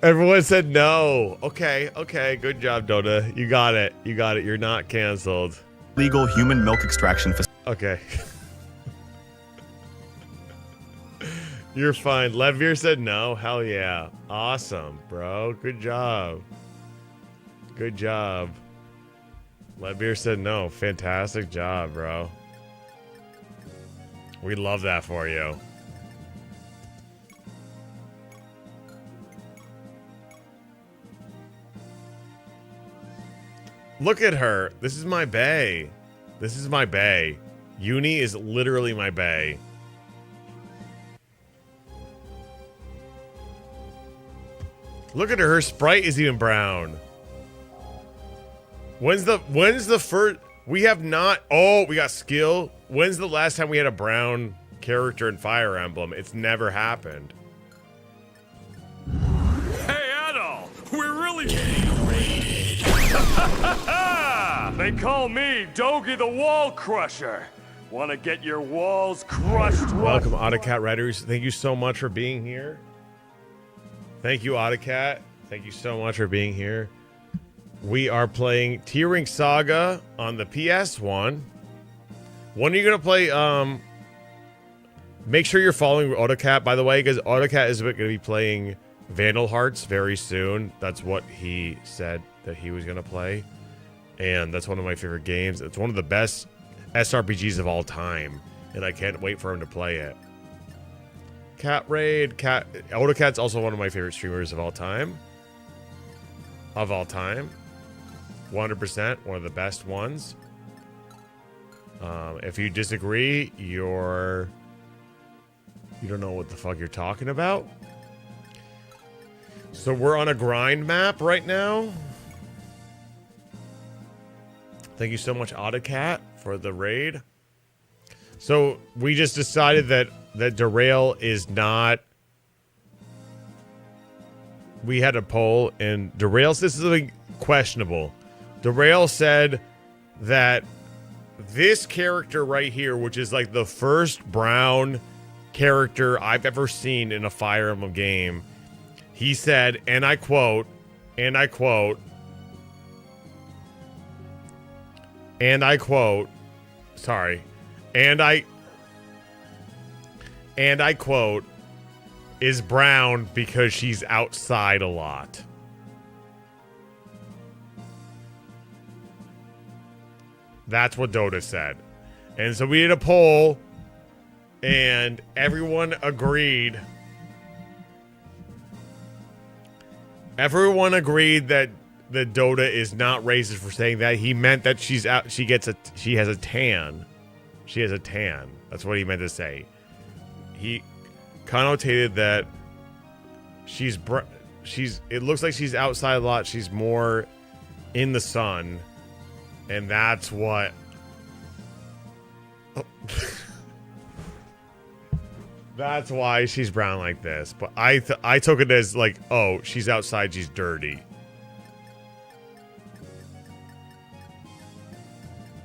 Everyone said no. Okay, good job, Dota. You got it. You're not canceled. Legal human milk extraction facility. Okay. You're fine. Levir said no. Hell yeah. Awesome, bro. Good job. Good job. Levir said no. Fantastic job, bro. We love that for you. Look at her. This is my bae. This is my bae. Uni is literally my bae. Look at her. Her sprite is even brown. When's the first? We have not. Oh, we got skill. When's the last time we had a brown character in Fire Emblem? It's never happened. Hey, Adol! We're really getting raided. They call me Dogi the Wall Crusher. Want to get your walls crushed? Welcome, Autocat Riders. Thank you so much for being here. Thank you, Autocat. Thank you so much for being here. We are playing Ring Saga on the PS1. When are you going to play? Make sure you're following Autocat, by the way, because Autocat is going to be playing Vandal Hearts very soon. That's what he said that he was going to play. And that's one of my favorite games. It's one of the best SRPGs of all time. And I can't wait for him to play it. Cat Raid. Autocat's also one of my favorite streamers of all time. 100%. One of the best ones. If you disagree, you're You don't know what the fuck you're talking about? So we're on a grind map right now. Thank you so much, Autocat, for the raid. So we just decided that derail is not. We had a poll and derail says something questionable. Derail said that this character right here, which is like the first brown character I've ever seen in a Fire Emblem game, he said, and I quote, sorry, and I quote, is brown because she's outside a lot. That's what Dota said. And so we did a poll, and everyone agreed. Everyone agreed that Dota is not racist for saying that. He meant that she has a tan. She has a tan. That's what he meant to say. He connotated that it looks like she's outside a lot. She's more in the sun. And that's what... That's why she's brown like this. But I took it as like, oh, she's outside, she's dirty.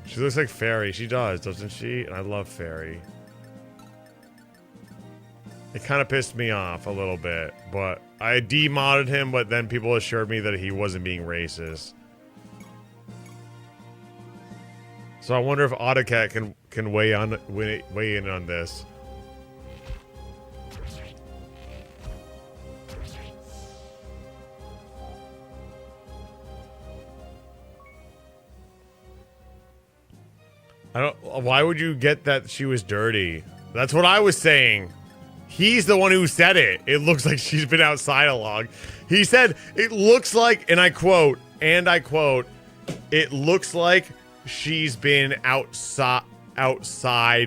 She looks like Fairy. She does, doesn't she? And I love Fairy. It kind of pissed me off a little bit. But I demodded him, but then people assured me that he wasn't being racist. So I wonder if Autocat can weigh in on this. Why would you get that she was dirty? That's what I was saying. He's the one who said it. It looks like she's been outside a lot. He said, it looks like, and I quote, it looks like she's been outside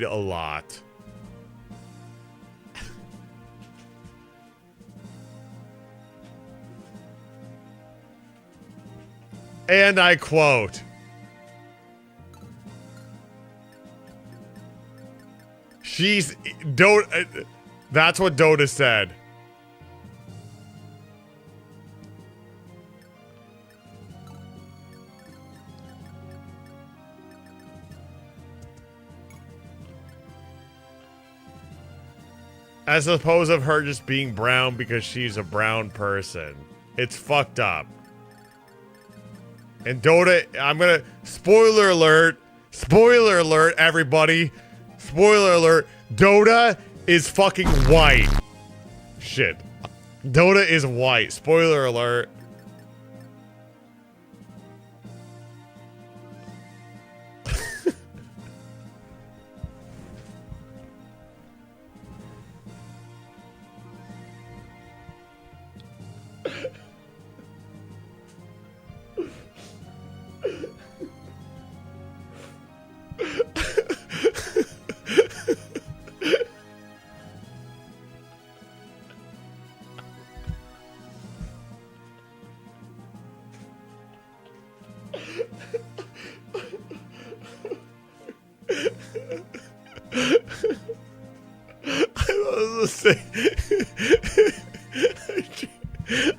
a lot. And I quote, that's what Dota said. As opposed of her just being brown because she's a brown person. It's fucked up. And Dota, I'm gonna... Spoiler alert, everybody. Spoiler alert. Dota is fucking white. Shit. Dota is white. Spoiler alert.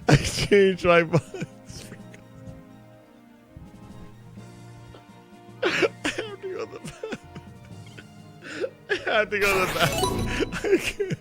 I changed my mind. I have to go to the bathroom. I have to go to the bathroom. I can't.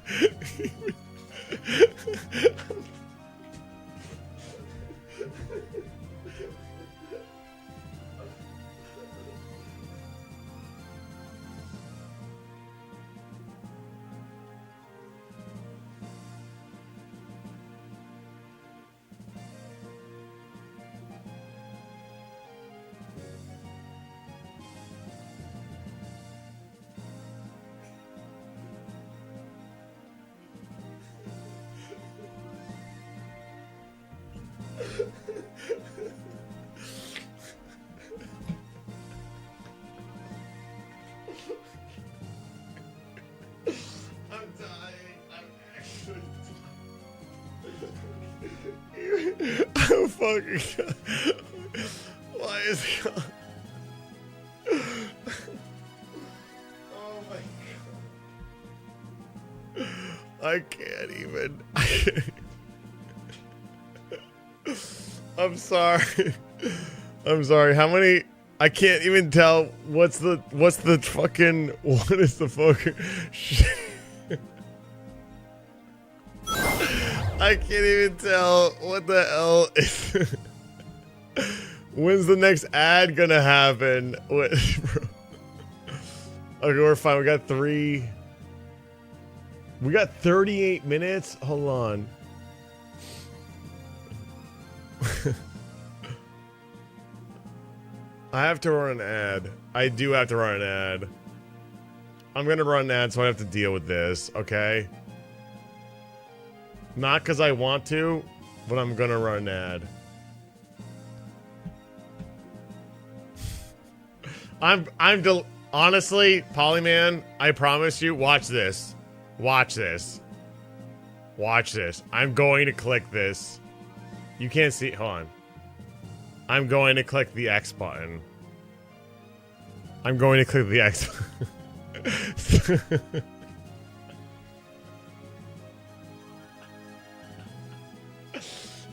I'm dying. fucking... Why is he... Oh my god. I can't even. I'm sorry. I'm sorry. How many? I can't even tell. What's the fucking? What is the fucking? I can't even tell what the hell is. When's the next ad gonna happen? What, bro? Okay, we're fine. We got 38 minutes. Hold on. I have to run an ad. I do have to run an ad. I'm gonna run an ad, so I have to deal with this, okay? Not because I want to, but I'm gonna run an ad. Honestly, Polyman, I promise you, watch this. Watch this. Watch this. I'm going to click this. You can't see. Hold on. I'm going to click the X button. I'm going to click the X.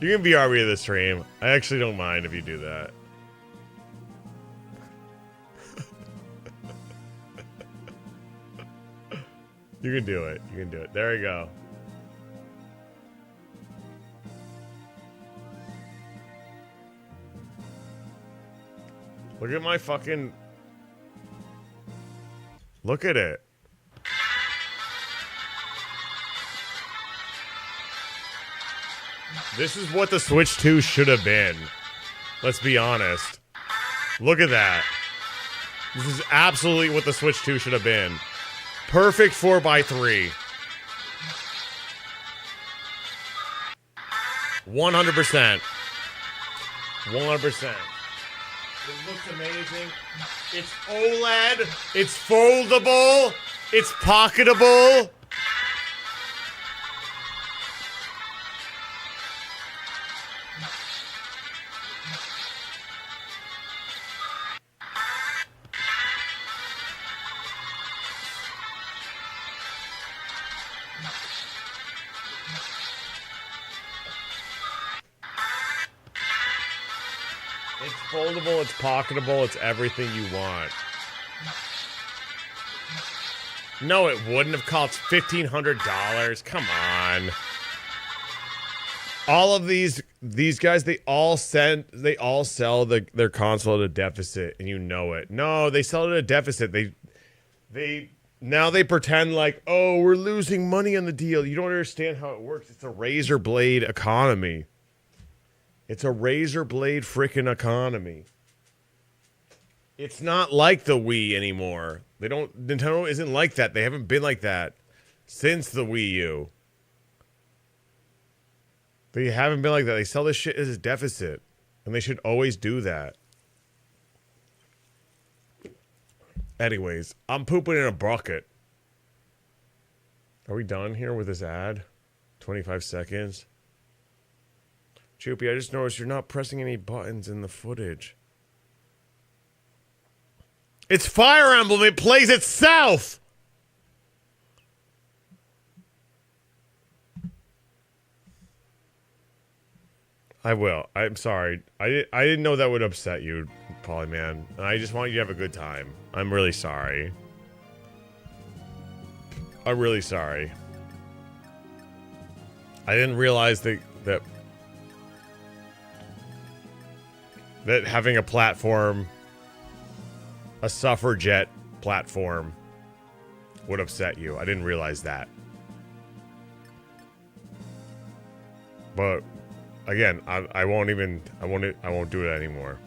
You can BRB of the stream. I actually don't mind if you do that. You can do it. You can do it. There we go. Look at my fucking... Look at it. This is what the Switch 2 should have been. Let's be honest. Look at that. This is absolutely what the Switch 2 should have been. Perfect 4x3. 100%. 100%. It looks amazing. It's OLED. It's foldable. It's pocketable. It's foldable, it's pocketable, it's everything you want. No, it wouldn't have cost $1,500. Come on. All of these guys, they all sell their console at a deficit, and you know it. No, they sell it at a deficit. Now they pretend like, oh, we're losing money on the deal. You don't understand how it works. It's a razor blade economy. It's a razor blade freaking economy. It's not like the Wii anymore. Nintendo isn't like that. They haven't been like that since the Wii U. They haven't been like that. They sell this shit as a deficit. And they should always do that. Anyways, I'm pooping in a bucket. Are we done here with this ad? 25 seconds. Choopy, I just noticed you're not pressing any buttons in the footage. It's Fire Emblem. It plays itself. I will. I'm sorry. I didn't know that would upset you, Polyman. I just want you to have a good time. I'm really sorry. I'm really sorry. I didn't realize that having a platform, a suffragette platform, would upset you. I didn't realize that. But again, I won't do it anymore.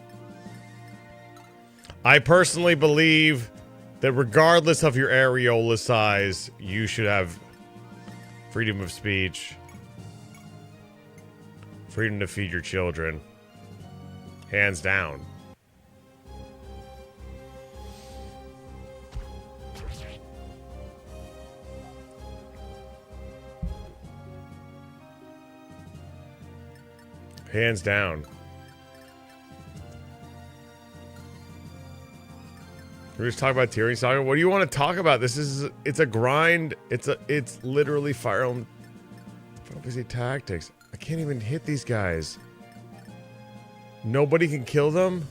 I personally believe that regardless of your areola size, you should have freedom of speech, freedom to feed your children. Hands down. Hands down. We're just talking about Ring Saga. What do you want to talk about? It's a grind. It's literally Fire Emblem Fantasy Tactics. I can't even hit these guys. Nobody can kill them?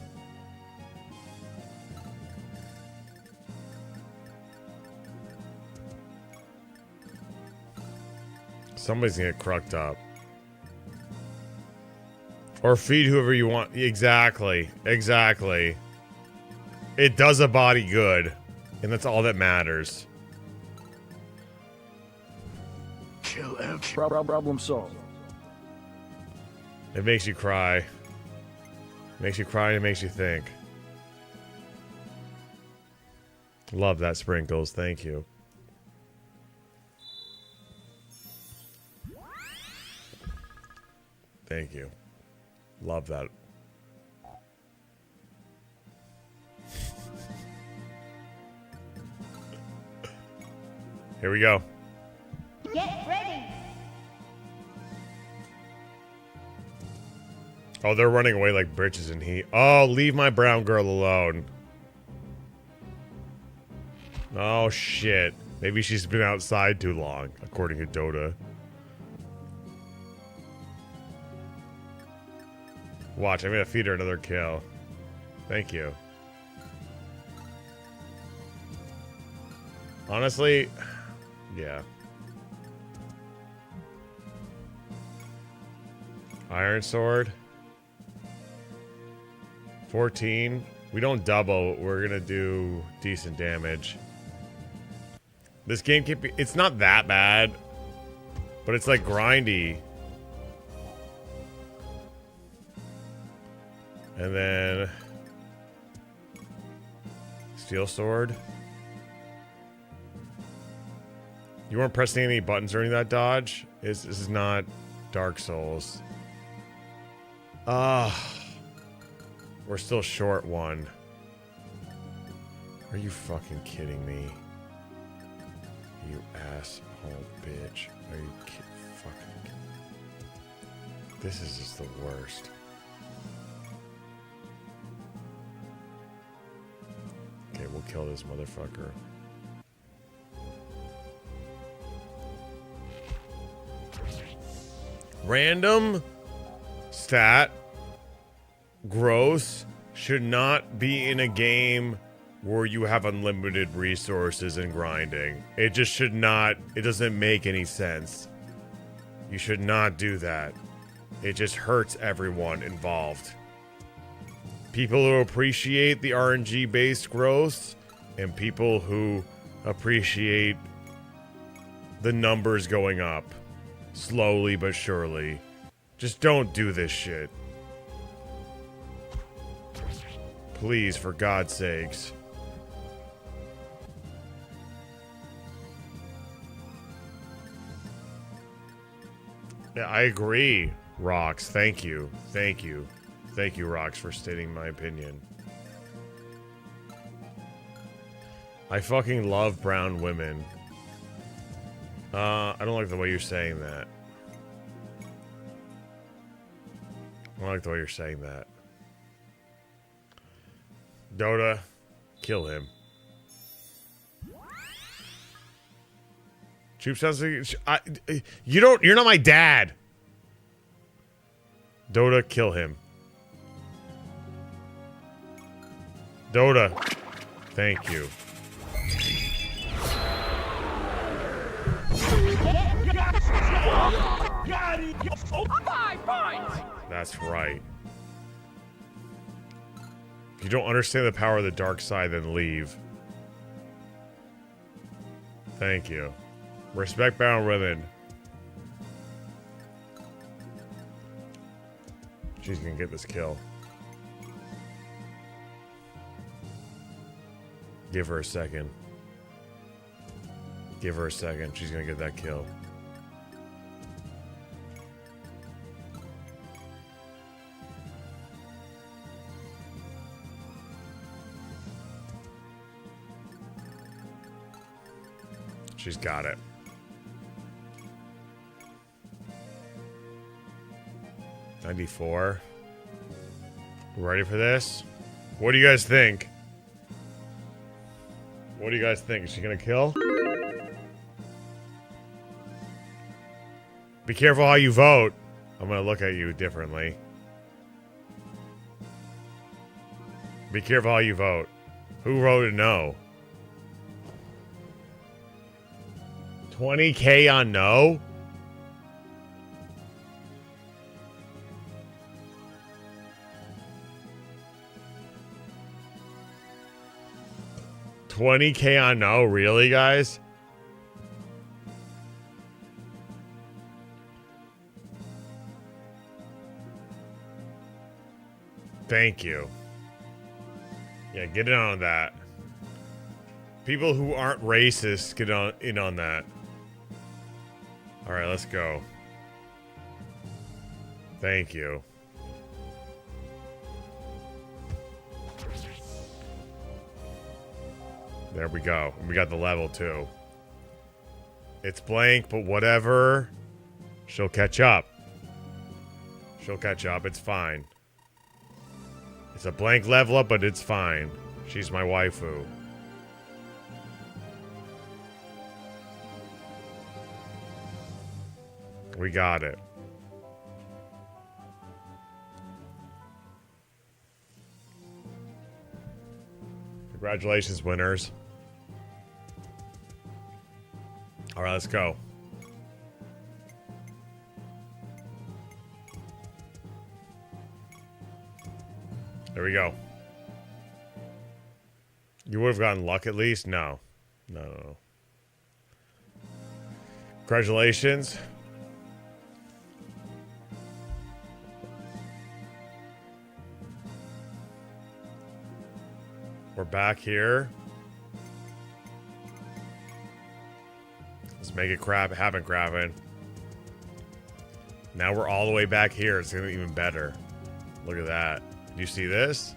Somebody's gonna get crucked up. Or feed whoever you want. Exactly. Exactly. It does a body good. And that's all that matters. Kill every problem solved. It makes you cry. It makes you cry and it makes you think. Love that, Sprinkles. Thank you. Thank you. Love that. Here we go. Get ready. Oh, they're running away like bitches in heat. Oh, leave my brown girl alone. Oh, shit. Maybe she's been outside too long, according to Dota. Watch, I'm gonna feed her another kill. Thank you. Honestly, yeah. Iron Sword. 14. We don't double. We're gonna do decent damage. This game can be... It's not that bad. But it's like grindy. And then... Steel Sword. You weren't pressing any buttons during that dodge? This is not Dark Souls. We're still short one. Are you fucking kidding me? You asshole bitch. Are you fucking... This is just the worst. Okay, we'll kill this motherfucker. Random stat growth should not be in a game where you have unlimited resources and grinding. It just should not. It doesn't make any sense. You should not do that. It just hurts everyone involved. People who appreciate the RNG-based growth and people who appreciate the numbers going up slowly but surely. Just don't do this shit. Please, for God's sakes. Yeah, I agree, Rox. Thank you. Thank you. Thank you, Rox, for stating my opinion. I fucking love brown women. I don't like the way you're saying that. I don't like the way you're saying that. Dota, kill him. Troop sounds like... You're not my dad! Dota, kill him. Dota, thank you. That's right. If you don't understand the power of the dark side, then leave. Thank you. Respect bound women. She's gonna get this kill. Give her a second. Give her a second. She's gonna get that kill. She's got it. $94. Ready for this? What do you guys think? What do you guys think? Is she gonna kill? Be careful how you vote. I'm gonna look at you differently. Be careful how you vote. Who voted no? 20K on no? $20K on no? Really, guys? Thank you. Yeah, get in on that. People who aren't racist get in on that. All right, let's go. Thank you. There we go. We got the level too. It's blank, but whatever. She'll catch up. She'll catch up. It's fine. It's a blank level up, but it's fine. She's my waifu. We got it. Congratulations, winners. All right, let's go. There we go. You would have gotten luck at least? No. No. Congratulations. We're back here. Let's make it happen, crapping. Now we're all the way back here. It's gonna be even better. Look at that. Do you see this?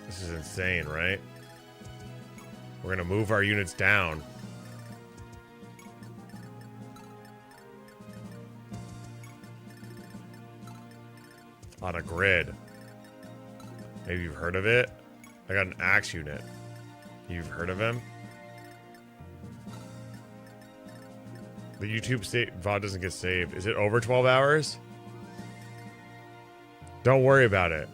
This is insane, right? We're gonna move our units down. On a grid. Maybe you've heard of it. I got an axe unit. You've heard of him? The YouTube VOD doesn't get saved. Is it over 12 hours? Don't worry about it.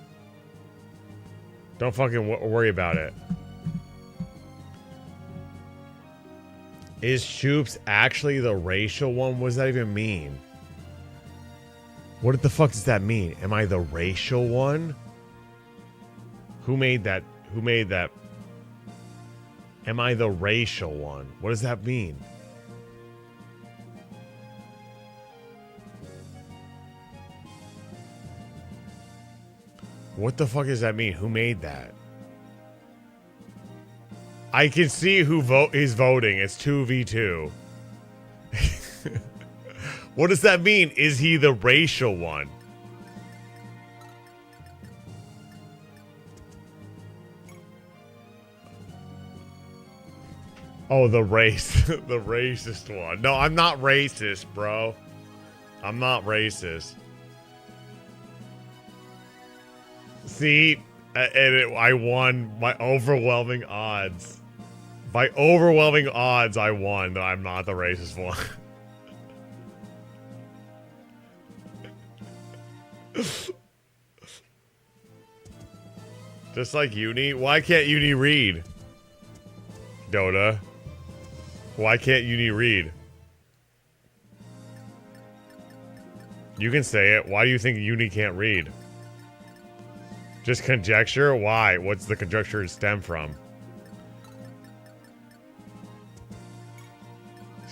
Don't fucking worry about it. Is Choops actually the racial one? What does that even mean? What the fuck does that mean? Am I the racial one? Who made that? Who made that? Am I the racial one? What does that mean? What the fuck does that mean? Who made that? I can see who is voting. It's 2v2. What does that mean? Is he the racial one? Oh, the racist one. No, I'm not racist, bro. I'm not racist. See, I won by overwhelming odds. By overwhelming odds, I won. I'm not the racist one. Just like Uni. Why can't Uni read? Dota. Why can't Uni read? You can say it. Why do you think Uni can't read? Just conjecture? Why? What's the conjecture stem from?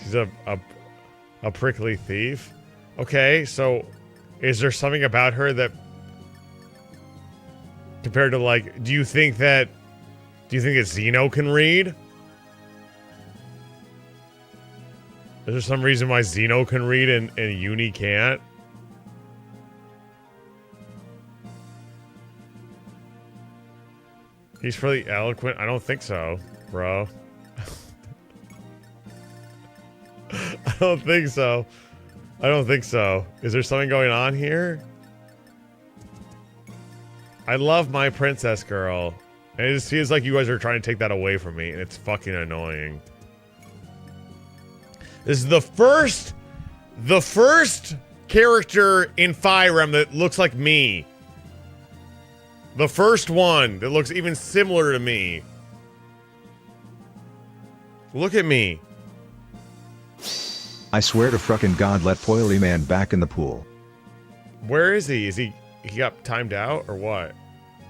She's a prickly thief? Okay, so is there something about her that compared to like, do you think that Xeno can read? Is there some reason why Xeno can read and Uni can't? He's pretty eloquent. I don't think so, bro. I don't think so. I don't think so. Is there something going on here? I love my princess girl. And it just feels like you guys are trying to take that away from me, and it's fucking annoying. This is the first character in Fire Emblem that looks like me. The first one that looks even similar to me. Look at me. I swear to frickin' God, let Poily Man back in the pool. Where is he? Is he got timed out or what?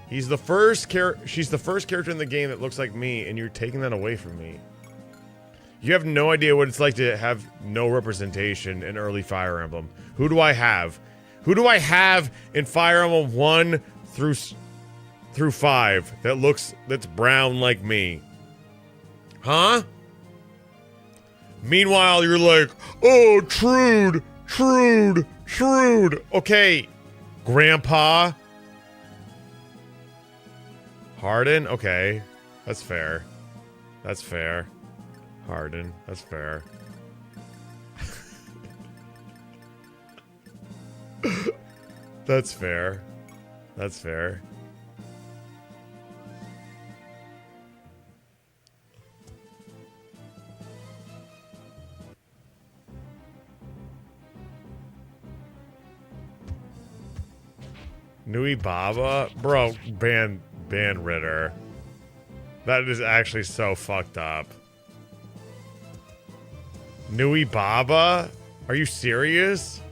He's the first she's the first character in the game that looks like me, and you're taking that away from me. You have no idea what it's like to have no representation in early Fire Emblem. Who do I have? Who do I have in Fire Emblem 1 through 5 that's brown like me? Huh? Meanwhile, you're like, oh, Trude. Okay, Grandpa. Hardin? Okay, that's fair. Hardin, that's fair. That's fair. Nui Baba? Bro, ban Ritter. That is actually so fucked up. Nui Baba? Are you serious?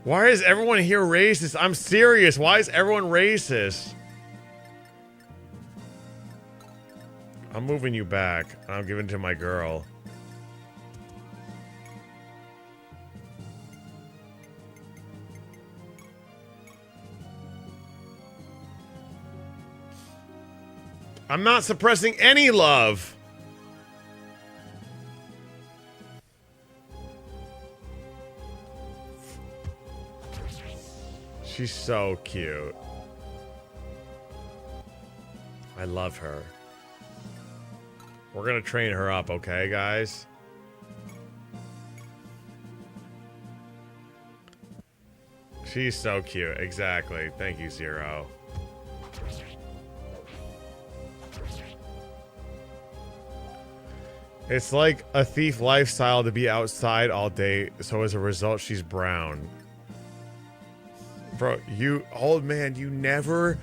Why is everyone here racist? I'm serious. Why is everyone racist? I'm moving you back. I'm giving it to my girl. I'm not suppressing any love. She's so cute. I love her. We're gonna train her up, okay, guys? She's so cute. Exactly. Thank you, Zero. It's like a thief lifestyle to be outside all day, so as a result, she's brown. Bro, you old man, you never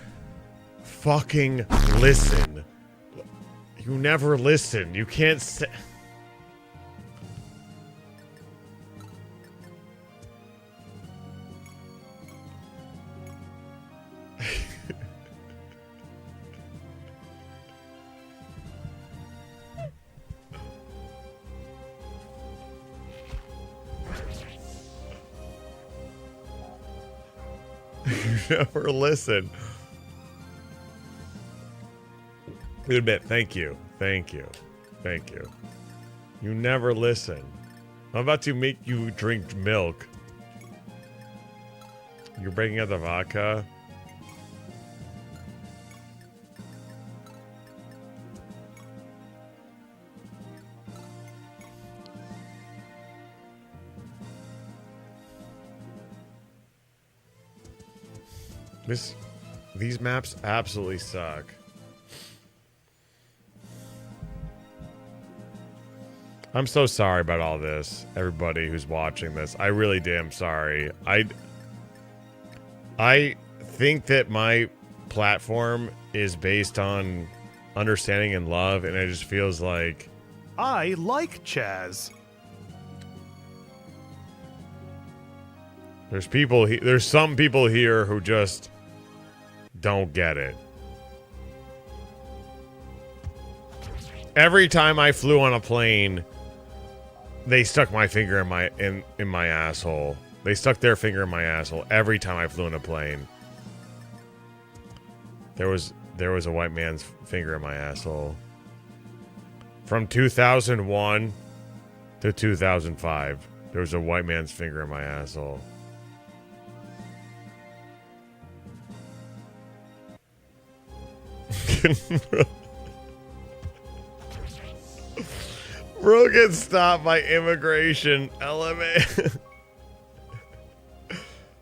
fucking listen. You never listen. You can't say... You never listen. Good bit. Thank you. You never listen. I'm about to make you drink milk. You're breaking out the vodka. These maps absolutely suck. I'm so sorry about all this, everybody who's watching this. I really am sorry. I think that my platform is based on understanding and love, and it just feels like... I like Chaz. There's some people here who just don't get it. Every time I flew on a plane, they stuck my finger in my asshole. They stuck their finger in my asshole every time I flew in a plane. There was a white man's finger in my asshole. From 2001 to 2005, there was a white man's finger in my asshole. Bro gets stopped by immigration element.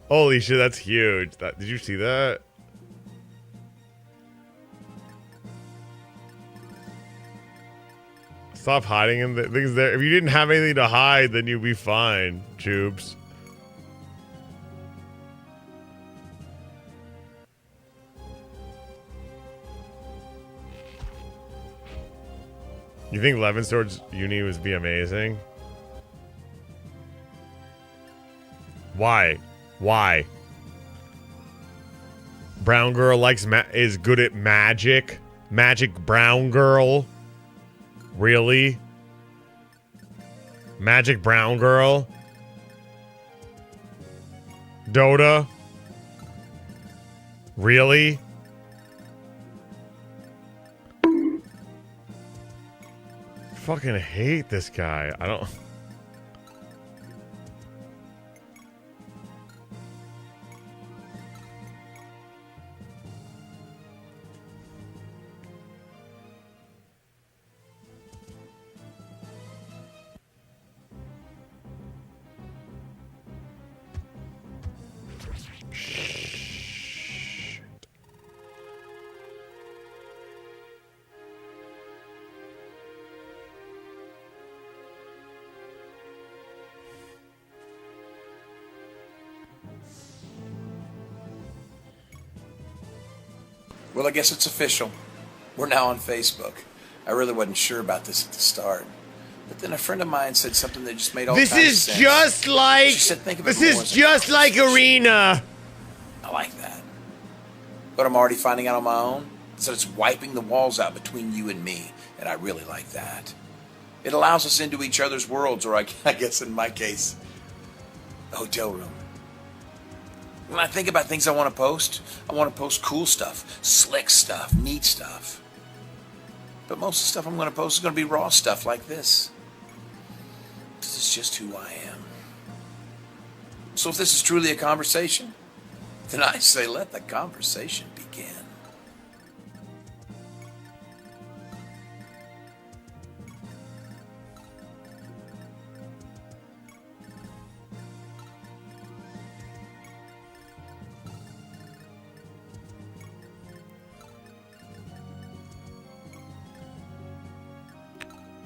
Holy shit, that's huge. Did you see that? Stop hiding in the things there. If you didn't have anything to hide, then you'd be fine, Tubes. You think Levensword's uni would be amazing? Why? Why? Brown girl is good at magic. Magic brown girl. Really? Magic brown girl? Dota? Really? Fucking hate this guy. I don't... Well, I guess it's official. We're now on Facebook. I really wasn't sure about this at the start. But then a friend of mine said something that just made all kinds of sense. This is just like... She said, think of this it more is as a just like Arena. I like that. But I'm already finding out on my own. So it's wiping the walls out between you and me. And I really like that. It allows us into each other's worlds, or I guess in my case, the hotel room. When I think about things I want to post cool stuff, slick stuff, neat stuff. But most of the stuff I'm going to post is going to be raw stuff like this. This is just who I am. So if this is truly a conversation, then I say let the conversation begin.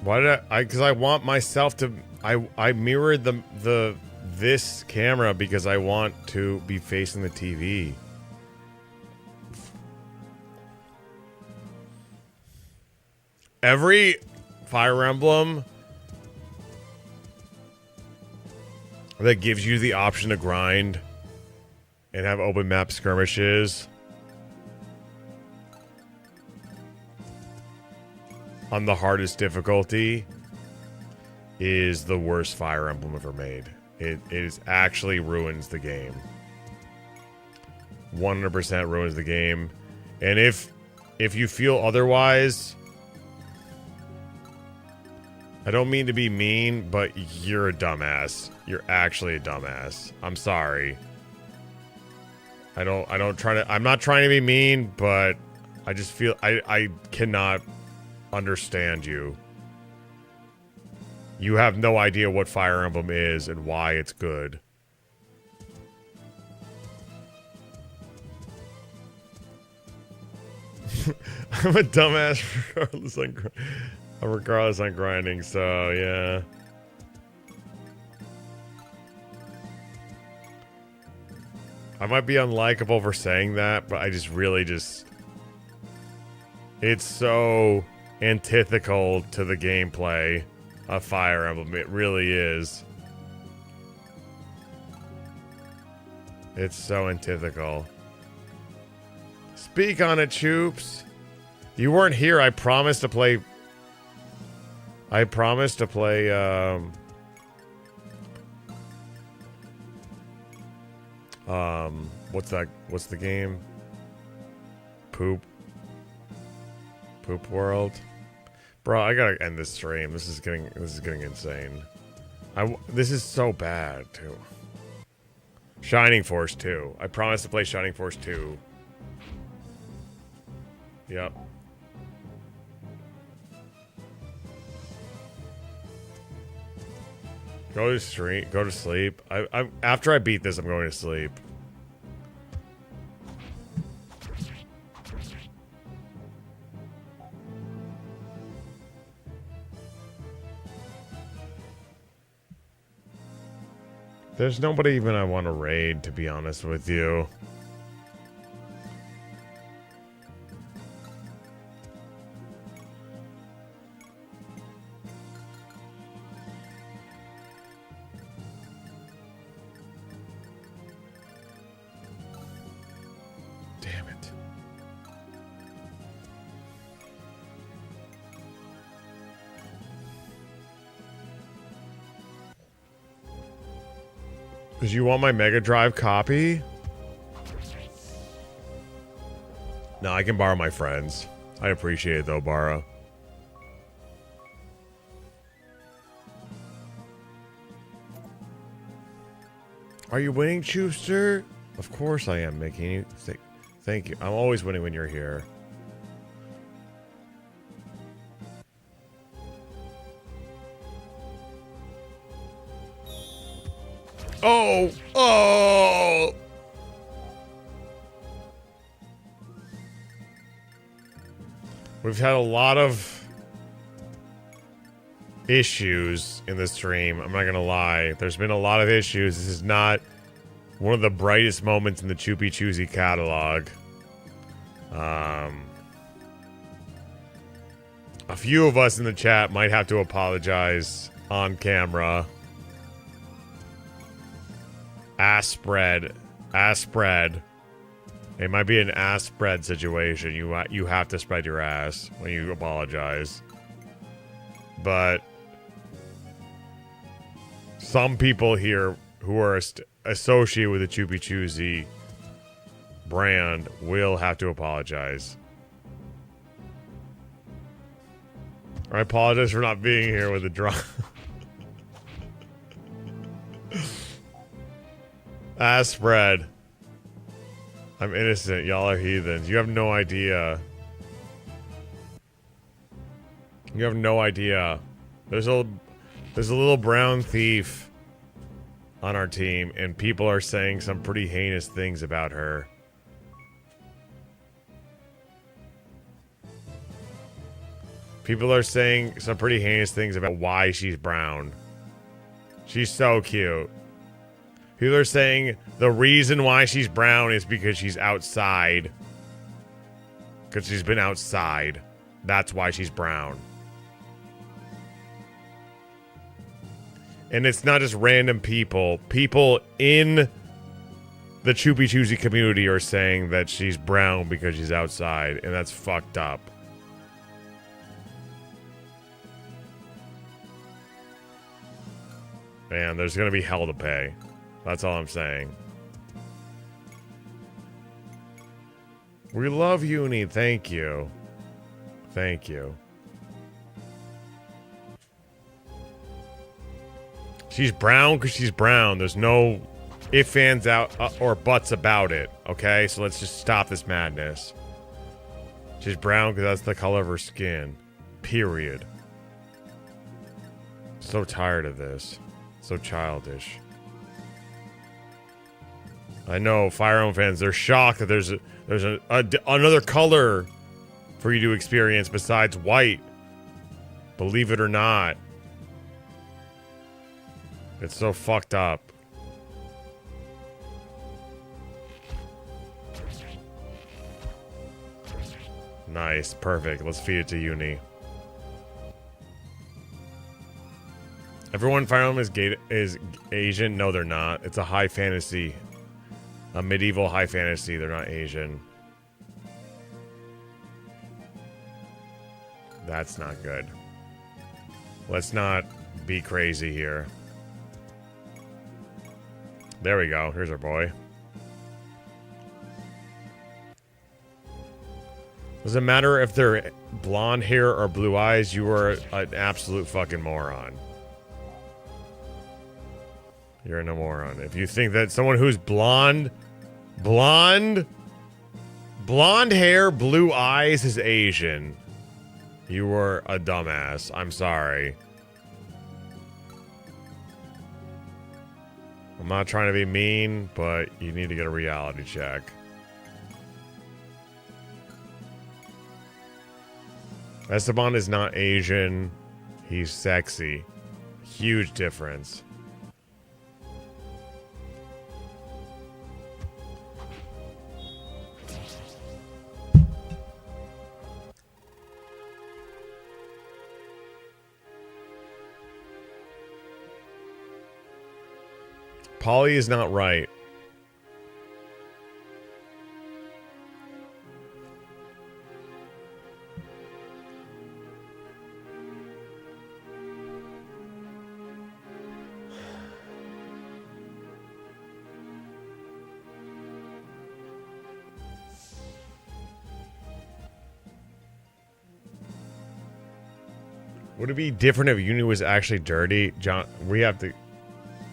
Why did I? Because I want myself to. I mirrored this camera because I want to be facing the TV. Every Fire Emblem that gives you the option to grind and have open map skirmishes on the hardest difficulty is the worst Fire Emblem ever made. It is actually ruins the game. 100% ruins the game. And if you feel otherwise, I don't mean to be mean, but you're a dumbass. You're actually a dumbass. I'm sorry. I'm not trying to be mean, but I just feel I cannot understand you. You have no idea what Fire Emblem is and why it's good. I'm a dumbass regardless on grinding, so yeah. I might be unlikable for saying that, but I just really it's so antithetical to the gameplay of Fire Emblem. It really is. It's so antithetical. Speak on it, Choops. You weren't here. I promised to play. What's the game? Poop World. Bro, I gotta end this stream. This is getting insane. This is so bad too. Shining Force 2. I promised to play Shining Force 2. Yep. Go to sleep. After I beat this, I'm going to sleep. There's nobody even I want to raid, to be honest with you. Damn it. Because you want my Mega Drive copy? No, I can borrow my friends. I appreciate it though, borrow. Are you winning, Chooster? Of course I am, making you. Thank you. I'm always winning when you're here. Oh! Oh! We've had a lot of issues in this stream. I'm not gonna lie. There's been a lot of issues. This is not one of the brightest moments in the Choopy Choosy catalog. A few of us in the chat might have to apologize on camera. Ass spread. Ass spread. It might be an ass spread situation. You have to spread your ass when you apologize. But some people here who are associated with the Choopy Choosy brand will have to apologize. I apologize for not being here with the drama. Ass spread. I'm innocent. Y'all are heathens. You have no idea. You have no idea. There's a little brown thief on our team, and people are saying some pretty heinous things about her. People are saying some pretty heinous things about why she's brown. She's so cute. People are saying the reason why she's brown is because she's outside. Because she's been outside. That's why she's brown. And it's not just random people. People in the Choopy Choosy community are saying that she's brown because she's outside. And that's fucked up. Man, there's going to be hell to pay. That's all I'm saying. We love Uni. Thank you. Thank you. She's brown because she's brown. There's no ifs, ands, out or buts about it. Okay, so let's just stop this madness. She's brown because that's the color of her skin. Period. So tired of this. So childish. I know, Fire Emblem fans, they're shocked that there's another color for you to experience besides white. Believe it or not. It's so fucked up. Nice, perfect. Let's feed it to Uni. Everyone in Fire Emblem is Asian? No, they're not. It's a high fantasy. A medieval high fantasy. They're not Asian. That's not good. Let's not be crazy here. There we go. Here's our boy. Doesn't matter if they're blonde hair or blue eyes. You are an absolute fucking moron. You're a moron. If you think that someone who's blonde hair, blue eyes is Asian, you were a dumbass. I'm sorry. I'm not trying to be mean, but you need to get a reality check. Esteban is not Asian. He's sexy. Huge difference. Polly is not right. Would it be different if Uni was actually dirty?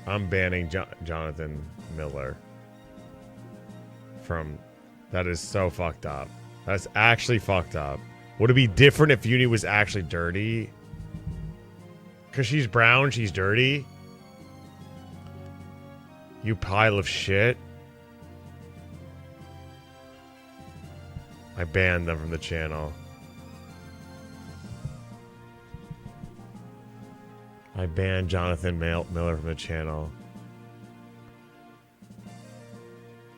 I'm banning Jonathan Miller from. That is so fucked up. That's actually fucked up. Would it be different if Uni was actually dirty? Because she's brown, she's dirty? You pile of shit. I banned them from the channel. I banned Jonathan Miller from the channel.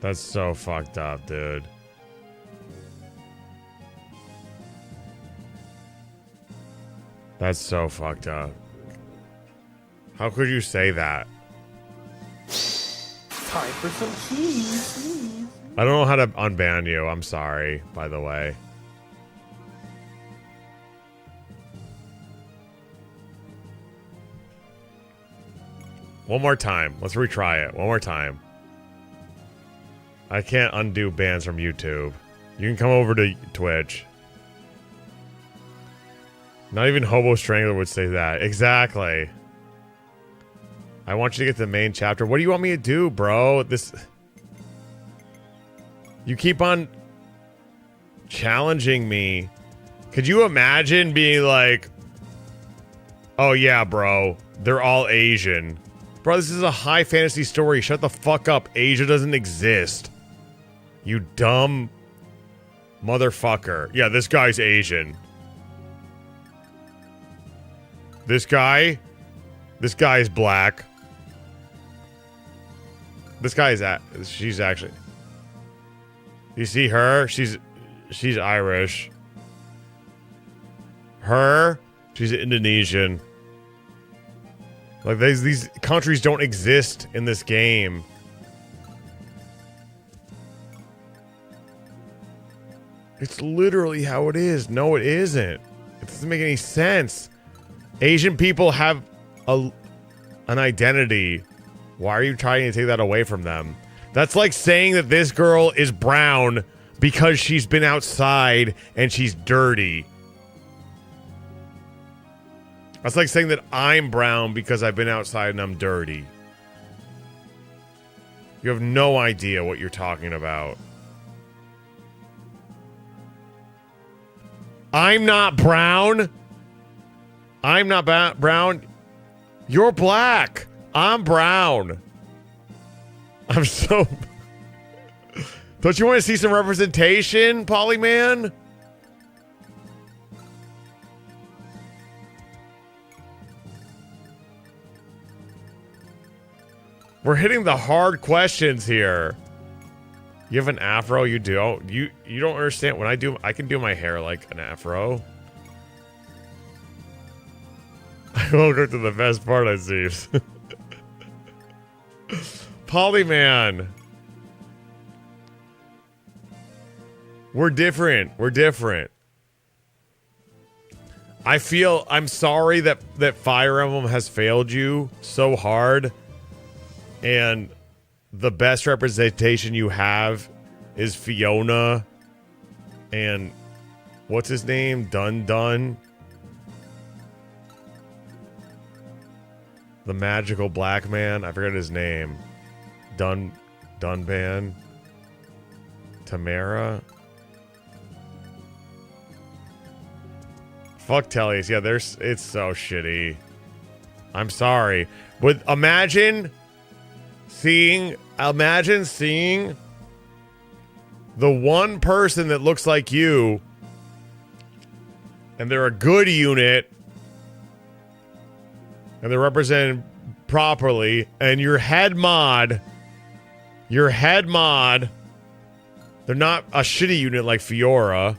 That's so fucked up, dude. That's so fucked up. How could you say that? Time for some cheese. I don't know how to unban you. I'm sorry, by the way. One more time. Let's retry it. One more time. I can't undo bans from YouTube. You can come over to Twitch. Not even Hobo Strangler would say that. Exactly. I want you to get to the main chapter. What do you want me to do, bro? You keep on challenging me. Could you imagine being like, oh yeah, bro, they're all Asian. Bro, this is a high fantasy story. Shut the fuck up. Asia doesn't exist. You dumb motherfucker. Yeah, this guy's Asian. This guy is black. This guy is she's actually. You see her? She's Irish. Her, she's Indonesian. Like these countries don't exist in this game. It's literally how it is. No, it isn't. It doesn't make any sense. Asian people have an identity. Why are you trying to take that away from them? That's like saying that this girl is brown because she's been outside and she's dirty. That's like saying that I'm brown because I've been outside and I'm dirty. You have no idea what you're talking about. I'm not brown. I'm not brown. You're black. I'm brown. I'm so... Don't you want to see some representation, Polyman? We're hitting the hard questions here. You have an afro? You do? You don't understand. When I can do my hair like an afro. I won't go to the best part, I see. Polyman. We're different. We're different. I'm sorry that Fire Emblem has failed you so hard. And the best representation you have is Fiona and what's his name? Dun. The magical black man. I forget his name. Dunban. Tamara. Fuck Tellies. Yeah, it's so shitty. I'm sorry. But imagine seeing the one person that looks like you and they're a good unit and they're represented properly, and your head mod, they're not a shitty unit like Fiona,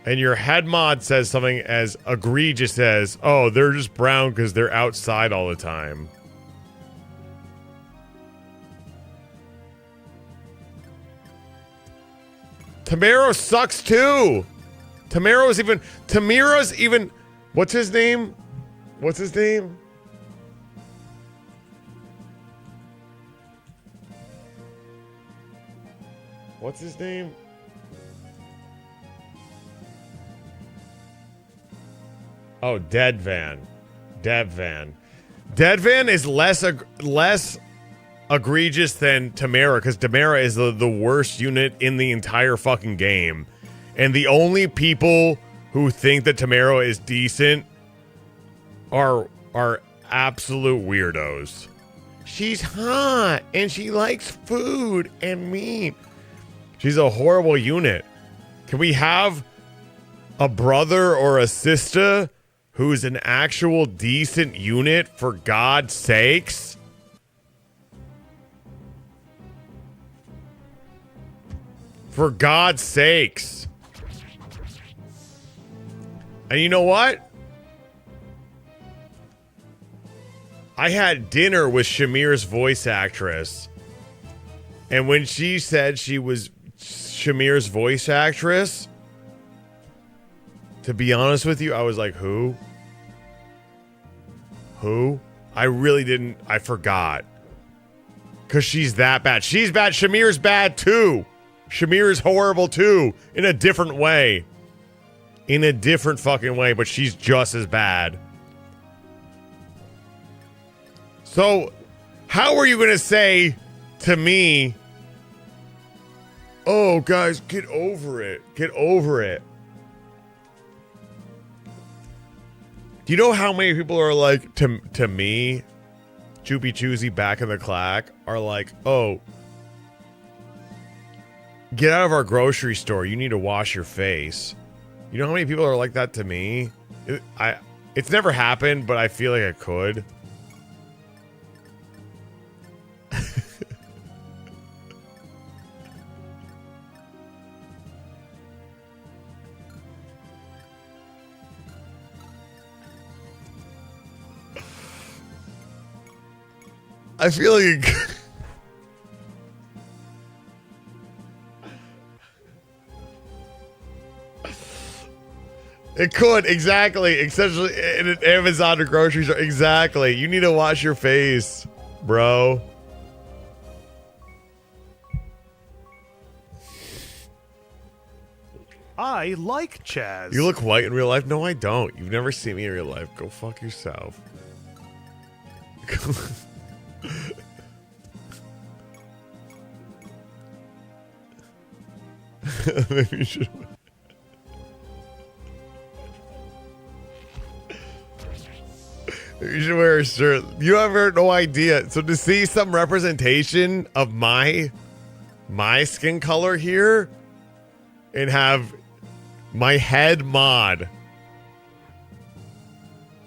and your head mod says something as egregious as, oh, they're just brown because they're outside all the time. Tamara sucks too. Tamira's even, what's his name? What's his name? What's his name? Oh, Deadvan. Deadvan is less egregious than Tamara, because Tamara is the worst unit in the entire fucking game. And the only people who think that Tamara is decent are absolute weirdos. She's hot and she likes food and meat. She's a horrible unit. Can we have a brother or a sister who's an actual decent unit, for God's sakes? For God's sakes. And you know what? I had dinner with Shamir's voice actress. And when she said she was Shamir's voice actress, to be honest with you, I was like, who? Who? I really didn't. I forgot. Because she's that bad. She's bad. Shamir's bad too. Shamir's horrible too. In a different way. In a different fucking way. But she's just as bad. So, how are you going to say to me, oh, guys, get over it. Get over it. Do you know how many people are like, to me, Choopy Choosy back in the clack, are like, oh, get out of our grocery store. You need to wash your face. You know how many people are like that to me? It's never happened, but I feel like it could. I feel like it could, exactly, especially in an Amazon or grocery store. Exactly. You need to wash your face, bro. I like Chaz. You look white in real life? No, I don't. You've never seen me in real life. Go fuck yourself. Maybe you should. You should wear a shirt. You have no idea. So to see some representation of my skin color here, and have my head mod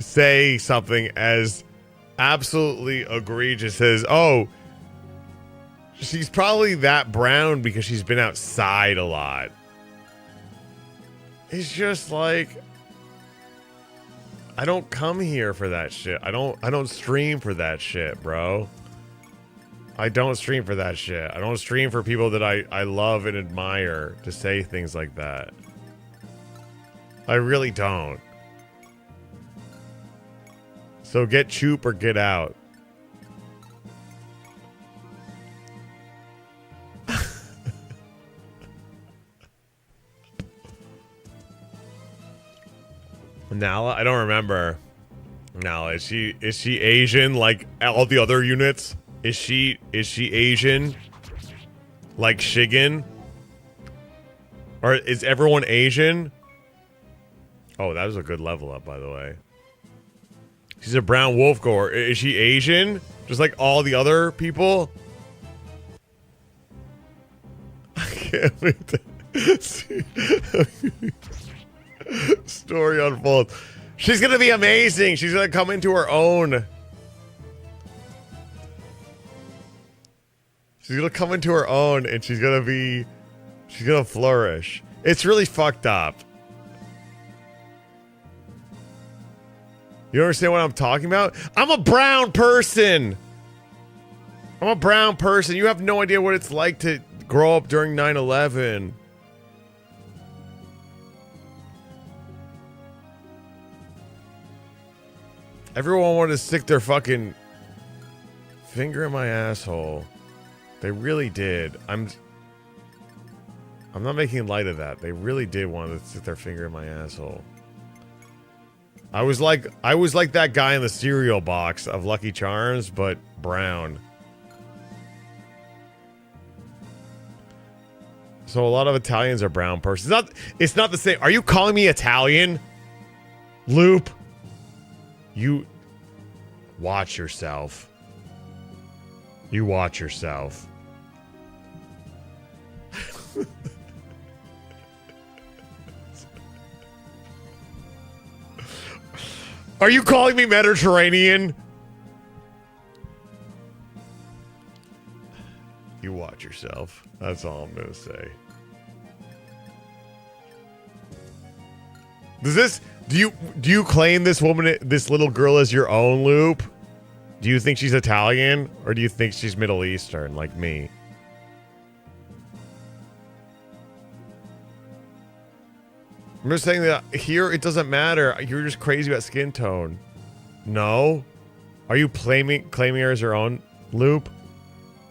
say something as absolutely egregious as, oh, she's probably that brown because she's been outside a lot. It's just like, I don't come here for that shit. I don't stream for that shit, bro. I don't stream for that shit. I don't stream for people that I love and admire to say things like that. I really don't. So get Choop or get out. Nala? I don't remember. Nala, is she Asian like all the other units? Is she Asian? Like Shigen? Or is everyone Asian? Oh, that was a good level up, by the way. She's a brown wolf goer. Is she Asian? Just like all the other people? I can't wait to see. Story unfolds. She's gonna be amazing. She's gonna come into her own. She's gonna come into her own, and she's gonna flourish. It's really fucked up. You understand what I'm talking about? I'm a brown person. I'm a brown person. You have no idea what it's like to grow up during 9/11. Everyone wanted to stick their fucking finger in my asshole. They really did. I'm not making light of that. They really did want to stick their finger in my asshole. I was like that guy in the cereal box of Lucky Charms, but brown. So a lot of Italians are brown persons. It's not the same. Are you calling me Italian? Loop. You watch yourself. You watch yourself. Are you calling me Mediterranean? You watch yourself. That's all I'm gonna say. Do you claim this woman, this little girl, as your own, Loop? Do you think she's Italian, or do you think she's Middle Eastern like me? I'm just saying that here it doesn't matter. You're just crazy about skin tone. No? Are you claiming her as your own, Loop?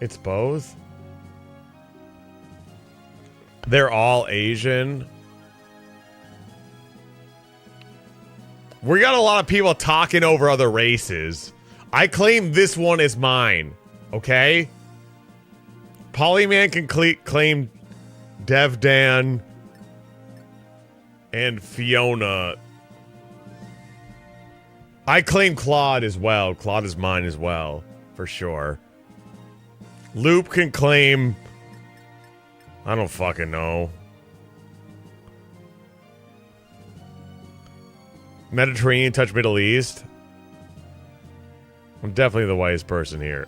It's both? They're all Asian. We got a lot of people talking over other races. I claim this one is mine. Okay? Polyman can claim Dev Dan and Fiona. I claim Claude as well. Claude is mine as well. For sure. Loop can claim... I don't fucking know. Mediterranean touch Middle East. I'm definitely the whitest person here.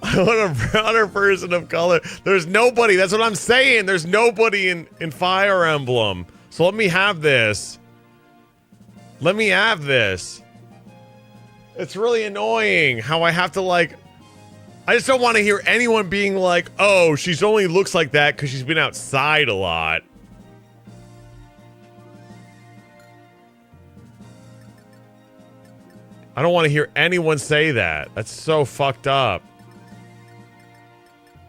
I want a browner person of color. There's nobody. That's what I'm saying. There's nobody in Fire Emblem. So let me have this. Let me have this. It's really annoying how I have to like... I just don't want to hear anyone being like, oh, she's only looks like that because she's been outside a lot. I don't want to hear anyone say that. That's so fucked up.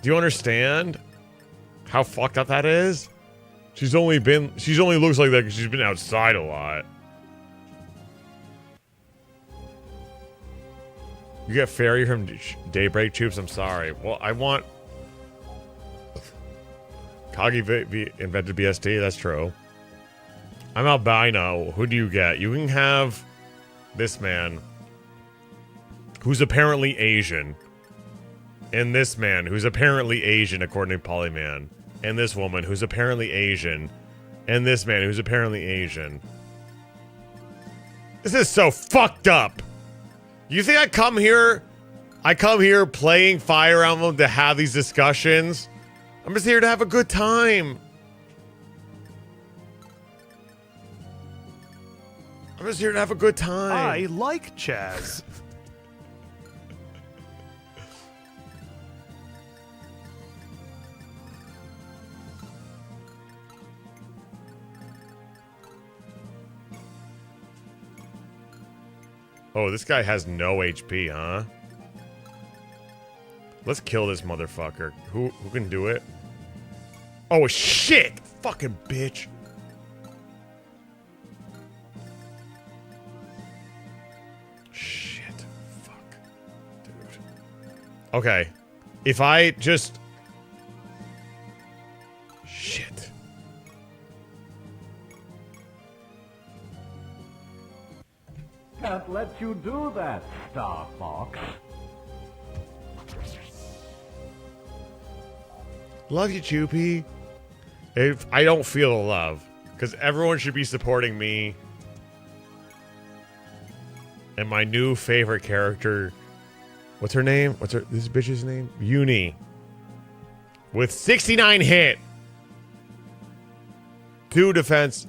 Do you understand how fucked up that is? She's only looks like that because she's been outside a lot. You get fairy from Daybreak Troops? I'm sorry. Well, I want... Kagi invented BST? That's true. I'm albino. Who do you get? You can have this man, who's apparently Asian. And this man, who's apparently Asian, according to Polyman. And this woman, who's apparently Asian. And this man, who's apparently Asian. This is so fucked up. You think I come here playing Fire Emblem to have these discussions? I'm just here to have a good time. I'm just here to have a good time. I like Chaz. Oh, this guy has no HP, huh? Let's kill this motherfucker. Who can do it? Oh, shit! Fucking bitch. Shit. Fuck. Dude. Okay. If I just... Shit. Can't let you do that, Star Fox. Love you, Choopy. If I don't feel the love, because everyone should be supporting me and my new favorite character. What's her name? What's this bitch's name? Uni. With 69 hit, 2 defense.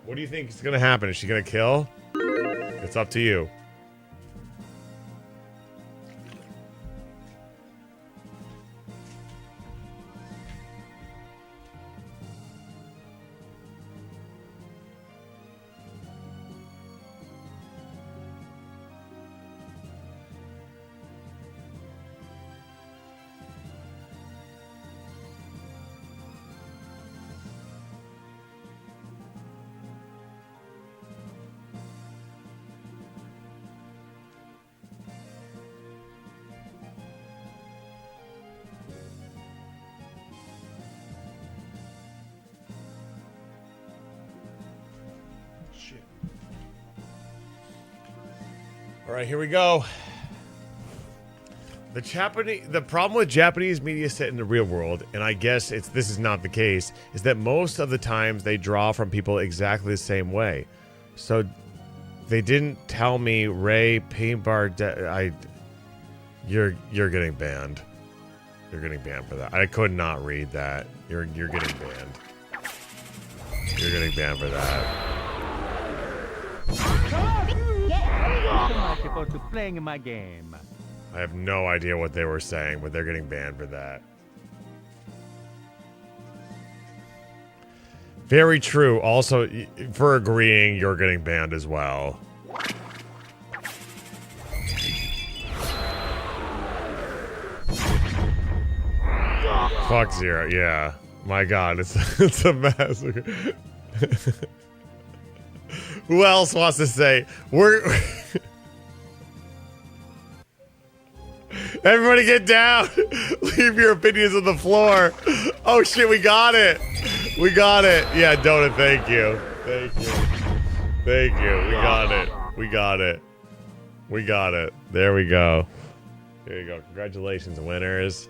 What do you think is gonna happen? Is she gonna kill? It's up to you. All right, here we go. The problem with Japanese media set in the real world, and I guess this is not the case, is that most of the times they draw from people exactly the same way. So they didn't tell me Ray Paint Bar. You're getting banned. You're getting banned for that. I could not read that. You're getting banned. You're getting banned for that. I'm supposed to be playing my game. I have no idea what they were saying, but they're getting banned for that. Very true. Also, for agreeing, you're getting banned as well. Fuck Zero. Yeah. My God, it's a massacre. Who else wants to say Everybody get down. Leave your opinions on the floor. Oh shit, we got it. We got it. Yeah, Donut, thank you. Thank you. Thank you. We got it. We got it. We got it. There we go. There you go. Congratulations, winners.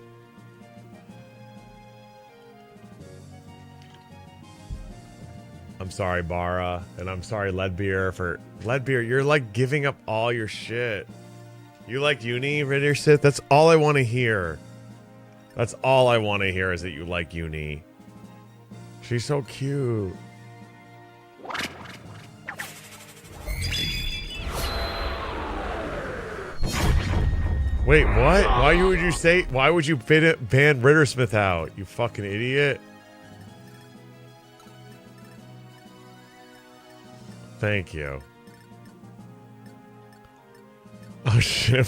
I'm sorry, Bara, and I'm sorry, Leadbeer, for Leadbeer. You're like giving up all your shit. You like Uni, Ritter Sith? That's all I want to hear. That's all I want to hear is that you like Uni. She's so cute. Wait, what? Why would you say? Why would you ban Rittersmith out? You fucking idiot. Thank you. Oh shit.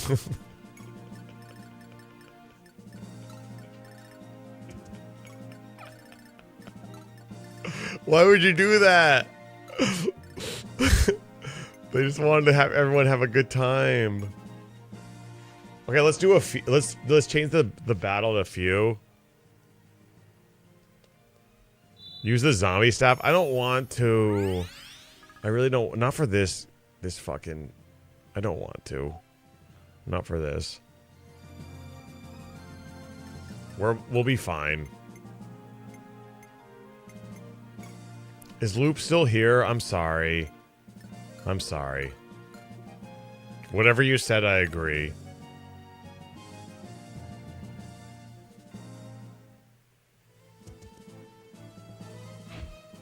Why would you do that? They just wanted to have everyone have a good time. Okay, let's do a few. Let's change the battle to a few. Use the zombie staff. I don't want to. I really don't. Not for this. This fucking. I don't want to. Not for this. We'll be fine. Is Loop still here? I'm sorry. I'm sorry. Whatever you said, I agree.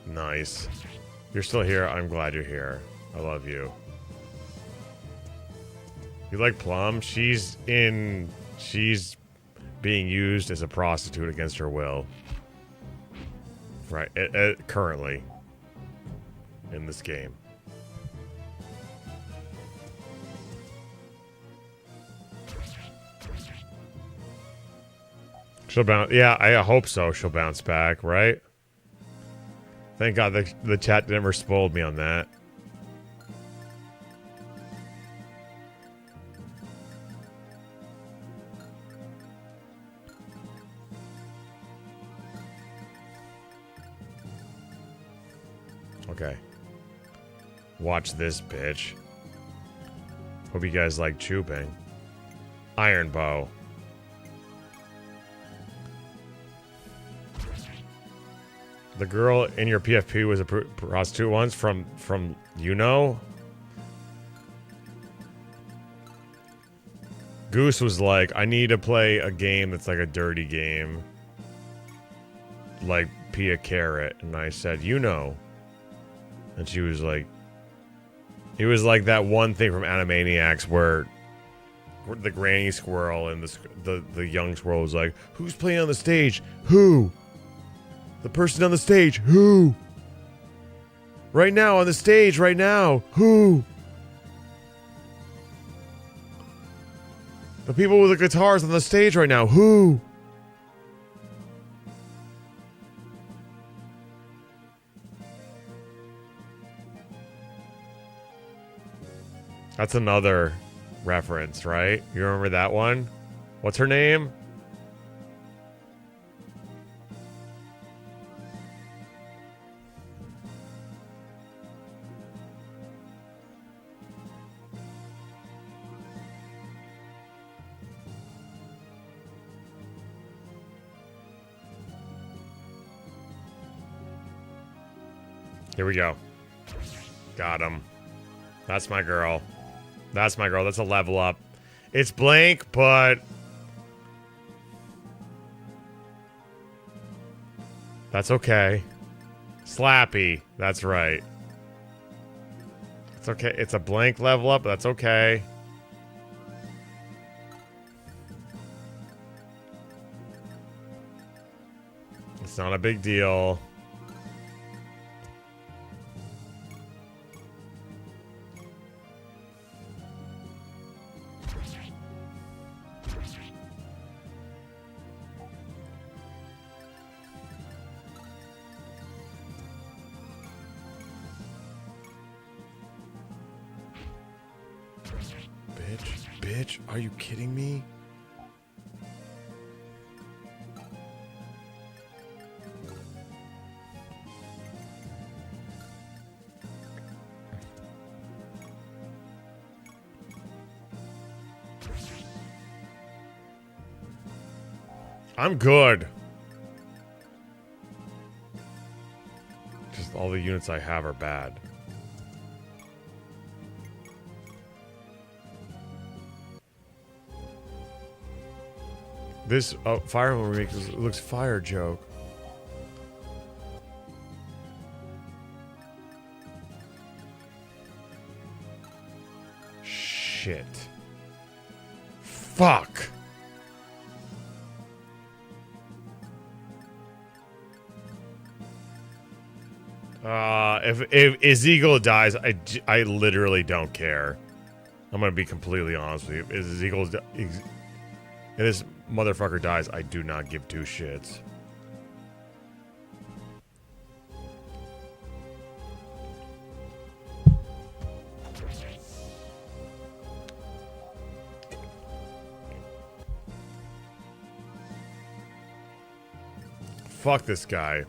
Nice. You're still here. I'm glad you're here. I love you. You like Plum? She's being used as a prostitute against her will. Right. Currently. In this game. She'll bounce. Yeah, I hope so. She'll bounce back, right? Thank God the chat never spoiled me on that. Okay. Watch this, bitch. Hope you guys like chooping. Iron Bow. The girl in your PFP was a prostitute once from you know? Goose was like, I need to play a game that's like a dirty game. Like Pia Carrot. And I said, you know. And she was like, it was like that one thing from Animaniacs where the granny squirrel and the young squirrel was like, who's playing on the stage? Who? The person on the stage. Who? Right now on the stage right now. Who? The people with the guitars on the stage right now. Who? That's another reference, right? You remember that one? What's her name? Here we go. Got him. That's my girl. That's my girl. That's a level up. It's blank, but... That's okay. Slappy. That's right. It's okay. It's a blank level up. That's okay. It's not a big deal. Bitch, are you kidding me? I'm good. Just all the units I have are bad. This Fire Emblem remake looks fire joke. Shit. Fuck. If Ezekiel dies, I literally don't care. I'm gonna be completely honest with you. If Ezekiel, if this motherfucker dies, I do not give two shits. Fuck this guy.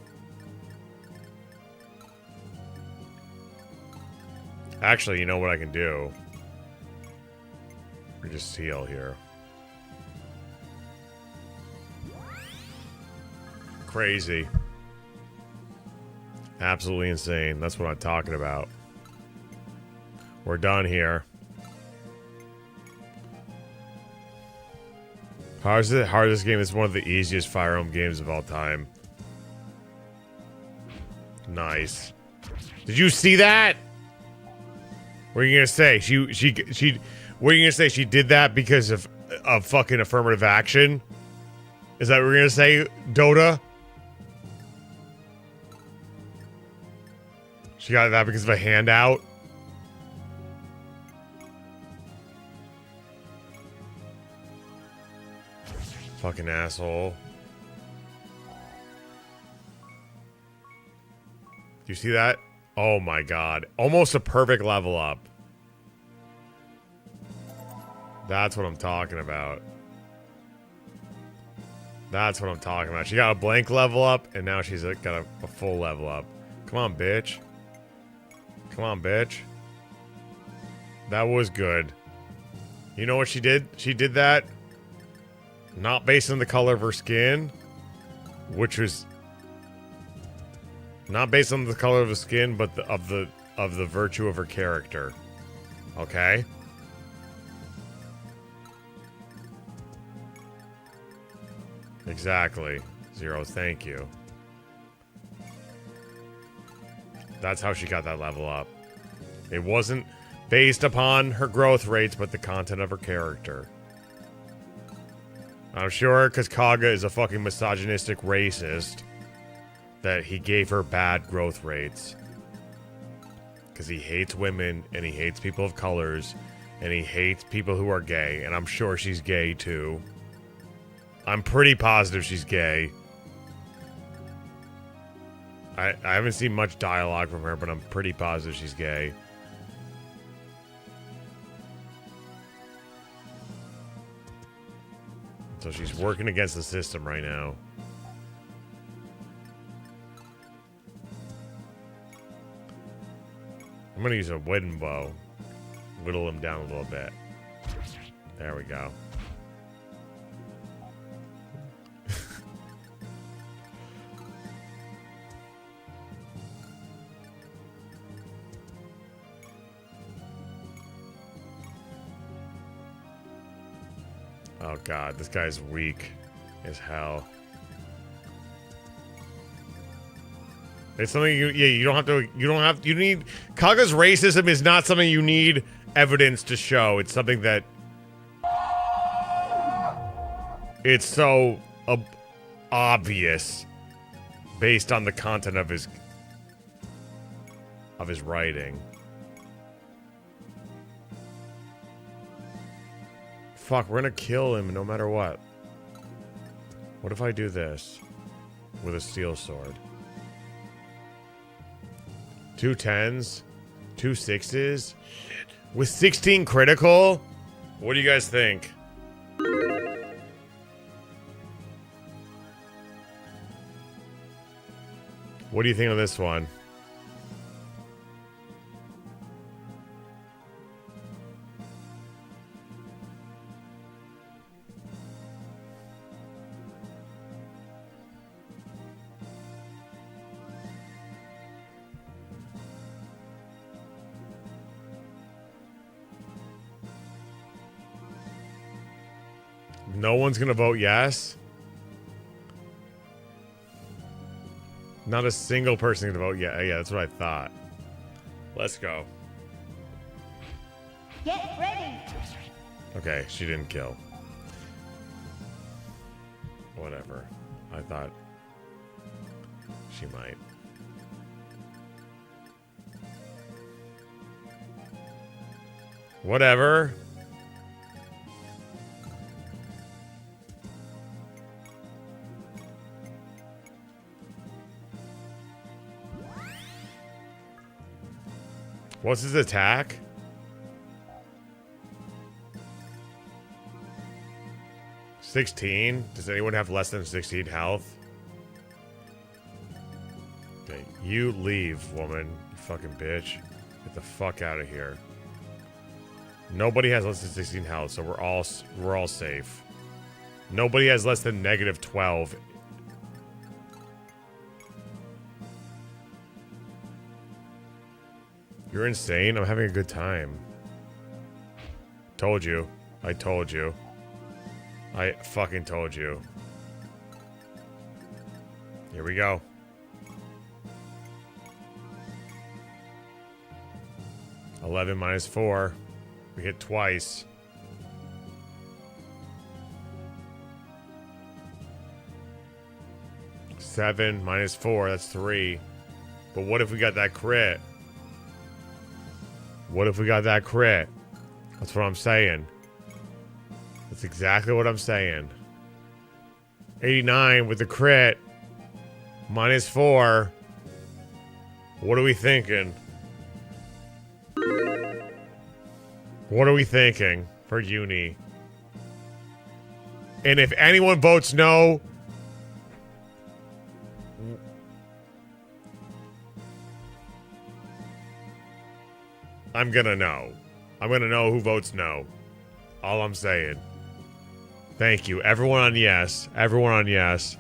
Actually, you know what I can do? We just heal here. Crazy. Absolutely insane. That's what I'm talking about. We're done here. How's this game? It's one of the easiest Fire Emblem games of all time. Nice. Did you see that? What are you gonna say? She what are you gonna say? She did that because of fucking affirmative action? Is that what we're gonna say, Dota? She got that because of a handout? Fucking asshole. Do you see that? Oh my god. Almost a perfect level up. That's what I'm talking about. That's what I'm talking about. She got a blank level up, and now she's got a full level up. Come on, bitch. Come on, bitch. That was good. You know what she did? She did that not based on the color of her skin, which was not based on the color of the skin, but of the virtue of her character. Okay? Exactly. Zero, thank you. That's how she got that level up. It wasn't based upon her growth rates, but the content of her character. I'm sure because Kaga is a fucking misogynistic racist that he gave her bad growth rates. Because he hates women, and he hates people of colors, and he hates people who are gay, and I'm sure she's gay too. I'm pretty positive she's gay. I haven't seen much dialogue from her, but I'm pretty positive she's gay. So she's working against the system right now. I'm gonna use a wooden bow. Whittle him down a little bit. There we go. Oh god, this guy's weak as hell. It's something you need. Kaga's racism is not something you need evidence to show. It's something that it's so obvious based on the content of his writing. Fuck, we're gonna kill him no matter what. What if I do this with a steel sword? 2 10s, 2 6s, with 16 critical? What do you guys think? What do you think of this one? No one's gonna vote yes? Not a single person gonna vote yeah. Yeah, that's what I thought. Let's go. Get ready. Okay, she didn't kill. Whatever. I thought she might. Whatever. What's his attack? $16? Does anyone have less than 16 health? Okay, you leave, woman. You fucking bitch. Get the fuck out of here. Nobody has less than 16 health, so we're all safe. Nobody has less than -12. You're insane. I'm having a good time. Told you. I told you. I fucking told you. Here we go. $11 minus 4. We hit twice. $7 minus 4. That's 3. But what if we got that crit? What if we got that crit? That's what I'm saying. That's exactly what I'm saying. 89 with the crit. Minus 4. What are we thinking? What are we thinking for uni? And if anyone votes no, I'm gonna know. I'm gonna know who votes no. All I'm saying. Thank you. Everyone on yes. Everyone on yes.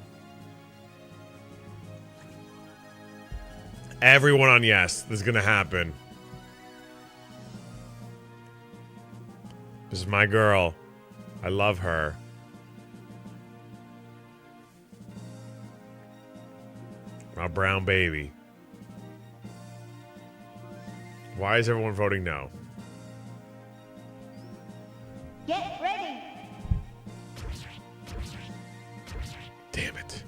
Everyone on yes. This is gonna happen. This is my girl. I love her. My brown baby. Why is everyone voting no? Get ready. Damn it.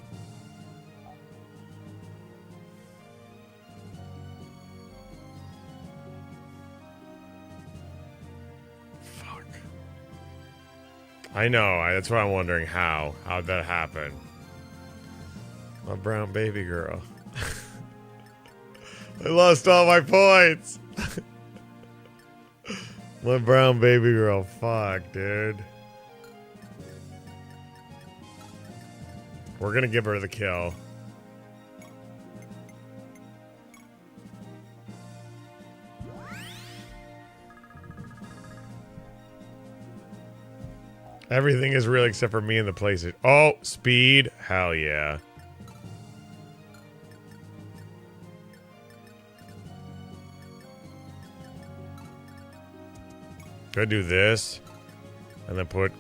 Fuck. I know. That's what I'm wondering. How'd that happen? My brown baby girl. I lost all my points. My brown baby girl. Fuck, dude. We're gonna give her the kill. Everything is real except for me and the PlayStation. Oh, speed. Hell yeah. Gonna do this. And then put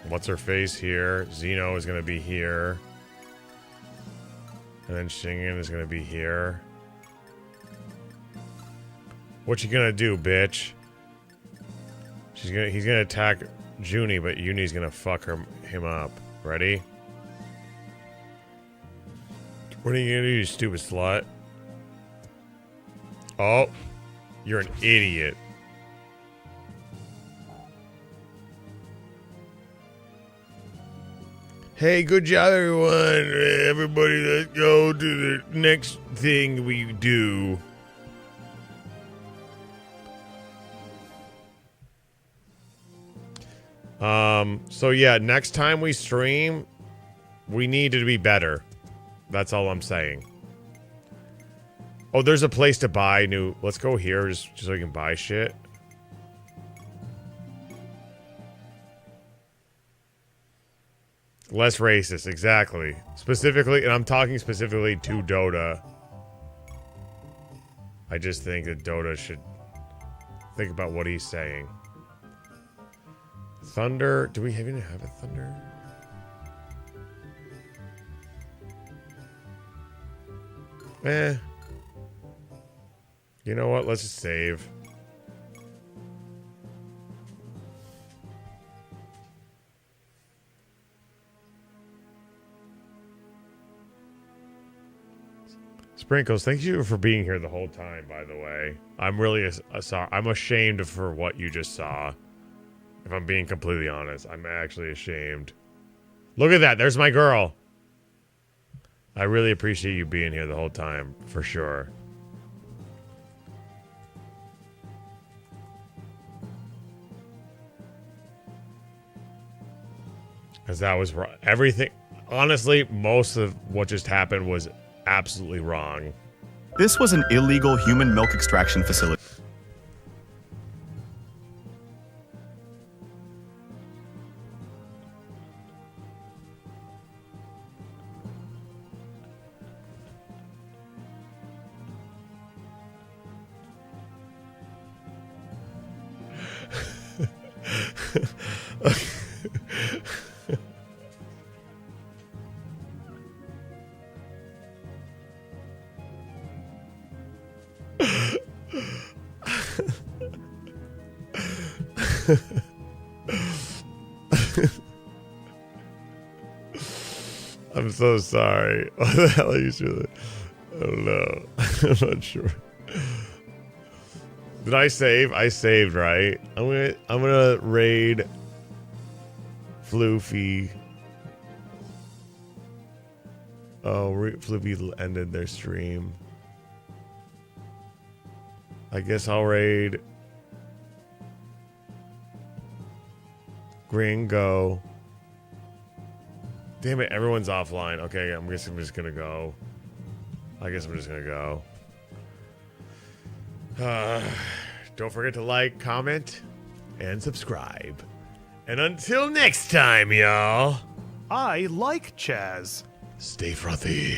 What's her face here? Xeno is gonna be here. And then Shingen is gonna be here. What you gonna do, bitch? He's gonna attack Junie, but Uni's gonna fuck him up. Ready? What are you gonna do, you stupid slut? Oh, you're an idiot. Hey, good job, everyone. Everybody, let's go to the next thing we do. So yeah, next time we stream, we need to be better. That's all I'm saying. Oh, there's a place to buy new. Let's go here just so we can buy shit. Less racist, exactly. Specifically, and I'm talking specifically to Dota. I just think that Dota should think about what he's saying. Thunder. Do we even have a thunder? Eh. You know what? Let's just save. Sprinkles, thank you for being here the whole time, by the way. I'm really sorry. I'm ashamed for what you just saw. If I'm being completely honest, I'm actually ashamed. Look at that. There's my girl. I really appreciate you being here the whole time, for sure. Because that was wrong. Everything, honestly, most of what just happened was absolutely wrong. This was an illegal human milk extraction facility. I'm so sorry. What the hell are you doing? I don't know. I'm not sure. Did I save? I saved, right? I'm gonna raid Floofy. Oh, Floofy ended their stream. I guess I'll raid Gringo. Damn it, everyone's offline. Okay, I'm just gonna go. I guess I'm just gonna go. Don't forget to like, comment, and subscribe. And until next time, y'all. I like Chaz. Stay frothy.